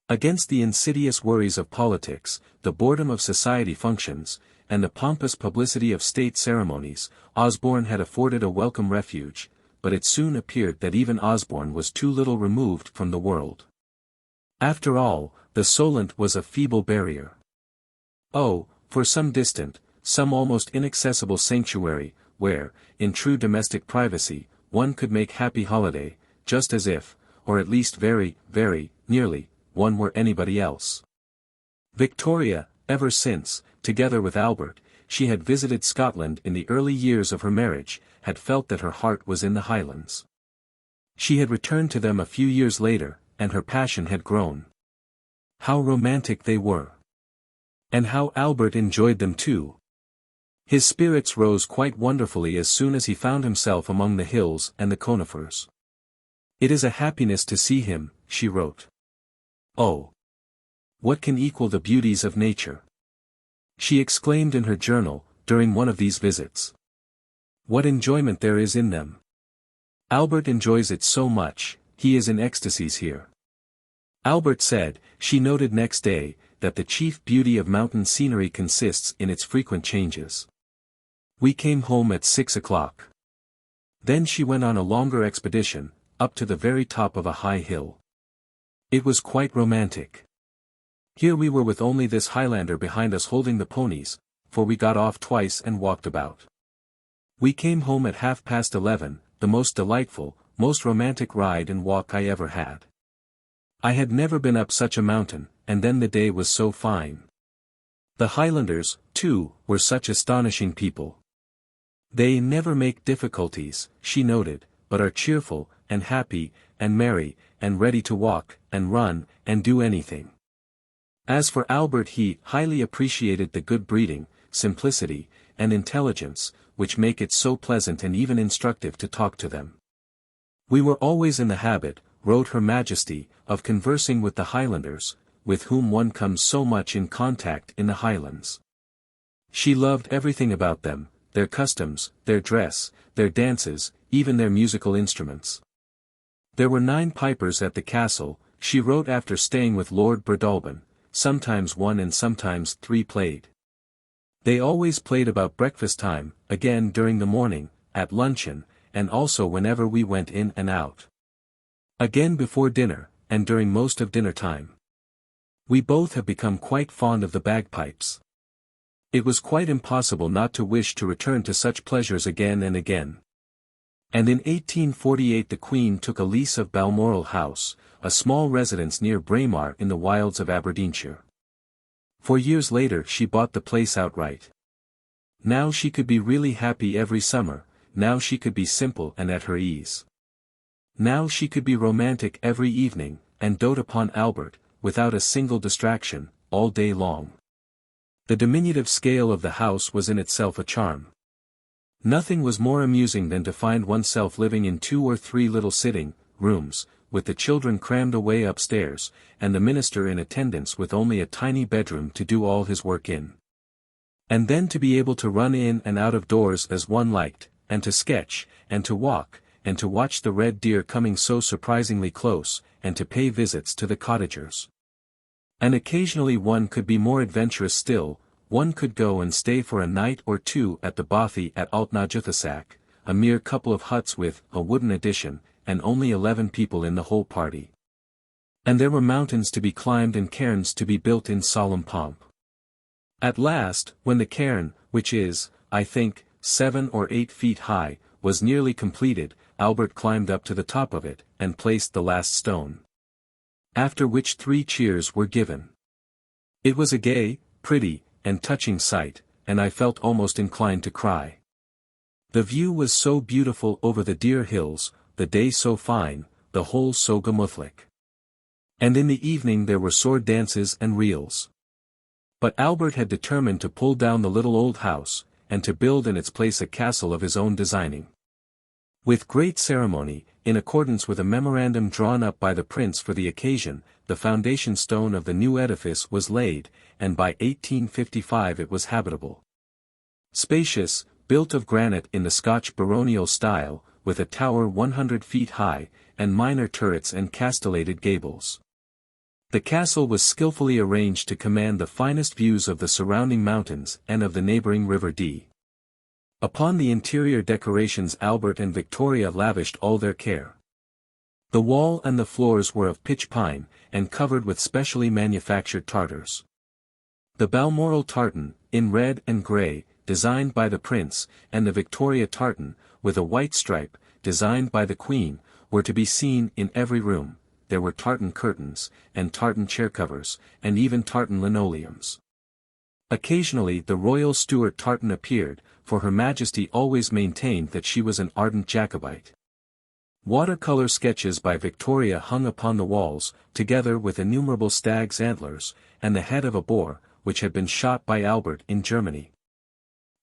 Speaker 1: Against the insidious worries of politics, the boredom of society functions, and the pompous publicity of state ceremonies, Osborne had afforded a welcome refuge, but it soon appeared that even Osborne was too little removed from the world. After all, the Solent was a feeble barrier. Oh, for some distant, some almost inaccessible sanctuary, where, in true domestic privacy, one could make happy holiday, just as if, or at least very, very, nearly, one were anybody else. Victoria, ever since, together with Albert, she had visited Scotland in the early years of her marriage, had felt that her heart was in the Highlands. She had returned to them a few years later, and her passion had grown. How romantic they were! And how Albert enjoyed them too! His spirits rose quite wonderfully as soon as he found himself among the hills and the conifers. "It is a happiness to see him," she wrote. "Oh! What can equal the beauties of nature?" she exclaimed in her journal, during one of these visits. "What enjoyment there is in them! Albert enjoys it so much, he is in ecstasies here." Albert said, she noted next day, that the chief beauty of mountain scenery consists in its frequent changes. "We came home at 6 o'clock. Then she went on a longer expedition, up to the very top of a high hill. It was quite romantic. Here we were with only this Highlander behind us holding the ponies, for we got off twice and walked about. We came home at 11:30, the most delightful, most romantic ride and walk I ever had. I had never been up such a mountain, and then the day was so fine. The Highlanders, too, were such astonishing people. They never make difficulties," she noted, "but are cheerful, and happy, and merry, and ready to walk, and run, and do anything." As for Albert, he highly appreciated the good breeding, simplicity, and intelligence, which make it so pleasant and even instructive to talk to them. "We were always in the habit," wrote Her Majesty, "of conversing with the Highlanders, with whom one comes so much in contact in the Highlands." She loved everything about them, their customs, their dress, their dances, even their musical instruments. There were 9 pipers at the castle, she wrote after staying with Lord Breadalbane, sometimes one and sometimes three played. They always played about breakfast time, again during the morning, at luncheon, and also whenever we went in and out. Again before dinner, and during most of dinner time. We both have become quite fond of the bagpipes. It was quite impossible not to wish to return to such pleasures again and again. And in 1848 the Queen took a lease of Balmoral House, a small residence near Braemar in the wilds of Aberdeenshire. 4 years later she bought the place outright. Now she could be really happy every summer, now she could be simple and at her ease. Now she could be romantic every evening, and dote upon Albert, without a single distraction, all day long. The diminutive scale of the house was in itself a charm. Nothing was more amusing than to find oneself living in 2 or 3 little sitting rooms, with the children crammed away upstairs, and the minister in attendance with only a tiny bedroom to do all his work in. And then to be able to run in and out of doors as one liked, and to sketch, and to walk, and to watch the red deer coming so surprisingly close, and to pay visits to the cottagers. And occasionally one could be more adventurous still, one could go and stay for a night or 2 at the bothy at Altnajuthassac, a mere couple of huts with a wooden addition, and only 11 people in the whole party. And there were mountains to be climbed and cairns to be built in solemn pomp. At last, when the cairn, which is, I think, 7 or 8 feet high, was nearly completed, Albert climbed up to the top of it, and placed the last stone. After which 3 cheers were given. It was a gay, pretty, and touching sight, and I felt almost inclined to cry. The view was so beautiful over the dear hills, the day so fine, the whole so gemütlich. And in the evening there were sword dances and reels. But Albert had determined to pull down the little old house, and to build in its place a castle of his own designing. With great ceremony, in accordance with a memorandum drawn up by the prince for the occasion, the foundation stone of the new edifice was laid, and by 1855 it was habitable. Spacious, built of granite in the Scotch baronial style, with a tower 100 feet high, and minor turrets and castellated gables. The castle was skillfully arranged to command the finest views of the surrounding mountains and of the neighboring River Dee. Upon the interior decorations Albert and Victoria lavished all their care. The wall and the floors were of pitch pine, and covered with specially manufactured tartars. The Balmoral tartan, in red and grey, designed by the prince, and the Victoria tartan, with a white stripe, designed by the Queen, were to be seen in every room. There were tartan curtains, and tartan chair covers, and even tartan linoleums. Occasionally the royal Stuart tartan appeared, for Her Majesty always maintained that she was an ardent Jacobite. Watercolour sketches by Victoria hung upon the walls, together with innumerable stag's antlers, and the head of a boar, which had been shot by Albert in Germany.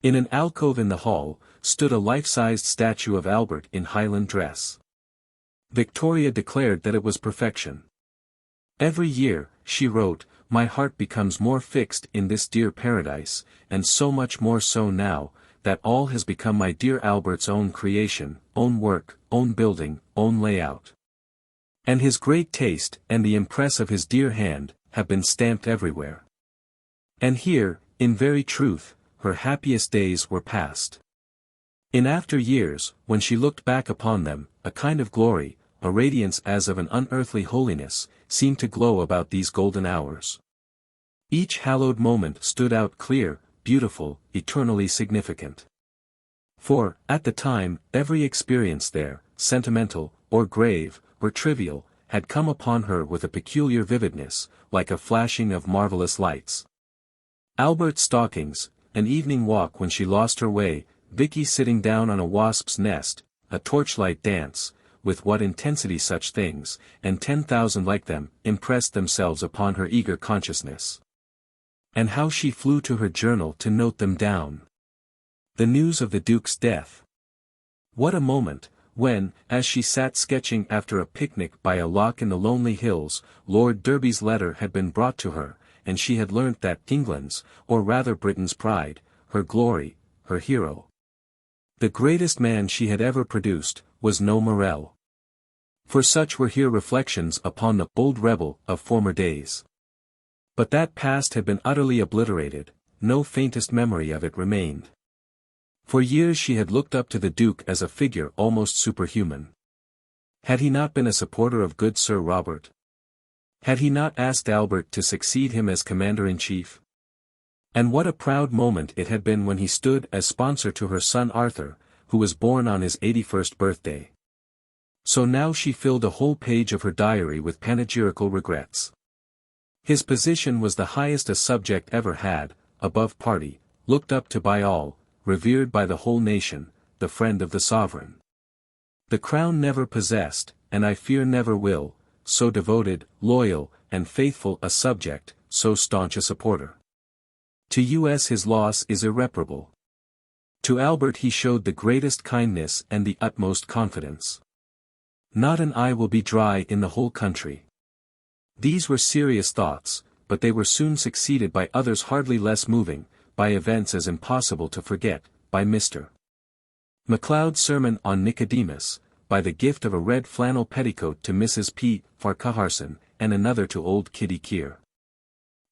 Speaker 1: In an alcove in the hall, stood a life-sized statue of Albert in Highland dress. Victoria declared that it was perfection. Every year, she wrote, my heart becomes more fixed in this dear paradise, and so much more so now, that all has become my dear Albert's own creation, own work, own building, own layout. And his great taste, and the impress of his dear hand, have been stamped everywhere. And here, in very truth, her happiest days were passed. In after years, when she looked back upon them, a kind of glory, a radiance as of an unearthly holiness, seemed to glow about these golden hours. Each hallowed moment stood out clear, beautiful, eternally significant. For, at the time, every experience there, sentimental, or grave, or trivial, had come upon her with a peculiar vividness, like a flashing of marvelous lights. Albert's stockings, an evening walk when she lost her way, Vicky sitting down on a wasp's nest, a torchlight dance, with what intensity such things, and 10,000 like them, impressed themselves upon her eager consciousness. And how she flew to her journal to note them down. The news of the Duke's death. What a moment, when, as she sat sketching after a picnic by a loch in the lonely hills, Lord Derby's letter had been brought to her, and she had learnt that England's, or rather Britain's pride, her glory, her hero, the greatest man she had ever produced, was no Morel. For such were here reflections upon the bold rebel of former days. But that past had been utterly obliterated, no faintest memory of it remained. For years she had looked up to the Duke as a figure almost superhuman. Had he not been a supporter of good Sir Robert? Had he not asked Albert to succeed him as Commander-in-Chief? And what a proud moment it had been when he stood as sponsor to her son Arthur, who was born on his 81st birthday. So now she filled a whole page of her diary with panegyrical regrets. His position was the highest a subject ever had, above party, looked up to by all, revered by the whole nation, the friend of the sovereign. The crown never possessed, and I fear never will, so devoted, loyal, and faithful a subject, so staunch a supporter. To us his loss is irreparable. To Albert he showed the greatest kindness and the utmost confidence. Not an eye will be dry in the whole country. These were serious thoughts, but they were soon succeeded by others hardly less moving, by events as impossible to forget, by Mr. MacLeod's sermon on Nicodemus, by the gift of a red flannel petticoat to Mrs. P. Farquharson, and another to old Kitty Keir.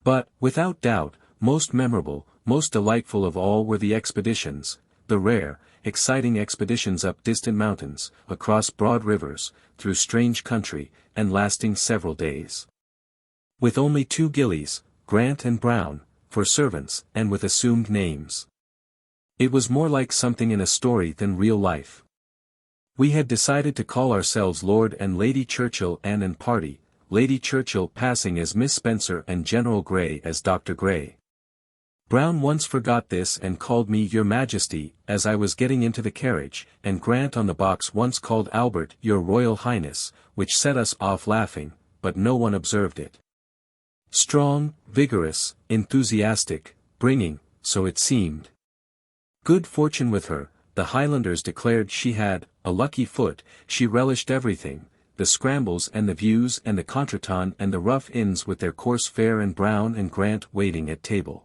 Speaker 1: But, without doubt, most memorable, most delightful of all were the expeditions, the rare, exciting expeditions up distant mountains, across broad rivers, through strange country, and lasting several days. With only 2 gillies, Grant and Brown, for servants, and with assumed names. It was more like something in a story than real life. We had decided to call ourselves Lord and Lady Churchill and party, Lady Churchill passing as Miss Spencer and General Grey as Dr. Grey. Brown once forgot this and called me Your Majesty, as I was getting into the carriage, and Grant on the box once called Albert Your Royal Highness, which set us off laughing, but no one observed it. Strong, vigorous, enthusiastic, bringing, so it seemed, good fortune with her, the Highlanders declared she had, a lucky foot, she relished everything, the scrambles and the views and the contretemps and the rough inns with their coarse fare and Brown and Grant waiting at table.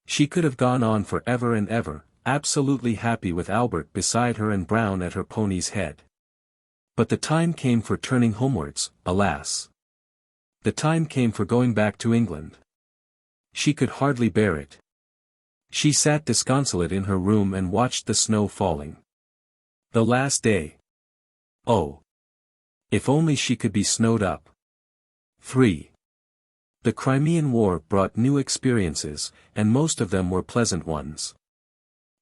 Speaker 1: She could have gone on for ever and ever, absolutely happy with Albert beside her and Brown at her pony's head. But the time came for turning homewards, alas. The time came for going back to England. She could hardly bear it. She sat disconsolate in her room and watched the snow falling. The last day. Oh! If only she could be snowed up. 3. The Crimean War brought new experiences, and most of them were pleasant ones.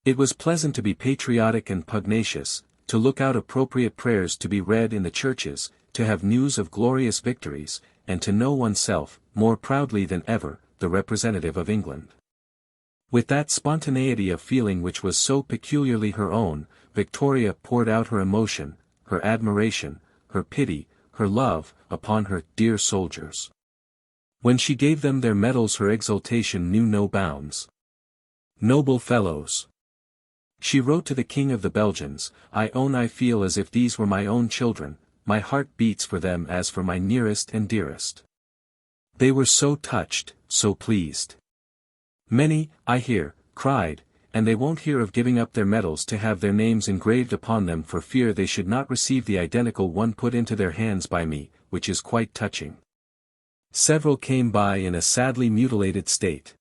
Speaker 1: It was pleasant to be patriotic and pugnacious, to look out appropriate prayers to be read in the churches, to have news of glorious victories, and to know oneself, more proudly than ever, the representative of England. With that spontaneity of feeling which was so peculiarly her own, Victoria poured out her emotion, her admiration, her pity, her love, upon her dear soldiers. When she gave them their medals her exultation knew no bounds. Noble fellows! She wrote to the King of the Belgians, I own I feel as if these were my own children, my heart beats for them as for my nearest and dearest. They were so touched, so pleased. Many, I hear, cried, and they won't hear of giving up their medals to have their names engraved upon them for fear they should not receive the identical one put into their hands by me, which is quite touching. Several came by in a sadly mutilated state.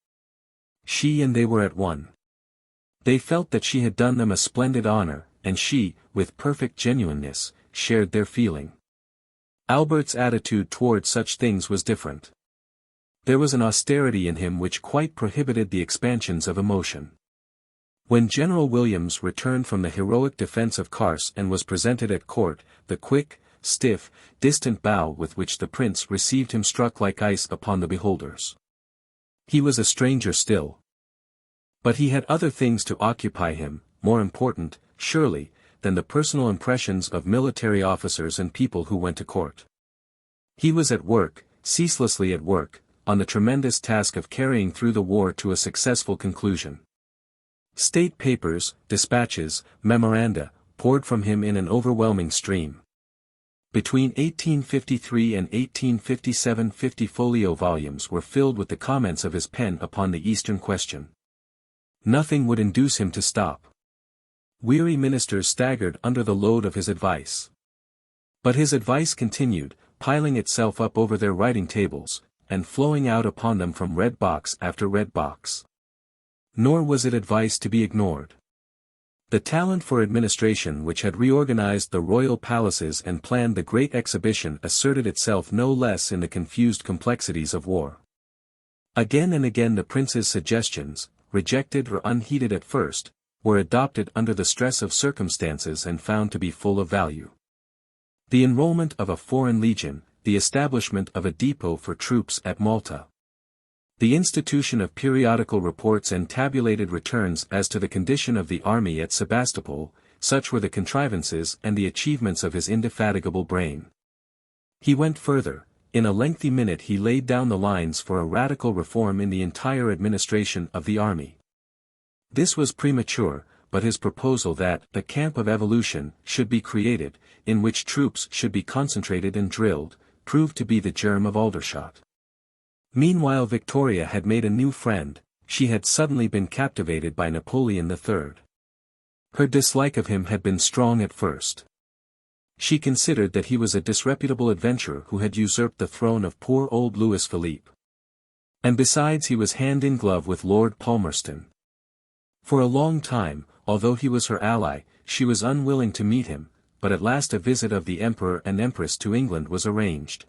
Speaker 1: She and they were at one. They felt that she had done them a splendid honor, and she, with perfect genuineness, shared their feeling. Albert's attitude toward such things was different. There was an austerity in him which quite prohibited the expansions of emotion. When General Williams returned from the heroic defense of Kars and was presented at court, the quick, stiff, distant bow with which the prince received him struck like ice upon the beholders. He was a stranger still. But he had other things to occupy him, more important, surely, than the personal impressions of military officers and people who went to court. He was at work, ceaselessly at work, on the tremendous task of carrying through the war to a successful conclusion. State papers, dispatches, memoranda, poured from him in an overwhelming stream. Between 1853 and 1857 50-folio volumes were filled with the comments of his pen upon the Eastern question. Nothing would induce him to stop. Weary ministers staggered under the load of his advice. But his advice continued, piling itself up over their writing tables, and flowing out upon them from red box after red box. Nor was it advice to be ignored. The talent for administration which had reorganized the royal palaces and planned the great exhibition asserted itself no less in the confused complexities of war. Again and again the prince's suggestions, rejected or unheeded at first, were adopted under the stress of circumstances and found to be full of value. The enrollment of a foreign legion, the establishment of a depot for troops at Malta. The institution of periodical reports and tabulated returns as to the condition of the army at Sebastopol, such were the contrivances and the achievements of his indefatigable brain. He went further. In a lengthy minute he laid down the lines for a radical reform in the entire administration of the army. This was premature, but his proposal that the camp of evolution should be created, in which troops should be concentrated and drilled, proved to be the germ of Aldershot. Meanwhile Victoria had made a new friend. She had suddenly been captivated by Napoleon III. Her dislike of him had been strong at first. She considered that he was a disreputable adventurer who had usurped the throne of poor old Louis Philippe. And besides he was hand in glove with Lord Palmerston. For a long time, although he was her ally, she was unwilling to meet him, but at last a visit of the Emperor and Empress to England was arranged.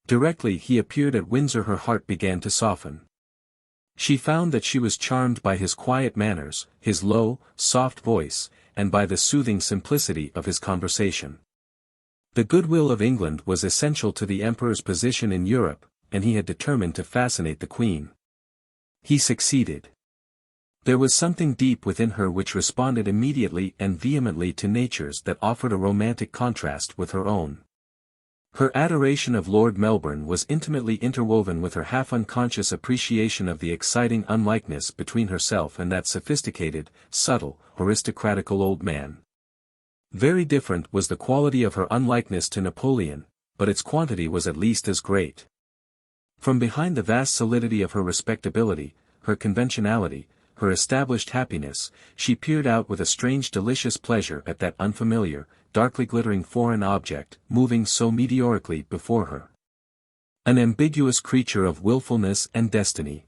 Speaker 1: Directly he appeared at Windsor her heart began to soften. She found that she was charmed by his quiet manners, his low, soft voice, and by the soothing simplicity of his conversation. The goodwill of England was essential to the Emperor's position in Europe, and he had determined to fascinate the Queen. He succeeded. There was something deep within her which responded immediately and vehemently to natures that offered a romantic contrast with her own. Her adoration of Lord Melbourne was intimately interwoven with her half-unconscious appreciation of the exciting unlikeness between herself and that sophisticated, subtle, aristocratical old man. Very different was the quality of her unlikeness to Napoleon, but its quantity was at least as great. From behind the vast solidity of her respectability, her conventionality, her established happiness, she peered out with a strange delicious pleasure at that unfamiliar, darkly glittering foreign object, moving so meteorically before her. An ambiguous creature of willfulness and destiny.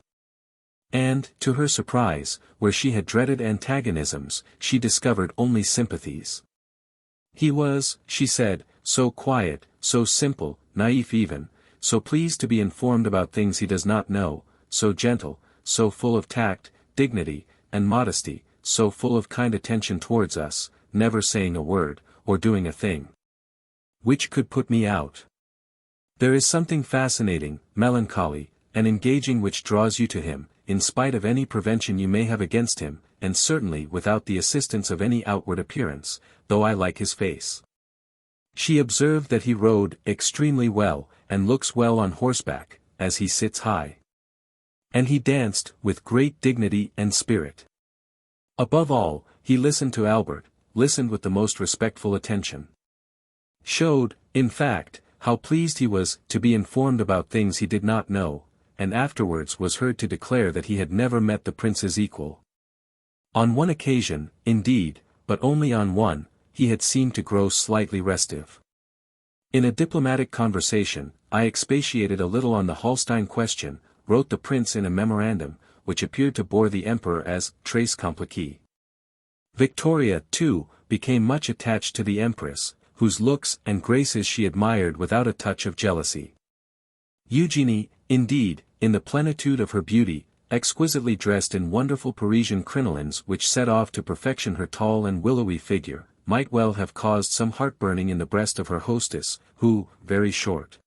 Speaker 1: And, to her surprise, where she had dreaded antagonisms, she discovered only sympathies. He was, she said, so quiet, so simple, naïf even, so pleased to be informed about things he does not know, so gentle, so full of tact, dignity, and modesty, so full of kind attention towards us, never saying a word, or doing a thing which could put me out. There is something fascinating, melancholy, and engaging which draws you to him, in spite of any prevention you may have against him, and certainly without the assistance of any outward appearance, though I like his face. She observed that he rode extremely well, and looks well on horseback, as he sits high. And he danced, with great dignity and spirit. Above all, he listened to Albert, listened with the most respectful attention. Showed, in fact, how pleased he was to be informed about things he did not know, and afterwards was heard to declare that he had never met the prince's equal. On one occasion, indeed, but only on one, he had seemed to grow slightly restive. In a diplomatic conversation, I expatiated a little on the Holstein question, wrote the prince in a memorandum, which appeared to bore the emperor as très compliqué. Victoria, too, became much attached to the empress, whose looks and graces she admired without a touch of jealousy. Eugenie, indeed, in the plenitude of her beauty, exquisitely dressed in wonderful Parisian crinolines which set off to perfection her tall and willowy figure, might well have caused some heartburning in the breast of her hostess, who, very short,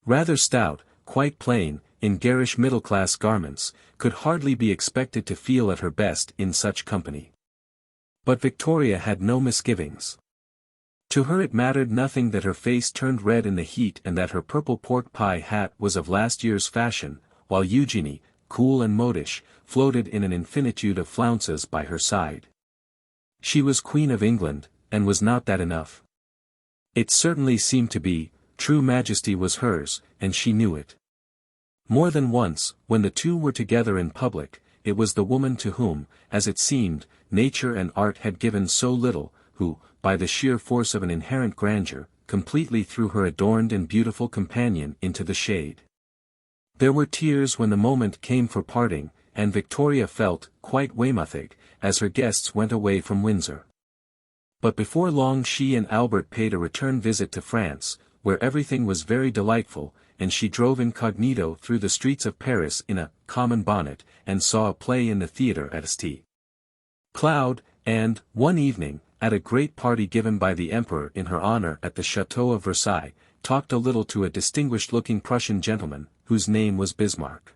Speaker 1: rather stout, quite plain, in garish middle-class garments, could hardly be expected to feel at her best in such company. But Victoria had no misgivings. To her it mattered nothing that her face turned red in the heat and that her purple pork pie hat was of last year's fashion, while Eugenie, cool and modish, floated in an infinitude of flounces by her side. She was Queen of England, and was not that enough? It certainly seemed to be. True majesty was hers, and she knew it. More than once, when the two were together in public, it was the woman to whom, as it seemed, nature and art had given so little, who, by the sheer force of an inherent grandeur, completely threw her adorned and beautiful companion into the shade. There were tears when the moment came for parting, and Victoria felt quite Weymouthig, as her guests went away from Windsor. But before long she and Albert paid a return visit to France, where everything was very delightful, and she drove incognito through the streets of Paris in a common bonnet, and saw a play in the theatre at St. Cloud, and, one evening, at a great party given by the Emperor in her honor at the Château of Versailles, talked a little to a distinguished-looking Prussian gentleman, whose name was Bismarck.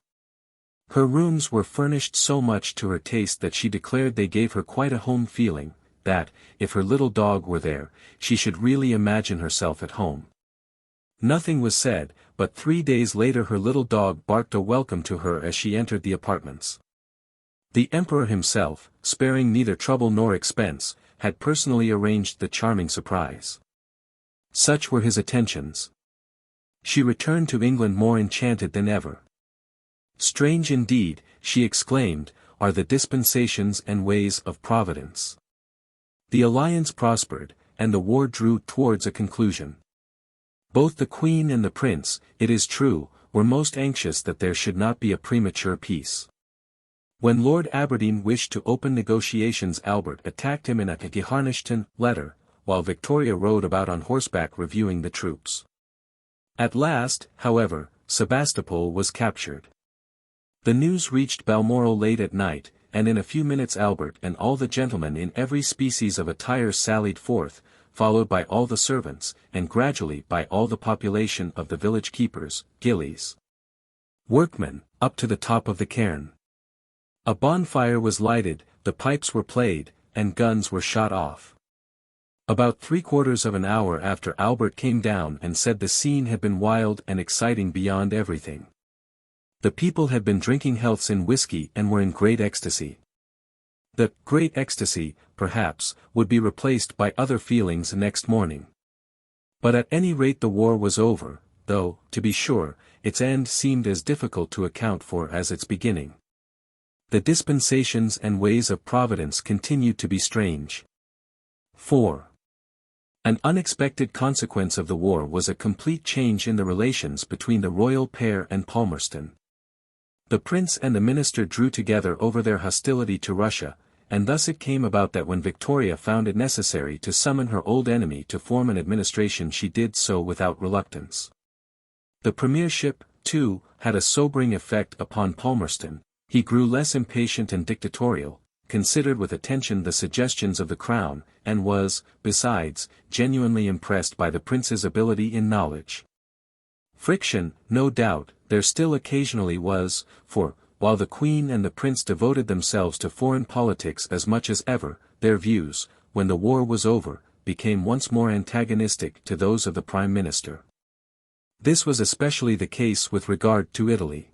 Speaker 1: Her rooms were furnished so much to her taste that she declared they gave her quite a home feeling, that, if her little dog were there, she should really imagine herself at home. Nothing was said, but 3 days later her little dog barked a welcome to her as she entered the apartments. The Emperor himself, sparing neither trouble nor expense, had personally arranged the charming surprise. Such were his attentions. She returned to England more enchanted than ever. Strange indeed, she exclaimed, are the dispensations and ways of Providence. The alliance prospered, and the war drew towards a conclusion. Both the Queen and the Prince, it is true, were most anxious that there should not be a premature peace. When Lord Aberdeen wished to open negotiations, Albert attacked him in a geharnischten letter, while Victoria rode about on horseback reviewing the troops. At last, however, Sebastopol was captured. The news reached Balmoral late at night, and in a few minutes Albert and all the gentlemen in every species of attire sallied forth, followed by all the servants, and gradually by all the population of the village keepers, gillies, workmen, up to the top of the cairn. A bonfire was lighted, the pipes were played, and guns were shot off. About 3/4 of an hour after Albert came down and said the scene had been wild and exciting beyond everything. The people had been drinking healths in whiskey and were in great ecstasy. The great ecstasy, perhaps, would be replaced by other feelings next morning. But at any rate the war was over, though, to be sure, its end seemed as difficult to account for as its beginning. The dispensations and ways of Providence continued to be strange. 4. An unexpected consequence of the war was a complete change in the relations between the royal pair and Palmerston. The prince and the minister drew together over their hostility to Russia, and thus it came about that when Victoria found it necessary to summon her old enemy to form an administration she did so without reluctance. The premiership, too, had a sobering effect upon Palmerston. He grew less impatient and dictatorial, considered with attention the suggestions of the crown, and was, besides, genuinely impressed by the prince's ability in knowledge. Friction, no doubt, there still occasionally was, for, while the Queen and the Prince devoted themselves to foreign politics as much as ever, their views, when the war was over, became once more antagonistic to those of the Prime Minister. This was especially the case with regard to Italy.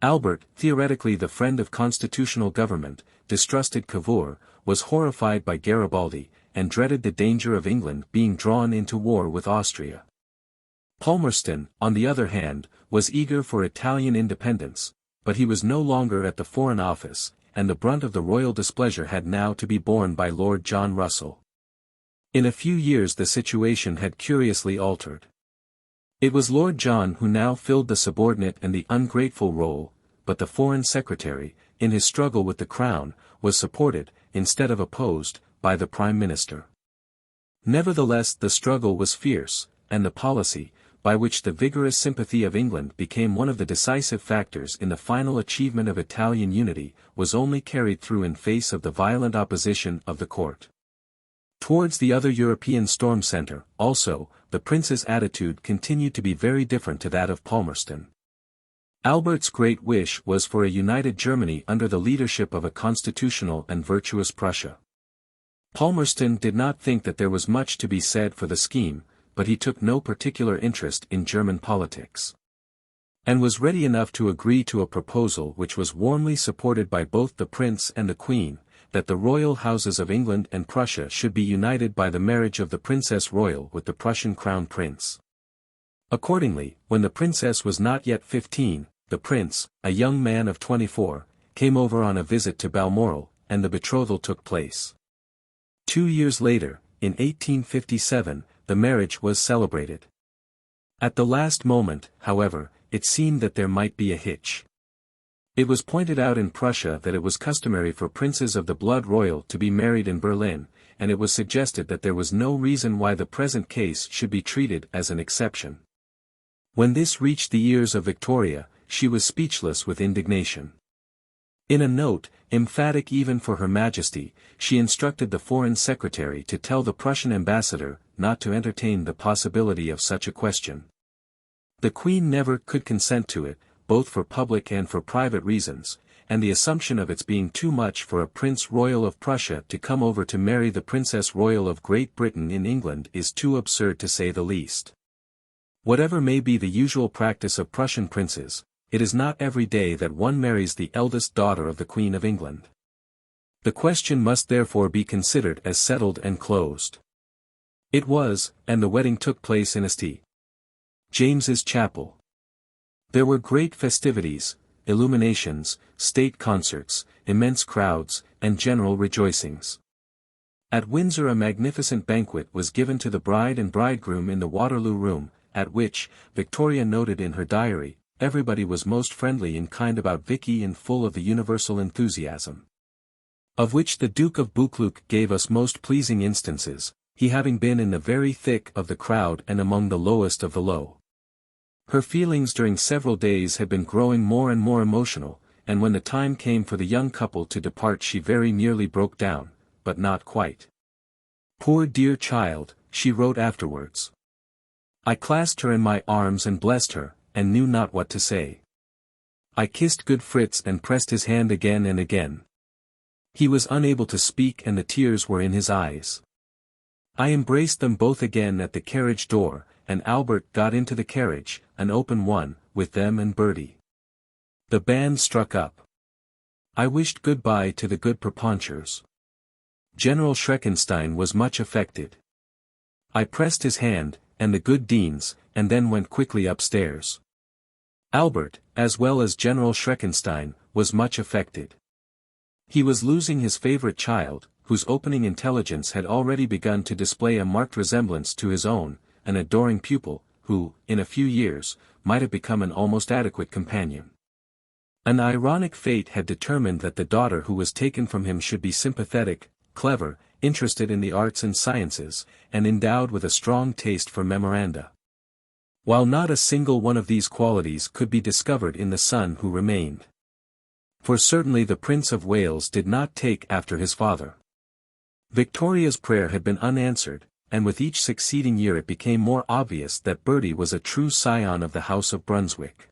Speaker 1: Albert, theoretically the friend of constitutional government, distrusted Cavour, was horrified by Garibaldi, and dreaded the danger of England being drawn into war with Austria. Palmerston, on the other hand, was eager for Italian independence, but he was no longer at the Foreign Office, and the brunt of the royal displeasure had now to be borne by Lord John Russell. In a few years the situation had curiously altered. It was Lord John who now filled the subordinate and the ungrateful role, but the Foreign Secretary, in his struggle with the Crown, was supported, instead of opposed, by the Prime Minister. Nevertheless the struggle was fierce, and the policy, by which the vigorous sympathy of England became one of the decisive factors in the final achievement of Italian unity, was only carried through in face of the violent opposition of the court. Towards the other European storm centre, also, the prince's attitude continued to be very different to that of Palmerston. Albert's great wish was for a united Germany under the leadership of a constitutional and virtuous Prussia. Palmerston did not think that there was much to be said for the scheme, but he took no particular interest in German politics, and was ready enough to agree to a proposal which was warmly supported by both the Prince and the Queen, that the royal houses of England and Prussia should be united by the marriage of the Princess Royal with the Prussian Crown Prince. Accordingly, when the Princess was not yet 15, the Prince, a young man of 24, came over on a visit to Balmoral, and the betrothal took place. 2 years later, in 1857, the marriage was celebrated. At the last moment, however, it seemed that there might be a hitch. It was pointed out in Prussia that it was customary for princes of the blood royal to be married in Berlin, and it was suggested that there was no reason why the present case should be treated as an exception. When this reached the ears of Victoria, she was speechless with indignation. In a note, emphatic even for Her Majesty, she instructed the Foreign Secretary to tell the Prussian ambassador not to entertain the possibility of such a question. The Queen never could consent to it, both for public and for private reasons, and the assumption of its being too much for a Prince Royal of Prussia to come over to marry the Princess Royal of Great Britain in England is too absurd to say the least. Whatever may be the usual practice of Prussian princes, it is not every day that one marries the eldest daughter of the Queen of England. The question must therefore be considered as settled and closed. It was, and the wedding took place in St. James's Chapel. There were great festivities, illuminations, state concerts, immense crowds, and general rejoicings. At Windsor a magnificent banquet was given to the bride and bridegroom in the Waterloo Room, at which, Victoria noted in her diary, everybody was most friendly and kind about Vicky and full of the universal enthusiasm. Of which the Duke of Buccleuch gave us most pleasing instances, he having been in the very thick of the crowd and among the lowest of the low. Her feelings during several days had been growing more and more emotional, and when the time came for the young couple to depart she very nearly broke down, but not quite. Poor dear child, she wrote afterwards. I clasped her in my arms and blessed her, and knew not what to say. I kissed good Fritz and pressed his hand again and again. He was unable to speak and the tears were in his eyes. I embraced them both again at the carriage door, and Albert got into the carriage, an open one, with them and Bertie. The band struck up. I wished good-bye to the good Proponchers. General Schreckenstein was much affected. I pressed his hand, and the good Dean's, and then went quickly upstairs. Albert, as well as General Schreckenstein, was much affected. He was losing his favorite child, whose opening intelligence had already begun to display a marked resemblance to his own, an adoring pupil, who, in a few years, might have become an almost adequate companion. An ironic fate had determined that the daughter who was taken from him should be sympathetic, clever, interested in the arts and sciences, and endowed with a strong taste for memoranda. While not a single one of these qualities could be discovered in the son who remained. For certainly the Prince of Wales did not take after his father. Victoria's prayer had been unanswered, and with each succeeding year it became more obvious that Bertie was a true scion of the House of Brunswick.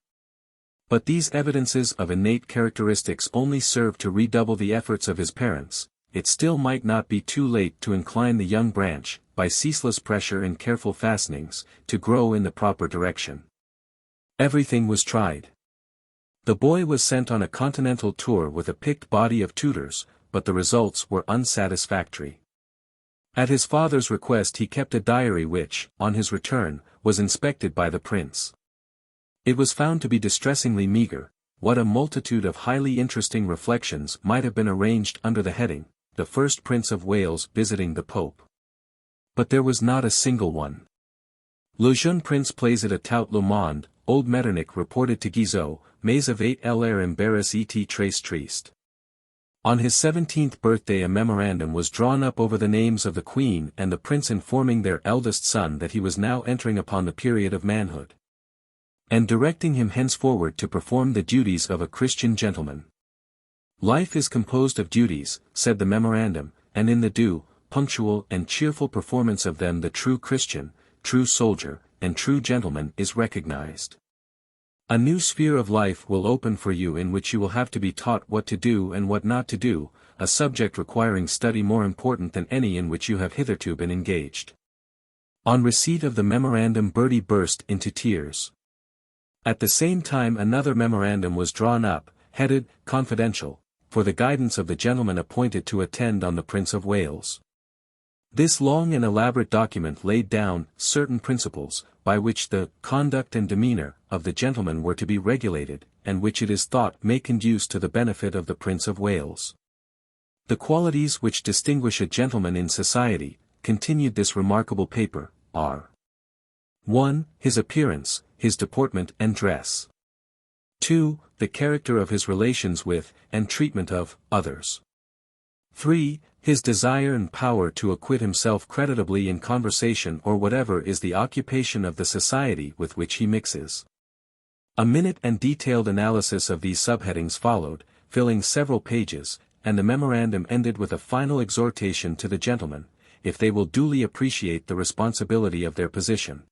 Speaker 1: But these evidences of innate characteristics only served to redouble the efforts of his parents. It still might not be too late to incline the young branch, by ceaseless pressure and careful fastenings, to grow in the proper direction. Everything was tried. The boy was sent on a continental tour with a picked body of tutors, but the results were unsatisfactory. At his father's request he kept a diary which, on his return, was inspected by the prince. It was found to be distressingly meagre. What a multitude of highly interesting reflections might have been arranged under the heading, "The First Prince of Wales visiting the Pope." But there was not a single one. Le jeune prince plaisait à tout le monde, old Metternich reported to Guizot, mais avait l'air embarrassé et très triste. On his 17th birthday a memorandum was drawn up over the names of the Queen and the Prince informing their eldest son that he was now entering upon the period of manhood, and directing him henceforward to perform the duties of a Christian gentleman. Life is composed of duties, said the memorandum, and in the due, punctual and cheerful performance of them the true Christian, true soldier, and true gentleman is recognized. A new sphere of life will open for you in which you will have to be taught what to do and what not to do, a subject requiring study more important than any in which you have hitherto been engaged. On receipt of the memorandum Bertie burst into tears. At the same time another memorandum was drawn up, headed, "Confidential," for the guidance of the gentleman appointed to attend on the Prince of Wales. This long and elaborate document laid down certain principles, by which the conduct and demeanor of the gentleman were to be regulated, and which it is thought may conduce to the benefit of the Prince of Wales. The qualities which distinguish a gentleman in society, continued this remarkable paper, are: 1. His appearance, his deportment and dress. 2. The character of his relations with, and treatment of, others. 3. His desire and power to acquit himself creditably in conversation or whatever is the occupation of the society with which he mixes. A minute and detailed analysis of these subheadings followed, filling several pages, and the memorandum ended with a final exhortation to the gentlemen, if they will duly appreciate the responsibility of their position,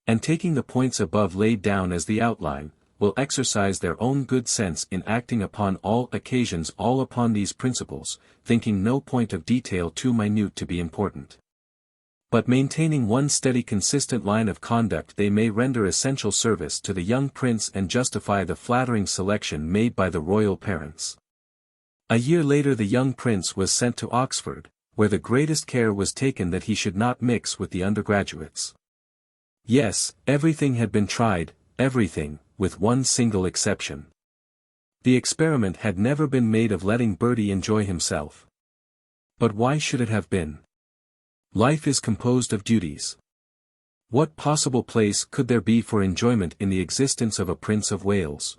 Speaker 1: and taking the points above laid down as the outline, will exercise their own good sense in acting upon all occasions all upon these principles, thinking no point of detail too minute to be important, but maintaining one steady consistent line of conduct, they may render essential service to the young prince and justify the flattering selection made by the royal parents. A year later the young prince was sent to Oxford, where the greatest care was taken that he should not mix with the undergraduates. Yes, everything had been tried, everything, with one single exception. The experiment had never been made of letting Bertie enjoy himself. But why should it have been? Life is composed of duties. What possible place could there be for enjoyment in the existence of a Prince of Wales?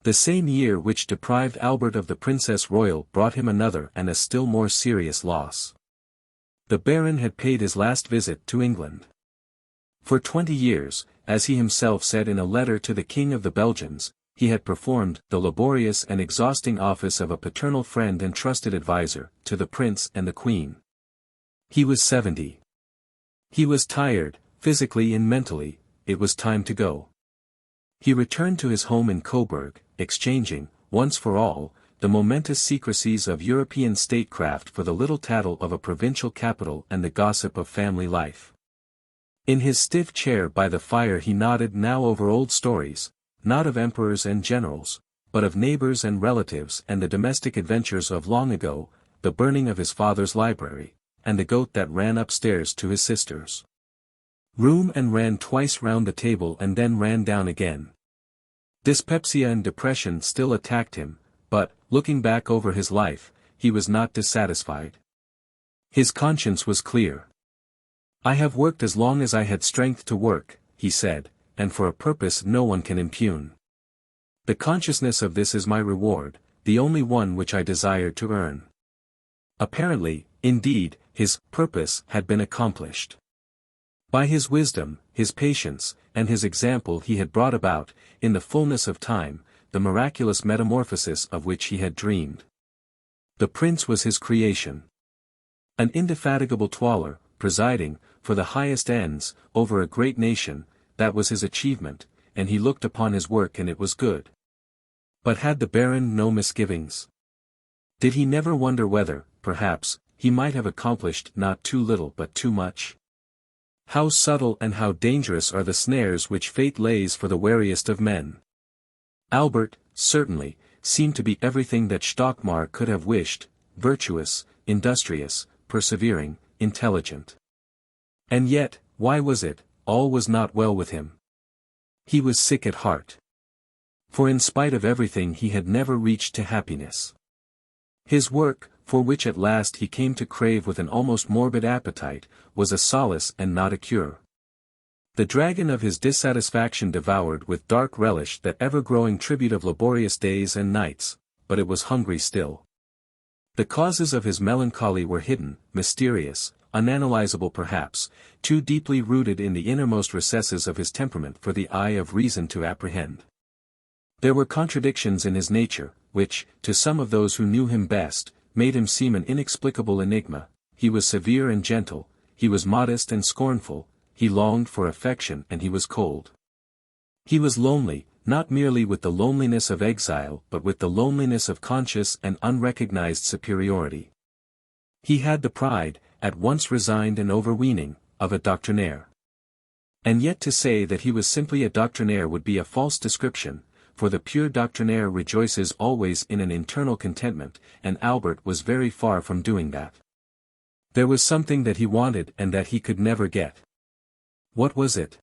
Speaker 1: The same year which deprived Albert of the Princess Royal brought him another and a still more serious loss. The Baron had paid his last visit to England. For 20 years, as he himself said in a letter to the King of the Belgians, he had performed the laborious and exhausting office of a paternal friend and trusted adviser to the Prince and the Queen. He was 70. He was tired, physically and mentally. It was time to go. He returned to his home in Coburg, exchanging, once for all, the momentous secrecies of European statecraft for the little tattle of a provincial capital and the gossip of family life. In his stiff chair by the fire he nodded now over old stories, not of emperors and generals, but of neighbors and relatives and the domestic adventures of long ago, the burning of his father's library, and the goat that ran upstairs to his sister's room and ran twice round the table and then ran down again. Dyspepsia and depression still attacked him, but, looking back over his life, he was not dissatisfied. His conscience was clear. I have worked as long as I had strength to work, he said, and for a purpose no one can impugn. The consciousness of this is my reward, the only one which I desire to earn. Apparently, indeed, his purpose had been accomplished. By his wisdom, his patience, and his example he had brought about, in the fullness of time, the miraculous metamorphosis of which he had dreamed. The prince was his creation. An indefatigable toiler, presiding, for the highest ends, over a great nation, that was his achievement, and he looked upon his work and it was good. But had the Baron no misgivings? Did he never wonder whether, perhaps, he might have accomplished not too little but too much? How subtle and how dangerous are the snares which fate lays for the wariest of men! Albert, certainly, seemed to be everything that Stockmar could have wished, virtuous, industrious, persevering, intelligent. And yet, why was it, all was not well with him? He was sick at heart. For in spite of everything he had never reached to happiness. His work, for which at last he came to crave with an almost morbid appetite, was a solace and not a cure. The dragon of his dissatisfaction devoured with dark relish that ever-growing tribute of laborious days and nights, but it was hungry still. The causes of his melancholy were hidden, mysterious, unanalyzable perhaps, too deeply rooted in the innermost recesses of his temperament for the eye of reason to apprehend. There were contradictions in his nature, which, to some of those who knew him best, made him seem an inexplicable enigma. He was severe and gentle, he was modest and scornful, he longed for affection and he was cold. He was lonely, not merely with the loneliness of exile but with the loneliness of conscious and unrecognized superiority. He had the pride, at once resigned and overweening, of a doctrinaire. And yet to say that he was simply a doctrinaire would be a false description, for the pure doctrinaire rejoices always in an internal contentment, and Albert was very far from doing that. There was something that he wanted and that he could never get. What was it?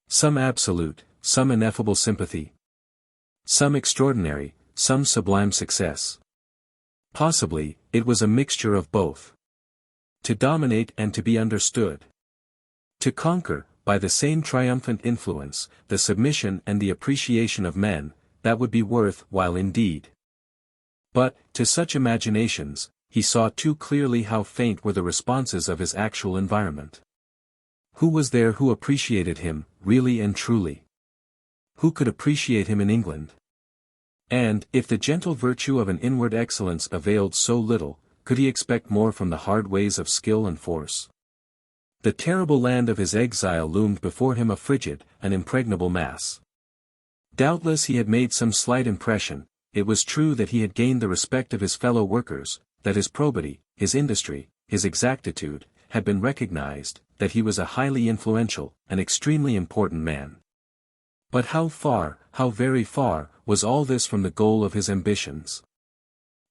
Speaker 1: Some absolute, some ineffable sympathy. Some extraordinary, some sublime success. Possibly, it was a mixture of both. To dominate and to be understood. To conquer, by the same triumphant influence, the submission and the appreciation of men, that would be worth while indeed. But, to such imaginations, he saw too clearly how faint were the responses of his actual environment. Who was there who appreciated him, really and truly? Who could appreciate him in England? And, if the gentle virtue of an inward excellence availed so little, could he expect more from the hard ways of skill and force? The terrible land of his exile loomed before him a frigid, an impregnable mass. Doubtless he had made some slight impression. It was true that he had gained the respect of his fellow workers, that his probity, his industry, his exactitude, had been recognized, that he was a highly influential, an extremely important man. But how far, how very far, was all this from the goal of his ambitions?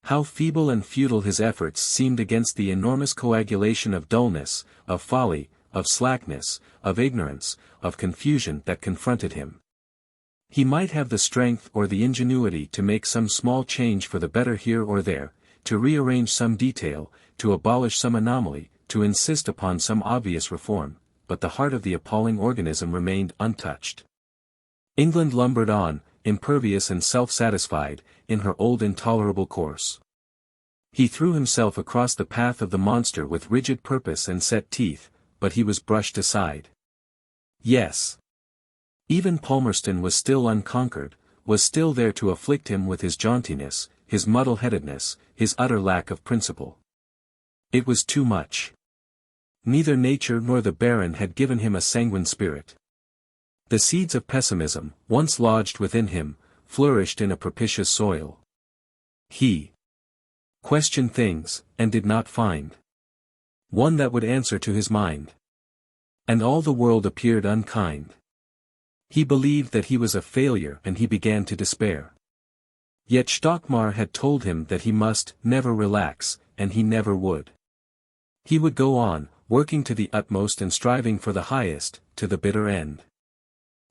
Speaker 1: How feeble and futile his efforts seemed against the enormous coagulation of dullness, of folly, of slackness, of ignorance, of confusion that confronted him. He might have the strength or the ingenuity to make some small change for the better here or there, to rearrange some detail, to abolish some anomaly, to insist upon some obvious reform, but the heart of the appalling organism remained untouched. England lumbered on, impervious and self-satisfied, in her old intolerable course. He threw himself across the path of the monster with rigid purpose and set teeth, but he was brushed aside. Yes. Even Palmerston was still unconquered, was still there to afflict him with his jauntiness, his muddle-headedness, his utter lack of principle. It was too much. Neither nature nor the Baron had given him a sanguine spirit. The seeds of pessimism, once lodged within him, flourished in a propitious soil. He questioned things, and did not find one that would answer to his mind. And all the world appeared unkind. He believed that he was a failure and he began to despair. Yet Stockmar had told him that he must never relax, and he never would. He would go on, working to the utmost and striving for the highest, to the bitter end.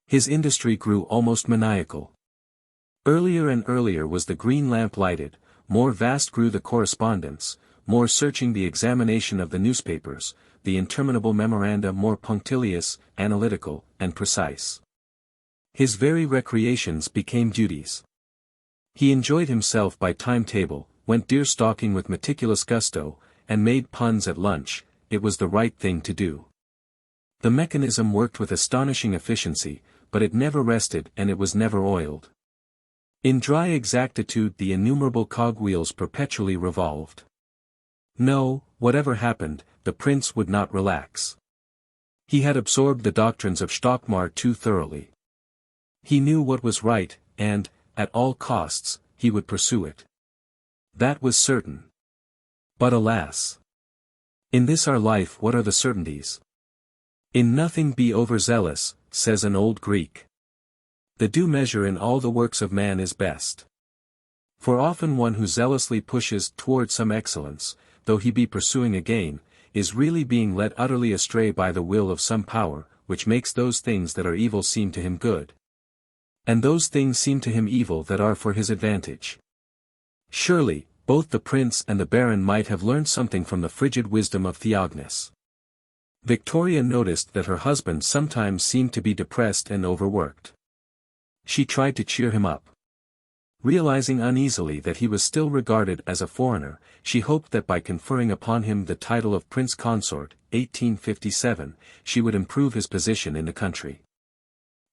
Speaker 1: His industry grew almost maniacal. Earlier and earlier was the green lamp lighted, more vast grew the correspondence, more searching the examination of the newspapers, the interminable memoranda more punctilious, analytical, and precise. His very recreations became duties. He enjoyed himself by timetable, went deer-stalking with meticulous gusto, and made puns at lunch. It was the right thing to do. The mechanism worked with astonishing efficiency, but it never rested and it was never oiled. In dry exactitude the innumerable cogwheels perpetually revolved. No, whatever happened, the prince would not relax. He had absorbed the doctrines of Stockmar too thoroughly. He knew what was right, and, at all costs, he would pursue it. That was certain. But alas! In this our life what are the certainties? In nothing be overzealous, says an old Greek. The due measure in all the works of man is best. For often one who zealously pushes toward some excellence, though he be pursuing a gain, is really being led utterly astray by the will of some power, which makes those things that are evil seem to him good. And those things seem to him evil that are for his advantage. Surely, both the prince and the baron might have learned something from the frigid wisdom of Theognis. Victoria noticed that her husband sometimes seemed to be depressed and overworked. She tried to cheer him up. Realizing uneasily that he was still regarded as a foreigner, she hoped that by conferring upon him the title of Prince Consort, 1857, she would improve his position in the country.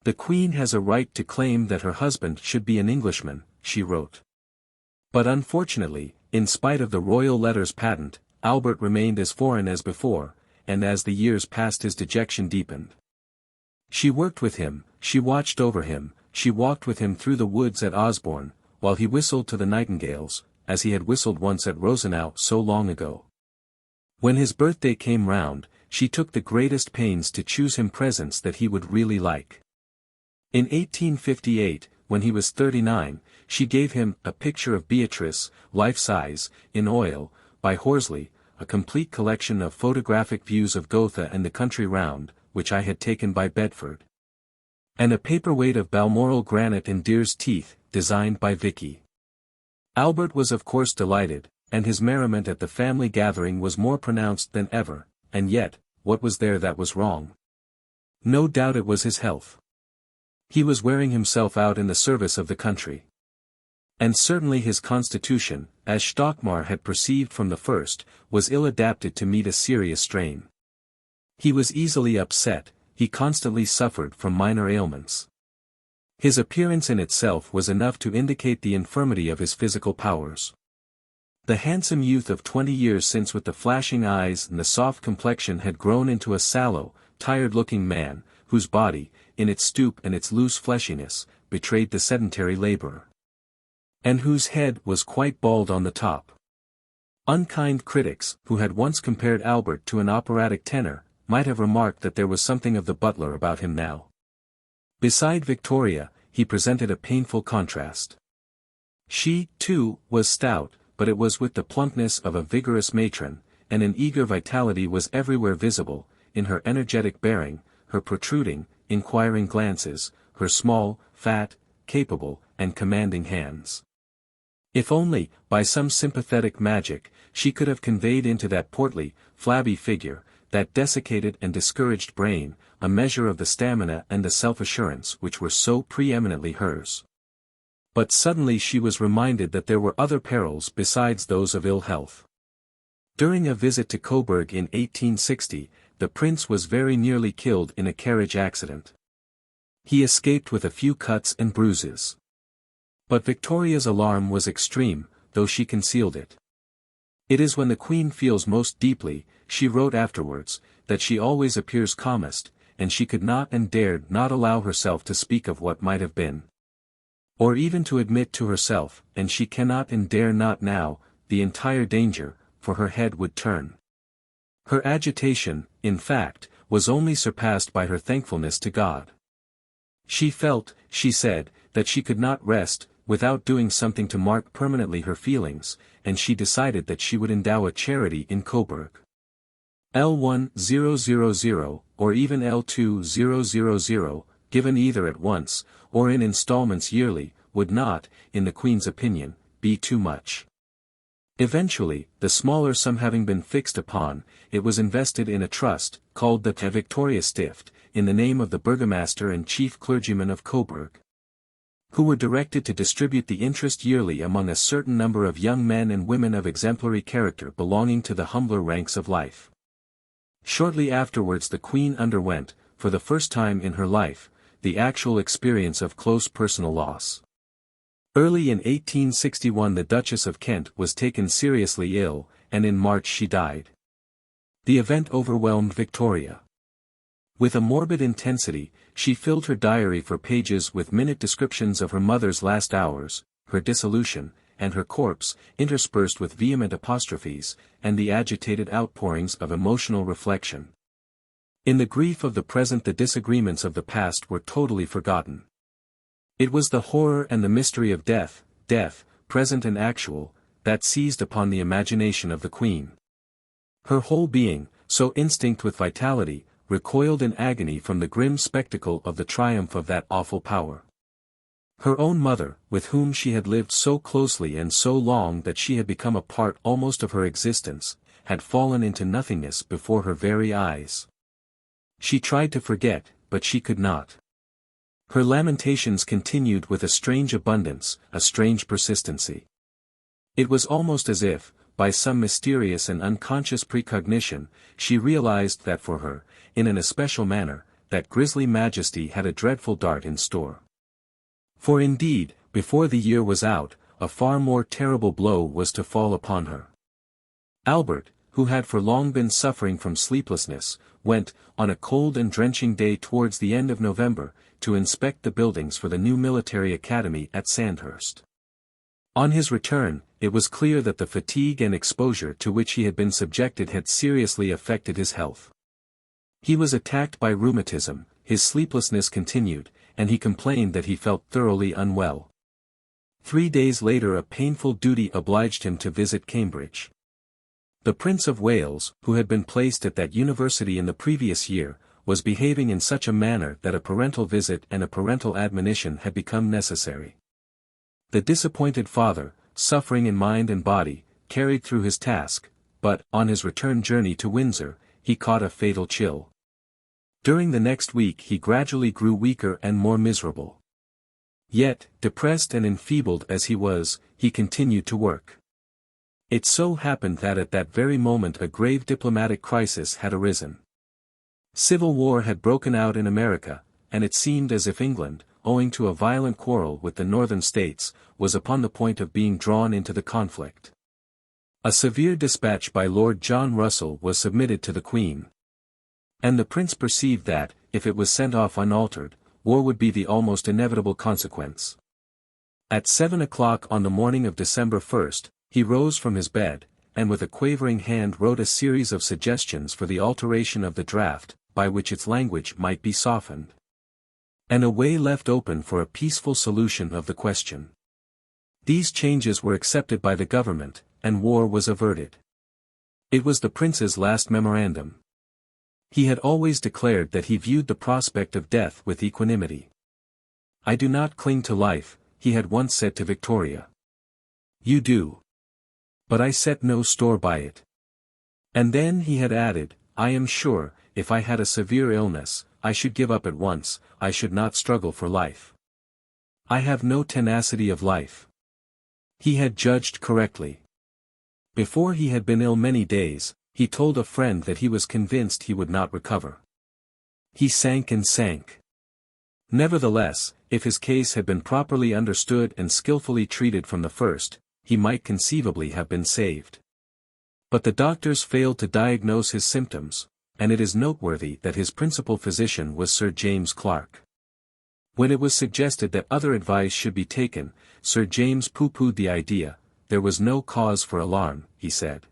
Speaker 1: The Queen has a right to claim that her husband should be an Englishman, she wrote. But unfortunately, in spite of the royal letters patent, Albert remained as foreign as before, and as the years passed his dejection deepened. She worked with him, she watched over him, she walked with him through the woods at Osborne, while he whistled to the nightingales, as he had whistled once at Rosenau so long ago. When his birthday came round, she took the greatest pains to choose him presents that he would really like. In 1858, when he was 39, she gave him a picture of Beatrice, life-size, in oil, by Horsley, a complete collection of photographic views of Gotha and the country round, which I had taken by Bedford. And a paperweight of Balmoral granite in deer's teeth, designed by Vicky. Albert was of course delighted, and his merriment at the family gathering was more pronounced than ever, and yet, what was there that was wrong? No doubt it was his health. He was wearing himself out in the service of the country. And certainly his constitution, as Stockmar had perceived from the first, was ill-adapted to meet a serious strain. He was easily upset, he constantly suffered from minor ailments. His appearance in itself was enough to indicate the infirmity of his physical powers. The handsome youth of 20 years since with the flashing eyes and the soft complexion had grown into a sallow, tired-looking man, whose body, in its stoop and its loose fleshiness, betrayed the sedentary laborer. And whose head was quite bald on the top. Unkind critics, who had once compared Albert to an operatic tenor, might have remarked that there was something of the butler about him now. Beside Victoria, he presented a painful contrast. She, too, was stout, but it was with the plumpness of a vigorous matron, and an eager vitality was everywhere visible, in her energetic bearing, her protruding, inquiring glances, her small, fat, capable, and commanding hands. If only, by some sympathetic magic, she could have conveyed into that portly, flabby figure, that desiccated and discouraged brain, a measure of the stamina and the self-assurance which were so preeminently hers. But suddenly she was reminded that there were other perils besides those of ill health. During a visit to Coburg in 1860, the prince was very nearly killed in a carriage accident. He escaped with a few cuts and bruises. But Victoria's alarm was extreme, though she concealed it. It is when the Queen feels most deeply, she wrote afterwards, that she always appears calmest, and she could not and dared not allow herself to speak of what might have been. Or even to admit to herself, and she cannot and dare not now, the entire danger, for her head would turn. Her agitation, in fact, was only surpassed by her thankfulness to God. She felt, she said, that she could not rest, without doing something to mark permanently her feelings, and she decided that she would endow a charity in Coburg. L1000, or even L2000, given either at once, or in installments yearly, would not, in the Queen's opinion, be too much. Eventually, the smaller sum having been fixed upon, it was invested in a trust, called the Victoria Stift, in the name of the burgomaster and chief clergyman of Coburg, who were directed to distribute the interest yearly among a certain number of young men and women of exemplary character belonging to the humbler ranks of life. Shortly afterwards the Queen underwent, for the first time in her life, the actual experience of close personal loss. Early in 1861 the Duchess of Kent was taken seriously ill, and in March she died. The event overwhelmed Victoria. With a morbid intensity, she filled her diary for pages with minute descriptions of her mother's last hours, her dissolution, and her corpse, interspersed with vehement apostrophes, and the agitated outpourings of emotional reflection. In the grief of the present the disagreements of the past were totally forgotten. It was the horror and the mystery of death, present and actual, that seized upon the imagination of the Queen. Her whole being, so instinct with vitality, recoiled in agony from the grim spectacle of the triumph of that awful power. Her own mother, with whom she had lived so closely and so long that she had become a part almost of her existence, had fallen into nothingness before her very eyes. She tried to forget, but she could not. Her lamentations continued with a strange abundance, a strange persistency. It was almost as if, by some mysterious and unconscious precognition, she realized that for her, in an especial manner, that grisly majesty had a dreadful dart in store. For indeed, before the year was out, a far more terrible blow was to fall upon her. Albert, who had for long been suffering from sleeplessness, went, on a cold and drenching day towards the end of November, to inspect the buildings for the new military academy at Sandhurst. On his return, it was clear that the fatigue and exposure to which he had been subjected had seriously affected his health. He was attacked by rheumatism, his sleeplessness continued, and he complained that he felt thoroughly unwell. 3 days later a painful duty obliged him to visit Cambridge. The Prince of Wales, who had been placed at that university in the previous year, was behaving in such a manner that a parental visit and a parental admonition had become necessary. The disappointed father, suffering in mind and body, carried through his task, but, on his return journey to Windsor, he caught a fatal chill. During the next week he gradually grew weaker and more miserable. Yet, depressed and enfeebled as he was, he continued to work. It so happened that at that very moment a grave diplomatic crisis had arisen. Civil war had broken out in America, and it seemed as if England, owing to a violent quarrel with the northern states, was upon the point of being drawn into the conflict. A severe dispatch by Lord John Russell was submitted to the Queen. And the prince perceived that, if it was sent off unaltered, war would be the almost inevitable consequence. At 7 o'clock on the morning of December 1st, he rose from his bed, and with a quavering hand wrote a series of suggestions for the alteration of the draft, by which its language might be softened. And a way left open for a peaceful solution of the question. These changes were accepted by the government, and war was averted. It was the prince's last memorandum. He had always declared that he viewed the prospect of death with equanimity. "I do not cling to life," he had once said to Victoria. "You do. But I set no store by it." And then he had added, "I am sure, if I had a severe illness, I should give up at once, I should not struggle for life. I have no tenacity of life." He had judged correctly. Before he had been ill many days, he told a friend that he was convinced he would not recover. He sank and sank. Nevertheless, if his case had been properly understood and skillfully treated from the first, he might conceivably have been saved. But the doctors failed to diagnose his symptoms, and it is noteworthy that his principal physician was Sir James Clark. When it was suggested that other advice should be taken, Sir James pooh-poohed the idea. There was no cause for alarm, he said.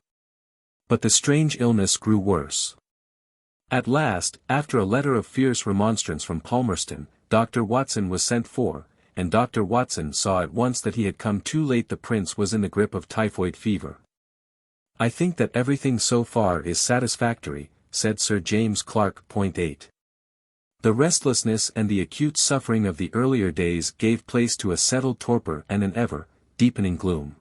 Speaker 1: But the strange illness grew worse. At last, after a letter of fierce remonstrance from Palmerston, Dr. Watson was sent for, and Dr. Watson saw at once that he had come too late. The prince was in the grip of typhoid fever. "I think that everything so far is satisfactory," said Sir James Clark. 8. The restlessness and the acute suffering of the earlier days gave place to a settled torpor and an ever-deepening gloom.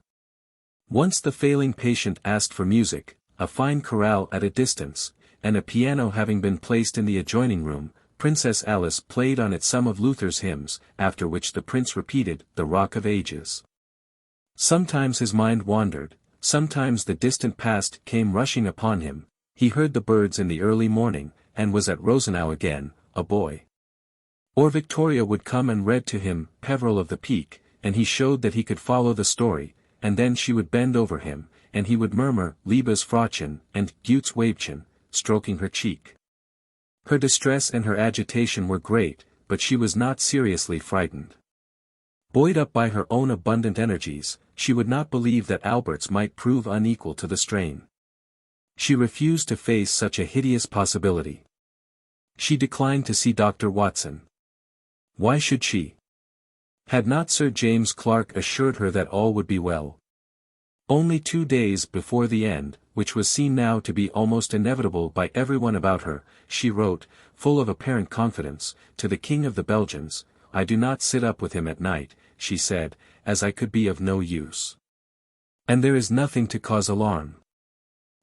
Speaker 1: Once the failing patient asked for music, a fine chorale at a distance, and a piano having been placed in the adjoining room, Princess Alice played on it some of Luther's hymns, after which the prince repeated, "The Rock of Ages." Sometimes his mind wandered, sometimes the distant past came rushing upon him. He heard the birds in the early morning, and was at Rosenau again, a boy. Or Victoria would come and read to him Peveril of the Peak, and he showed that he could follow the story, and then she would bend over him, and he would murmur Liebes Frauchen and Gutes Weibchen, stroking her cheek. Her distress and her agitation were great, but she was not seriously frightened. Buoyed up by her own abundant energies, she would not believe that Albert's might prove unequal to the strain. She refused to face such a hideous possibility. She declined to see Dr. Watson. Why should she? Had not Sir James Clark assured her that all would be well? Only 2 days before the end, which was seen now to be almost inevitable by everyone about her, she wrote, full of apparent confidence, to the King of the Belgians, "I do not sit up with him at night," she said, "as I could be of no use. And there is nothing to cause alarm."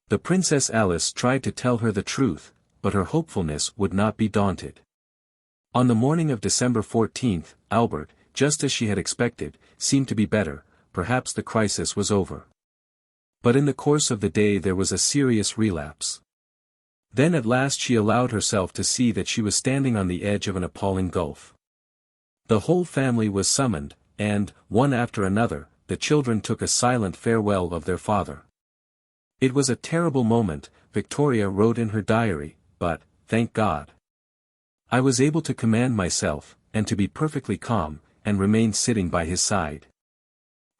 Speaker 1: The Princess Alice tried to tell her the truth, but her hopefulness would not be daunted. On the morning of December 14th, Albert, just as she had expected, seemed to be better. Perhaps the crisis was over. But in the course of the day there was a serious relapse. Then at last she allowed herself to see that she was standing on the edge of an appalling gulf. The whole family was summoned, and, one after another, the children took a silent farewell of their father. It was a terrible moment, Victoria wrote in her diary, but, thank God, I was able to command myself, and to be perfectly calm, and remained sitting by his side.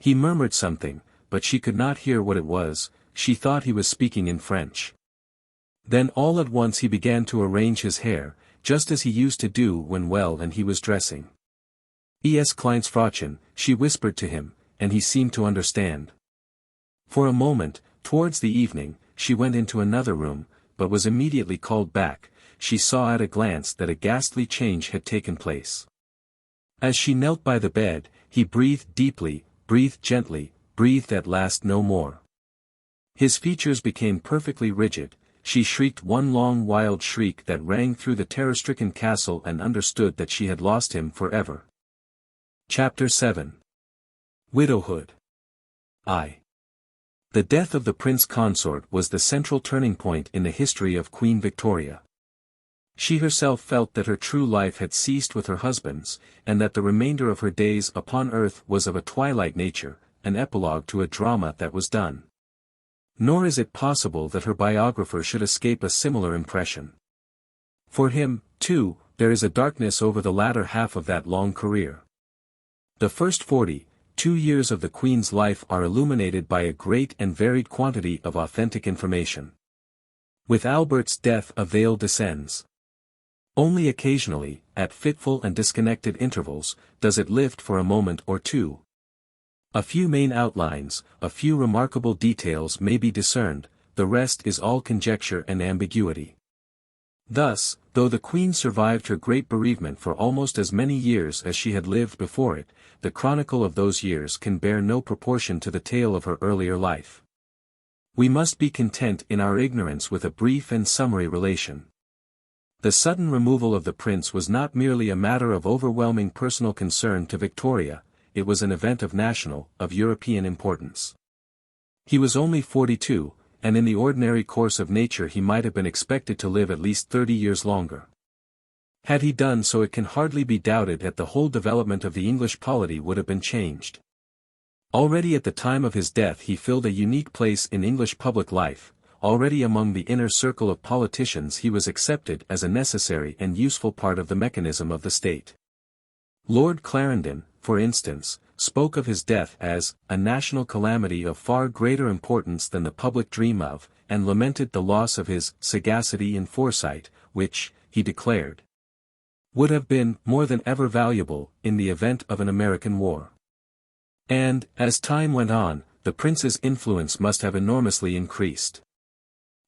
Speaker 1: He murmured something, but she could not hear what it was. She thought he was speaking in French. Then all at once he began to arrange his hair, just as he used to do when well and he was dressing. "Es kleines Frauchen," she whispered to him, and he seemed to understand. For a moment, towards the evening, she went into another room, but was immediately called back. She saw at a glance that a ghastly change had taken place. As she knelt by the bed, he breathed deeply, breathed gently, breathed at last no more. His features became perfectly rigid. she shrieked one long wild shriek that rang through the terror-stricken castle and understood that she had lost him forever. Chapter 7. Widowhood. The death of the Prince Consort was the central turning point in the history of Queen Victoria. She herself felt that her true life had ceased with her husband's, and that the remainder of her days upon earth was of a twilight nature, an epilogue to a drama that was done. Nor is it possible that her biographer should escape a similar impression. For him, too, there is a darkness over the latter half of that long career. The first 42 years of the Queen's life are illuminated by a great and varied quantity of authentic information. With Albert's death a veil descends. Only occasionally, at fitful and disconnected intervals, does it lift for a moment or two. A few main outlines, a few remarkable details may be discerned, the rest is all conjecture and ambiguity. Thus, though the Queen survived her great bereavement for almost as many years as she had lived before it, the chronicle of those years can bear no proportion to the tale of her earlier life. We must be content in our ignorance with a brief and summary relation. The sudden removal of the prince was not merely a matter of overwhelming personal concern to Victoria, it was an event of national, of European importance. He was only 42, and in the ordinary course of nature he might have been expected to live at least 30 years longer. Had he done so, it can hardly be doubted that the whole development of the English polity would have been changed. Already at the time of his death he filled a unique place in English public life. Already among the inner circle of politicians he was accepted as a necessary and useful part of the mechanism of the state. Lord Clarendon, for instance, spoke of his death as a national calamity of far greater importance than the public dream of, and lamented the loss of his sagacity and foresight, which, he declared, would have been more than ever valuable in the event of an American war. And, as time went on, the prince's influence must have enormously increased.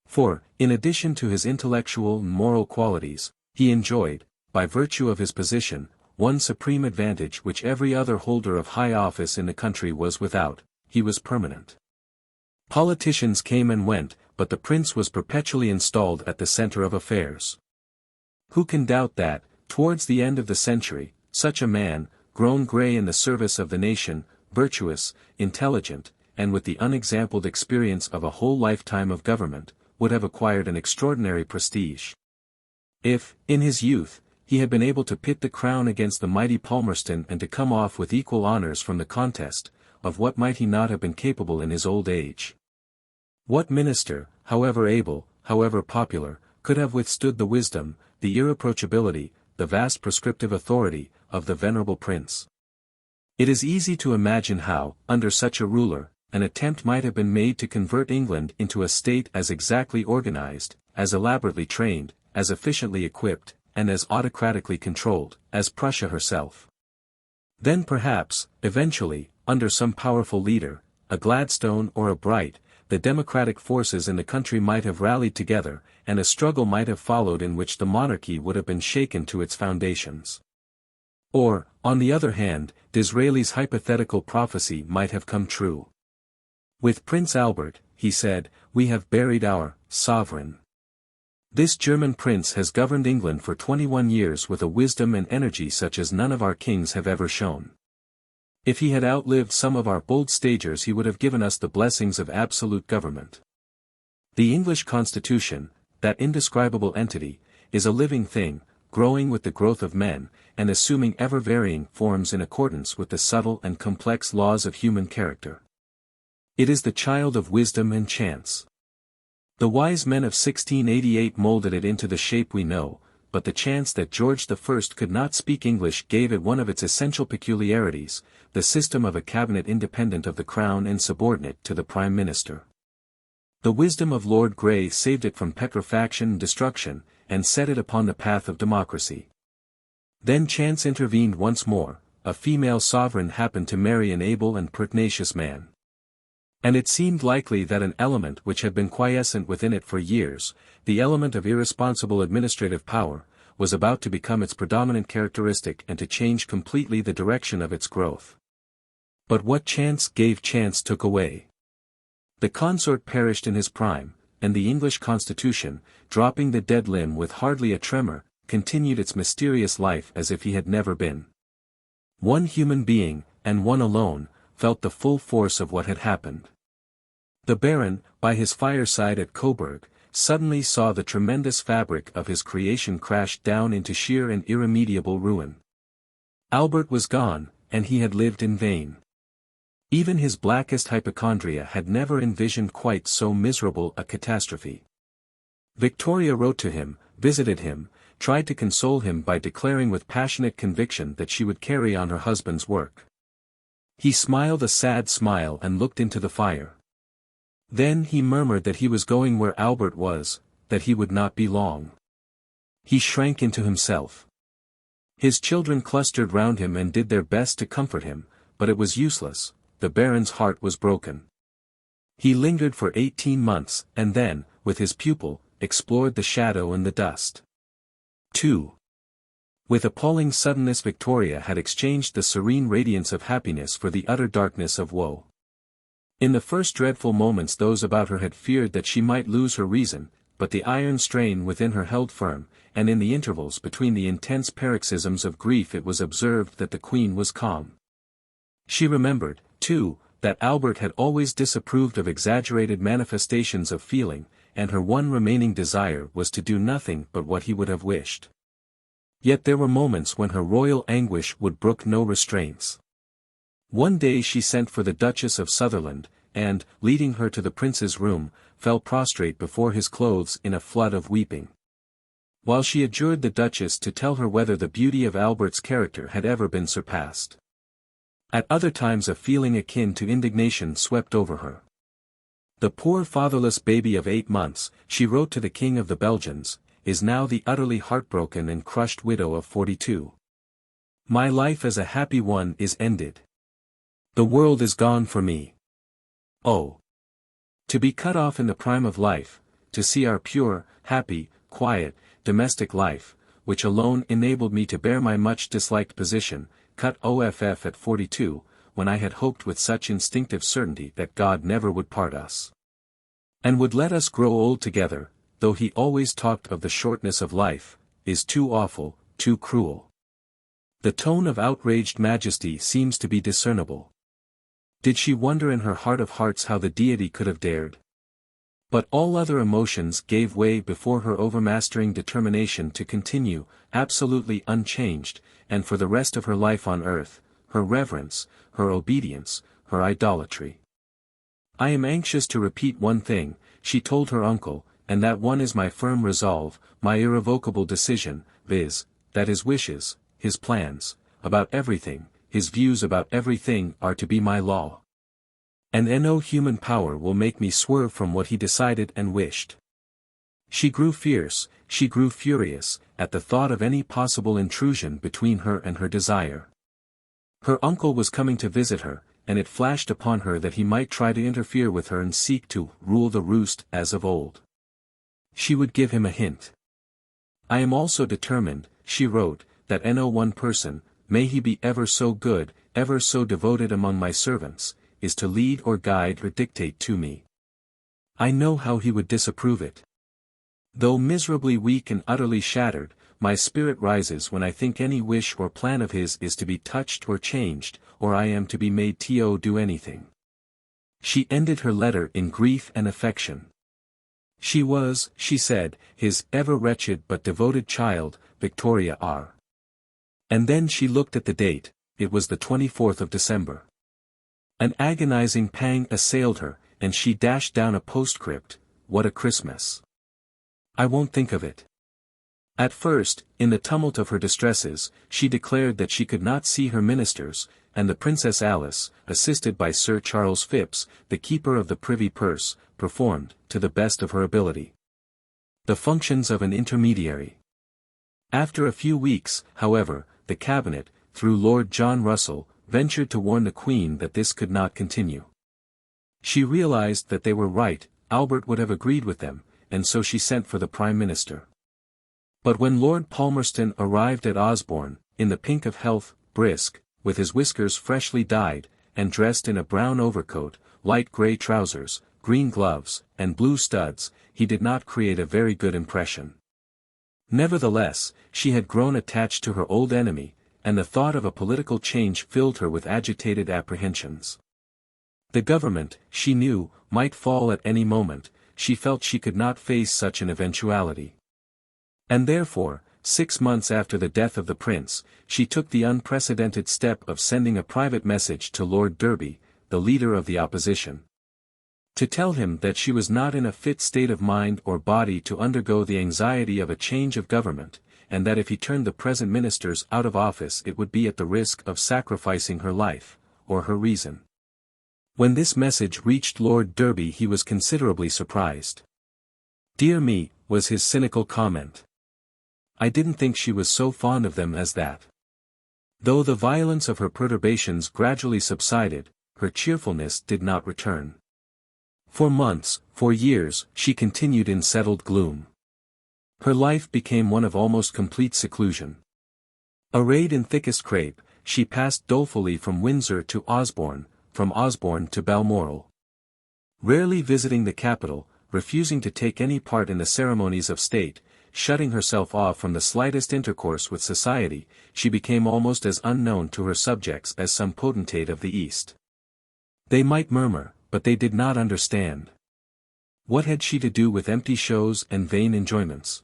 Speaker 1: For, in addition to his intellectual and moral qualities, he enjoyed, by virtue of his position, one supreme advantage which every other holder of high office in the country was without: he was permanent. Politicians came and went, but the prince was perpetually installed at the center of affairs. Who can doubt that, towards the end of the century, such a man, grown grey in the service of the nation, virtuous, intelligent, and with the unexampled experience of a whole lifetime of government, would have acquired an extraordinary prestige? If, in his youth, he had been able to pit the crown against the mighty Palmerston and to come off with equal honors from the contest, of what might he not have been capable in his old age? What minister, however able, however popular, could have withstood the wisdom, the irreproachability, the vast prescriptive authority, of the venerable prince? It is easy to imagine how, under such a ruler, an attempt might have been made to convert England into a state as exactly organized, as elaborately trained, as efficiently equipped, and as autocratically controlled, as Prussia herself. Then perhaps, eventually, under some powerful leader, a Gladstone or a Bright, the democratic forces in the country might have rallied together, and a struggle might have followed in which the monarchy would have been shaken to its foundations. Or, on the other hand, Disraeli's hypothetical prophecy might have come true. With Prince Albert, he said, we have buried our sovereign. This German prince has governed England for 21 years with a wisdom and energy such as none of our kings have ever shown. If he had outlived some of our bold stagers he would have given us the blessings of absolute government. The English constitution, that indescribable entity, is a living thing, growing with the growth of men, and assuming ever-varying forms in accordance with the subtle and complex laws of human character. It is the child of wisdom and chance. The wise men of 1688 molded it into the shape we know, but the chance that George I could not speak English gave it one of its essential peculiarities, the system of a cabinet independent of the crown and subordinate to the prime minister. The wisdom of Lord Grey saved it from petrifaction and destruction, and set it upon the path of democracy. Then chance intervened once more, a female sovereign happened to marry an able and pertinacious man. And it seemed likely that an element which had been quiescent within it for years, the element of irresponsible administrative power, was about to become its predominant characteristic and to change completely the direction of its growth. But what chance gave chance took away. The consort perished in his prime, and the English constitution, dropping the dead limb with hardly a tremor, continued its mysterious life as if he had never been. One human being, and one alone, felt the full force of what had happened. The Baron, by his fireside at Coburg, suddenly saw the tremendous fabric of his creation crash down into sheer and irremediable ruin. Albert was gone, and he had lived in vain. Even his blackest hypochondria had never envisioned quite so miserable a catastrophe. Victoria wrote to him, visited him, tried to console him by declaring with passionate conviction that she would carry on her husband's work. He smiled a sad smile and looked into the fire. Then he murmured that he was going where Albert was, that he would not be long. He shrank into himself. His children clustered round him and did their best to comfort him, but it was useless, the Baron's heart was broken. He lingered for 18 months, and then, with his pupil, explored the shadow and the dust. 2. With appalling suddenness Victoria had exchanged the serene radiance of happiness for the utter darkness of woe. In the first dreadful moments those about her had feared that she might lose her reason, but the iron strain within her held firm, and in the intervals between the intense paroxysms of grief it was observed that the Queen was calm. She remembered, too, that Albert had always disapproved of exaggerated manifestations of feeling, and her one remaining desire was to do nothing but what he would have wished. Yet there were moments when her royal anguish would brook no restraints. One day she sent for the Duchess of Sutherland, and, leading her to the prince's room, fell prostrate before his clothes in a flood of weeping. While she adjured the Duchess to tell her whether the beauty of Albert's character had ever been surpassed. At other times a feeling akin to indignation swept over her. The poor fatherless baby of 8 months, she wrote to the King of the Belgians, is now the utterly heartbroken and crushed widow of 42. My life as a happy one is ended. The world is gone for me. Oh! To be cut off in the prime of life, to see our pure, happy, quiet, domestic life, which alone enabled me to bear my much disliked position, cut off at 42, when I had hoped with such instinctive certainty that God never would part us, and would let us grow old together, though he always talked of the shortness of life, is too awful, too cruel. The tone of outraged majesty seems to be discernible. Did she wonder in her heart of hearts how the deity could have dared? But all other emotions gave way before her overmastering determination to continue, absolutely unchanged, and for the rest of her life on earth, her reverence, her obedience, her idolatry. I am anxious to repeat one thing, she told her uncle, and that one is my firm resolve, my irrevocable decision, viz., that his wishes, his plans, about everything, his views about everything are to be my law. And no human power will make me swerve from what he decided and wished. She grew fierce, she grew furious, at the thought of any possible intrusion between her and her desire. Her uncle was coming to visit her, and it flashed upon her that he might try to interfere with her and seek to rule the roost as of old. She would give him a hint. I am also determined, she wrote, that one person, may he be ever so good, ever so devoted among my servants, is to lead or guide or dictate to me. I know how he would disapprove it. Though miserably weak and utterly shattered, my spirit rises when I think any wish or plan of his is to be touched or changed, or I am to be made to do anything. She ended her letter in grief and affection. She was, she said, his ever wretched but devoted child, Victoria R. And then she looked at the date, it was the 24th of December. An agonizing pang assailed her, and she dashed down a postscript, what a Christmas. I won't think of it. At first, in the tumult of her distresses, she declared that she could not see her ministers, and the Princess Alice, assisted by Sir Charles Phipps, the keeper of the privy purse, performed, to the best of her ability, the functions of an intermediary. After a few weeks, however, the cabinet, through Lord John Russell, ventured to warn the Queen that this could not continue. She realized that they were right, Albert would have agreed with them, and so she sent for the Prime Minister. But when Lord Palmerston arrived at Osborne, in the pink of health, brisk, with his whiskers freshly dyed, and dressed in a brown overcoat, light grey trousers, green gloves, and blue studs, he did not create a very good impression. Nevertheless, she had grown attached to her old enemy, and the thought of a political change filled her with agitated apprehensions. The government, she knew, might fall at any moment. She felt she could not face such an eventuality. And therefore, 6 months after the death of the prince, she took the unprecedented step of sending a private message to Lord Derby, the leader of the opposition, to tell him that she was not in a fit state of mind or body to undergo the anxiety of a change of government, and that if he turned the present ministers out of office it would be at the risk of sacrificing her life, or her reason. When this message reached Lord Derby he was considerably surprised. "Dear me," was his cynical comment. "I didn't think she was so fond of them as that." Though the violence of her perturbations gradually subsided, her cheerfulness did not return. For months, for years, she continued in settled gloom. Her life became one of almost complete seclusion. Arrayed in thickest crape, she passed dolefully from Windsor to Osborne, from Osborne to Balmoral. Rarely visiting the capital, refusing to take any part in the ceremonies of state, shutting herself off from the slightest intercourse with society, she became almost as unknown to her subjects as some potentate of the East. They might murmur, but they did not understand. What had she to do with empty shows and vain enjoyments?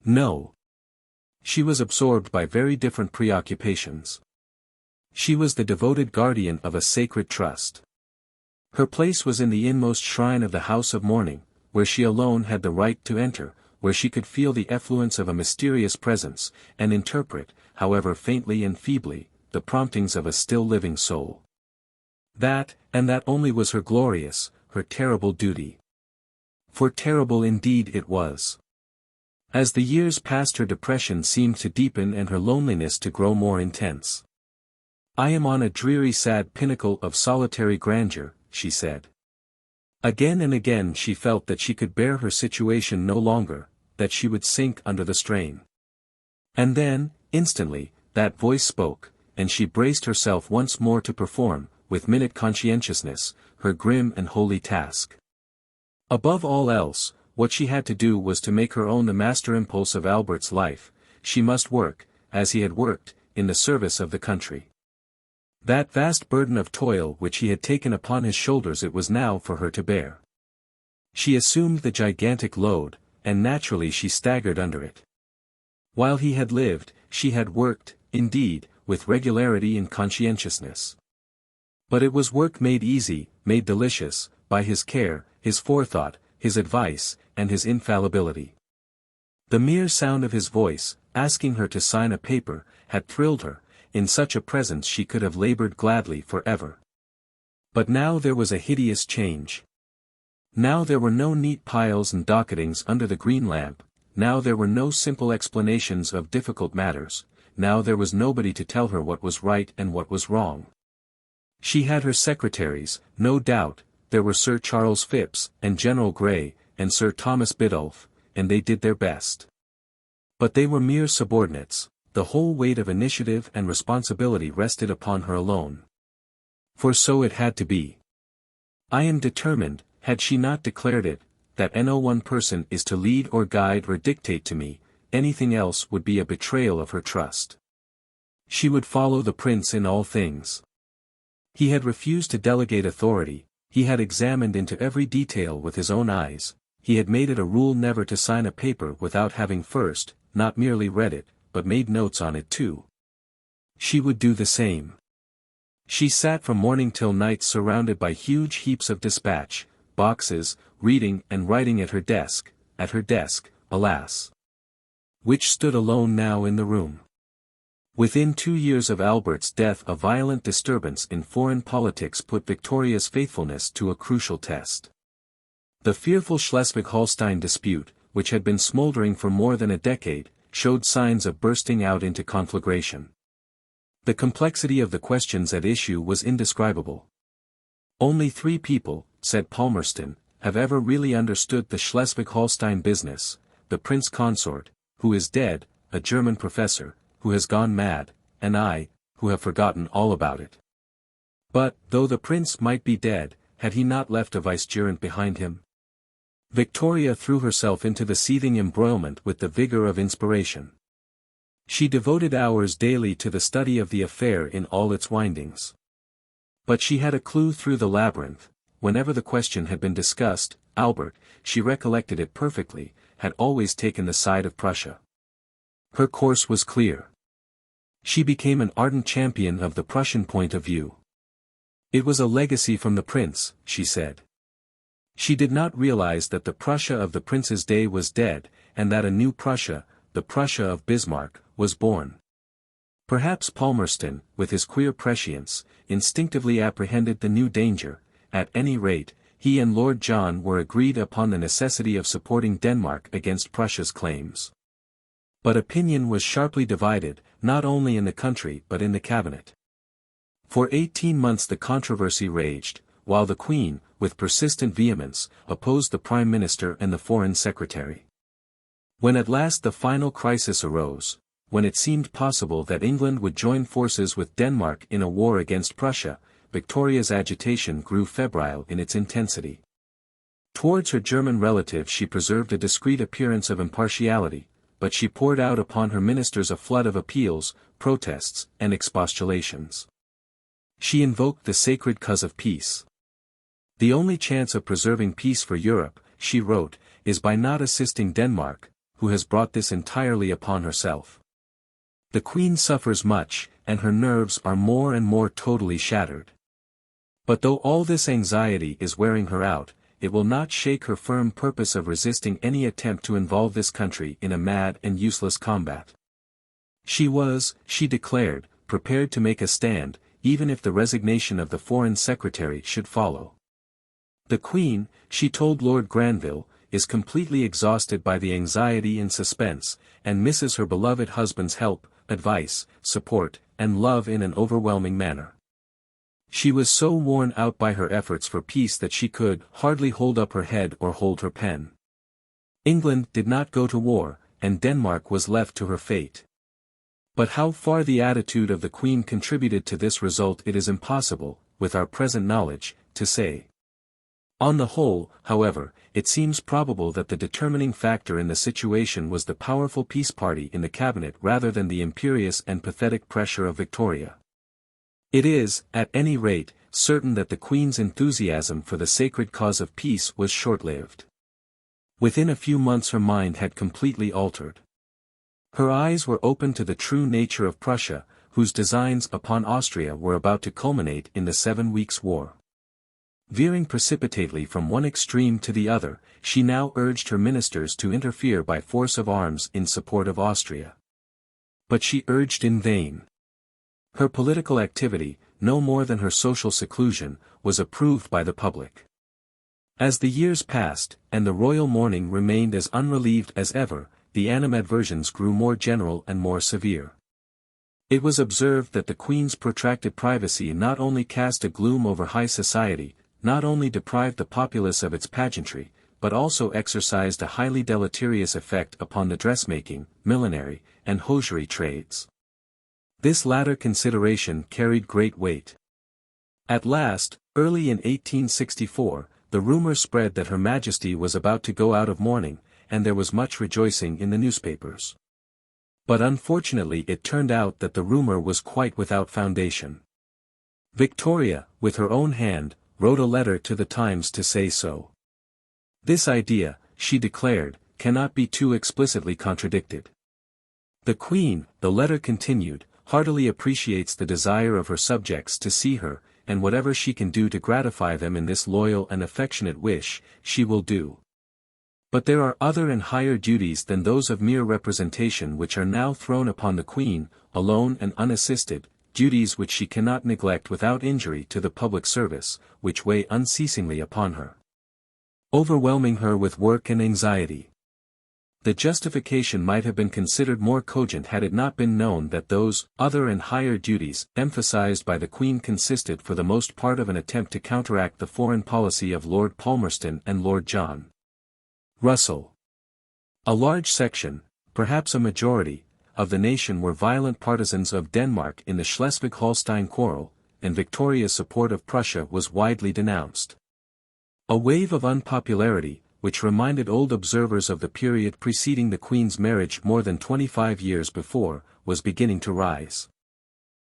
Speaker 1: No. She was absorbed by very different preoccupations. She was the devoted guardian of a sacred trust. Her place was in the inmost shrine of the house of mourning, where she alone had the right to enter, where she could feel the effluence of a mysterious presence, and interpret, however faintly and feebly, the promptings of a still living soul. That, and that only was her glorious, her terrible duty. For terrible indeed it was. As the years passed her depression seemed to deepen and her loneliness to grow more intense. "I am on a dreary sad pinnacle of solitary grandeur," she said. Again and again she felt that she could bear her situation no longer, that she would sink under the strain. And then, instantly, that voice spoke, and she braced herself once more to perform, with minute conscientiousness, her grim and holy task. Above all else, what she had to do was to make her own the master impulse of Albert's life. She must work, as he had worked, in the service of the country. That vast burden of toil which he had taken upon his shoulders it was now for her to bear. She assumed the gigantic load, and naturally she staggered under it. While he had lived, she had worked, indeed, with regularity and conscientiousness. But it was work made easy, made delicious, by his care, his forethought, his advice, and his infallibility. The mere sound of his voice, asking her to sign a paper, had thrilled her. In such a presence she could have labored gladly for ever. But now there was a hideous change. Now there were no neat piles and docketings under the green lamp, now there were no simple explanations of difficult matters, now there was nobody to tell her what was right and what was wrong. She had her secretaries, no doubt, there were Sir Charles Phipps, and General Grey, and Sir Thomas Biddulph, and they did their best. But they were mere subordinates. The whole weight of initiative and responsibility rested upon her alone. For so it had to be. I am determined, had she not declared it, that no one person is to lead or guide or dictate to me, anything else would be a betrayal of her trust. She would follow the prince in all things. He had refused to delegate authority, he had examined into every detail with his own eyes, he had made it a rule never to sign a paper without having first, not merely read it, but made notes on it too. She would do the same. She sat from morning till night surrounded by huge heaps of dispatch, boxes, reading and writing at her desk, alas, which stood alone now in the room. Within 2 years of Albert's death a violent disturbance in foreign politics put Victoria's faithfulness to a crucial test. The fearful Schleswig-Holstein dispute, which had been smoldering for more than a decade, showed signs of bursting out into conflagration. The complexity of the questions at issue was indescribable. "Only 3 people," said Palmerston, "have ever really understood the Schleswig-Holstein business, the Prince Consort, who is dead, a German professor, who has gone mad, and I, who have forgotten all about it." But, though the prince might be dead, had he not left a vicegerent behind him? Victoria threw herself into the seething embroilment with the vigor of inspiration. She devoted hours daily to the study of the affair in all its windings. But she had a clue through the labyrinth. Whenever the question had been discussed, Albert, she recollected it perfectly, had always taken the side of Prussia. Her course was clear. She became an ardent champion of the Prussian point of view. It was a legacy from the prince, she said. She did not realize that the Prussia of the prince's day was dead, and that a new Prussia, the Prussia of Bismarck, was born. Perhaps Palmerston, with his queer prescience, instinctively apprehended the new danger. At any rate, he and Lord John were agreed upon the necessity of supporting Denmark against Prussia's claims. But opinion was sharply divided, not only in the country but in the cabinet. For 18 months the controversy raged, while the Queen, with persistent vehemence, opposed the Prime Minister and the Foreign Secretary. When at last the final crisis arose, when it seemed possible that England would join forces with Denmark in a war against Prussia, Victoria's agitation grew febrile in its intensity. Towards her German relative she preserved a discreet appearance of impartiality, but she poured out upon her ministers a flood of appeals, protests, and expostulations. She invoked the sacred cause of peace. The only chance of preserving peace for Europe, she wrote, is by not assisting Denmark, who has brought this entirely upon herself. The Queen suffers much, and her nerves are more and more totally shattered. But though all this anxiety is wearing her out, it will not shake her firm purpose of resisting any attempt to involve this country in a mad and useless combat. She was, she declared, prepared to make a stand, even if the resignation of the Foreign Secretary should follow. The Queen, she told Lord Granville, is completely exhausted by the anxiety and suspense, and misses her beloved husband's help, advice, support, and love in an overwhelming manner. She was so worn out by her efforts for peace that she could hardly hold up her head or hold her pen. England did not go to war, and Denmark was left to her fate. But how far the attitude of the Queen contributed to this result it is impossible, with our present knowledge, to say. On the whole, however, it seems probable that the determining factor in the situation was the powerful peace party in the cabinet rather than the imperious and pathetic pressure of Victoria. It is, at any rate, certain that the Queen's enthusiasm for the sacred cause of peace was short-lived. Within a few months her mind had completely altered. Her eyes were opened to the true nature of Prussia, whose designs upon Austria were about to culminate in the 7 Weeks' War. Veering precipitately from one extreme to the other, she now urged her ministers to interfere by force of arms in support of Austria. But she urged in vain. Her political activity, no more than her social seclusion, was approved by the public. As the years passed, and the royal mourning remained as unrelieved as ever, the animadversions grew more general and more severe. It was observed that the Queen's protracted privacy not only cast a gloom over high society, not only deprived the populace of its pageantry, but also exercised a highly deleterious effect upon the dressmaking, millinery, and hosiery trades. This latter consideration carried great weight. At last, early in 1864, the rumor spread that Her Majesty was about to go out of mourning, and there was much rejoicing in the newspapers. But unfortunately it turned out that the rumor was quite without foundation. Victoria, with her own hand, wrote a letter to the Times to say so. This idea, she declared, cannot be too explicitly contradicted. The Queen, the letter continued, heartily appreciates the desire of her subjects to see her, and whatever she can do to gratify them in this loyal and affectionate wish, she will do. But there are other and higher duties than those of mere representation which are now thrown upon the Queen, alone and unassisted, duties which she cannot neglect without injury to the public service, which weigh unceasingly upon her, overwhelming her with work and anxiety. The justification might have been considered more cogent had it not been known that those other and higher duties emphasized by the Queen consisted for the most part of an attempt to counteract the foreign policy of Lord Palmerston and Lord John Russell. A large section, perhaps a majority, of the nation were violent partisans of Denmark in the Schleswig-Holstein quarrel, and Victoria's support of Prussia was widely denounced. A wave of unpopularity, which reminded old observers of the period preceding the Queen's marriage more than 25 years before, was beginning to rise.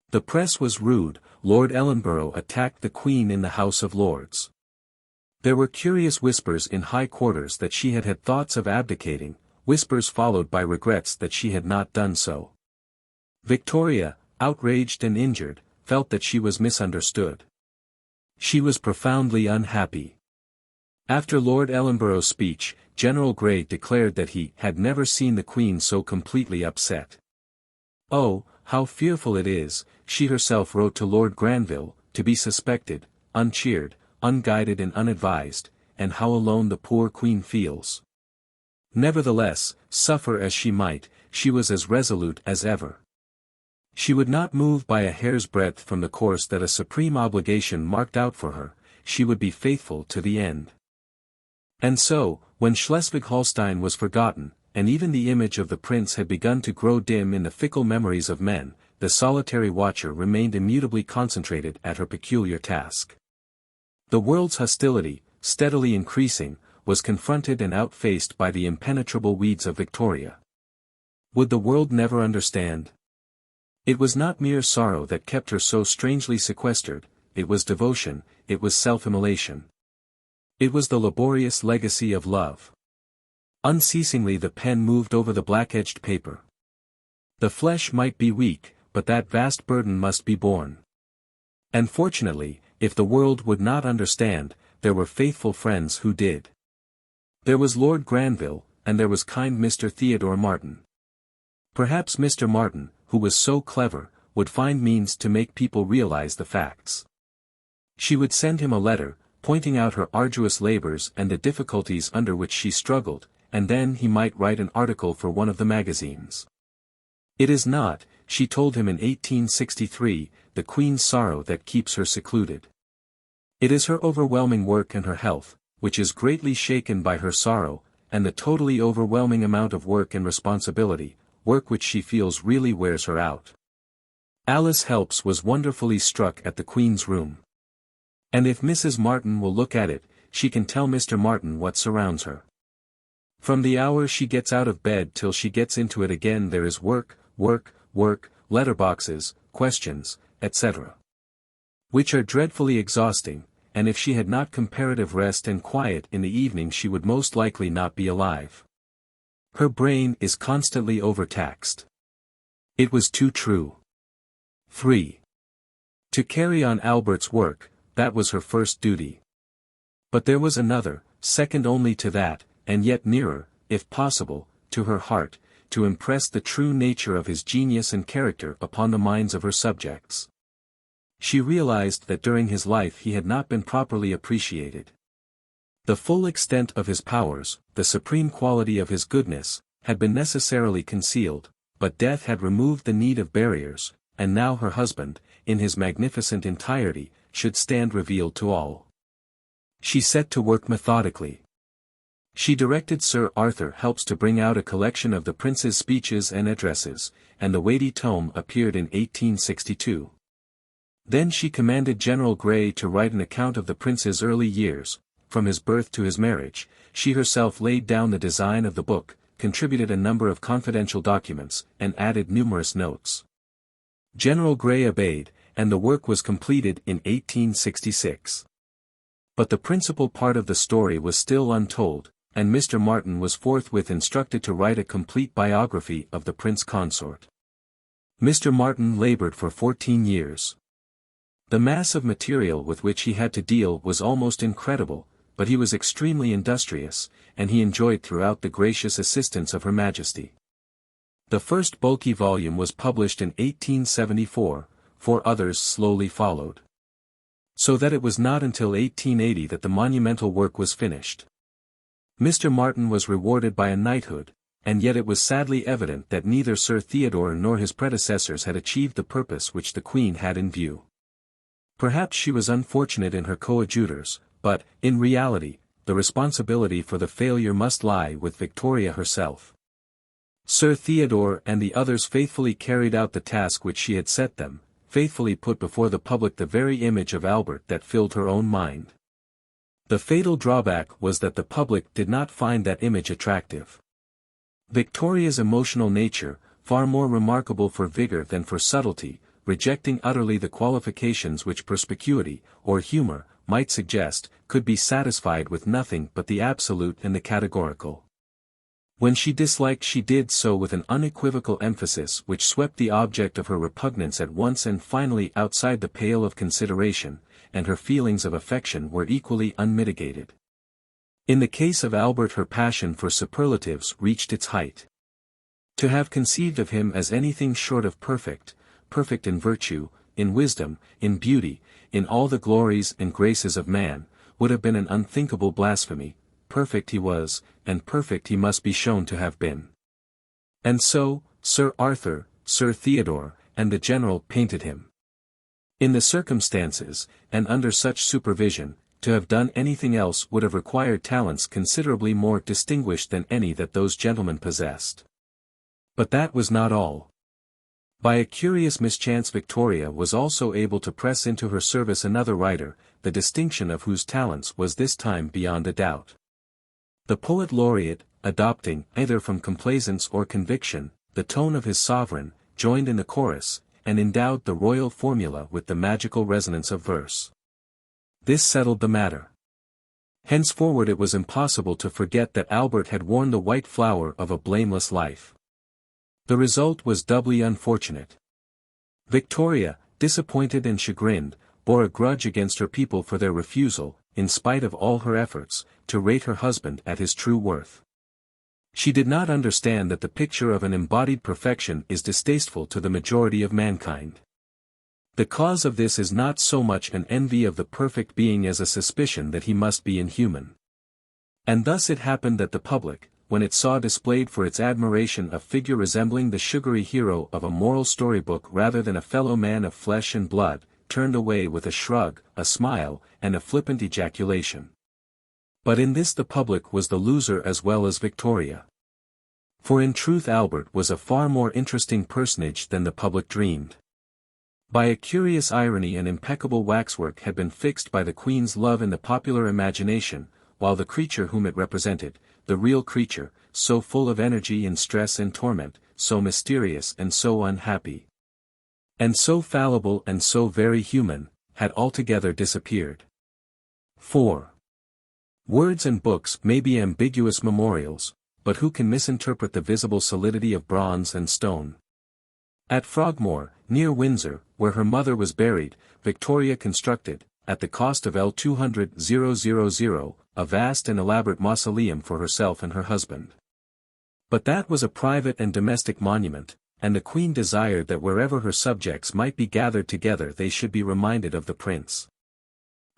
Speaker 1: The press was rude. Lord Ellenborough attacked the Queen in the House of Lords. There were curious whispers in high quarters that she had had thoughts of abdicating, whispers followed by regrets that she had not done so. Victoria, outraged and injured, felt that she was misunderstood. She was profoundly unhappy. After Lord Ellenborough's speech, General Grey declared that he had never seen the Queen so completely upset. "Oh, how fearful it is," she herself wrote to Lord Granville, "to be suspected, uncheered, unguided and unadvised, and how alone the poor Queen feels." Nevertheless, suffer as she might, she was as resolute as ever. She would not move by a hair's breadth from the course that a supreme obligation marked out for her. She would be faithful to the end. And so, when Schleswig-Holstein was forgotten, and even the image of the prince had begun to grow dim in the fickle memories of men, the solitary watcher remained immutably concentrated at her peculiar task. The world's hostility, steadily increasing, was confronted and outfaced by the impenetrable weeds of Victoria. Would the world never understand? It was not mere sorrow that kept her so strangely sequestered, it was devotion, it was self-immolation. It was the laborious legacy of love. Unceasingly the pen moved over the black-edged paper. The flesh might be weak, but that vast burden must be borne. And fortunately, if the world would not understand, there were faithful friends who did. There was Lord Granville, and there was kind Mr. Theodore Martin. Perhaps Mr. Martin, who was so clever, would find means to make people realize the facts. She would send him a letter, pointing out her arduous labors and the difficulties under which she struggled, and then he might write an article for one of the magazines. "It is not," she told him in 1863, "the Queen's sorrow that keeps her secluded. It is her overwhelming work and her health, which is greatly shaken by her sorrow, and the totally overwhelming amount of work and responsibility, work which she feels really wears her out." Alice Helps was wonderfully struck at the Queen's room. And if Mrs. Martin will look at it, she can tell Mr. Martin what surrounds her. From the hour she gets out of bed till she gets into it again there is work, work, work, letterboxes, questions, etc. Which are dreadfully exhausting, and if she had not comparative rest and quiet in the evening she would most likely not be alive. Her brain is constantly overtaxed. It was too true. 3. To carry on Albert's work, that was her first duty. But there was another, second only to that, and yet nearer, if possible, to her heart, to impress the true nature of his genius and character upon the minds of her subjects. She realized that during his life he had not been properly appreciated. The full extent of his powers, the supreme quality of his goodness, had been necessarily concealed, but death had removed the need of barriers, and now her husband, in his magnificent entirety, should stand revealed to all. She set to work methodically. She directed Sir Arthur Helps to bring out a collection of the prince's speeches and addresses, and the weighty tome appeared in 1862. Then she commanded General Grey to write an account of the prince's early years, from his birth to his marriage. She herself laid down the design of the book, contributed a number of confidential documents, and added numerous notes. General Grey obeyed, and the work was completed in 1866. But the principal part of the story was still untold, and Mr. Martin was forthwith instructed to write a complete biography of the Prince Consort. Mr. Martin labored for 14 years. The mass of material with which he had to deal was almost incredible, but he was extremely industrious, and he enjoyed throughout the gracious assistance of Her Majesty. The first bulky volume was published in 1874, 4 others slowly followed. So that it was not until 1880 that the monumental work was finished. Mr. Martin was rewarded by a knighthood, and yet it was sadly evident that neither Sir Theodore nor his predecessors had achieved the purpose which the Queen had in view. Perhaps she was unfortunate in her coadjutors, but, in reality, the responsibility for the failure must lie with Victoria herself. Sir Theodore and the others faithfully carried out the task which she had set them, faithfully put before the public the very image of Albert that filled her own mind. The fatal drawback was that the public did not find that image attractive. Victoria's emotional nature, far more remarkable for vigor than for subtlety, rejecting utterly the qualifications which perspicuity, or humor, might suggest, could be satisfied with nothing but the absolute and the categorical. When she disliked she did so with an unequivocal emphasis which swept the object of her repugnance at once and finally outside the pale of consideration, and her feelings of affection were equally unmitigated. In the case of Albert her passion for superlatives reached its height. To have conceived of him as anything short of perfect, perfect in virtue, in wisdom, in beauty, in all the glories and graces of man, would have been an unthinkable blasphemy. Perfect he was, and perfect he must be shown to have been. And so, Sir Arthur, Sir Theodore, and the General painted him. In the circumstances, and under such supervision, to have done anything else would have required talents considerably more distinguished than any that those gentlemen possessed. But that was not all. By a curious mischance Victoria was also able to press into her service another writer, the distinction of whose talents was this time beyond a doubt. The poet laureate, adopting, either from complaisance or conviction, the tone of his sovereign, joined in the chorus, and endowed the royal formula with the magical resonance of verse. This settled the matter. Henceforward it was impossible to forget that Albert had worn the white flower of a blameless life. The result was doubly unfortunate. Victoria, disappointed and chagrined, bore a grudge against her people for their refusal, in spite of all her efforts, to rate her husband at his true worth. She did not understand that the picture of an embodied perfection is distasteful to the majority of mankind. The cause of this is not so much an envy of the perfect being as a suspicion that he must be inhuman. And thus it happened that the public, when it saw displayed for its admiration a figure resembling the sugary hero of a moral storybook rather than a fellow man of flesh and blood, turned away with a shrug, a smile, and a flippant ejaculation. But in this the public was the loser as well as Victoria. For in truth Albert was a far more interesting personage than the public dreamed. By a curious irony an impeccable waxwork had been fixed by the Queen's love in the popular imagination, while the creature whom it represented, the real creature, so full of energy and stress and torment, so mysterious and so unhappy, and so fallible and so very human, had altogether disappeared. 4. Words and books may be ambiguous memorials, but who can misinterpret the visible solidity of bronze and stone? At Frogmore, near Windsor, where her mother was buried, Victoria constructed, at the cost of L200,000, a vast and elaborate mausoleum for herself and her husband. But that was a private and domestic monument, and the Queen desired that wherever her subjects might be gathered together they should be reminded of the prince.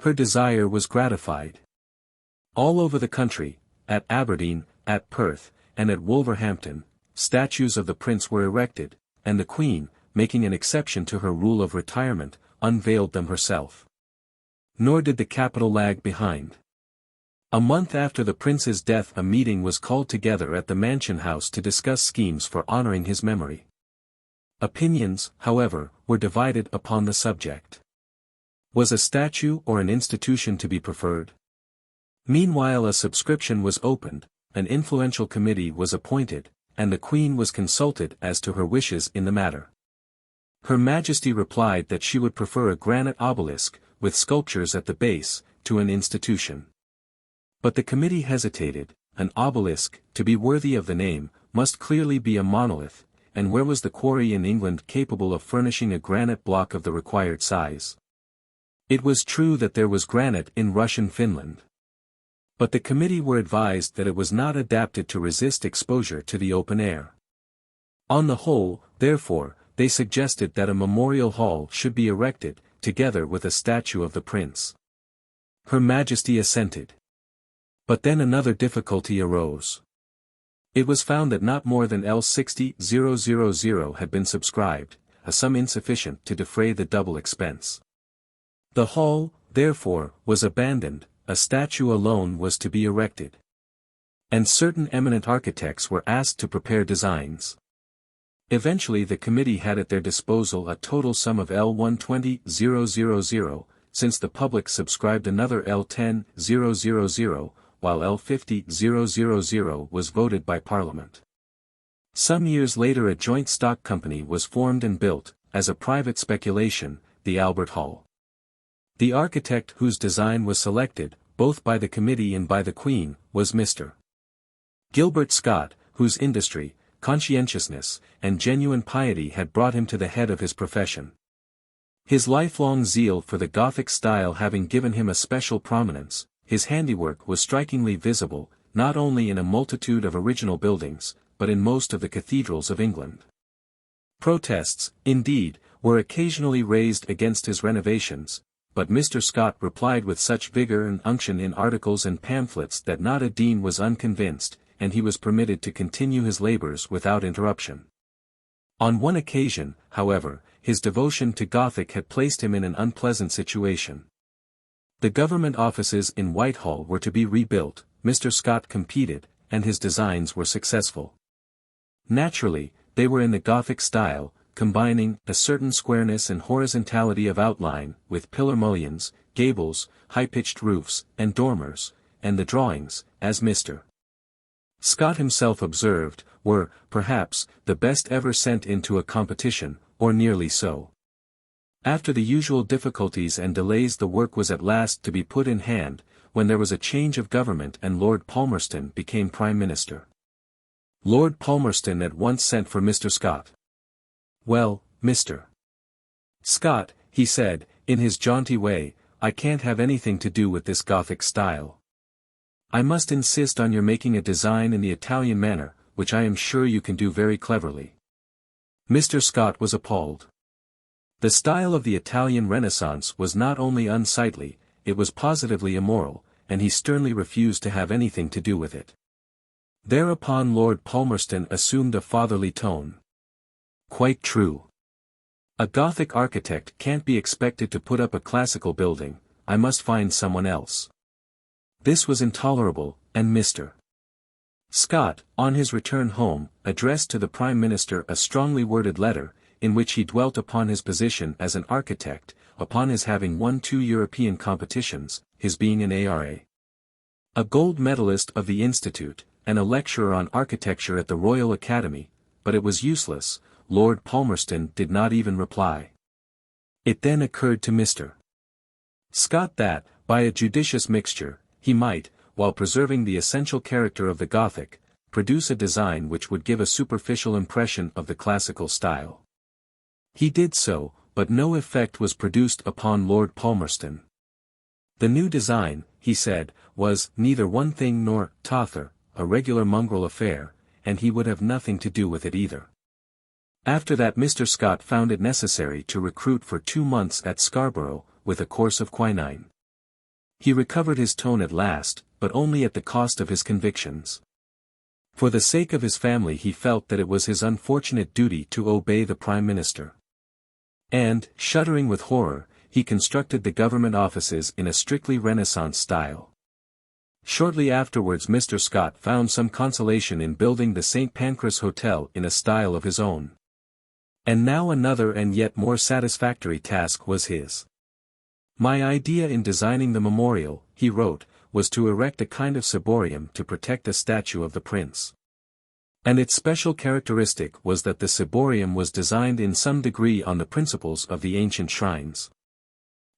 Speaker 1: Her desire was gratified. All over the country, at Aberdeen, at Perth, and at Wolverhampton, statues of the prince were erected, and the Queen, making an exception to her rule of retirement, unveiled them herself. Nor did the capital lag behind. A month after the prince's death a meeting was called together at the Mansion House to discuss schemes for honoring his memory. Opinions, however, were divided upon the subject. Was a statue or an institution to be preferred? Meanwhile a subscription was opened, an influential committee was appointed, and the Queen was consulted as to her wishes in the matter. Her Majesty replied that she would prefer a granite obelisk, with sculptures at the base, to an institution. But the committee hesitated. An obelisk, to be worthy of the name, must clearly be a monolith, and where was the quarry in England capable of furnishing a granite block of the required size? It was true that there was granite in Russian Finland. But the committee were advised that it was not adapted to resist exposure to the open air. On the whole, therefore, they suggested that a memorial hall should be erected, together with a statue of the prince. Her Majesty assented. But then another difficulty arose. It was found that not more than L60,000 had been subscribed, a sum insufficient to defray the double expense. The hall, therefore, was abandoned, a statue alone was to be erected. And certain eminent architects were asked to prepare designs. Eventually the committee had at their disposal a total sum of L120,000, since the public subscribed another L10,000, while L50,000 was voted by Parliament. Some years later a joint stock company was formed and built, as a private speculation, the Albert Hall. The architect whose design was selected, both by the committee and by the Queen, was Mr. Gilbert Scott, whose industry, conscientiousness, and genuine piety had brought him to the head of his profession. His lifelong zeal for the Gothic style having given him a special prominence, his handiwork was strikingly visible, not only in a multitude of original buildings, but in most of the cathedrals of England. Protests, indeed, were occasionally raised against his renovations, but Mr. Scott replied with such vigor and unction in articles and pamphlets that not a dean was unconvinced, and he was permitted to continue his labors without interruption. On one occasion, however, his devotion to Gothic had placed him in an unpleasant situation. The government offices in Whitehall were to be rebuilt, Mr. Scott competed, and his designs were successful. Naturally, they were in the Gothic style, combining a certain squareness and horizontality of outline, with pillar mullions, gables, high-pitched roofs, and dormers, and the drawings, as Mr. Scott himself observed, were, perhaps, the best ever sent into a competition, or nearly so. After the usual difficulties and delays the work was at last to be put in hand, when there was a change of government and Lord Palmerston became Prime Minister. Lord Palmerston at once sent for Mr. Scott. "Well, Mr. Scott," he said, in his jaunty way, "I can't have anything to do with this Gothic style. I must insist on your making a design in the Italian manner, which I am sure you can do very cleverly." Mr. Scott was appalled. The style of the Italian Renaissance was not only unsightly, it was positively immoral, and he sternly refused to have anything to do with it. Thereupon Lord Palmerston assumed a fatherly tone. "Quite true. A Gothic architect can't be expected to put up a classical building, I must find someone else." This was intolerable, and Mr. Scott, on his return home, addressed to the Prime Minister a strongly worded letter, in which he dwelt upon his position as an architect, upon his having won 2 European competitions, his being an A.R.A. a gold medalist of the Institute, and a lecturer on architecture at the Royal Academy, but it was useless, Lord Palmerston did not even reply. It then occurred to Mr. Scott that, by a judicious mixture, he might, while preserving the essential character of the Gothic, produce a design which would give a superficial impression of the classical style. He did so, but no effect was produced upon Lord Palmerston. The new design, he said, was neither one thing nor t'other, a regular mongrel affair, and he would have nothing to do with it either. After that Mr. Scott found it necessary to recruit for 2 months at Scarborough, with a course of quinine. He recovered his tone at last, but only at the cost of his convictions. For the sake of his family he felt that it was his unfortunate duty to obey the Prime Minister. And, shuddering with horror, he constructed the government offices in a strictly Renaissance style. Shortly afterwards Mr. Scott found some consolation in building the St. Pancras Hotel in a style of his own. And now another and yet more satisfactory task was his. "My idea in designing the memorial," he wrote, "was to erect a kind of ciborium to protect a statue of the prince. And its special characteristic was that the ciborium was designed in some degree on the principles of the ancient shrines.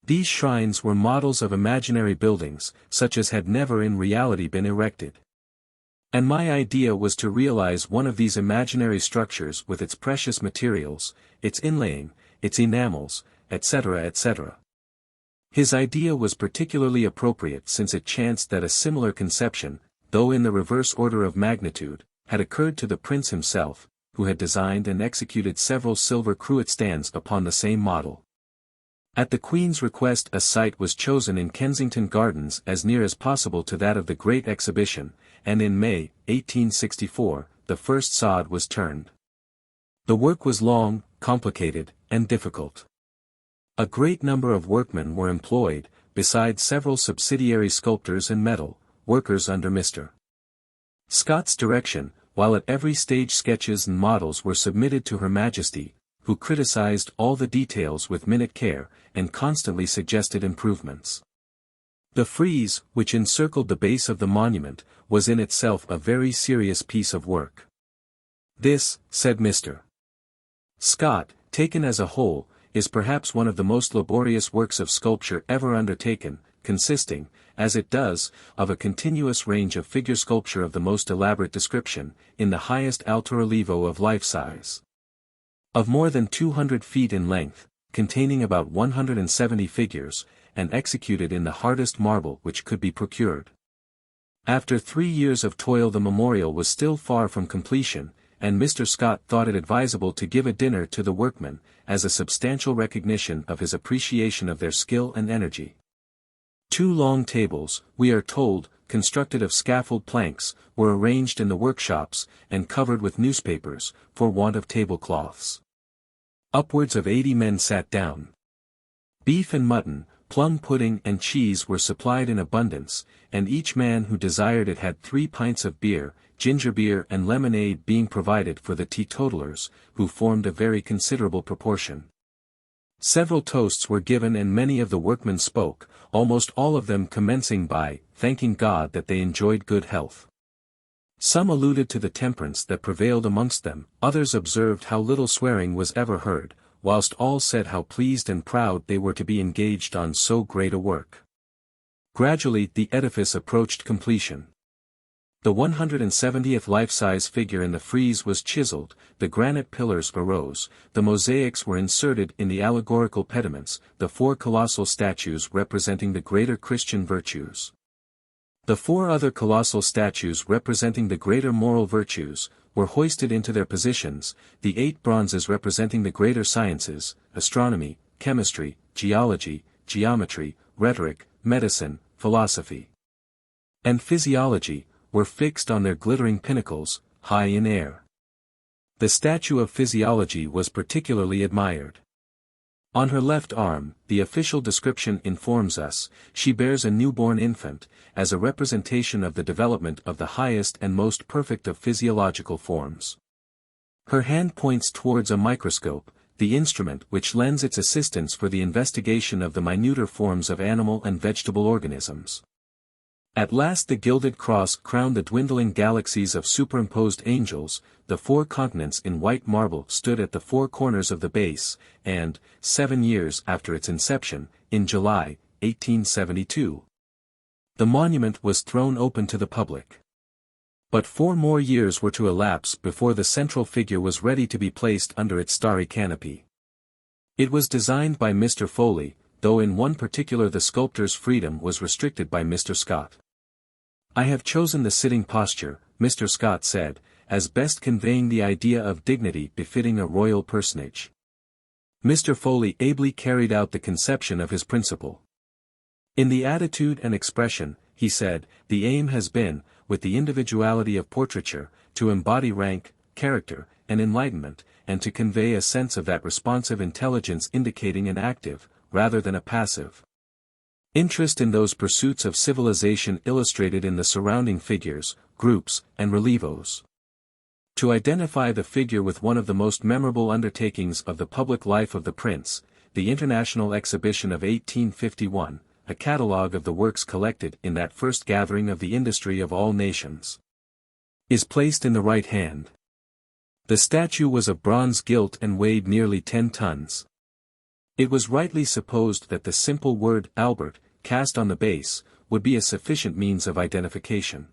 Speaker 1: These shrines were models of imaginary buildings, such as had never in reality been erected. And my idea was to realize one of these imaginary structures with its precious materials, its inlaying, its enamels, etc., etc." His idea was particularly appropriate since it chanced that a similar conception, though in the reverse order of magnitude, had occurred to the prince himself, who had designed and executed several silver cruet stands upon the same model. At the Queen's request a site was chosen in Kensington Gardens as near as possible to that of the Great Exhibition, and in May, 1864, the first sod was turned. The work was long, complicated, and difficult. A great number of workmen were employed, besides several subsidiary sculptors and metal workers under Mr. Scott's direction, while at every stage sketches and models were submitted to Her Majesty, who criticized all the details with minute care, and constantly suggested improvements. The frieze, which encircled the base of the monument, was in itself a very serious piece of work. This, said Mr. Scott, taken as a whole, is perhaps one of the most laborious works of sculpture ever undertaken, consisting, as it does, of a continuous range of figure sculpture of the most elaborate description, in the highest alto relievo of life size. Of more than 200 feet in length, containing about 170 figures, and executed in the hardest marble which could be procured. After 3 years of toil the memorial was still far from completion, and Mr. Scott thought it advisable to give a dinner to the workmen, as a substantial recognition of his appreciation of their skill and energy. 2 long tables, we are told, constructed of scaffold planks, were arranged in the workshops, and covered with newspapers, for want of tablecloths. Upwards of 80 men sat down. Beef and mutton, plum pudding and cheese were supplied in abundance, and each man who desired it had 3 pints of beer, ginger beer and lemonade being provided for the teetotalers, who formed a very considerable proportion. Several toasts were given and many of the workmen spoke, almost all of them commencing by thanking God that they enjoyed good health. Some alluded to the temperance that prevailed amongst them, others observed how little swearing was ever heard, whilst all said how pleased and proud they were to be engaged on so great a work. Gradually the edifice approached completion. The 170th life-size figure in the frieze was chiseled, the granite pillars arose, the mosaics were inserted in the allegorical pediments, the 4 colossal statues representing the greater Christian virtues. The 4 other colossal statues representing the greater moral virtues, were hoisted into their positions, the 8 bronzes representing the greater sciences, astronomy, chemistry, geology, geometry, rhetoric, medicine, philosophy, and physiology, were fixed on their glittering pinnacles, high in air. The statue of physiology was particularly admired. On her left arm, the official description informs us, she bears a newborn infant, as a representation of the development of the highest and most perfect of physiological forms. Her hand points towards a microscope, the instrument which lends its assistance for the investigation of the minuter forms of animal and vegetable organisms. At last the gilded cross crowned the dwindling galaxies of superimposed angels, the 4 continents in white marble stood at the 4 corners of the base, and, 7 years after its inception, in July, 1872, the monument was thrown open to the public. But 4 more years were to elapse before the central figure was ready to be placed under its starry canopy. It was designed by Mr. Foley, though in one particular the sculptor's freedom was restricted by Mr. Scott. I have chosen the sitting posture, Mr. Scott said, as best conveying the idea of dignity befitting a royal personage. Mr. Foley ably carried out the conception of his principle. In the attitude and expression, he said, the aim has been, with the individuality of portraiture, to embody rank, character, and enlightenment, and to convey a sense of that responsive intelligence indicating an active, rather than a passive, interest in those pursuits of civilization illustrated in the surrounding figures, groups, and relievos. To identify the figure with one of the most memorable undertakings of the public life of the Prince, the International Exhibition of 1851, a catalogue of the works collected in that first gathering of the industry of all nations, is placed in the right hand. The statue was of bronze gilt and weighed nearly 10 tons. It was rightly supposed that the simple word Albert, cast on the base, would be a sufficient means of identification.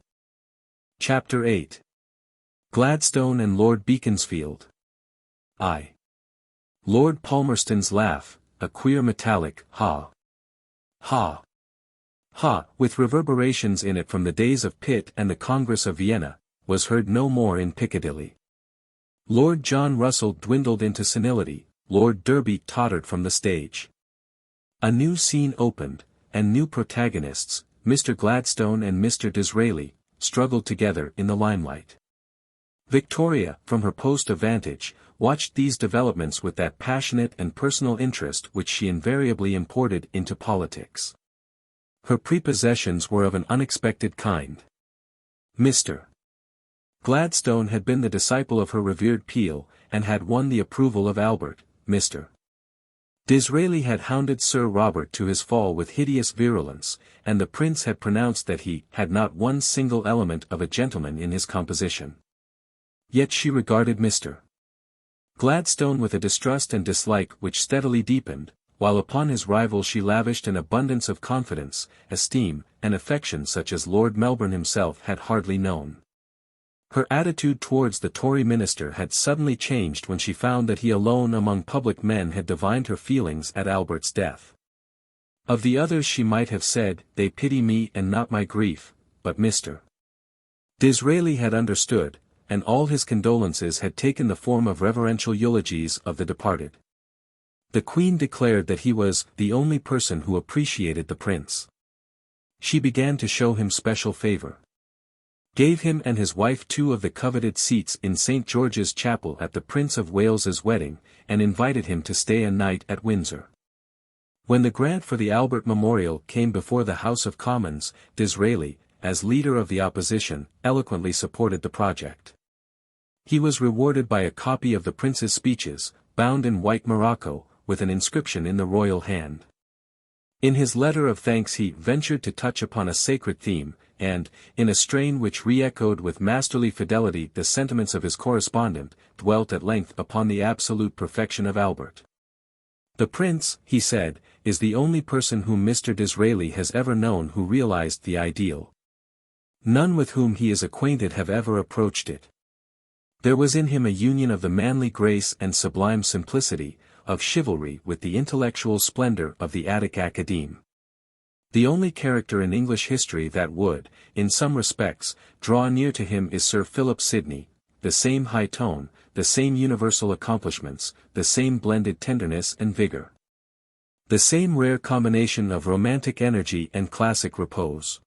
Speaker 1: Chapter 8. Gladstone and Lord Beaconsfield. I. Lord Palmerston's laugh, a queer metallic ha. Ha. Ha, with reverberations in it from the days of Pitt and the Congress of Vienna, was heard no more in Piccadilly. Lord John Russell dwindled into senility, Lord Derby tottered from the stage. A new scene opened, and new protagonists, Mr. Gladstone and Mr. Disraeli, struggled together in the limelight. Victoria, from her post of vantage, watched these developments with that passionate and personal interest which she invariably imported into politics. Her prepossessions were of an unexpected kind. Mr. Gladstone had been the disciple of her revered Peel, and had won the approval of Albert. Mr. Disraeli had hounded Sir Robert to his fall with hideous virulence, and the prince had pronounced that he had not one single element of a gentleman in his composition. Yet she regarded Mr. Gladstone with a distrust and dislike which steadily deepened, while upon his rival she lavished an abundance of confidence, esteem, and affection such as Lord Melbourne himself had hardly known. Her attitude towards the Tory minister had suddenly changed when she found that he alone among public men had divined her feelings at Albert's death. Of the others she might have said, "They pity me and not my grief," but Mr. Disraeli had understood, and all his condolences had taken the form of reverential eulogies of the departed. The Queen declared that he was the only person who appreciated the prince. She began to show him special favour. Gave him and his wife 2 of the coveted seats in St. George's Chapel at the Prince of Wales's wedding, and invited him to stay a night at Windsor. When the grant for the Albert Memorial came before the House of Commons, Disraeli, as leader of the opposition, eloquently supported the project. He was rewarded by a copy of the prince's speeches, bound in white morocco, with an inscription in the royal hand. In his letter of thanks he ventured to touch upon a sacred theme, and, in a strain which re-echoed with masterly fidelity the sentiments of his correspondent, dwelt at length upon the absolute perfection of Albert. "The prince," he said, "is the only person whom Mr. Disraeli has ever known who realized the ideal. None with whom he is acquainted have ever approached it. There was in him a union of the manly grace and sublime simplicity, of chivalry with the intellectual splendor of the Attic Academe. The only character in English history that would, in some respects, draw near to him is Sir Philip Sidney, the same high tone, the same universal accomplishments, the same blended tenderness and vigor. The same rare combination of romantic energy and classic repose."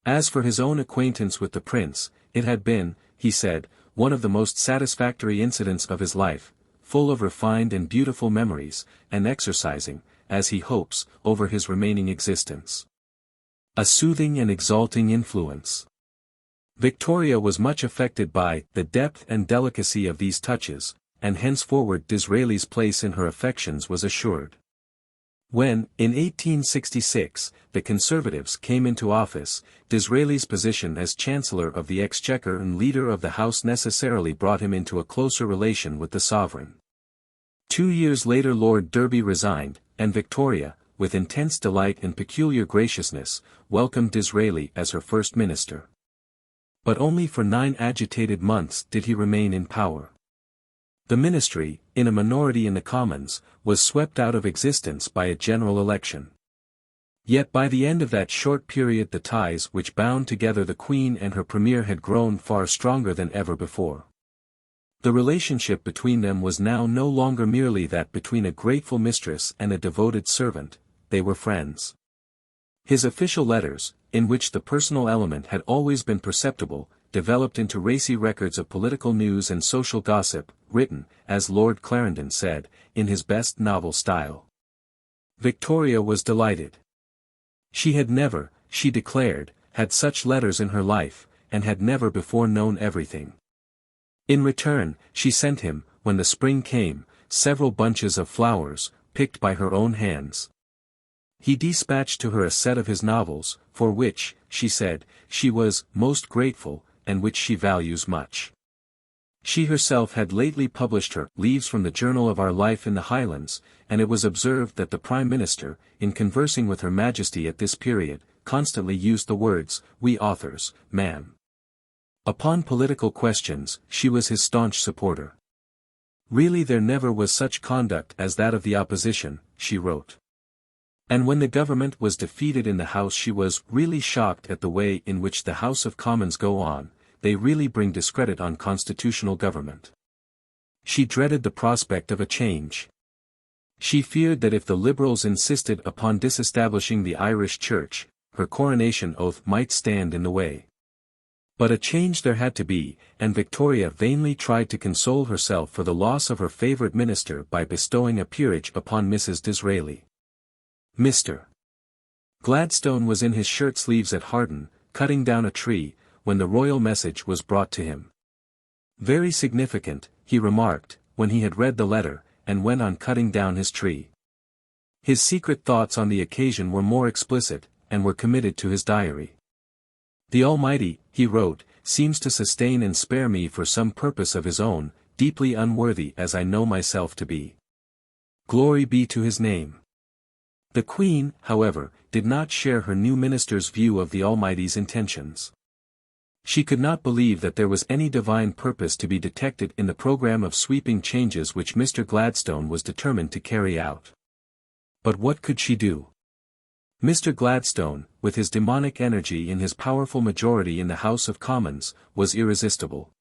Speaker 1: As for his own acquaintance with the prince, it had been, he said, one of the most satisfactory incidents of his life, full of refined and beautiful memories, and exercising, as he hopes, over his remaining existence, a soothing and exalting influence. Victoria was much affected by the depth and delicacy of these touches, and henceforward Disraeli's place in her affections was assured. When, in 1866, the Conservatives came into office, Disraeli's position as Chancellor of the Exchequer and Leader of the House necessarily brought him into a closer relation with the sovereign. 2 years later Lord Derby resigned, and Victoria, with intense delight and peculiar graciousness, welcomed Disraeli as her first minister. But only for 9 agitated months did he remain in power. The ministry, in a minority in the Commons, was swept out of existence by a general election. Yet by the end of that short period the ties which bound together the Queen and her Premier had grown far stronger than ever before. The relationship between them was now no longer merely that between a grateful mistress and a devoted servant, they were friends. His official letters, in which the personal element had always been perceptible, developed into racy records of political news and social gossip, written, as Lord Clarendon said, in his best novel style. Victoria was delighted. She had never, she declared, had such letters in her life, and had never before known everything. In return, she sent him, when the spring came, several bunches of flowers, picked by her own hands. He dispatched to her a set of his novels, for which, she said, she was most grateful, and which she values much. She herself had lately published her Leaves from the Journal of Our Life in the Highlands, and it was observed that the Prime Minister, in conversing with Her Majesty at this period, constantly used the words, "We authors, ma'am." Upon political questions, she was his staunch supporter. "Really there never was such conduct as that of the opposition," she wrote. And when the government was defeated in the House she was really shocked at the way in which the House of Commons go on, they really bring discredit on constitutional government. She dreaded the prospect of a change. She feared that if the Liberals insisted upon disestablishing the Irish Church, her coronation oath might stand in the way. But a change there had to be, and Victoria vainly tried to console herself for the loss of her favourite minister by bestowing a peerage upon Mrs. Disraeli. Mr. Gladstone was in his shirt sleeves at Harden, cutting down a tree, when the royal message was brought to him. Very significant, he remarked, when he had read the letter, and went on cutting down his tree. His secret thoughts on the occasion were more explicit, and were committed to his diary. The Almighty, he wrote, seems to sustain and spare me for some purpose of his own, deeply unworthy as I know myself to be. Glory be to his name. The Queen, however, did not share her new minister's view of the Almighty's intentions. She could not believe that there was any divine purpose to be detected in the program of sweeping changes which Mr. Gladstone was determined to carry out. But what could she do? Mr. Gladstone, with his demonic energy and his powerful majority in the House of Commons, was irresistible.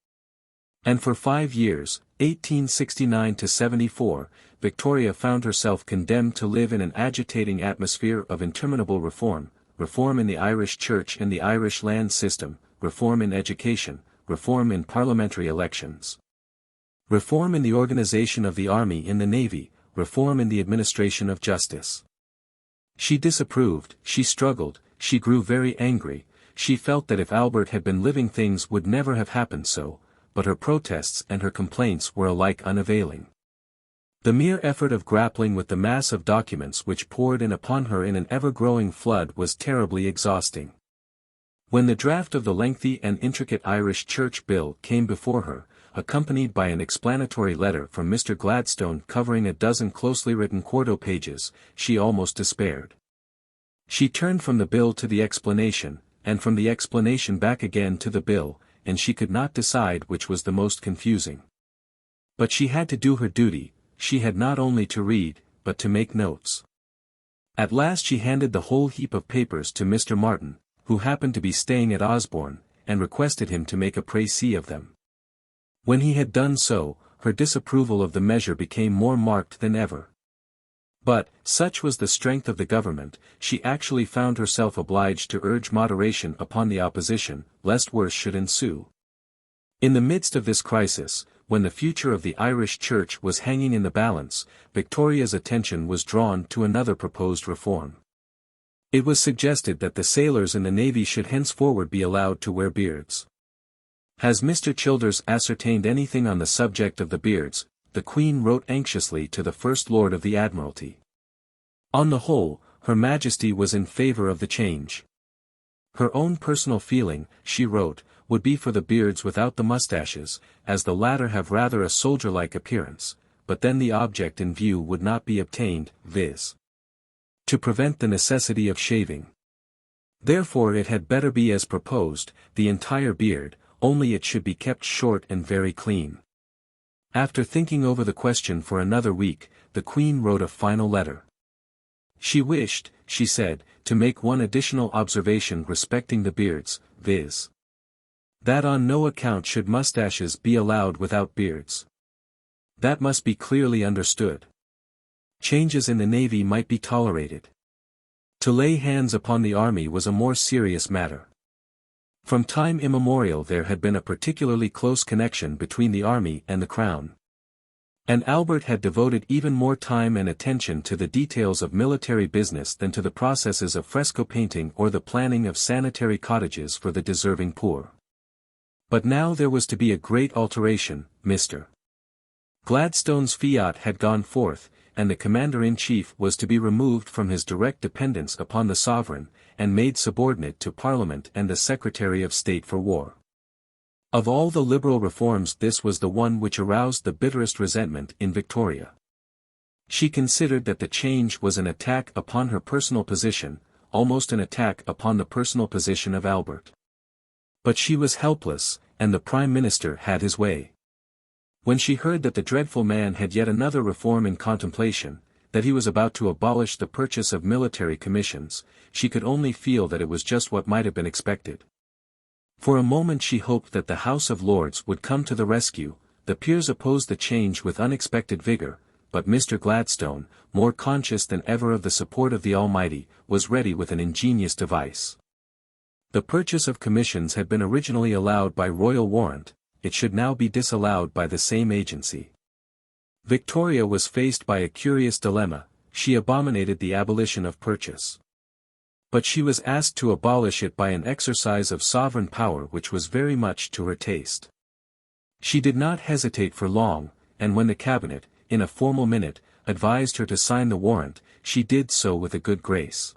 Speaker 1: And for 5 years, 1869 to 74, Victoria found herself condemned to live in an agitating atmosphere of interminable reform in the Irish Church and the Irish land system, reform in education, reform in parliamentary elections, reform in the organization of the army and the navy, reform in the administration of justice. She disapproved, she struggled, she grew very angry, she felt that if Albert had been living things would never have happened so, but her protests and her complaints were alike unavailing. The mere effort of grappling with the mass of documents which poured in upon her in an ever-growing flood was terribly exhausting. When the draft of the lengthy and intricate Irish Church Bill came before her, accompanied by an explanatory letter from Mr. Gladstone covering a dozen closely written quarto pages, she almost despaired. She turned from the bill to the explanation, and from the explanation back again to the bill, and she could not decide which was the most confusing. But she had to do her duty, she had not only to read, but to make notes. At last she handed the whole heap of papers to Mr. Martin, who happened to be staying at Osborne, and requested him to make a précis of them. When he had done so, her disapproval of the measure became more marked than ever. But, such was the strength of the government, she actually found herself obliged to urge moderation upon the opposition, lest worse should ensue. In the midst of this crisis, when the future of the Irish Church was hanging in the balance, Victoria's attention was drawn to another proposed reform. It was suggested that the sailors in the Navy should henceforward be allowed to wear beards. Has Mr. Childers ascertained anything on the subject of the beards? The Queen wrote anxiously to the First Lord of the Admiralty. On the whole, Her Majesty was in favour of the change. Her own personal feeling, she wrote, would be for the beards without the moustaches, as the latter have rather a soldier-like appearance, but then the object in view would not be obtained, viz. to prevent the necessity of shaving. Therefore it had better be as proposed, the entire beard, only it should be kept short and very clean. After thinking over the question for another week, the Queen wrote a final letter. She wished, she said, to make one additional observation respecting the beards, viz. that on no account should moustaches be allowed without beards. That must be clearly understood. Changes in the Navy might be tolerated. To lay hands upon the army was a more serious matter. From time immemorial there had been a particularly close connection between the army and the crown. And Albert had devoted even more time and attention to the details of military business than to the processes of fresco painting or the planning of sanitary cottages for the deserving poor. But now there was to be a great alteration. Mr. Gladstone's fiat had gone forth, and the Commander-in-Chief was to be removed from his direct dependence upon the Sovereign, and made subordinate to Parliament and the Secretary of State for War. Of all the liberal reforms this was the one which aroused the bitterest resentment in Victoria. She considered that the change was an attack upon her personal position, almost an attack upon the personal position of Albert. But she was helpless, and the Prime Minister had his way. When she heard that the dreadful man had yet another reform in contemplation, that he was about to abolish the purchase of military commissions, she could only feel that it was just what might have been expected. For a moment she hoped that the House of Lords would come to the rescue. The peers opposed the change with unexpected vigour, but Mr. Gladstone, more conscious than ever of the support of the Almighty, was ready with an ingenious device. The purchase of commissions had been originally allowed by royal warrant, it should now be disallowed by the same agency. Victoria was faced by a curious dilemma. She abominated the abolition of purchase. But she was asked to abolish it by an exercise of sovereign power which was very much to her taste. She did not hesitate for long, and when the cabinet, in a formal minute, advised her to sign the warrant, she did so with a good grace.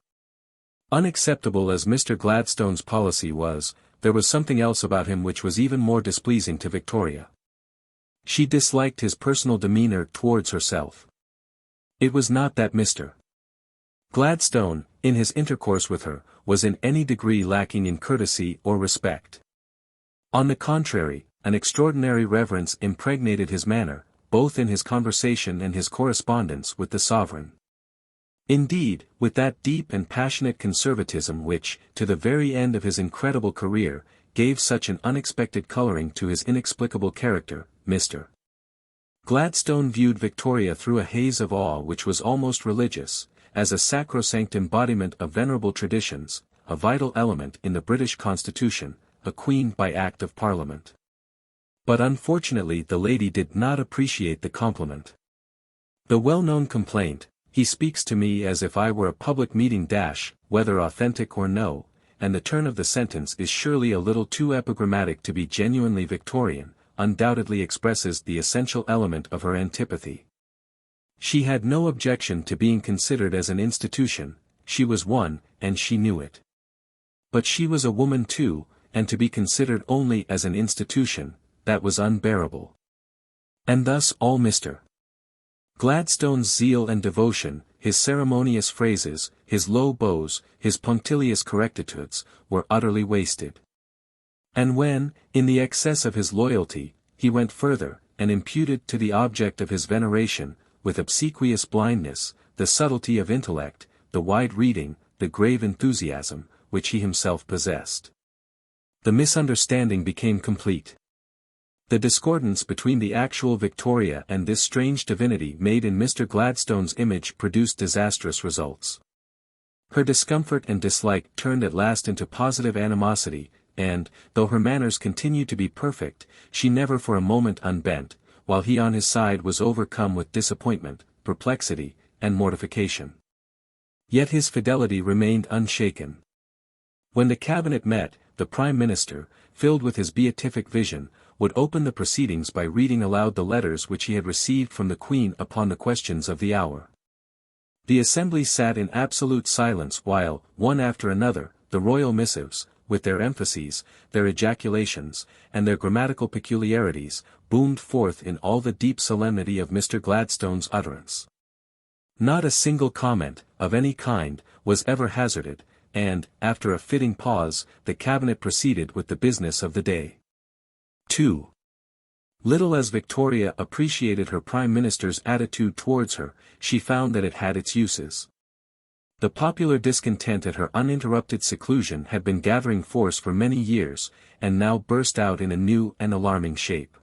Speaker 1: Unacceptable as Mr. Gladstone's policy was, there was something else about him which was even more displeasing to Victoria. She disliked his personal demeanour towards herself. It was not that Mr. Gladstone, in his intercourse with her, was in any degree lacking in courtesy or respect. On the contrary, an extraordinary reverence impregnated his manner, both in his conversation and his correspondence with the sovereign. Indeed, with that deep and passionate conservatism which, to the very end of his incredible career, gave such an unexpected colouring to his inexplicable character, Mr. Gladstone viewed Victoria through a haze of awe which was almost religious, as a sacrosanct embodiment of venerable traditions, a vital element in the British Constitution, a queen by Act of Parliament. But unfortunately the lady did not appreciate the compliment. The well-known complaint, "He speaks to me as if I were a public meeting whether authentic or no," and the turn of the sentence is surely a little too epigrammatic to be genuinely Victorian, undoubtedly expresses the essential element of her antipathy. She had no objection to being considered as an institution, she was one, and she knew it. But she was a woman too, and to be considered only as an institution, that was unbearable. And thus all Mr. Gladstone's zeal and devotion, his ceremonious phrases, his low bows, his punctilious correctitudes, were utterly wasted. And when, in the excess of his loyalty, he went further, and imputed to the object of his veneration, with obsequious blindness, the subtlety of intellect, the wide reading, the grave enthusiasm, which he himself possessed, the misunderstanding became complete. The discordance between the actual Victoria and this strange divinity made in Mr. Gladstone's image produced disastrous results. Her discomfort and dislike turned at last into positive animosity, and, though her manners continued to be perfect, she never for a moment unbent, while he on his side was overcome with disappointment, perplexity, and mortification. Yet his fidelity remained unshaken. When the cabinet met, the Prime Minister, filled with his beatific vision, would open the proceedings by reading aloud the letters which he had received from the Queen upon the questions of the hour. The assembly sat in absolute silence while, one after another, the royal missives, with their emphases, their ejaculations, and their grammatical peculiarities, boomed forth in all the deep solemnity of Mr. Gladstone's utterance. Not a single comment, of any kind, was ever hazarded, and, after a fitting pause, the cabinet proceeded with the business of the day. 2. Little as Victoria appreciated her Prime Minister's attitude towards her, she found that it had its uses. The popular discontent at her uninterrupted seclusion had been gathering force for many years, and now burst out in a new and alarming shape.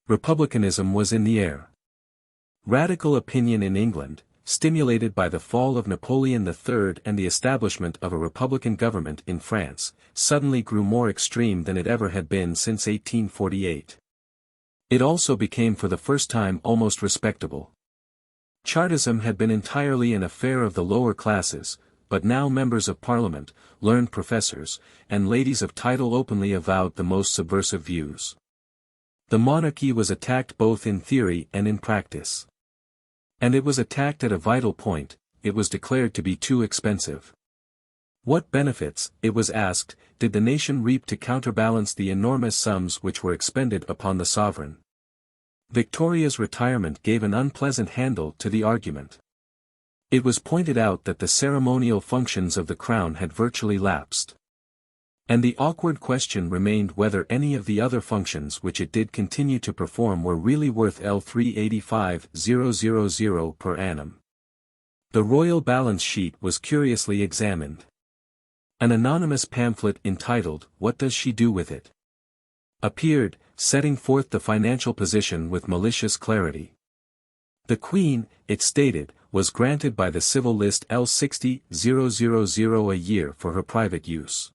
Speaker 1: Republicanism was in the air. Radical opinion in England, stimulated by the fall of Napoleon III and the establishment of a republican government in France, suddenly grew more extreme than it ever had been since 1848. It also became for the first time almost respectable. Chartism had been entirely an affair of the lower classes, but now members of Parliament, learned professors, and ladies of title openly avowed the most subversive views. The monarchy was attacked both in theory and in practice. And it was attacked at a vital point, it was declared to be too expensive. What benefits, it was asked, did the nation reap to counterbalance the enormous sums which were expended upon the sovereign? Victoria's retirement gave an unpleasant handle to the argument. It was pointed out that the ceremonial functions of the crown had virtually lapsed. And the awkward question remained whether any of the other functions which it did continue to perform were really worth L385,000 per annum. The royal balance sheet was curiously examined. An anonymous pamphlet entitled, "What Does She Do With It?" appeared, setting forth the financial position with malicious clarity. The Queen, it stated, was granted by the civil list L60,000 a year for her private use.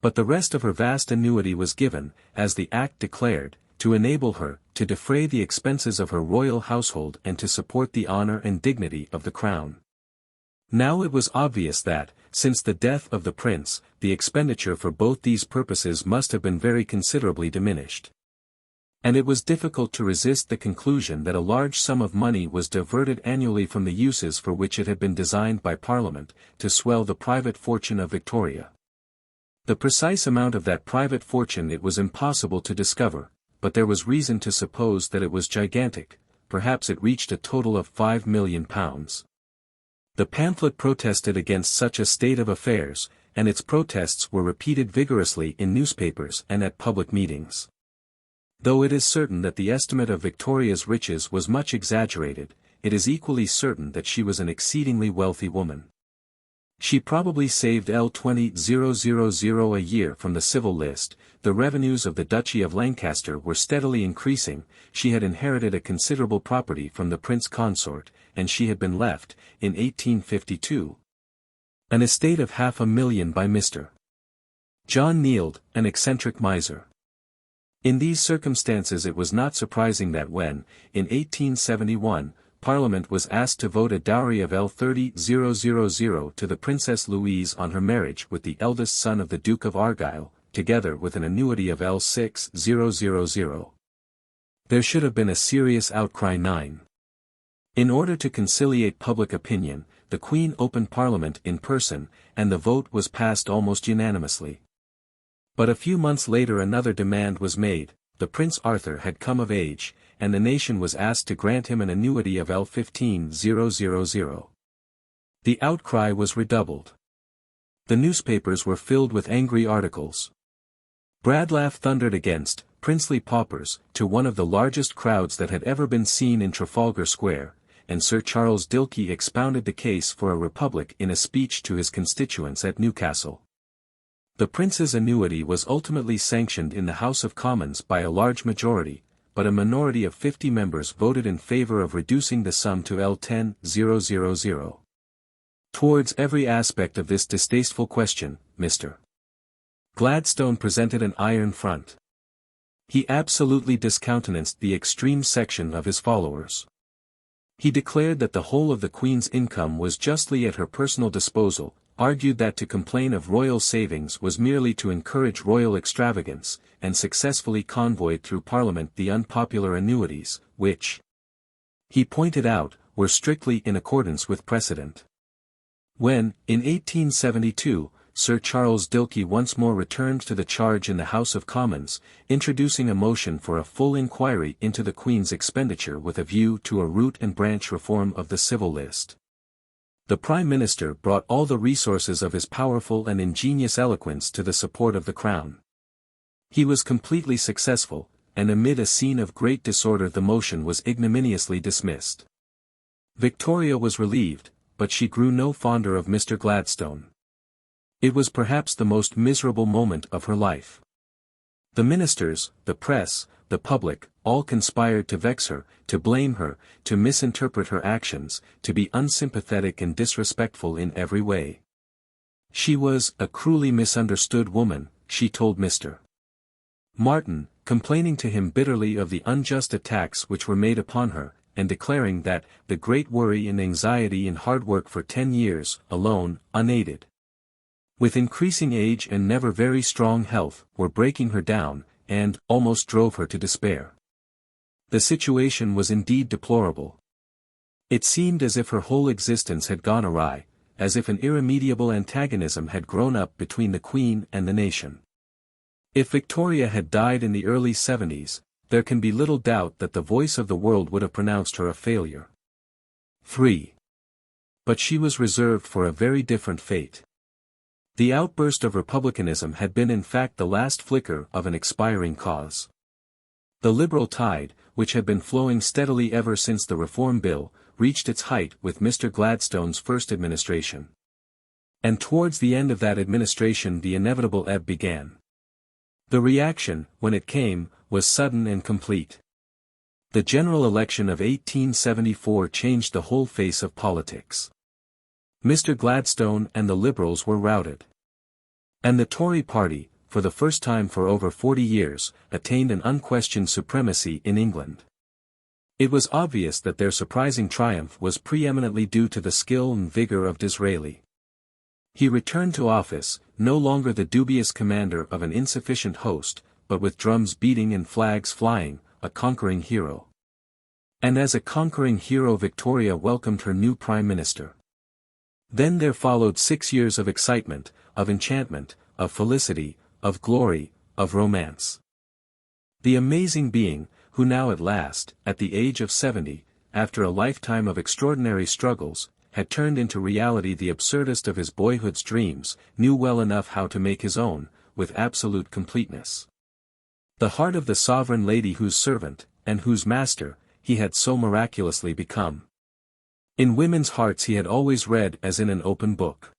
Speaker 1: But the rest of her vast annuity was given, as the Act declared, to enable her to defray the expenses of her royal household and to support the honor and dignity of the crown. Now it was obvious that, since the death of the prince, the expenditure for both these purposes must have been very considerably diminished. And it was difficult to resist the conclusion that a large sum of money was diverted annually from the uses for which it had been designed by Parliament, to swell the private fortune of Victoria. The precise amount of that private fortune it was impossible to discover, but there was reason to suppose that it was gigantic. Perhaps it reached a total of £5 million. The pamphlet protested against such a state of affairs, and its protests were repeated vigorously in newspapers and at public meetings. Though it is certain that the estimate of Victoria's riches was much exaggerated, it is equally certain that she was an exceedingly wealthy woman. She probably saved L20,000 a year from the civil list. The revenues of the Duchy of Lancaster were steadily increasing. She had inherited a considerable property from the Prince Consort, and she had been left, in 1852, an estate of £500,000 by Mr. John Neild, an eccentric miser. In these circumstances it was not surprising that when, in 1871, Parliament was asked to vote a dowry of L30,000 to the Princess Louise on her marriage with the eldest son of the Duke of Argyll, together with an annuity of L6000. There should have been a serious outcry. 9. In order to conciliate public opinion, the Queen opened Parliament in person, and the vote was passed almost unanimously. But a few months later another demand was made. The Prince Arthur had come of age, and the nation was asked to grant him an annuity of L15,000. The outcry was redoubled. The newspapers were filled with angry articles. Bradlaugh thundered against princely paupers to one of the largest crowds that had ever been seen in Trafalgar Square, and Sir Charles Dilke expounded the case for a republic in a speech to his constituents at Newcastle. The prince's annuity was ultimately sanctioned in the House of Commons by a large majority, but a minority of 50 members voted in favour of reducing the sum to L10,000. Towards every aspect of this distasteful question, Mr. Gladstone presented an iron front. He absolutely discountenanced the extreme section of his followers. He declared that the whole of the Queen's income was justly at her personal disposal, argued that to complain of royal savings was merely to encourage royal extravagance, and successfully convoyed through Parliament the unpopular annuities, which, he pointed out, were strictly in accordance with precedent. When, in 1872, Sir Charles Dilke once more returned to the charge in the House of Commons, introducing a motion for a full inquiry into the Queen's expenditure with a view to a root and branch reform of the civil list, the Prime Minister brought all the resources of his powerful and ingenious eloquence to the support of the Crown. He was completely successful, and amid a scene of great disorder the motion was ignominiously dismissed. Victoria was relieved, but she grew no fonder of Mr. Gladstone. It was perhaps the most miserable moment of her life. The ministers, the press, the public, all conspired to vex her, to blame her, to misinterpret her actions, to be unsympathetic and disrespectful in every way. She was a cruelly misunderstood woman, she told Mr. Martin, complaining to him bitterly of the unjust attacks which were made upon her, and declaring that the great worry and anxiety and hard work for 10 years, alone, unaided, with increasing age and never very strong health, were breaking her down, and almost drove her to despair. The situation was indeed deplorable. It seemed as if her whole existence had gone awry, as if an irremediable antagonism had grown up between the Queen and the nation. If Victoria had died in the early 70s, there can be little doubt that the voice of the world would have pronounced her a failure. 3. But she was reserved for a very different fate. The outburst of republicanism had been in fact the last flicker of an expiring cause. The liberal tide, which had been flowing steadily ever since the Reform Bill, reached its height with Mr. Gladstone's first administration. And towards the end of that administration the inevitable ebb began. The reaction, when it came, was sudden and complete. The general election of 1874 changed the whole face of politics. Mr. Gladstone and the Liberals were routed. And the Tory party, for the first time for over 40 years, attained an unquestioned supremacy in England. It was obvious that their surprising triumph was preeminently due to the skill and vigour of Disraeli. He returned to office, no longer the dubious commander of an insufficient host, but with drums beating and flags flying, a conquering hero. And as a conquering hero Victoria welcomed her new Prime Minister. Then there followed 6 years of excitement, of enchantment, of felicity, of glory, of romance. The amazing being, who now at last, at the age of 70, after a lifetime of extraordinary struggles, had turned into reality the absurdest of his boyhood's dreams, knew well enough how to make his own, with absolute completeness. The heart of the sovereign lady whose servant, and whose master, he had so miraculously become. In women's hearts he had always read as in an open book.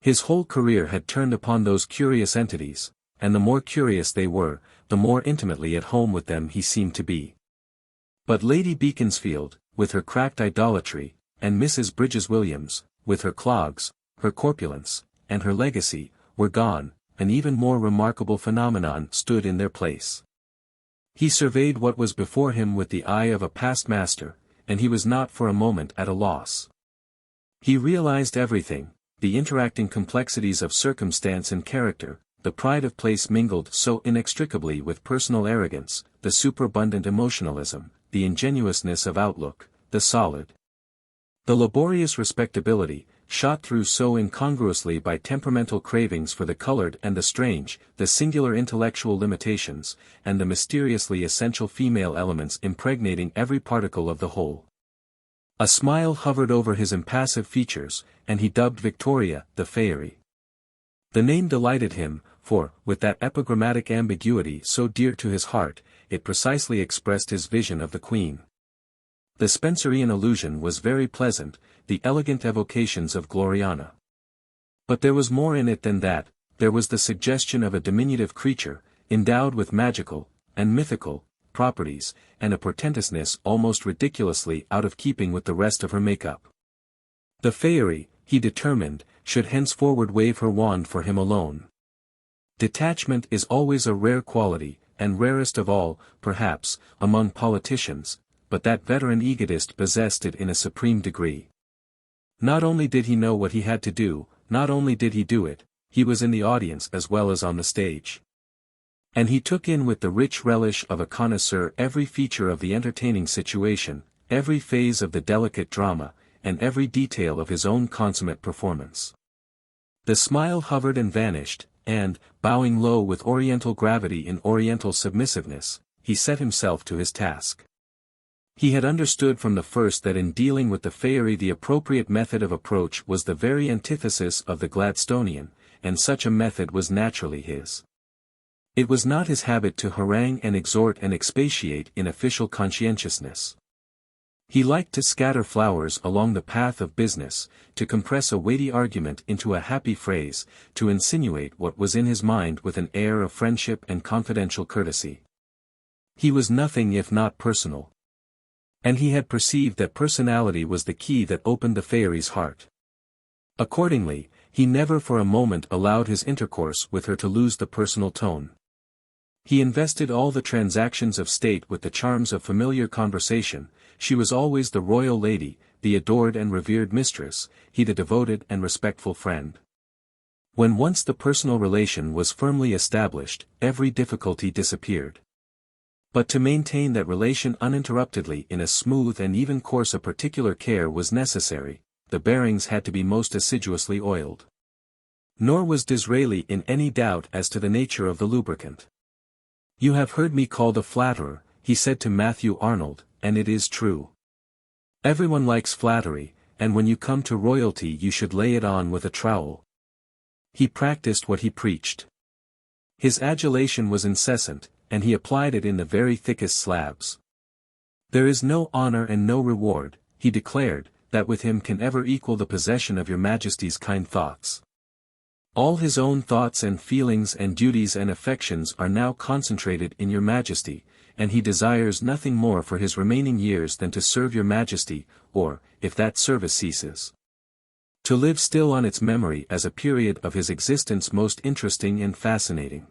Speaker 1: His whole career had turned upon those curious entities, and the more curious they were, the more intimately at home with them he seemed to be. But Lady Beaconsfield, with her cracked idolatry, and Mrs. Bridges Williams, with her clogs, her corpulence, and her legacy, were gone. An even more remarkable phenomenon stood in their place. He surveyed what was before him with the eye of a past master, and he was not for a moment at a loss. He realized everything, the interacting complexities of circumstance and character, the pride of place mingled so inextricably with personal arrogance, the superabundant emotionalism, the ingenuousness of outlook, the solid, the laborious respectability, shot through so incongruously by temperamental cravings for the colored and the strange, the singular intellectual limitations, and the mysteriously essential female elements impregnating every particle of the whole. A smile hovered over his impassive features, and he dubbed Victoria the Fairy. The name delighted him, for, with that epigrammatic ambiguity so dear to his heart, it precisely expressed his vision of the Queen. The Spenserian allusion was very pleasant, the elegant evocations of Gloriana. But there was more in it than that. There was the suggestion of a diminutive creature, endowed with magical, and mythical, properties, and a portentousness almost ridiculously out of keeping with the rest of her make-up. The Fairy, he determined, should henceforward wave her wand for him alone. Detachment is always a rare quality, and rarest of all, perhaps, among politicians, but that veteran egotist possessed it in a supreme degree. Not only did he know what he had to do, not only did he do it, he was in the audience as well as on the stage. And he took in with the rich relish of a connoisseur every feature of the entertaining situation, every phase of the delicate drama, and every detail of his own consummate performance. The smile hovered and vanished, and, bowing low with oriental gravity in oriental submissiveness, he set himself to his task. He had understood from the first that in dealing with the Fairy the appropriate method of approach was the very antithesis of the Gladstonian, and such a method was naturally his. It was not his habit to harangue and exhort and expatiate in official conscientiousness. He liked to scatter flowers along the path of business, to compress a weighty argument into a happy phrase, to insinuate what was in his mind with an air of friendship and confidential courtesy. He was nothing if not personal. And he had perceived that personality was the key that opened the Fairy's heart. Accordingly, he never for a moment allowed his intercourse with her to lose the personal tone. He invested all the transactions of state with the charms of familiar conversation. She was always the royal lady, the adored and revered mistress, he the devoted and respectful friend. When once the personal relation was firmly established, every difficulty disappeared. But to maintain that relation uninterruptedly in a smooth and even course a particular care was necessary, the bearings had to be most assiduously oiled. Nor was Disraeli in any doubt as to the nature of the lubricant. "You have heard me called a flatterer," he said to Matthew Arnold, and it is true. Everyone likes flattery, and when you come to royalty you should lay it on with a trowel. He practiced what he preached. His adulation was incessant, and he applied it in the very thickest slabs. "There is no honor and no reward," he declared, "that with him can ever equal the possession of your Majesty's kind thoughts. All his own thoughts and feelings and duties and affections are now concentrated in your Majesty, and he desires nothing more for his remaining years than to serve your Majesty, or, if that service ceases, to live still on its memory as a period of his existence most interesting and fascinating.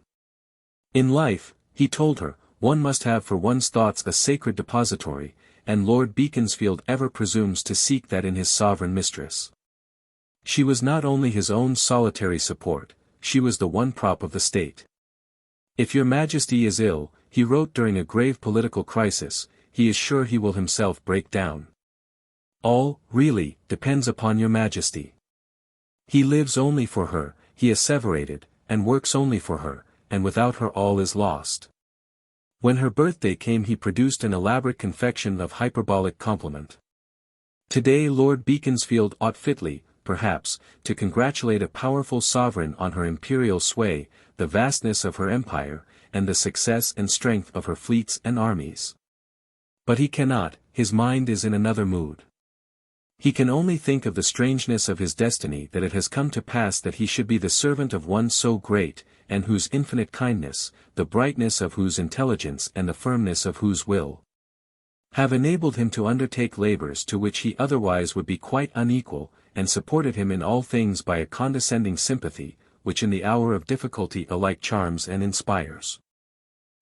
Speaker 1: In life," he told her, "one must have for one's thoughts a sacred depository, and Lord Beaconsfield ever presumes to seek that in his sovereign mistress." She was not only his own solitary support, she was the one prop of the state. "If your Majesty is ill," he wrote during a grave political crisis, he is sure he will himself break down. All, really, depends upon your Majesty. He lives only for her, he asseverated, and works only for her, and without her all is lost. When her birthday came he produced an elaborate confection of hyperbolic compliment. Today Lord Beaconsfield ought fitly, perhaps, to congratulate a powerful sovereign on her imperial sway, the vastness of her empire, and the success and strength of her fleets and armies. But he cannot, his mind is in another mood. He can only think of the strangeness of his destiny, that it has come to pass that he should be the servant of one so great, and whose infinite kindness, the brightness of whose intelligence and the firmness of whose will, have enabled him to undertake labors to which he otherwise would be quite unequal, and supported him in all things by a condescending sympathy, which in the hour of difficulty alike charms and inspires.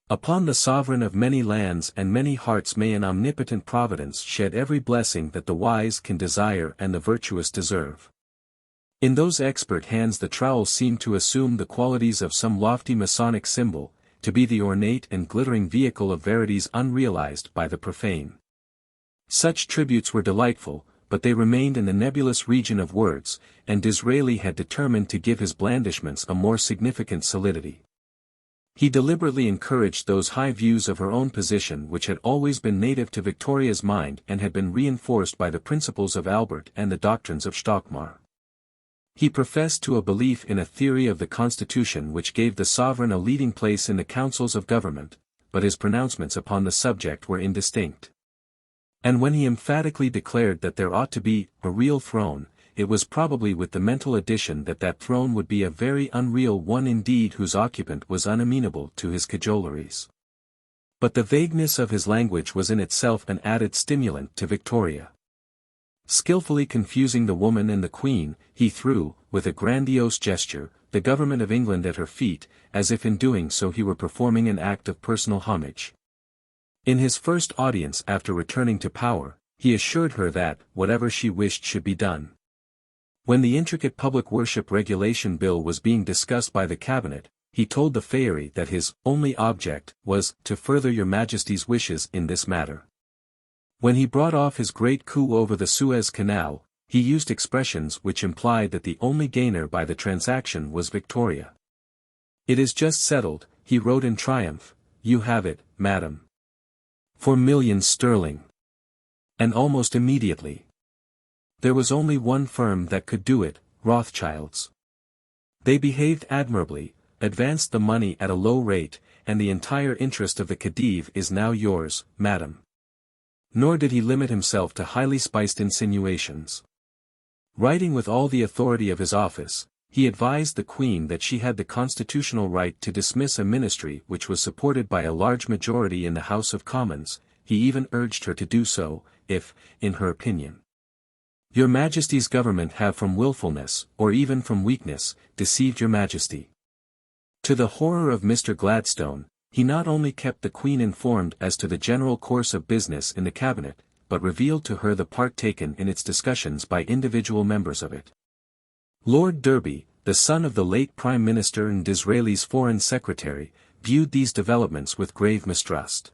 Speaker 1: Upon the sovereign of many lands and many hearts may an omnipotent providence shed every blessing that the wise can desire and the virtuous deserve. In those expert hands the trowel seemed to assume the qualities of some lofty Masonic symbol, to be the ornate and glittering vehicle of verities unrealized by the profane. Such tributes were delightful, but they remained in the nebulous region of words, and Disraeli had determined to give his blandishments a more significant solidity. He deliberately encouraged those high views of her own position which had always been native to Victoria's mind and had been reinforced by the principles of Albert and the doctrines of Stockmar. He professed to a belief in a theory of the Constitution which gave the sovereign a leading place in the councils of government, but his pronouncements upon the subject were indistinct. And when he emphatically declared that there ought to be a real throne, it was probably with the mental addition that that throne would be a very unreal one indeed, whose occupant was unamenable to his cajoleries. But the vagueness of his language was in itself an added stimulant to Victoria. Skillfully confusing the woman and the Queen, he threw, with a grandiose gesture, the government of England at her feet, as if in doing so he were performing an act of personal homage. In his first audience after returning to power, he assured her that, whatever she wished should be done. When the intricate public worship regulation bill was being discussed by the cabinet, he told the Fairy that his only object was to further your Majesty's wishes in this matter. When he brought off his great coup over the Suez Canal, he used expressions which implied that the only gainer by the transaction was Victoria. "It is just settled," he wrote in triumph, "you have it, madam. For millions sterling." And almost immediately. There was only one firm that could do it, Rothschild's. They behaved admirably, advanced the money at a low rate, and the entire interest of the Khedive is now yours, madam. Nor did he limit himself to highly spiced insinuations. Writing with all the authority of his office, he advised the Queen that she had the constitutional right to dismiss a ministry which was supported by a large majority in the House of Commons. He even urged her to do so, if, in her opinion, your Majesty's government have from wilfulness, or even from weakness, deceived your Majesty. To the horror of Mr. Gladstone, he not only kept the Queen informed as to the general course of business in the cabinet, but revealed to her the part taken in its discussions by individual members of it. Lord Derby, the son of the late Prime Minister and Disraeli's Foreign Secretary, viewed these developments with grave mistrust.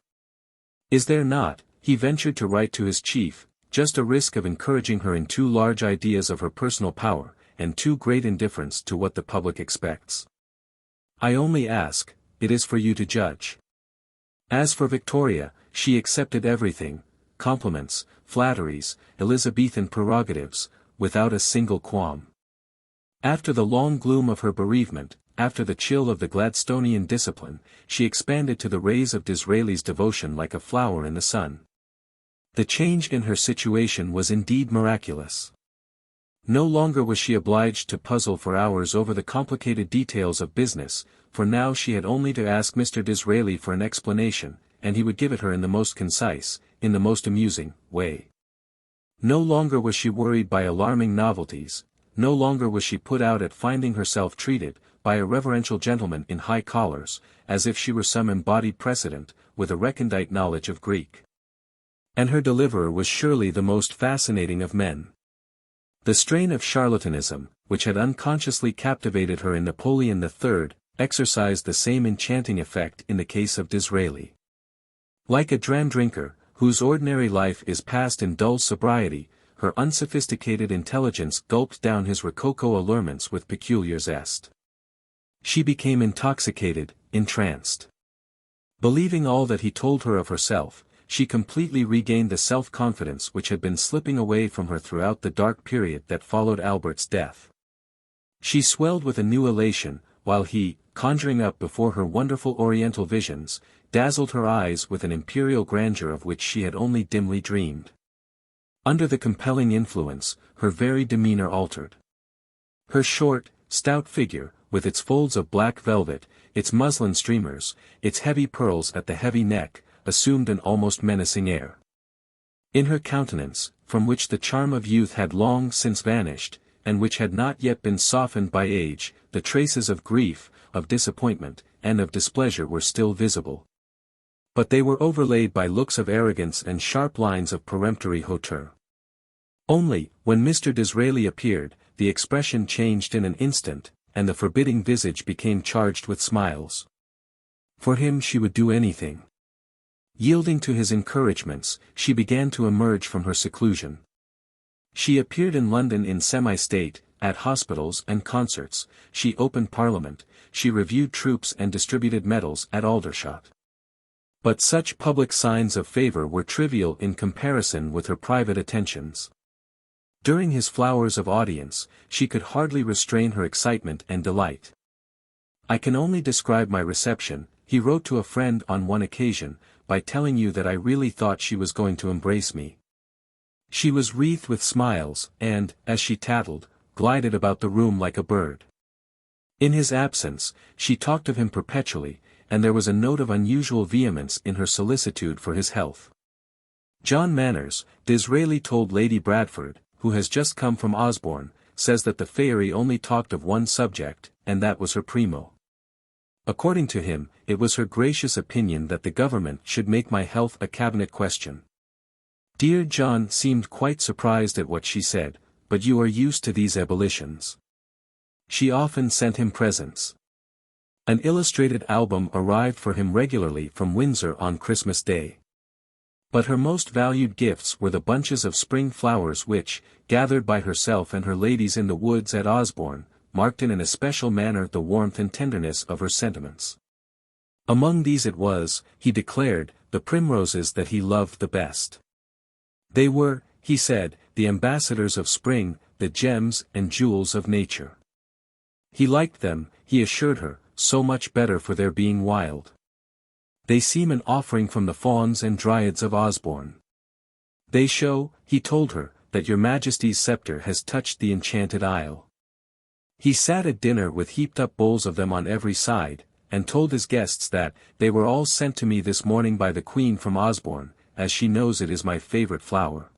Speaker 1: "Is there not," he ventured to write to his chief, "just a risk of encouraging her in too large ideas of her personal power, and too great indifference to what the public expects? I only ask, it is for you to judge." As for Victoria, she accepted everything, compliments, flatteries, Elizabethan prerogatives, without a single qualm. After the long gloom of her bereavement, after the chill of the Gladstonian discipline, she expanded to the rays of Disraeli's devotion like a flower in the sun. The change in her situation was indeed miraculous. No longer was she obliged to puzzle for hours over the complicated details of business, for now she had only to ask Mr. Disraeli for an explanation, and he would give it her in the most concise, in the most amusing, way. No longer was she worried by alarming novelties, no longer was she put out at finding herself treated, by a reverential gentleman in high collars, as if she were some embodied precedent, with a recondite knowledge of Greek. And her deliverer was surely the most fascinating of men. The strain of charlatanism, which had unconsciously captivated her in Napoleon III, exercised the same enchanting effect in the case of Disraeli. Like a dram drinker, whose ordinary life is passed in dull sobriety, her unsophisticated intelligence gulped down his rococo allurements with peculiar zest. She became intoxicated, entranced. Believing all that he told her of herself, she completely regained the self-confidence which had been slipping away from her throughout the dark period that followed Albert's death. She swelled with a new elation, while he, conjuring up before her wonderful oriental visions, dazzled her eyes with an imperial grandeur of which she had only dimly dreamed. Under the compelling influence, her very demeanor altered. Her short, stout figure, with its folds of black velvet, its muslin streamers, its heavy pearls at the heavy neck, assumed an almost menacing air. In her countenance, from which the charm of youth had long since vanished, and which had not yet been softened by age, the traces of grief, of disappointment, and of displeasure were still visible. But they were overlaid by looks of arrogance and sharp lines of peremptory hauteur. Only, when Mr. Disraeli appeared, the expression changed in an instant, and the forbidding visage became charged with smiles. For him she would do anything. Yielding to his encouragements, she began to emerge from her seclusion. She appeared in London in semi-state, at hospitals and concerts, she opened Parliament, she reviewed troops and distributed medals at Aldershot. But such public signs of favour were trivial in comparison with her private attentions. During his flowers of audience, she could hardly restrain her excitement and delight. "I can only describe my reception," he wrote to a friend on one occasion, "by telling you that I really thought she was going to embrace me. She was wreathed with smiles, and, as she tattled, glided about the room like a bird. In his absence, she talked of him perpetually, and there was a note of unusual vehemence in her solicitude for his health." John Manners, Disraeli told Lady Bradford, who has just come from Osborne, says that the fairy only talked of one subject, and that was her primo. According to him, it was her gracious opinion that the government should make my health a cabinet question. Dear John seemed quite surprised at what she said, but you are used to these ebullitions. She often sent him presents. An illustrated album arrived for him regularly from Windsor on Christmas Day. But her most valued gifts were the bunches of spring flowers which, gathered by herself and her ladies in the woods at Osborne, marked in an especial manner the warmth and tenderness of her sentiments. Among these it was, he declared, the primroses that he loved the best. They were, he said, the ambassadors of spring, the gems and jewels of nature. He liked them, he assured her, so much better for their being wild. They seem an offering from the fauns and dryads of Osborne. They show, he told her, that your Majesty's sceptre has touched the enchanted isle. He sat at dinner with heaped-up bowls of them on every side, and told his guests that, they were all sent to me this morning by the Queen from Osborne, as she knows it is my favourite flower.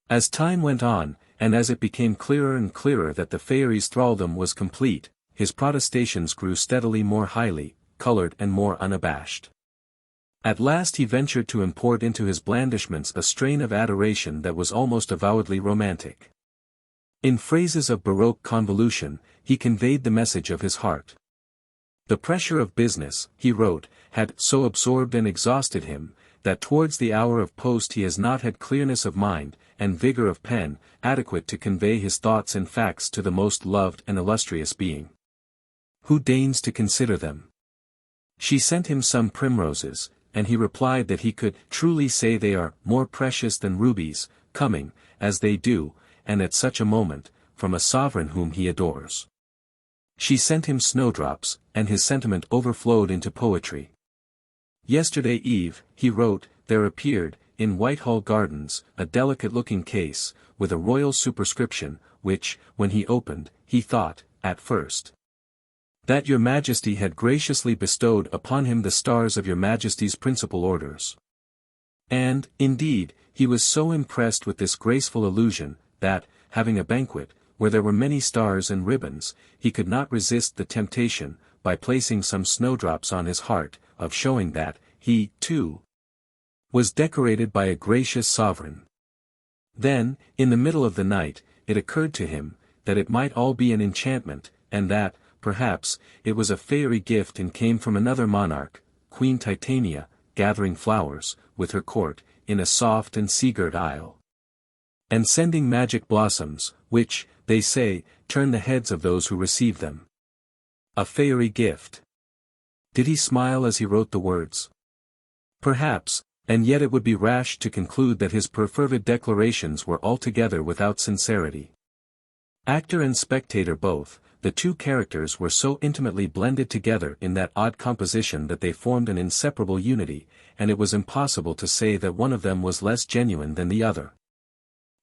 Speaker 1: As time went on, and as it became clearer and clearer that the fairy's thraldom was complete, his protestations grew steadily more highly coloured and more unabashed. At last he ventured to import into his blandishments a strain of adoration that was almost avowedly romantic. In phrases of baroque convolution, he conveyed the message of his heart. The pressure of business, he wrote, had so absorbed and exhausted him, that towards the hour of post he has not had clearness of mind, and vigour of pen, adequate to convey his thoughts and facts to the most loved and illustrious being. Who deigns to consider them? She sent him some primroses, and he replied that he could truly say they are more precious than rubies, coming, as they do, and at such a moment, from a sovereign whom he adores. She sent him snowdrops, and his sentiment overflowed into poetry. Yesterday eve, he wrote, there appeared, in Whitehall Gardens, a delicate-looking case, with a royal superscription, which, when he opened, he thought, at first, that your Majesty had graciously bestowed upon him the stars of your Majesty's principal orders. And, indeed, he was so impressed with this graceful allusion, that, having a banquet, where there were many stars and ribbons, he could not resist the temptation, by placing some snowdrops on his heart, of showing that, he, too, was decorated by a gracious sovereign. Then, in the middle of the night, it occurred to him, that it might all be an enchantment, and that, perhaps, it was a fairy gift and came from another monarch, Queen Titania, gathering flowers, with her court, in a soft and sea-girt isle. And sending magic blossoms, which, they say, turn the heads of those who receive them. A fairy gift. Did he smile as he wrote the words? Perhaps, and yet it would be rash to conclude that his perfervid declarations were altogether without sincerity. Actor and spectator both, the two characters were so intimately blended together in that odd composition that they formed an inseparable unity, and it was impossible to say that one of them was less genuine than the other.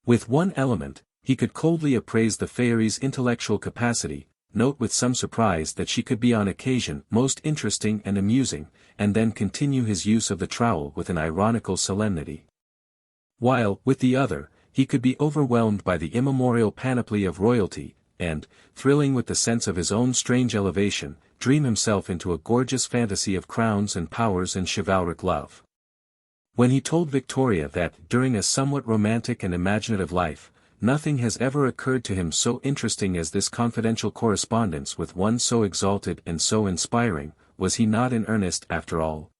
Speaker 1: With one element, he could coldly appraise the fairy's intellectual capacity, note with some surprise that she could be on occasion most interesting and amusing, and then continue his use of the trowel with an ironical solemnity. While, with the other, he could be overwhelmed by the immemorial panoply of royalty, and, thrilling with the sense of his own strange elevation, dream himself into a gorgeous fantasy of crowns and powers and chivalric love. When he told Victoria that, during a somewhat romantic and imaginative life, nothing has ever occurred to him so interesting as this confidential correspondence with one so exalted and so inspiring, was he not in earnest after all?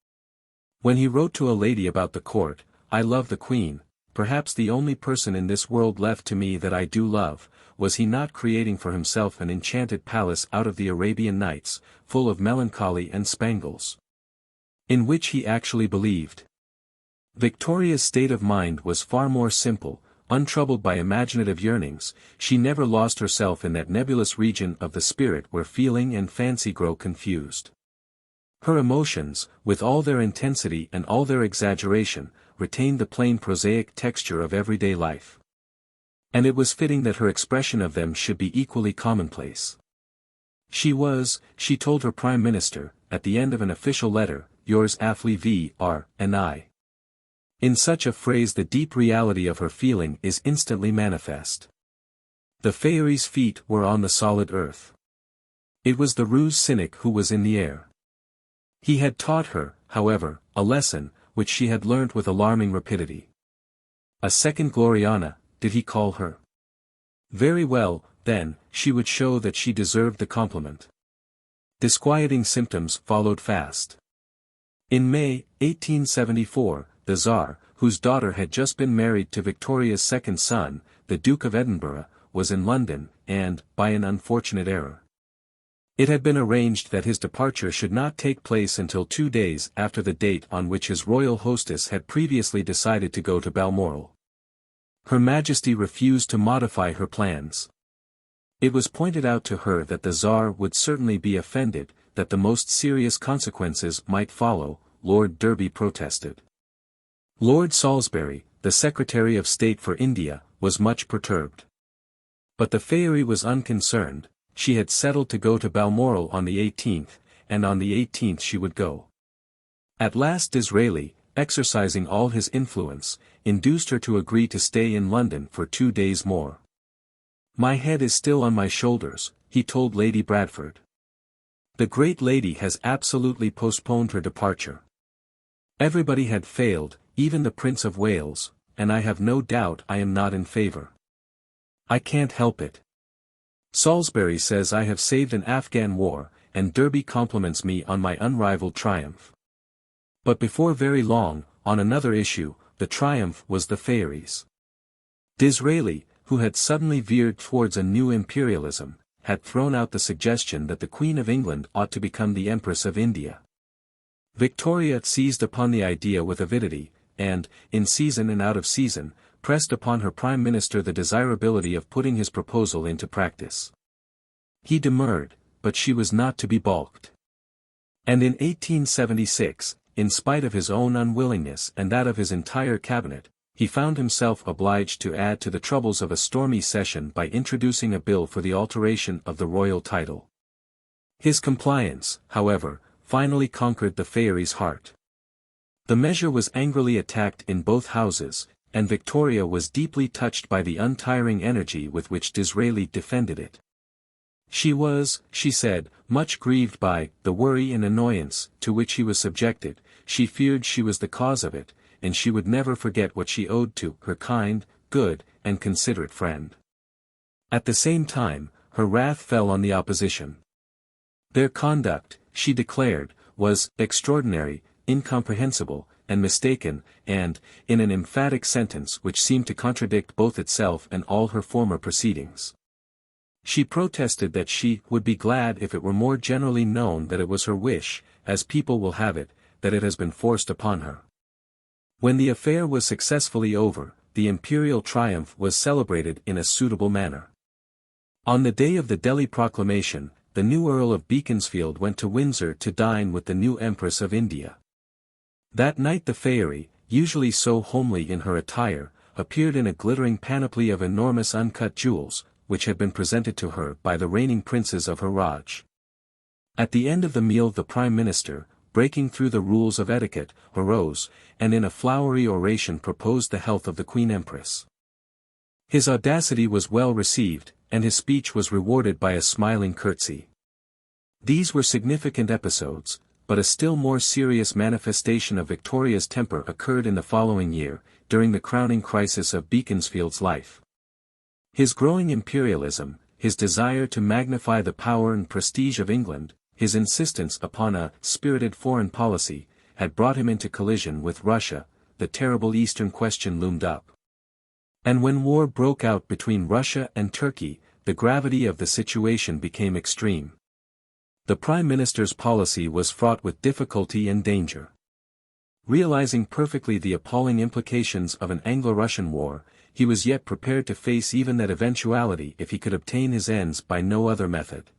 Speaker 1: When he wrote to a lady about the court, "I love the Queen, perhaps the only person in this world left to me that I do love," was he not creating for himself an enchanted palace out of the Arabian Nights, full of melancholy and spangles? In which he actually believed. Victoria's state of mind was far more simple, untroubled by imaginative yearnings. She never lost herself in that nebulous region of the spirit where feeling and fancy grow confused. Her emotions, with all their intensity and all their exaggeration, retained the plain prosaic texture of everyday life. And it was fitting that her expression of them should be equally commonplace. She was, she told her Prime Minister, at the end of an official letter, yours affly V.R. and I. In such a phrase the deep reality of her feeling is instantly manifest. The fairy's feet were on the solid earth. It was the ruse cynic who was in the air. He had taught her, however, a lesson, which she had learnt with alarming rapidity. A second Gloriana, did he call her? Very well, then, she would show that she deserved the compliment. Disquieting symptoms followed fast. In May, 1874, the Tsar, whose daughter had just been married to Victoria's second son, the Duke of Edinburgh, was in London, and, by an unfortunate error, it had been arranged that his departure should not take place until 2 days after the date on which his royal hostess had previously decided to go to Balmoral. Her Majesty refused to modify her plans. It was pointed out to her that the Tsar would certainly be offended, that the most serious consequences might follow. Lord Derby protested. Lord Salisbury, the Secretary of State for India, was much perturbed. But the fairy was unconcerned. She had settled to go to Balmoral on the 18th, and on the 18th she would go. At last Disraeli, exercising all his influence, induced her to agree to stay in London for 2 days more. "My head is still on my shoulders," he told Lady Bradford. "The great lady has absolutely postponed her departure. Everybody had failed, even the Prince of Wales, and I have no doubt I am not in favour. I can't help it. Salisbury says I have saved an Afghan war, and Derby compliments me on my unrivalled triumph." But before very long, on another issue, the triumph was the fairy's. Disraeli, who had suddenly veered towards a new imperialism, had thrown out the suggestion that the Queen of England ought to become the Empress of India. Victoria seized upon the idea with avidity, and, in season and out of season, pressed upon her Prime Minister the desirability of putting his proposal into practice. He demurred, but she was not to be balked. And in 1876, in spite of his own unwillingness and that of his entire cabinet, he found himself obliged to add to the troubles of a stormy session by introducing a bill for the alteration of the royal title. His compliance, however, finally conquered the fairy's heart. The measure was angrily attacked in both houses, and Victoria was deeply touched by the untiring energy with which Disraeli defended it. She was, she said, much grieved by the worry and annoyance to which he was subjected. She feared she was the cause of it, and she would never forget what she owed to her kind, good, and considerate friend. At the same time, her wrath fell on the opposition. Their conduct, she declared, was extraordinary, incomprehensible, and mistaken, and, in an emphatic sentence which seemed to contradict both itself and all her former proceedings, she protested that she would be glad if it were more generally known that it was her wish, as people will have it, that it has been forced upon her. When the affair was successfully over, the imperial triumph was celebrated in a suitable manner. On the day of the Delhi proclamation, the new Earl of Beaconsfield went to Windsor to dine with the new Empress of India. That night the fairy, usually so homely in her attire, appeared in a glittering panoply of enormous uncut jewels, which had been presented to her by the reigning princes of her Raj. At the end of the meal the Prime Minister, breaking through the rules of etiquette, arose, and in a flowery oration proposed the health of the Queen Empress. His audacity was well received, and his speech was rewarded by a smiling curtsy. These were significant episodes, but a still more serious manifestation of Victoria's temper occurred in the following year, during the crowning crisis of Beaconsfield's life. His growing imperialism, his desire to magnify the power and prestige of England, his insistence upon a spirited foreign policy, had brought him into collision with Russia. The terrible Eastern question loomed up. And when war broke out between Russia and Turkey, the gravity of the situation became extreme. The Prime Minister's policy was fraught with difficulty and danger. Realizing perfectly the appalling implications of an Anglo-Russian war, he was yet prepared to face even that eventuality if he could obtain his ends by no other method.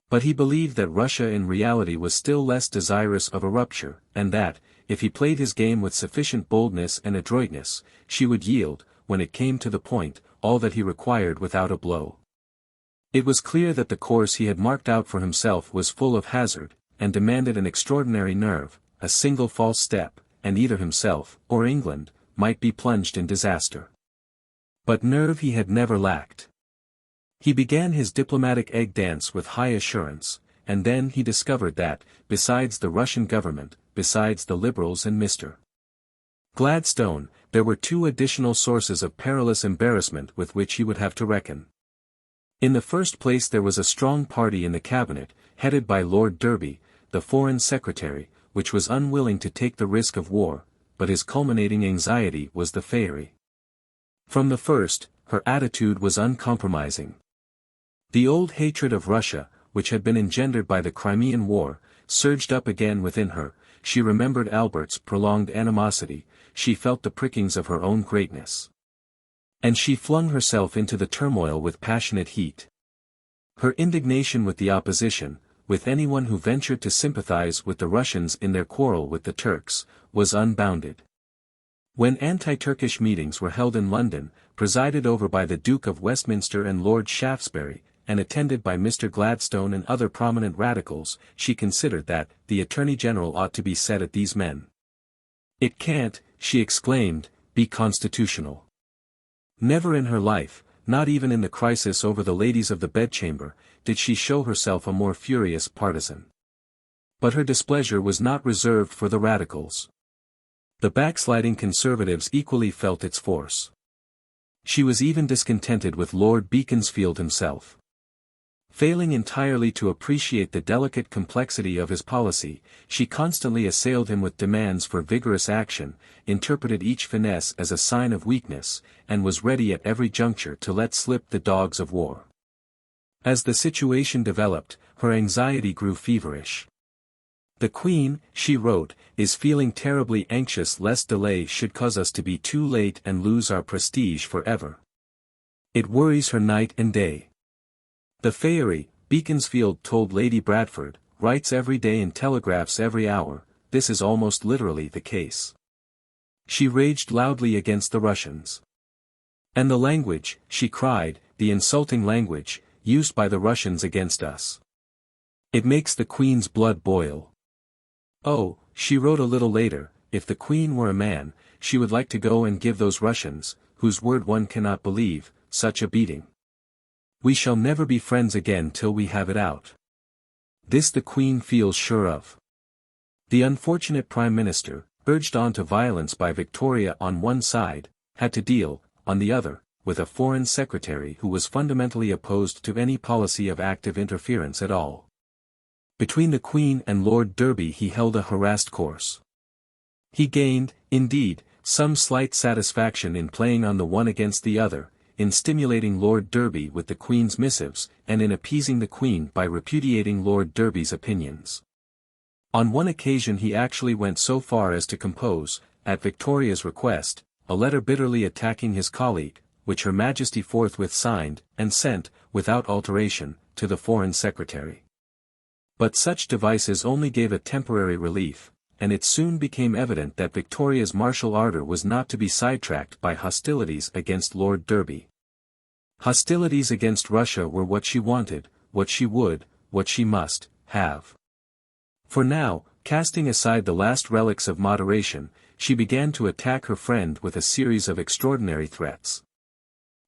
Speaker 1: But he believed that Russia in reality was still less desirous of a rupture, and that, if he played his game with sufficient boldness and adroitness, she would yield, when it came to the point, all that he required without a blow. It was clear that the course he had marked out for himself was full of hazard, and demanded an extraordinary nerve. A single false step, and either himself, or England, might be plunged in disaster. But nerve he had never lacked. He began his diplomatic egg dance with high assurance, and then he discovered that, besides the Russian government, besides the Liberals and Mr. Gladstone, there were two additional sources of perilous embarrassment with which he would have to reckon. In the first place there was a strong party in the cabinet, headed by Lord Derby, the Foreign Secretary, which was unwilling to take the risk of war, but his culminating anxiety was the fairy. From the first, her attitude was uncompromising. The old hatred of Russia, which had been engendered by the Crimean War, surged up again within her. She remembered Albert's prolonged animosity, she felt the prickings of her own greatness. And she flung herself into the turmoil with passionate heat. Her indignation with the opposition, with anyone who ventured to sympathize with the Russians in their quarrel with the Turks, was unbounded. When anti-Turkish meetings were held in London, presided over by the Duke of Westminster and Lord Shaftesbury, and attended by Mr. Gladstone and other prominent radicals, she considered that the Attorney General ought to be set at these men. "It can't," she exclaimed, "be constitutional." Never in her life, not even in the crisis over the ladies of the bedchamber, did she show herself a more furious partisan. But her displeasure was not reserved for the radicals. The backsliding Conservatives equally felt its force. She was even discontented with Lord Beaconsfield himself. Failing entirely to appreciate the delicate complexity of his policy, she constantly assailed him with demands for vigorous action, interpreted each finesse as a sign of weakness, and was ready at every juncture to let slip the dogs of war. As the situation developed, her anxiety grew feverish. "The Queen," she wrote, "is feeling terribly anxious lest delay should cause us to be too late and lose our prestige forever. It worries her night and day. The fairy," Beaconsfield told Lady Bradford, "writes every day and telegraphs every hour. This is almost literally the case." She raged loudly against the Russians. "And the language," she cried, "the insulting language, used by the Russians against us. It makes the Queen's blood boil. Oh," she wrote a little later, "if the Queen were a man, she would like to go and give those Russians, whose word one cannot believe, such a beating. We shall never be friends again till we have it out. This the Queen feels sure of." The unfortunate Prime Minister, urged on to violence by Victoria on one side, had to deal, on the other, with a Foreign Secretary who was fundamentally opposed to any policy of active interference at all. Between the Queen and Lord Derby he held a harassed course. He gained, indeed, some slight satisfaction in playing on the one against the other, in stimulating Lord Derby with the Queen's missives, and in appeasing the Queen by repudiating Lord Derby's opinions. On one occasion he actually went so far as to compose, at Victoria's request, a letter bitterly attacking his colleague, which Her Majesty forthwith signed, and sent, without alteration, to the Foreign Secretary. But such devices only gave a temporary relief, and it soon became evident that Victoria's martial ardor was not to be sidetracked by hostilities against Lord Derby. Hostilities against Russia were what she wanted, what she would, what she must, have. For now, casting aside the last relics of moderation, she began to attack her friend with a series of extraordinary threats.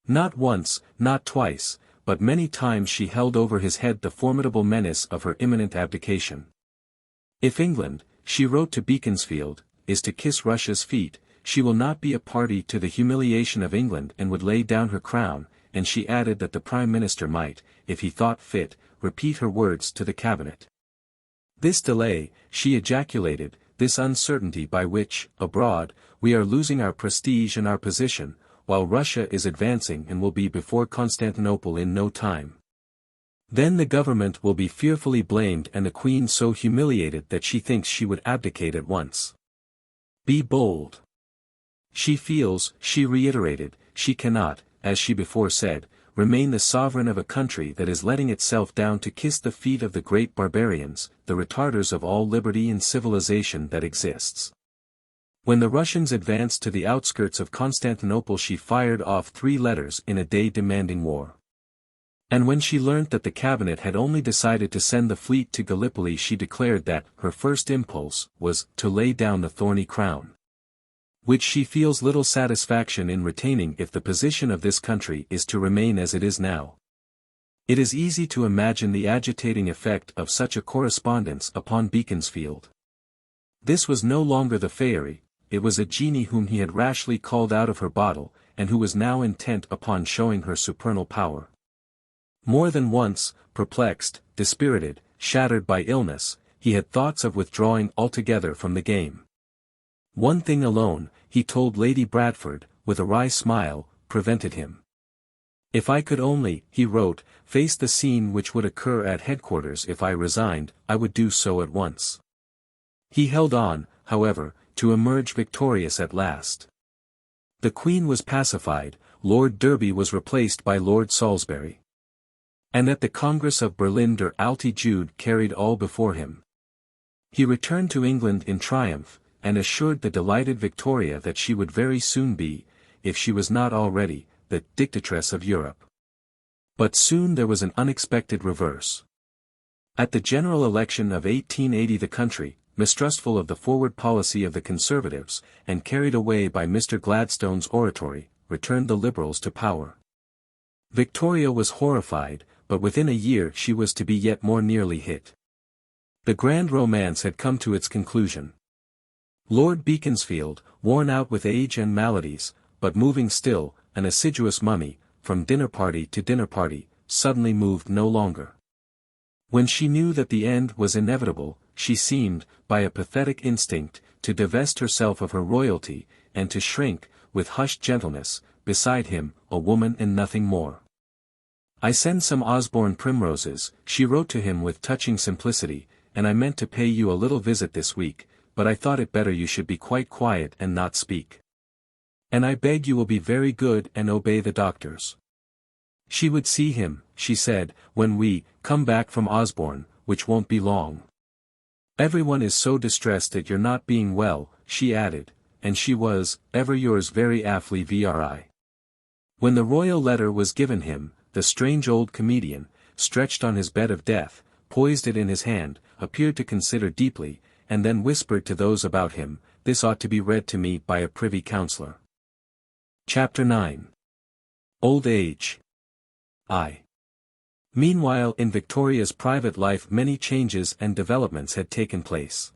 Speaker 1: Not once, not twice, but many times she held over his head the formidable menace of her imminent abdication. If England, she wrote to Beaconsfield, is to kiss Russia's feet, she will not be a party to the humiliation of England and would lay down her crown, and she added that the Prime Minister might, if he thought fit, repeat her words to the Cabinet. This delay, she ejaculated, this uncertainty by which, abroad, we are losing our prestige and our position, while Russia is advancing and will be before Constantinople in no time. Then the government will be fearfully blamed and the Queen so humiliated that she thinks she would abdicate at once. Be bold. She feels, she reiterated, she cannot, as she before said, remain the sovereign of a country that is letting itself down to kiss the feet of the great barbarians, the retarders of all liberty and civilization that exists. When the Russians advanced to the outskirts of Constantinople she fired off 3 letters in a day demanding war. And when she learnt that the Cabinet had only decided to send the fleet to Gallipoli she declared that her first impulse was to lay down the thorny crown, which she feels little satisfaction in retaining if the position of this country is to remain as it is now. It is easy to imagine the agitating effect of such a correspondence upon Beaconsfield. This was no longer the fairy, it was a genie whom he had rashly called out of her bottle, and who was now intent upon showing her supernal power. More than once, perplexed, dispirited, shattered by illness, he had thoughts of withdrawing altogether from the game. One thing alone, he told Lady Bradford, with a wry smile, prevented him. If I could only, he wrote, face the scene which would occur at headquarters if I resigned, I would do so at once. He held on, however, to emerge victorious at last. The Queen was pacified, Lord Derby was replaced by Lord Salisbury. And at the Congress of Berlin der Alte Jude carried all before him. He returned to England in triumph, and assured the delighted Victoria that she would very soon be, if she was not already, the dictatress of Europe. But soon there was an unexpected reverse. At the general election of 1880 the country, mistrustful of the forward policy of the Conservatives, and carried away by Mr. Gladstone's oratory, returned the Liberals to power. Victoria was horrified, but within a year she was to be yet more nearly hit. The grand romance had come to its conclusion. Lord Beaconsfield, worn out with age and maladies, but moving still, an assiduous mummy, from dinner party to dinner party, suddenly moved no longer. When she knew that the end was inevitable, she seemed, by a pathetic instinct, to divest herself of her royalty, and to shrink, with hushed gentleness, beside him, a woman and nothing more. I send some Osborne primroses, she wrote to him with touching simplicity, and I meant to pay you a little visit this week, but I thought it better you should be quite quiet and not speak. And I beg you will be very good and obey the doctors. She would see him, she said, when we come back from Osborne, which won't be long. Everyone is so distressed at your not being well, she added, and she was, ever yours very affly Vri. When the royal letter was given him, the strange old comedian, stretched on his bed of death, poised it in his hand, appeared to consider deeply, and then whispered to those about him, this ought to be read to me by a privy councillor. Chapter 9. Old Age. Meanwhile in Victoria's private life many changes and developments had taken place.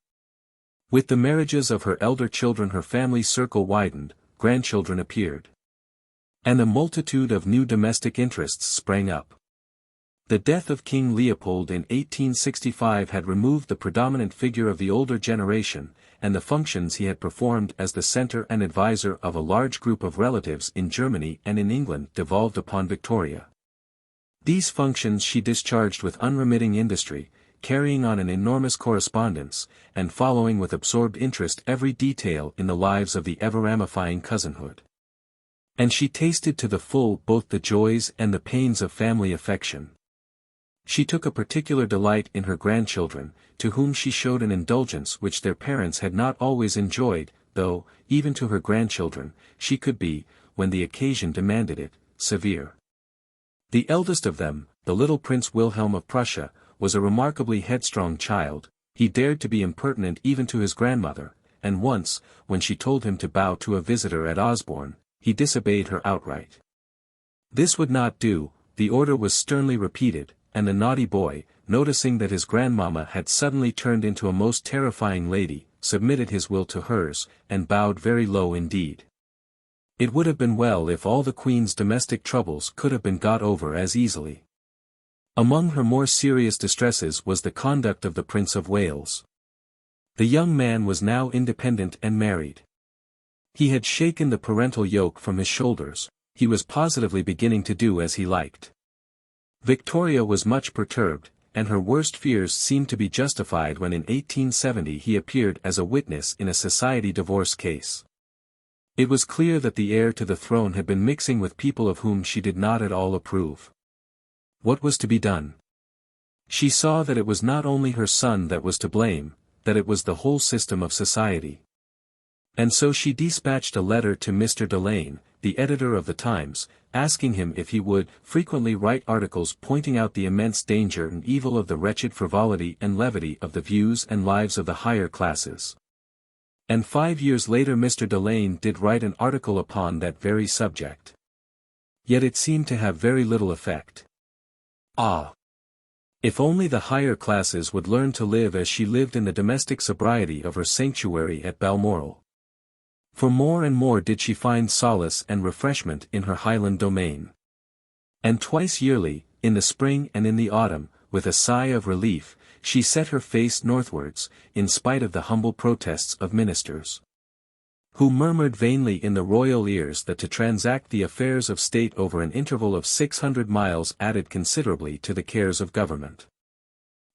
Speaker 1: With the marriages of her elder children her family circle widened, grandchildren appeared. And a multitude of new domestic interests sprang up. The death of King Leopold in 1865 had removed the predominant figure of the older generation, and the functions he had performed as the center and advisor of a large group of relatives in Germany and in England devolved upon Victoria. These functions she discharged with unremitting industry, carrying on an enormous correspondence, and following with absorbed interest every detail in the lives of the ever-ramifying cousinhood. And she tasted to the full both the joys and the pains of family affection. She took a particular delight in her grandchildren, to whom she showed an indulgence which their parents had not always enjoyed, though, even to her grandchildren, she could be, when the occasion demanded it, severe. The eldest of them, the little Prince Wilhelm of Prussia, was a remarkably headstrong child. He dared to be impertinent even to his grandmother, and once, when she told him to bow to a visitor at Osborne, he disobeyed her outright. This would not do, the order was sternly repeated, and the naughty boy, noticing that his grandmamma had suddenly turned into a most terrifying lady, submitted his will to hers, and bowed very low indeed. It would have been well if all the Queen's domestic troubles could have been got over as easily. Among her more serious distresses was the conduct of the Prince of Wales. The young man was now independent and married. He had shaken the parental yoke from his shoulders, he was positively beginning to do as he liked. Victoria was much perturbed, and her worst fears seemed to be justified when in 1870 he appeared as a witness in a society divorce case. It was clear that the heir to the throne had been mixing with people of whom she did not at all approve. What was to be done? She saw that it was not only her son that was to blame, that it was the whole system of society. And so she dispatched a letter to Mr. Delane, the editor of the Times, asking him if he would frequently write articles pointing out the immense danger and evil of the wretched frivolity and levity of the views and lives of the higher classes. And 5 years later Mr. Delane did write an article upon that very subject. Yet it seemed to have very little effect. Ah! If only the higher classes would learn to live as she lived in the domestic sobriety of her sanctuary at Balmoral. For more and more did she find solace and refreshment in her Highland domain. And twice yearly, in the spring and in the autumn, with a sigh of relief, she set her face northwards, in spite of the humble protests of ministers, who murmured vainly in the royal ears that to transact the affairs of state over an interval of 600 miles added considerably to the cares of government.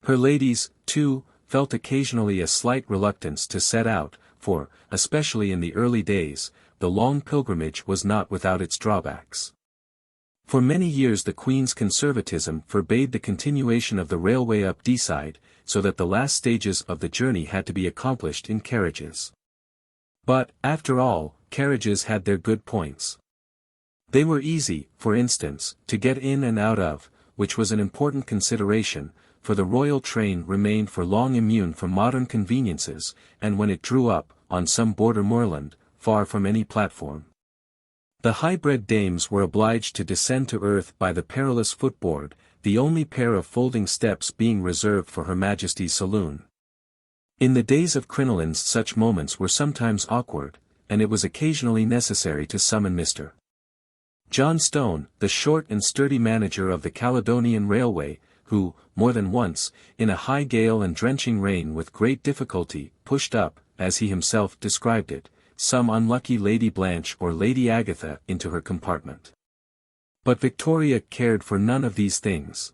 Speaker 1: Her ladies, too, felt occasionally a slight reluctance to set out, for, especially in the early days, the long pilgrimage was not without its drawbacks. For many years the Queen's conservatism forbade the continuation of the railway up Deeside, so that the last stages of the journey had to be accomplished in carriages. But, after all, carriages had their good points. They were easy, for instance, to get in and out of, which was an important consideration, for the royal train remained for long immune from modern conveniences, and when it drew up, on some border moorland, far from any platform, the high-bred dames were obliged to descend to earth by the perilous footboard, the only pair of folding steps being reserved for Her Majesty's saloon. In the days of crinolines such moments were sometimes awkward, and it was occasionally necessary to summon Mr. John Stone, the short and sturdy manager of the Caledonian Railway, who, more than once, in a high gale and drenching rain with great difficulty, pushed up, as he himself described it, some unlucky Lady Blanche or Lady Agatha into her compartment. But Victoria cared for none of these things.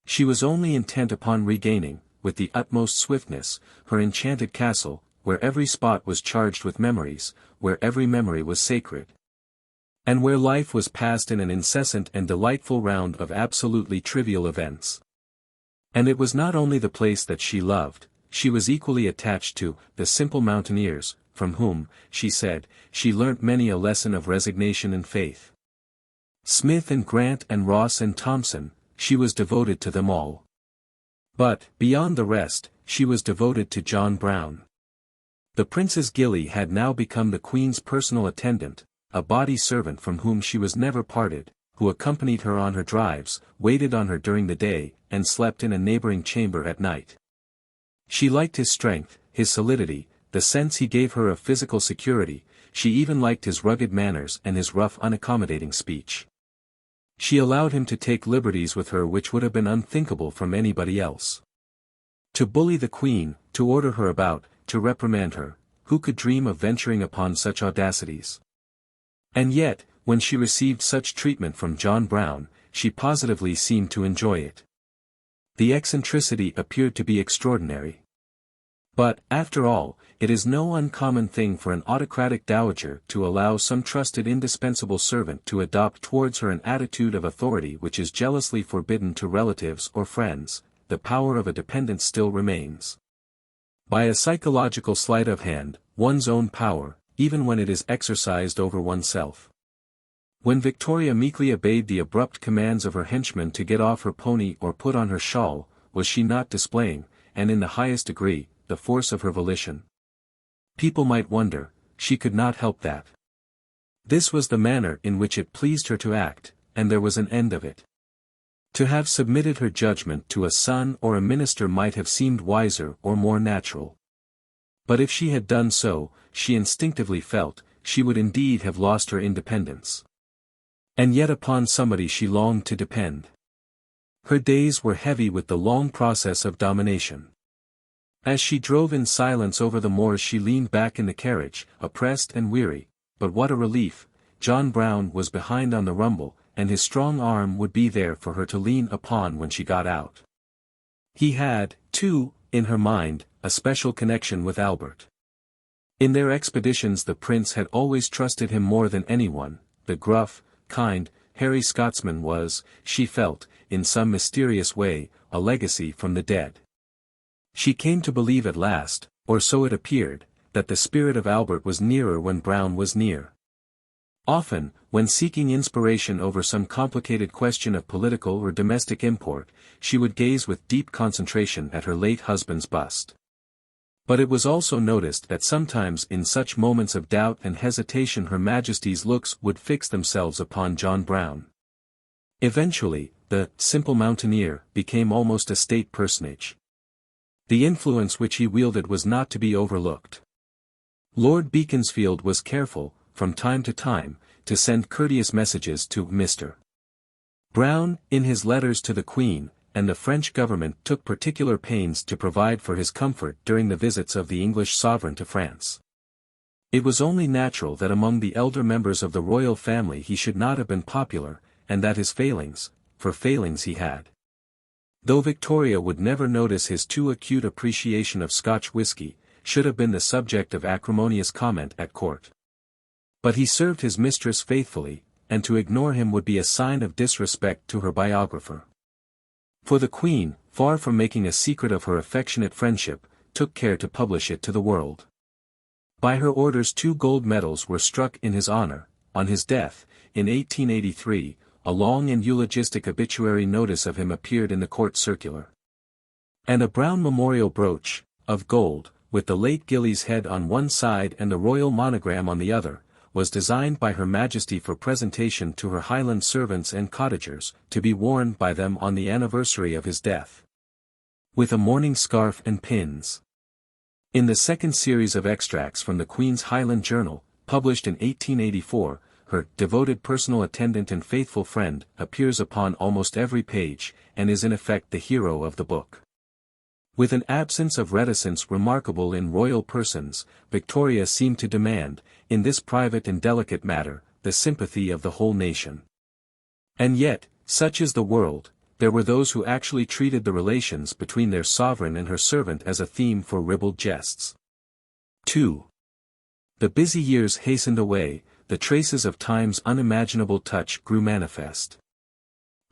Speaker 1: She was only intent upon regaining, with the utmost swiftness, her enchanted castle, where every spot was charged with memories, where every memory was sacred, and where life was passed in an incessant and delightful round of absolutely trivial events. And it was not only the place that she loved, she was equally attached to the simple mountaineers, from whom, she said, she learnt many a lesson of resignation and faith. Smith and Grant and Ross and Thompson, she was devoted to them all. But, beyond the rest, she was devoted to John Brown. The Princess Gilly had now become the Queen's personal attendant, a body servant from whom she was never parted, who accompanied her on her drives, waited on her during the day, and slept in a neighboring chamber at night. She liked his strength, his solidity, the sense he gave her of physical security, she even liked his rugged manners and his rough unaccommodating speech. She allowed him to take liberties with her which would have been unthinkable from anybody else. To bully the Queen, to order her about, to reprimand her, who could dream of venturing upon such audacities? And yet, when she received such treatment from John Brown, she positively seemed to enjoy it. The eccentricity appeared to be extraordinary. But, after all, it is no uncommon thing for an autocratic dowager to allow some trusted indispensable servant to adopt towards her an attitude of authority which is jealously forbidden to relatives or friends. The power of a dependent still remains. By a psychological sleight of hand, one's own power, even when it is exercised over oneself. When Victoria meekly obeyed the abrupt commands of her henchman to get off her pony or put on her shawl, was she not displaying, and in the highest degree, the force of her volition? People might wonder, she could not help that. This was the manner in which it pleased her to act, and there was an end of it. To have submitted her judgment to a son or a minister might have seemed wiser or more natural. But if she had done so, she instinctively felt, she would indeed have lost her independence. And yet upon somebody she longed to depend. Her days were heavy with the long process of domination. As she drove in silence over the moors she leaned back in the carriage, oppressed and weary, but what a relief, John Brown was behind on the rumble, and his strong arm would be there for her to lean upon when she got out. He had, too, in her mind, a special connection with Albert. In their expeditions the prince had always trusted him more than anyone. The gruff, kind, hairy Scotsman was, she felt, in some mysterious way, a legacy from the dead. She came to believe at last, or so it appeared, that the spirit of Albert was nearer when Brown was near. Often, when seeking inspiration over some complicated question of political or domestic import, she would gaze with deep concentration at her late husband's bust. But it was also noticed that sometimes in such moments of doubt and hesitation Her Majesty's looks would fix themselves upon John Brown. Eventually, the simple mountaineer became almost a state personage. The influence which he wielded was not to be overlooked. Lord Beaconsfield was careful, from time to time, to send courteous messages to Mr. Brown, in his letters to the Queen, and the French government took particular pains to provide for his comfort during the visits of the English sovereign to France. It was only natural that among the elder members of the royal family he should not have been popular, and that his failings, for failings he had. Though Victoria would never notice his too acute appreciation of Scotch whisky, should have been the subject of acrimonious comment at court. But he served his mistress faithfully, and to ignore him would be a sign of disrespect to her biographer. For the Queen, far from making a secret of her affectionate friendship, took care to publish it to the world. By her orders 2 gold medals were struck in his honor. On his death, in 1883, a long and eulogistic obituary notice of him appeared in the court circular. And a Brown memorial brooch, of gold, with the late Gillies' head on one side and the royal monogram on the other, was designed by Her Majesty for presentation to her Highland servants and cottagers, to be worn by them on the anniversary of his death. With a mourning scarf and pins. In the second series of extracts from the Queen's Highland Journal, published in 1884, her devoted personal attendant and faithful friend appears upon almost every page, and is in effect the hero of the book. With an absence of reticence remarkable in royal persons, Victoria seemed to demand, in this private and delicate matter, the sympathy of the whole nation. And yet, such is the world, there were those who actually treated the relations between their sovereign and her servant as a theme for ribald jests. 2. The busy years hastened away, the traces of time's unimaginable touch grew manifest.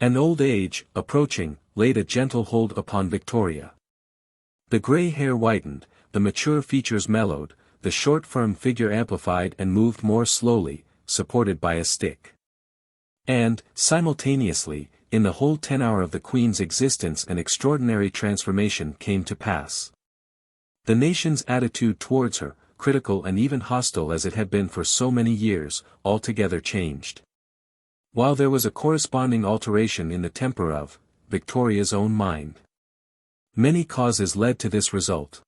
Speaker 1: And old age, approaching, laid a gentle hold upon Victoria. The grey hair whitened, the mature features mellowed, the short firm figure amplified and moved more slowly, supported by a stick. And, simultaneously, in the whole tenor of the Queen's existence an extraordinary transformation came to pass. The nation's attitude towards her, critical and even hostile as it had been for so many years, altogether changed. While there was a corresponding alteration in the temper of Victoria's own mind. Many causes led to this result.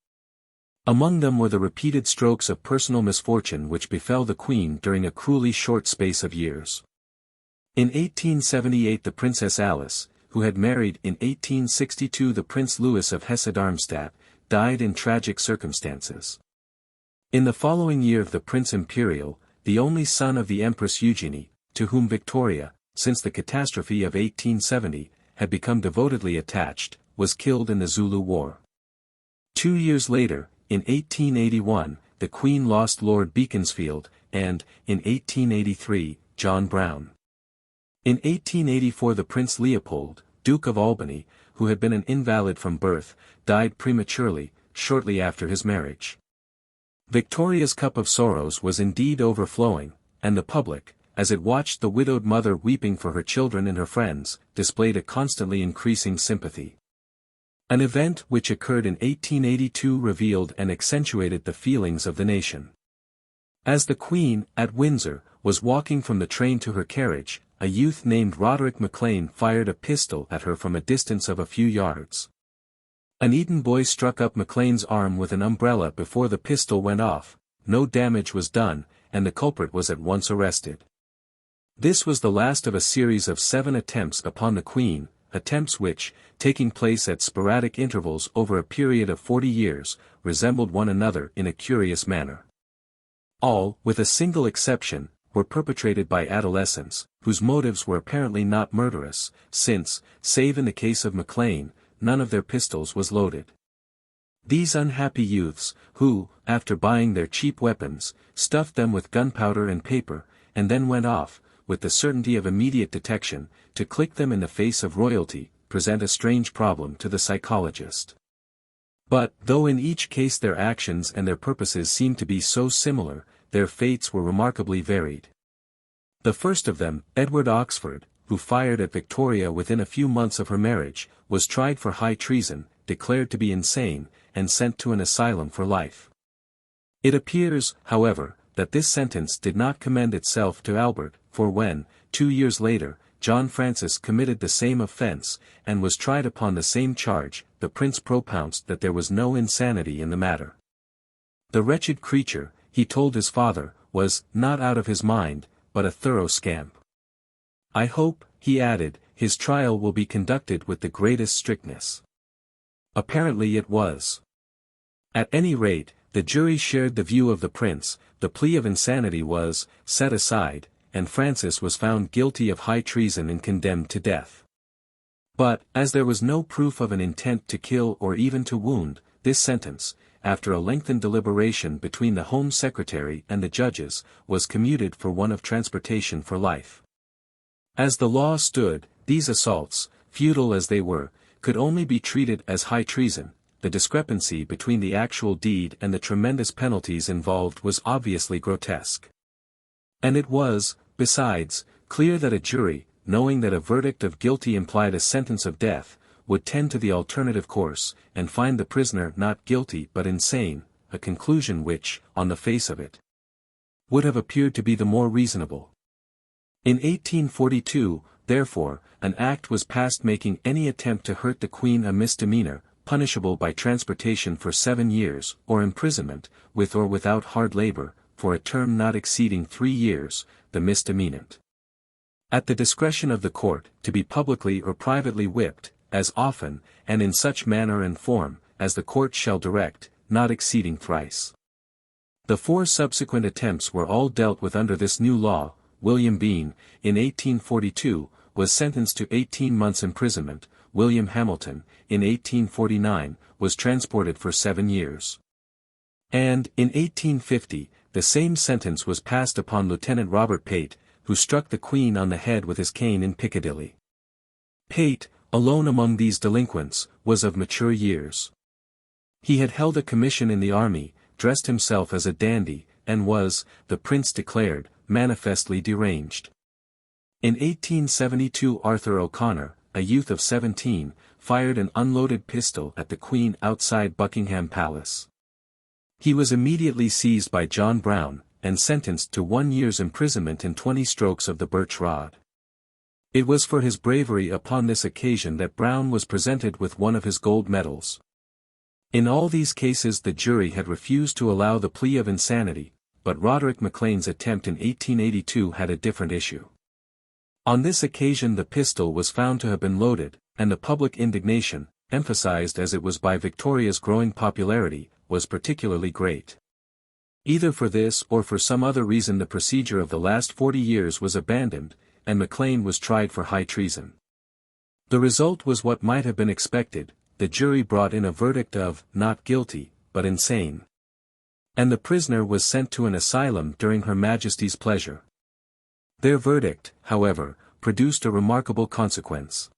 Speaker 1: Among them were the repeated strokes of personal misfortune which befell the Queen during a cruelly short space of years. In 1878 the Princess Alice, who had married in 1862 the Prince Louis of Hesse-Darmstadt, died in tragic circumstances. In the following year the Prince Imperial, the only son of the Empress Eugenie, to whom Victoria, since the catastrophe of 1870, had become devotedly attached, was killed in the Zulu War. 2 years later, in 1881, the Queen lost Lord Beaconsfield, and, in 1883, John Brown. In 1884 the Prince Leopold, Duke of Albany, who had been an invalid from birth, died prematurely, shortly after his marriage. Victoria's cup of sorrows was indeed overflowing, and the public, as it watched the widowed mother weeping for her children and her friends, displayed a constantly increasing sympathy. An event which occurred in 1882 revealed and accentuated the feelings of the nation. As the Queen, at Windsor, was walking from the train to her carriage, a youth named Roderick Maclean fired a pistol at her from a distance of a few yards. An Eton boy struck up Maclean's arm with an umbrella before the pistol went off, no damage was done, and the culprit was at once arrested. This was the last of a series of 7 attempts upon the Queen, attempts which, taking place at sporadic intervals over a period of 40 years, resembled one another in a curious manner. All, with a single exception, were perpetrated by adolescents, whose motives were apparently not murderous, since, save in the case of Maclean, none of their pistols was loaded. These unhappy youths, who, after buying their cheap weapons, stuffed them with gunpowder and paper, and then went off, with the certainty of immediate detection, to click them in the face of royalty, present a strange problem to the psychologist. But, though in each case their actions and their purposes seemed to be so similar, their fates were remarkably varied. The first of them, Edward Oxford, who fired at Victoria within a few months of her marriage, was tried for high treason, declared to be insane, and sent to an asylum for life. It appears, however, that this sentence did not commend itself to Albert, for when, 2 years later, John Francis committed the same offence, and was tried upon the same charge, the prince pronounced that there was no insanity in the matter. The wretched creature, he told his father, was not out of his mind, but a thorough scamp. I hope, he added, his trial will be conducted with the greatest strictness. Apparently it was. At any rate, the jury shared the view of the prince, the plea of insanity was set aside, and Francis was found guilty of high treason and condemned to death. But, as there was no proof of an intent to kill or even to wound, this sentence, after a lengthened deliberation between the Home Secretary and the judges, was commuted for one of transportation for life. As the law stood, these assaults, futile as they were, could only be treated as high treason. The discrepancy between the actual deed and the tremendous penalties involved was obviously grotesque. And it was, besides, clear that a jury, knowing that a verdict of guilty implied a sentence of death, would tend to the alternative course, and find the prisoner not guilty but insane, a conclusion which, on the face of it, would have appeared to be the more reasonable. In 1842, therefore, an act was passed making any attempt to hurt the Queen a misdemeanor, punishable by transportation for 7 years, or imprisonment, with or without hard labor, for a term not exceeding 3 years, the misdemeanant. At the discretion of the court, to be publicly or privately whipped, as often, and in such manner and form, as the court shall direct, not exceeding thrice. The 4 subsequent attempts were all dealt with under this new law. William Bean, in 1842, was sentenced to 18 months' imprisonment. William Hamilton, in 1849, was transported for 7 years. And, in 1850, the same sentence was passed upon Lieutenant Robert Pate, who struck the Queen on the head with his cane in Piccadilly. Pate, alone among these delinquents, was of mature years. He had held a commission in the army, dressed himself as a dandy, and was, the prince declared, manifestly deranged. In 1872 Arthur O'Connor, a youth of 17, fired an unloaded pistol at the Queen outside Buckingham Palace. He was immediately seized by John Brown, and sentenced to 1 year's imprisonment and 20 strokes of the birch rod. It was for his bravery upon this occasion that Brown was presented with one of his gold medals. In all these cases the jury had refused to allow the plea of insanity, but Roderick Maclean's attempt in 1882 had a different issue. On this occasion the pistol was found to have been loaded, and the public indignation, emphasized as it was by Victoria's growing popularity, was particularly great. Either for this or for some other reason the procedure of the last 40 years was abandoned, and Maclean was tried for high treason. The result was what might have been expected. The jury brought in a verdict of not guilty, but insane. And the prisoner was sent to an asylum during Her Majesty's pleasure. Their verdict, however, produced a remarkable consequence.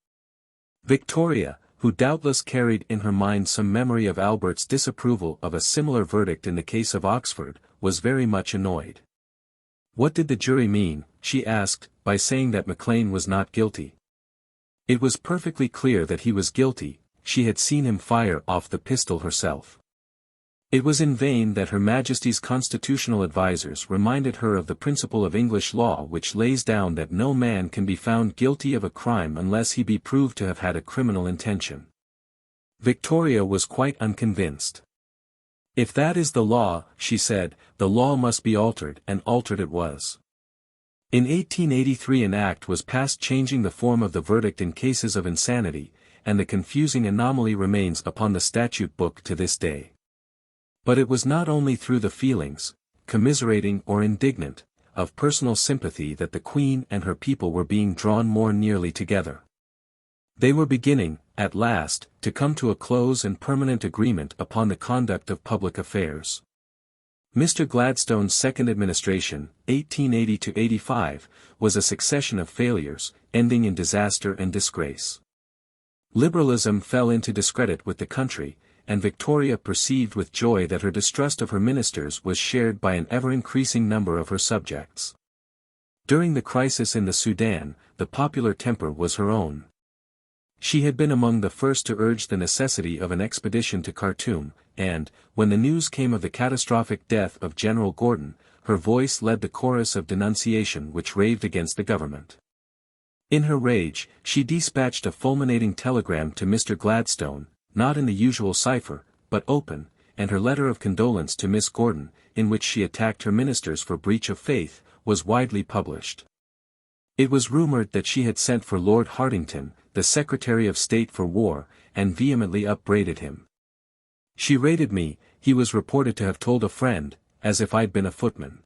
Speaker 1: Victoria, who doubtless carried in her mind some memory of Albert's disapproval of a similar verdict in the case of Oxford, was very much annoyed. What did the jury mean, she asked, by saying that Maclean was not guilty? It was perfectly clear that he was guilty. She had seen him fire off the pistol herself. It was in vain that Her Majesty's constitutional advisers reminded her of the principle of English law which lays down that no man can be found guilty of a crime unless he be proved to have had a criminal intention. Victoria was quite unconvinced. If that is the law, she said, the law must be altered, and altered it was. In 1883 an act was passed changing the form of the verdict in cases of insanity, and the confusing anomaly remains upon the statute book to this day. But it was not only through the feelings, commiserating or indignant, of personal sympathy that the Queen and her people were being drawn more nearly together. They were beginning, at last, to come to a close and permanent agreement upon the conduct of public affairs. Mr. Gladstone's second administration, 1880–85, was a succession of failures, ending in disaster and disgrace. Liberalism fell into discredit with the country, and Victoria perceived with joy that her distrust of her ministers was shared by an ever-increasing number of her subjects. During the crisis in the Sudan, the popular temper was her own. She had been among the first to urge the necessity of an expedition to Khartoum, and, when the news came of the catastrophic death of General Gordon, her voice led the chorus of denunciation which raved against the government. In her rage, she dispatched a fulminating telegram to Mr. Gladstone, not in the usual cipher, but open, and her letter of condolence to Miss Gordon, in which she attacked her ministers for breach of faith, was widely published. It was rumored that she had sent for Lord Hartington, the Secretary of State for War, and vehemently upbraided him. She rated me, he was reported to have told a friend, as if I'd been a footman.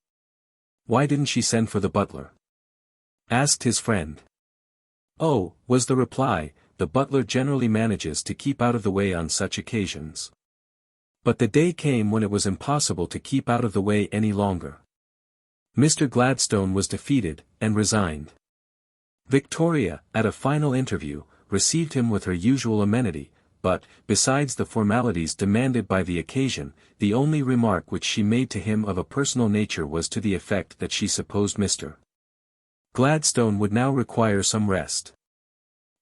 Speaker 1: Why didn't she send for the butler? Asked his friend. Oh, was the reply, the butler generally manages to keep out of the way on such occasions. But the day came when it was impossible to keep out of the way any longer. Mr. Gladstone was defeated, and resigned. Victoria, at a final interview, received him with her usual amenity, but, besides the formalities demanded by the occasion, the only remark which she made to him of a personal nature was to the effect that she supposed Mr. Gladstone would now require some rest.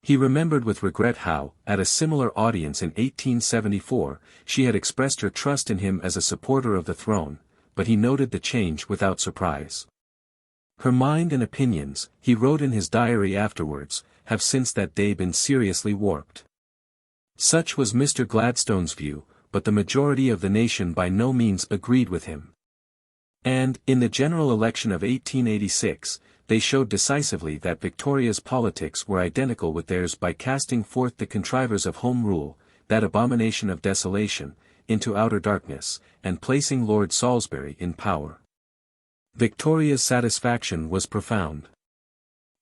Speaker 1: He remembered with regret how, at a similar audience in 1874, she had expressed her trust in him as a supporter of the throne, but he noted the change without surprise. Her mind and opinions, he wrote in his diary afterwards, have since that day been seriously warped. Such was Mr. Gladstone's view, but the majority of the nation by no means agreed with him. And, in the general election of 1886, they showed decisively that Victoria's politics were identical with theirs by casting forth the contrivers of Home Rule, that abomination of desolation, into outer darkness, and placing Lord Salisbury in power. Victoria's satisfaction was profound.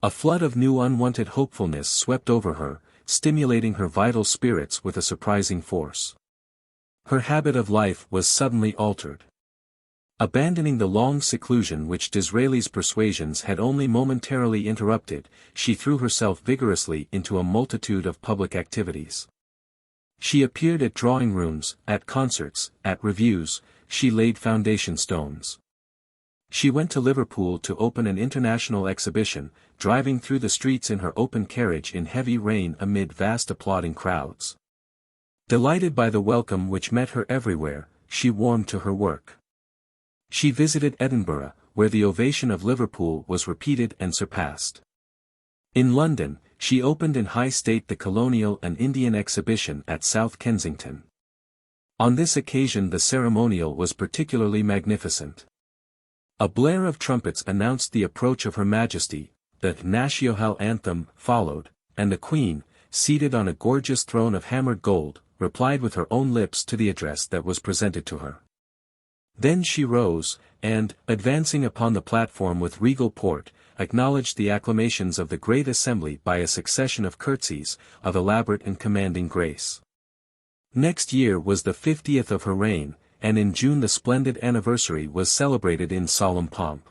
Speaker 1: A flood of new unwanted hopefulness swept over her, stimulating her vital spirits with a surprising force. Her habit of life was suddenly altered. Abandoning the long seclusion which Disraeli's persuasions had only momentarily interrupted, she threw herself vigorously into a multitude of public activities. She appeared at drawing rooms, at concerts, at reviews, she laid foundation stones. She went to Liverpool to open an international exhibition, driving through the streets in her open carriage in heavy rain amid vast applauding crowds. Delighted by the welcome which met her everywhere, she warmed to her work. She visited Edinburgh, where the ovation of Liverpool was repeated and surpassed. In London, she opened in high state the Colonial and Indian Exhibition at South Kensington. On this occasion the ceremonial was particularly magnificent. A blare of trumpets announced the approach of Her Majesty, the national anthem, followed, and the Queen, seated on a gorgeous throne of hammered gold, replied with her own lips to the address that was presented to her. Then she rose, and, advancing upon the platform with regal port, acknowledged the acclamations of the great assembly by a succession of curtsies, of elaborate and commanding grace. Next year was the 50th of her reign, and in June the splendid anniversary was celebrated in solemn pomp.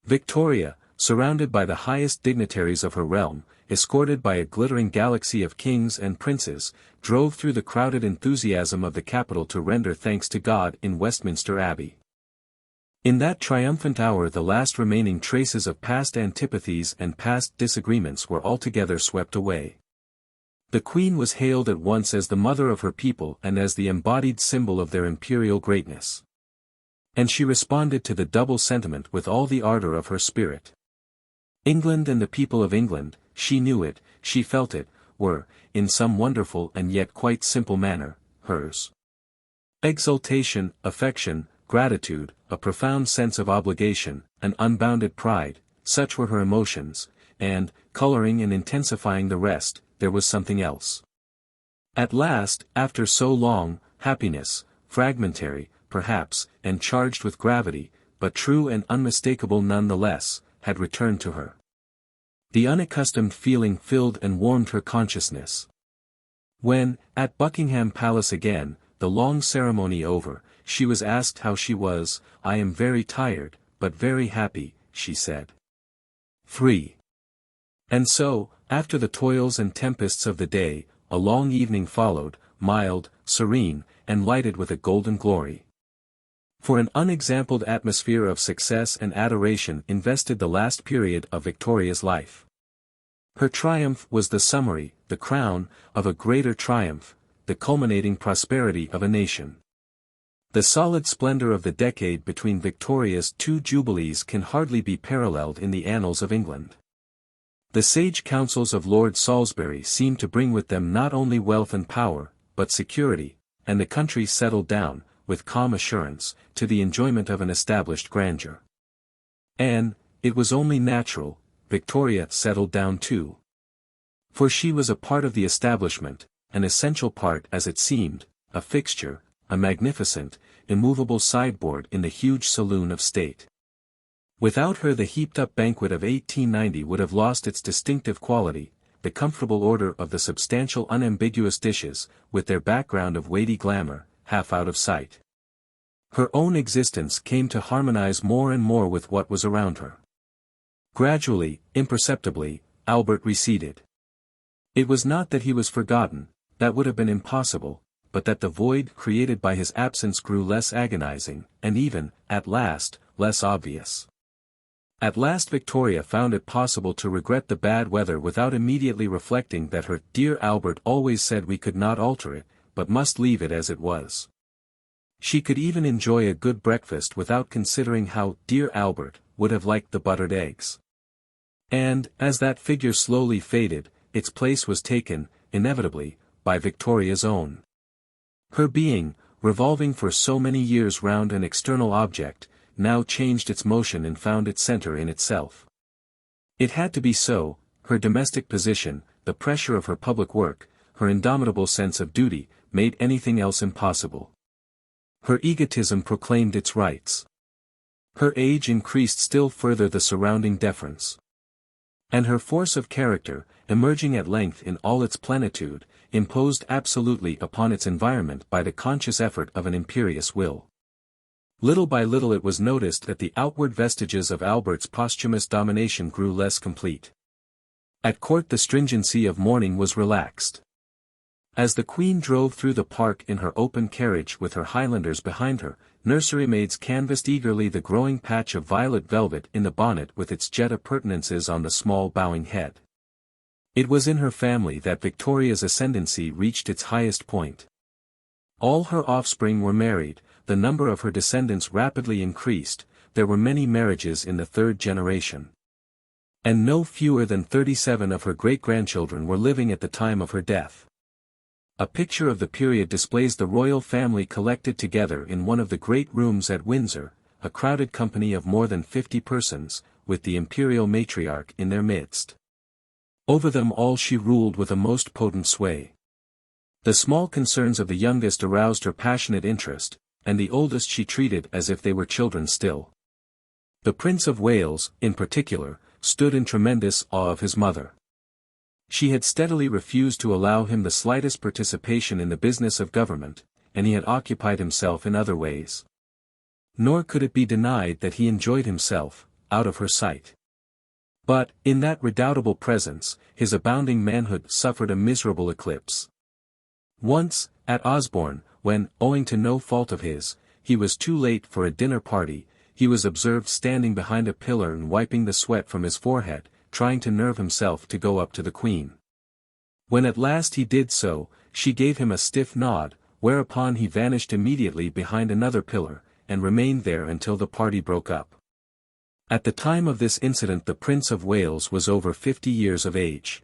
Speaker 1: Victoria, surrounded by the highest dignitaries of her realm, escorted by a glittering galaxy of kings and princes, drove through the crowded enthusiasm of the capital to render thanks to God in Westminster Abbey. In that triumphant hour the last remaining traces of past antipathies and past disagreements were altogether swept away. The Queen was hailed at once as the mother of her people and as the embodied symbol of their imperial greatness. And she responded to the double sentiment with all the ardor of her spirit. England and the people of England, she knew it, she felt it, were, in some wonderful and yet quite simple manner, hers. Exultation, affection, gratitude, a profound sense of obligation, an unbounded pride, such were her emotions, and, coloring and intensifying the rest, there was something else. At last, after so long, happiness, fragmentary, perhaps, and charged with gravity, but true and unmistakable none the less, had returned to her. The unaccustomed feeling filled and warmed her consciousness. When, at Buckingham Palace again, the long ceremony over, she was asked how she was. "I am very tired, but very happy," she said. 3. And so, after the toils and tempests of the day, a long evening followed, mild, serene, and lighted with a golden glory. For an unexampled atmosphere of success and adoration invested the last period of Victoria's life. Her triumph was the summary, the crown, of a greater triumph, the culminating prosperity of a nation. The solid splendor of the decade between Victoria's two jubilees can hardly be paralleled in the annals of England. The sage counsels of Lord Salisbury seemed to bring with them not only wealth and power, but security, and the country settled down, with calm assurance, to the enjoyment of an established grandeur. And, it was only natural, Victoria settled down too. For she was a part of the establishment, an essential part as it seemed, a fixture, a magnificent, immovable sideboard in the huge saloon of state. Without her the heaped-up banquet of 1890 would have lost its distinctive quality, the comfortable order of the substantial unambiguous dishes, with their background of weighty glamour, half out of sight. Her own existence came to harmonize more and more with what was around her. Gradually, imperceptibly, Albert receded. It was not that he was forgotten, that would have been impossible, but that the void created by his absence grew less agonizing, and even, at last, less obvious. At last Victoria found it possible to regret the bad weather without immediately reflecting that her dear Albert always said we could not alter it, but must leave it as it was. She could even enjoy a good breakfast without considering how dear Albert would have liked the buttered eggs. And, as that figure slowly faded, its place was taken, inevitably, by Victoria's own. Her being, revolving for so many years round an external object, now changed its motion and found its center in itself. It had to be so. Her domestic position, the pressure of her public work, her indomitable sense of duty, made anything else impossible. Her egotism proclaimed its rights. Her age increased still further the surrounding deference. And her force of character, emerging at length in all its plenitude, imposed absolutely upon its environment by the conscious effort of an imperious will. Little by little it was noticed that the outward vestiges of Albert's posthumous domination grew less complete. At court the stringency of mourning was relaxed. As the Queen drove through the park in her open carriage with her Highlanders behind her, nursery maids canvassed eagerly the growing patch of violet velvet in the bonnet with its jet appurtenances on the small bowing head. It was in her family that Victoria's ascendancy reached its highest point. All her offspring were married, the number of her descendants rapidly increased, there were many marriages in the third generation. And no fewer than 37 of her great-grandchildren were living at the time of her death. A picture of the period displays the royal family collected together in one of the great rooms at Windsor, a crowded company of more than 50 persons, with the imperial matriarch in their midst. Over them all she ruled with a most potent sway. The small concerns of the youngest aroused her passionate interest, and the oldest she treated as if they were children still. The Prince of Wales, in particular, stood in tremendous awe of his mother. She had steadily refused to allow him the slightest participation in the business of government, and he had occupied himself in other ways. Nor could it be denied that he enjoyed himself, out of her sight. But, in that redoubtable presence, his abounding manhood suffered a miserable eclipse. Once, at Osborne, when, owing to no fault of his, he was too late for a dinner party, he was observed standing behind a pillar and wiping the sweat from his forehead, trying to nerve himself to go up to the Queen. When at last he did so, she gave him a stiff nod, whereupon he vanished immediately behind another pillar, and remained there until the party broke up. At the time of this incident the Prince of Wales was over 50 years of age.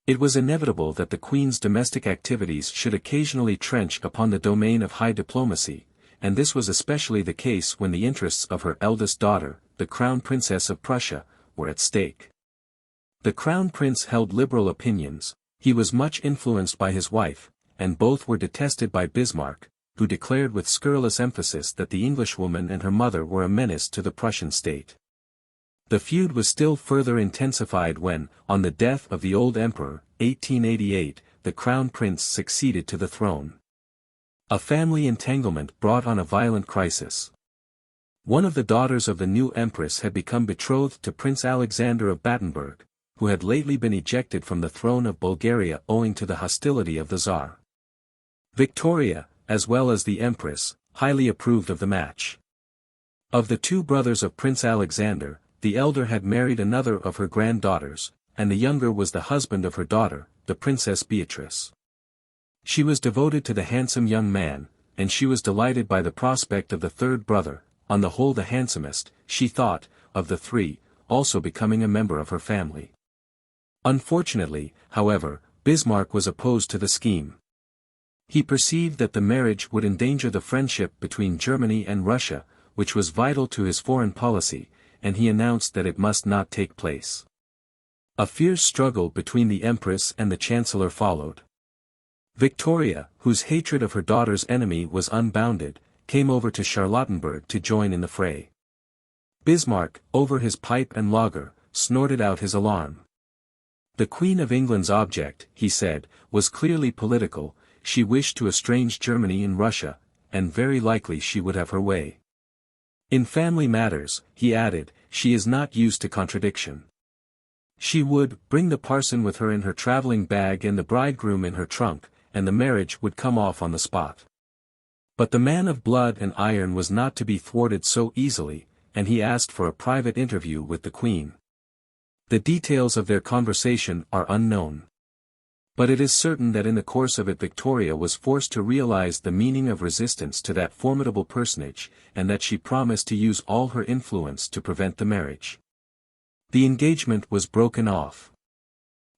Speaker 1: It was inevitable that the Queen's domestic activities should occasionally trench upon the domain of high diplomacy, and this was especially the case when the interests of her eldest daughter, the Crown Princess of Prussia, were at stake. The Crown Prince held liberal opinions, he was much influenced by his wife, and both were detested by Bismarck, who declared with scurrilous emphasis that the Englishwoman and her mother were a menace to the Prussian state. The feud was still further intensified when, on the death of the old emperor, 1888, the Crown Prince succeeded to the throne. A family entanglement brought on a violent crisis. One of the daughters of the new empress had become betrothed to Prince Alexander of Battenberg, who had lately been ejected from the throne of Bulgaria owing to the hostility of the Tsar. Victoria, as well as the empress, highly approved of the match. Of the two brothers of Prince Alexander, the elder had married another of her granddaughters, and the younger was the husband of her daughter, the Princess Beatrice. She was devoted to the handsome young man, and she was delighted by the prospect of the third brother, on the whole the handsomest, she thought, of the three, also becoming a member of her family. Unfortunately, however, Bismarck was opposed to the scheme. He perceived that the marriage would endanger the friendship between Germany and Russia, which was vital to his foreign policy, and he announced that it must not take place. A fierce struggle between the Empress and the Chancellor followed. Victoria, whose hatred of her daughter's enemy was unbounded, came over to Charlottenburg to join in the fray. Bismarck, over his pipe and lager, snorted out his alarm. The Queen of England's object, he said, was clearly political. She wished to estrange Germany and Russia, and very likely she would have her way. In family matters, he added, she is not used to contradiction. She would bring the parson with her in her travelling bag and the bridegroom in her trunk, and the marriage would come off on the spot. But the man of blood and iron was not to be thwarted so easily, and he asked for a private interview with the Queen. The details of their conversation are unknown. But it is certain that in the course of it Victoria was forced to realize the meaning of resistance to that formidable personage, and that she promised to use all her influence to prevent the marriage. The engagement was broken off.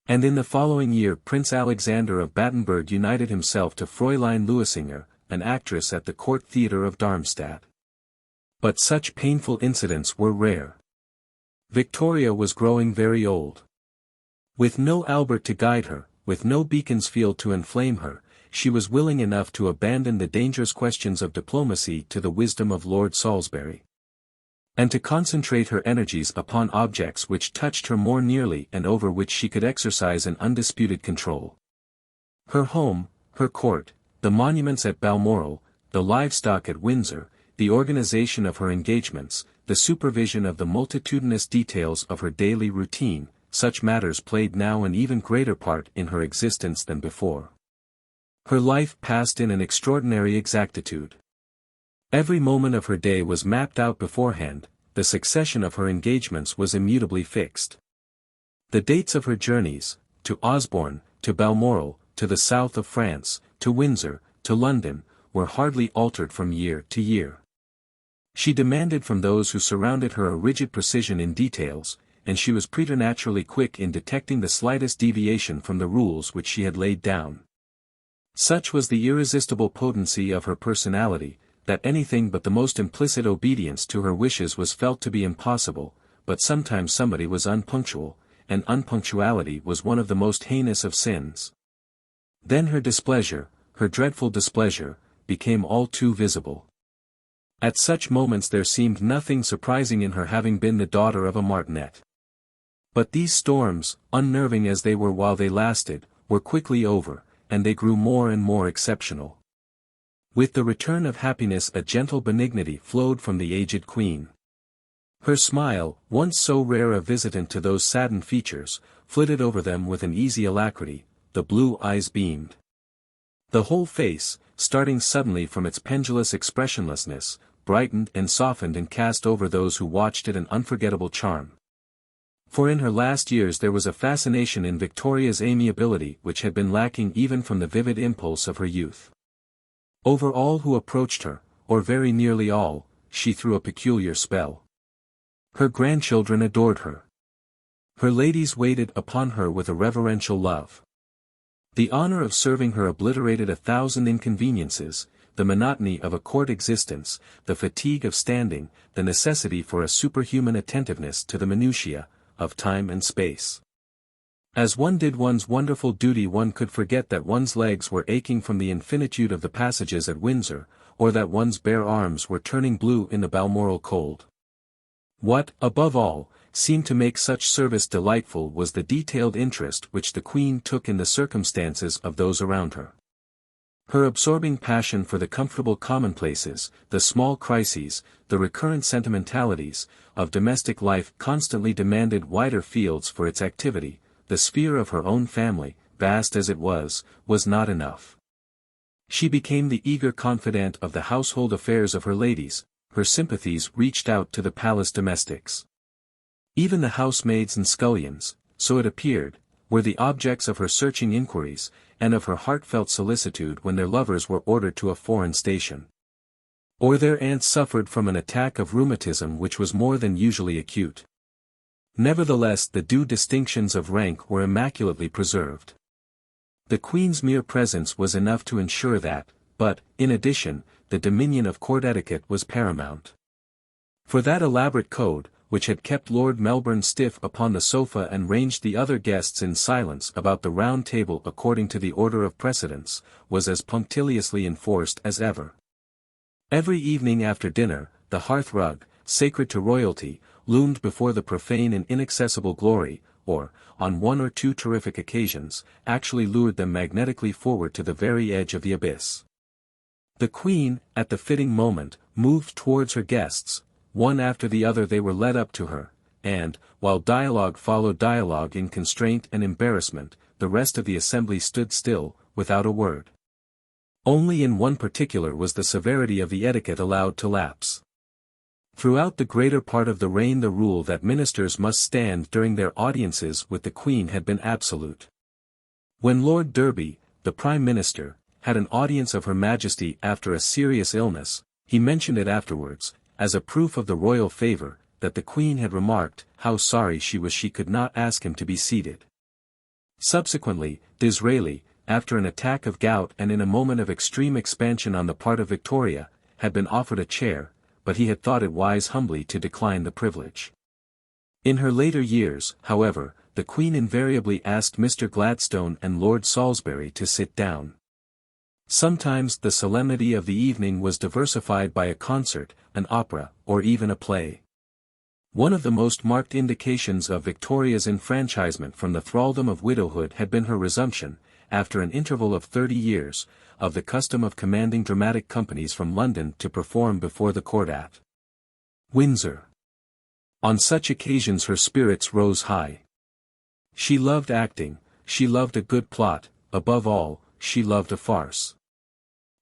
Speaker 1: And in the following year Prince Alexander of Battenberg united himself to Fraulein Lehzen, an actress at the Court Theatre of Darmstadt. But such painful incidents were rare. Victoria was growing very old. With no Albert to guide her, with no Beaconsfield to inflame her, she was willing enough to abandon the dangerous questions of diplomacy to the wisdom of Lord Salisbury, and to concentrate her energies upon objects which touched her more nearly and over which she could exercise an undisputed control. Her home, her court, the monuments at Balmoral, the livestock at Windsor, the organization of her engagements, the supervision of the multitudinous details of her daily routine, such matters played now an even greater part in her existence than before. Her life passed in an extraordinary exactitude. Every moment of her day was mapped out beforehand, the succession of her engagements was immutably fixed. The dates of her journeys, to Osborne, to Balmoral, to the south of France, to Windsor, to London, were hardly altered from year to year. She demanded from those who surrounded her a rigid precision in details, and she was preternaturally quick in detecting the slightest deviation from the rules which she had laid down. Such was the irresistible potency of her personality, that anything but the most implicit obedience to her wishes was felt to be impossible, but sometimes somebody was unpunctual, and unpunctuality was one of the most heinous of sins. Then her displeasure, her dreadful displeasure, became all too visible. At such moments there seemed nothing surprising in her having been the daughter of a martinet. But these storms, unnerving as they were while they lasted, were quickly over, and they grew more and more exceptional. With the return of happiness a gentle benignity flowed from the aged queen. Her smile, once so rare a visitant to those saddened features, flitted over them with an easy alacrity, the blue eyes beamed. The whole face, starting suddenly from its pendulous expressionlessness, brightened and softened and cast over those who watched it an unforgettable charm. For in her last years there was a fascination in Victoria's amiability which had been lacking even from the vivid impulse of her youth. Over all who approached her, or very nearly all, she threw a peculiar spell. Her grandchildren adored her. Her ladies waited upon her with a reverential love. The honor of serving her obliterated 1,000 inconveniences, the monotony of a court existence, the fatigue of standing, the necessity for a superhuman attentiveness to the minutiae of time and space. As one did one's wonderful duty one could forget that one's legs were aching from the infinitude of the passages at Windsor, or that one's bare arms were turning blue in the Balmoral cold. What, above all, seemed to make such service delightful was the detailed interest which the Queen took in the circumstances of those around her. Her absorbing passion for the comfortable commonplaces, the small crises, the recurrent sentimentalities, of domestic life constantly demanded wider fields for its activity. The sphere of her own family, vast as it was not enough. She became the eager confidant of the household affairs of her ladies, her sympathies reached out to the palace domestics. Even the housemaids and scullions, so it appeared, were the objects of her searching inquiries, and of her heartfelt solicitude when their lovers were ordered to a foreign station. Or their aunts suffered from an attack of rheumatism which was more than usually acute. Nevertheless the due distinctions of rank were immaculately preserved. The Queen's mere presence was enough to ensure that, but, in addition, the dominion of court etiquette was paramount. For that elaborate code, which had kept Lord Melbourne stiff upon the sofa and ranged the other guests in silence about the round table according to the order of precedence, was as punctiliously enforced as ever. Every evening after dinner, the hearth-rug, sacred to royalty, loomed before the profane and inaccessible glory, or, on one or two terrific occasions, actually lured them magnetically forward to the very edge of the abyss. The Queen, at the fitting moment, moved towards her guests, one after the other they were led up to her, and, while dialogue followed dialogue in constraint and embarrassment, the rest of the assembly stood still, without a word. Only in one particular was the severity of the etiquette allowed to lapse. Throughout the greater part of the reign the rule that ministers must stand during their audiences with the Queen had been absolute. When Lord Derby, the Prime Minister, had an audience of Her Majesty after a serious illness, he mentioned it afterwards, as a proof of the royal favour, that the Queen had remarked how sorry she was she could not ask him to be seated. Subsequently, Disraeli, after an attack of gout and in a moment of extreme expansion on the part of Victoria, had been offered a chair, but he had thought it wise humbly to decline the privilege. In her later years, however, the Queen invariably asked Mr. Gladstone and Lord Salisbury to sit down. Sometimes the solemnity of the evening was diversified by a concert, an opera, or even a play. One of the most marked indications of Victoria's enfranchisement from the thraldom of widowhood had been her resumption, after an interval of 30 years, of the custom of commanding dramatic companies from London to perform before the court at Windsor. On such occasions her spirits rose high. She loved acting, she loved a good plot, above all, she loved a farce.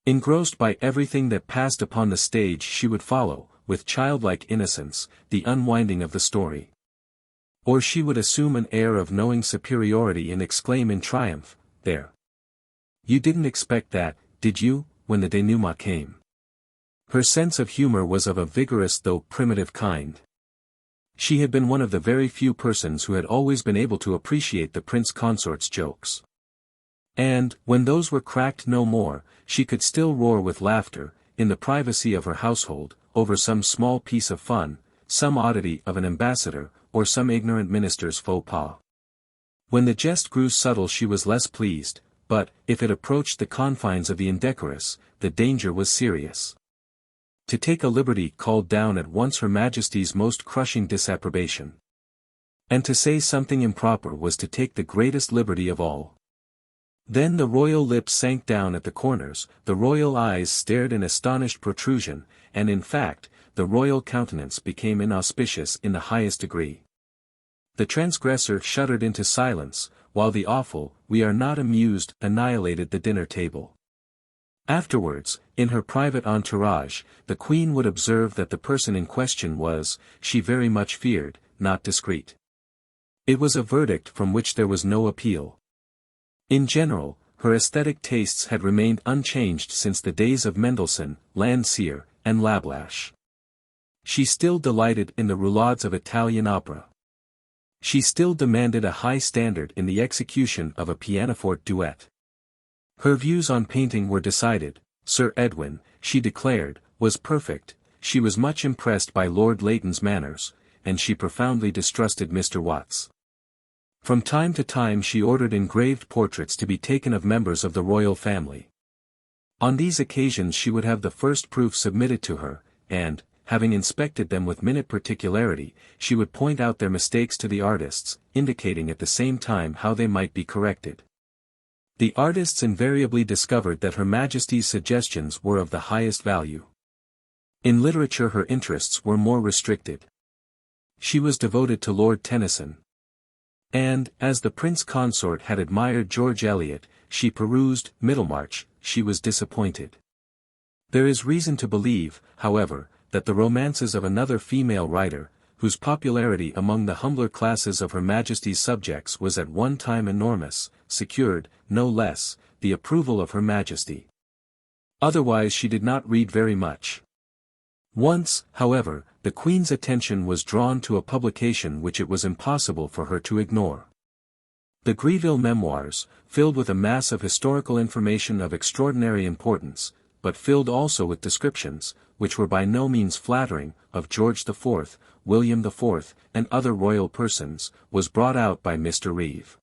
Speaker 1: Engrossed by everything that passed upon the stage she would follow, with childlike innocence, the unwinding of the story. Or she would assume an air of knowing superiority and exclaim in triumph, "There! You didn't expect that, did you?" when the denouement came. Her sense of humor was of a vigorous though primitive kind. She had been one of the very few persons who had always been able to appreciate the Prince Consort's jokes. And, when those were cracked no more, she could still roar with laughter, in the privacy of her household, over some small piece of fun, some oddity of an ambassador, or some ignorant minister's faux pas. When the jest grew subtle she was less pleased, but, if it approached the confines of the indecorous, the danger was serious. To take a liberty called down at once Her Majesty's most crushing disapprobation. And to say something improper was to take the greatest liberty of all. Then the royal lips sank down at the corners, the royal eyes stared in astonished protrusion, and in fact, the royal countenance became inauspicious in the highest degree. The transgressor shuddered into silence, while the awful, "We are not amused," annihilated the dinner table. Afterwards, in her private entourage, the Queen would observe that the person in question was, she very much feared, not discreet. It was a verdict from which there was no appeal. In general, her aesthetic tastes had remained unchanged since the days of Mendelssohn, Landseer, and Lablache. She still delighted in the roulades of Italian opera. She still demanded a high standard in the execution of a pianoforte duet. Her views on painting were decided. Sir Edwin, she declared, was perfect, she was much impressed by Lord Leighton's manners, and she profoundly distrusted Mr. Watts. From time to time she ordered engraved portraits to be taken of members of the royal family. On these occasions she would have the first proofs submitted to her, and, having inspected them with minute particularity, she would point out their mistakes to the artists, indicating at the same time how they might be corrected. The artists invariably discovered that Her Majesty's suggestions were of the highest value. In literature her interests were more restricted. She was devoted to Lord Tennyson. And, as the Prince Consort had admired George Eliot, she perused Middlemarch, she was disappointed. There is reason to believe, however, that the romances of another female writer, whose popularity among the humbler classes of Her Majesty's subjects was at one time enormous, secured, no less, the approval of Her Majesty. Otherwise she did not read very much. Once, however, the Queen's attention was drawn to a publication which it was impossible for her to ignore. The Greville Memoirs, filled with a mass of historical information of extraordinary importance, but filled also with descriptions, which were by no means flattering, of George IV, William IV, and other royal persons, was brought out by Mr. Reeve.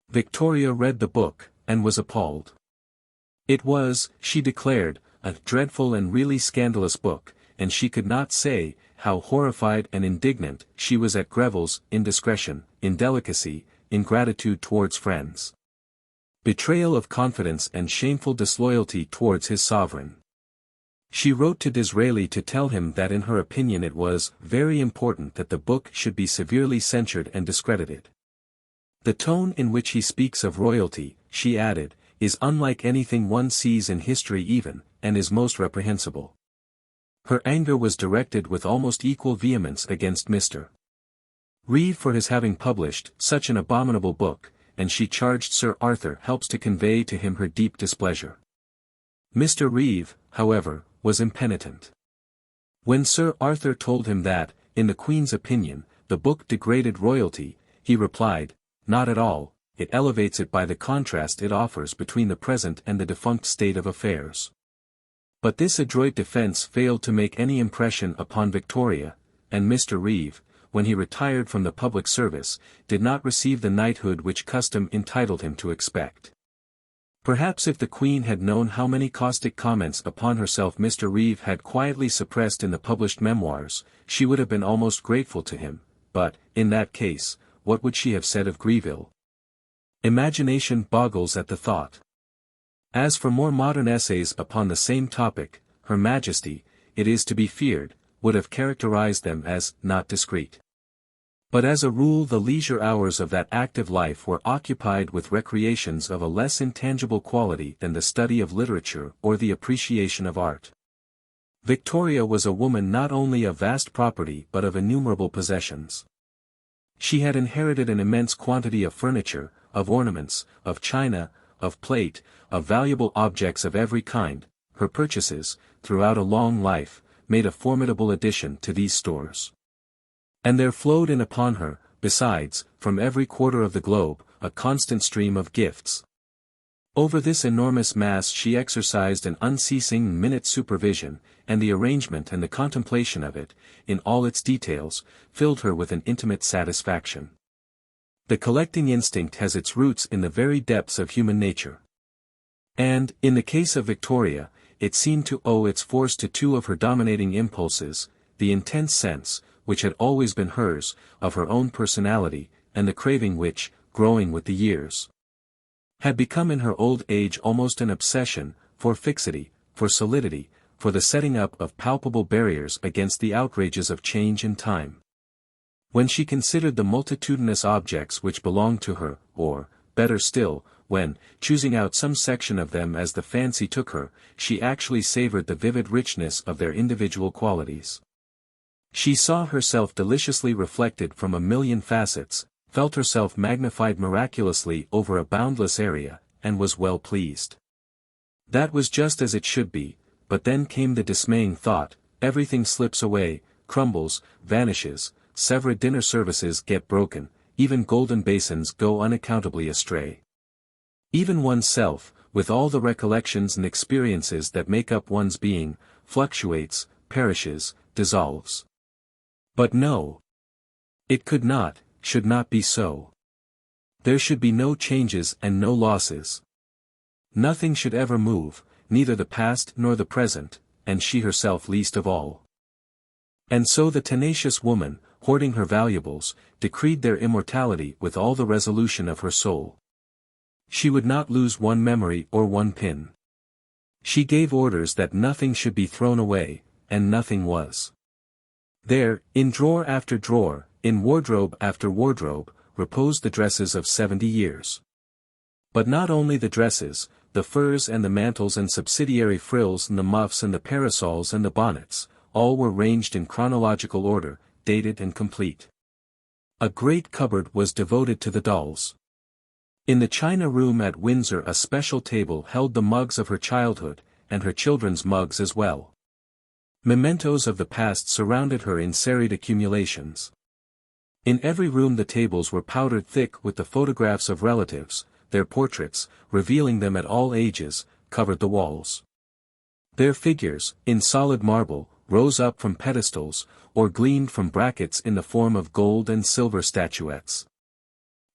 Speaker 1: Victoria read the book, and was appalled. It was, she declared, a dreadful and really scandalous book, and she could not say, how horrified and indignant she was at Greville's indiscretion, indelicacy, ingratitude towards friends, betrayal of confidence and shameful disloyalty towards his sovereign. She wrote to Disraeli to tell him that in her opinion it was very important that the book should be severely censured and discredited. The tone in which he speaks of royalty, she added, is unlike anything one sees in history even, and is most reprehensible. Her anger was directed with almost equal vehemence against Mr. Reeve for his having published such an abominable book, and she charged Sir Arthur Helps to convey to him her deep displeasure. Mr. Reeve, however, was impenitent. When Sir Arthur told him that, in the Queen's opinion, the book degraded royalty, he replied, "Not at all, it elevates it by the contrast it offers between the present and the defunct state of affairs." But this adroit defence failed to make any impression upon Victoria, and Mr. Reeve, when he retired from the public service, did not receive the knighthood which custom entitled him to expect. Perhaps if the Queen had known how many caustic comments upon herself Mr. Reeve had quietly suppressed in the published memoirs, she would have been almost grateful to him, but, in that case, what would she have said of Greville? Imagination boggles at the thought. As for more modern essays upon the same topic, Her Majesty, it is to be feared, would have characterized them as not discreet. But as a rule the leisure hours of that active life were occupied with recreations of a less intangible quality than the study of literature or the appreciation of art. Victoria was a woman not only of vast property but of innumerable possessions. She had inherited an immense quantity of furniture, of ornaments, of china, of plate, of valuable objects of every kind. Her purchases, throughout a long life, made a formidable addition to these stores. And there flowed in upon her, besides, from every quarter of the globe, a constant stream of gifts. Over this enormous mass she exercised an unceasing minute supervision, and the arrangement and the contemplation of it, in all its details, filled her with an intimate satisfaction. The collecting instinct has its roots in the very depths of human nature. And, in the case of Victoria, it seemed to owe its force to two of her dominating impulses, the intense sense, which had always been hers, of her own personality, and the craving which, growing with the years, had become in her old age almost an obsession, for fixity, for solidity, for the setting up of palpable barriers against the outrages of change and time. When she considered the multitudinous objects which belonged to her, or, better still, when, choosing out some section of them as the fancy took her, she actually savored the vivid richness of their individual qualities. She saw herself deliciously reflected from a million facets, felt herself magnified miraculously over a boundless area, and was well pleased. That was just as it should be, but then came the dismaying thought, everything slips away, crumbles, vanishes, several dinner services get broken, even golden basins go unaccountably astray. Even oneself, with all the recollections and experiences that make up one's being, fluctuates, perishes, dissolves. But no. It could not, should not be so. There should be no changes and no losses. Nothing should ever move, neither the past nor the present, and she herself least of all. And so the tenacious woman, hoarding her valuables, decreed their immortality with all the resolution of her soul. She would not lose one memory or one pin. She gave orders that nothing should be thrown away, and nothing was. There, in drawer after drawer, in wardrobe after wardrobe, reposed the dresses of 70 years. But not only the dresses, the furs and the mantles and subsidiary frills and the muffs and the parasols and the bonnets, all were ranged in chronological order, dated and complete. A great cupboard was devoted to the dolls. In the china room at Windsor a special table held the mugs of her childhood, and her children's mugs as well. Mementos of the past surrounded her in serried accumulations. In every room the tables were powdered thick with the photographs of relatives, their portraits, revealing them at all ages, covered the walls. Their figures, in solid marble, rose up from pedestals, or gleamed from brackets in the form of gold and silver statuettes.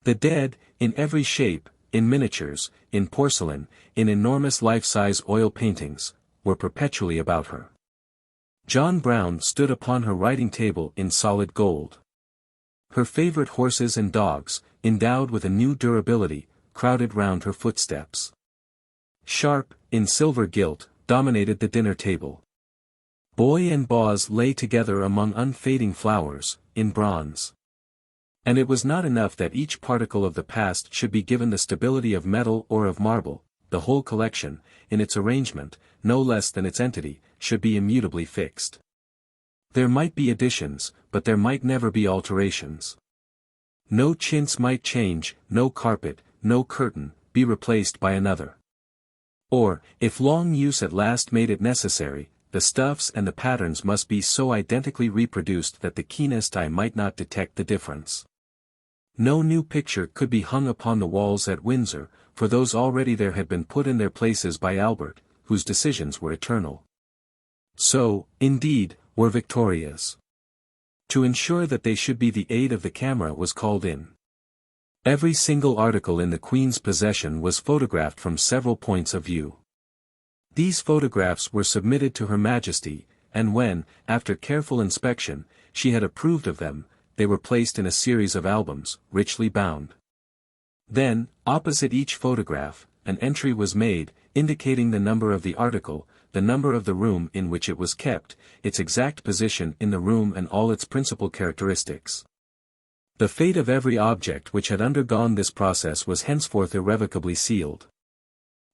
Speaker 1: The dead, in every shape, in miniatures, in porcelain, in enormous life-size oil paintings, were perpetually about her. John Brown stood upon her writing table in solid gold. Her favorite horses and dogs, endowed with a new durability, crowded round her footsteps. Sharp, in silver gilt, dominated the dinner table. Boy and Boz lay together among unfading flowers, in bronze. And it was not enough that each particle of the past should be given the stability of metal or of marble, the whole collection, in its arrangement, no less than its entity, should be immutably fixed. There might be additions, but there might never be alterations. No chintz might change, no carpet, no curtain, be replaced by another. Or, if long use at last made it necessary, the stuffs and the patterns must be so identically reproduced that the keenest eye might not detect the difference. No new picture could be hung upon the walls at Windsor, for those already there had been put in their places by Albert, whose decisions were eternal. So, indeed, were Victoria's. To ensure that they should be the aid of the camera was called in. Every single article in the Queen's possession was photographed from several points of view. These photographs were submitted to Her Majesty, and when, after careful inspection, she had approved of them, they were placed in a series of albums, richly bound. Then, opposite each photograph, an entry was made, indicating the number of the article, the number of the room in which it was kept, its exact position in the room and all its principal characteristics. The fate of every object which had undergone this process was henceforth irrevocably sealed.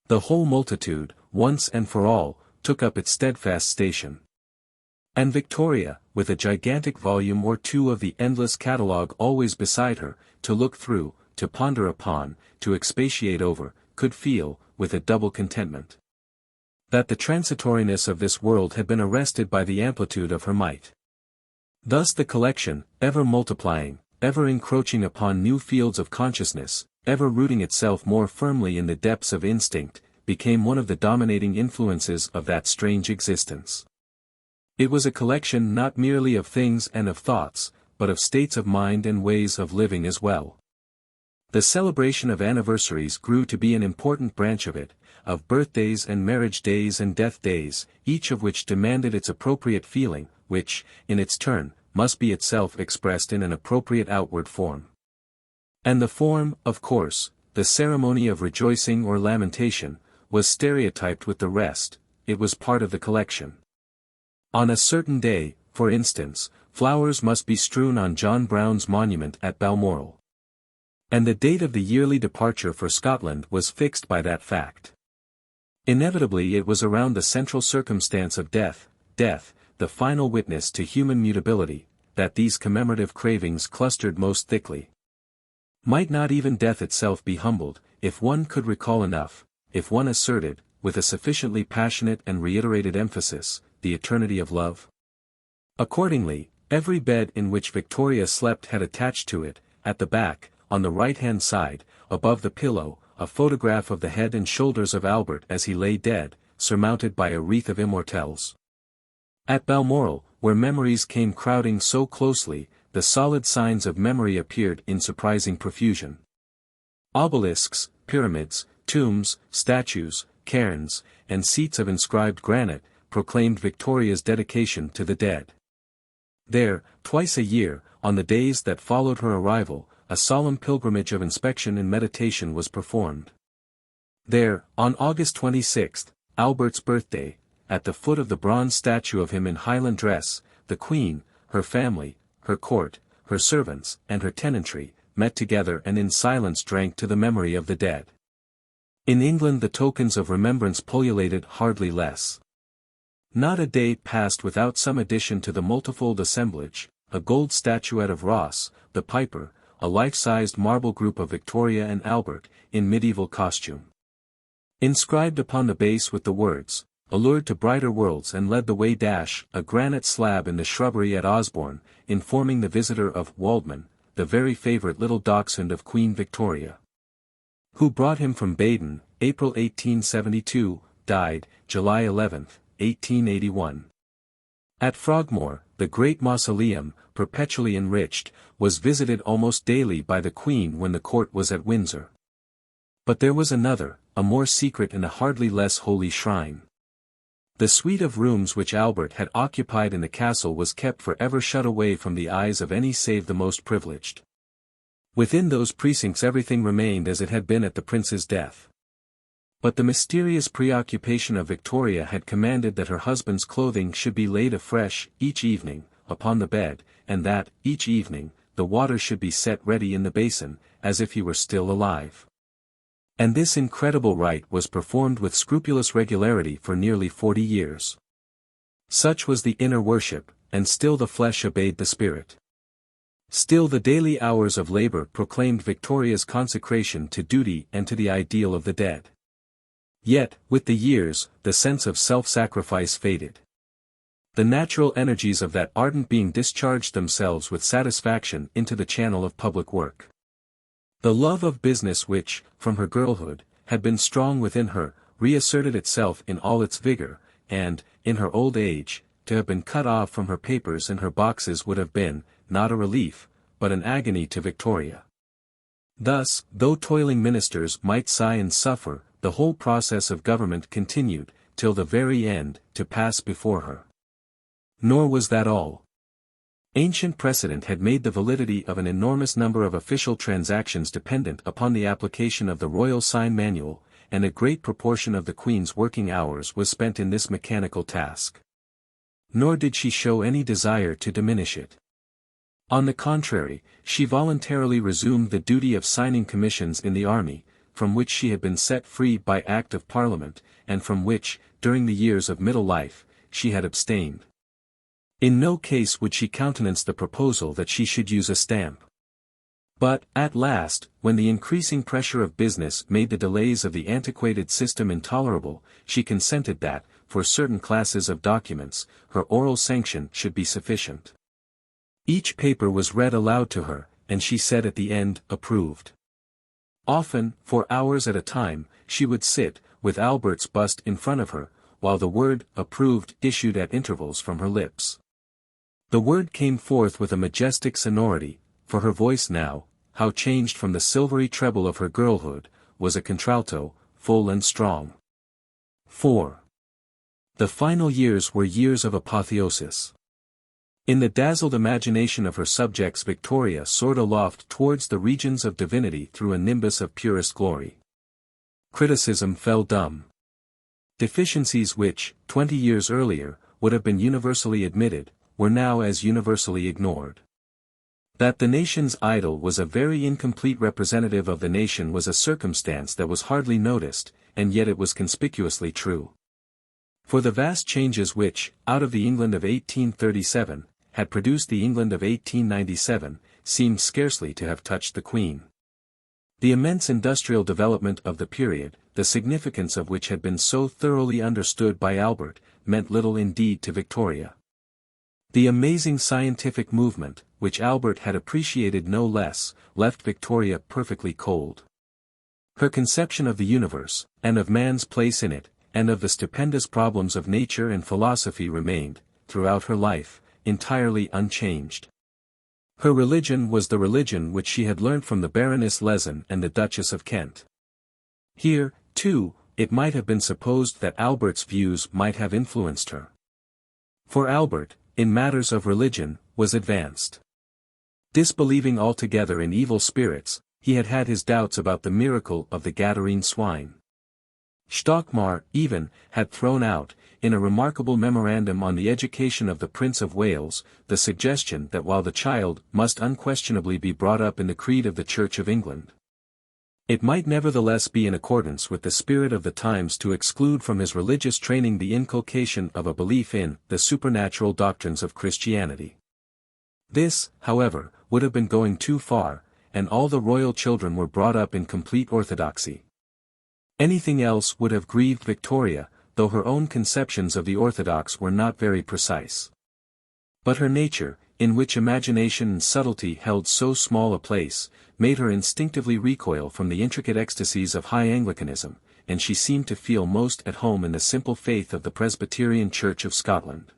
Speaker 1: The whole multitude, once and for all, took up its steadfast station. And Victoria, with a gigantic volume or two of the endless catalogue always beside her, to look through, to ponder upon, to expatiate over, could feel, with a double contentment, that the transitoriness of this world had been arrested by the amplitude of her might. Thus the collection, ever multiplying, ever encroaching upon new fields of consciousness, ever rooting itself more firmly in the depths of instinct, became one of the dominating influences of that strange existence. It was a collection not merely of things and of thoughts, but of states of mind and ways of living as well. The celebration of anniversaries grew to be an important branch of it, of birthdays and marriage days and death days, each of which demanded its appropriate feeling, which, in its turn, must be itself expressed in an appropriate outward form. And the form, of course, the ceremony of rejoicing or lamentation, was stereotyped with the rest. It was part of the collection. On a certain day, for instance, flowers must be strewn on John Brown's monument at Balmoral. And the date of the yearly departure for Scotland was fixed by that fact. Inevitably it was around the central circumstance of death, the final witness to human mutability, that these commemorative cravings clustered most thickly. Might not even death itself be humbled, if one could recall enough, if one asserted, with a sufficiently passionate and reiterated emphasis, the eternity of love? Accordingly, every bed in which Victoria slept had attached to it, at the back, on the right-hand side, above the pillow, a photograph of the head and shoulders of Albert as he lay dead, surmounted by a wreath of immortelles. At Balmoral, where memories came crowding so closely, the solid signs of memory appeared in surprising profusion. Obelisks, pyramids, tombs, statues, cairns, and seats of inscribed granite, proclaimed Victoria's dedication to the dead. There, twice a year, on the days that followed her arrival, a solemn pilgrimage of inspection and meditation was performed. There, on August 26, Albert's birthday, at the foot of the bronze statue of him in Highland dress, the Queen, her family, her court, her servants, and her tenantry, met together and in silence drank to the memory of the dead. In England the tokens of remembrance pullulated hardly less. Not a day passed without some addition to the multifold assemblage, a gold statuette of Ross, the piper, a life-sized marble group of Victoria and Albert, in medieval costume. Inscribed upon the base with the words, "Allured to brighter worlds and led the way" a granite slab in the shrubbery at Osborne, informing the visitor of Waldman, the very favourite little dachshund of Queen Victoria, who brought him from Baden, April 1872, died, July 11, 1881. At Frogmore, the great mausoleum, perpetually enriched, was visited almost daily by the Queen when the court was at Windsor. But there was another, a more secret and a hardly less holy shrine. The suite of rooms which Albert had occupied in the castle was kept for ever shut away from the eyes of any save the most privileged. Within those precincts everything remained as it had been at the prince's death. But the mysterious preoccupation of Victoria had commanded that her husband's clothing should be laid afresh, each evening, upon the bed, and that, each evening, the water should be set ready in the basin, as if he were still alive. And this incredible rite was performed with scrupulous regularity for nearly 40 years. Such was the inner worship, and still the flesh obeyed the spirit. Still the daily hours of labor proclaimed Victoria's consecration to duty and to the ideal of the dead. Yet, with the years, the sense of self-sacrifice faded. The natural energies of that ardent being discharged themselves with satisfaction into the channel of public work. The love of business which, from her girlhood, had been strong within her, reasserted itself in all its vigor, and, in her old age, to have been cut off from her papers and her boxes would have been, not a relief, but an agony to Victoria. Thus, though toiling ministers might sigh and suffer, the whole process of government continued, till the very end, to pass before her. Nor was that all. Ancient precedent had made the validity of an enormous number of official transactions dependent upon the application of the Royal Sign Manual, and a great proportion of the Queen's working hours was spent in this mechanical task. Nor did she show any desire to diminish it. On the contrary, she voluntarily resumed the duty of signing commissions in the army, from which she had been set free by Act of Parliament, and from which, during the years of middle life, she had abstained. In no case would she countenance the proposal that she should use a stamp. But, at last, when the increasing pressure of business made the delays of the antiquated system intolerable, she consented that, for certain classes of documents, her oral sanction should be sufficient. Each paper was read aloud to her, and she said at the end, "Approved." Often, for hours at a time, she would sit, with Albert's bust in front of her, while the word "approved" issued at intervals from her lips. The word came forth with a majestic sonority, for her voice now, how changed from the silvery treble of her girlhood, was a contralto, full and strong. 4. The final years were years of apotheosis. In the dazzled imagination of her subjects Victoria soared aloft towards the regions of divinity through a nimbus of purest glory. Criticism fell dumb. Deficiencies which, 20 years earlier, would have been universally admitted, were now as universally ignored. That the nation's idol was a very incomplete representative of the nation was a circumstance that was hardly noticed, and yet it was conspicuously true. For the vast changes which, out of the England of 1837, had produced the England of 1897, seemed scarcely to have touched the Queen. The immense industrial development of the period, the significance of which had been so thoroughly understood by Albert, meant little indeed to Victoria. The amazing scientific movement, which Albert had appreciated no less, left Victoria perfectly cold. Her conception of the universe, and of man's place in it, and of the stupendous problems of nature and philosophy remained, throughout her life, entirely unchanged. Her religion was the religion which she had learnt from the Baroness Lehzen and the Duchess of Kent. Here, too, it might have been supposed that Albert's views might have influenced her. For Albert, in matters of religion, was advanced. Disbelieving altogether in evil spirits, he had had his doubts about the miracle of the Gadarene swine. Stockmar, even, had thrown out, in a remarkable memorandum on the education of the Prince of Wales, the suggestion that while the child must unquestionably be brought up in the creed of the Church of England, it might nevertheless be in accordance with the spirit of the times to exclude from his religious training the inculcation of a belief in the supernatural doctrines of Christianity. This, however, would have been going too far, and all the royal children were brought up in complete orthodoxy. Anything else would have grieved Victoria, though her own conceptions of the orthodox were not very precise. But her nature, in which imagination and subtlety held so small a place, made her instinctively recoil from the intricate ecstasies of high Anglicanism, and she seemed to feel most at home in the simple faith of the Presbyterian Church of Scotland.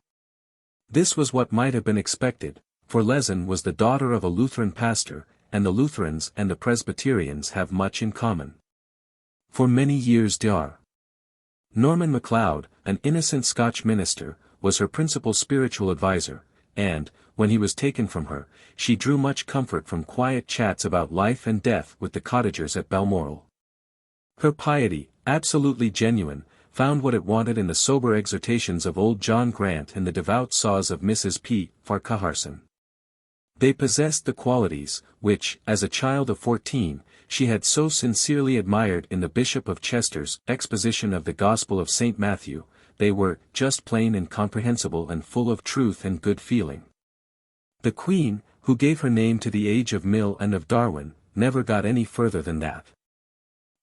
Speaker 1: This was what might have been expected, for Lehzen was the daughter of a Lutheran pastor, and the Lutherans and the Presbyterians have much in common. For many years Dr. Norman MacLeod, an innocent Scotch minister, was her principal spiritual adviser, and, when he was taken from her, she drew much comfort from quiet chats about life and death with the cottagers at Balmoral. Her piety, absolutely genuine, found what it wanted in the sober exhortations of old John Grant and the devout saws of Mrs. P. Farquharson. They possessed the qualities, which, as a child of 14, she had so sincerely admired in the Bishop of Chester's exposition of the Gospel of St. Matthew. They were just plain and comprehensible and full of truth and good feeling. The Queen, who gave her name to the age of Mill and of Darwin, never got any further than that.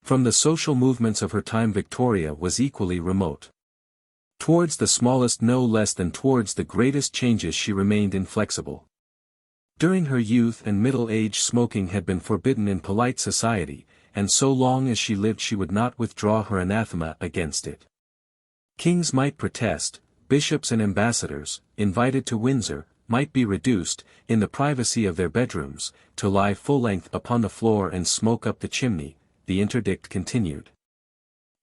Speaker 1: From the social movements of her time Victoria was equally remote. Towards the smallest no less than towards the greatest changes she remained inflexible. During her youth and middle age smoking had been forbidden in polite society, and so long as she lived she would not withdraw her anathema against it. Kings might protest, bishops and ambassadors, invited to Windsor, might be reduced, in the privacy of their bedrooms, to lie full length upon the floor and smoke up the chimney, the interdict continued.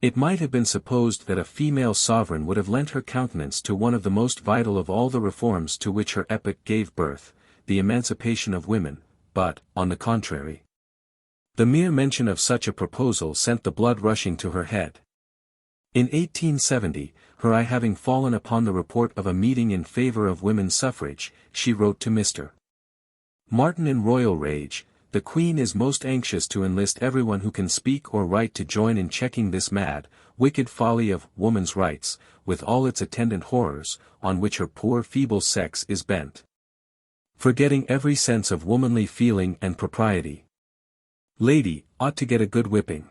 Speaker 1: It might have been supposed that a female sovereign would have lent her countenance to one of the most vital of all the reforms to which her epoch gave birth, the emancipation of women, but, on the contrary, the mere mention of such a proposal sent the blood rushing to her head. In 1870, her eye having fallen upon the report of a meeting in favor of women's suffrage, she wrote to Mr. Martin in royal rage, "The Queen is most anxious to enlist everyone who can speak or write to join in checking this mad, wicked folly of woman's rights, with all its attendant horrors, on which her poor feeble sex is bent. Forgetting every sense of womanly feeling and propriety. Lady, ought to get a good whipping.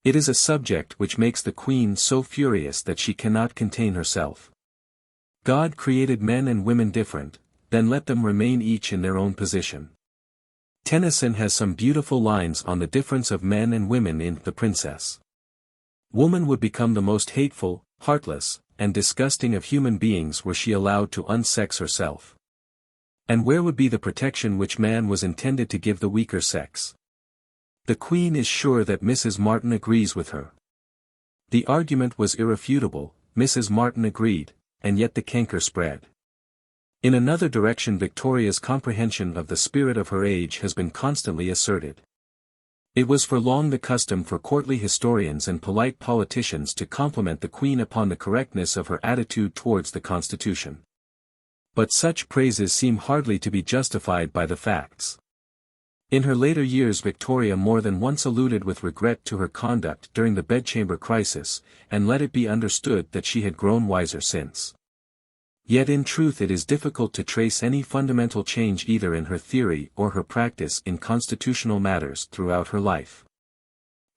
Speaker 1: It is a subject which makes the Queen so furious that she cannot contain herself. God created men and women different, then let them remain each in their own position. Tennyson has some beautiful lines on the difference of men and women in The Princess. Woman would become the most hateful, heartless, and disgusting of human beings were she allowed to unsex herself. And where would be the protection which man was intended to give the weaker sex? The Queen is sure that Mrs. Martin agrees with her. The argument was irrefutable, Mrs. Martin agreed, and yet the canker spread. In another direction, Victoria's comprehension of the spirit of her age has been constantly asserted. It was for long the custom for courtly historians and polite politicians to compliment the Queen upon the correctness of her attitude towards the Constitution. But such praises seem hardly to be justified by the facts. In her later years, Victoria more than once alluded with regret to her conduct during the bedchamber crisis, and let it be understood that she had grown wiser since. Yet in truth it is difficult to trace any fundamental change either in her theory or her practice in constitutional matters throughout her life.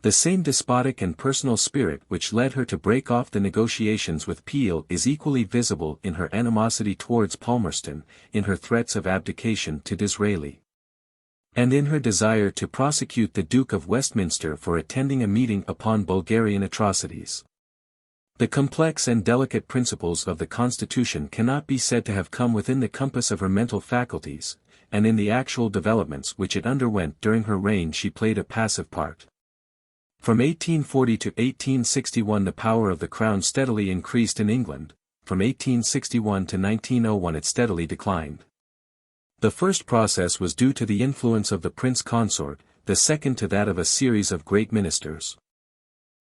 Speaker 1: The same despotic and personal spirit which led her to break off the negotiations with Peel is equally visible in her animosity towards Palmerston, in her threats of abdication to Disraeli, and in her desire to prosecute the Duke of Westminster for attending a meeting upon Bulgarian atrocities. The complex and delicate principles of the Constitution cannot be said to have come within the compass of her mental faculties, and in the actual developments which it underwent during her reign she played a passive part. From 1840 to 1861 the power of the Crown steadily increased in England, from 1861 to 1901 it steadily declined. The first process was due to the influence of the Prince Consort, the second to that of a series of great ministers.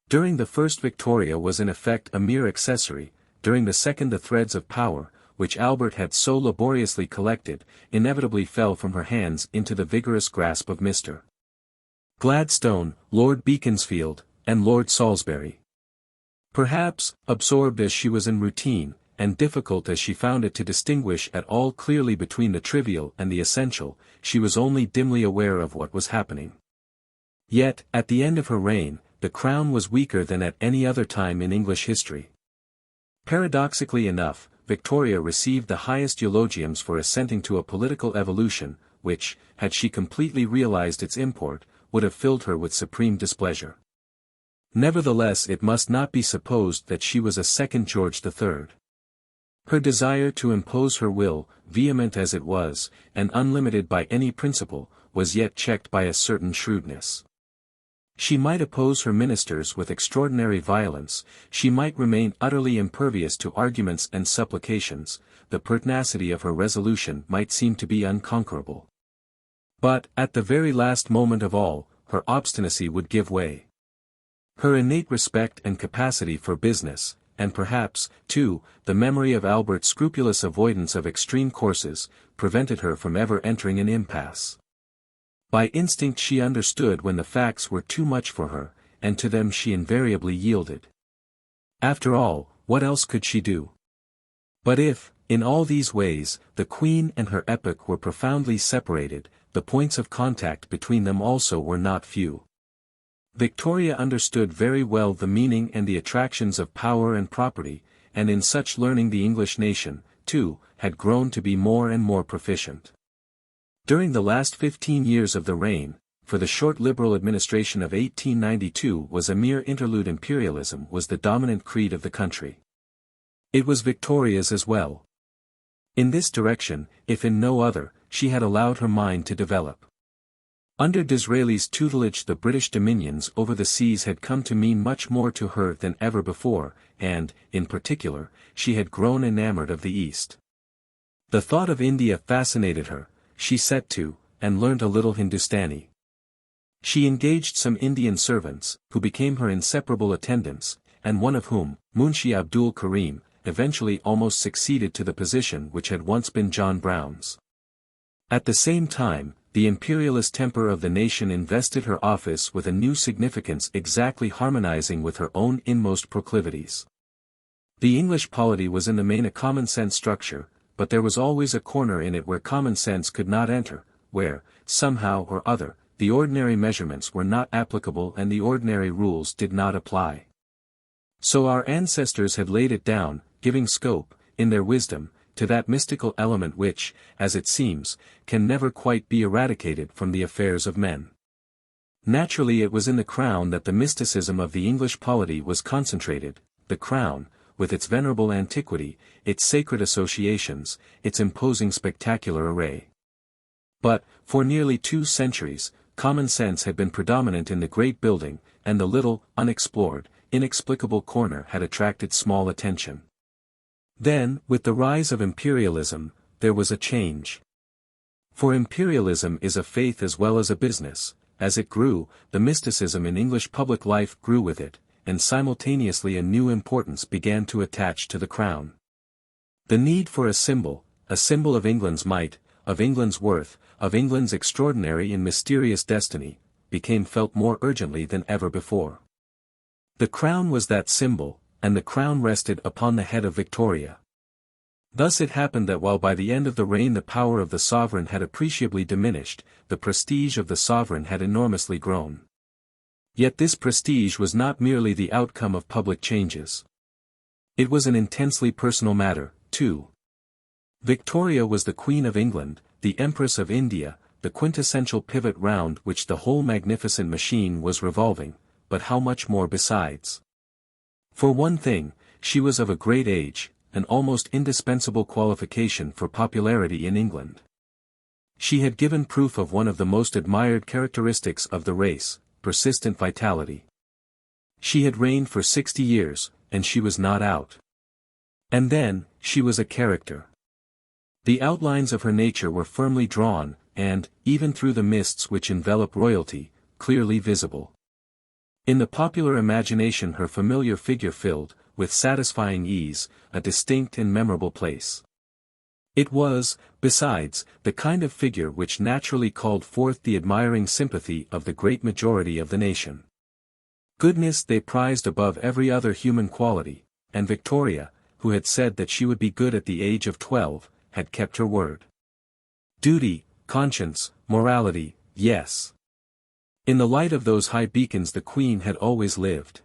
Speaker 1: During the first Victoria was in effect a mere accessory, during the second the threads of power, which Albert had so laboriously collected, inevitably fell from her hands into the vigorous grasp of Mr. Gladstone, Lord Beaconsfield, and Lord Salisbury. Perhaps, absorbed as she was in routine, and difficult as she found it to distinguish at all clearly between the trivial and the essential, she was only dimly aware of what was happening. Yet, at the end of her reign, the Crown was weaker than at any other time in English history. Paradoxically enough, Victoria received the highest eulogiums for assenting to a political evolution, which, had she completely realized its import, would have filled her with supreme displeasure. Nevertheless, it must not be supposed that she was a second George III. Her desire to impose her will, vehement as it was, and unlimited by any principle, was yet checked by a certain shrewdness. She might oppose her ministers with extraordinary violence, she might remain utterly impervious to arguments and supplications, the pertinacity of her resolution might seem to be unconquerable. But, at the very last moment of all, her obstinacy would give way. Her innate respect and capacity for business, and perhaps, too, the memory of Albert's scrupulous avoidance of extreme courses, prevented her from ever entering an impasse. By instinct she understood when the facts were too much for her, and to them she invariably yielded. After all, what else could she do? But if, in all these ways, the Queen and her epoch were profoundly separated, the points of contact between them also were not few. Victoria understood very well the meaning and the attractions of power and property, and in such learning the English nation, too, had grown to be more and more proficient. During the last 15 years of the reign, for the short Liberal administration of 1892 was a mere interlude, imperialism was the dominant creed of the country. It was Victoria's as well. In this direction, if in no other, she had allowed her mind to develop. Under Disraeli's tutelage the British dominions over the seas had come to mean much more to her than ever before, and, in particular, she had grown enamored of the East. The thought of India fascinated her, she set to, and learnt a little Hindustani. She engaged some Indian servants, who became her inseparable attendants, and one of whom, Munshi Abdul Karim, eventually almost succeeded to the position which had once been John Brown's. At the same time, the imperialist temper of the nation invested her office with a new significance exactly harmonizing with her own inmost proclivities. The English polity was in the main a common-sense structure, but there was always a corner in it where common sense could not enter, where, somehow or other, the ordinary measurements were not applicable and the ordinary rules did not apply. So our ancestors had laid it down, giving scope, in their wisdom, to that mystical element which, as it seems, can never quite be eradicated from the affairs of men. Naturally it was in the crown that the mysticism of the English polity was concentrated, the crown, with its venerable antiquity, its sacred associations, its imposing spectacular array. But, for nearly 2 centuries, common sense had been predominant in the great building, and the little, unexplored, inexplicable corner had attracted small attention. Then, with the rise of imperialism, there was a change. For imperialism is a faith as well as a business. As it grew, the mysticism in English public life grew with it, and simultaneously a new importance began to attach to the crown. The need for a symbol of England's might, of England's worth, of England's extraordinary and mysterious destiny, became felt more urgently than ever before. The crown was that symbol, and the crown rested upon the head of Victoria. Thus it happened that while by the end of the reign the power of the sovereign had appreciably diminished, the prestige of the sovereign had enormously grown. Yet this prestige was not merely the outcome of public changes. It was an intensely personal matter, too. Victoria was the Queen of England, the Empress of India, the quintessential pivot round which the whole magnificent machine was revolving, but how much more besides? For one thing, she was of a great age, an almost indispensable qualification for popularity in England. She had given proof of one of the most admired characteristics of the race, persistent vitality. She had reigned for 60 years, and she was not out. And then, she was a character. The outlines of her nature were firmly drawn, and, even through the mists which envelop royalty, clearly visible. In the popular imagination her familiar figure filled, with satisfying ease, a distinct and memorable place. It was, besides, the kind of figure which naturally called forth the admiring sympathy of the great majority of the nation. Goodness they prized above every other human quality, and Victoria, who had said that she would be good at the age of 12, had kept her word. Duty, conscience, morality, yes. In the light of those high beacons the Queen had always lived.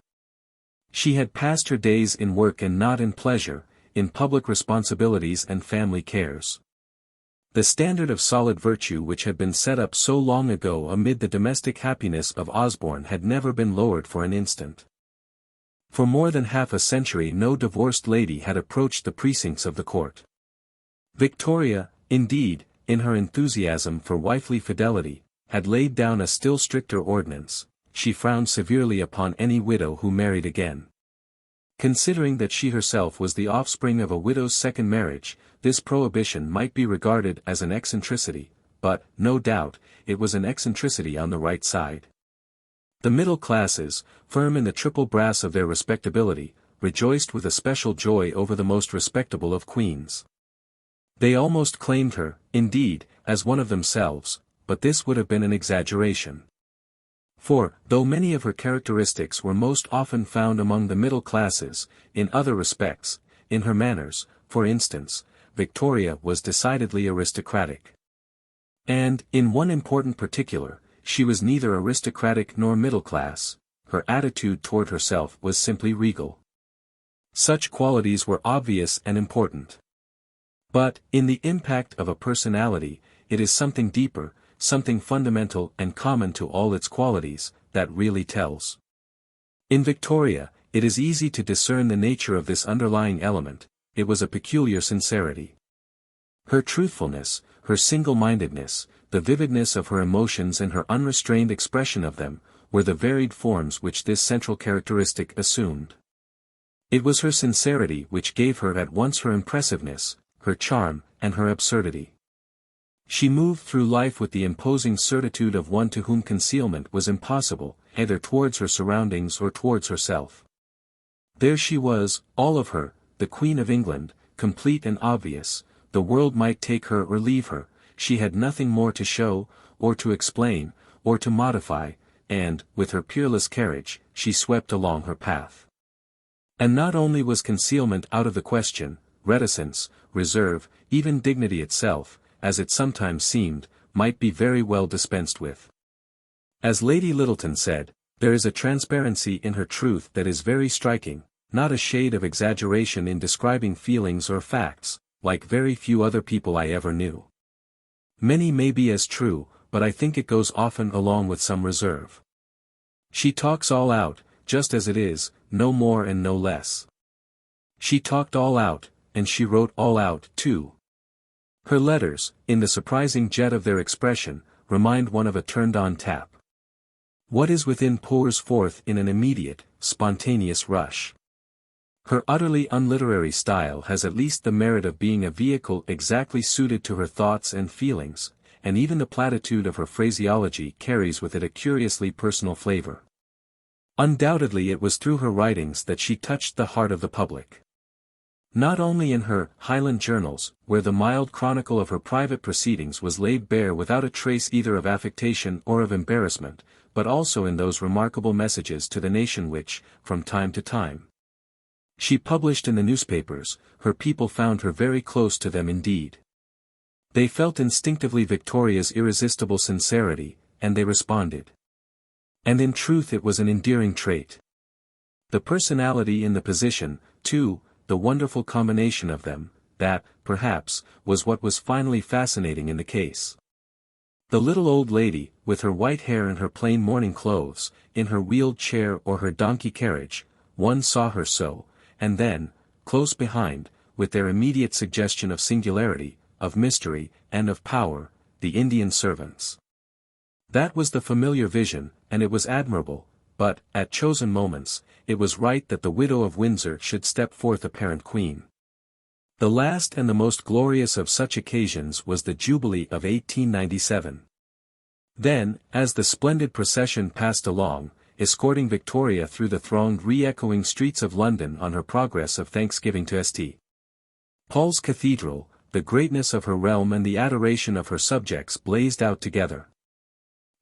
Speaker 1: She had passed her days in work and not in pleasure, in public responsibilities and family cares. The standard of solid virtue which had been set up so long ago amid the domestic happiness of Osborne had never been lowered for an instant. For more than half a century no divorced lady had approached the precincts of the court. Victoria, indeed, in her enthusiasm for wifely fidelity, had laid down a still stricter ordinance. She frowned severely upon any widow who married again. Considering that she herself was the offspring of a widow's second marriage, this prohibition might be regarded as an eccentricity, but, no doubt, it was an eccentricity on the right side. The middle classes, firm in the triple brass of their respectability, rejoiced with a special joy over the most respectable of queens. They almost claimed her, indeed, as one of themselves, but this would have been an exaggeration. For, though many of her characteristics were most often found among the middle classes, in other respects, in her manners, for instance, Victoria was decidedly aristocratic. And, in one important particular, she was neither aristocratic nor middle class, her attitude toward herself was simply regal. Such qualities were obvious and important. But, in the impact of a personality, it is something deeper, something fundamental and common to all its qualities, that really tells. In Victoria, it is easy to discern the nature of this underlying element. It was a peculiar sincerity. Her truthfulness, her single-mindedness, the vividness of her emotions and her unrestrained expression of them, were the varied forms which this central characteristic assumed. It was her sincerity which gave her at once her impressiveness, her charm, and her absurdity. She moved through life with the imposing certitude of one to whom concealment was impossible, either towards her surroundings or towards herself. There she was, all of her, the Queen of England, complete and obvious. The world might take her or leave her, she had nothing more to show, or to explain, or to modify, and, with her peerless carriage, she swept along her path. And not only was concealment out of the question, reticence, reserve, even dignity itself, as it sometimes seemed, might be very well dispensed with. As Lady Lyttelton said, there is a transparency in her truth that is very striking, not a shade of exaggeration in describing feelings or facts, like very few other people I ever knew. Many may be as true, but I think it goes often along with some reserve. She talks all out, just as it is, no more and no less. She talked all out, and she wrote all out, too. Her letters, in the surprising jet of their expression, remind one of a turned-on tap. What is within pours forth in an immediate, spontaneous rush. Her utterly unliterary style has at least the merit of being a vehicle exactly suited to her thoughts and feelings, and even the platitude of her phraseology carries with it a curiously personal flavor. Undoubtedly it was through her writings that she touched the heart of the public. Not only in her Highland Journals, where the mild chronicle of her private proceedings was laid bare without a trace either of affectation or of embarrassment, but also in those remarkable messages to the nation which, from time to time, she published in the newspapers, her people found her very close to them indeed. They felt instinctively Victoria's irresistible sincerity, and they responded. And in truth it was an endearing trait. The personality in the position, too, the wonderful combination of them, that, perhaps, was what was finally fascinating in the case. The little old lady, with her white hair and her plain mourning clothes, in her wheeled chair or her donkey carriage, one saw her so, and then, close behind, with their immediate suggestion of singularity, of mystery, and of power, the Indian servants. That was the familiar vision, and it was admirable, but, at chosen moments, it was right that the widow of Windsor should step forth apparent queen. The last and the most glorious of such occasions was the Jubilee of 1897. Then, as the splendid procession passed along, escorting Victoria through the thronged re-echoing streets of London on her progress of thanksgiving to St. Paul's Cathedral, the greatness of her realm and the adoration of her subjects blazed out together.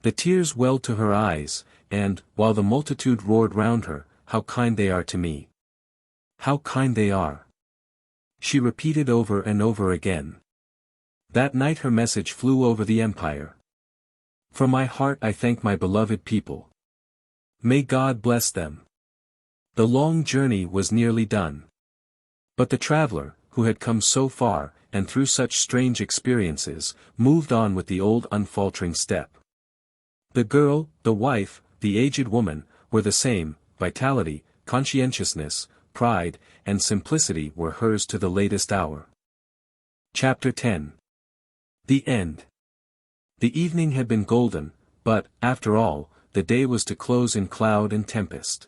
Speaker 1: The tears welled to her eyes, and, while the multitude roared round her, "How kind they are to me! How kind they are!" she repeated over and over again. That night her message flew over the empire. "From my heart I thank my beloved people. May God bless them." The long journey was nearly done. But the traveler, who had come so far, and through such strange experiences, moved on with the old unfaltering step. The girl, the wife, the aged woman, were the same. Vitality, conscientiousness, pride, and simplicity were hers to the latest hour. Chapter 10. The End. The evening had been golden, but, after all, the day was to close in cloud and tempest.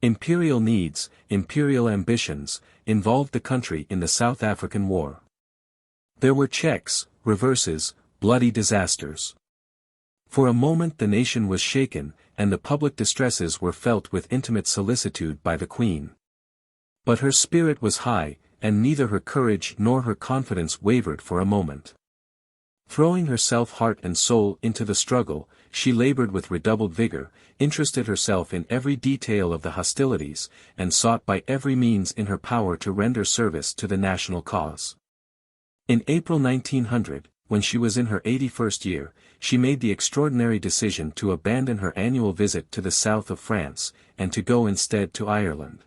Speaker 1: Imperial needs, imperial ambitions, involved the country in the South African War. There were checks, reverses, bloody disasters. For a moment the nation was shaken, and the public distresses were felt with intimate solicitude by the Queen. But her spirit was high, and neither her courage nor her confidence wavered for a moment. Throwing herself heart and soul into the struggle, she labored with redoubled vigor, interested herself in every detail of the hostilities, and sought by every means in her power to render service to the national cause. In April 1900, when she was in her 81st year, she made the extraordinary decision to abandon her annual visit to the south of France, and to go instead to Ireland,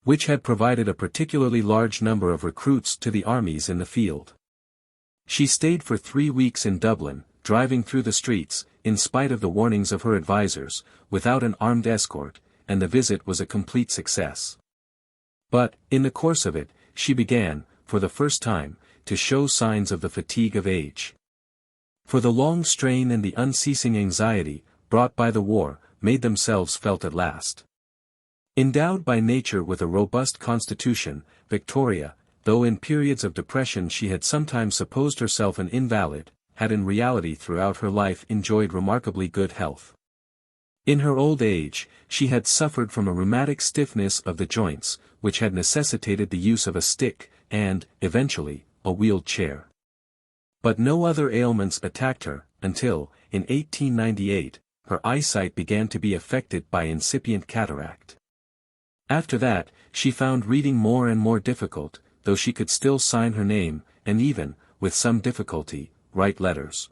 Speaker 1: which had provided a particularly large number of recruits to the armies in the field. She stayed for 3 weeks in Dublin, driving through the streets, in spite of the warnings of her advisers, without an armed escort, and the visit was a complete success. But, in the course of it, she began, for the first time, to show signs of the fatigue of age. For the long strain and the unceasing anxiety, brought by the war, made themselves felt at last. Endowed by nature with a robust constitution, Victoria, though in periods of depression she had sometimes supposed herself an invalid, had in reality throughout her life enjoyed remarkably good health. In her old age, she had suffered from a rheumatic stiffness of the joints, which had necessitated the use of a stick, and, eventually, a wheeled chair. But no other ailments attacked her, until, in 1898, her eyesight began to be affected by incipient cataract. After that, she found reading more and more difficult, though she could still sign her name, and even, with some difficulty, write letters.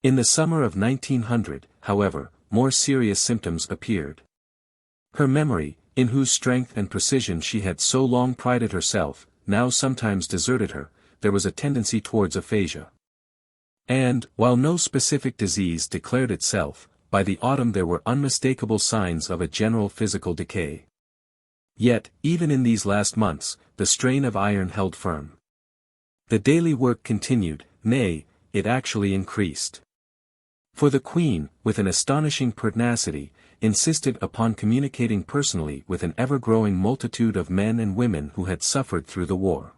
Speaker 1: In the summer of 1900, however, more serious symptoms appeared. Her memory, in whose strength and precision she had so long prided herself, now sometimes deserted her, there was a tendency towards aphasia. And, while no specific disease declared itself, by the autumn there were unmistakable signs of a general physical decay. Yet, even in these last months, the strain of iron held firm. The daily work continued, nay, it actually increased. For the Queen, with an astonishing pertinacity, insisted upon communicating personally with an ever-growing multitude of men and women who had suffered through the war.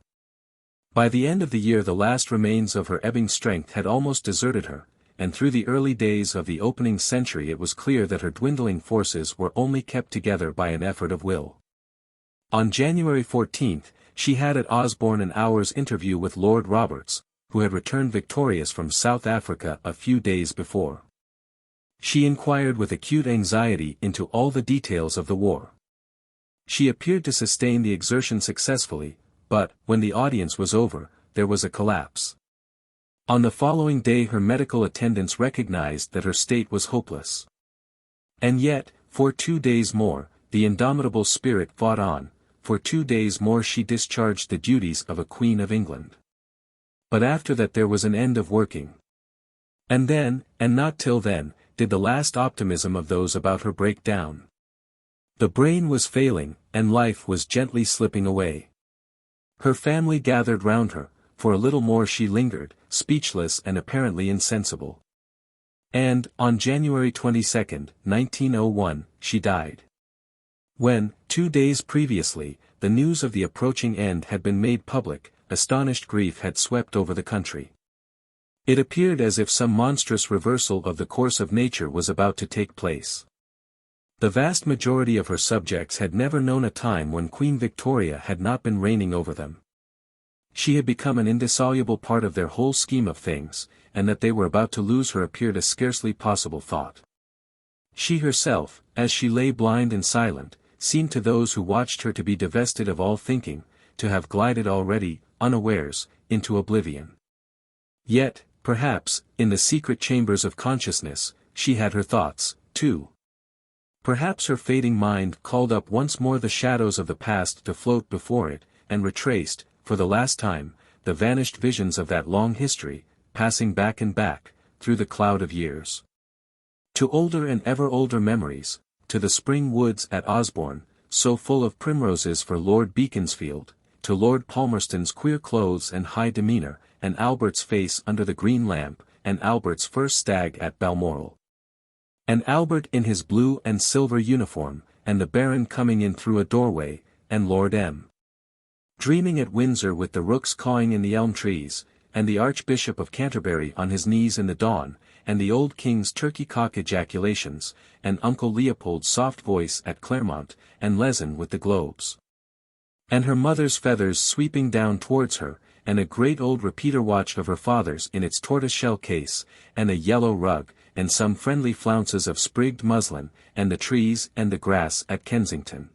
Speaker 1: By the end of the year the last remains of her ebbing strength had almost deserted her, and through the early days of the opening century it was clear that her dwindling forces were only kept together by an effort of will. On January 14, she had at Osborne an hour's interview with Lord Roberts, who had returned victorious from South Africa a few days before. She inquired with acute anxiety into all the details of the war. She appeared to sustain the exertion successfully, but, when the audience was over, there was a collapse. On the following day her medical attendants recognized that her state was hopeless. And yet, for 2 days more, the indomitable spirit fought on, for 2 days more she discharged the duties of a Queen of England. But after that there was an end of working. And then, and not till then, did the last optimism of those about her break down. The brain was failing, and life was gently slipping away. Her family gathered round her, for a little more she lingered, speechless and apparently insensible. And, on January 22, 1901, she died. When, 2 days previously, the news of the approaching end had been made public, astonished grief had swept over the country. It appeared as if some monstrous reversal of the course of nature was about to take place. The vast majority of her subjects had never known a time when Queen Victoria had not been reigning over them. She had become an indissoluble part of their whole scheme of things, and that they were about to lose her appeared a scarcely possible thought. She herself, as she lay blind and silent, seemed to those who watched her to be divested of all thinking, to have glided already, unawares, into oblivion. Yet, perhaps, in the secret chambers of consciousness, she had her thoughts, too. Perhaps her fading mind called up once more the shadows of the past to float before it, and retraced, for the last time, the vanished visions of that long history, passing back and back, through the cloud of years. To older and ever older memories, to the spring woods at Osborne, so full of primroses for Lord Beaconsfield, to Lord Palmerston's queer clothes and high demeanour, and Albert's face under the green lamp, and Albert's first stag at Balmoral. And Albert in his blue and silver uniform, and the Baron coming in through a doorway, and Lord M. dreaming at Windsor with the rooks cawing in the elm trees, and the Archbishop of Canterbury on his knees in the dawn, and the old King's turkey-cock ejaculations, and Uncle Leopold's soft voice at Claremont, and Lehzen with the globes. And her mother's feathers sweeping down towards her, and a great old repeater watch of her father's in its tortoise-shell case, and a yellow rug, and some friendly flounces of sprigged muslin, and the trees and the grass at Kensington.